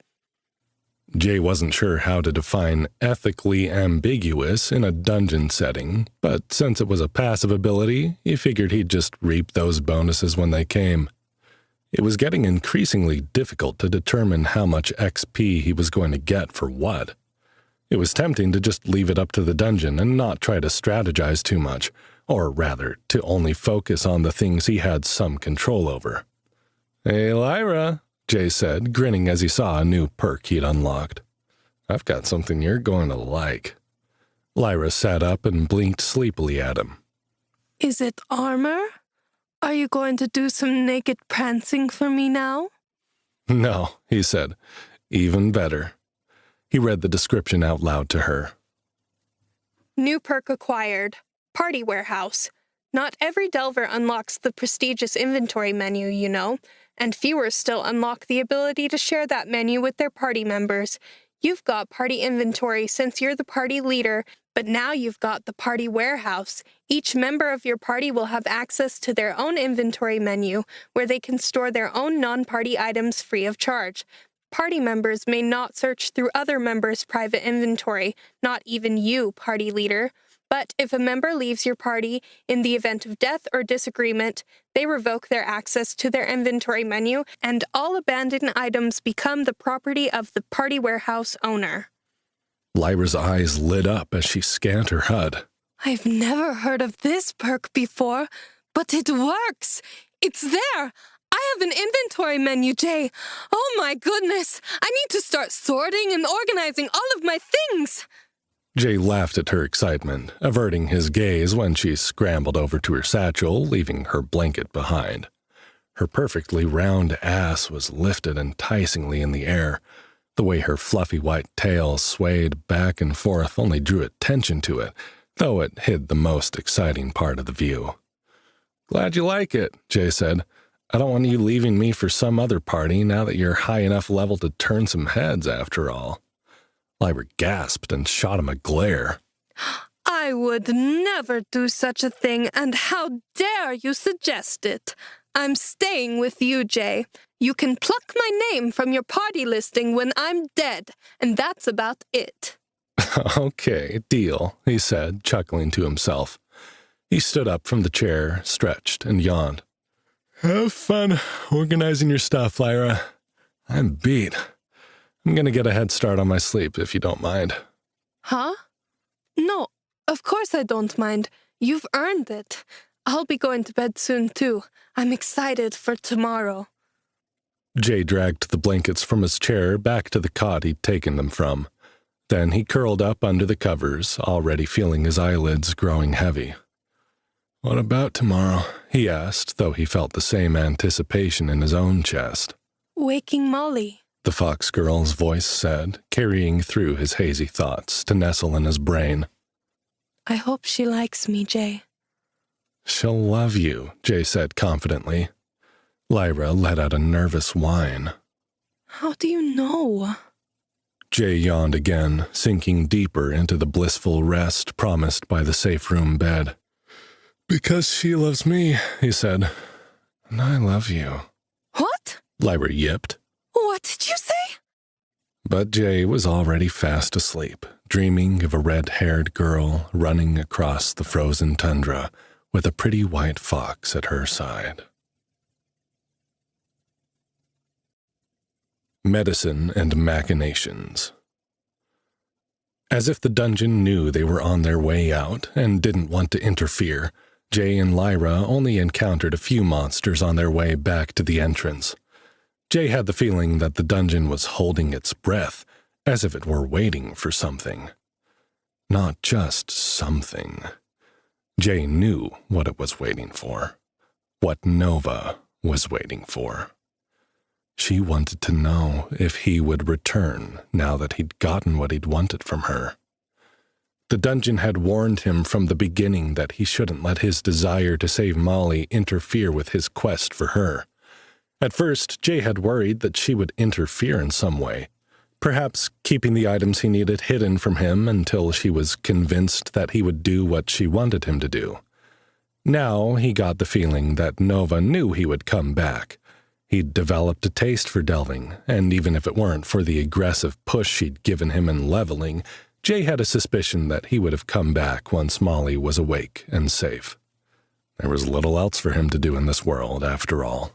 Jay wasn't sure how to define ethically ambiguous in a dungeon setting, but since it was a passive ability, he figured he'd just reap those bonuses when they came. It was getting increasingly difficult to determine how much XP he was going to get for what. It was tempting to just leave it up to the dungeon and not try to strategize too much, or rather, to only focus on the things he had some control over. "Hey, Lyra," Jay said, grinning as he saw a new perk he'd unlocked. "I've got something you're going to like." Lyra sat up and blinked sleepily at him. Is it armor? Are you going to do some naked prancing for me now? "No," he said. "Even better." He read the description out loud to her. New perk acquired. Party Warehouse. Not every Delver unlocks the prestigious inventory menu, you know, and fewer still unlock the ability to share that menu with their party members. You've got party inventory since you're the party leader, but now you've got the Party Warehouse. Each member of your party will have access to their own inventory menu, where they can store their own non-party items free of charge. Party members may not search through other members' private inventory, not even you, party leader. But if a member leaves your party in the event of death or disagreement, they revoke their access to their inventory menu, and all abandoned items become the property of the Party Warehouse owner. Lyra's eyes lit up as she scanned her HUD. I've never heard of this perk before, but it works! It's there! I have an inventory menu, Jay. Oh my goodness! I need to start sorting and organizing all of my things! Jay laughed at her excitement, averting his gaze when she scrambled over to her satchel, leaving her blanket behind. Her perfectly round ass was lifted enticingly in the air. The way her fluffy white tail swayed back and forth only drew attention to it, though it hid the most exciting part of the view. "Glad you like it," Jay said. "I don't want you leaving me for some other party now that you're high enough level to turn some heads after all." Lyra gasped and shot him a glare. I would never do such a thing, and how dare you suggest it? I'm staying with you, Jay. You can pluck my name from your party listing when I'm dead, and that's about it. "Okay, deal," he said, chuckling to himself. He stood up from the chair, stretched, and yawned. "Have fun organizing your stuff, Lyra. I'm beat. I'm gonna get a head start on my sleep, if you don't mind." Huh? No, of course I don't mind. You've earned it. I'll be going to bed soon, too. I'm excited for tomorrow. Jay dragged the blankets from his chair back to the cot he'd taken them from. Then he curled up under the covers, already feeling his eyelids growing heavy. "What about tomorrow?" he asked, though he felt the same anticipation in his own chest. Waking Molly, the fox girl's voice said, carrying through his hazy thoughts to nestle in his brain. I hope she likes me, Jay. "She'll love you," Jay said confidently. Lyra let out a nervous whine. How do you know? Jay yawned again, sinking deeper into the blissful rest promised by the safe room bed. "Because she loves me," he said. "And I love you." What? Lyra yipped. What did you say? But Jay was already fast asleep, dreaming of a red-haired girl running across the frozen tundra with a pretty white fox at her side. Medicine and Machinations. As if the dungeon knew they were on their way out and didn't want to interfere, Jay and Lyra only encountered a few monsters on their way back to the entrance. Jay had the feeling that the dungeon was holding its breath, as if it were waiting for something. Not just something. Jay knew what it was waiting for. What Nova was waiting for. She wanted to know if he would return now that he'd gotten what he'd wanted from her. The dungeon had warned him from the beginning that he shouldn't let his desire to save Molly interfere with his quest for her. At first, Jay had worried that she would interfere in some way, perhaps keeping the items he needed hidden from him until she was convinced that he would do what she wanted him to do. Now he got the feeling that Nova knew he would come back. He'd developed a taste for delving, and even if it weren't for the aggressive push she'd given him in leveling, Jay had a suspicion that he would have come back once Molly was awake and safe. There was little else for him to do in this world, after all.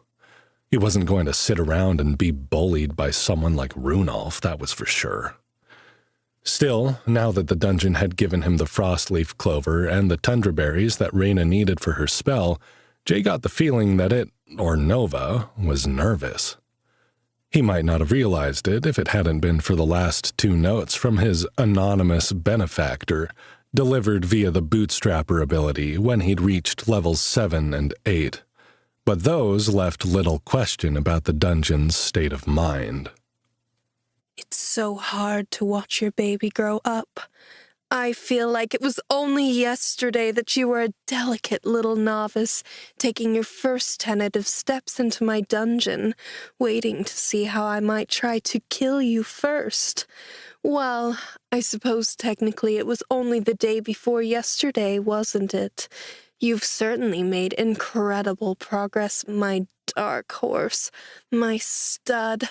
He wasn't going to sit around and be bullied by someone like Runolf, that was for sure. Still, now that the dungeon had given him the frostleaf clover and the tundra berries that Reyna needed for her spell, Jay got the feeling that it, or Nova, was nervous. He might not have realized it if it hadn't been for the last 2 notes from his anonymous benefactor, delivered via the bootstrapper ability when he'd reached levels 7 and 8. But those left little question about the dungeon's state of mind. It's so hard to watch your baby grow up. I feel like it was only yesterday that you were a delicate little novice, taking your first tentative steps into my dungeon, waiting to see how I might try to kill you first. Well, I suppose technically it was only the day before yesterday, wasn't it? You've certainly made incredible progress, my dark horse, my stud.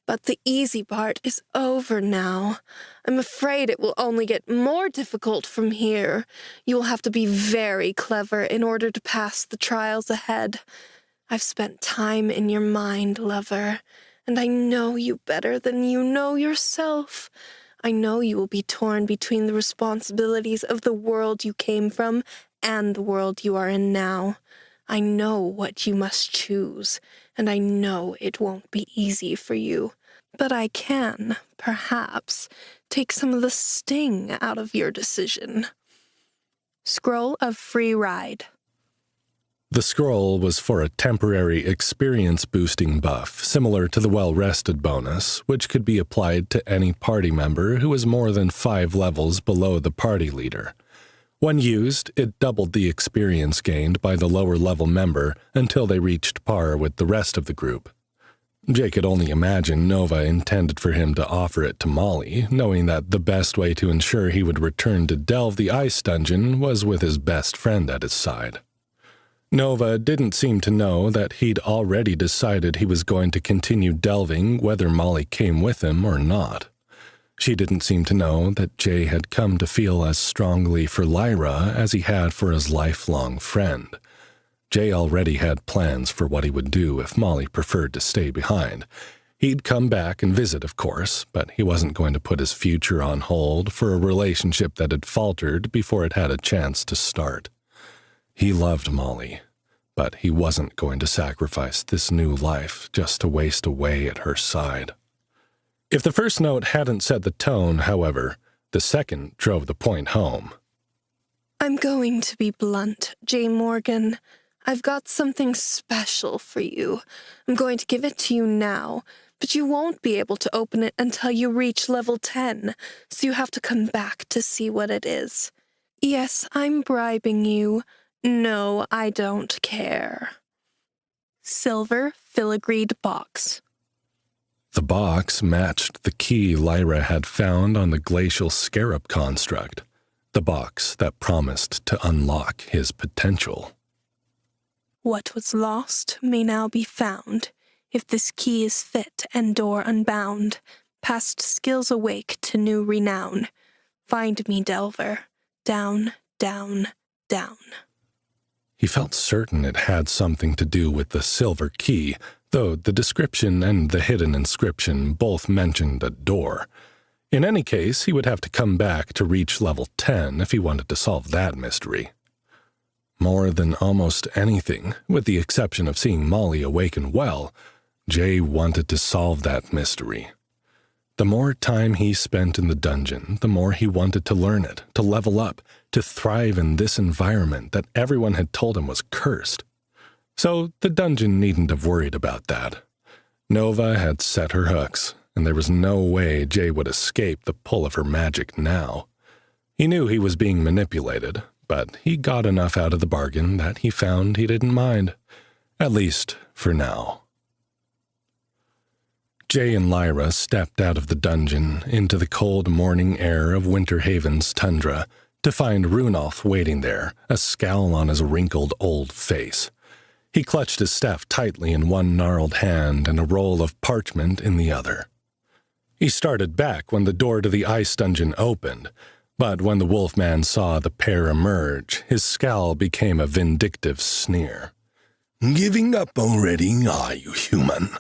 But the easy part is over now. I'm afraid it will only get more difficult from here. You'll have to be very clever in order to pass the trials ahead. I've spent time in your mind, lover, and I know you better than you know yourself. I know you will be torn between the responsibilities of the world you came from and the world you are in now. I know what you must choose, and I know it won't be easy for you. But I can, perhaps, take some of the sting out of your decision. Scroll of Free Ride. The scroll was for a temporary experience-boosting buff, similar to the Well-Rested bonus, which could be applied to any party member who was more than 5 levels below the party leader. When used, it doubled the experience gained by the lower-level member until they reached par with the rest of the group. Jay could only imagine Nova intended for him to offer it to Molly, knowing that the best way to ensure he would return to delve the ice dungeon was with his best friend at his side. Nova didn't seem to know that he'd already decided he was going to continue delving whether Molly came with him or not. She didn't seem to know that Jay had come to feel as strongly for Lyra as he had for his lifelong friend. Jay already had plans for what he would do if Molly preferred to stay behind. He'd come back and visit, of course, but he wasn't going to put his future on hold for a relationship that had faltered before it had a chance to start. He loved Molly, but he wasn't going to sacrifice this new life just to waste away at her side. If the first note hadn't set the tone, however, the second drove the point home. I'm going to be blunt, Jay Morgan. I've got something special for you. I'm going to give it to you now, but you won't be able to open it until you reach level 10, so you have to come back to see what it is. Yes, I'm bribing you. No, I don't care. Silver filigreed box. The box matched the key Lyra had found on the glacial scarab construct, the box that promised to unlock his potential. What was lost may now be found, if this key is fit and door unbound, past skills awake to new renown. Find me, Delver. Down, down, down. He felt certain it had something to do with the silver key, though the description and the hidden inscription both mentioned a door. In any case, he would have to come back to reach level 10 if he wanted to solve that mystery. More than almost anything, with the exception of seeing Molly awaken well, Jay wanted to solve that mystery. The more time he spent in the dungeon, the more he wanted to learn it, to level up, to thrive in this environment that everyone had told him was cursed. So the dungeon needn't have worried about that. Nova had set her hooks, and there was no way Jay would escape the pull of her magic now. He knew he was being manipulated, but he got enough out of the bargain that he found he didn't mind. At least, for now. Jay and Lyra stepped out of the dungeon into the cold morning air of Winterhaven's tundra to find Runolf waiting there, a scowl on his wrinkled old face. He clutched his staff tightly in one gnarled hand and a roll of parchment in the other. He started back when the door to the ice dungeon opened, but when the wolfman saw the pair emerge, his scowl became a vindictive sneer. Giving up already, are you, human?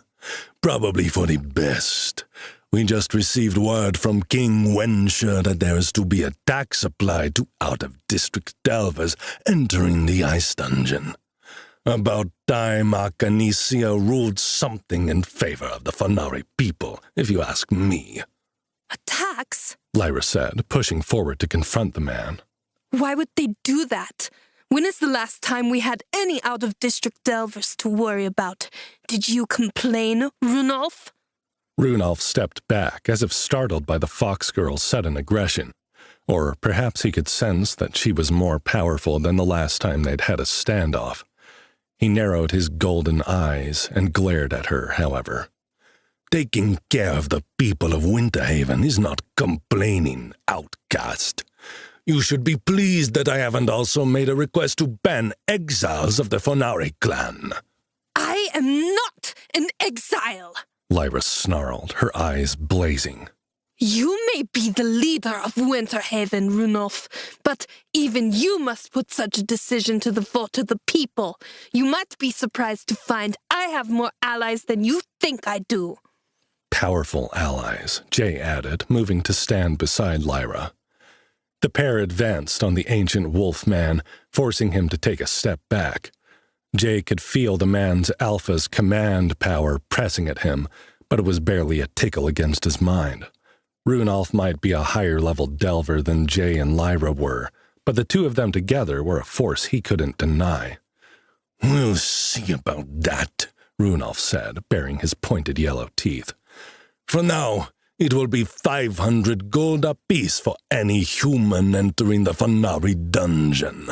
Probably for the best. We just received word from King Wensher that there is to be a tax applied to out-of-district delvers entering the ice dungeon. About time Arcanesia ruled something in favor of the Fanari people, if you ask me. A tax? Lyra said, pushing forward to confront the man. Why would they do that? When is the last time we had any out-of-district delvers to worry about? Did you complain, Runolf? Runolf stepped back, as if startled by the fox girl's sudden aggression. Or perhaps he could sense that she was more powerful than the last time they'd had a standoff. He narrowed his golden eyes and glared at her, however. Taking care of the people of Winterhaven is not complaining, outcast. You should be pleased that I haven't also made a request to ban exiles of the Fanari clan. I am not an exile, Lyra snarled, her eyes blazing. You may be the leader of Winterhaven, Runolf, but even you must put such a decision to the vote of the people. You might be surprised to find I have more allies than you think I do. Powerful allies, Jay added, moving to stand beside Lyra. The pair advanced on the ancient wolf man, forcing him to take a step back. Jay could feel the man's alpha's command power pressing at him, but it was barely a tickle against his mind. Runolf might be a higher-level delver than Jay and Lyra were, but the two of them together were a force he couldn't deny. We'll see about that, Runolf said, baring his pointed yellow teeth. For now, it will be 500 gold apiece for any human entering the Fanari dungeon.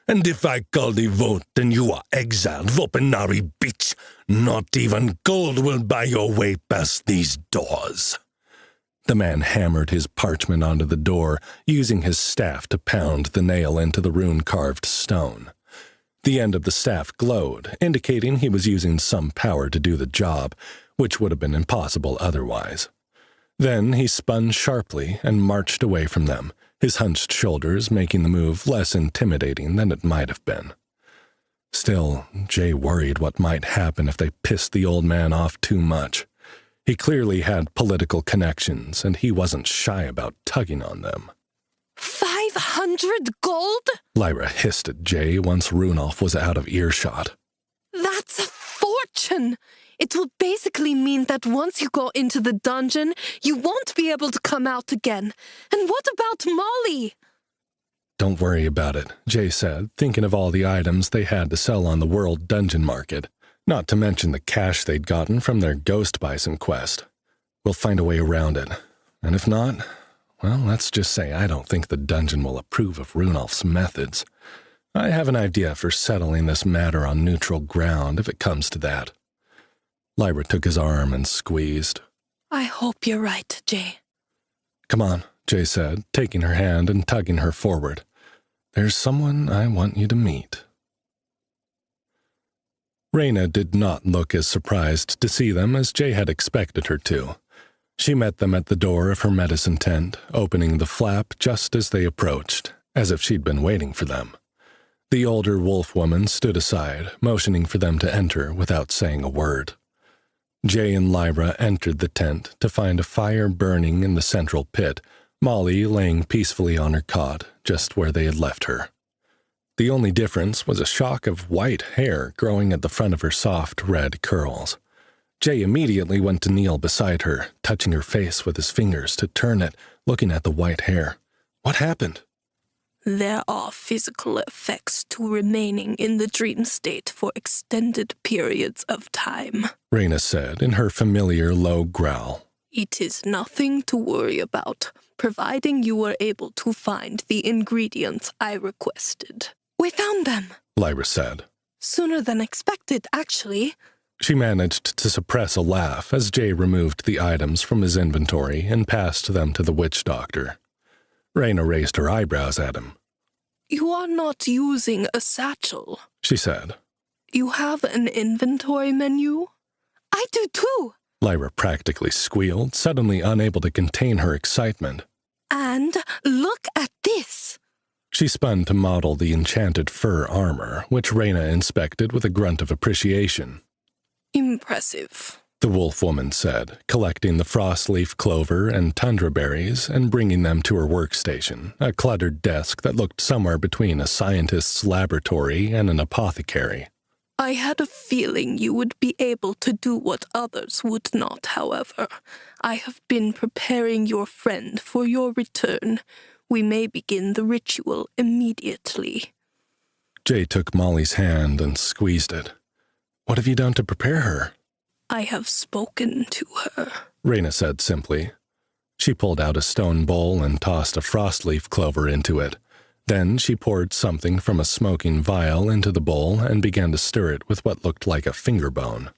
And if I call the vote and you are exiled, Vopenari bitch, not even gold will buy your way past these doors. The man hammered his parchment onto the door, using his staff to pound the nail into the rune-carved stone. The end of the staff glowed, indicating he was using some power to do the job, which would have been impossible otherwise. Then he spun sharply and marched away from them, his hunched shoulders making the move less intimidating than it might have been. Still, Jay worried what might happen if they pissed the old man off too much. He clearly had political connections, and he wasn't shy about tugging on them. 500 gold? Lyra hissed at Jay once Runolf was out of earshot. That's a fortune! It will basically mean that once you go into the dungeon, you won't be able to come out again. And what about Molly? Don't worry about it, Jay said, thinking of all the items they had to sell on the world dungeon market, not to mention the cash they'd gotten from their ghost bison quest. We'll find a way around it. And if not, well, let's just say I don't think the dungeon will approve of Runolf's methods. I have an idea for settling this matter on neutral ground if it comes to that. Lyra took his arm and squeezed. I hope you're right, Jay. Come on, Jay said, taking her hand and tugging her forward. There's someone I want you to meet. Reyna did not look as surprised to see them as Jay had expected her to. She met them at the door of her medicine tent, opening the flap just as they approached, as if she'd been waiting for them. The older wolf woman stood aside, motioning for them to enter without saying a word. Jay and Lyra entered the tent to find a fire burning in the central pit, Molly laying peacefully on her cot, just where they had left her. The only difference was a shock of white hair growing at the front of her soft red curls. Jay immediately went to kneel beside her, touching her face with his fingers to turn it, looking at the white hair. What happened? There are physical effects to remaining in the dream state for extended periods of time, Reyna said in her familiar low growl. It is nothing to worry about, providing you were able to find the ingredients I requested. We found them, Lyra said. Sooner than expected, actually. She managed to suppress a laugh as Jay removed the items from his inventory and passed them to the witch doctor. Reyna raised her eyebrows at him. You are not using a satchel, she said. You have an inventory menu? I do too, Lyra practically squealed, suddenly unable to contain her excitement. And look at this. She spun to model the enchanted fur armor, which Reyna inspected with a grunt of appreciation. Impressive, the wolf woman said, collecting the frostleaf clover and tundra berries and bringing them to her workstation, a cluttered desk that looked somewhere between a scientist's laboratory and an apothecary. I had a feeling you would be able to do what others would not, however. I have been preparing your friend for your return. We may begin the ritual immediately. Jay took Molly's hand and squeezed it. What have you done to prepare her? I have spoken to her, Reyna said simply. She pulled out a stone bowl and tossed a frostleaf clover into it. Then she poured something from a smoking vial into the bowl and began to stir it with what looked like a finger bone.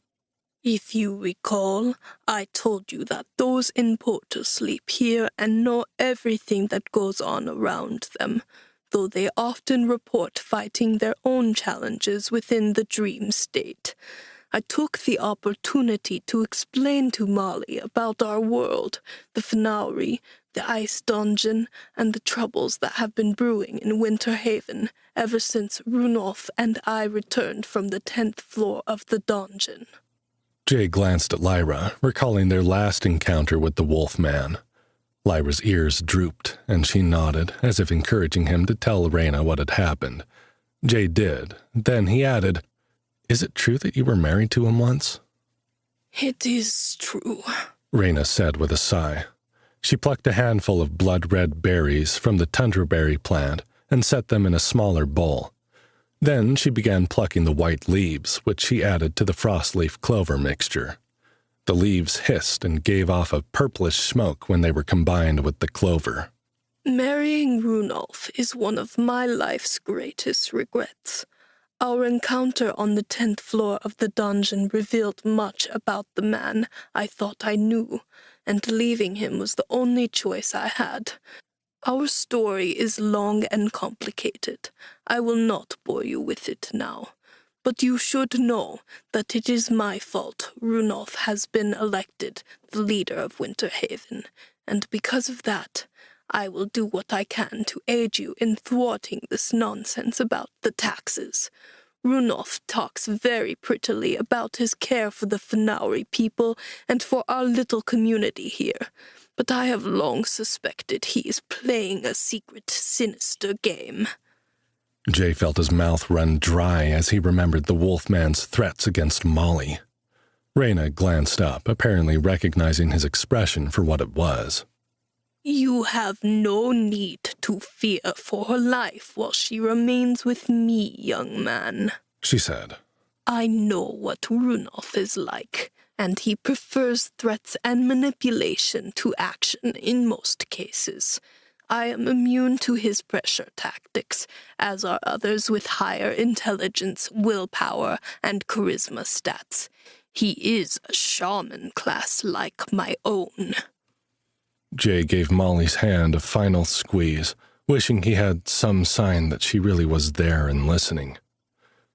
If you recall, I told you that those in Porter sleep here and know everything that goes on around them, though they often report fighting their own challenges within the dream state. I took the opportunity to explain to Molly about our world, the Fnauri, the ice dungeon, and the troubles that have been brewing in Winter Haven ever since Runolf and I returned from the 10th floor of the dungeon. Jay glanced at Lyra, recalling their last encounter with the wolf man. Lyra's ears drooped, and she nodded, as if encouraging him to tell Reyna what had happened. Jay did. Then he added, Is it true that you were married to him once? It is true, Reyna said with a sigh. She plucked a handful of blood-red berries from the tundraberry plant and set them in a smaller bowl. Then she began plucking the white leaves, which she added to the frostleaf clover mixture. The leaves hissed and gave off a purplish smoke when they were combined with the clover. Marrying Runolf is one of my life's greatest regrets. Our encounter on the 10th floor of the dungeon revealed much about the man I thought I knew, and leaving him was the only choice I had. Our story is long and complicated. I will not bore you with it now. But you should know that it is my fault Runolf has been elected the leader of Winter Haven, and because of that, I will do what I can to aid you in thwarting this nonsense about the taxes. Runolf talks very prettily about his care for the Fnauri people and for our little community here, but I have long suspected he is playing a secret, sinister game. Jay felt his mouth run dry as he remembered the wolfman's threats against Molly. Reyna glanced up, apparently recognizing his expression for what it was. You have no need to fear for her life while she remains with me, young man, she said. I know what Runolf is like, and he prefers threats and manipulation to action in most cases. I am immune to his pressure tactics, as are others with higher intelligence, willpower, and charisma stats. He is a shaman class like my own. Jay gave Molly's hand a final squeeze, wishing he had some sign that she really was there and listening.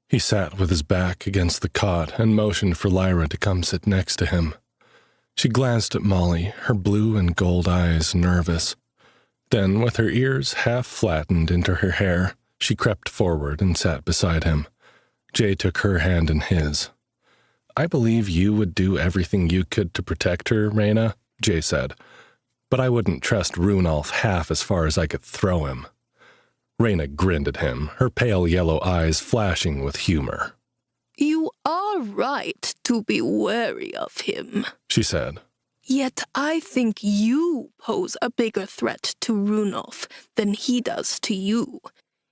He sat with his back against the cot and motioned for Lyra to come sit next to him. She glanced at Molly, her blue and gold eyes nervous. Then, with her ears half flattened into her hair, she crept forward and sat beside him. Jay took her hand in his. I believe you would do everything you could to protect her, Reyna, Jay said. But I wouldn't trust Runolf half as far as I could throw him. Reyna grinned at him, her pale yellow eyes flashing with humor. You are right to be wary of him, she said. Yet I think you pose a bigger threat to Runolf than he does to you.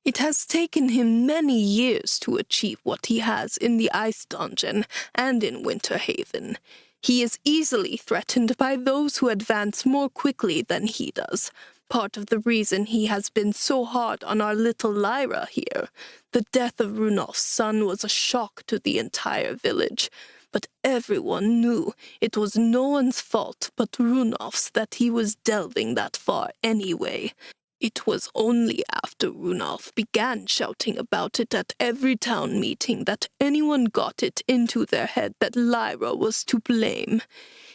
It has taken him many years to achieve what he has in the Ice Dungeon and in Winter Haven. He is easily threatened by those who advance more quickly than he does. Part of the reason he has been so hard on our little Lyra here. The death of Runolf's son was a shock to the entire village. but everyone knew it was no one's fault but Runolf's that he was delving that far anyway. It was only after Runolf began shouting about it at every town meeting that anyone got it into their head that Lyra was to blame.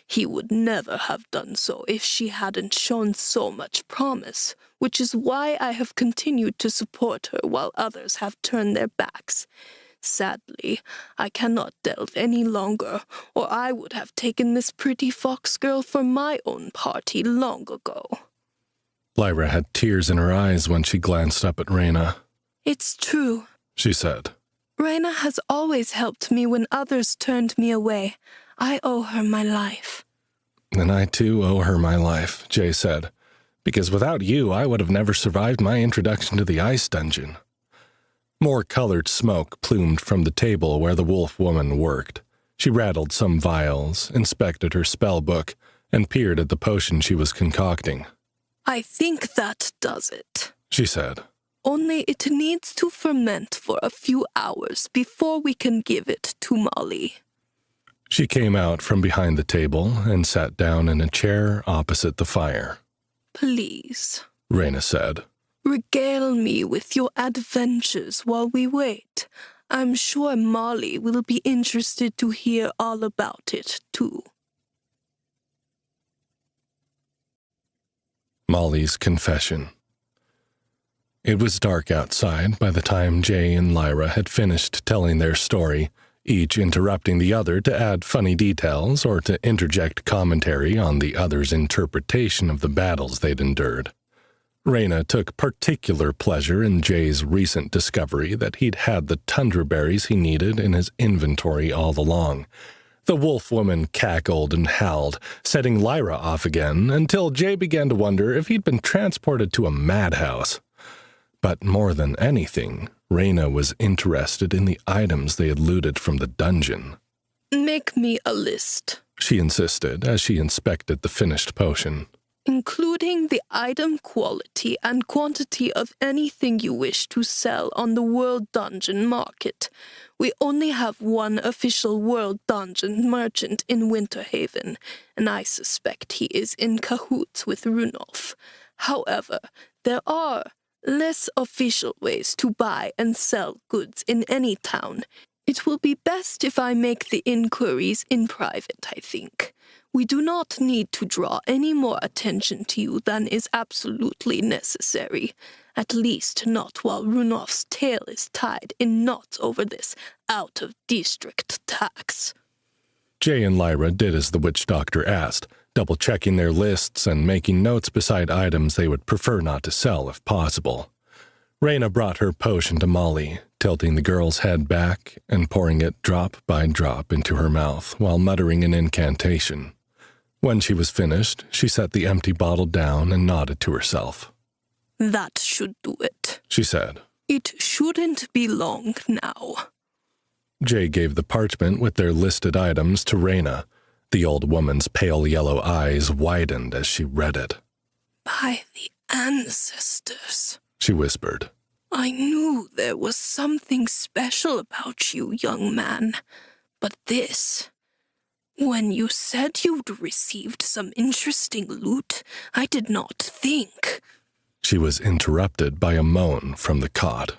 He would never have done so if she hadn't shown so much promise, which is why I have continued to support her while others have turned their backs. Sadly, I cannot delve any longer, or I would have taken this pretty fox girl for my own party long ago. Lyra had tears in her eyes when she glanced up at Reyna. It's true, she said. Reyna has always helped me when others turned me away. I owe her my life. And I too owe her my life, Jay said, because without you I would have never survived my introduction to the ice dungeon. More colored smoke plumed from the table where the wolf woman worked. She rattled some vials, inspected her spell book, and peered at the potion she was concocting. I think that does it, she said. Only it needs to ferment for a few hours before we can give it to Molly. She came out from behind the table and sat down in a chair opposite the fire. Please, Reyna said. Regale me with your adventures while we wait. I'm sure Molly will be interested to hear all about it, too. Molly's confession. It was dark outside by the time Jay and Lyra had finished telling their story, each interrupting the other to add funny details or to interject commentary on the other's interpretation of the battles they'd endured. Reyna took particular pleasure in Jay's recent discovery that he'd had the tundra berries he needed in his inventory all along. The wolf woman cackled and howled, setting Lyra off again until Jay began to wonder if he'd been transported to a madhouse. But more than anything, Reyna was interested in the items they had looted from the dungeon. Make me a list, she insisted as she inspected the finished potion. Including the item quality and quantity of anything you wish to sell on the World Dungeon market. We only have one official World Dungeon merchant in Winterhaven, and I suspect he is in cahoots with Runolf. However, there are less official ways to buy and sell goods in any town. It will be best if I make the inquiries in private, I think. We do not need to draw any more attention to you than is absolutely necessary, at least not while Runolf's tail is tied in knots over this out-of-district tax. Jay and Lyra did as the witch doctor asked, double-checking their lists and making notes beside items they would prefer not to sell if possible. Reyna brought her potion to Molly, tilting the girl's head back and pouring it drop by drop into her mouth while muttering an incantation. When she was finished, she set the empty bottle down and nodded to herself. That should do it, she said. It shouldn't be long now. Jay gave the parchment with their listed items to Reyna. The old woman's pale yellow eyes widened as she read it. By the ancestors, she whispered. I knew there was something special about you, young man. But this... When you said you'd received some interesting loot, I did not think. She was interrupted by a moan from the cot.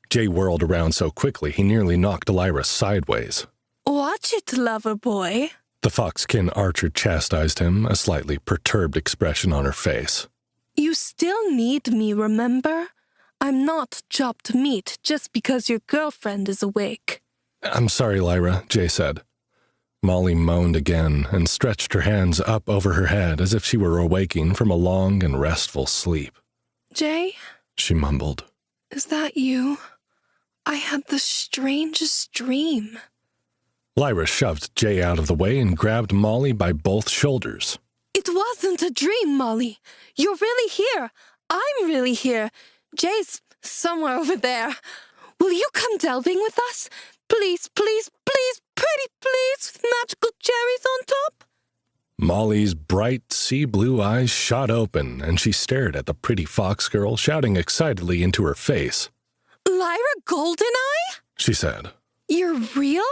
Jay whirled around so quickly he nearly knocked Lyra sideways. Watch it, lover boy. The foxkin archer chastised him, a slightly perturbed expression on her face. You still need me, remember? I'm not chopped meat just because your girlfriend is awake. I'm sorry, Lyra, Jay said. Molly moaned again and stretched her hands up over her head as if she were awaking from a long and restful sleep. Jay? She mumbled. Is that you? I had the strangest dream. Lyra shoved Jay out of the way and grabbed Molly by both shoulders. It wasn't a dream, Molly. You're really here. I'm really here. Jay's somewhere over there. Will you come delving with us? Please, please, please, pretty please, with magical cherries on top? Molly's bright sea blue eyes shot open, and she stared at the pretty fox girl, shouting excitedly into her face. Lyra Goldeneye? She said. You're real?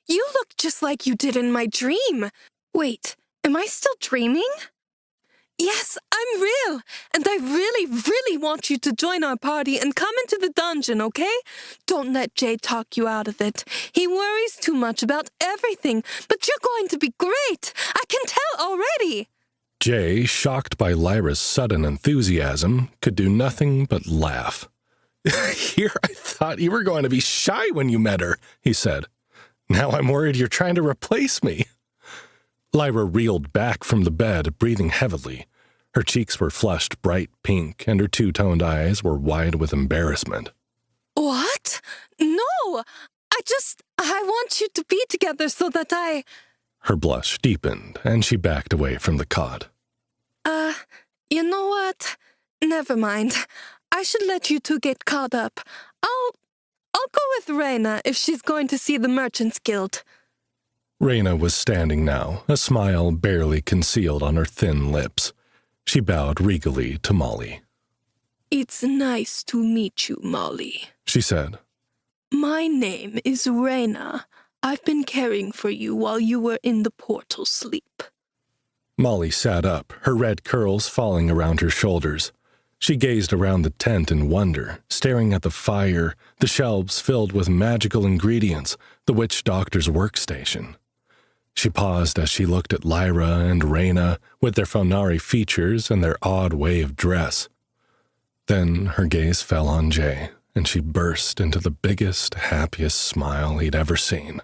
You look just like you did in my dream. Wait, am I still dreaming? Yes, I'm real, and I really, really want you to join our party and come into the dungeon, okay? Don't let Jay talk you out of it. He worries too much about everything, but you're going to be great. I can tell already. Jay, shocked by Lyra's sudden enthusiasm, could do nothing but laugh. Here, I thought you were going to be shy when you met her, he said. Now I'm worried you're trying to replace me. Lyra reeled back from the bed, breathing heavily. Her cheeks were flushed bright pink, and her two-toned eyes were wide with embarrassment. What? No! I want you to be together so that I... Her blush deepened, and she backed away from the cot. You know what? Never mind. I should let you two get caught up. I'll go with Reyna if she's going to see the Merchants Guild. Reyna was standing now, a smile barely concealed on her thin lips. She bowed regally to Molly. It's nice to meet you, Molly, she said. My name is Reyna. I've been caring for you while you were in the portal sleep. Molly sat up, her red curls falling around her shoulders. She gazed around the tent in wonder, staring at the fire, the shelves filled with magical ingredients, the witch doctor's workstation. She paused as she looked at Lyra and Reyna with their Fonari features and their odd way of dress. Then her gaze fell on Jay, and she burst into the biggest, happiest smile he'd ever seen.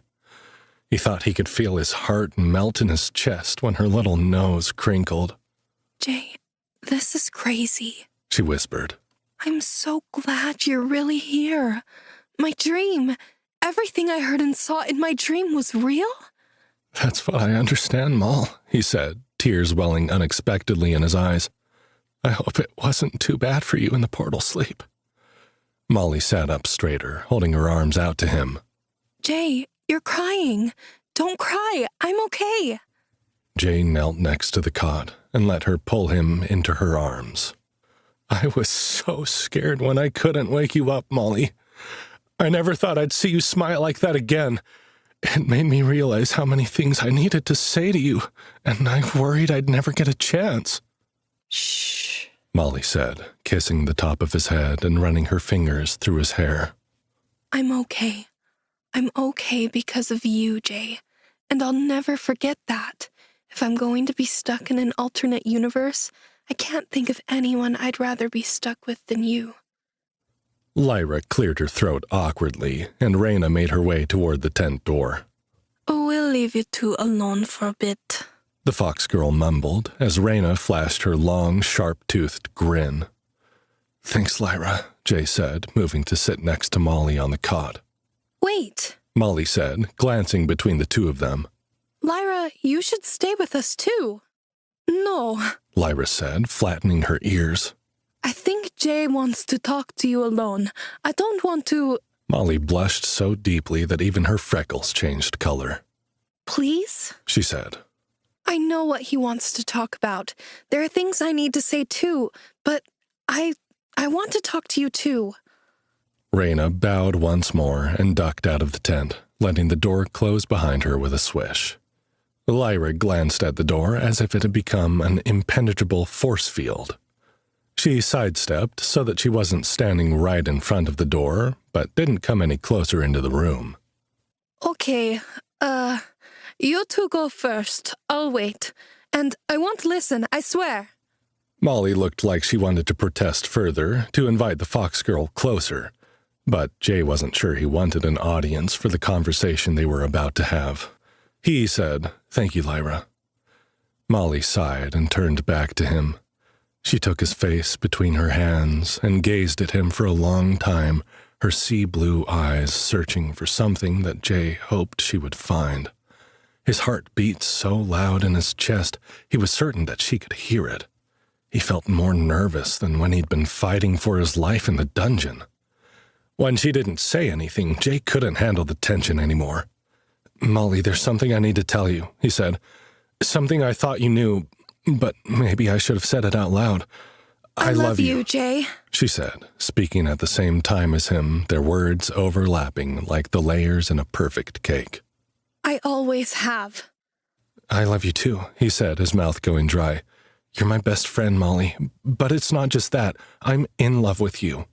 He thought he could feel his heart melt in his chest when her little nose crinkled. Jay, this is crazy, she whispered. I'm so glad you're really here. My dream, everything I heard and saw in my dream was real? That's what I understand, Moll, he said, tears welling unexpectedly in his eyes. I hope it wasn't too bad for you in the portal sleep. Molly sat up straighter, holding her arms out to him. Jay, you're crying. Don't cry. I'm okay. Jay knelt next to the cot and let her pull him into her arms. I was so scared when I couldn't wake you up, Molly. I never thought I'd see you smile like that again. It made me realize how many things I needed to say to you, and I worried I'd never get a chance. Shh, Molly said, kissing the top of his head and running her fingers through his hair. I'm okay. I'm okay because of you, Jay, and I'll never forget that. If I'm going to be stuck in an alternate universe, I can't think of anyone I'd rather be stuck with than you. Lyra cleared her throat awkwardly, and Reyna made her way toward the tent door. We'll leave you two alone for a bit, the fox girl mumbled as Reyna flashed her long, sharp-toothed grin. Thanks, Lyra, Jay said, moving to sit next to Molly on the cot. Wait, Molly said, glancing between the two of them. Lyra, you should stay with us too. No, Lyra said, flattening her ears. I think Jay wants to talk to you alone. I don't want to... Molly blushed so deeply that even her freckles changed color. Please? She said. I know what he wants to talk about. There are things I need to say too, but I want to talk to you too. Reyna bowed once more and ducked out of the tent, letting the door close behind her with a swish. Lyra glanced at the door as if it had become an impenetrable force field. She sidestepped so that she wasn't standing right in front of the door, but didn't come any closer into the room. Okay, you two go first. I'll wait. And I won't listen, I swear. Molly looked like she wanted to protest further, to invite the fox girl closer, but Jay wasn't sure he wanted an audience for the conversation they were about to have. He said, "Thank you, Lyra." Molly sighed and turned back to him. She took his face between her hands and gazed at him for a long time, her sea-blue eyes searching for something that Jay hoped she would find. His heart beat so loud in his chest, he was certain that she could hear it. He felt more nervous than when he'd been fighting for his life in the dungeon. When she didn't say anything, Jay couldn't handle the tension anymore. "Molly, there's something I need to tell you," he said. "Something I thought you knew, but maybe I should have said it out loud. I love you, Jay," she said, speaking at the same time as him, their words overlapping like the layers in a perfect cake. I always have. I love you too, he said, his mouth going dry. You're my best friend, Molly. But it's not just that. I'm in love with you.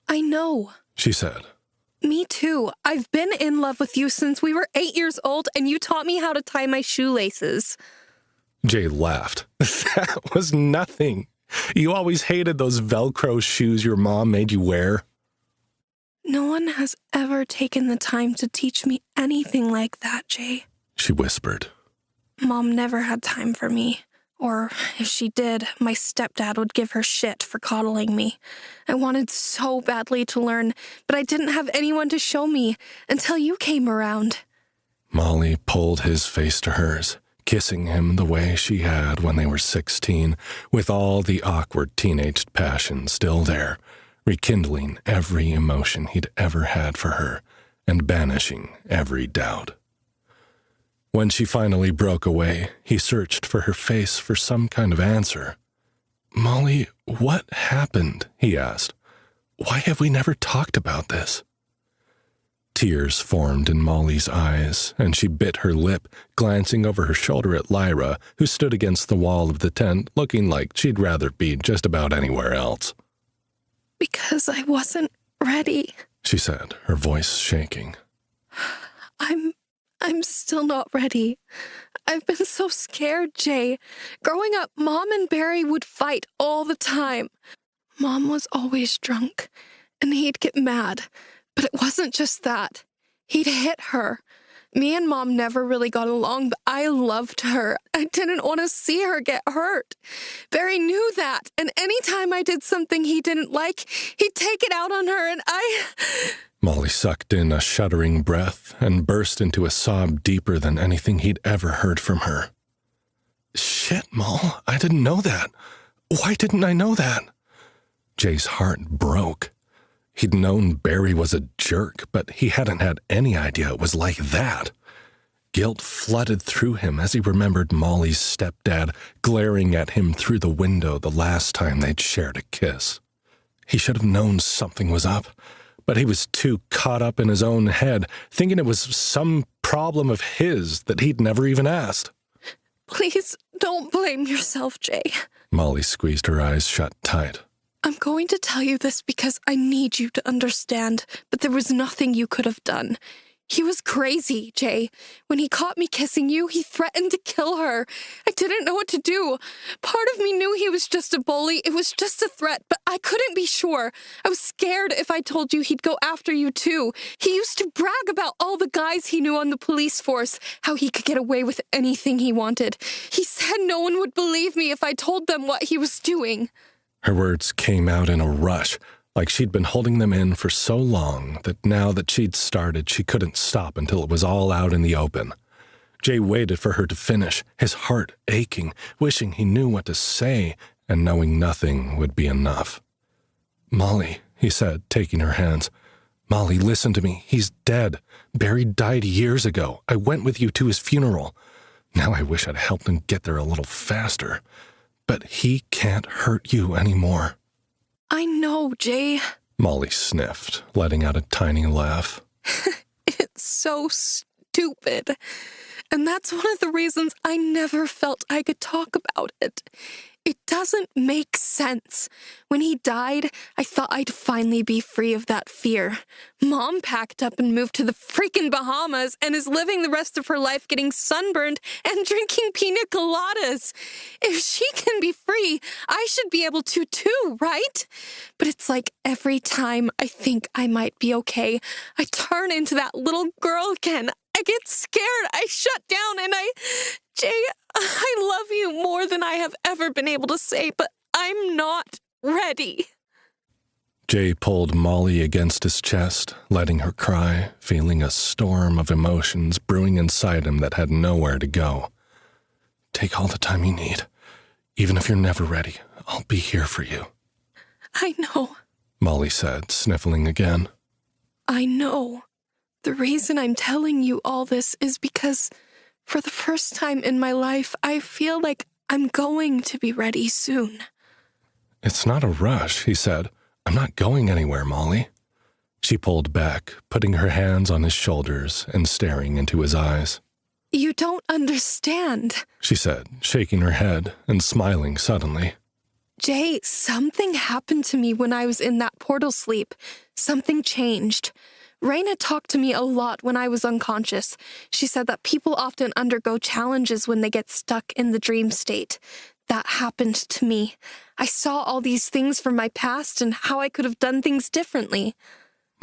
I know, she said. Me too. I've been in love with you since we were 8 years old, and you taught me how to tie my shoelaces. Jay laughed. That was nothing. You always hated those Velcro shoes your mom made you wear. No one has ever taken the time to teach me anything like that, Jay, she whispered. Mom never had time for me. Or, if she did, my stepdad would give her shit for coddling me. I wanted so badly to learn, but I didn't have anyone to show me until you came around. Molly pulled his face to hers, kissing him the way she had when they were 16, with all the awkward teenage passion still there, rekindling every emotion he'd ever had for her and banishing every doubt. When she finally broke away, he searched for her face for some kind of answer. Molly, what happened? He asked. Why have we never talked about this? Tears formed in Molly's eyes, and she bit her lip, glancing over her shoulder at Lyra, who stood against the wall of the tent, looking like she'd rather be just about anywhere else. Because I wasn't ready, she said, her voice shaking. I'm still not ready. I've been so scared, Jay. Growing up, Mom and Barry would fight all the time. Mom was always drunk, and he'd get mad. But it wasn't just that. He'd hit her. Me and Mom never really got along, but I loved her. I didn't want to see her get hurt. Barry knew that, and anytime I did something he didn't like, he'd take it out on her, and Molly sucked in a shuddering breath and burst into a sob deeper than anything he'd ever heard from her. Shit, Moll, I didn't know that. Why didn't I know that? Jay's heart broke. He'd known Barry was a jerk, but he hadn't had any idea it was like that. Guilt flooded through him as he remembered Molly's stepdad glaring at him through the window the last time they'd shared a kiss. He should have known something was up, but he was too caught up in his own head, thinking it was some problem of his that he'd never even asked. Please don't blame yourself, Jay. Molly squeezed her eyes shut tight. I'm going to tell you this because I need you to understand, but there was nothing you could have done. He was crazy, Jay. When he caught me kissing you, he threatened to kill her. I didn't know what to do. Part of me knew he was just a bully. It was just a threat, but I couldn't be sure. I was scared if I told you he'd go after you too. He used to brag about all the guys he knew on the police force, how he could get away with anything he wanted. He said no one would believe me if I told them what he was doing. Her words came out in a rush, like she'd been holding them in for so long that now that she'd started, she couldn't stop until it was all out in the open. Jay waited for her to finish, his heart aching, wishing he knew what to say, and knowing nothing would be enough. Molly, he said, taking her hands. Molly, listen to me. He's dead. Barry died years ago. I went with you to his funeral. Now I wish I'd helped him get there a little faster. But he can't hurt you anymore. I know, Jay. Molly sniffed, letting out a tiny laugh. It's so stupid. And that's one of the reasons I never felt I could talk about it. It doesn't make sense. When he died, I thought I'd finally be free of that fear. Mom packed up and moved to the freaking Bahamas and is living the rest of her life getting sunburned and drinking pina coladas. If she can be free, I should be able to too, right? But it's like every time I think I might be okay, I turn into that little girl again. I get scared, I shut down, and Jay, I love you more than I have ever been able to say, but I'm not ready. Jay pulled Molly against his chest, letting her cry, feeling a storm of emotions brewing inside him that had nowhere to go. Take all the time you need. Even if you're never ready, I'll be here for you. I know, Molly said, sniffling again. I know. The reason I'm telling you all this is because for the first time in my life, I feel like I'm going to be ready soon. It's not a rush, he said. I'm not going anywhere, Molly. She pulled back, putting her hands on his shoulders and staring into his eyes. You don't understand, she said, shaking her head and smiling suddenly. Jay, something happened to me when I was in that portal sleep. Something changed. Raina talked to me a lot when I was unconscious. She said that people often undergo challenges when they get stuck in the dream state. That happened to me. I saw all these things from my past and how I could have done things differently.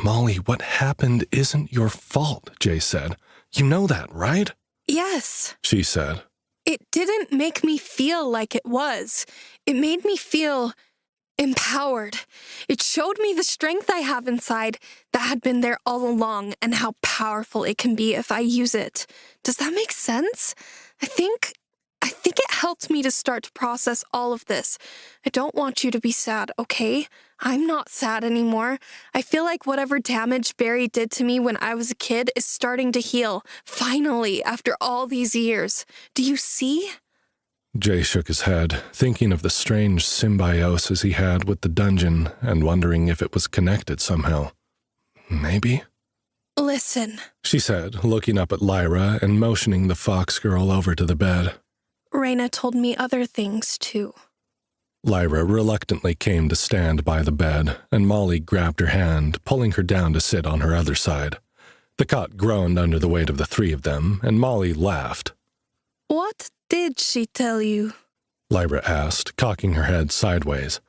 Molly, what happened isn't your fault, Jay said. You know that, right? Yes, She said. It didn't make me feel like it was. It made me feel empowered. It showed me the strength I have inside that had been there all along and how powerful it can be if I use it. Does that make sense? I think it helped me to start to process all of this. I don't want you to be sad, okay? I'm not sad anymore. I feel like whatever damage Barry did to me when I was a kid is starting to heal, finally, after all these years. Do you see? Jay shook his head, thinking of the strange symbiosis he had with the dungeon and wondering if it was connected somehow. Maybe? Listen, She said, looking up at Lyra and motioning the fox girl over to the bed. Raina told me other things, too. Lyra reluctantly came to stand by the bed, and Molly grabbed her hand, pulling her down to sit on her other side. The cot groaned under the weight of the three of them, and Molly laughed. What did she tell you? Lyra asked, cocking her head sideways.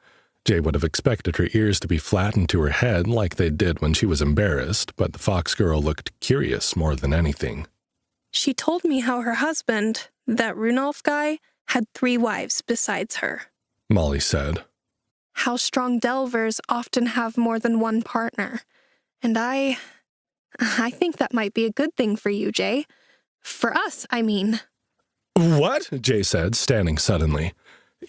Jay would have expected her ears to be flattened to her head like they did when she was embarrassed, but the fox girl looked curious more than anything. She told me how her husband, that Runolf guy, had 3 wives besides her. Molly said. How strong delvers often have more than one partner. And I think that might be a good thing for you, Jay. For us, I mean. What? Jay said, standing suddenly.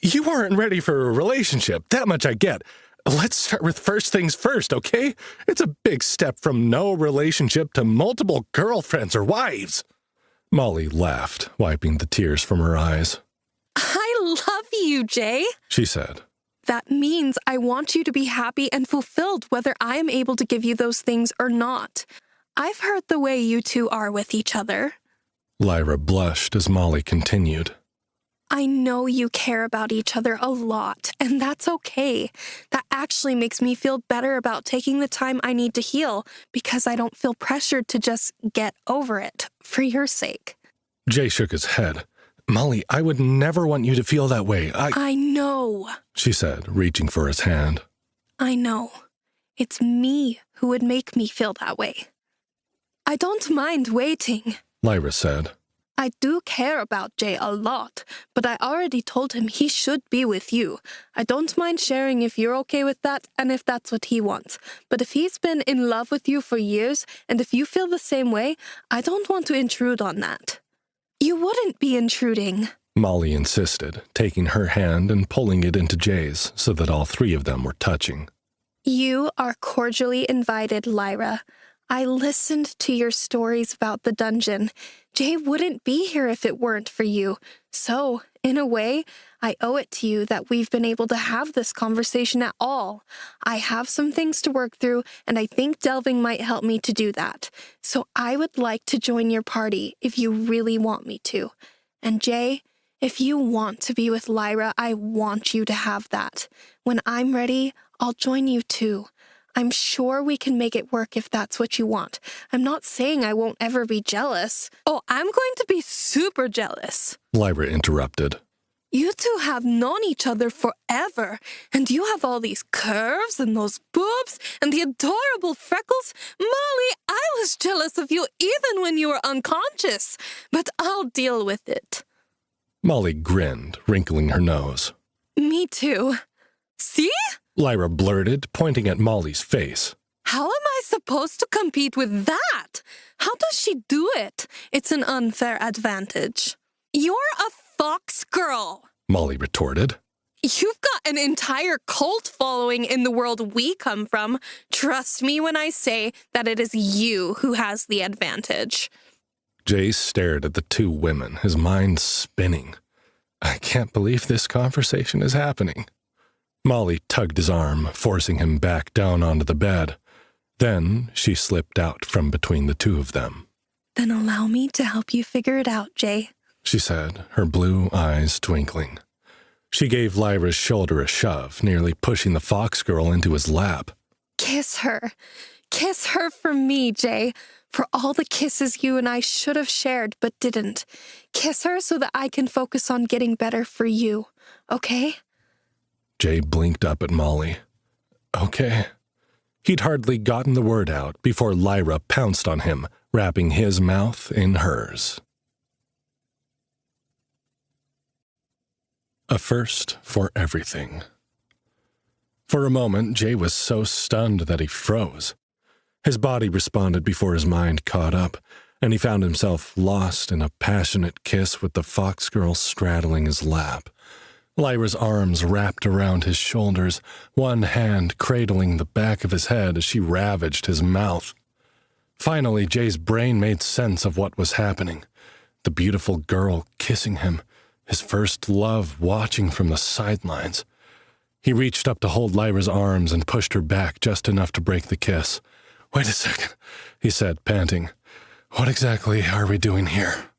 You aren't ready for a relationship, that much I get. Let's start with first things first, okay? It's a big step from no relationship to multiple girlfriends or wives. Molly laughed, wiping the tears from her eyes. I love you, Jay. She said. That means I want you to be happy and fulfilled whether I am able to give you those things or not. I've heard the way you two are with each other. Lyra blushed as Molly continued. I know you care about each other a lot, and that's okay. That actually makes me feel better about taking the time I need to heal because I don't feel pressured to just get over it for your sake. Jay shook his head. Molly, I would never want you to feel that way. I know, she said, reaching for his hand. I know. It's me who would make me feel that way. I don't mind waiting, Lyra said. I do care about Jay a lot, but I already told him he should be with you. I don't mind sharing if you're okay with that and if that's what he wants. But if he's been in love with you for years, and if you feel the same way, I don't want to intrude on that. You wouldn't be intruding, Molly insisted, taking her hand and pulling it into Jay's so that all 3 of them were touching. You are cordially invited, Lyra. I listened to your stories about the dungeon. Jay wouldn't be here if it weren't for you. So, in a way, I owe it to you that we've been able to have this conversation at all. I have some things to work through, and I think delving might help me to do that. So I would like to join your party if you really want me to. And Jay, if you want to be with Lyra, I want you to have that. When I'm ready, I'll join you too. I'm sure we can make it work if that's what you want. I'm not saying I won't ever be jealous. Oh, I'm going to be super jealous. Lyra interrupted. You two have known each other forever, and you have all these curves and those boobs and the adorable freckles. Molly, I was jealous of you even when you were unconscious, but I'll deal with it. Molly grinned, wrinkling her nose. Me too. See? Lyra blurted, pointing at Molly's face. How am I supposed to compete with that? How does she do it? It's an unfair advantage. You're a fox girl, Molly retorted. You've got an entire cult following in the world we come from. Trust me when I say that it is you who has the advantage. Jay stared at the 2 women, his mind spinning. I can't believe this conversation is happening. Molly tugged his arm, forcing him back down onto the bed. Then she slipped out from between the 2 of them. Then allow me to help you figure it out, Jay, she said, her blue eyes twinkling. She gave Lyra's shoulder a shove, nearly pushing the fox girl into his lap. Kiss her. Kiss her for me, Jay. For all the kisses you and I should have shared but didn't. Kiss her so that I can focus on getting better for you, okay? Jay blinked up at Molly. Okay. He'd hardly gotten the word out before Lyra pounced on him, wrapping his mouth in hers. A first for everything. For a moment, Jay was so stunned that he froze. His body responded before his mind caught up, and he found himself lost in a passionate kiss with the fox girl straddling his lap. Lyra's arms wrapped around his shoulders, one hand cradling the back of his head as she ravaged his mouth. Finally, Jay's brain made sense of what was happening. The beautiful girl kissing him, his first love watching from the sidelines. He reached up to hold Lyra's arms and pushed her back just enough to break the kiss. "Wait a second," he said, panting. "What exactly are we doing here?"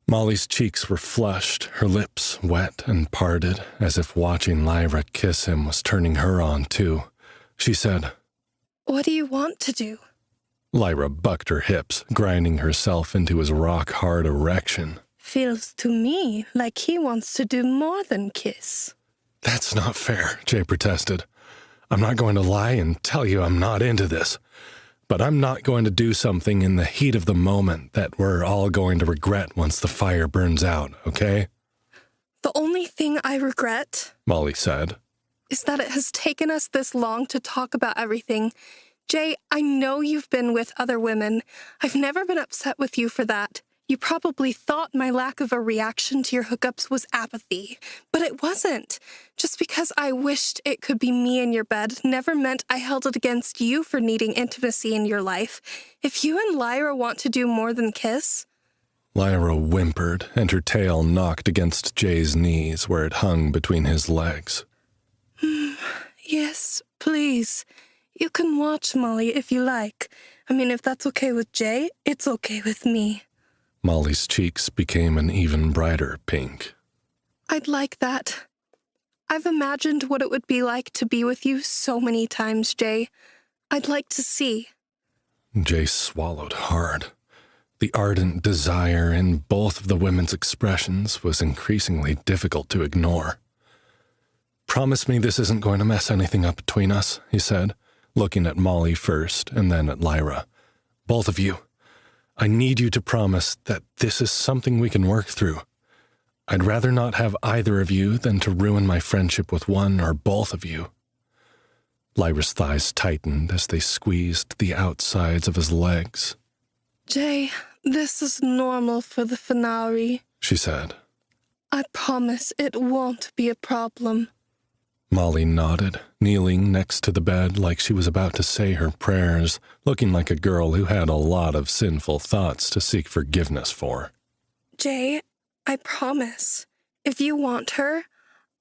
Molly's cheeks were flushed, her lips wet and parted, as if watching Lyra kiss him was turning her on too. She said, "What do you want to do?" Lyra bucked her hips, grinding herself into his rock-hard erection. "Feels to me like he wants to do more than kiss." "That's not fair," Jay protested. "I'm not going to lie and tell you I'm not into this. But I'm not going to do something in the heat of the moment that we're all going to regret once the fire burns out, okay?" "The only thing I regret," Molly said, "is that it has taken us this long to talk about everything. Jay, I know you've been with other women. I've never been upset with you for that. You probably thought my lack of a reaction to your hookups was apathy, but it wasn't. Just because I wished it could be me in your bed never meant I held it against you for needing intimacy in your life. If you and Lyra want to do more than kiss..." Lyra whimpered, and her tail knocked against Jay's knees where it hung between his legs. "Yes, please. You can watch Molly if you like. I mean, if that's okay with Jay, it's okay with me." Molly's cheeks became an even brighter pink. "I'd like that. I've imagined what it would be like to be with you so many times, Jay. I'd like to see." Jay swallowed hard. The ardent desire in both of the women's expressions was increasingly difficult to ignore. "Promise me this isn't going to mess anything up between us," he said, looking at Molly first and then at Lyra. "Both of you. I need you to promise that this is something we can work through. I'd rather not have either of you than to ruin my friendship with one or both of you." Lyra's thighs tightened as they squeezed the outsides of his legs. "Jay, this is normal for the finale," she said. "I promise it won't be a problem." Molly nodded, kneeling next to the bed like she was about to say her prayers, looking like a girl who had a lot of sinful thoughts to seek forgiveness for. "Jay, I promise. If you want her,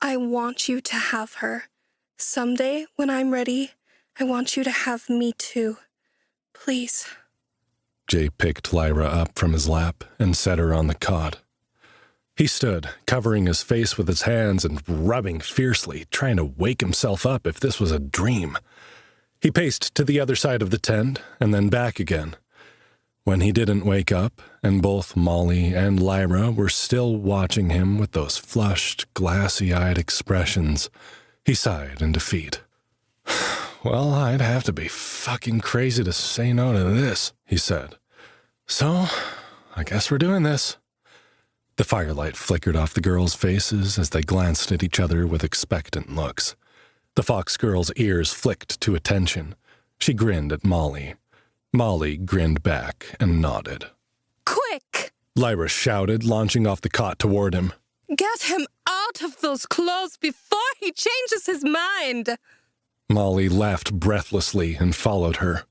I want you to have her. Someday, when I'm ready, I want you to have me too. Please." Jay picked Lyra up from his lap and set her on the cot. He stood, covering his face with his hands and rubbing fiercely, trying to wake himself up if this was a dream. He paced to the other side of the tent and then back again. When he didn't wake up, and both Molly and Lyra were still watching him with those flushed, glassy-eyed expressions, he sighed in defeat. "Well, I'd have to be fucking crazy to say no to this," he said. "So, I guess we're doing this." The firelight flickered off the girls' faces as they glanced at each other with expectant looks. The fox girl's ears flicked to attention. She grinned at Molly. Molly grinned back and nodded. "Quick!" Lyra shouted, launching off the cot toward him. "Get him out of those clothes before he changes his mind!" Molly laughed breathlessly and followed her.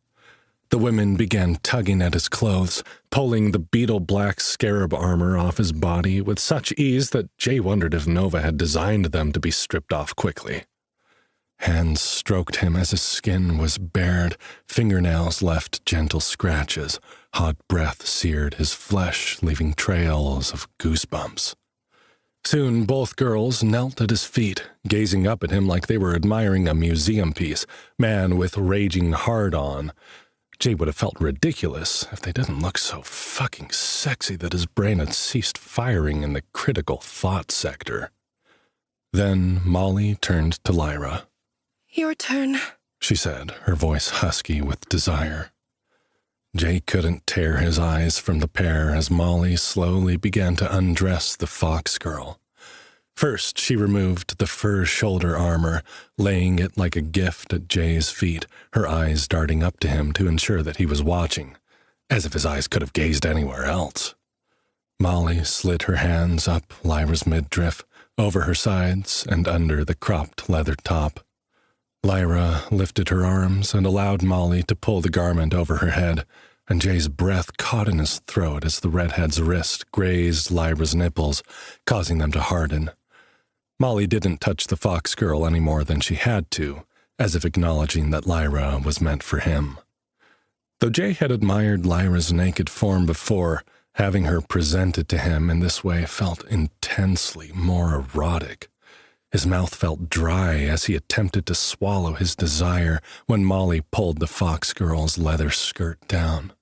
The women began tugging at his clothes, pulling the beetle-black scarab armor off his body with such ease that Jay wondered if Nova had designed them to be stripped off quickly. Hands stroked him as his skin was bared, fingernails left gentle scratches, hot breath seared his flesh, leaving trails of goosebumps. Soon both girls knelt at his feet, gazing up at him like they were admiring a museum piece, man with raging hard-on. Jay would have felt ridiculous if they didn't look so fucking sexy that his brain had ceased firing in the critical thought sector. Then Molly turned to Lyra. Your turn, she said, her voice husky with desire. Jay couldn't tear his eyes from the pair as Molly slowly began to undress the fox girl. First, she removed the fur shoulder armor, laying it like a gift at Jay's feet, her eyes darting up to him to ensure that he was watching, as if his eyes could have gazed anywhere else. Molly slid her hands up Lyra's midriff, over her sides and under the cropped leather top. Lyra lifted her arms and allowed Molly to pull the garment over her head, and Jay's breath caught in his throat as the redhead's wrist grazed Lyra's nipples, causing them to harden. Molly didn't touch the fox girl any more than she had to, as if acknowledging that Lyra was meant for him. Though Jay had admired Lyra's naked form before, having her presented to him in this way felt intensely more erotic. His mouth felt dry as he attempted to swallow his desire when Molly pulled the fox girl's leather skirt down.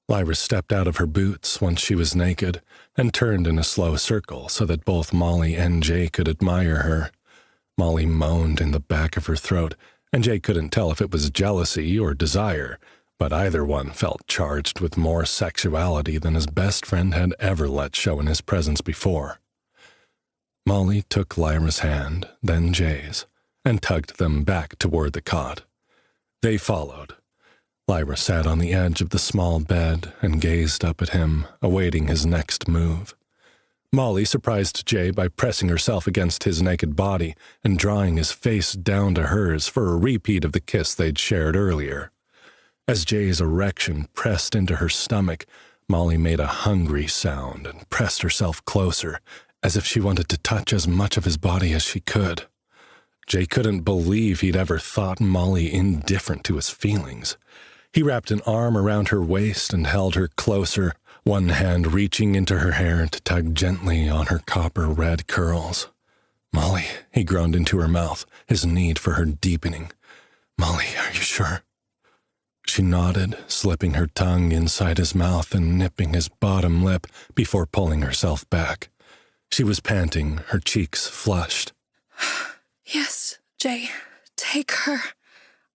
Lyra stepped out of her boots once she was naked and turned in a slow circle so that both Molly and Jay could admire her. Molly moaned in the back of her throat, and Jay couldn't tell if it was jealousy or desire, but either one felt charged with more sexuality than his best friend had ever let show in his presence before. Molly took Lyra's hand, then Jay's, and tugged them back toward the cot. They followed. Lyra sat on the edge of the small bed and gazed up at him, awaiting his next move. Molly surprised Jay by pressing herself against his naked body and drawing his face down to hers for a repeat of the kiss they'd shared earlier. As Jay's erection pressed into her stomach, Molly made a hungry sound and pressed herself closer, as if she wanted to touch as much of his body as she could. Jay couldn't believe he'd ever thought Molly indifferent to his feelings. He wrapped an arm around her waist and held her closer, one hand reaching into her hair to tug gently on her copper-red curls. "Molly," he groaned into her mouth, his need for her deepening. "Molly, are you sure?" She nodded, slipping her tongue inside his mouth and nipping his bottom lip before pulling herself back. She was panting, her cheeks flushed. Yes, Jay, take her.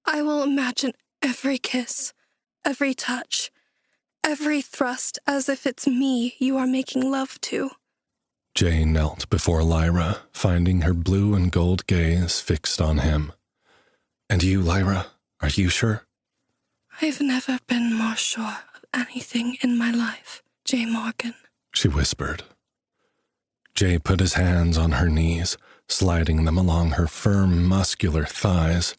I will imagine every kiss, every touch, every thrust as if it's me you are making love to. Jay knelt before Lyra, finding her blue and gold gaze fixed on him. "And you, Lyra, are you sure?" I've never been more sure of anything in my life, Jay Morgan, she whispered. Jay put his hands on her knees, sliding them along her firm, muscular thighs.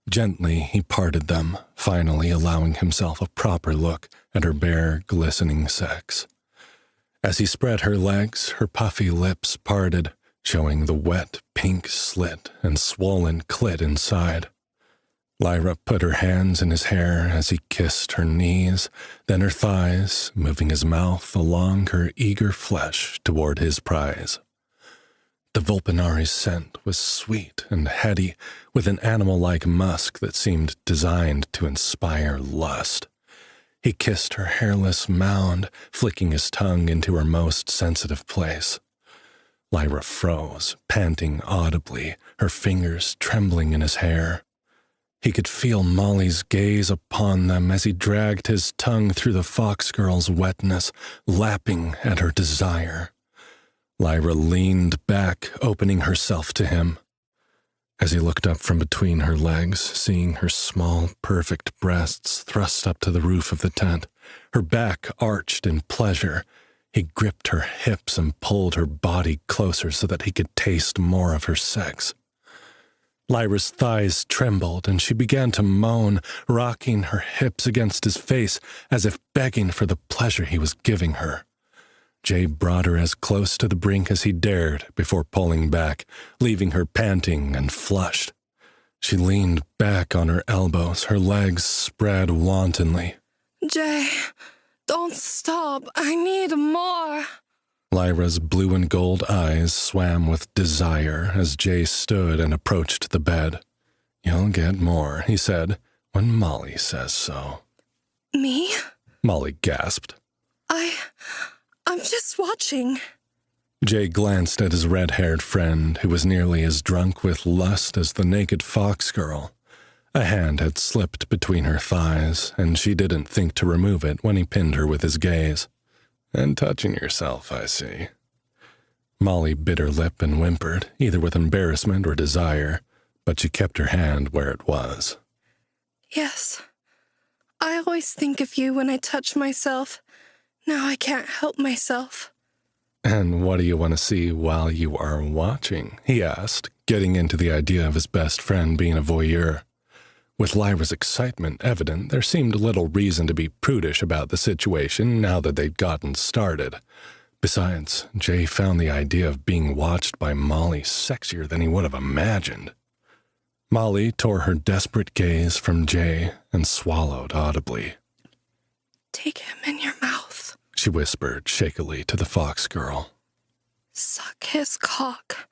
Gently, he parted them, finally allowing himself a proper look at her bare, glistening sex. As he spread her legs, her puffy lips parted, showing the wet, pink slit and swollen clit inside. Lyra put her hands in his hair as he kissed her knees, then her thighs, moving his mouth along her eager flesh toward his prize. The Vulpinari's scent was sweet and heady, with an animal-like musk that seemed designed to inspire lust. He kissed her hairless mound, flicking his tongue into her most sensitive place. Lyra froze, panting audibly, her fingers trembling in his hair. He could feel Molly's gaze upon them as he dragged his tongue through the fox girl's wetness, lapping at her desire. Lyra leaned back, opening herself to him. As he looked up from between her legs, seeing her small, perfect breasts thrust up to the roof of the tent, her back arched in pleasure, he gripped her hips and pulled her body closer so that he could taste more of her sex. Lyra's thighs trembled, and she began to moan, rocking her hips against his face as if begging for the pleasure he was giving her. Jay brought her as close to the brink as he dared before pulling back, leaving her panting and flushed. She leaned back on her elbows, her legs spread wantonly. Jay, don't stop. I need more. Lyra's blue and gold eyes swam with desire as Jay stood and approached the bed. "You'll get more," he said, "when Molly says so." Me? Molly gasped. I'm just watching. Jay glanced at his red-haired friend, who was nearly as drunk with lust as the naked fox girl. A hand had slipped between her thighs, and she didn't think to remove it when he pinned her with his gaze. "And touching yourself, I see." Molly bit her lip and whimpered, either with embarrassment or desire, but she kept her hand where it was. Yes. I always think of you when I touch myself. Now I can't help myself. "And what do you want to see while you are watching?" he asked, getting into the idea of his best friend being a voyeur. With Lyra's excitement evident, there seemed little reason to be prudish about the situation now that they'd gotten started. Besides, Jay found the idea of being watched by Molly sexier than he would have imagined. Molly tore her desperate gaze from Jay and swallowed audibly. Take him in your mouth, she whispered shakily to the fox girl. Suck his cock.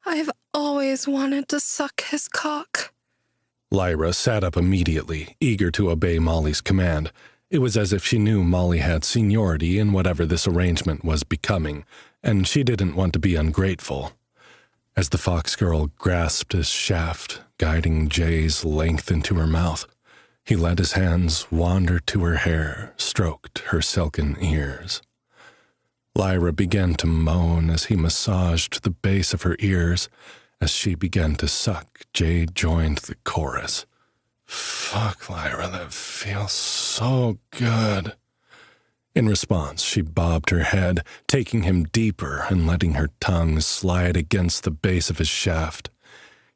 I've always wanted to suck his cock. Lyra sat up immediately, eager to obey Molly's command. It was as if she knew Molly had seniority in whatever this arrangement was becoming, and she didn't want to be ungrateful. As the fox girl grasped his shaft, guiding Jay's length into her mouth, he let his hands wander to her hair, stroked her silken ears. Lyra began to moan as he massaged the base of her ears. As she began to suck, Jay joined the chorus. "Fuck, Lyra, that feels so good." In response, she bobbed her head, taking him deeper and letting her tongue slide against the base of his shaft.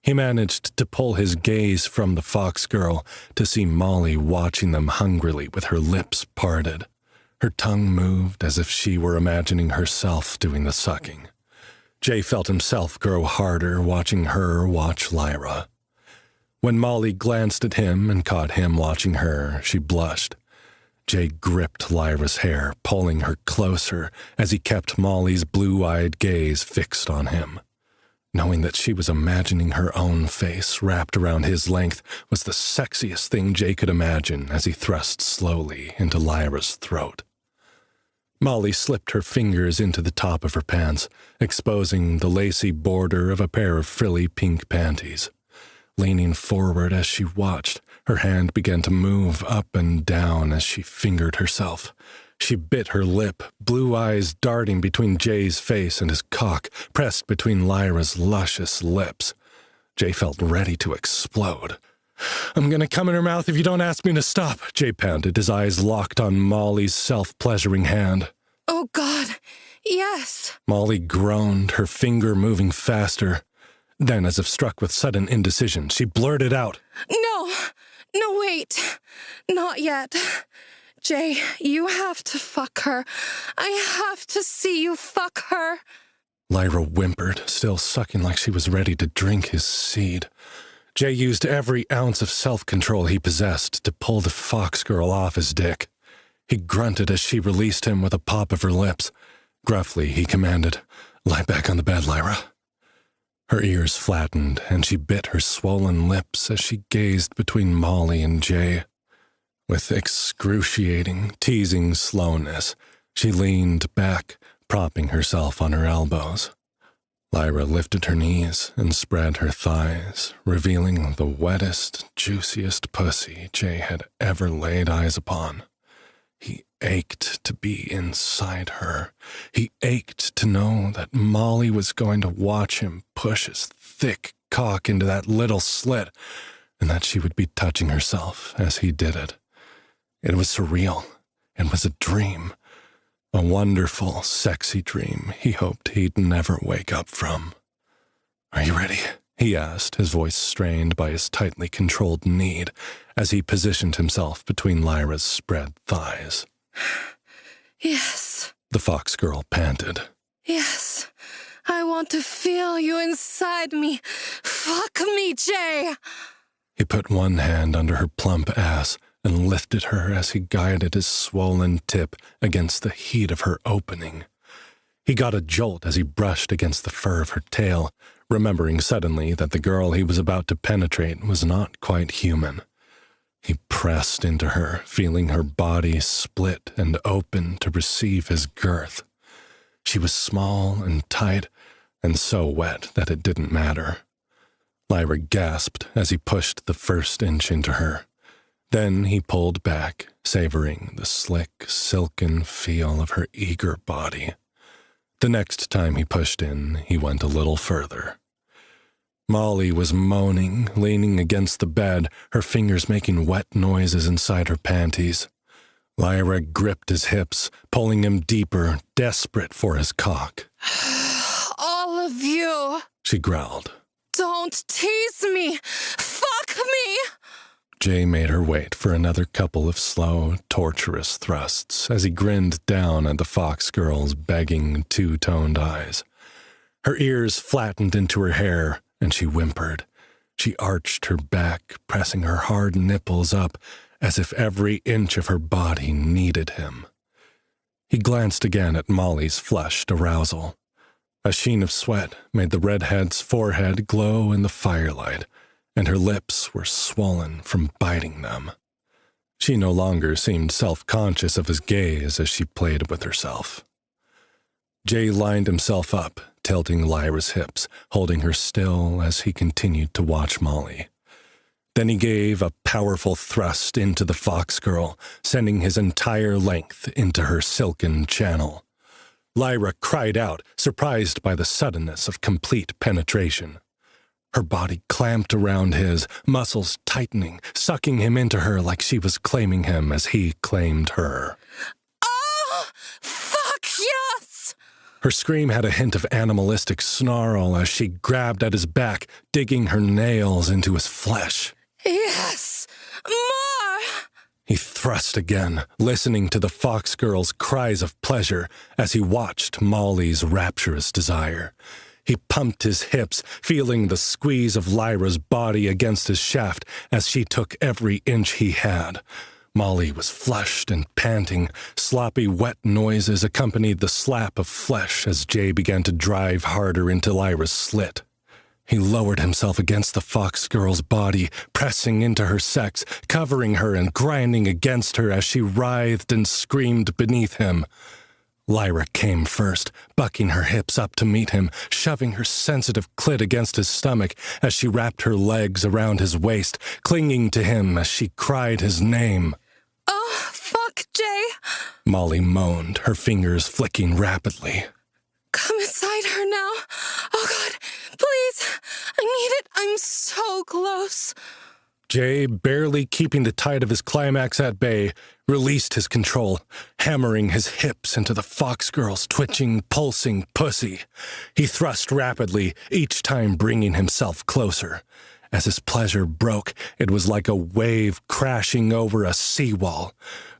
He managed to pull his gaze from the fox girl to see Molly watching them hungrily with her lips parted. Her tongue moved as if she were imagining herself doing the sucking. Jay felt himself grow harder watching her watch Lyra. When Molly glanced at him and caught him watching her, she blushed. Jay gripped Lyra's hair, pulling her closer as he kept Molly's blue-eyed gaze fixed on him. Knowing that she was imagining her own face wrapped around his length was the sexiest thing Jay could imagine as he thrust slowly into Lyra's throat. Molly slipped her fingers into the top of her pants, exposing the lacy border of a pair of frilly pink panties. Leaning forward as she watched, her hand began to move up and down as she fingered herself. She bit her lip, blue eyes darting between Jay's face and his cock, pressed between Lyra's luscious lips. Jay felt ready to explode. "I'm gonna come in her mouth if you don't ask me to stop," Jay panted, his eyes locked on Molly's self-pleasuring hand. Oh, God, yes. Molly groaned, her finger moving faster. Then, as if struck with sudden indecision, she blurted out, No, wait, not yet. Jay, you have to fuck her. I have to see you fuck her. Lyra whimpered, still sucking like she was ready to drink his seed. Jay used every ounce of self-control he possessed to pull the fox girl off his dick. He grunted as she released him with a pop of her lips. Gruffly, he commanded, "Lie back on the bed, Lyra." Her ears flattened, and she bit her swollen lips as she gazed between Molly and Jay. With excruciating, teasing slowness, she leaned back, propping herself on her elbows. Lyra lifted her knees and spread her thighs, revealing the wettest, juiciest pussy Jay had ever laid eyes upon. He ached to be inside her. He ached to know that Molly was going to watch him push his thick cock into that little slit, and that she would be touching herself as he did it. It was surreal. It was a dream. A wonderful, sexy dream he hoped he'd never wake up from. "Are you ready?" he asked, his voice strained by his tightly controlled need as he positioned himself between Lyra's spread thighs. Yes, the fox girl panted. Yes, I want to feel you inside me. Fuck me, Jay! He put one hand under her plump ass and lifted her as he guided his swollen tip against the heat of her opening. He got a jolt as he brushed against the fur of her tail, remembering suddenly that the girl he was about to penetrate was not quite human. He pressed into her, feeling her body split and open to receive his girth. She was small and tight, and so wet that it didn't matter. Lyra gasped as he pushed the first inch into her. Then he pulled back, savoring the slick, silken feel of her eager body. The next time he pushed in, he went a little further. Molly was moaning, leaning against the bed, her fingers making wet noises inside her panties. Lyra gripped his hips, pulling him deeper, desperate for his cock. All of you! She growled. Don't tease me! Fuck me! Jay made her wait for another couple of slow, torturous thrusts as he grinned down at the fox girl's begging, two-toned eyes. Her ears flattened into her hair, and she whimpered. She arched her back, pressing her hard nipples up as if every inch of her body needed him. He glanced again at Molly's flushed arousal. A sheen of sweat made the redhead's forehead glow in the firelight, and her lips were swollen from biting them. She no longer seemed self-conscious of his gaze as she played with herself. Jay lined himself up, tilting Lyra's hips, holding her still as he continued to watch Molly. Then he gave a powerful thrust into the fox girl, sending his entire length into her silken channel. Lyra cried out, surprised by the suddenness of complete penetration. Her body clamped around his, muscles tightening, sucking him into her like she was claiming him as he claimed her. Oh, fuck yes! Her scream had a hint of animalistic snarl as she grabbed at his back, digging her nails into his flesh. Yes! More! He thrust again, listening to the fox girl's cries of pleasure as he watched Molly's rapturous desire. He pumped his hips, feeling the squeeze of Lyra's body against his shaft as she took every inch he had. Molly was flushed and panting. Sloppy, wet noises accompanied the slap of flesh as Jay began to drive harder into Lyra's slit. He lowered himself against the fox girl's body, pressing into her sex, covering her and grinding against her as she writhed and screamed beneath him. Lyra came first, bucking her hips up to meet him, shoving her sensitive clit against his stomach as she wrapped her legs around his waist, clinging to him as she cried his name. Oh, fuck, Jay! Molly moaned, her fingers flicking rapidly. Come inside her now. Oh, God, please. I need it. I'm so close. Jay, barely keeping the tide of his climax at bay, released his control, hammering his hips into the fox girl's twitching, pulsing pussy. He thrust rapidly, each time bringing himself closer. As his pleasure broke, it was like a wave crashing over a seawall.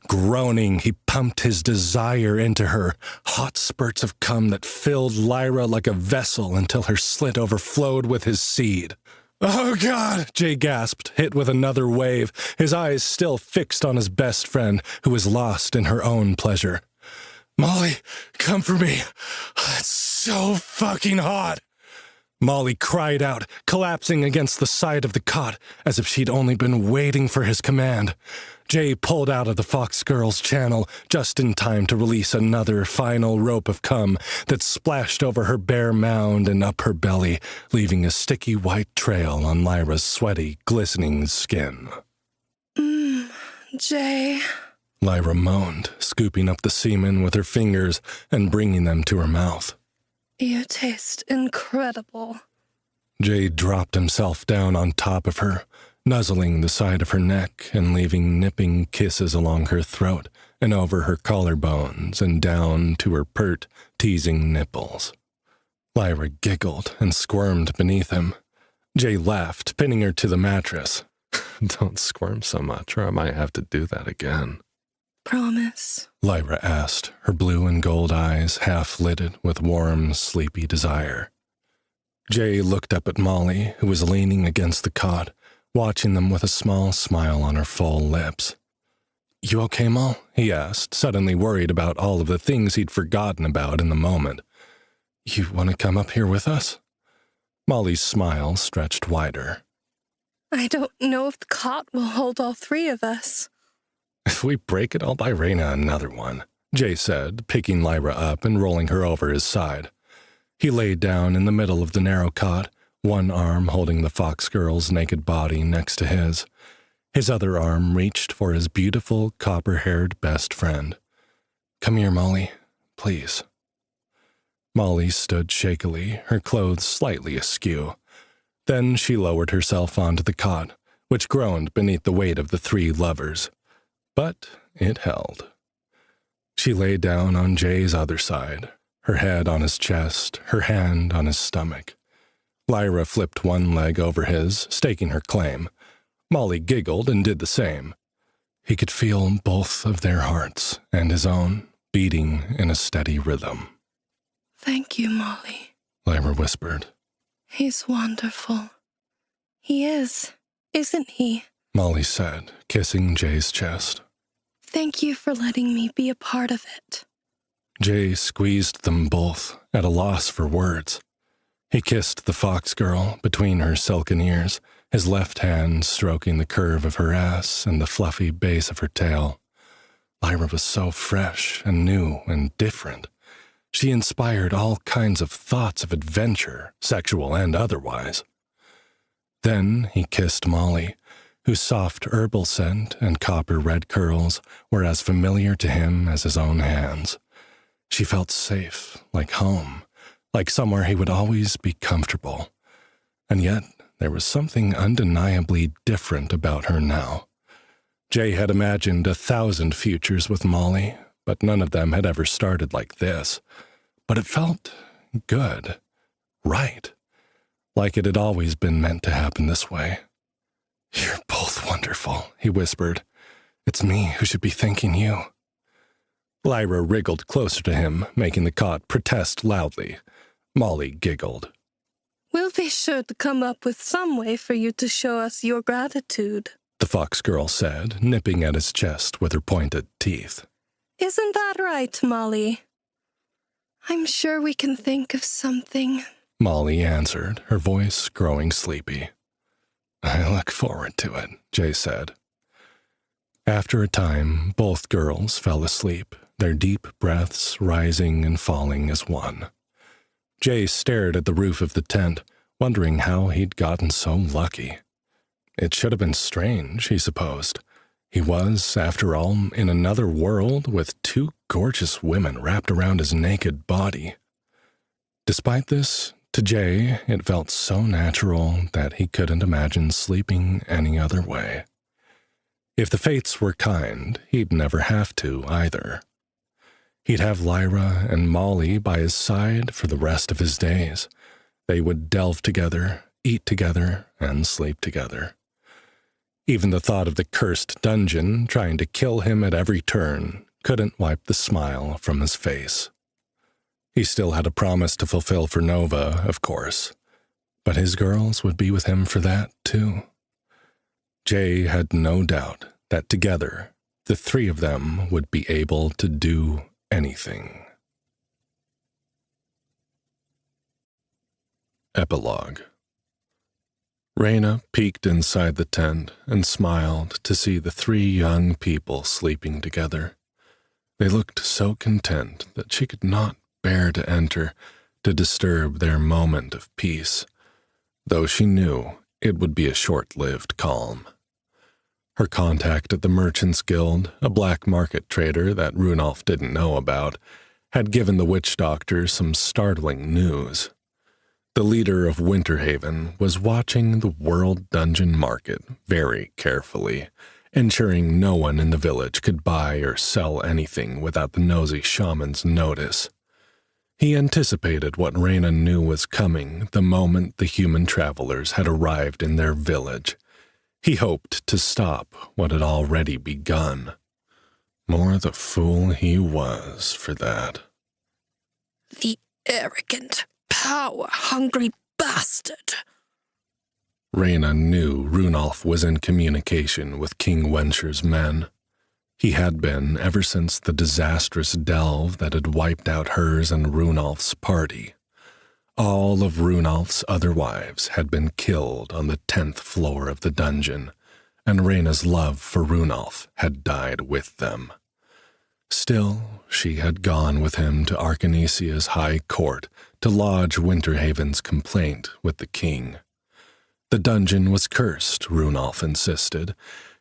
Groaning, he pumped his desire into her, hot spurts of cum that filled Lyra like a vessel until her slit overflowed with his seed. "Oh, God!" Jay gasped, hit with another wave, his eyes still fixed on his best friend, who was lost in her own pleasure. "Molly, come for me. It's so fucking hot." Molly cried out, collapsing against the side of the cot, as if she'd only been waiting for his command. Jay pulled out of the fox girl's channel just in time to release another final rope of cum that splashed over her bare mound and up her belly, leaving a sticky white trail on Lyra's sweaty, glistening skin. Jay. Lyra moaned, scooping up the semen with her fingers and bringing them to her mouth. You taste incredible. Jay dropped himself down on top of her, nuzzling the side of her neck and leaving nipping kisses along her throat and over her collarbones and down to her pert, teasing nipples. Lyra giggled and squirmed beneath him. Jay laughed, pinning her to the mattress. "Don't squirm so much, or I might have to do that again." Promise? Lyra asked, her blue and gold eyes half-lidded with warm, sleepy desire. Jay looked up at Molly, who was leaning against the cot, watching them with a small smile on her full lips. "You okay, Moll?" he asked, suddenly worried about all of the things he'd forgotten about in the moment. "You want to come up here with us?" Molly's smile stretched wider. I don't know if the cot will hold all three of us. "If we break it, I'll buy Raina another one," Jay said, picking Lyra up and rolling her over his side. He laid down in the middle of the narrow cot, one arm holding the fox girl's naked body next to his. His other arm reached for his beautiful, copper-haired best friend. "Come here, Molly, please." Molly stood shakily, her clothes slightly askew. Then she lowered herself onto the cot, which groaned beneath the weight of the three lovers. But it held. She lay down on Jay's other side, her head on his chest, her hand on his stomach. Lyra flipped one leg over his, staking her claim. Molly giggled and did the same. He could feel both of their hearts and his own beating in a steady rhythm. Thank you, Molly, Lyra whispered. He's wonderful. He is, isn't he? Molly said, kissing Jay's chest. Thank you for letting me be a part of it. Jay squeezed them both, at a loss for words. He kissed the fox girl between her silken ears, his left hand stroking the curve of her ass and the fluffy base of her tail. Lyra was so fresh and new and different. She inspired all kinds of thoughts of adventure, sexual and otherwise. Then he kissed Molly, whose soft herbal scent and copper-red curls were as familiar to him as his own hands. She felt safe, like home, like somewhere he would always be comfortable. And yet there was something undeniably different about her now. Jay had imagined 1,000 futures with Molly, but none of them had ever started like this. But it felt good, right, like it had always been meant to happen this way. "You're both wonderful," he whispered. "It's me who should be thanking you." Lyra wriggled closer to him, making the cot protest loudly. Molly giggled. We'll be sure to come up with some way for you to show us your gratitude, the fox girl said, nipping at his chest with her pointed teeth. Isn't that right, Molly? I'm sure we can think of something, Molly answered, her voice growing sleepy. I look forward to it, Jay said. After a time, both girls fell asleep, their deep breaths rising and falling as one. Jay stared at the roof of the tent, wondering how he'd gotten so lucky. It should have been strange, he supposed. He was, after all, in another world with two gorgeous women wrapped around his naked body. Despite this, to Jay, it felt so natural that he couldn't imagine sleeping any other way. If the fates were kind, he'd never have to either. He'd have Lyra and Molly by his side for the rest of his days. They would delve together, eat together, and sleep together. Even the thought of the cursed dungeon trying to kill him at every turn couldn't wipe the smile from his face. He still had a promise to fulfill for Nova, of course, but his girls would be with him for that, too. Jay had no doubt that together, the three of them would be able to do anything. Epilogue. Raina peeked inside the tent and smiled to see the three young people sleeping together. They looked so content that she could not bear to enter to disturb their moment of peace, though she knew it would be a short-lived calm. Her contact at the Merchants Guild, a black market trader that Runolf didn't know about, had given the witch doctor some startling news. The leader of Winterhaven was watching the World Dungeon Market very carefully, ensuring no one in the village could buy or sell anything without the nosy shaman's notice. He anticipated what Raina knew was coming the moment the human travelers had arrived in their village. He hoped to stop what had already begun. More the fool he was for that. The arrogant, power-hungry bastard! Reyna knew Runolf was in communication with King Wensher's men. He had been ever since the disastrous delve that had wiped out hers and Runolf's party. All of Runolf's other wives had been killed on the 10th floor of the dungeon, and Reyna's love for Runolf had died with them. Still, she had gone with him to Arcanesia's high court to lodge Winterhaven's complaint with the king. The dungeon was cursed, Runolf insisted.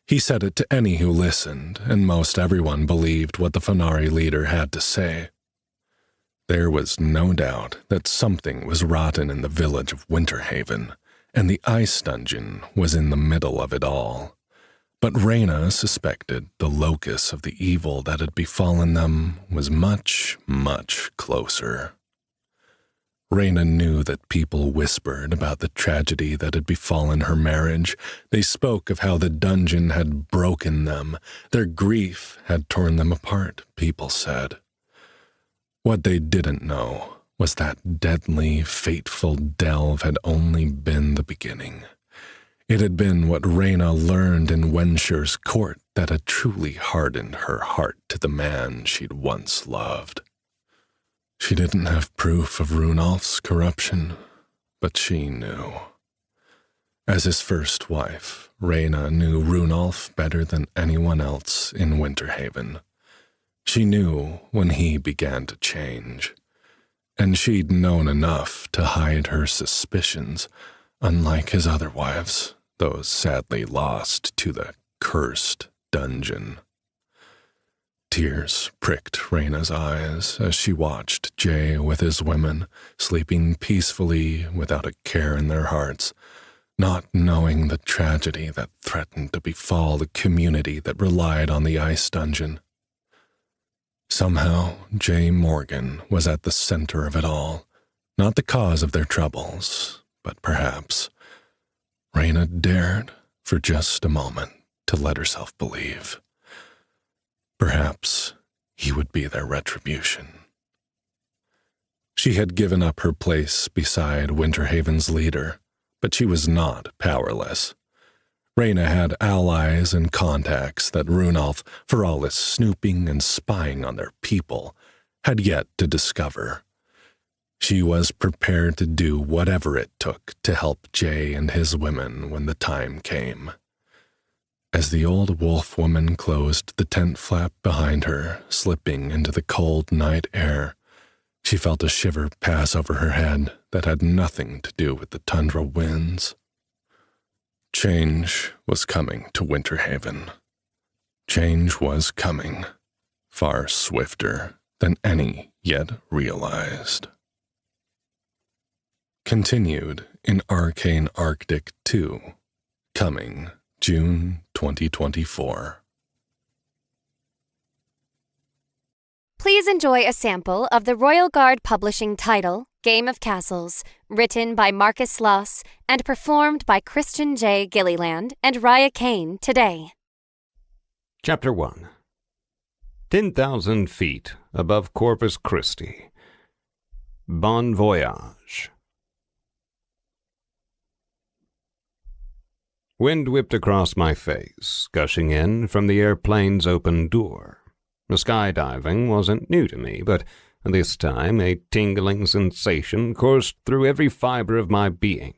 He said it to any who listened, and most everyone believed what the Fenari leader had to say. There was no doubt that something was rotten in the village of Winterhaven, and the ice dungeon was in the middle of it all. But Reyna suspected the locus of the evil that had befallen them was much, much closer. Reyna knew that people whispered about the tragedy that had befallen her marriage. They spoke of how the dungeon had broken them. Their grief had torn them apart, people said. What they didn't know was that deadly, fateful delve had only been the beginning. It had been what Reyna learned in Wensher's court that had truly hardened her heart to the man she'd once loved. She didn't have proof of Runolf's corruption, but she knew. As his first wife, Reyna knew Runolf better than anyone else in Winterhaven. She knew when he began to change, and she'd known enough to hide her suspicions, unlike his other wives, those sadly lost to the cursed dungeon. Tears pricked Reyna's eyes as she watched Jay with his women, sleeping peacefully without a care in their hearts, not knowing the tragedy that threatened to befall the community that relied on the ice dungeon. Somehow, Jay Morgan was at the center of it all, not the cause of their troubles, but perhaps Reyna dared, for just a moment, to let herself believe. Perhaps he would be their retribution. She had given up her place beside Winterhaven's leader, but she was not powerless. Reyna had allies and contacts that Runolf, for all his snooping and spying on their people, had yet to discover. She was prepared to do whatever it took to help Jay and his women when the time came. As the old wolf woman closed the tent flap behind her, slipping into the cold night air, she felt a shiver pass over her head that had nothing to do with the tundra winds. Change was coming to Winterhaven. Change was coming, far swifter than any yet realized. Continued in Arcane Arctic 2, coming June 2024. Please enjoy a sample of the Royal Guard Publishing title, Game of Castles, written by Marcus Sloss and performed by Christian J. Gilliland and Raya Kane today. Chapter 1. 10,000 feet above Corpus Christi. Bon voyage. Wind whipped across my face, gushing in from the airplane's open door. The skydiving wasn't new to me, but this time a tingling sensation coursed through every fiber of my being.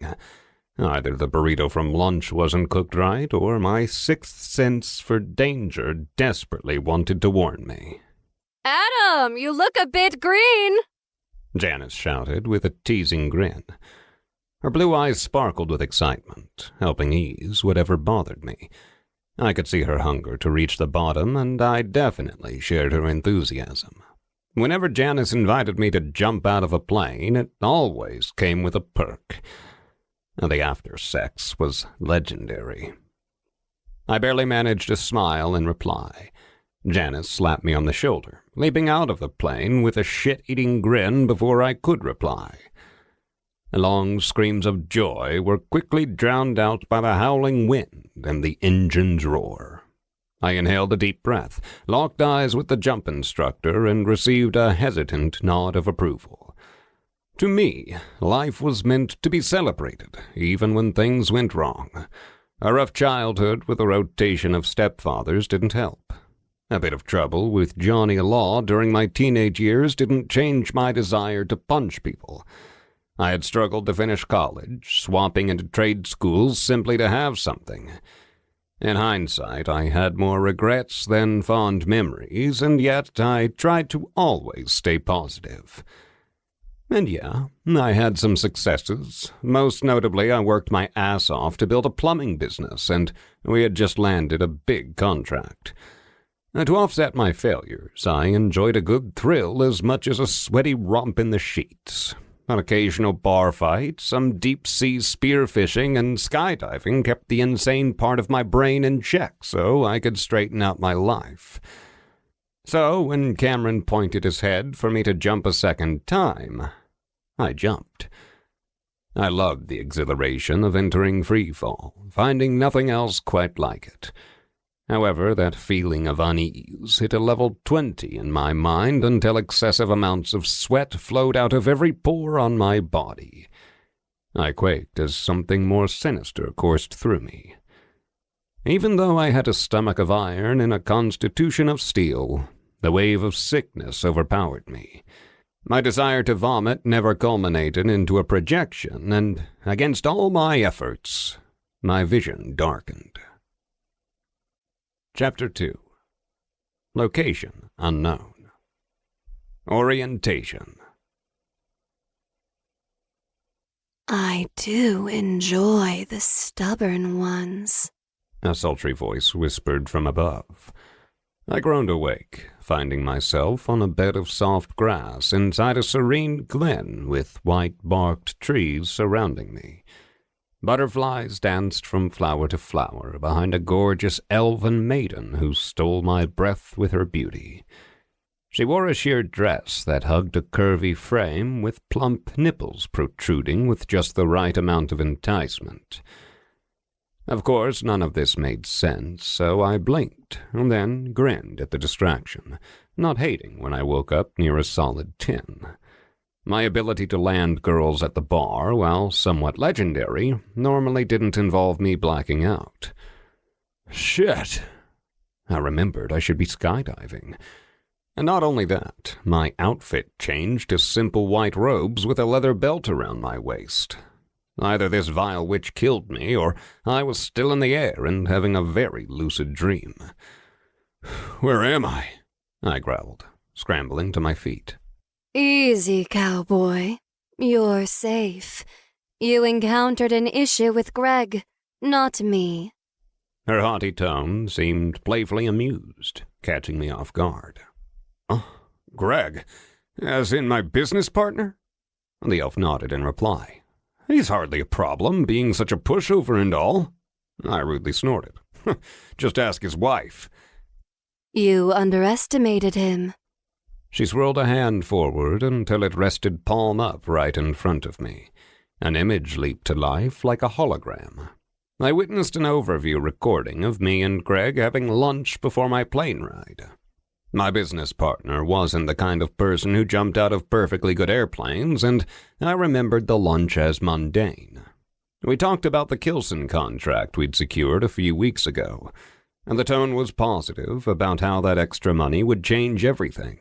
Either the burrito from lunch wasn't cooked right, or my sixth sense for danger desperately wanted to warn me. Adam, you look a bit green! Janice shouted with a teasing grin. Her blue eyes sparkled with excitement, helping ease whatever bothered me. I could see her hunger to reach the bottom, and I definitely shared her enthusiasm. Whenever Janice invited me to jump out of a plane, it always came with a perk. The after-sex was legendary. I barely managed to smile in reply. Janice slapped me on the shoulder, leaping out of the plane with a shit-eating grin before I could reply. Long screams of joy were quickly drowned out by the howling wind and the engine's roar. I inhaled a deep breath, locked eyes with the jump instructor, and received a hesitant nod of approval. To me, life was meant to be celebrated, even when things went wrong. A rough childhood with a rotation of stepfathers didn't help. A bit of trouble with Johnny Law during my teenage years didn't change my desire to punch people. I had struggled to finish college, swapping into trade schools simply to have something. In hindsight, I had more regrets than fond memories, and yet I tried to always stay positive. And yeah, I had some successes. Most notably, I worked my ass off to build a plumbing business, and we had just landed a big contract. To offset my failures, I enjoyed a good thrill as much as a sweaty romp in the sheets. An occasional bar fight, some deep-sea spearfishing, and skydiving kept the insane part of my brain in check so I could straighten out my life. So when Cameron pointed his head for me to jump a second time, I jumped. I loved the exhilaration of entering freefall, finding nothing else quite like it. However, that feeling of unease hit a level 20 in my mind until excessive amounts of sweat flowed out of every pore on my body. I quaked as something more sinister coursed through me. Even though I had a stomach of iron and a constitution of steel, the wave of sickness overpowered me. My desire to vomit never culminated into a projection, and against all my efforts, my vision darkened. Chapter 2. Location unknown. Orientation. I do enjoy the stubborn ones, A sultry voice whispered from above. I groaned awake, finding myself on a bed of soft grass inside a serene glen with white-barked trees surrounding me. Butterflies danced from flower to flower behind a gorgeous elven maiden who stole my breath with her beauty. She wore a sheer dress that hugged a curvy frame with plump nipples protruding with just the right amount of enticement. Of course, none of this made sense, so I blinked and then grinned at the distraction, not hating when I woke up near a solid 10. My ability to land girls at the bar, while somewhat legendary, normally didn't involve me blacking out. Shit! I remembered I should be skydiving. And not only that, my outfit changed to simple white robes with a leather belt around my waist. Either this vile witch killed me, or I was still in the air and having a very lucid dream. Where am I? I growled, scrambling to my feet. Easy, cowboy. You're safe. You encountered an issue with Greg, not me. Her haughty tone seemed playfully amused, catching me off guard. Oh, Greg? As in my business partner? The elf nodded in reply. He's hardly a problem, being such a pushover and all. I rudely snorted. Just ask his wife. You underestimated him. She swirled a hand forward until it rested palm up right in front of me. An image leaped to life like a hologram. I witnessed an overview recording of me and Greg having lunch before my plane ride. My business partner wasn't the kind of person who jumped out of perfectly good airplanes, and I remembered the lunch as mundane. We talked about the Kilson contract we'd secured a few weeks ago, and the tone was positive about how that extra money would change everything.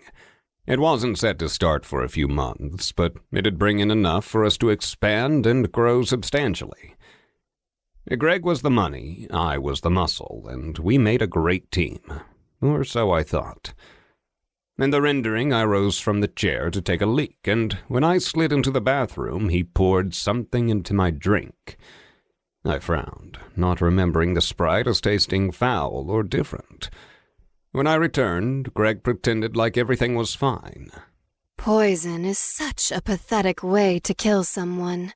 It wasn't set to start for a few months, but it'd bring in enough for us to expand and grow substantially. Greg was the money, I was the muscle, and we made a great team. Or so I thought. In the rendering, I rose from the chair to take a leak, and when I slid into the bathroom, he poured something into my drink. I frowned, not remembering the Sprite as tasting foul or different. When I returned, Greg pretended like everything was fine. Poison is such a pathetic way to kill someone.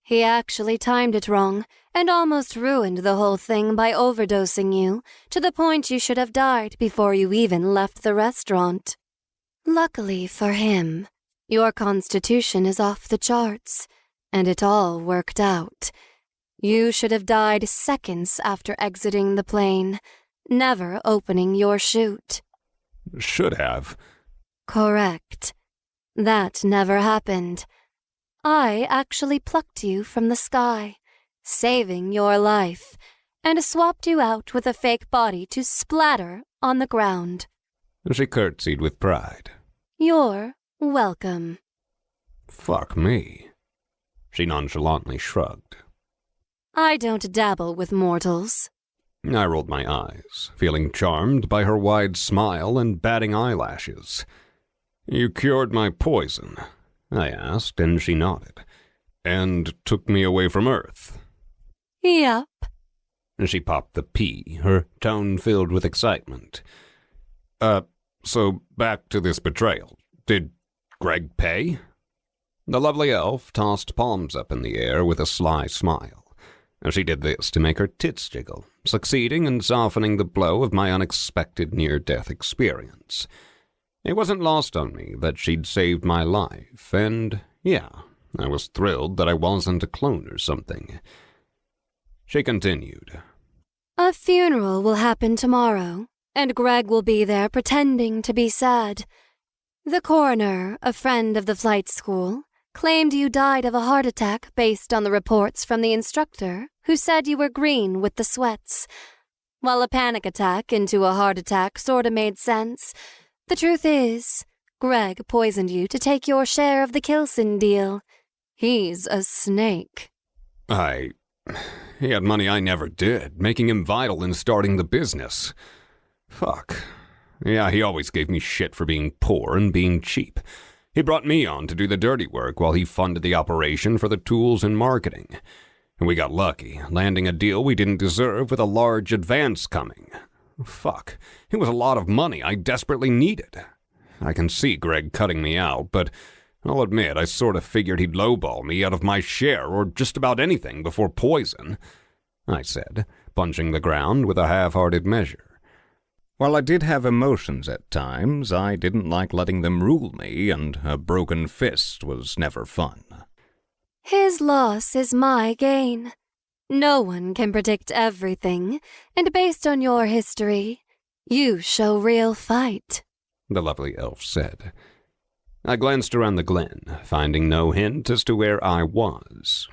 He actually timed it wrong and almost ruined the whole thing by overdosing you to the point you should have died before you even left the restaurant. Luckily for him, your constitution is off the charts, and it all worked out. You should have died seconds after exiting the plane, never opening your chute. Should have. Correct. That never happened. I actually plucked you from the sky, saving your life, and swapped you out with a fake body to splatter on the ground. She curtsied with pride. You're welcome. Fuck me. She nonchalantly shrugged. I don't dabble with mortals. I rolled my eyes, feeling charmed by her wide smile and batting eyelashes. You cured my poison, I asked, and she nodded. And took me away from Earth. Yep. She popped the P, her tone filled with excitement. So back to this betrayal. Did Greg pay? The lovely elf tossed palms up in the air with a sly smile. She did this to make her tits jiggle, succeeding in softening the blow of my unexpected near-death experience. It wasn't lost on me that she'd saved my life, and, yeah, I was thrilled that I wasn't a clone or something. She continued. A funeral will happen tomorrow, and Greg will be there pretending to be sad. The coroner, a friend of the flight school, claimed you died of a heart attack based on the reports from the instructor, who said you were green with the sweats. While a panic attack into a heart attack sorta made sense, the truth is, Greg poisoned you to take your share of the Kilson deal. He's a snake. He had money I never did, making him vital in starting the business. Fuck. Yeah, he always gave me shit for being poor and being cheap. He brought me on to do the dirty work while he funded the operation for the tools and marketing. And we got lucky, landing a deal we didn't deserve with a large advance coming. Fuck. It was a lot of money I desperately needed. I can see Greg cutting me out, but I'll admit I sort of figured he'd lowball me out of my share or just about anything before poison, I said, punching the ground with a half-hearted measure. While I did have emotions at times, I didn't like letting them rule me, and a broken fist was never fun. His loss is my gain. No one can predict everything, and based on your history, you show real fight, the lovely elf said. I glanced around the glen, finding no hint as to where I was.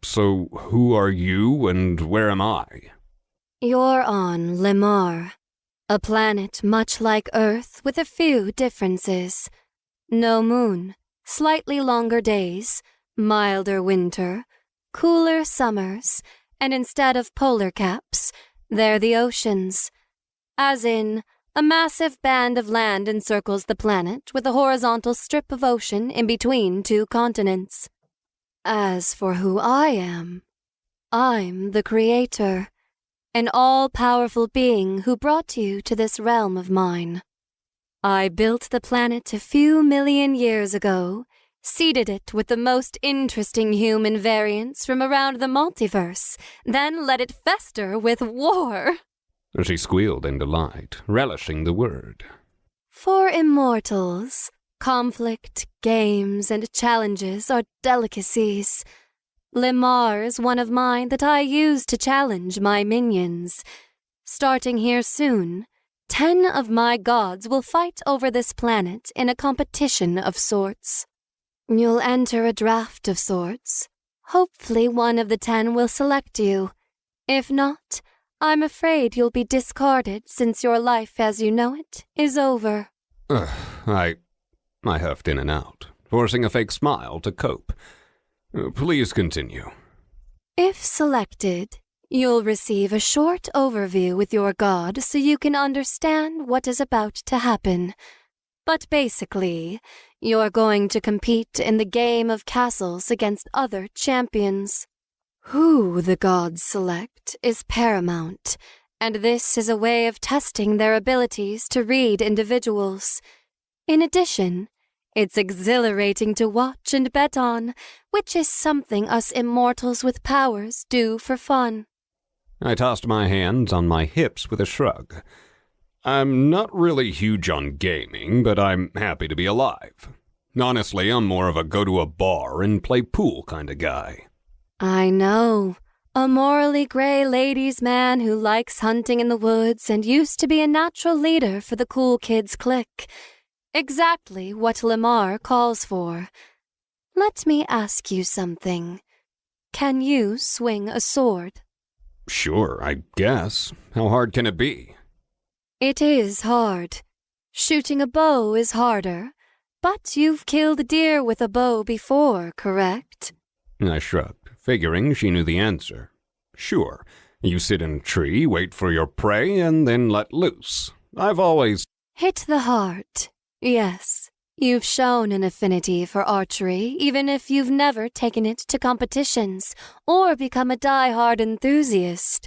So who are you and where am I? You're on Lemar, a planet much like Earth with a few differences. No moon, slightly longer days, milder winter, cooler summers, and instead of polar caps, they're the oceans. As in, a massive band of land encircles the planet with a horizontal strip of ocean in between two continents. As for who I am, I'm the Creator, an all-powerful being who brought you to this realm of mine. I built the planet a few million years ago, seeded it with the most interesting human variants from around the multiverse, then let it fester with war. She squealed in delight, relishing the word. For immortals, conflict, games, and challenges are delicacies. Lemar's one of mine that I use to challenge my minions. Starting here soon, 10 of my gods will fight over this planet in a competition of sorts. You'll enter a draft of sorts. Hopefully one of the 10 will select you. If not, I'm afraid you'll be discarded since your life as you know it is over. I huffed in and out, forcing a fake smile to cope. Please continue. If selected, you'll receive a short overview with your god so you can understand what is about to happen. But basically, you're going to compete in the game of castles against other champions. Who the gods select is paramount, and this is a way of testing their abilities to read individuals. In addition, it's exhilarating to watch and bet on, which is something us immortals with powers do for fun. I tossed my hands on my hips with a shrug. I'm not really huge on gaming, but I'm happy to be alive. Honestly, I'm more of a go to a bar and play pool kind of guy. I know. A morally gray ladies' man who likes hunting in the woods and used to be a natural leader for the cool kids clique. Exactly what Lemar calls for. Let me ask you something. Can you swing a sword? Sure, I guess. How hard can it be? It is hard. Shooting a bow is harder, but you've killed deer with a bow before, correct? I shrugged, figuring she knew the answer. Sure, you sit in a tree, wait for your prey, and then let loose. I've always... Hit the heart. Yes, you've shown an affinity for archery, even if you've never taken it to competitions or become a die-hard enthusiast.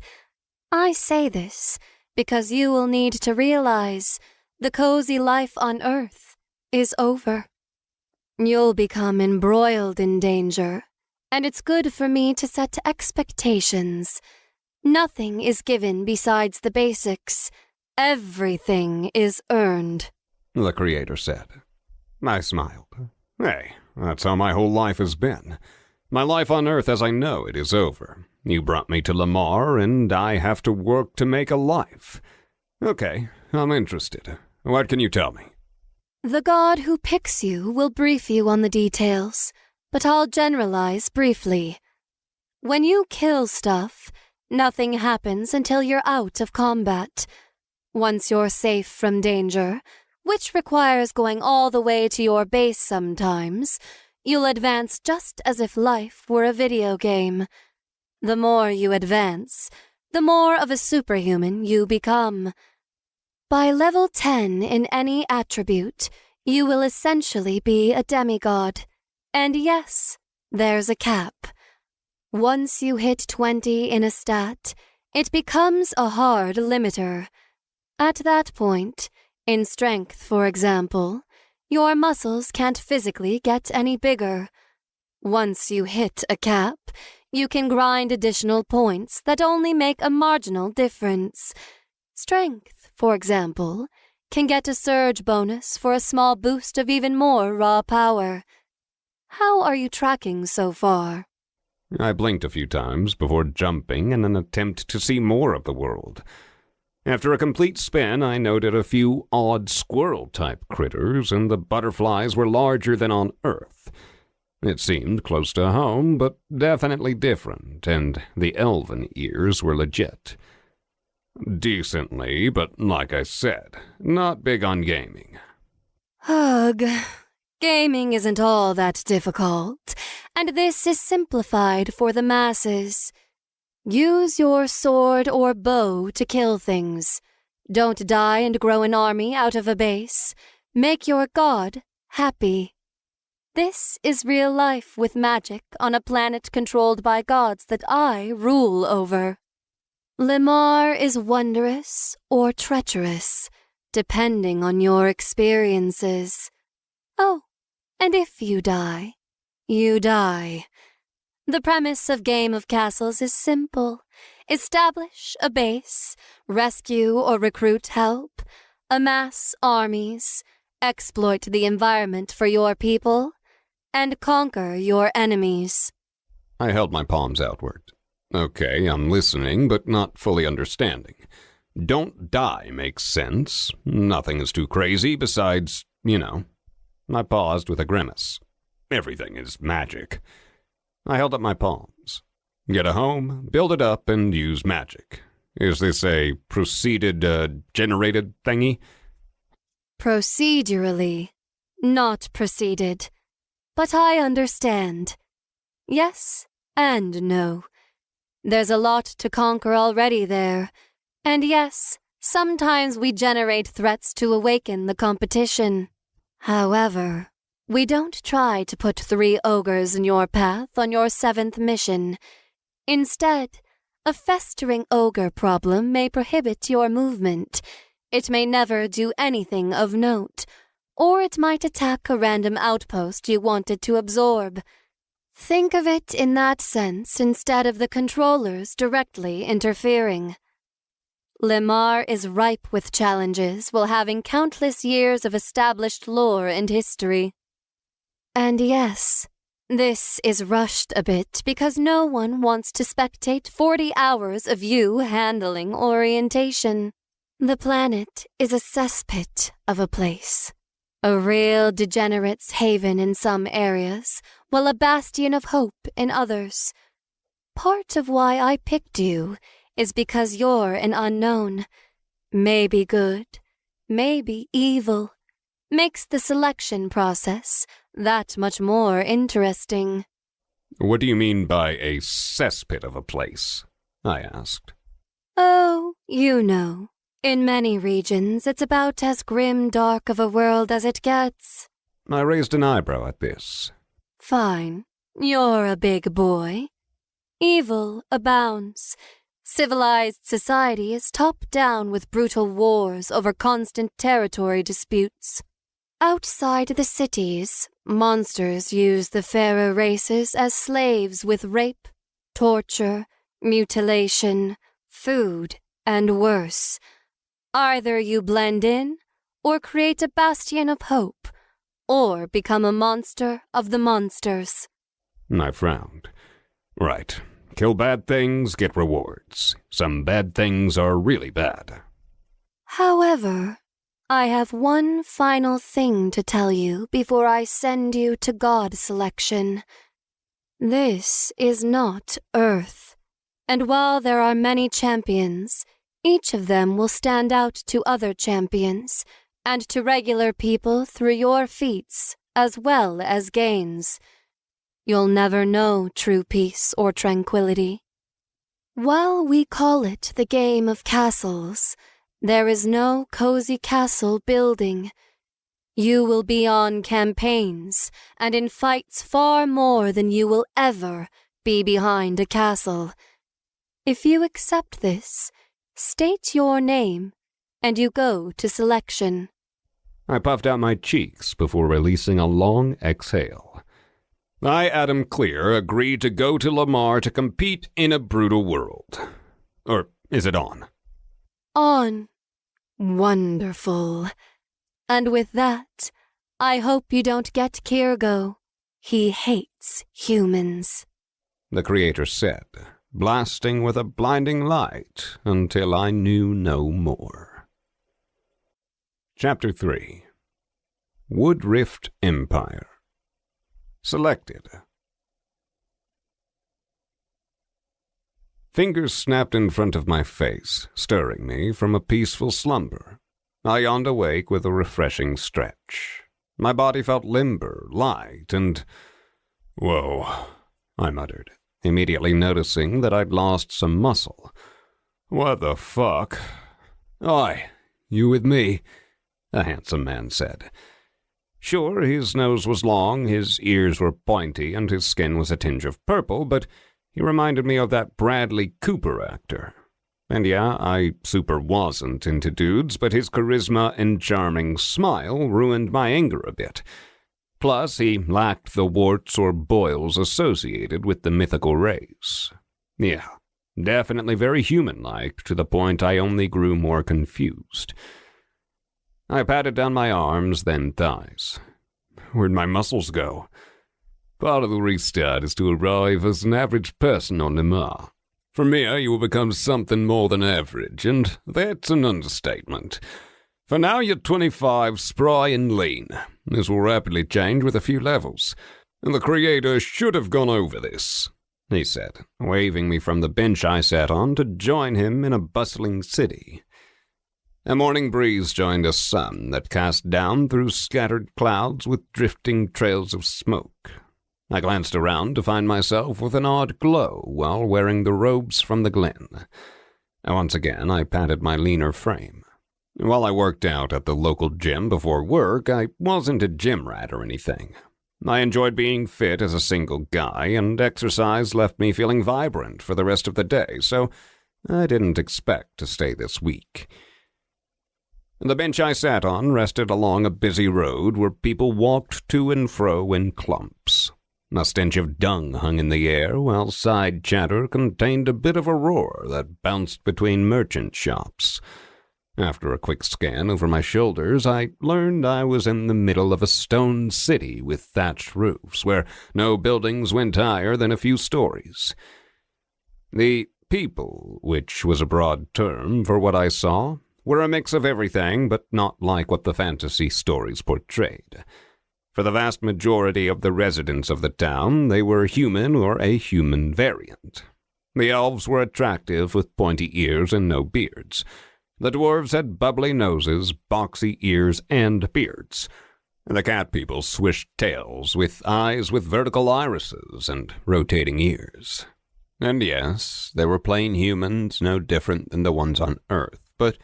I say this because you will need to realize the cozy life on Earth is over. You'll become embroiled in danger, and it's good for me to set expectations. Nothing is given besides the basics. Everything is earned, the Creator said. I smiled. Hey, that's how my whole life has been. My life on Earth as I know it is over. You brought me to Lamar, and I have to work to make a life. Okay, I'm interested. What can you tell me? The god who picks you will brief you on the details, but I'll generalize briefly. When you kill stuff, nothing happens until you're out of combat. Once you're safe from danger, which requires going all the way to your base sometimes, you'll advance just as if life were a video game. The more you advance, the more of a superhuman you become. By level 10 in any attribute, you will essentially be a demigod. And yes, there's a cap. Once you hit 20 in a stat, it becomes a hard limiter. At that point, in strength, for example, your muscles can't physically get any bigger. Once you hit a cap, you can grind additional points that only make a marginal difference. Strength, for example, can get a surge bonus for a small boost of even more raw power. How are you tracking so far? I blinked a few times before jumping in an attempt to see more of the world. After a complete spin, I noted a few odd squirrel-type critters, and the butterflies were larger than on Earth. It seemed close to home, but definitely different, and the elven ears were legit. Decently, but like I said, not big on gaming. Ugh. Gaming isn't all that difficult, and this is simplified for the masses. Use your sword or bow to kill things. Don't die and grow an army out of a base. Make your god happy. This is real life with magic on a planet controlled by gods that I rule over. Lamar is wondrous or treacherous, depending on your experiences. Oh, and if you die, you die. The premise of Game of Castles is simple. Establish a base, rescue or recruit help, amass armies, exploit the environment for your people, and conquer your enemies. I held my palms outward. Okay, I'm listening, but not fully understanding. Don't die makes sense. Nothing is too crazy besides, I paused with a grimace. Everything is magic. I held up my palms. Get a home, build it up, and use magic. Is this a generated thingy? Procedurally, not proceeded. But I understand. Yes and no. There's a lot to conquer already there. And yes, sometimes we generate threats to awaken the competition. However, we don't try to put 3 ogres in your path on your 7th mission. Instead, a festering ogre problem may prohibit your movement. It may never do anything of note, or it might attack a random outpost you wanted to absorb. Think of it in that sense instead of the controllers directly interfering. Lamar is ripe with challenges while having countless years of established lore and history. And yes, this is rushed a bit because no one wants to spectate 40 hours of you handling orientation. The planet is a cesspit of a place. A real degenerate's haven in some areas, while a bastion of hope in others. Part of why I picked you is because you're an unknown. Maybe good, maybe evil. Makes the selection process that much more interesting. What do you mean by a cesspit of a place? I asked. Oh, you know. In many regions, it's about as grim dark of a world as it gets. I raised an eyebrow at this. Fine. You're a big boy. Evil abounds. Civilized society is topped down with brutal wars over constant territory disputes. Outside the cities, monsters use the fairer races as slaves with rape, torture, mutilation, food, and worse. Either you blend in, or create a bastion of hope, or become a monster of the monsters. I frowned. Right. Kill bad things, get rewards. Some bad things are really bad. However, I have one final thing to tell you before I send you to God selection. This is not Earth, and while there are many champions, each of them will stand out to other champions, and to regular people through your feats as well as gains. You'll never know true peace or tranquility. While we call it the game of castles, there is no cozy castle building. You will be on campaigns and in fights far more than you will ever be behind a castle. If you accept this, state your name, and you go to selection. I puffed out my cheeks before releasing a long exhale. I, Adam Clear, agree to go to Lamar to compete in a brutal world. Or is it on? On. Wonderful. And with that, I hope you don't get Kirgo. He hates humans. The Creator said, blasting with a blinding light until I knew no more. Chapter 3. Woodrift Empire. Selected. Fingers snapped in front of my face, stirring me from a peaceful slumber. I yawned awake with a refreshing stretch. My body felt limber, light, and... Whoa, I muttered, immediately noticing that I'd lost some muscle. What the fuck? Oi, you with me? A handsome man said. Sure, his nose was long, his ears were pointy, and his skin was a tinge of purple, but he reminded me of that Bradley Cooper actor. And yeah, I super wasn't into dudes, but his charisma and charming smile ruined my anger a bit. Plus, he lacked the warts or boils associated with the mythical race. Yeah, definitely very human-like, to the point I only grew more confused. I patted down my arms, then thighs. Where'd my muscles go? Part of the restart is to arrive as an average person on Lamar. From here, you will become something more than average, and that's an understatement. For now, you're 25, spry and lean. This will rapidly change with a few levels. And the Creator should have gone over this, he said, waving me from the bench I sat on to join him in a bustling city. A morning breeze joined a sun that cast down through scattered clouds with drifting trails of smoke. I glanced around to find myself with an odd glow while wearing the robes from the glen. Once again, I patted my leaner frame. While I worked out at the local gym before work, I wasn't a gym rat or anything. I enjoyed being fit as a single guy, and exercise left me feeling vibrant for the rest of the day, so I didn't expect to stay this weak. The bench I sat on rested along a busy road where people walked to and fro in clumps. A stench of dung hung in the air, while side chatter contained a bit of a roar that bounced between merchant shops. After a quick scan over my shoulders, I learned I was in the middle of a stone city with thatched roofs, where no buildings went higher than a few stories. The people, which was a broad term for what I saw, were a mix of everything, but not like what the fantasy stories portrayed. For the vast majority of the residents of the town, they were human or a human variant. The elves were attractive with pointy ears and no beards. The dwarves had bubbly noses, boxy ears, and beards. The cat people swished tails, with eyes with vertical irises and rotating ears. And yes, they were plain humans, no different than the ones on Earth, but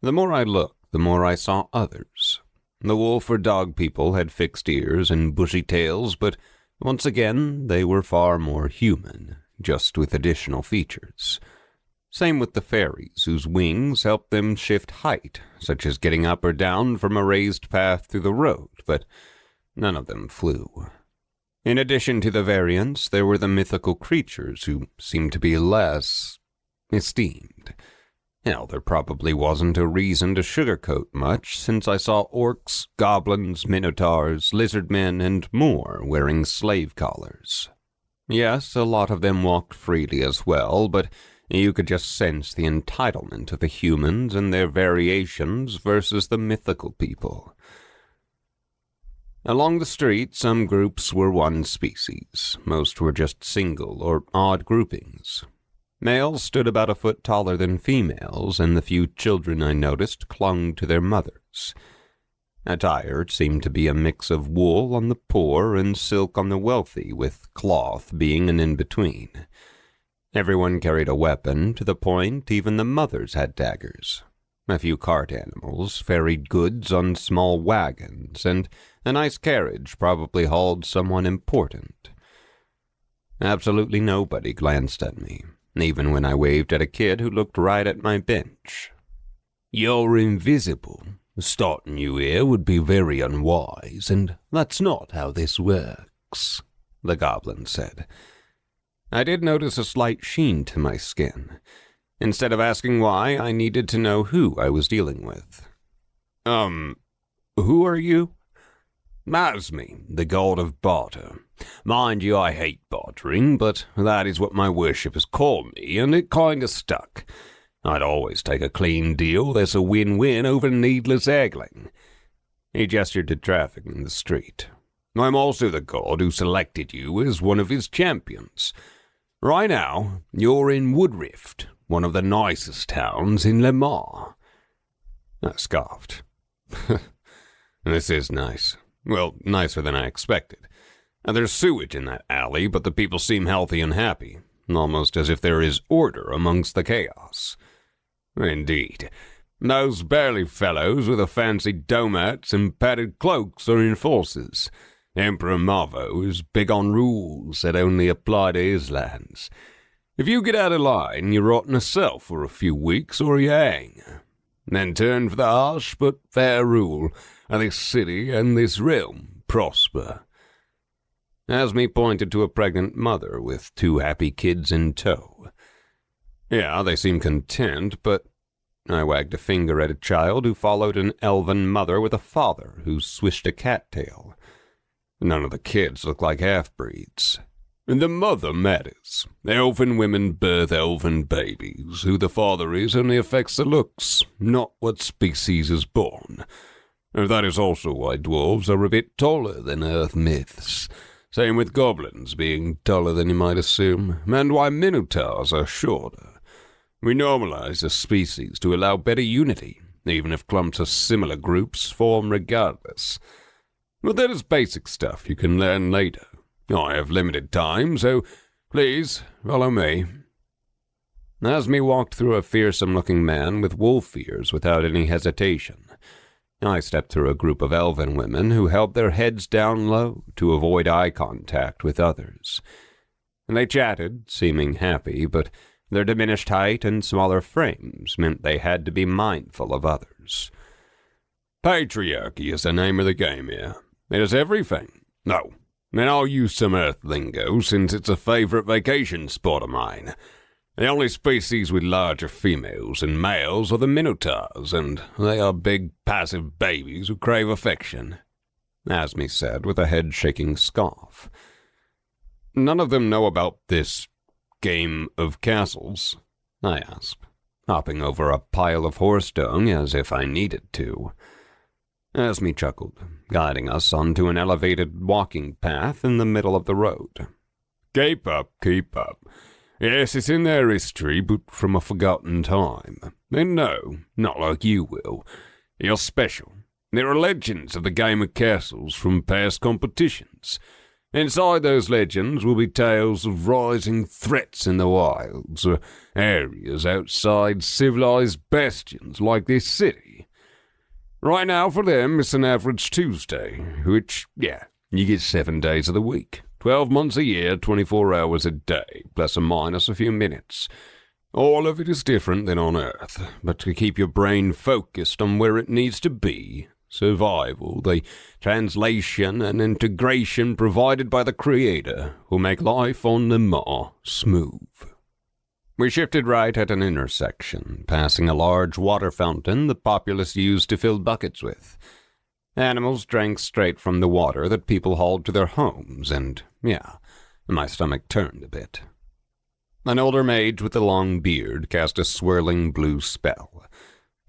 the more I looked, the more I saw others. The wolf or dog people had fixed ears and bushy tails, but once again, they were far more human, just with additional features. Same with the fairies, whose wings helped them shift height, such as getting up or down from a raised path through the road, but none of them flew. In addition to the variants, there were the mythical creatures who seemed to be less esteemed. Hell, there probably wasn't a reason to sugarcoat much, since I saw orcs, goblins, minotaurs, lizardmen, and more wearing slave collars. Yes, a lot of them walked freely as well, but you could just sense the entitlement of the humans and their variations versus the mythical people. Along the street, some groups were one species. Most were just single or odd groupings. Males stood about a foot taller than females, and the few children I noticed clung to their mothers. Attire seemed to be a mix of wool on the poor and silk on the wealthy, with cloth being an in-between. Everyone carried a weapon, to the point even the mothers had daggers. A few cart animals ferried goods on small wagons, and a nice carriage probably hauled someone important. Absolutely nobody glanced at me, even when I waved at a kid who looked right at my bench. "You're invisible. Starting you here would be very unwise, and that's not how this works," the goblin said. I did notice a slight sheen to my skin. Instead of asking why, I needed to know who I was dealing with. Who are you?" "That's me, the god of barter. Mind you, I hate bartering, but that is what my worship has called me, and it kinda stuck. I'd always take a clean deal that's a win-win over needless haggling." He gestured to traffic in the street. "I'm also the god who selected you as one of his champions. Right now, you're in Woodrift, one of the nicest towns in Lemar." I scoffed. "This is nice. Well, nicer than I expected. There's sewage in that alley, but the people seem healthy and happy, almost as if there is order amongst the chaos." "Indeed. Those burly fellows with the fancy domats and padded cloaks are enforcers. Emperor Marvo is big on rules that only apply to his lands. If you get out of line, you rot in a cell for a few weeks or you hang. Then turn for the harsh but fair rule, and this city and this realm prosper." Asmi pointed to a pregnant mother with 2 happy kids in tow. "Yeah, they seem content, but..." I wagged a finger at a child who followed an elven mother with a father who swished a cattail. None of the kids looked like half-breeds. "The mother matters. Elven women birth elven babies. Who the father is only affects the looks, not what species is born. That is also why dwarves are a bit taller than Earth myths. Same with goblins being taller than you might assume, and why minotaurs are shorter. We normalize the species to allow better unity, even if clumps of similar groups form regardless. But that is basic stuff you can learn later. I have limited time, so please follow me." Asmi walked through a fearsome-looking man with wolf ears without any hesitation. I stepped through a group of elven women who held their heads down low to avoid eye contact with others. They chatted, seeming happy, but their diminished height and smaller frames meant they had to be mindful of others. "Patriarchy is the name of the game here. It is everything. No, and I'll use some Earth lingo since it's a favorite vacation spot of mine. The only species with larger females and males are the minotaurs, and they are big, passive babies who crave affection," Asmi said with a head-shaking scoff. "None of them know about this game of castles?" I asked, hopping over a pile of horse dung as if I needed to. Esme chuckled, guiding us onto an elevated walking path in the middle of the road. Keep up, keep up. Yes, it's in their history, but from a forgotten time. And no, not like you will. You're special. There are legends of the game of castles from past competitions. Inside those legends will be tales of rising threats in the wilds, or areas outside civilized bastions like this city. Right now, for them, it's an average Tuesday, which, you get 7 days of the week. 12 months a year, 24 hours a day, plus or minus a few minutes. All of it is different than on Earth, but to keep your brain focused on where it needs to be, survival, the translation and integration provided by the Creator will make life on the Maw smooth. We shifted right at an intersection, passing a large water fountain the populace used to fill buckets with. Animals drank straight from the water that people hauled to their homes, and, my stomach turned a bit. An older mage with a long beard cast a swirling blue spell.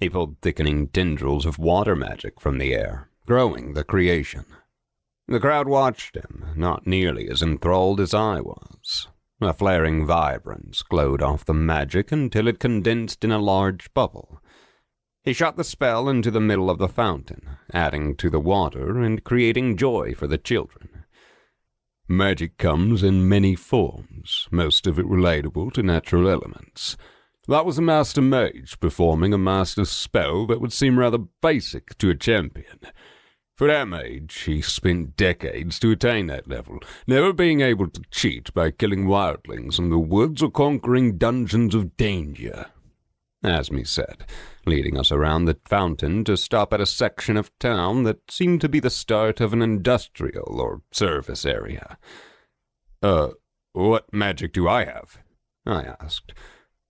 He pulled thickening tendrils of water magic from the air, growing the creation. The crowd watched him, not nearly as enthralled as I was. A flaring vibrance glowed off the magic until it condensed in a large bubble. He shot the spell into the middle of the fountain, adding to the water and creating joy for the children. Magic comes in many forms, most of it relatable to natural elements. That was a master mage performing a master spell that would seem rather basic to a champion. For that mage, he spent decades to attain that level, never being able to cheat by killing wildlings in the woods or conquering dungeons of danger. Asmi said, leading us around the fountain to stop at a section of town that seemed to be the start of an industrial or service area. What magic do I have? I asked.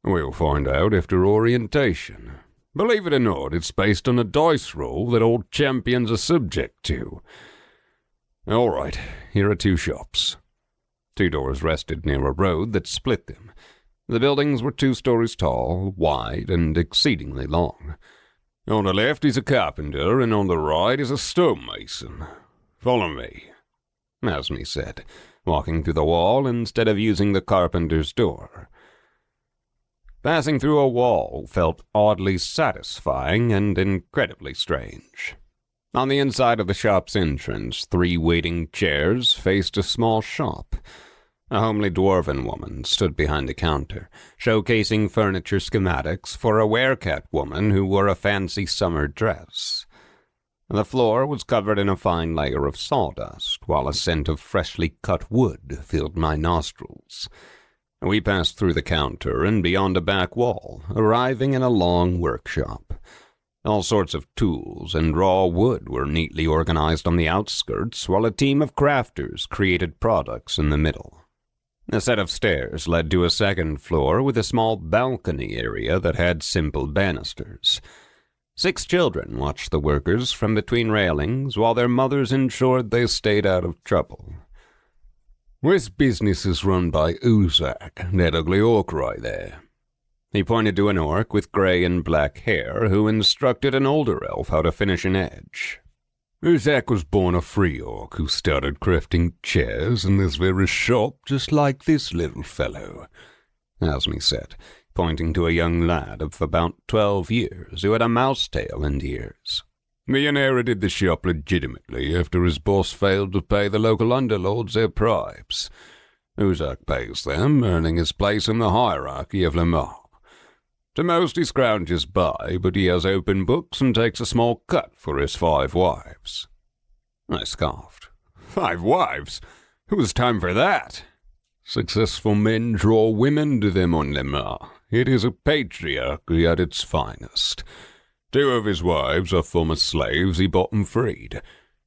We'll find out after orientation. Believe it or not, it's based on a dice roll that all champions are subject to. All right, here are 2 shops. 2 doors rested near a road that split them. The buildings were 2 stories tall, wide, and exceedingly long. On the left is a carpenter, and on the right is a stonemason. Follow me, Asmi said, walking through the wall instead of using the carpenter's door. Passing through a wall felt oddly satisfying and incredibly strange. On the inside of the shop's entrance, 3 waiting chairs faced a small shop. A homely dwarven woman stood behind the counter, showcasing furniture schematics for a werecat woman who wore a fancy summer dress. The floor was covered in a fine layer of sawdust, while a scent of freshly cut wood filled my nostrils. We passed through the counter and beyond a back wall, arriving in a long workshop. All sorts of tools and raw wood were neatly organized on the outskirts, while a team of crafters created products in the middle. A set of stairs led to a second floor with a small balcony area that had simple banisters. 6 children watched the workers from between railings, while their mothers ensured they stayed out of trouble. This business is run by Uzak, that ugly orc right there. He pointed to an orc with gray and black hair who instructed an older elf how to finish an edge. Uzak was born a free orc who started crafting chairs in this very shop just like this little fellow, Asmi said, pointing to a young lad of about 12 years who had a mouse tail and ears. He inherited the shop legitimately after his boss failed to pay the local underlords their bribes. Uzak pays them, earning his place in the hierarchy of Lamar. To most he scrounges by, but he has open books and takes a small cut for his 5 wives. I scoffed. 5 wives? Who has time for that? Successful men draw women to them on Lamar. It is a patriarchy at its finest. 2 of his wives are former slaves he bought and freed.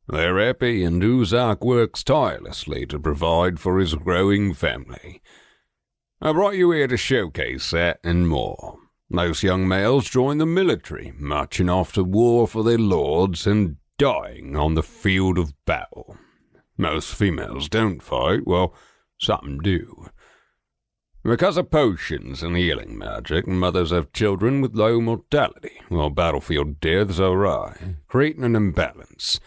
They're happy, and Uzak works tirelessly to provide for his growing family. I brought you here to showcase that and more. Most young males join the military, marching off to war for their lords and dying on the field of battle. Most females don't fight, well, some do. Because of potions and healing magic, mothers have children with low mortality, while battlefield deaths are high, creating an imbalance.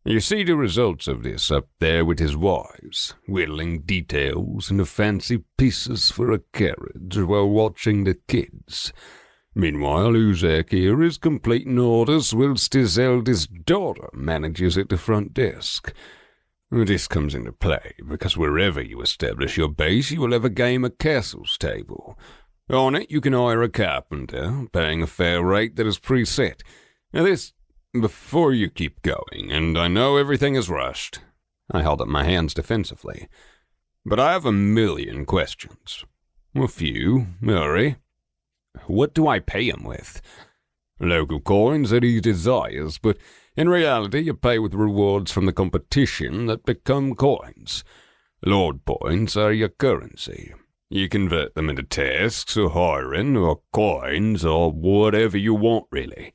You see the results of this up there with his wives, whittling details into fancy pieces for a carriage while watching the kids. Meanwhile, Uzak here is completing orders whilst his eldest daughter manages at the front desk. This comes into play because wherever you establish your base, you will have a game of castles table. On it, you can hire a carpenter, paying a fair rate that is preset. Now this, before you keep going, and I know everything is rushed. I held up my hands defensively. But I have a million questions. A few, hurry. What do I pay him with? Local coins that he desires, but in reality you pay with rewards from the competition that become coins. Lord points are your currency. You convert them into tasks or hiring or coins or whatever you want really.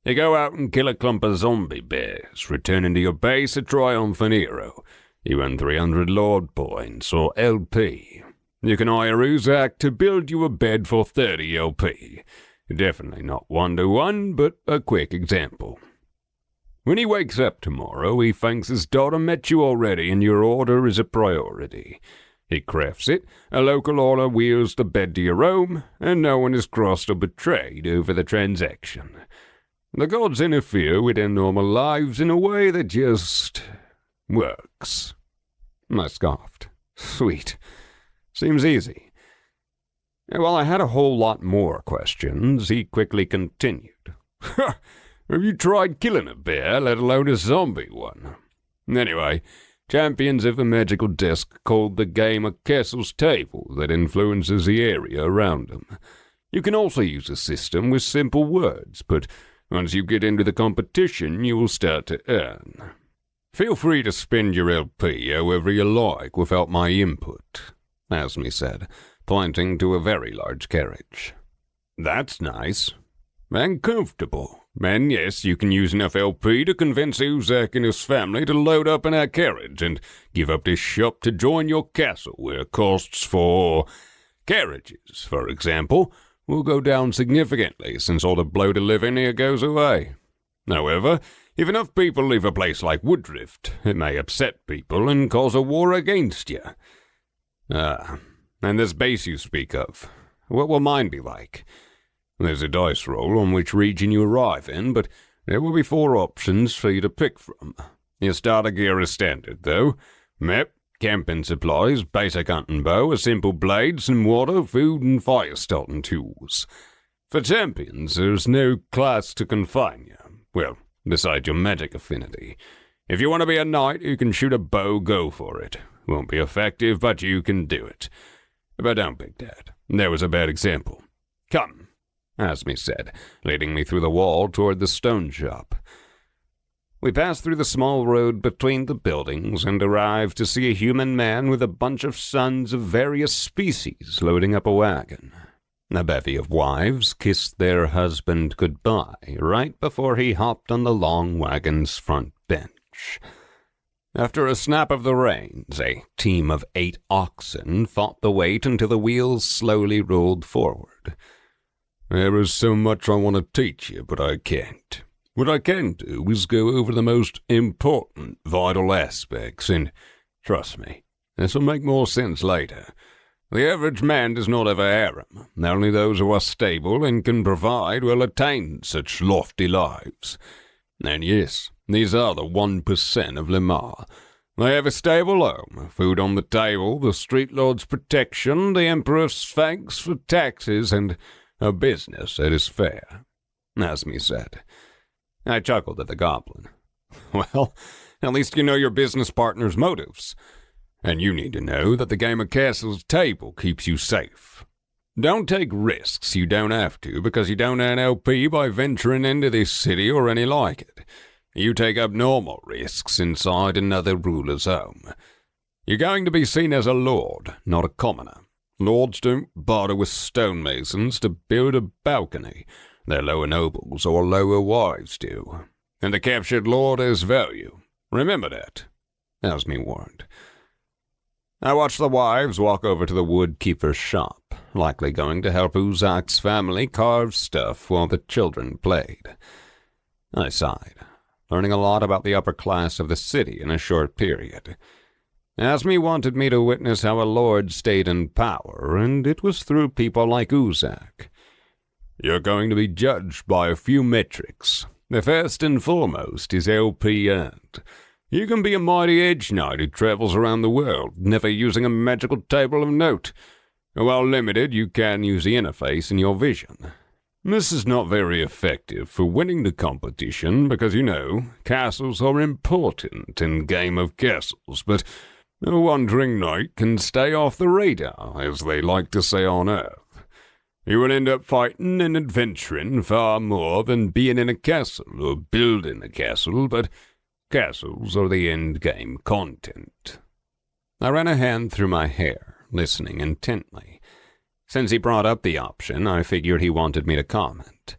You go out and kill a clump of zombie bears, returning to your base a triumphant hero. You earn 300 Lord points or LP. You can hire Uzak to build you a bed for 30 LP. Definitely not 1-to-1, but a quick example. When he wakes up tomorrow, he thinks his daughter met you already and your order is a priority. He crafts it, a local order wheels the bed to your home, and no one is crossed or betrayed over the transaction. The gods interfere with their normal lives in a way that just works. I scoffed. Sweet. Seems easy. While I had a whole lot more questions, he quickly continued. Have you tried killing a bear, let alone a zombie one? Anyway, champions of a magical disc called the game a castle's table that influences the area around them. You can also use a system with simple words, but once you get into the competition, you will start to earn. Feel free to spend your LP however you like without my input, Asmi said, pointing to a very large carriage. That's nice. And comfortable. And yes, you can use enough LP to convince Uzak and his family to load up in our carriage and give up this shop to join your castle, where costs for carriages, for example, will go down significantly since all the bloated living here goes away. However, if enough people leave a place like Woodrift, it may upset people and cause a war against you. And this base you speak of, what will mine be like? There's a dice roll on which region you arrive in, but there will be 4 options for you to pick from. Your starter gear is standard, though. Map, camping supplies, basic hunting bow, a simple blade, some water, food, and fire-starting tools. For champions, there's no class to confine you. Well, besides your magic affinity. If you want to be a knight who can shoot a bow, go for it. Won't be effective, but you can do it. But don't pick that. There was a bad example. Come, Asmi said, leading me through the wall toward the stone shop. We passed through the small road between the buildings and arrived to see a human man with a bunch of sons of various species loading up a wagon. A bevy of wives kissed their husband goodbye right before he hopped on the long wagon's front bench. After a snap of the reins, a team of 8 oxen fought the weight until the wheels slowly rolled forward. There is so much I want to teach you, but I can't. What I can do is go over the most important, vital aspects, and trust me, this will make more sense later. The average man does not have a harem. Only those who are stable and can provide will attain such lofty lives. And yes, these are the 1% of Lemar. They have a stable home, food on the table, the street lord's protection, the emperor's thanks for taxes, and a business that is fair, Asmi said. I chuckled at the goblin. Well, at least you know your business partner's motives. And you need to know that the game of castles table keeps you safe. Don't take risks you don't have to because you don't earn LP by venturing into this city or any like it. You take up normal risks inside another ruler's home. You're going to be seen as a lord, not a commoner. Lords don't barter with stonemasons to build a balcony. Their lower nobles or lower wives do. And the captured lord has value. Remember that, Asmi warned. I watched the wives walk over to the woodkeeper's shop, likely going to help Uzak's family carve stuff while the children played. I sighed, learning a lot about the upper class of the city in a short period. Asmi wanted me to witness how a lord stayed in power, and it was through people like Uzak. You're going to be judged by a few metrics. The first and foremost is LP earned. You can be a mighty edge knight who travels around the world, never using a magical table of note. While limited, you can use the interface in your vision. This is not very effective for winning the competition because, castles are important in Game of Castles, but a wandering knight can stay off the radar, as they like to say on Earth. You will end up fighting and adventuring far more than being in a castle or building a castle, but castles are the end-game content. I ran a hand through my hair, listening intently. Since he brought up the option, I figured he wanted me to comment.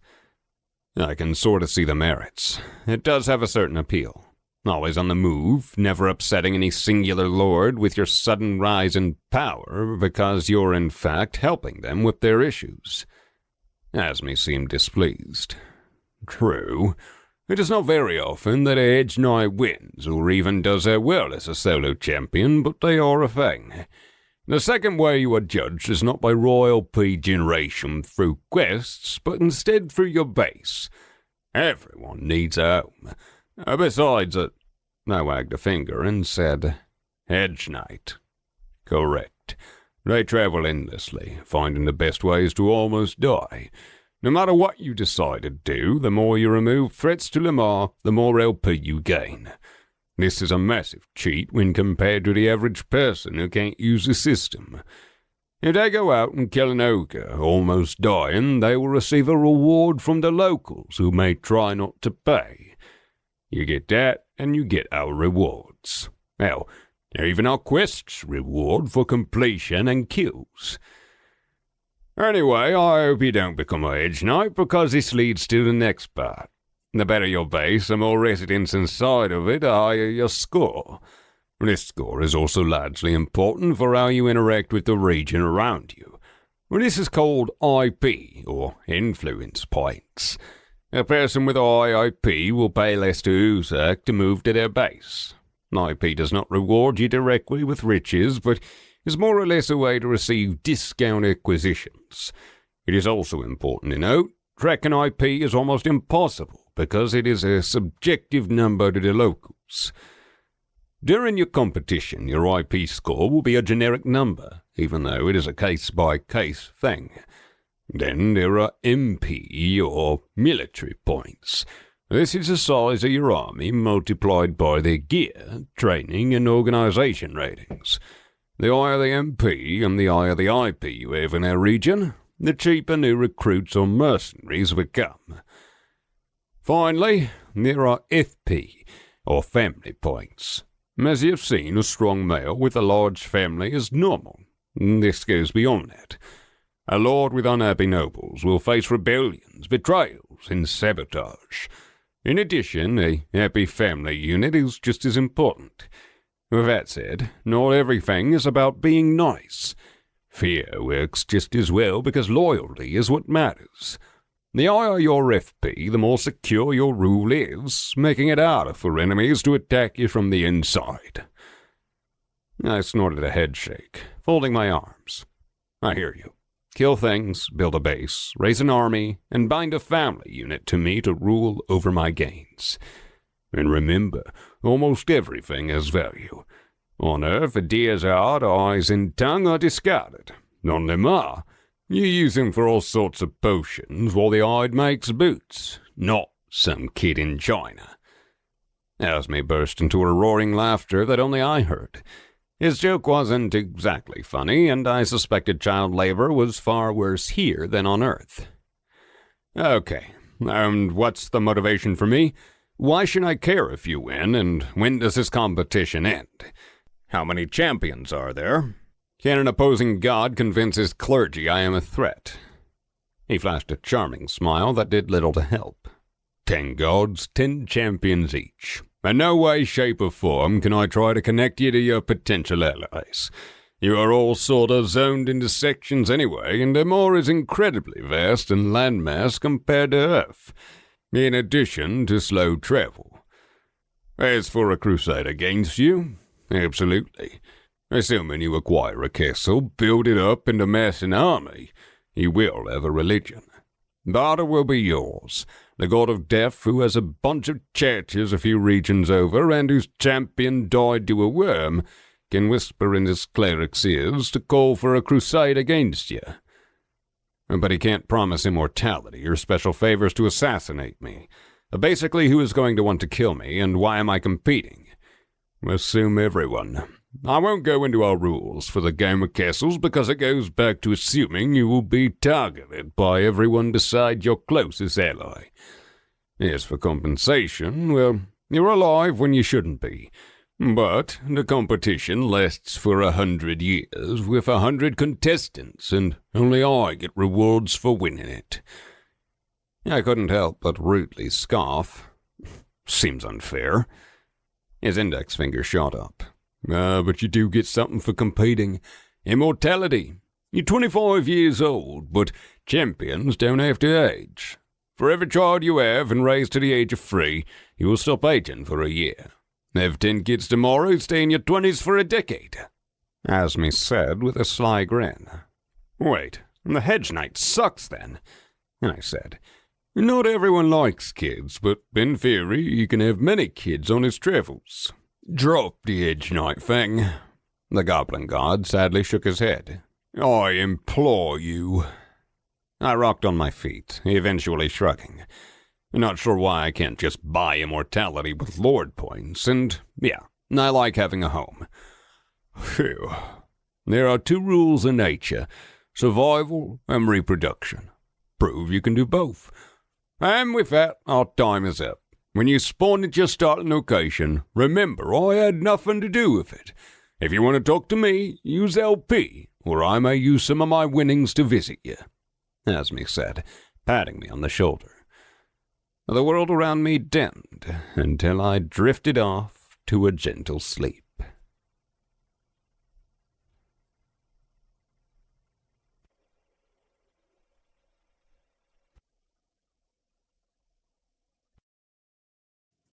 I can sort of see the merits. It does have a certain appeal. Always on the move, never upsetting any singular lord with your sudden rise in power because you're in fact helping them with their issues. Asmi seemed displeased. True, it is not very often that a edge knight wins or even does as well as a solo champion, but they are a thing. The second way you are judged is not by royal P generation through quests, but instead through your base. Everyone needs a home. Besides it, I wagged a finger and said, Edge Knight. Correct. They travel endlessly, finding the best ways to almost die. No matter what you decide to do, the more you remove threats to Lamar, the more LP you gain. This is a massive cheat when compared to the average person who can't use the system. If they go out and kill an ogre, almost dying, they will receive a reward from the locals who may try not to pay. You get that, and you get our rewards. Hell, there even are quests reward for completion and kills. Anyway, I hope you don't become a edge knight, because this leads to the next part. The better your base, the more residents inside of it, the higher your score. This score is also largely important for how you interact with the region around you. This is called IP, or influence points. A person with a high IP will pay less to Uzak to move to their base. IP does not reward you directly with riches, but is more or less a way to receive discount acquisitions. It is also important to note, tracking IP is almost impossible because it is a subjective number to the locals. During your competition, your IP score will be a generic number, even though it is a case-by-case thing. Then there are MP, or military points. This is the size of your army multiplied by their gear, training, and organization ratings. The higher the MP and the higher the IP you have in our region, the cheaper new recruits or mercenaries become. Finally, there are FP, or family points. As you've seen, a strong male with a large family is normal. This goes beyond that. A lord with unhappy nobles will face rebellions, betrayals, and sabotage. In addition, a happy family unit is just as important. With that said, not everything is about being nice. Fear works just as well because loyalty is what matters. The higher your FP, the more secure your rule is, making it harder for enemies to attack you from the inside. I snorted a headshake, folding my arms. I hear you. Kill things, build a base, raise an army, and bind a family unit to me to rule over my gains. And remember, almost everything has value. On Earth, a deer's heart, eyes, and tongue are discarded. On Lamar, you use them for all sorts of potions while the hide makes boots, not some kid in China. Asmi burst into a roaring laughter that only I heard. His joke wasn't exactly funny, and I suspected child labor was far worse here than on Earth. Okay, and what's the motivation for me? Why should I care if you win, and when does this competition end? How many champions are there? Can an opposing god convince his clergy I am a threat? He flashed a charming smile that did little to help. 10 gods, 10 champions each. In no way, shape, or form can I try to connect you to your potential allies. You are all sort of zoned into sections anyway, and Amor is incredibly vast in landmass compared to Earth, in addition to slow travel. As for a crusade against you, absolutely. Assuming you acquire a castle, build it up, and amass an army, you will have a religion. Barter will be yours, the god of death who has a bunch of churches a few regions over and whose champion died to a worm, can whisper in his cleric's ears to call for a crusade against you. But he can't promise immortality or special favors to assassinate me. Basically, who is going to want to kill me, and why am I competing? Assume everyone. I won't go into our rules for the game of castles because it goes back to assuming you will be targeted by everyone beside your closest ally. As for compensation, well, you're alive when you shouldn't be. But the competition lasts for 100 years with 100 contestants, and only I get rewards for winning it. I couldn't help but rudely scoff. Seems unfair. His index finger shot up. But you do get something for competing. Immortality. You're 25 years old, but champions don't have to age. For every child you have and raise to the age of 3, you will stop aging for a year. Have 10 kids tomorrow, stay in your 20s for a decade. Asmi said with a sly grin. Wait, the hedge knight sucks then? I said, not everyone likes kids, but in theory he can have many kids on his travels. Drop the edge knight thing. The goblin god sadly shook his head. I implore you. I rocked on my feet, eventually shrugging. Not sure why I can't just buy immortality with lord points, and yeah, I like having a home. Phew. There are 2 rules in nature, survival and reproduction. Prove you can do both. And with that, our time is up. When you spawn at your starting location, remember I had nothing to do with it. If you want to talk to me, use LP, or I may use some of my winnings to visit you, Asmi said, patting me on the shoulder. The world around me dimmed until I drifted off to a gentle sleep.